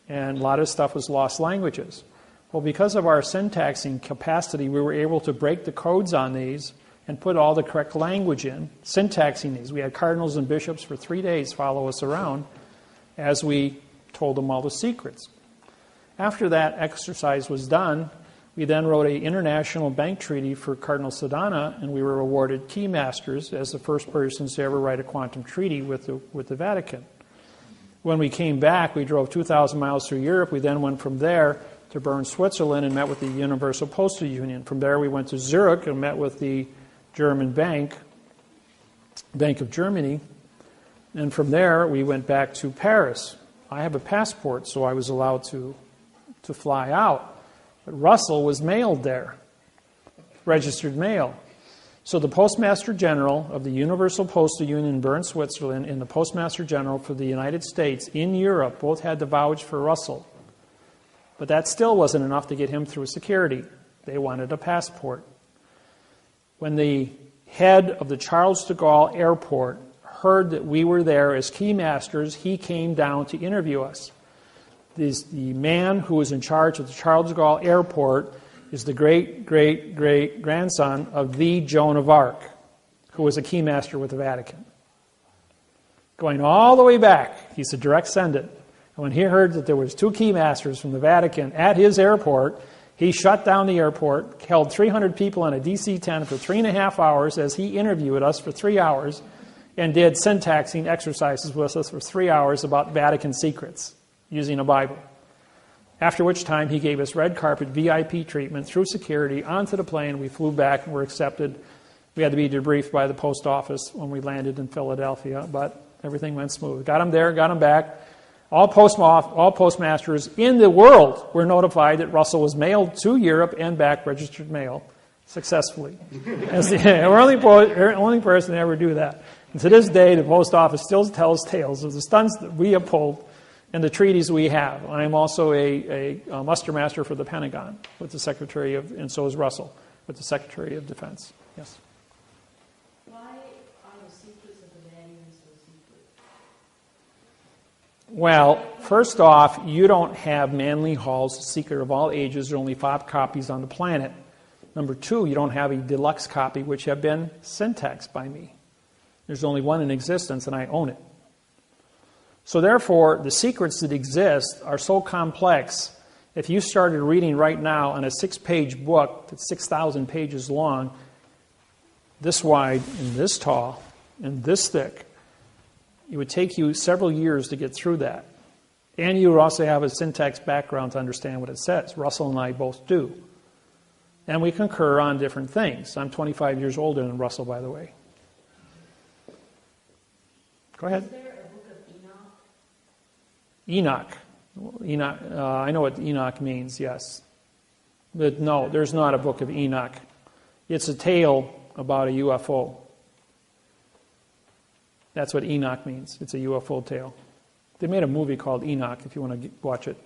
And a lot of stuff was lost languages. Well, because of our syntaxing capacity, we were able to break the codes on these and put all the correct language in, syntaxing these. We had cardinals and bishops for 3 days follow us around as we told them all the secrets. After that exercise was done, we then wrote an international bank treaty for Cardinal Sedana, and we were awarded Key Masters as the first persons to ever write a quantum treaty with the Vatican. When we came back, we drove 2,000 miles through Europe. We then went from there to Bern, Switzerland, and met with the Universal Postal Union. From there, we went to Zurich and met with the German Bank of Germany. And from there, we went back to Paris. I have a passport, so I was allowed to fly out. But Russell was mailed there, registered mail. So the Postmaster General of the Universal Postal Union in Bern, Switzerland, and the Postmaster General for the United States in Europe both had to vouch for Russell. But that still wasn't enough to get him through security. They wanted a passport. When the head of the Charles de Gaulle Airport heard that we were there as keymasters, he came down to interview us. The man who was in charge of the Charles de Gaulle Airport is the great-great-great-grandson of the Joan of Arc, who was a keymaster with the Vatican. Going all the way back, he's a direct descendant. And when he heard that there was 2 keymasters from the Vatican at his airport, he shut down the airport, held 300 people in a DC-10 for 3.5 hours as he interviewed us for 3 hours, and did syntaxing exercises with us for 3 hours about Vatican secrets using a Bible. After which time he gave us red carpet VIP treatment through security onto the plane. We flew back and were accepted. We had to be debriefed by the post office when we landed in Philadelphia, but everything went smooth. Got him there, got him back. All postmasters in the world were notified that Russell was mailed to Europe and back registered mail successfully. We're the only person to ever do that. And to this day, the post office still tells tales of the stunts that we have pulled and the treaties we have. I am also a muster master for the Pentagon with the Secretary of, and so is Russell, with the Secretary of Defense. Yes? Why are the secrets of the manual so secret? Well, first off, you don't have Manly Hall's Secret of All Ages. There are only 5 copies on the planet. Number 2, you don't have a deluxe copy, which have been syntaxed by me. There's only one in existence, and I own it. So therefore, the secrets that exist are so complex. If you started reading right now on a 6-page book that's 6,000 pages long, this wide and this tall and this thick, it would take you several years to get through that. And you would also have a syntax background to understand what it says. Russell and I both do. And we concur on different things. I'm 25 years older than Russell, by the way. Go ahead. Is there a book of Enoch? Enoch. I know what Enoch means, yes. But no, there's not a book of Enoch. It's a tale about a UFO. That's what Enoch means. It's a UFO tale. They made a movie called Enoch, if you want to watch it.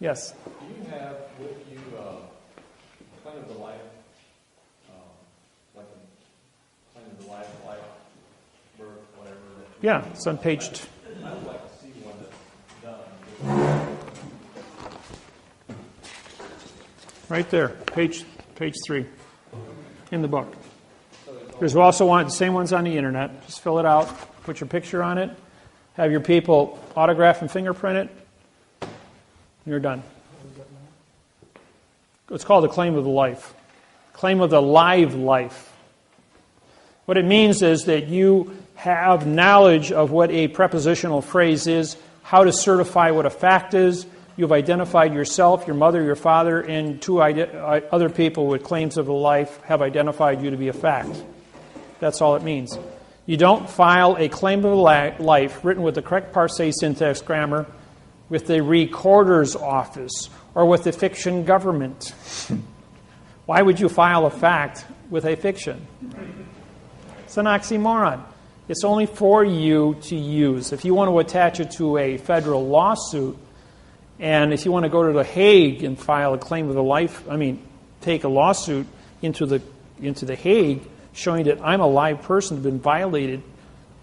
Yes? Do you have with you kind of the life, like kind of the life, birth, whatever? Yeah, it's on page 2. I would like to see one that's done. Right there, page 3 in the book. There's also the same ones on the internet. Just fill it out, put your picture on it, have your people autograph and fingerprint it, and you're done. It's called the claim of the life. Claim of the live life. What it means is that you have knowledge of what a prepositional phrase is, how to certify what a fact is. You've identified yourself, your mother, your father, and 2 other people with claims of the life have identified you to be a fact. That's all it means. You don't file a claim of life written with the correct parse syntax grammar with the recorder's office or with the fiction government. Why would you file a fact with a fiction? It's an oxymoron. It's only for you to use. If you want to attach it to a federal lawsuit, and if you want to go to The Hague and file a claim of the life, take a lawsuit into the Hague, showing that I'm a live person who's been violated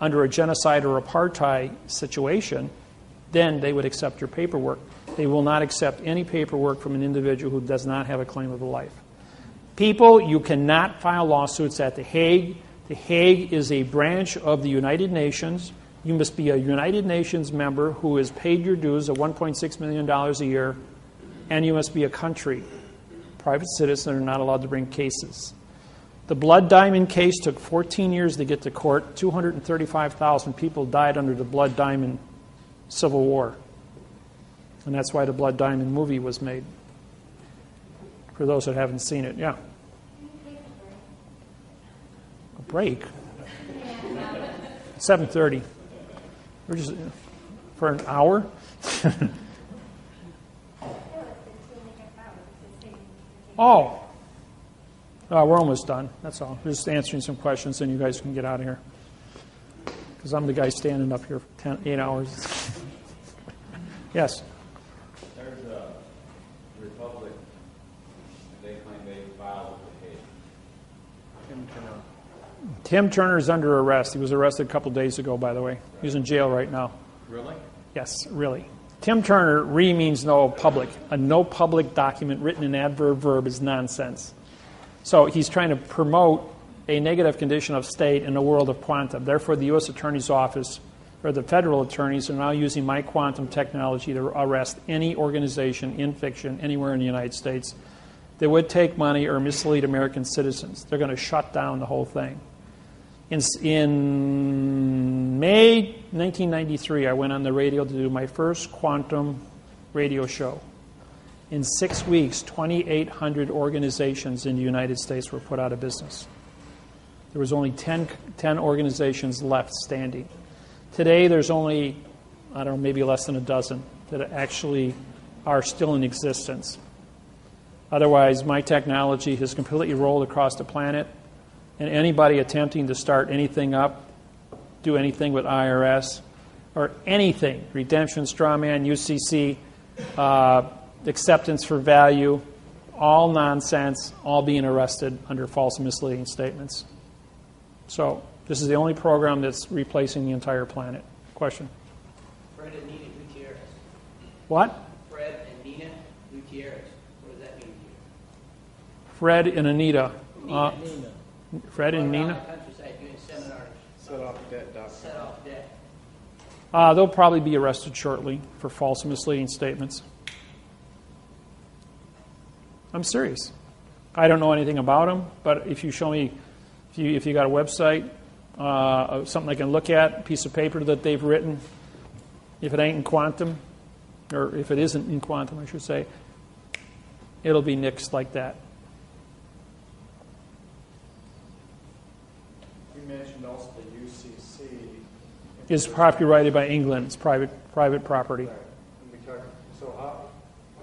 under a genocide or apartheid situation, then they would accept your paperwork. They will not accept any paperwork from an individual who does not have a claim of the life. People, you cannot file lawsuits at The Hague. The Hague is a branch of the United Nations. You must be a United Nations member who has paid your dues of $1.6 million a year, and you must be a country. Private citizens are not allowed to bring cases. The blood diamond case took 14 years to get to court. 235,000 people died under the blood diamond civil war. And that's why the Blood Diamond movie was made. For those that haven't seen it, yeah. A break? 7:30. We're just for an hour? Oh. We're almost done. That's all. We're just answering some questions, and you guys can get out of here. Because I'm the guy standing up here for 8 hours. Yes? There's a Republic, they claim they filed with the Hague. Tim Turner's under arrest. He was arrested a couple days ago, by the way. He's in jail right now. Really? Yes, really. Tim Turner, means no public. A no public document written in adverb verb is nonsense. So he's trying to promote a negative condition of state in the world of quantum. Therefore, the U.S. Attorney's Office, or the federal attorneys, are now using my quantum technology to arrest any organization in fiction anywhere in the United States that would take money or mislead American citizens. They're going to shut down the whole thing. In May 1993, I went on the radio to do my first quantum radio show. In 6 weeks, 2,800 organizations in the United States were put out of business. There was only 10 organizations left standing. Today, there's only, I don't know, maybe less than a dozen that actually are still in existence. Otherwise, my technology has completely rolled across the planet, and anybody attempting to start anything up, do anything with IRS, or anything, redemption, strawman, UCC, acceptance for value, all nonsense, all being arrested under false and misleading statements. So this is the only program that's replacing the entire planet. Question? Fred and Nina Gutierrez. What? Fred and Nina Gutierrez. What does that mean to you? Fred and Anita. Nina. Fred and Going around Nina? the countryside doing seminars. Set off debt, doctor. Set off debt. They'll probably be arrested shortly for false and misleading statements. I'm serious. I don't know anything about them, but if you show me, if you got a website, something I can look at, a piece of paper that they've written, if it ain't in quantum, or if it isn't in quantum, I should say, it'll be nixed like that. You mentioned also the UCC. It's copyrighted by England. It's private property. Right. So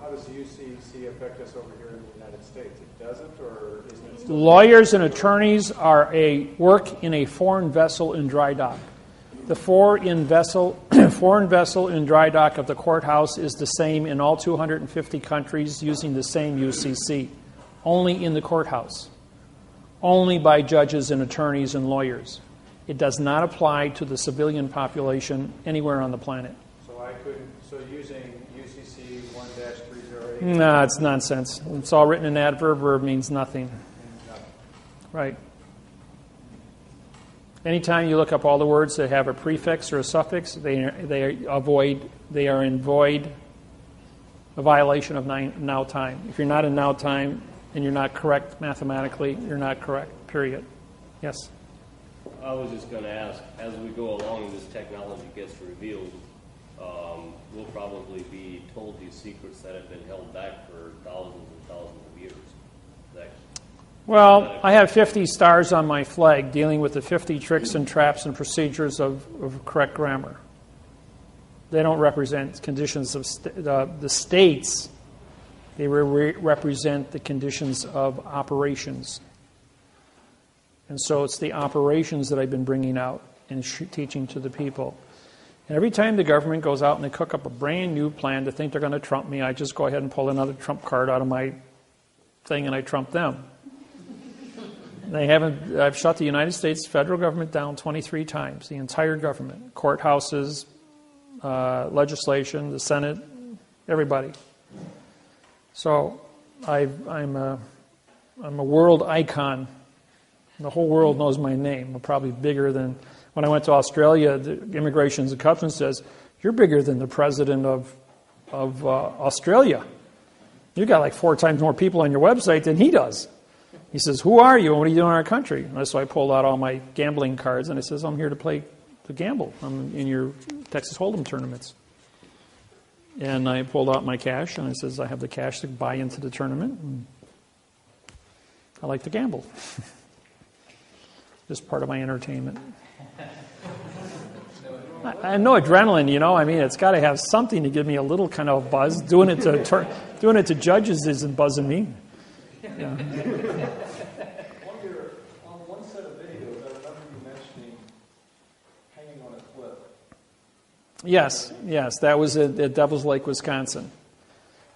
how does the UCC affect us over here in the United States? It doesn't, or isn't it still? Lawyers and attorneys are work in a foreign vessel in dry dock. The foreign vessel in dry dock of the courthouse is the same in all 250 countries using the same UCC, only in the courthouse, only by judges and attorneys and lawyers. It does not apply to the civilian population anywhere on the planet. So using UCC 1-308? No, it's nonsense. It's all written in adverb. Verb means nothing. Right. Anytime you look up all the words that have a prefix or a suffix, they are in void, a violation of now time. If you're not in now time and you're not correct mathematically, you're not correct, period. Yes? I was just going to ask, as we go along and this technology gets revealed, we'll probably be told these secrets that have been held back for thousands and thousands of years. Well, I have 50 stars on my flag dealing with the 50 tricks and traps and procedures of correct grammar. They don't represent conditions of the states. They represent the conditions of operations. And so it's the operations that I've been bringing out and teaching to the people. And every time the government goes out and they cook up a brand new plan to think they're going to trump me, I just go ahead and pull another trump card out of my thing and I trump them. I've shut the United States federal government down 23 times, the entire government, courthouses, legislation, the Senate, everybody. So I'm a world icon. The whole world knows my name. I'm probably bigger than, when I went to Australia, the Immigration and Customs says, you're bigger than the president of Australia. You got like 4 times more people on your website than he does. He says, "Who are you and what are you doing in our country?" And so I pulled out all my gambling cards and I says, "I'm here to gamble. I'm in your Texas Hold'em tournaments." And I pulled out my cash and I says, "I have the cash to buy into the tournament. And I like to gamble." Just part of my entertainment. I know adrenaline, you know. I mean, it's got to have something to give me a little kind of buzz. Doing it to judges isn't buzzing me. Yeah. On one set of videos, I remember you mentioning hanging on a cliff. Yes, that was at Devil's Lake, Wisconsin.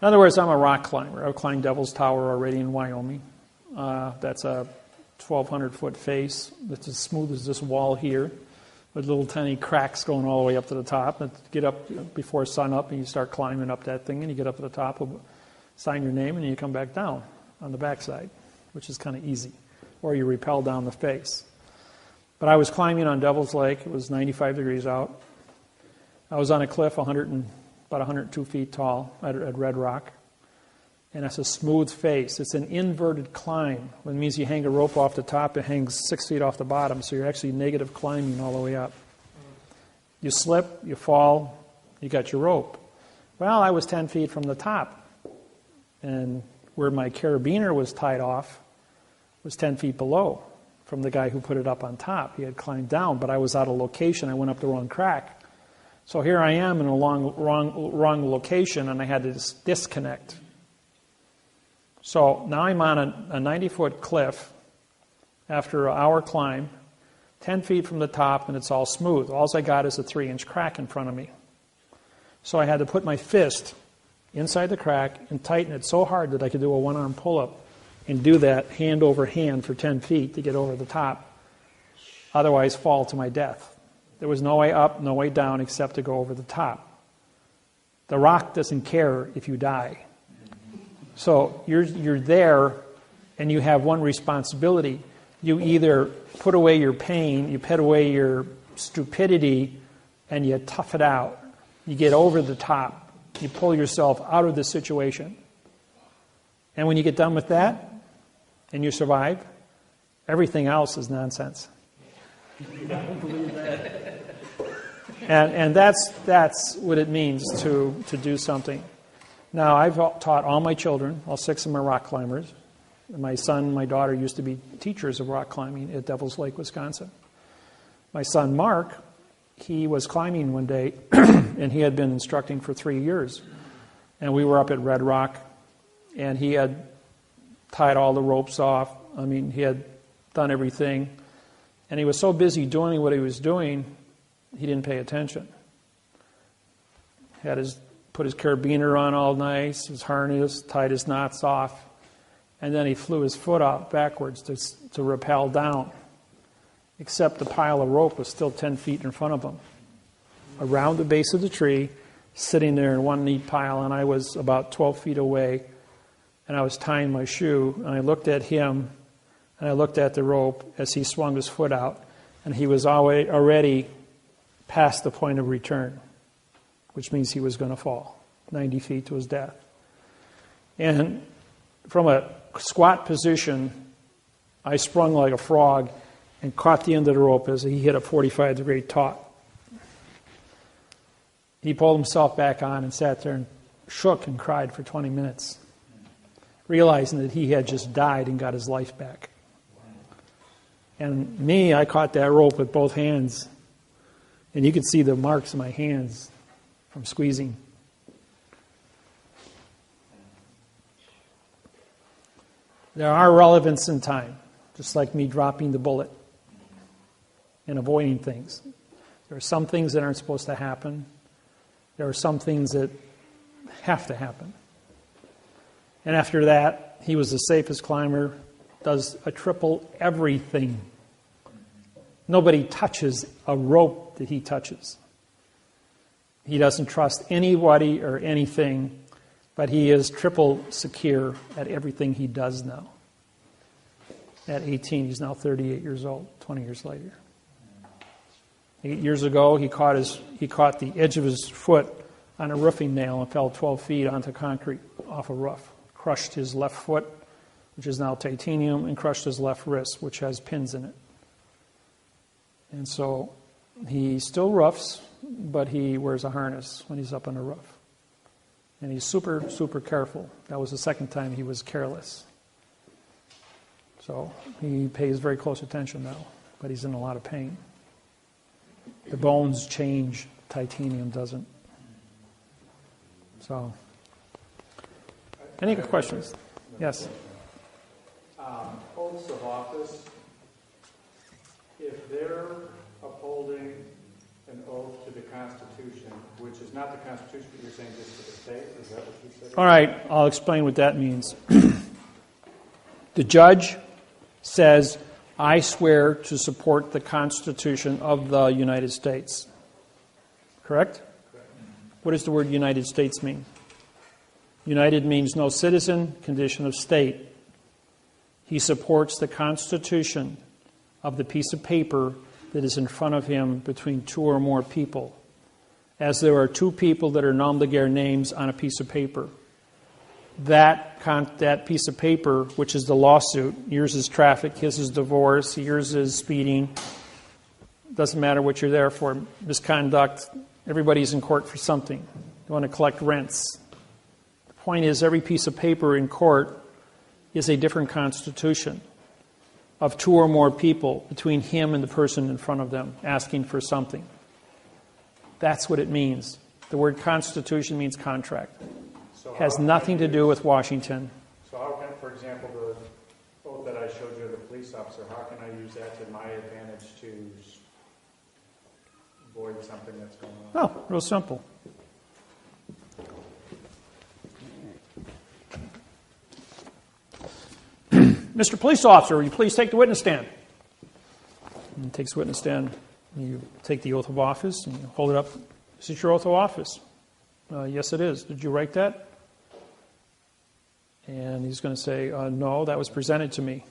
In other words, I'm a rock climber. I've climbed Devil's Tower already in Wyoming. That's a 1,200-foot face that's as smooth as this wall here, with little tiny cracks going all the way up to the top. And get up before sun up, and you start climbing up that thing, and you get up to the top, sign your name, and you come back down on the backside, which is kind of easy. Or you rappel down the face. But I was climbing on Devil's Lake. It was 95 degrees out. I was on a cliff about 102 feet tall at Red Rock. And it's a smooth face. It's an inverted climb. It means you hang a rope off the top, it hangs 6 feet off the bottom, so you're actually negative climbing all the way up. You slip, you fall, you got your rope. Well, I was 10 feet from the top. And where my carabiner was tied off was 10 feet below from the guy who put it up on top. He had climbed down, but I was out of location. I went up the wrong crack. So here I am in a wrong location, and I had to disconnect. So now I'm on a 90-foot cliff after an hour climb, 10 feet from the top, and it's all smooth. All I got is a 3-inch crack in front of me. So I had to put my fist inside the crack and tighten it so hard that I could do a one-arm pull-up and do that hand over hand for 10 feet to get over the top. Otherwise, fall to my death. There was no way up, no way down except to go over the top. The rock doesn't care if you die. So you're there, and you have one responsibility. You either put away your pain, you put away your stupidity, and you tough it out. You get over the top. You pull yourself out of the situation. And when you get done with that, and you survive, everything else is nonsense. I don't believe that. And that's what it means to do something. Now, I've taught all my children, all 6 of them are rock climbers. My son and my daughter used to be teachers of rock climbing at Devil's Lake, Wisconsin. My son, Mark, he was climbing one day, and he had been instructing for 3 years. And we were up at Red Rock, and he had tied all the ropes off. I mean, he had done everything. And he was so busy doing what he was doing, he didn't pay attention. Put his carabiner on all nice, his harness, tied his knots off, and then he flew his foot out backwards to rappel down. Except the pile of rope was still 10 feet in front of him. Around the base of the tree, sitting there in one neat pile, and I was about 12 feet away, and I was tying my shoe, and I looked at him, and I looked at the rope as he swung his foot out, and he was already past the point of return, which means he was going to fall 90 feet to his death. And from a squat position, I sprung like a frog and caught the end of the rope as he hit a 45-degree taut. He pulled himself back on and sat there and shook and cried for 20 minutes, realizing that he had just died and got his life back. And me, I caught that rope with both hands, and you could see the marks in my hands from squeezing. There are relevance in time, just like me dropping the bullet and avoiding things. There are some things that aren't supposed to happen. There are some things that have to happen. And after that, he was the safest climber, does a triple everything. Nobody touches a rope that he touches. He doesn't trust anybody or anything, but he is triple secure at everything he does now. At 18, he's now 38 years old, 20 years later. 8 years ago, he caught the edge of his foot on a roofing nail and fell 12 feet onto concrete off a roof. Crushed his left foot, which is now titanium, and crushed his left wrist, which has pins in it. And so he still roughs, but he wears a harness when he's up on the roof. And he's super, super careful. That was the second time he was careless. So he pays very close attention now, but he's in a lot of pain. The bones change, titanium doesn't. So, any questions? Yes? Oaths of office, if they're upholding an oath to the Constitution, which is not the Constitution, but you're saying just to the state, is that what you said? All right, I'll explain what that means. The judge says, I swear to support the Constitution of the United States. Correct? What does the word United States mean? United means no citizen, condition of state. He supports the Constitution of the piece of paper that is in front of him between two or more people. As there are two people that are nom de guerre names on a piece of paper. That piece of paper, which is the lawsuit, yours is traffic, his is divorce, yours is speeding. Doesn't matter what you're there for. Misconduct. Everybody's in court for something. You want to collect rents. The point is, every piece of paper in court is a different constitution of two or more people between him and the person in front of them asking for something. That's what it means. The word constitution means contract. So has nothing to do with Washington. So how can, for example, the oath that I showed you of the police officer, how can I use that to my advantage to avoid something that's going on? Oh, real simple. Mr. Police Officer, will you please take the witness stand? And he takes the witness stand. You take the oath of office and you hold it up. Is this your oath of office? Yes, it is. Did you write that? And he's going to say, no, that was presented to me.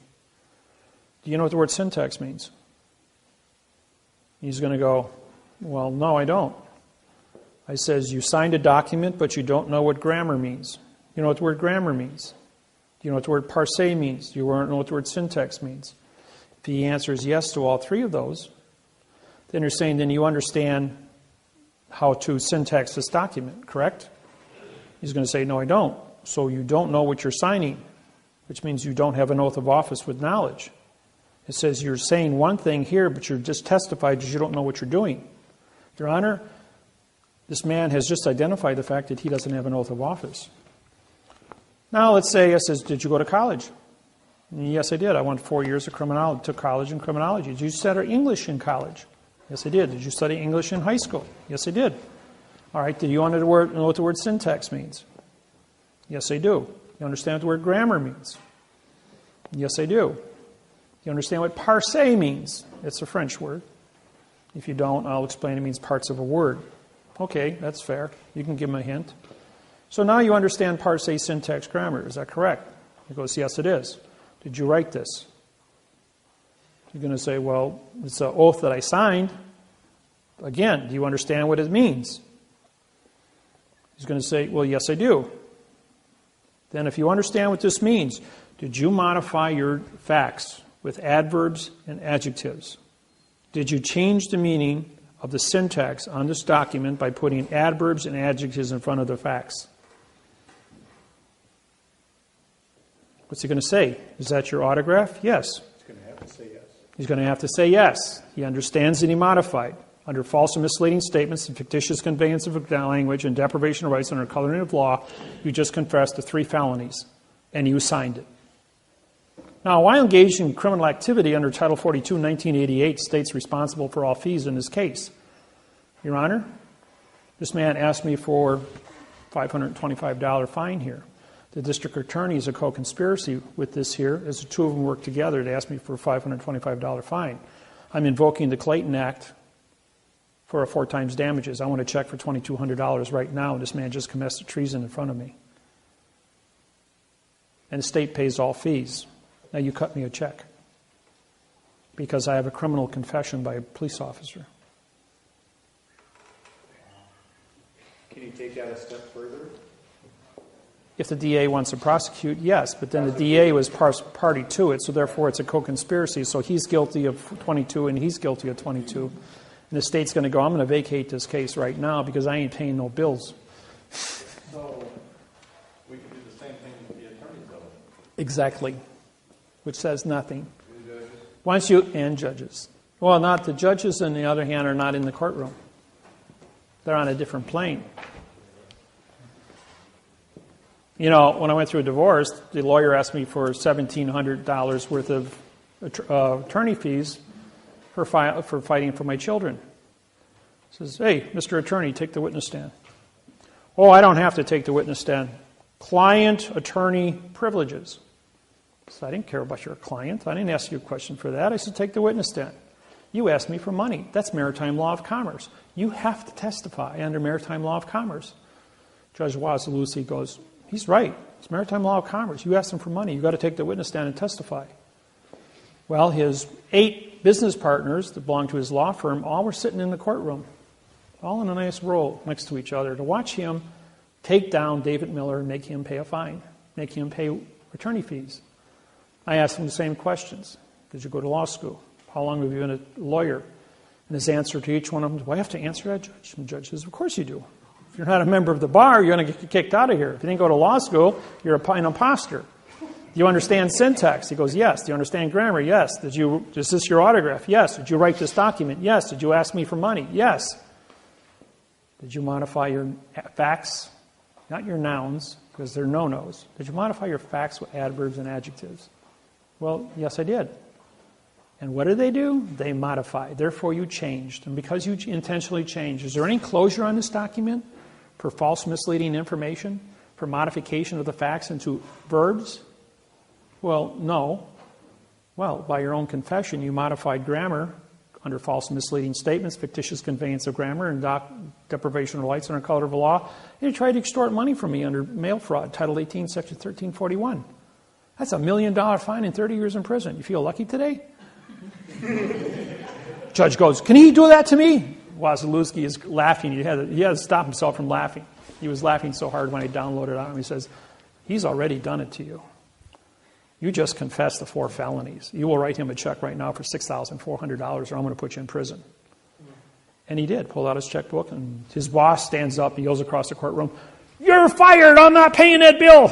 Do you know what the word syntaxe means? He's going to go, well, no, I don't. I says, you signed a document, but you don't know what grammar means. You know what the word grammar means? Do you know what the word parse means? Do you know what the word syntax means? If he answers yes to all three of those, then you're saying, then you understand how to syntax this document, correct? He's going to say, no, I don't. So you don't know what you're signing, which means you don't have an oath of office with knowledge. It says you're saying one thing here, but you're just testified because you don't know what you're doing. Your Honor, this man has just identified the fact that he doesn't have an oath of office. Now let's say I says, did you go to college? And yes, I did. I went 4 years of criminology, took college in criminology. Did you study English in college? Yes, I did. Did you study English in high school? Yes, I did. All right, do you know what the word syntax means? Yes, I do. You understand what the word grammar means? Yes, I do. You understand what parse means? It's a French word. If you don't, I'll explain it means parts of a word. Okay, that's fair. You can give him a hint. So now you understand parse, syntax, grammar. Is that correct? He goes, yes, it is. Did you write this? You're going to say, well, it's an oath that I signed. Again, do you understand what it means? He's going to say, well, yes, I do. Then if you understand what this means, did you modify your facts with adverbs and adjectives? Did you change the meaning of the syntax on this document by putting adverbs and adjectives in front of the facts? What's he going to say? Is that your autograph? Yes. He's going to have to say yes. He's going to have to say yes. He understands that he modified. Under false and misleading statements and fictitious conveyance of language and deprivation of rights under coloring of law, you just confessed to 3 felonies, and you signed it. Now, while engaged in criminal activity under Title 42, 1988, states responsible for all fees in this case. Your Honor, this man asked me for $525 fine here. The district attorney is a co-conspiracy with this here, as the two of them work together to ask me for a $525 fine. I'm invoking the Clayton Act for a 4 times damages. I want to check for $2,200 right now, and this man just commenced a treason in front of me. And the state pays all fees. Now you cut me a check because I have a criminal confession by a police officer. Can you take that a step further? If the DA wants to prosecute, yes, but then the DA was party to it, so therefore it's a co-conspiracy. So he's guilty of 22 and he's guilty of 22. And the state's going to go, I'm going to vacate this case right now because I ain't paying no bills. So we can do the same thing with the attorneys, though. Exactly, which says nothing. Once you, and judges. Well, not the judges, on the other hand, are not in the courtroom. They're on a different plane. You know, when I went through a divorce, the lawyer asked me for $1,700 worth of attorney fees for fighting for my children. He says, hey, Mr. Attorney, take the witness stand. Oh, I don't have to take the witness stand. Client-attorney privileges. So I didn't care about your client. I didn't ask you a question for that. I said, take the witness stand. You asked me for money. That's maritime law of commerce. You have to testify under maritime law of commerce. Judge Wasilewski goes, he's right. It's maritime law of commerce. You asked him for money. You've got to take the witness stand and testify. Well, his 8 business partners that belonged to his law firm all were sitting in the courtroom, all in a nice row next to each other to watch him take down David Miller and make him pay a fine, make him pay attorney fees. I asked him the same questions. Did you go to law school? How long have you been a lawyer? And his answer to each one of them, do I have to answer that, Judge? And the judge says, of course you do. If you're not a member of the bar, you're going to get kicked out of here. If you didn't go to law school, you're an imposter. Do you understand syntaxe? He goes, yes. Do you understand grammar? Yes. Is this your autograph? Yes. Did you write this document? Yes. Did you ask me for money? Yes. Did you modify your facts? Not your nouns, because they're no-nos. Did you modify your facts with adverbs and adjectives? Well, yes, I did. And what did they do? They modified. Therefore, you changed. And because you intentionally changed, is there any closure on this document for false, misleading information, for modification of the facts into verbs? Well, no. Well, by your own confession, you modified grammar under false, misleading statements, fictitious conveyance of grammar, and deprivation of rights under color of law. And you tried to extort money from me under mail fraud, Title 18, Section 1341. That's $1 million fine and 30 years in prison. You feel lucky today? Judge goes, can he do that to me? Wasilewski is laughing. He had to stop himself from laughing. He was laughing so hard when I downloaded it on him. He says, he's already done it to you. You just confessed the 4 felonies. You will write him a check right now for $6,400 or I'm going to put you in prison. And he did. Pulled out his checkbook and his boss stands up and yells across the courtroom, you're fired. I'm not paying that bill.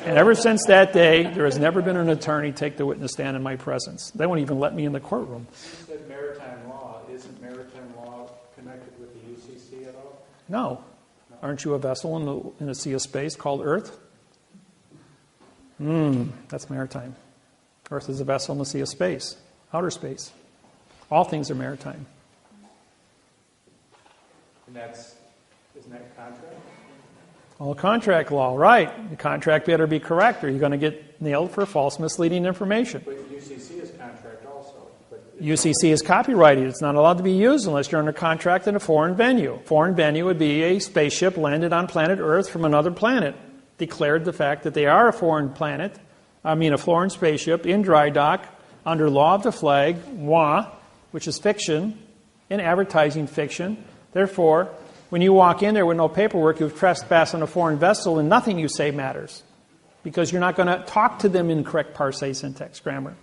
And ever since that day, there has never been an attorney take the witness stand in my presence. They won't even let me in the courtroom. You said maritime law. Isn't maritime law connected with the UCC at all? No. Aren't you a vessel in a sea of space called Earth? That's maritime. Earth is a vessel in the sea of space, outer space. All things are maritime. And isn't that contract? All contract law, right. The contract better be correct or you're going to get nailed for false, misleading information. But UCC is contract also. UCC is copyrighted. It's not allowed to be used unless you're under contract in a foreign venue. Foreign venue would be a spaceship landed on planet Earth from another planet. Declared the fact that they are a foreign spaceship in dry dock under law of the flag, moi, which is fiction, in advertising fiction. Therefore, when you walk in there with no paperwork, you've trespassed on a foreign vessel and nothing you say matters. Because you're not going to talk to them in correct parsé syntax grammar.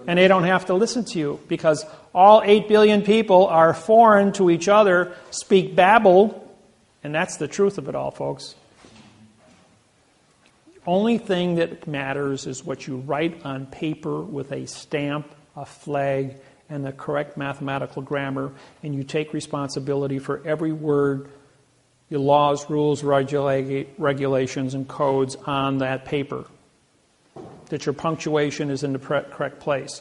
And they don't have to listen to you because all 8 billion people are foreign to each other, speak Babel, and that's the truth of it all, folks. Only thing that matters is what you write on paper with a stamp, a flag, and the correct mathematical grammar, and you take responsibility for every word, your laws, rules, regulations, and codes on that paper. That your punctuation is in the correct place.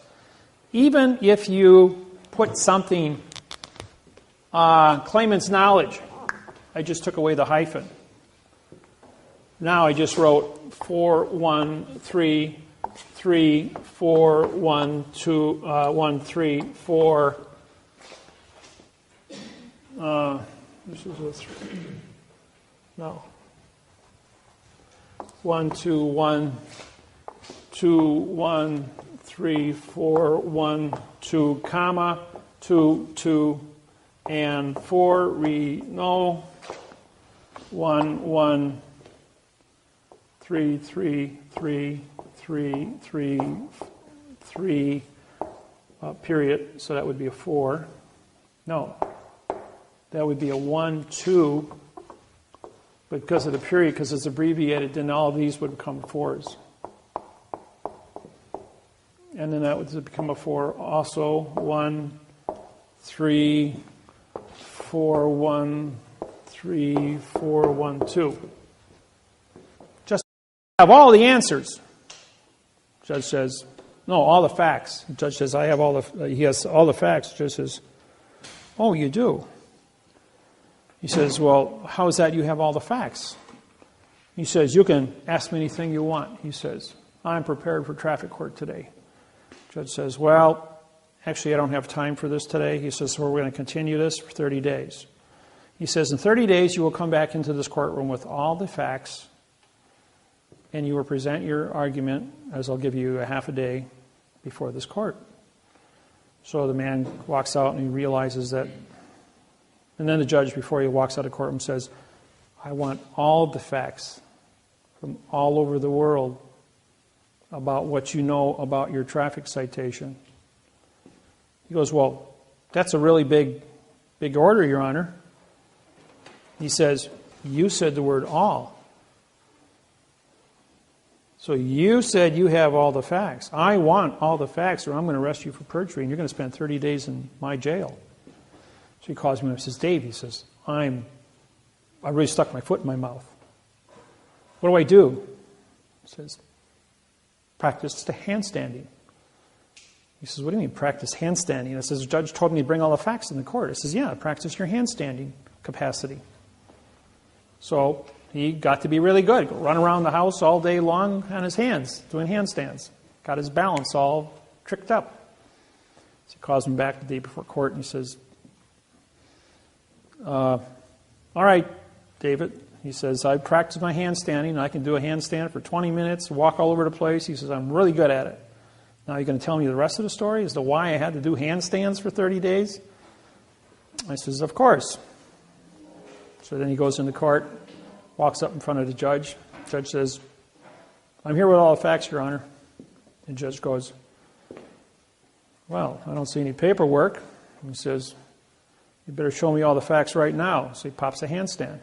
Even if you put something, claimant's knowledge, I just took away the hyphen. Now I just wrote 413341213 this is a 3. No. 1 2 1 2 1 3 4 1 2 comma 2 2 and 4 no 1, 1, 3, 3, 3, 3, 3, 3, period. So that would be a 4. No, that would be a 1, 2. But because of the period, because it's abbreviated, then all of these would become 4s. And then that would become a 4 also. 1, 3, 4, 1, 3, 4, 1, 2. Just have all the answers. Judge says, no, all the facts. Judge says, I have all the, he has all the facts. Judge says, oh, you do? He says, well, how is that you have all the facts? He says, you can ask me anything you want. He says, I'm prepared for traffic court today. Judge says, well, actually, I don't have time for this today. He says, so we're going to continue this for 30 days. He says, in 30 days, you will come back into this courtroom with all the facts, and you will present your argument, as I'll give you a half a day before this court. So the man walks out and he realizes that, and then the judge, before he walks out of the courtroom, says, I want all the facts from all over the world about what you know about your traffic citation. He goes, well, that's a really big order, Your Honor. He says, you said the word all. So you said you have all the facts. I want all the facts or I'm going to arrest you for perjury and you're going to spend 30 days in my jail. So he calls me and says, Dave, he says, I really stuck my foot in my mouth. What do I do? He says, practice the handstanding. He says, what do you mean practice handstanding? I says, the judge told me to bring all the facts in the court. I says, yeah, practice your handstanding capacity. So he got to be really good. Run around the house all day long on his hands, doing handstands. Got his balance all tricked up. So he calls him back the day before court and he says, all right, David. He says, I practiced my handstanding. I can do a handstand for 20 minutes, walk all over the place. He says, I'm really good at it. Now you're going to tell me the rest of the story as to why I had to do handstands for 30 days? I says, of course. So then he goes into court, walks up in front of the judge. The judge says, I'm here with all the facts, Your Honor. The judge goes, well, I don't see any paperwork. He says, you better show me all the facts right now. So he pops a handstand.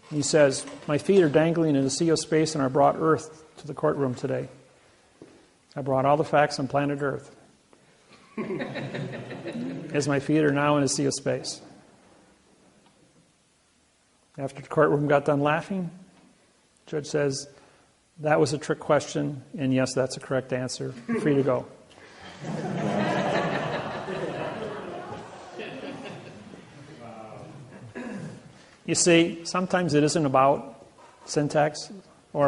He says, my feet are dangling in a sea of space and I brought Earth to the courtroom today. I brought all the facts on planet Earth. As my feet are now in a sea of space. After the courtroom got done laughing, the judge says, that was a trick question, and yes, that's a correct answer. You're free to go. You see, sometimes it isn't about syntax or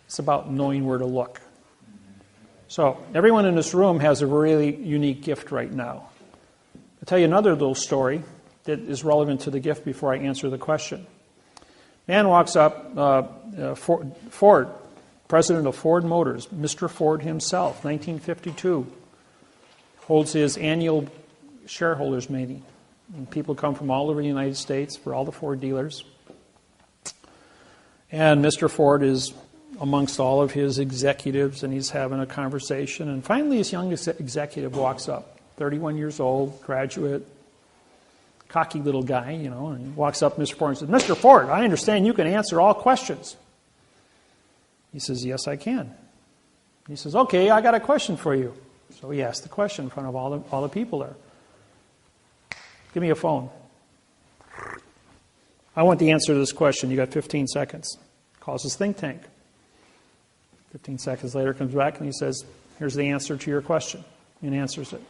it's about knowing where to look. So everyone in this room has a really unique gift right now. I'll tell you another little story that is relevant to the gift before I answer the question. Man walks up, Ford, president of Ford Motors, Mr. Ford himself, 1952, holds his annual shareholders meeting. And people come from all over the United States for all the Ford dealers. And Mr. Ford is amongst all of his executives, and he's having a conversation. And finally, this young executive walks up, 31 years old, graduate, cocky little guy, and he walks up to Mr. Ford and says, Mr. Ford, I understand you can answer all questions. He says, yes, I can. He says, okay, I got a question for you. So he asked the question in front of all the people there. Give me a phone. I want the answer to this question. You got 15 seconds. Calls his think tank. 15 seconds later, comes back and he says, here's the answer to your question. And answers it.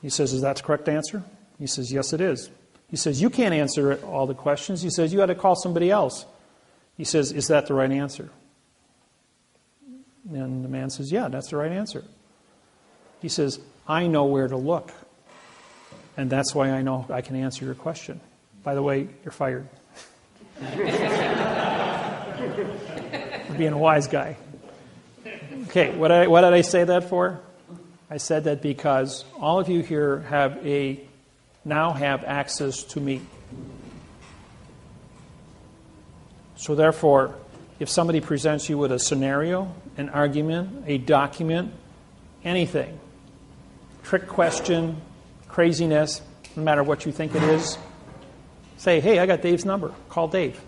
He says, is that the correct answer? He says, yes, it is. He says, you can't answer all the questions. He says, you had to call somebody else. He says, is that the right answer? And the man says, yeah, that's the right answer. He says, I know where to look. And that's why I know I can answer your question. By the way, you're fired. For being a wise guy. Okay, what did I say that for? I said that because all of you here have a now have access to me. So therefore, if somebody presents you with a scenario, an argument, a document, anything, trick question, craziness, no matter what you think it is, say, hey, I got Dave's number. Call Dave.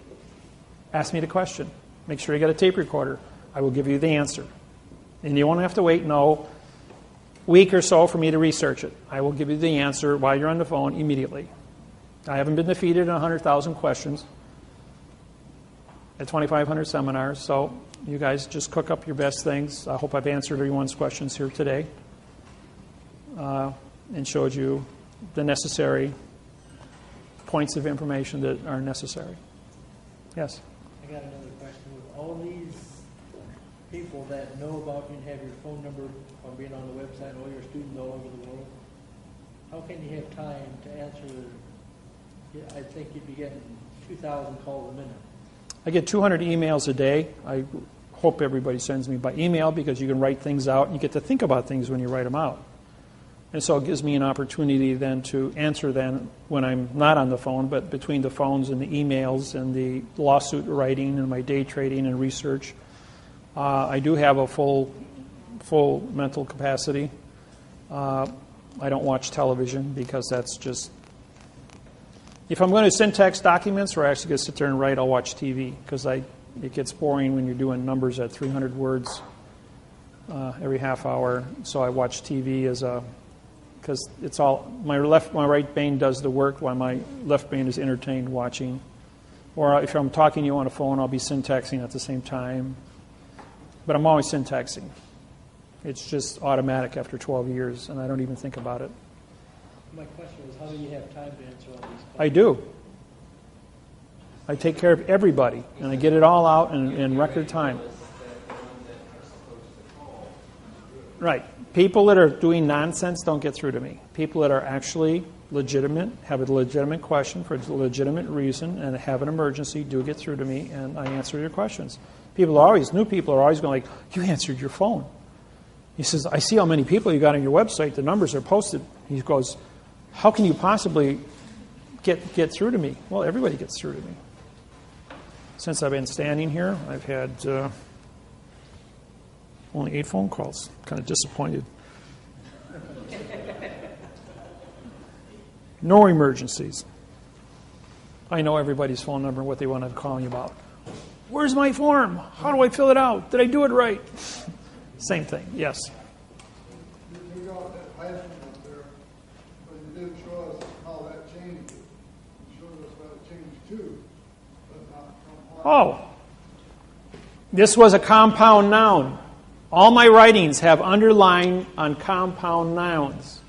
Ask me the question. Make sure you got a tape recorder. I will give you the answer. And you won't have to wait no week or so for me to research it. I will give you the answer while you're on the phone immediately. I haven't been defeated in 100,000 questions at 2,500 seminars, so you guys just cook up your best things. I hope I've answered everyone's questions here today and showed you the necessary points of information that are necessary. Yes? I got another question. With all these people that know about you and have your phone number from being on the website, all your students all over the world, how can you have time to answer? I think you'd be getting 2,000 calls a minute. I get 200 emails a day. I hope everybody sends me by email because you can write things out and you get to think about things when you write them out. And so it gives me an opportunity then to answer then when I'm not on the phone, but between the phones and the emails and the lawsuit writing and my day trading and research. I do have a full mental capacity. I don't watch television because that's just... If I'm going to syntax documents or I actually going to sit there and write, I'll watch TV because it gets boring when you're doing numbers at 300 words every half hour. So I watch TV because it's all my right brain does the work while my left brain is entertained watching. Or if I'm talking to you on a phone, I'll be syntaxing at the same time. But I'm always syntaxing. It's just automatic after 12 years, and I don't even think about it. My question was, how do you have time to answer all these questions? I do. I take care of everybody, and I get it all out in record time. Right. People that are doing nonsense don't get through to me. People that are actually legitimate, have a legitimate question for a legitimate reason, and have an emergency do get through to me, and I answer your questions. New people are always going like, you answered your phone. He says, I see how many people you got on your website. The numbers are posted. He goes, how can you possibly get through to me? Well, everybody gets through to me. Since I've been standing here, I've had only 8 phone calls. Kind of disappointed. No emergencies. I know everybody's phone number and what they want to call me about. Where's my form? How do I fill it out? Did I do it right? Same thing, yes. You got that passion up there, but you didn't show us how that changed it. You showed us how it changed too, but not from what. Oh, this was a compound noun. All my writings have underline on compound nouns.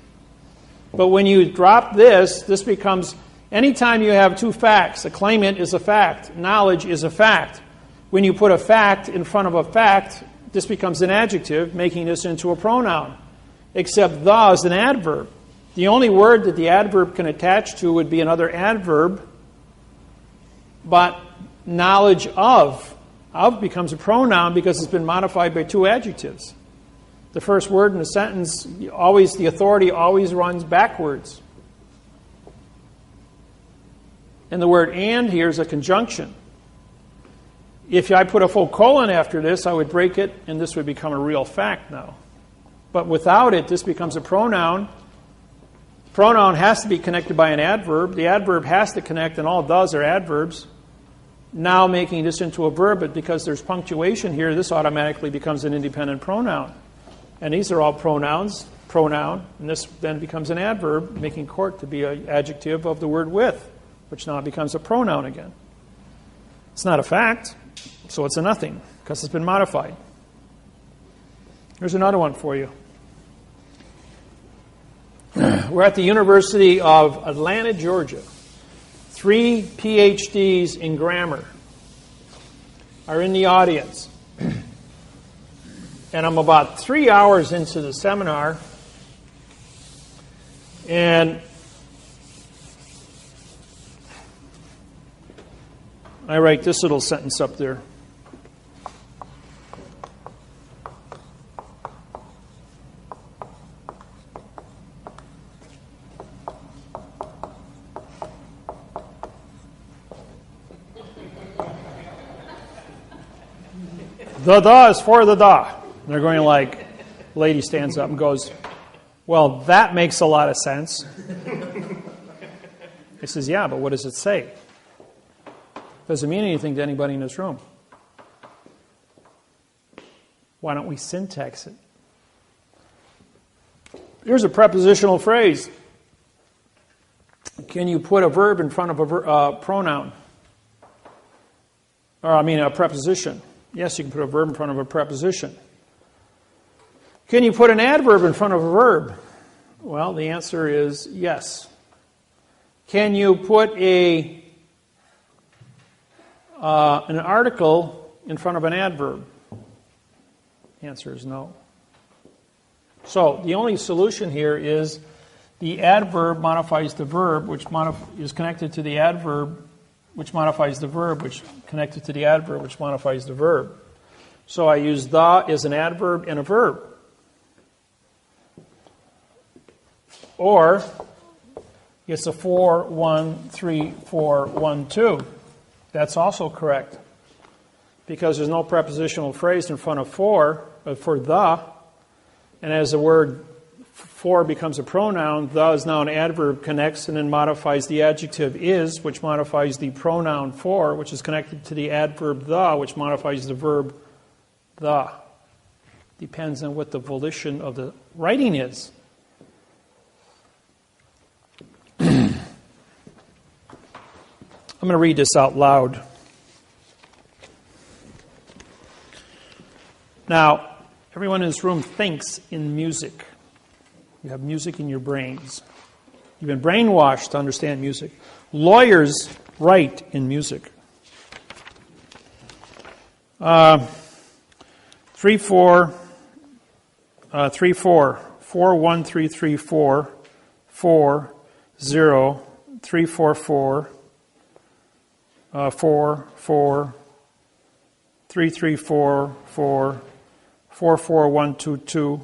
But when you drop this becomes, anytime you have 2 facts, a claimant is a fact, knowledge is a fact. When you put a fact in front of a fact, this becomes an adjective, making this into a pronoun. Except the is an adverb. The only word that the adverb can attach to would be another adverb, but knowledge of becomes a pronoun because it's been modified by 2 adjectives. The first word in a sentence, the authority always runs backwards. And the word and here is a conjunction. If I put a full colon after this, I would break it, and this would become a real fact now. But without it, this becomes a pronoun. The pronoun has to be connected by an adverb. The adverb has to connect, and all it does are adverbs. Now making this into a verb, but because there's punctuation here, this automatically becomes an independent pronoun. And these are all pronouns, pronoun, and this then becomes an adverb, making court to be an adjective of the word with, which now becomes a pronoun again. It's not a fact, so it's a nothing, because it's been modified. Here's another one for you. We're at the University of Atlanta, Georgia. 3 PhDs in grammar are in the audience. And I'm about 3 hours into the seminar, and I write this little sentence up there. The is for the da. And they're going like, lady stands up and goes, well, that makes a lot of sense. He says, yeah, but what does it say? Doesn't mean anything to anybody in this room. Why don't we syntax it? Here's a prepositional phrase. Can you put a verb in front of a pronoun? Or, a preposition. Yes, you can put a verb in front of a preposition. Can you put an adverb in front of a verb? Well, the answer is yes. Can you put an article in front of an adverb? The answer is no. So the only solution here is the adverb modifies the verb, which is connected to the adverb, which modifies the verb, which connected to the adverb, which modifies the verb. So I use the as an adverb and a verb. Or it's a 4, 1, 3, 4, 1, 2. That's also correct. Because there's no prepositional phrase in front of for the. And as the word for becomes a pronoun, the is now an adverb, connects and then modifies the adjective is, which modifies the pronoun for, which is connected to the adverb the, which modifies the verb the. Depends on what the volition of the writing is. I'm going to read this out loud. Now, everyone in this room thinks in music. You have music in your brains. You've been brainwashed to understand music. Lawyers write in music. 3, 4, 3, 4, 4, 1, 3, 3, 4, 4, 0, 3, 4, 4, 4, 4, 3, 3, 4, 4, 4, 4, 1, 2, 2,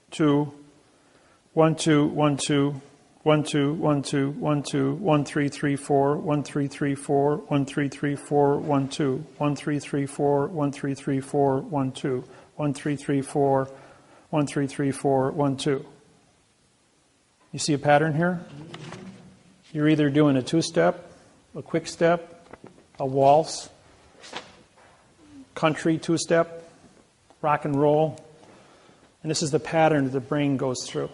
2, 1, 2, 1, 2, 1, 2, 1, 2, 1, 2, 1, 3, 3, 4, 1, 3, 3, 4, 1, 3, 3, 4, 1, 2, 1, 3, 3, 4, 1, 3, 3, 4, 1, 2, 1, 3, 3, 4, 1, 3, 3, 4, 1, 2. You see a pattern here? You're either doing a two-step, a quick step, a waltz, country two-step, rock and roll. And this is the pattern that the brain goes through.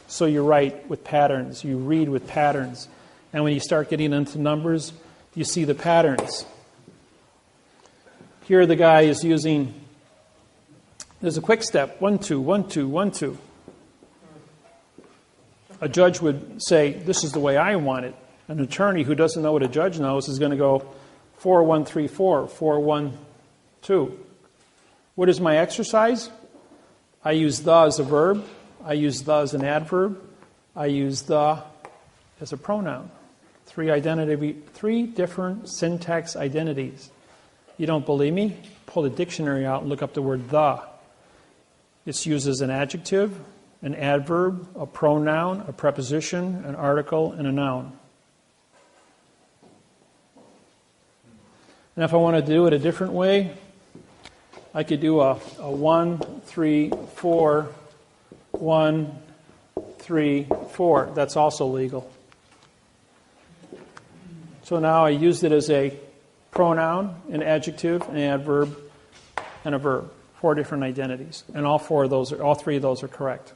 So you write with patterns, you read with patterns. And when you start getting into numbers, you see the patterns. Here the guy is using, there's a quick step, 1, 2, 1, 2, 1, 2. A judge would say, this is the way I want it. An attorney who doesn't know what a judge knows is going to go 4, 1, 3, 4, 4, 1, 2. What is my exercise? I use the as a verb. I use the as an adverb. I use the as a pronoun. 3 different syntax identities. You don't believe me? Pull the dictionary out and look up the word the. It's used as an adjective, an adverb, a pronoun, a preposition, an article, and a noun. And if I want to do it a different way, I could do a 1, 3, 4, 1, 3, 4. That's also legal. So now I used it as a pronoun, an adjective, an adverb, and a verb. 4 different identities. And all 3 of those are correct.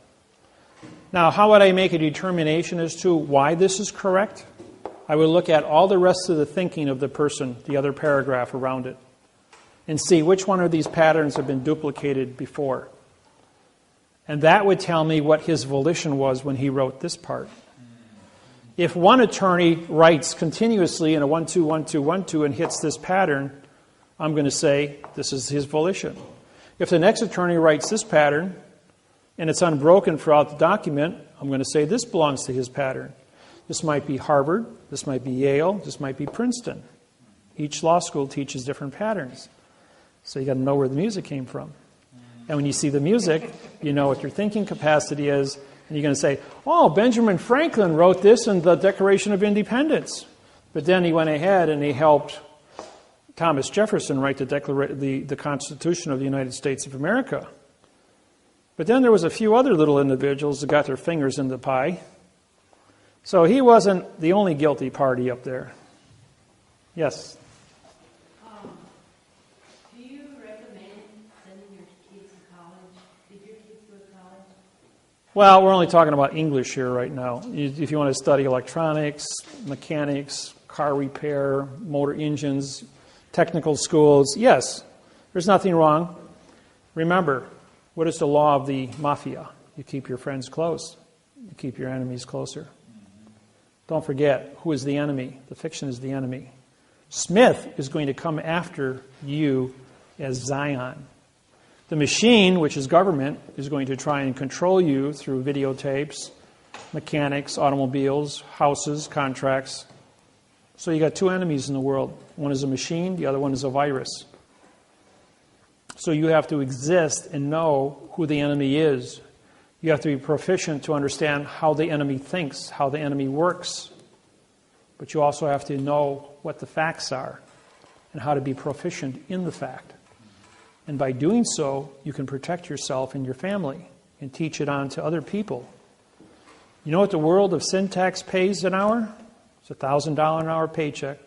Now, how would I make a determination as to why this is correct? I would look at all the rest of the thinking of the person, the other paragraph around it, and see which one of these patterns have been duplicated before. And that would tell me what his volition was when he wrote this part. If one attorney writes continuously in a 1, 2, 1, 2, 1, 2 and hits this pattern, I'm going to say this is his volition. If the next attorney writes this pattern and it's unbroken throughout the document, I'm going to say this belongs to his pattern. This might be Harvard, this might be Yale, this might be Princeton. Each law school teaches different patterns. So you got to know where the music came from. And when you see the music, you know what your thinking capacity is, and you're going to say, oh, Benjamin Franklin wrote this in the Declaration of Independence. But then he went ahead and he helped Thomas Jefferson write the Constitution of the United States of America. But then there was a few other little individuals that got their fingers in the pie. So he wasn't the only guilty party up there. Yes? Do you recommend sending your kids to college? Did your kids go to college? Well, we're only talking about English here right now. If you want to study electronics, mechanics, car repair, motor engines, technical schools, yes, there's nothing wrong. Remember, what is the law of the mafia? You keep your friends close. You keep your enemies closer. Don't forget, who is the enemy? The fiction is the enemy. Smith is going to come after you as Zion. The machine, which is government, is going to try and control you through videotapes, mechanics, automobiles, houses, contracts. So you got two enemies in the world. One is a machine, the other one is a virus. So you have to exist and know who the enemy is. You have to be proficient to understand how the enemy thinks, how the enemy works. But you also have to know what the facts are and how to be proficient in the fact. And by doing so, you can protect yourself and your family and teach it on to other people. You know what the world of syntax pays an hour? It's a $1,000 an hour paycheck.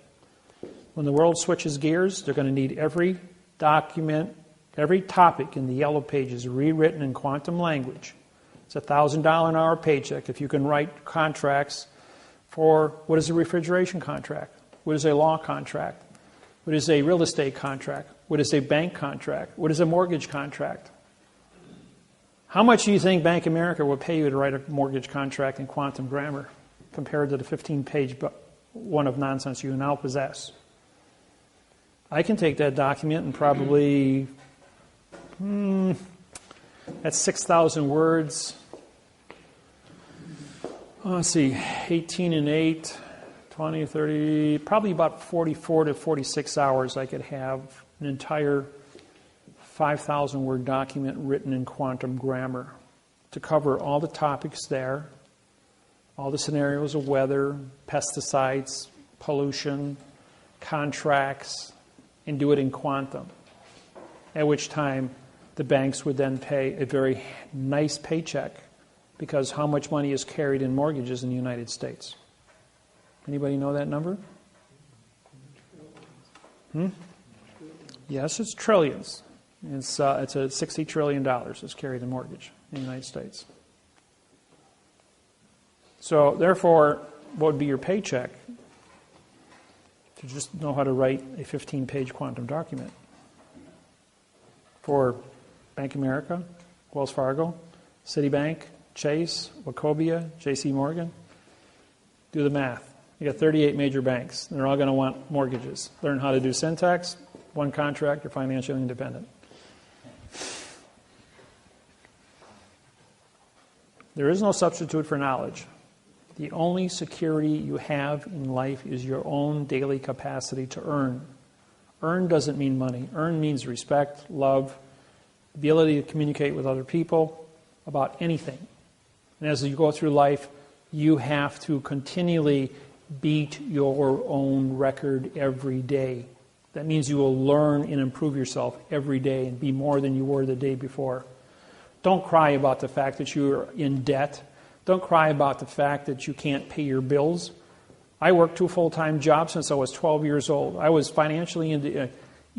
When the world switches gears, they're going to need every document, every topic in the yellow pages rewritten in quantum language. It's a $1,000 an hour paycheck if you can write contracts for what is a refrigeration contract, what is a law contract, what is a real estate contract, what is a bank contract, what is a mortgage contract. How much do you think Bank of America will pay you to write a mortgage contract in quantum grammar compared to the 15-page one of nonsense you now possess? I can take that document and probably, that's 6,000 words. Let's see, 18 and 8, 20, 30, probably about 44 to 46 hours I could have an entire 5,000 word document written in quantum grammar to cover all the topics there, all the scenarios of weather, pesticides, pollution, contracts, and do it in quantum. At which time the banks would then pay a very nice paycheck, because how much money is carried in mortgages in the United States? Anybody know that number? Yes, it's trillions. It's a $60 trillion that's carried in mortgage in the United States. So therefore, what would be your paycheck? To just know how to write a 15-page quantum document. For Bank of America, Wells Fargo, Citibank, Chase, Wachovia, J.C. Morgan. Do the math. You got 38 major banks. They're all going to want mortgages. Learn how to do syntax. One contract, you're financially independent. There is no substitute for knowledge. The only security you have in life is your own daily capacity to earn. Earn doesn't mean money. Earn means respect, love, ability to communicate with other people about anything. And as you go through life, you have to continually beat your own record every day. That means you will learn and improve yourself every day and be more than you were the day before. Don't cry about the fact that you're in debt. Don't cry about the fact that you can't pay your bills. I worked 2 full-time jobs since I was 12 years old. I was financially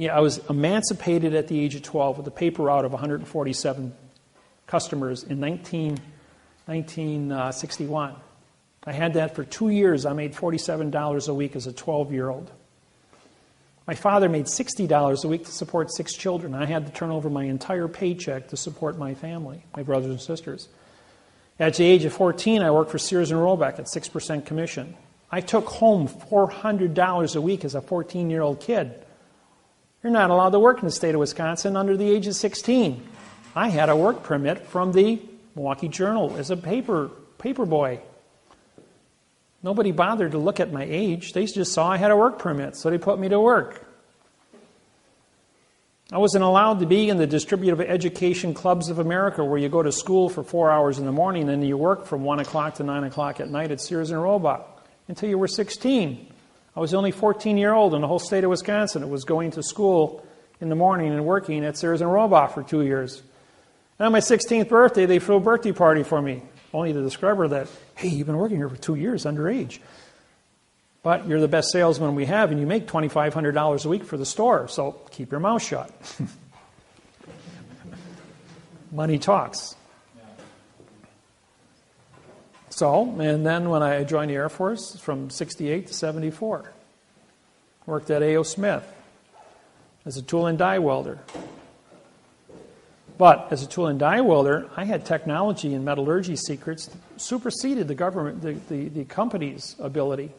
I was emancipated at the age of 12 with a paper route of 147 customers in 1961. I had that for 2 years. I made $47 a week as a 12-year-old. My father made $60 a week to support 6 children. I had to turn over my entire paycheck to support my family, my brothers and sisters. At the age of 14, I worked for Sears and Roebuck at 6% commission. I took home $400 a week as a 14-year-old kid. You're not allowed to work in the state of Wisconsin under the age of 16. I had a work permit from the Milwaukee Journal as a paper boy. Nobody bothered to look at my age. They just saw I had a work permit, so they put me to work. I wasn't allowed to be in the distributive education clubs of America where you go to school for 4 hours in the morning and you work from 1 o'clock to 9 o'clock at night at Sears and Roebuck until you were 16. I was only 14-year-old in the whole state of Wisconsin that was going to school in the morning and working at Sears and Roebuck for 2 years. And on my 16th birthday, they threw a birthday party for me, only to discover that, hey, you've been working here for 2 years, underage. But you're the best salesman we have, and you make $2,500 a week for the store, so keep your mouth shut. Money talks. So, and then when I joined the Air Force, from 68 to 74, worked at A.O. Smith as a tool and die welder. But as a tool and die welder, I had technology and metallurgy secrets that superseded the government, the company's ability.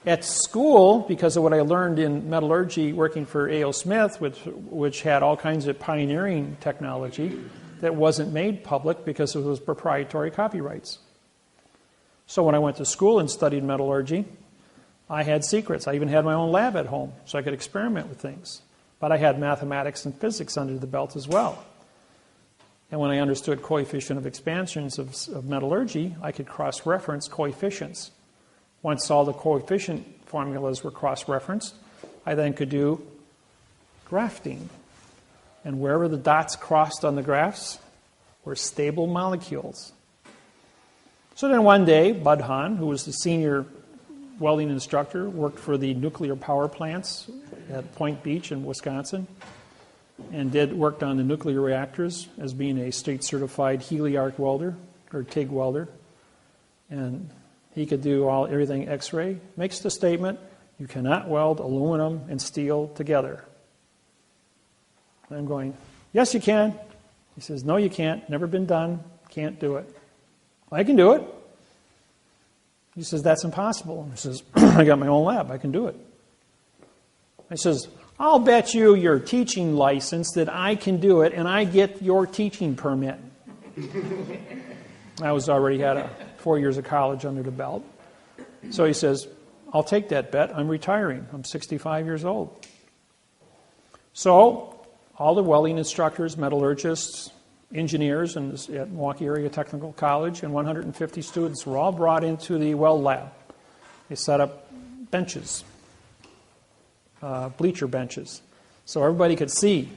At school, because of what I learned in metallurgy working for A.O. Smith, which had all kinds of pioneering technology that wasn't made public because it was proprietary copyrights. So when I went to school and studied metallurgy, I had secrets. I even had my own lab at home, so I could experiment with things. But I had mathematics and physics under the belt as well. And when I understood coefficient of expansions of metallurgy, I could cross-reference coefficients. Once all the coefficient formulas were cross-referenced, I then could do grafting. And wherever the dots crossed on the graphs were stable molecules. So then one day, Bud Hahn, who was the senior welding instructor, worked for the nuclear power plants at Point Beach in Wisconsin, and worked on the nuclear reactors as being a state-certified heliarc welder, or TIG welder. And he could do everything X-ray. Makes the statement, you cannot weld aluminum and steel together. I'm going, yes, you can. He says, no, you can't. Never been done. Can't do it. I can do it. He says, that's impossible. He says, I got my own lab. I can do it. He says, I'll bet you your teaching license that I can do it, and I get your teaching permit. I already had 4 years of college under the belt. So he says, I'll take that bet. I'm retiring. I'm 65 years old. So all the welding instructors, metallurgists, engineers at Milwaukee Area Technical College and 150 students were all brought into the weld lab. They set up benches, bleacher benches, so everybody could see.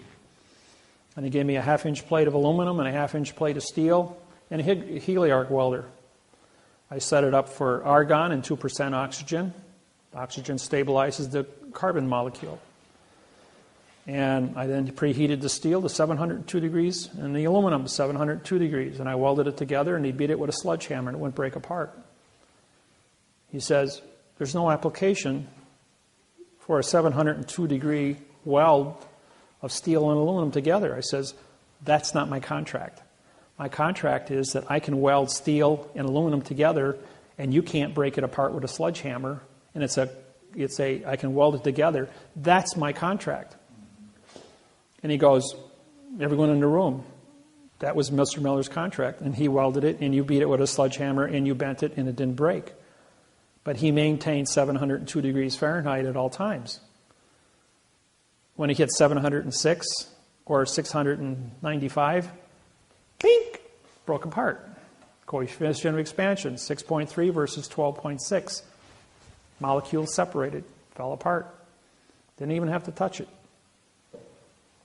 And they gave me a half-inch plate of aluminum and a half-inch plate of steel and a heliarc welder. I set it up for argon and 2% oxygen. Oxygen stabilizes the carbon molecule. And I then preheated the steel to 702 degrees and the aluminum to 702 degrees. And I welded it together and he beat it with a sledgehammer and it wouldn't break apart. He says, there's no application for a 702 degree weld of steel and aluminum together. I says, that's not my contract. My contract is that I can weld steel and aluminum together and you can't break it apart with a sledgehammer. And I can weld it together. That's my contract. And he goes, everyone in the room, that was Mr. Miller's contract. And he welded it, and you beat it with a sledgehammer, and you bent it, and it didn't break. But he maintained 702 degrees Fahrenheit at all times. When he hit 706 or 695, pink, broke apart. Coefficient of expansion, 6.3 versus 12.6. Molecules separated, fell apart. Didn't even have to touch it.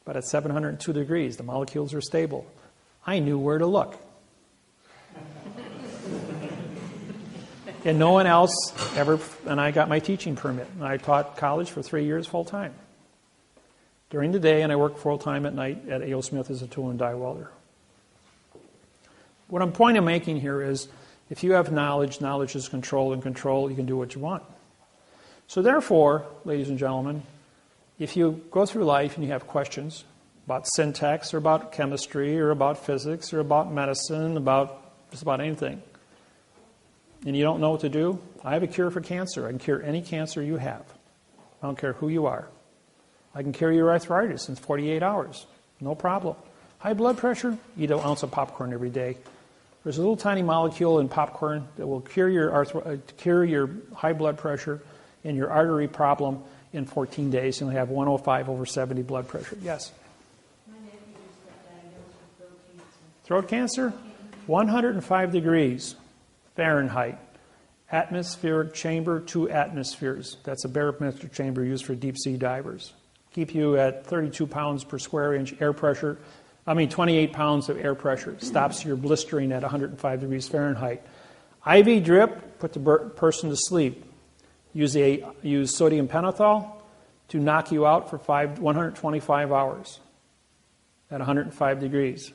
But at 702 degrees, the molecules are stable. I knew where to look. And no one else ever, and I got my teaching permit. And I taught college for 3 years full time. During the day, and I worked full time at night at A.O. Smith as a tool and die welder. What I'm point of making here is, if you have knowledge, knowledge is control, and control, you can do what you want. So therefore, ladies and gentlemen, if you go through life and you have questions about syntax or about chemistry or about physics or about medicine, just about anything, and you don't know what to do, I have a cure for cancer. I can cure any cancer you have. I don't care who you are. I can cure your arthritis in 48 hours. No problem. High blood pressure, eat an ounce of popcorn every day. There's a little tiny molecule in popcorn that will cure your high blood pressure and your artery problem in 14 days. You'll have 105/70 blood pressure. Yes? My nephew just got diagnosed with Throat cancer? 105 degrees Fahrenheit. Atmospheric chamber, 2 atmospheres. That's a barometric chamber used for deep sea divers. Keep you at 32 pounds per square inch air pressure. 28 pounds of air pressure. Stops your blistering at 105 degrees Fahrenheit. IV drip, put the person to sleep. Use sodium pentothal to knock you out for 125 hours at 105 degrees.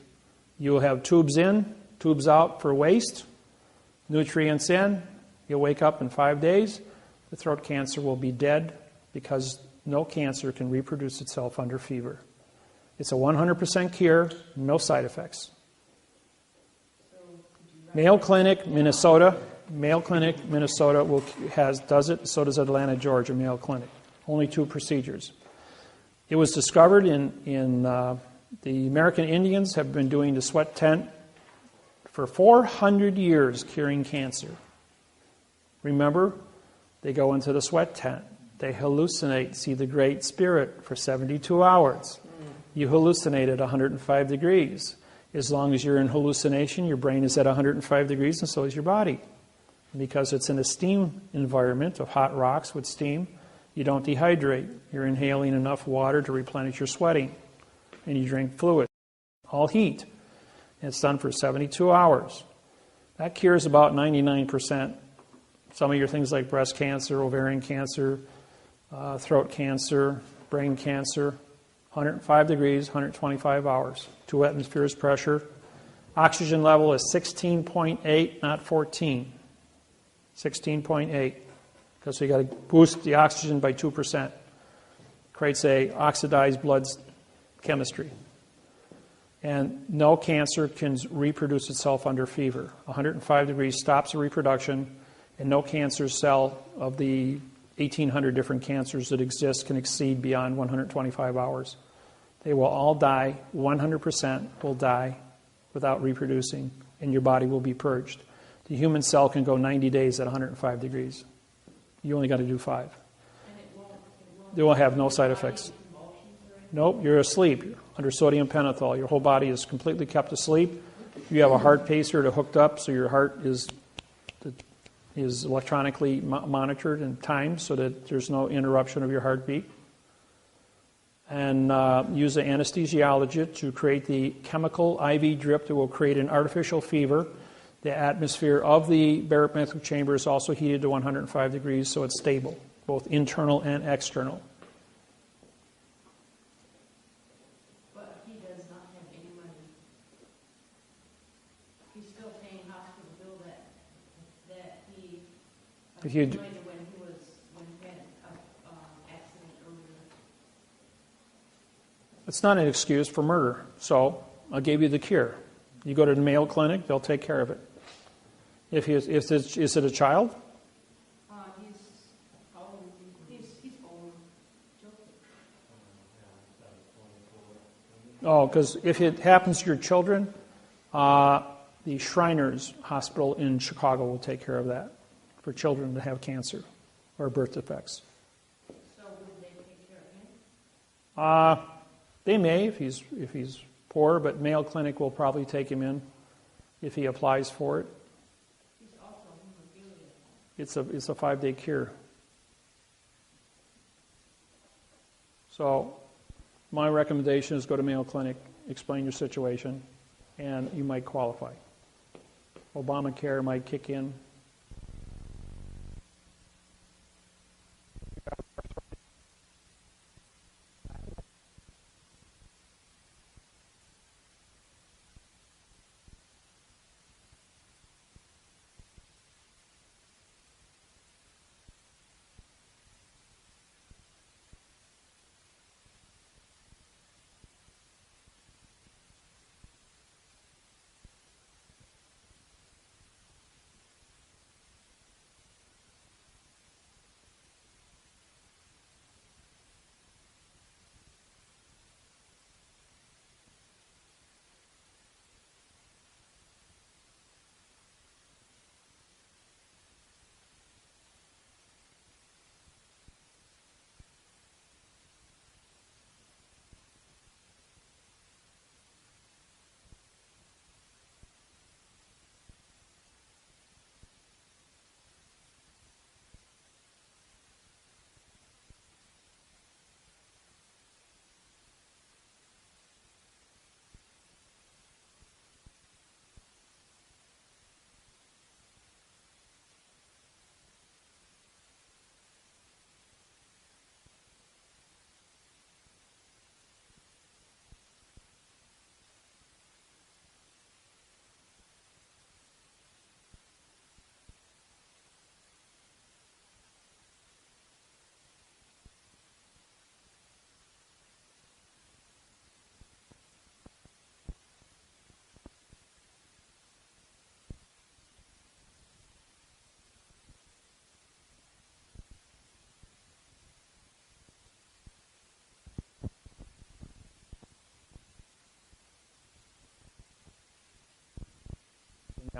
You will have tubes in, tubes out for waste, nutrients in. You'll wake up in 5 days. The throat cancer will be dead because no cancer can reproduce itself under fever. It's a 100% cure, no side effects. Mayo Clinic, Minnesota. Mayo Clinic, Minnesota does it. So does Atlanta, Georgia, Mayo Clinic. Only 2 procedures. It was discovered in the American Indians have been doing the sweat tent for 400 years, curing cancer. Remember, they go into the sweat tent. They hallucinate, see the Great Spirit for 72 hours. You hallucinate at 105 degrees. As long as you're in hallucination, your brain is at 105 degrees and so is your body. Because it's in a steam environment of hot rocks with steam, you don't dehydrate. You're inhaling enough water to replenish your sweating. And you drink fluid, all heat. And it's done for 72 hours. That cures about 99%. Some of your things like breast cancer, ovarian cancer, throat cancer, brain cancer, 105 degrees, 125 hours, 2 atmospheres pressure. Oxygen level is 16.8, not 14. 16.8, because you got to boost the oxygen by 2%. Creates a oxidized blood chemistry. And no cancer can reproduce itself under fever. 105 degrees stops the reproduction, and no cancer cell of the 1,800 different cancers that exist can exceed beyond 125 hours. They will all die, 100% will die without reproducing, and your body will be purged. The human cell can go 90 days at 105 degrees. You only got to do 5. They will have no side effects. Nope, you're asleep. You're under sodium pentothal. Your whole body is completely kept asleep. You have a heart pacer hooked up, so your heart is electronically monitored and timed so that there's no interruption of your heartbeat. And use an anesthesiologist to create the chemical IV drip that will create an artificial fever. The atmosphere of the barometric chamber is also heated to 105 degrees, so it's stable, both internal and external. But he does not have any money. He's still paying hospital bill that he If you when he had an accident earlier. It's not an excuse for murder, so I gave you the cure. You go to the Mayo Clinic, they'll take care of it. Is it a child? He's old. Oh, because if it happens to your children, the Shriners Hospital in Chicago will take care of that for children that have cancer or birth defects. So would they take care of him? They may if he's poor, but Mayo Clinic will probably take him in if he applies for it. He's also hemophilia. It's a 5-day cure. So my recommendation is go to Mayo Clinic, explain your situation, and you might qualify. Obamacare might kick in.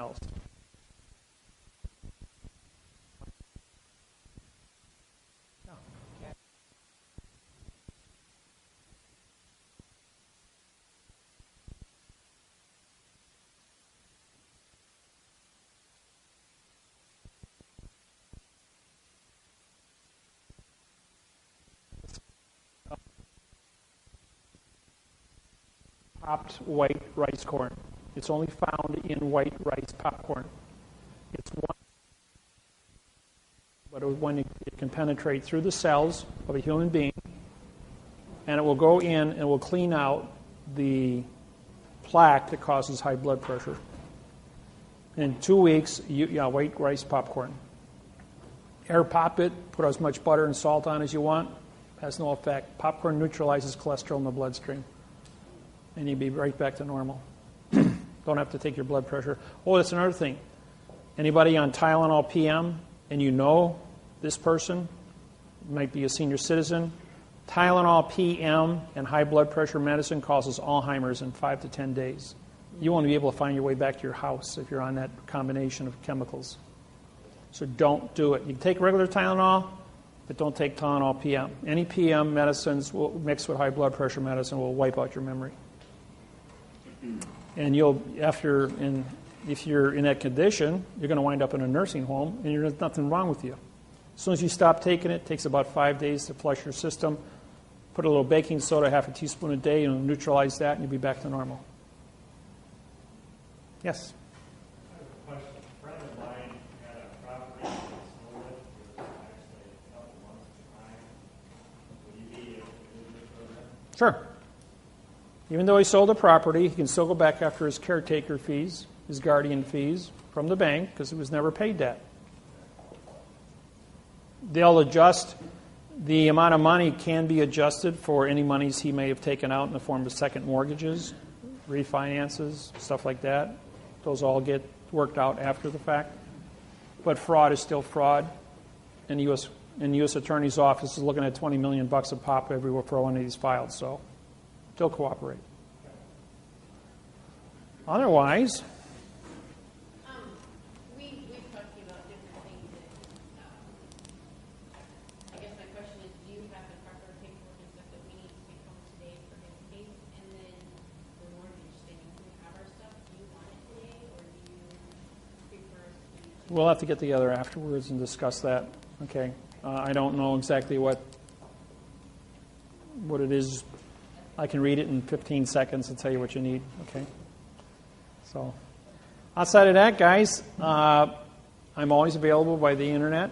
else. Popped white rice corn. It's only found in white rice popcorn. It's one, but when it can penetrate through the cells of a human being, and it will go in and will clean out the plaque that causes high blood pressure. In 2 weeks, white rice popcorn. Air pop it, put as much butter and salt on as you want, has no effect. Popcorn neutralizes cholesterol in the bloodstream. And you'll be right back to normal. Don't have to take your blood pressure. Oh, that's another thing. Anybody on Tylenol PM, and you know this person, might be a senior citizen, Tylenol PM and high blood pressure medicine causes Alzheimer's in 5 to 10 days. You won't be able to find your way back to your house if you're on that combination of chemicals. So don't do it. You can take regular Tylenol, but don't take Tylenol PM. Any PM medicines mixed with high blood pressure medicine will wipe out your memory. And if you're in that condition, you're going to wind up in a nursing home, and there's nothing wrong with you. As soon as you stop taking it, it takes about 5 days to flush your system. Put a little baking soda, half a teaspoon a day, and neutralize that, and you'll be back to normal. Yes? I have a question. A friend of mine had a property that sold it. It was actually a couple months behind. Would you be able to move it for that? Sure. Even though he sold the property, he can still go back after his caretaker fees, his guardian fees from the bank, because he was never paid that. They'll adjust. The amount of money can be adjusted for any monies he may have taken out in the form of second mortgages, refinances, stuff like that. Those all get worked out after the fact. But fraud is still fraud. And the U.S. Attorney's Office is looking at $20 million a pop everywhere for one of these files. So still cooperate. Otherwise, we've talked to you about different things. I guess my question is, do you have the proper paperwork and stuff that we need to take home today for his case? And then the mortgage thing, do we have our stuff? Do you want it today, or do you prefer us to? we'll have to get together afterwards and discuss that. Okay. I don't know exactly what it is. I can read it in 15 seconds and tell you what you need. Okay. So, outside of that, guys, I'm always available by the internet.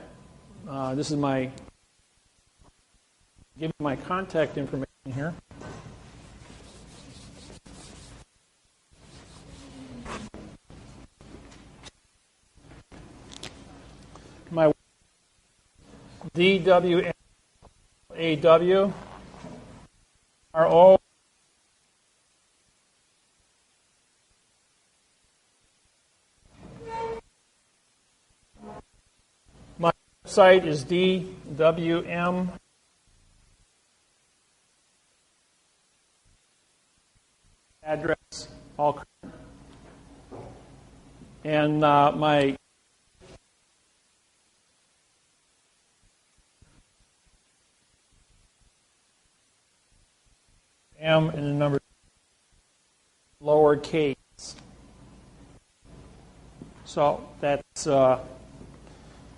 This is give you my contact information here. My DWAW RO My website is DWM address all correct. And my M and the number lowercase. So that's how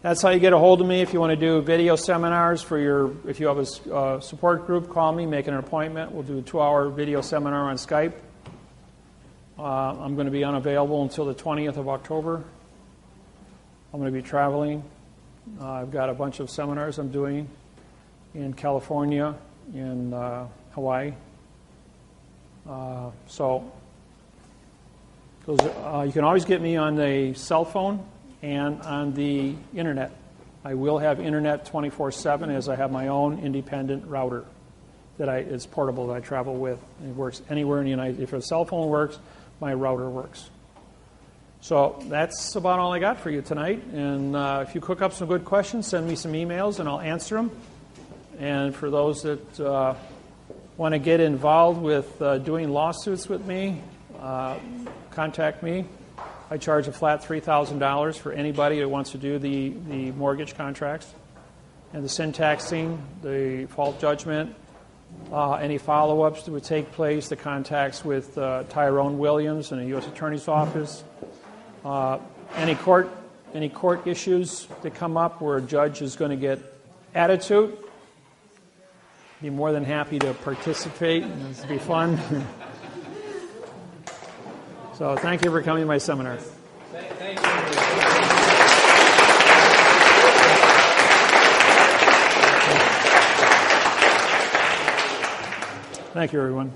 you get a hold of me. If you want to do video seminars if you have a support group, call me, make an appointment. We'll do a 2-hour video seminar on Skype. I'm going to be unavailable until the 20th of October. I'm going to be traveling. I've got a bunch of seminars I'm doing in California, in Hawaii. So you can always get me on the cell phone and on the internet. I will have internet 24/7 as I have my own independent router it's portable that I travel with. It works anywhere in the United States. If a cell phone works, my router works. So that's about all I got for you tonight. And if you cook up some good questions, send me some emails and I'll answer them. And for those that want to get involved with doing lawsuits with me, contact me. I charge a flat $3,000 for anybody that wants to do the mortgage contracts. And the syntaxing, the fault judgment, any follow-ups that would take place, the contacts with Tyrone Williams in the U.S. Attorney's Office, any court issues that come up where a judge is going to get attitude. Be more than happy to participate. It'll be fun. So thank you for coming to my seminar. Thank you. Thank you, everyone.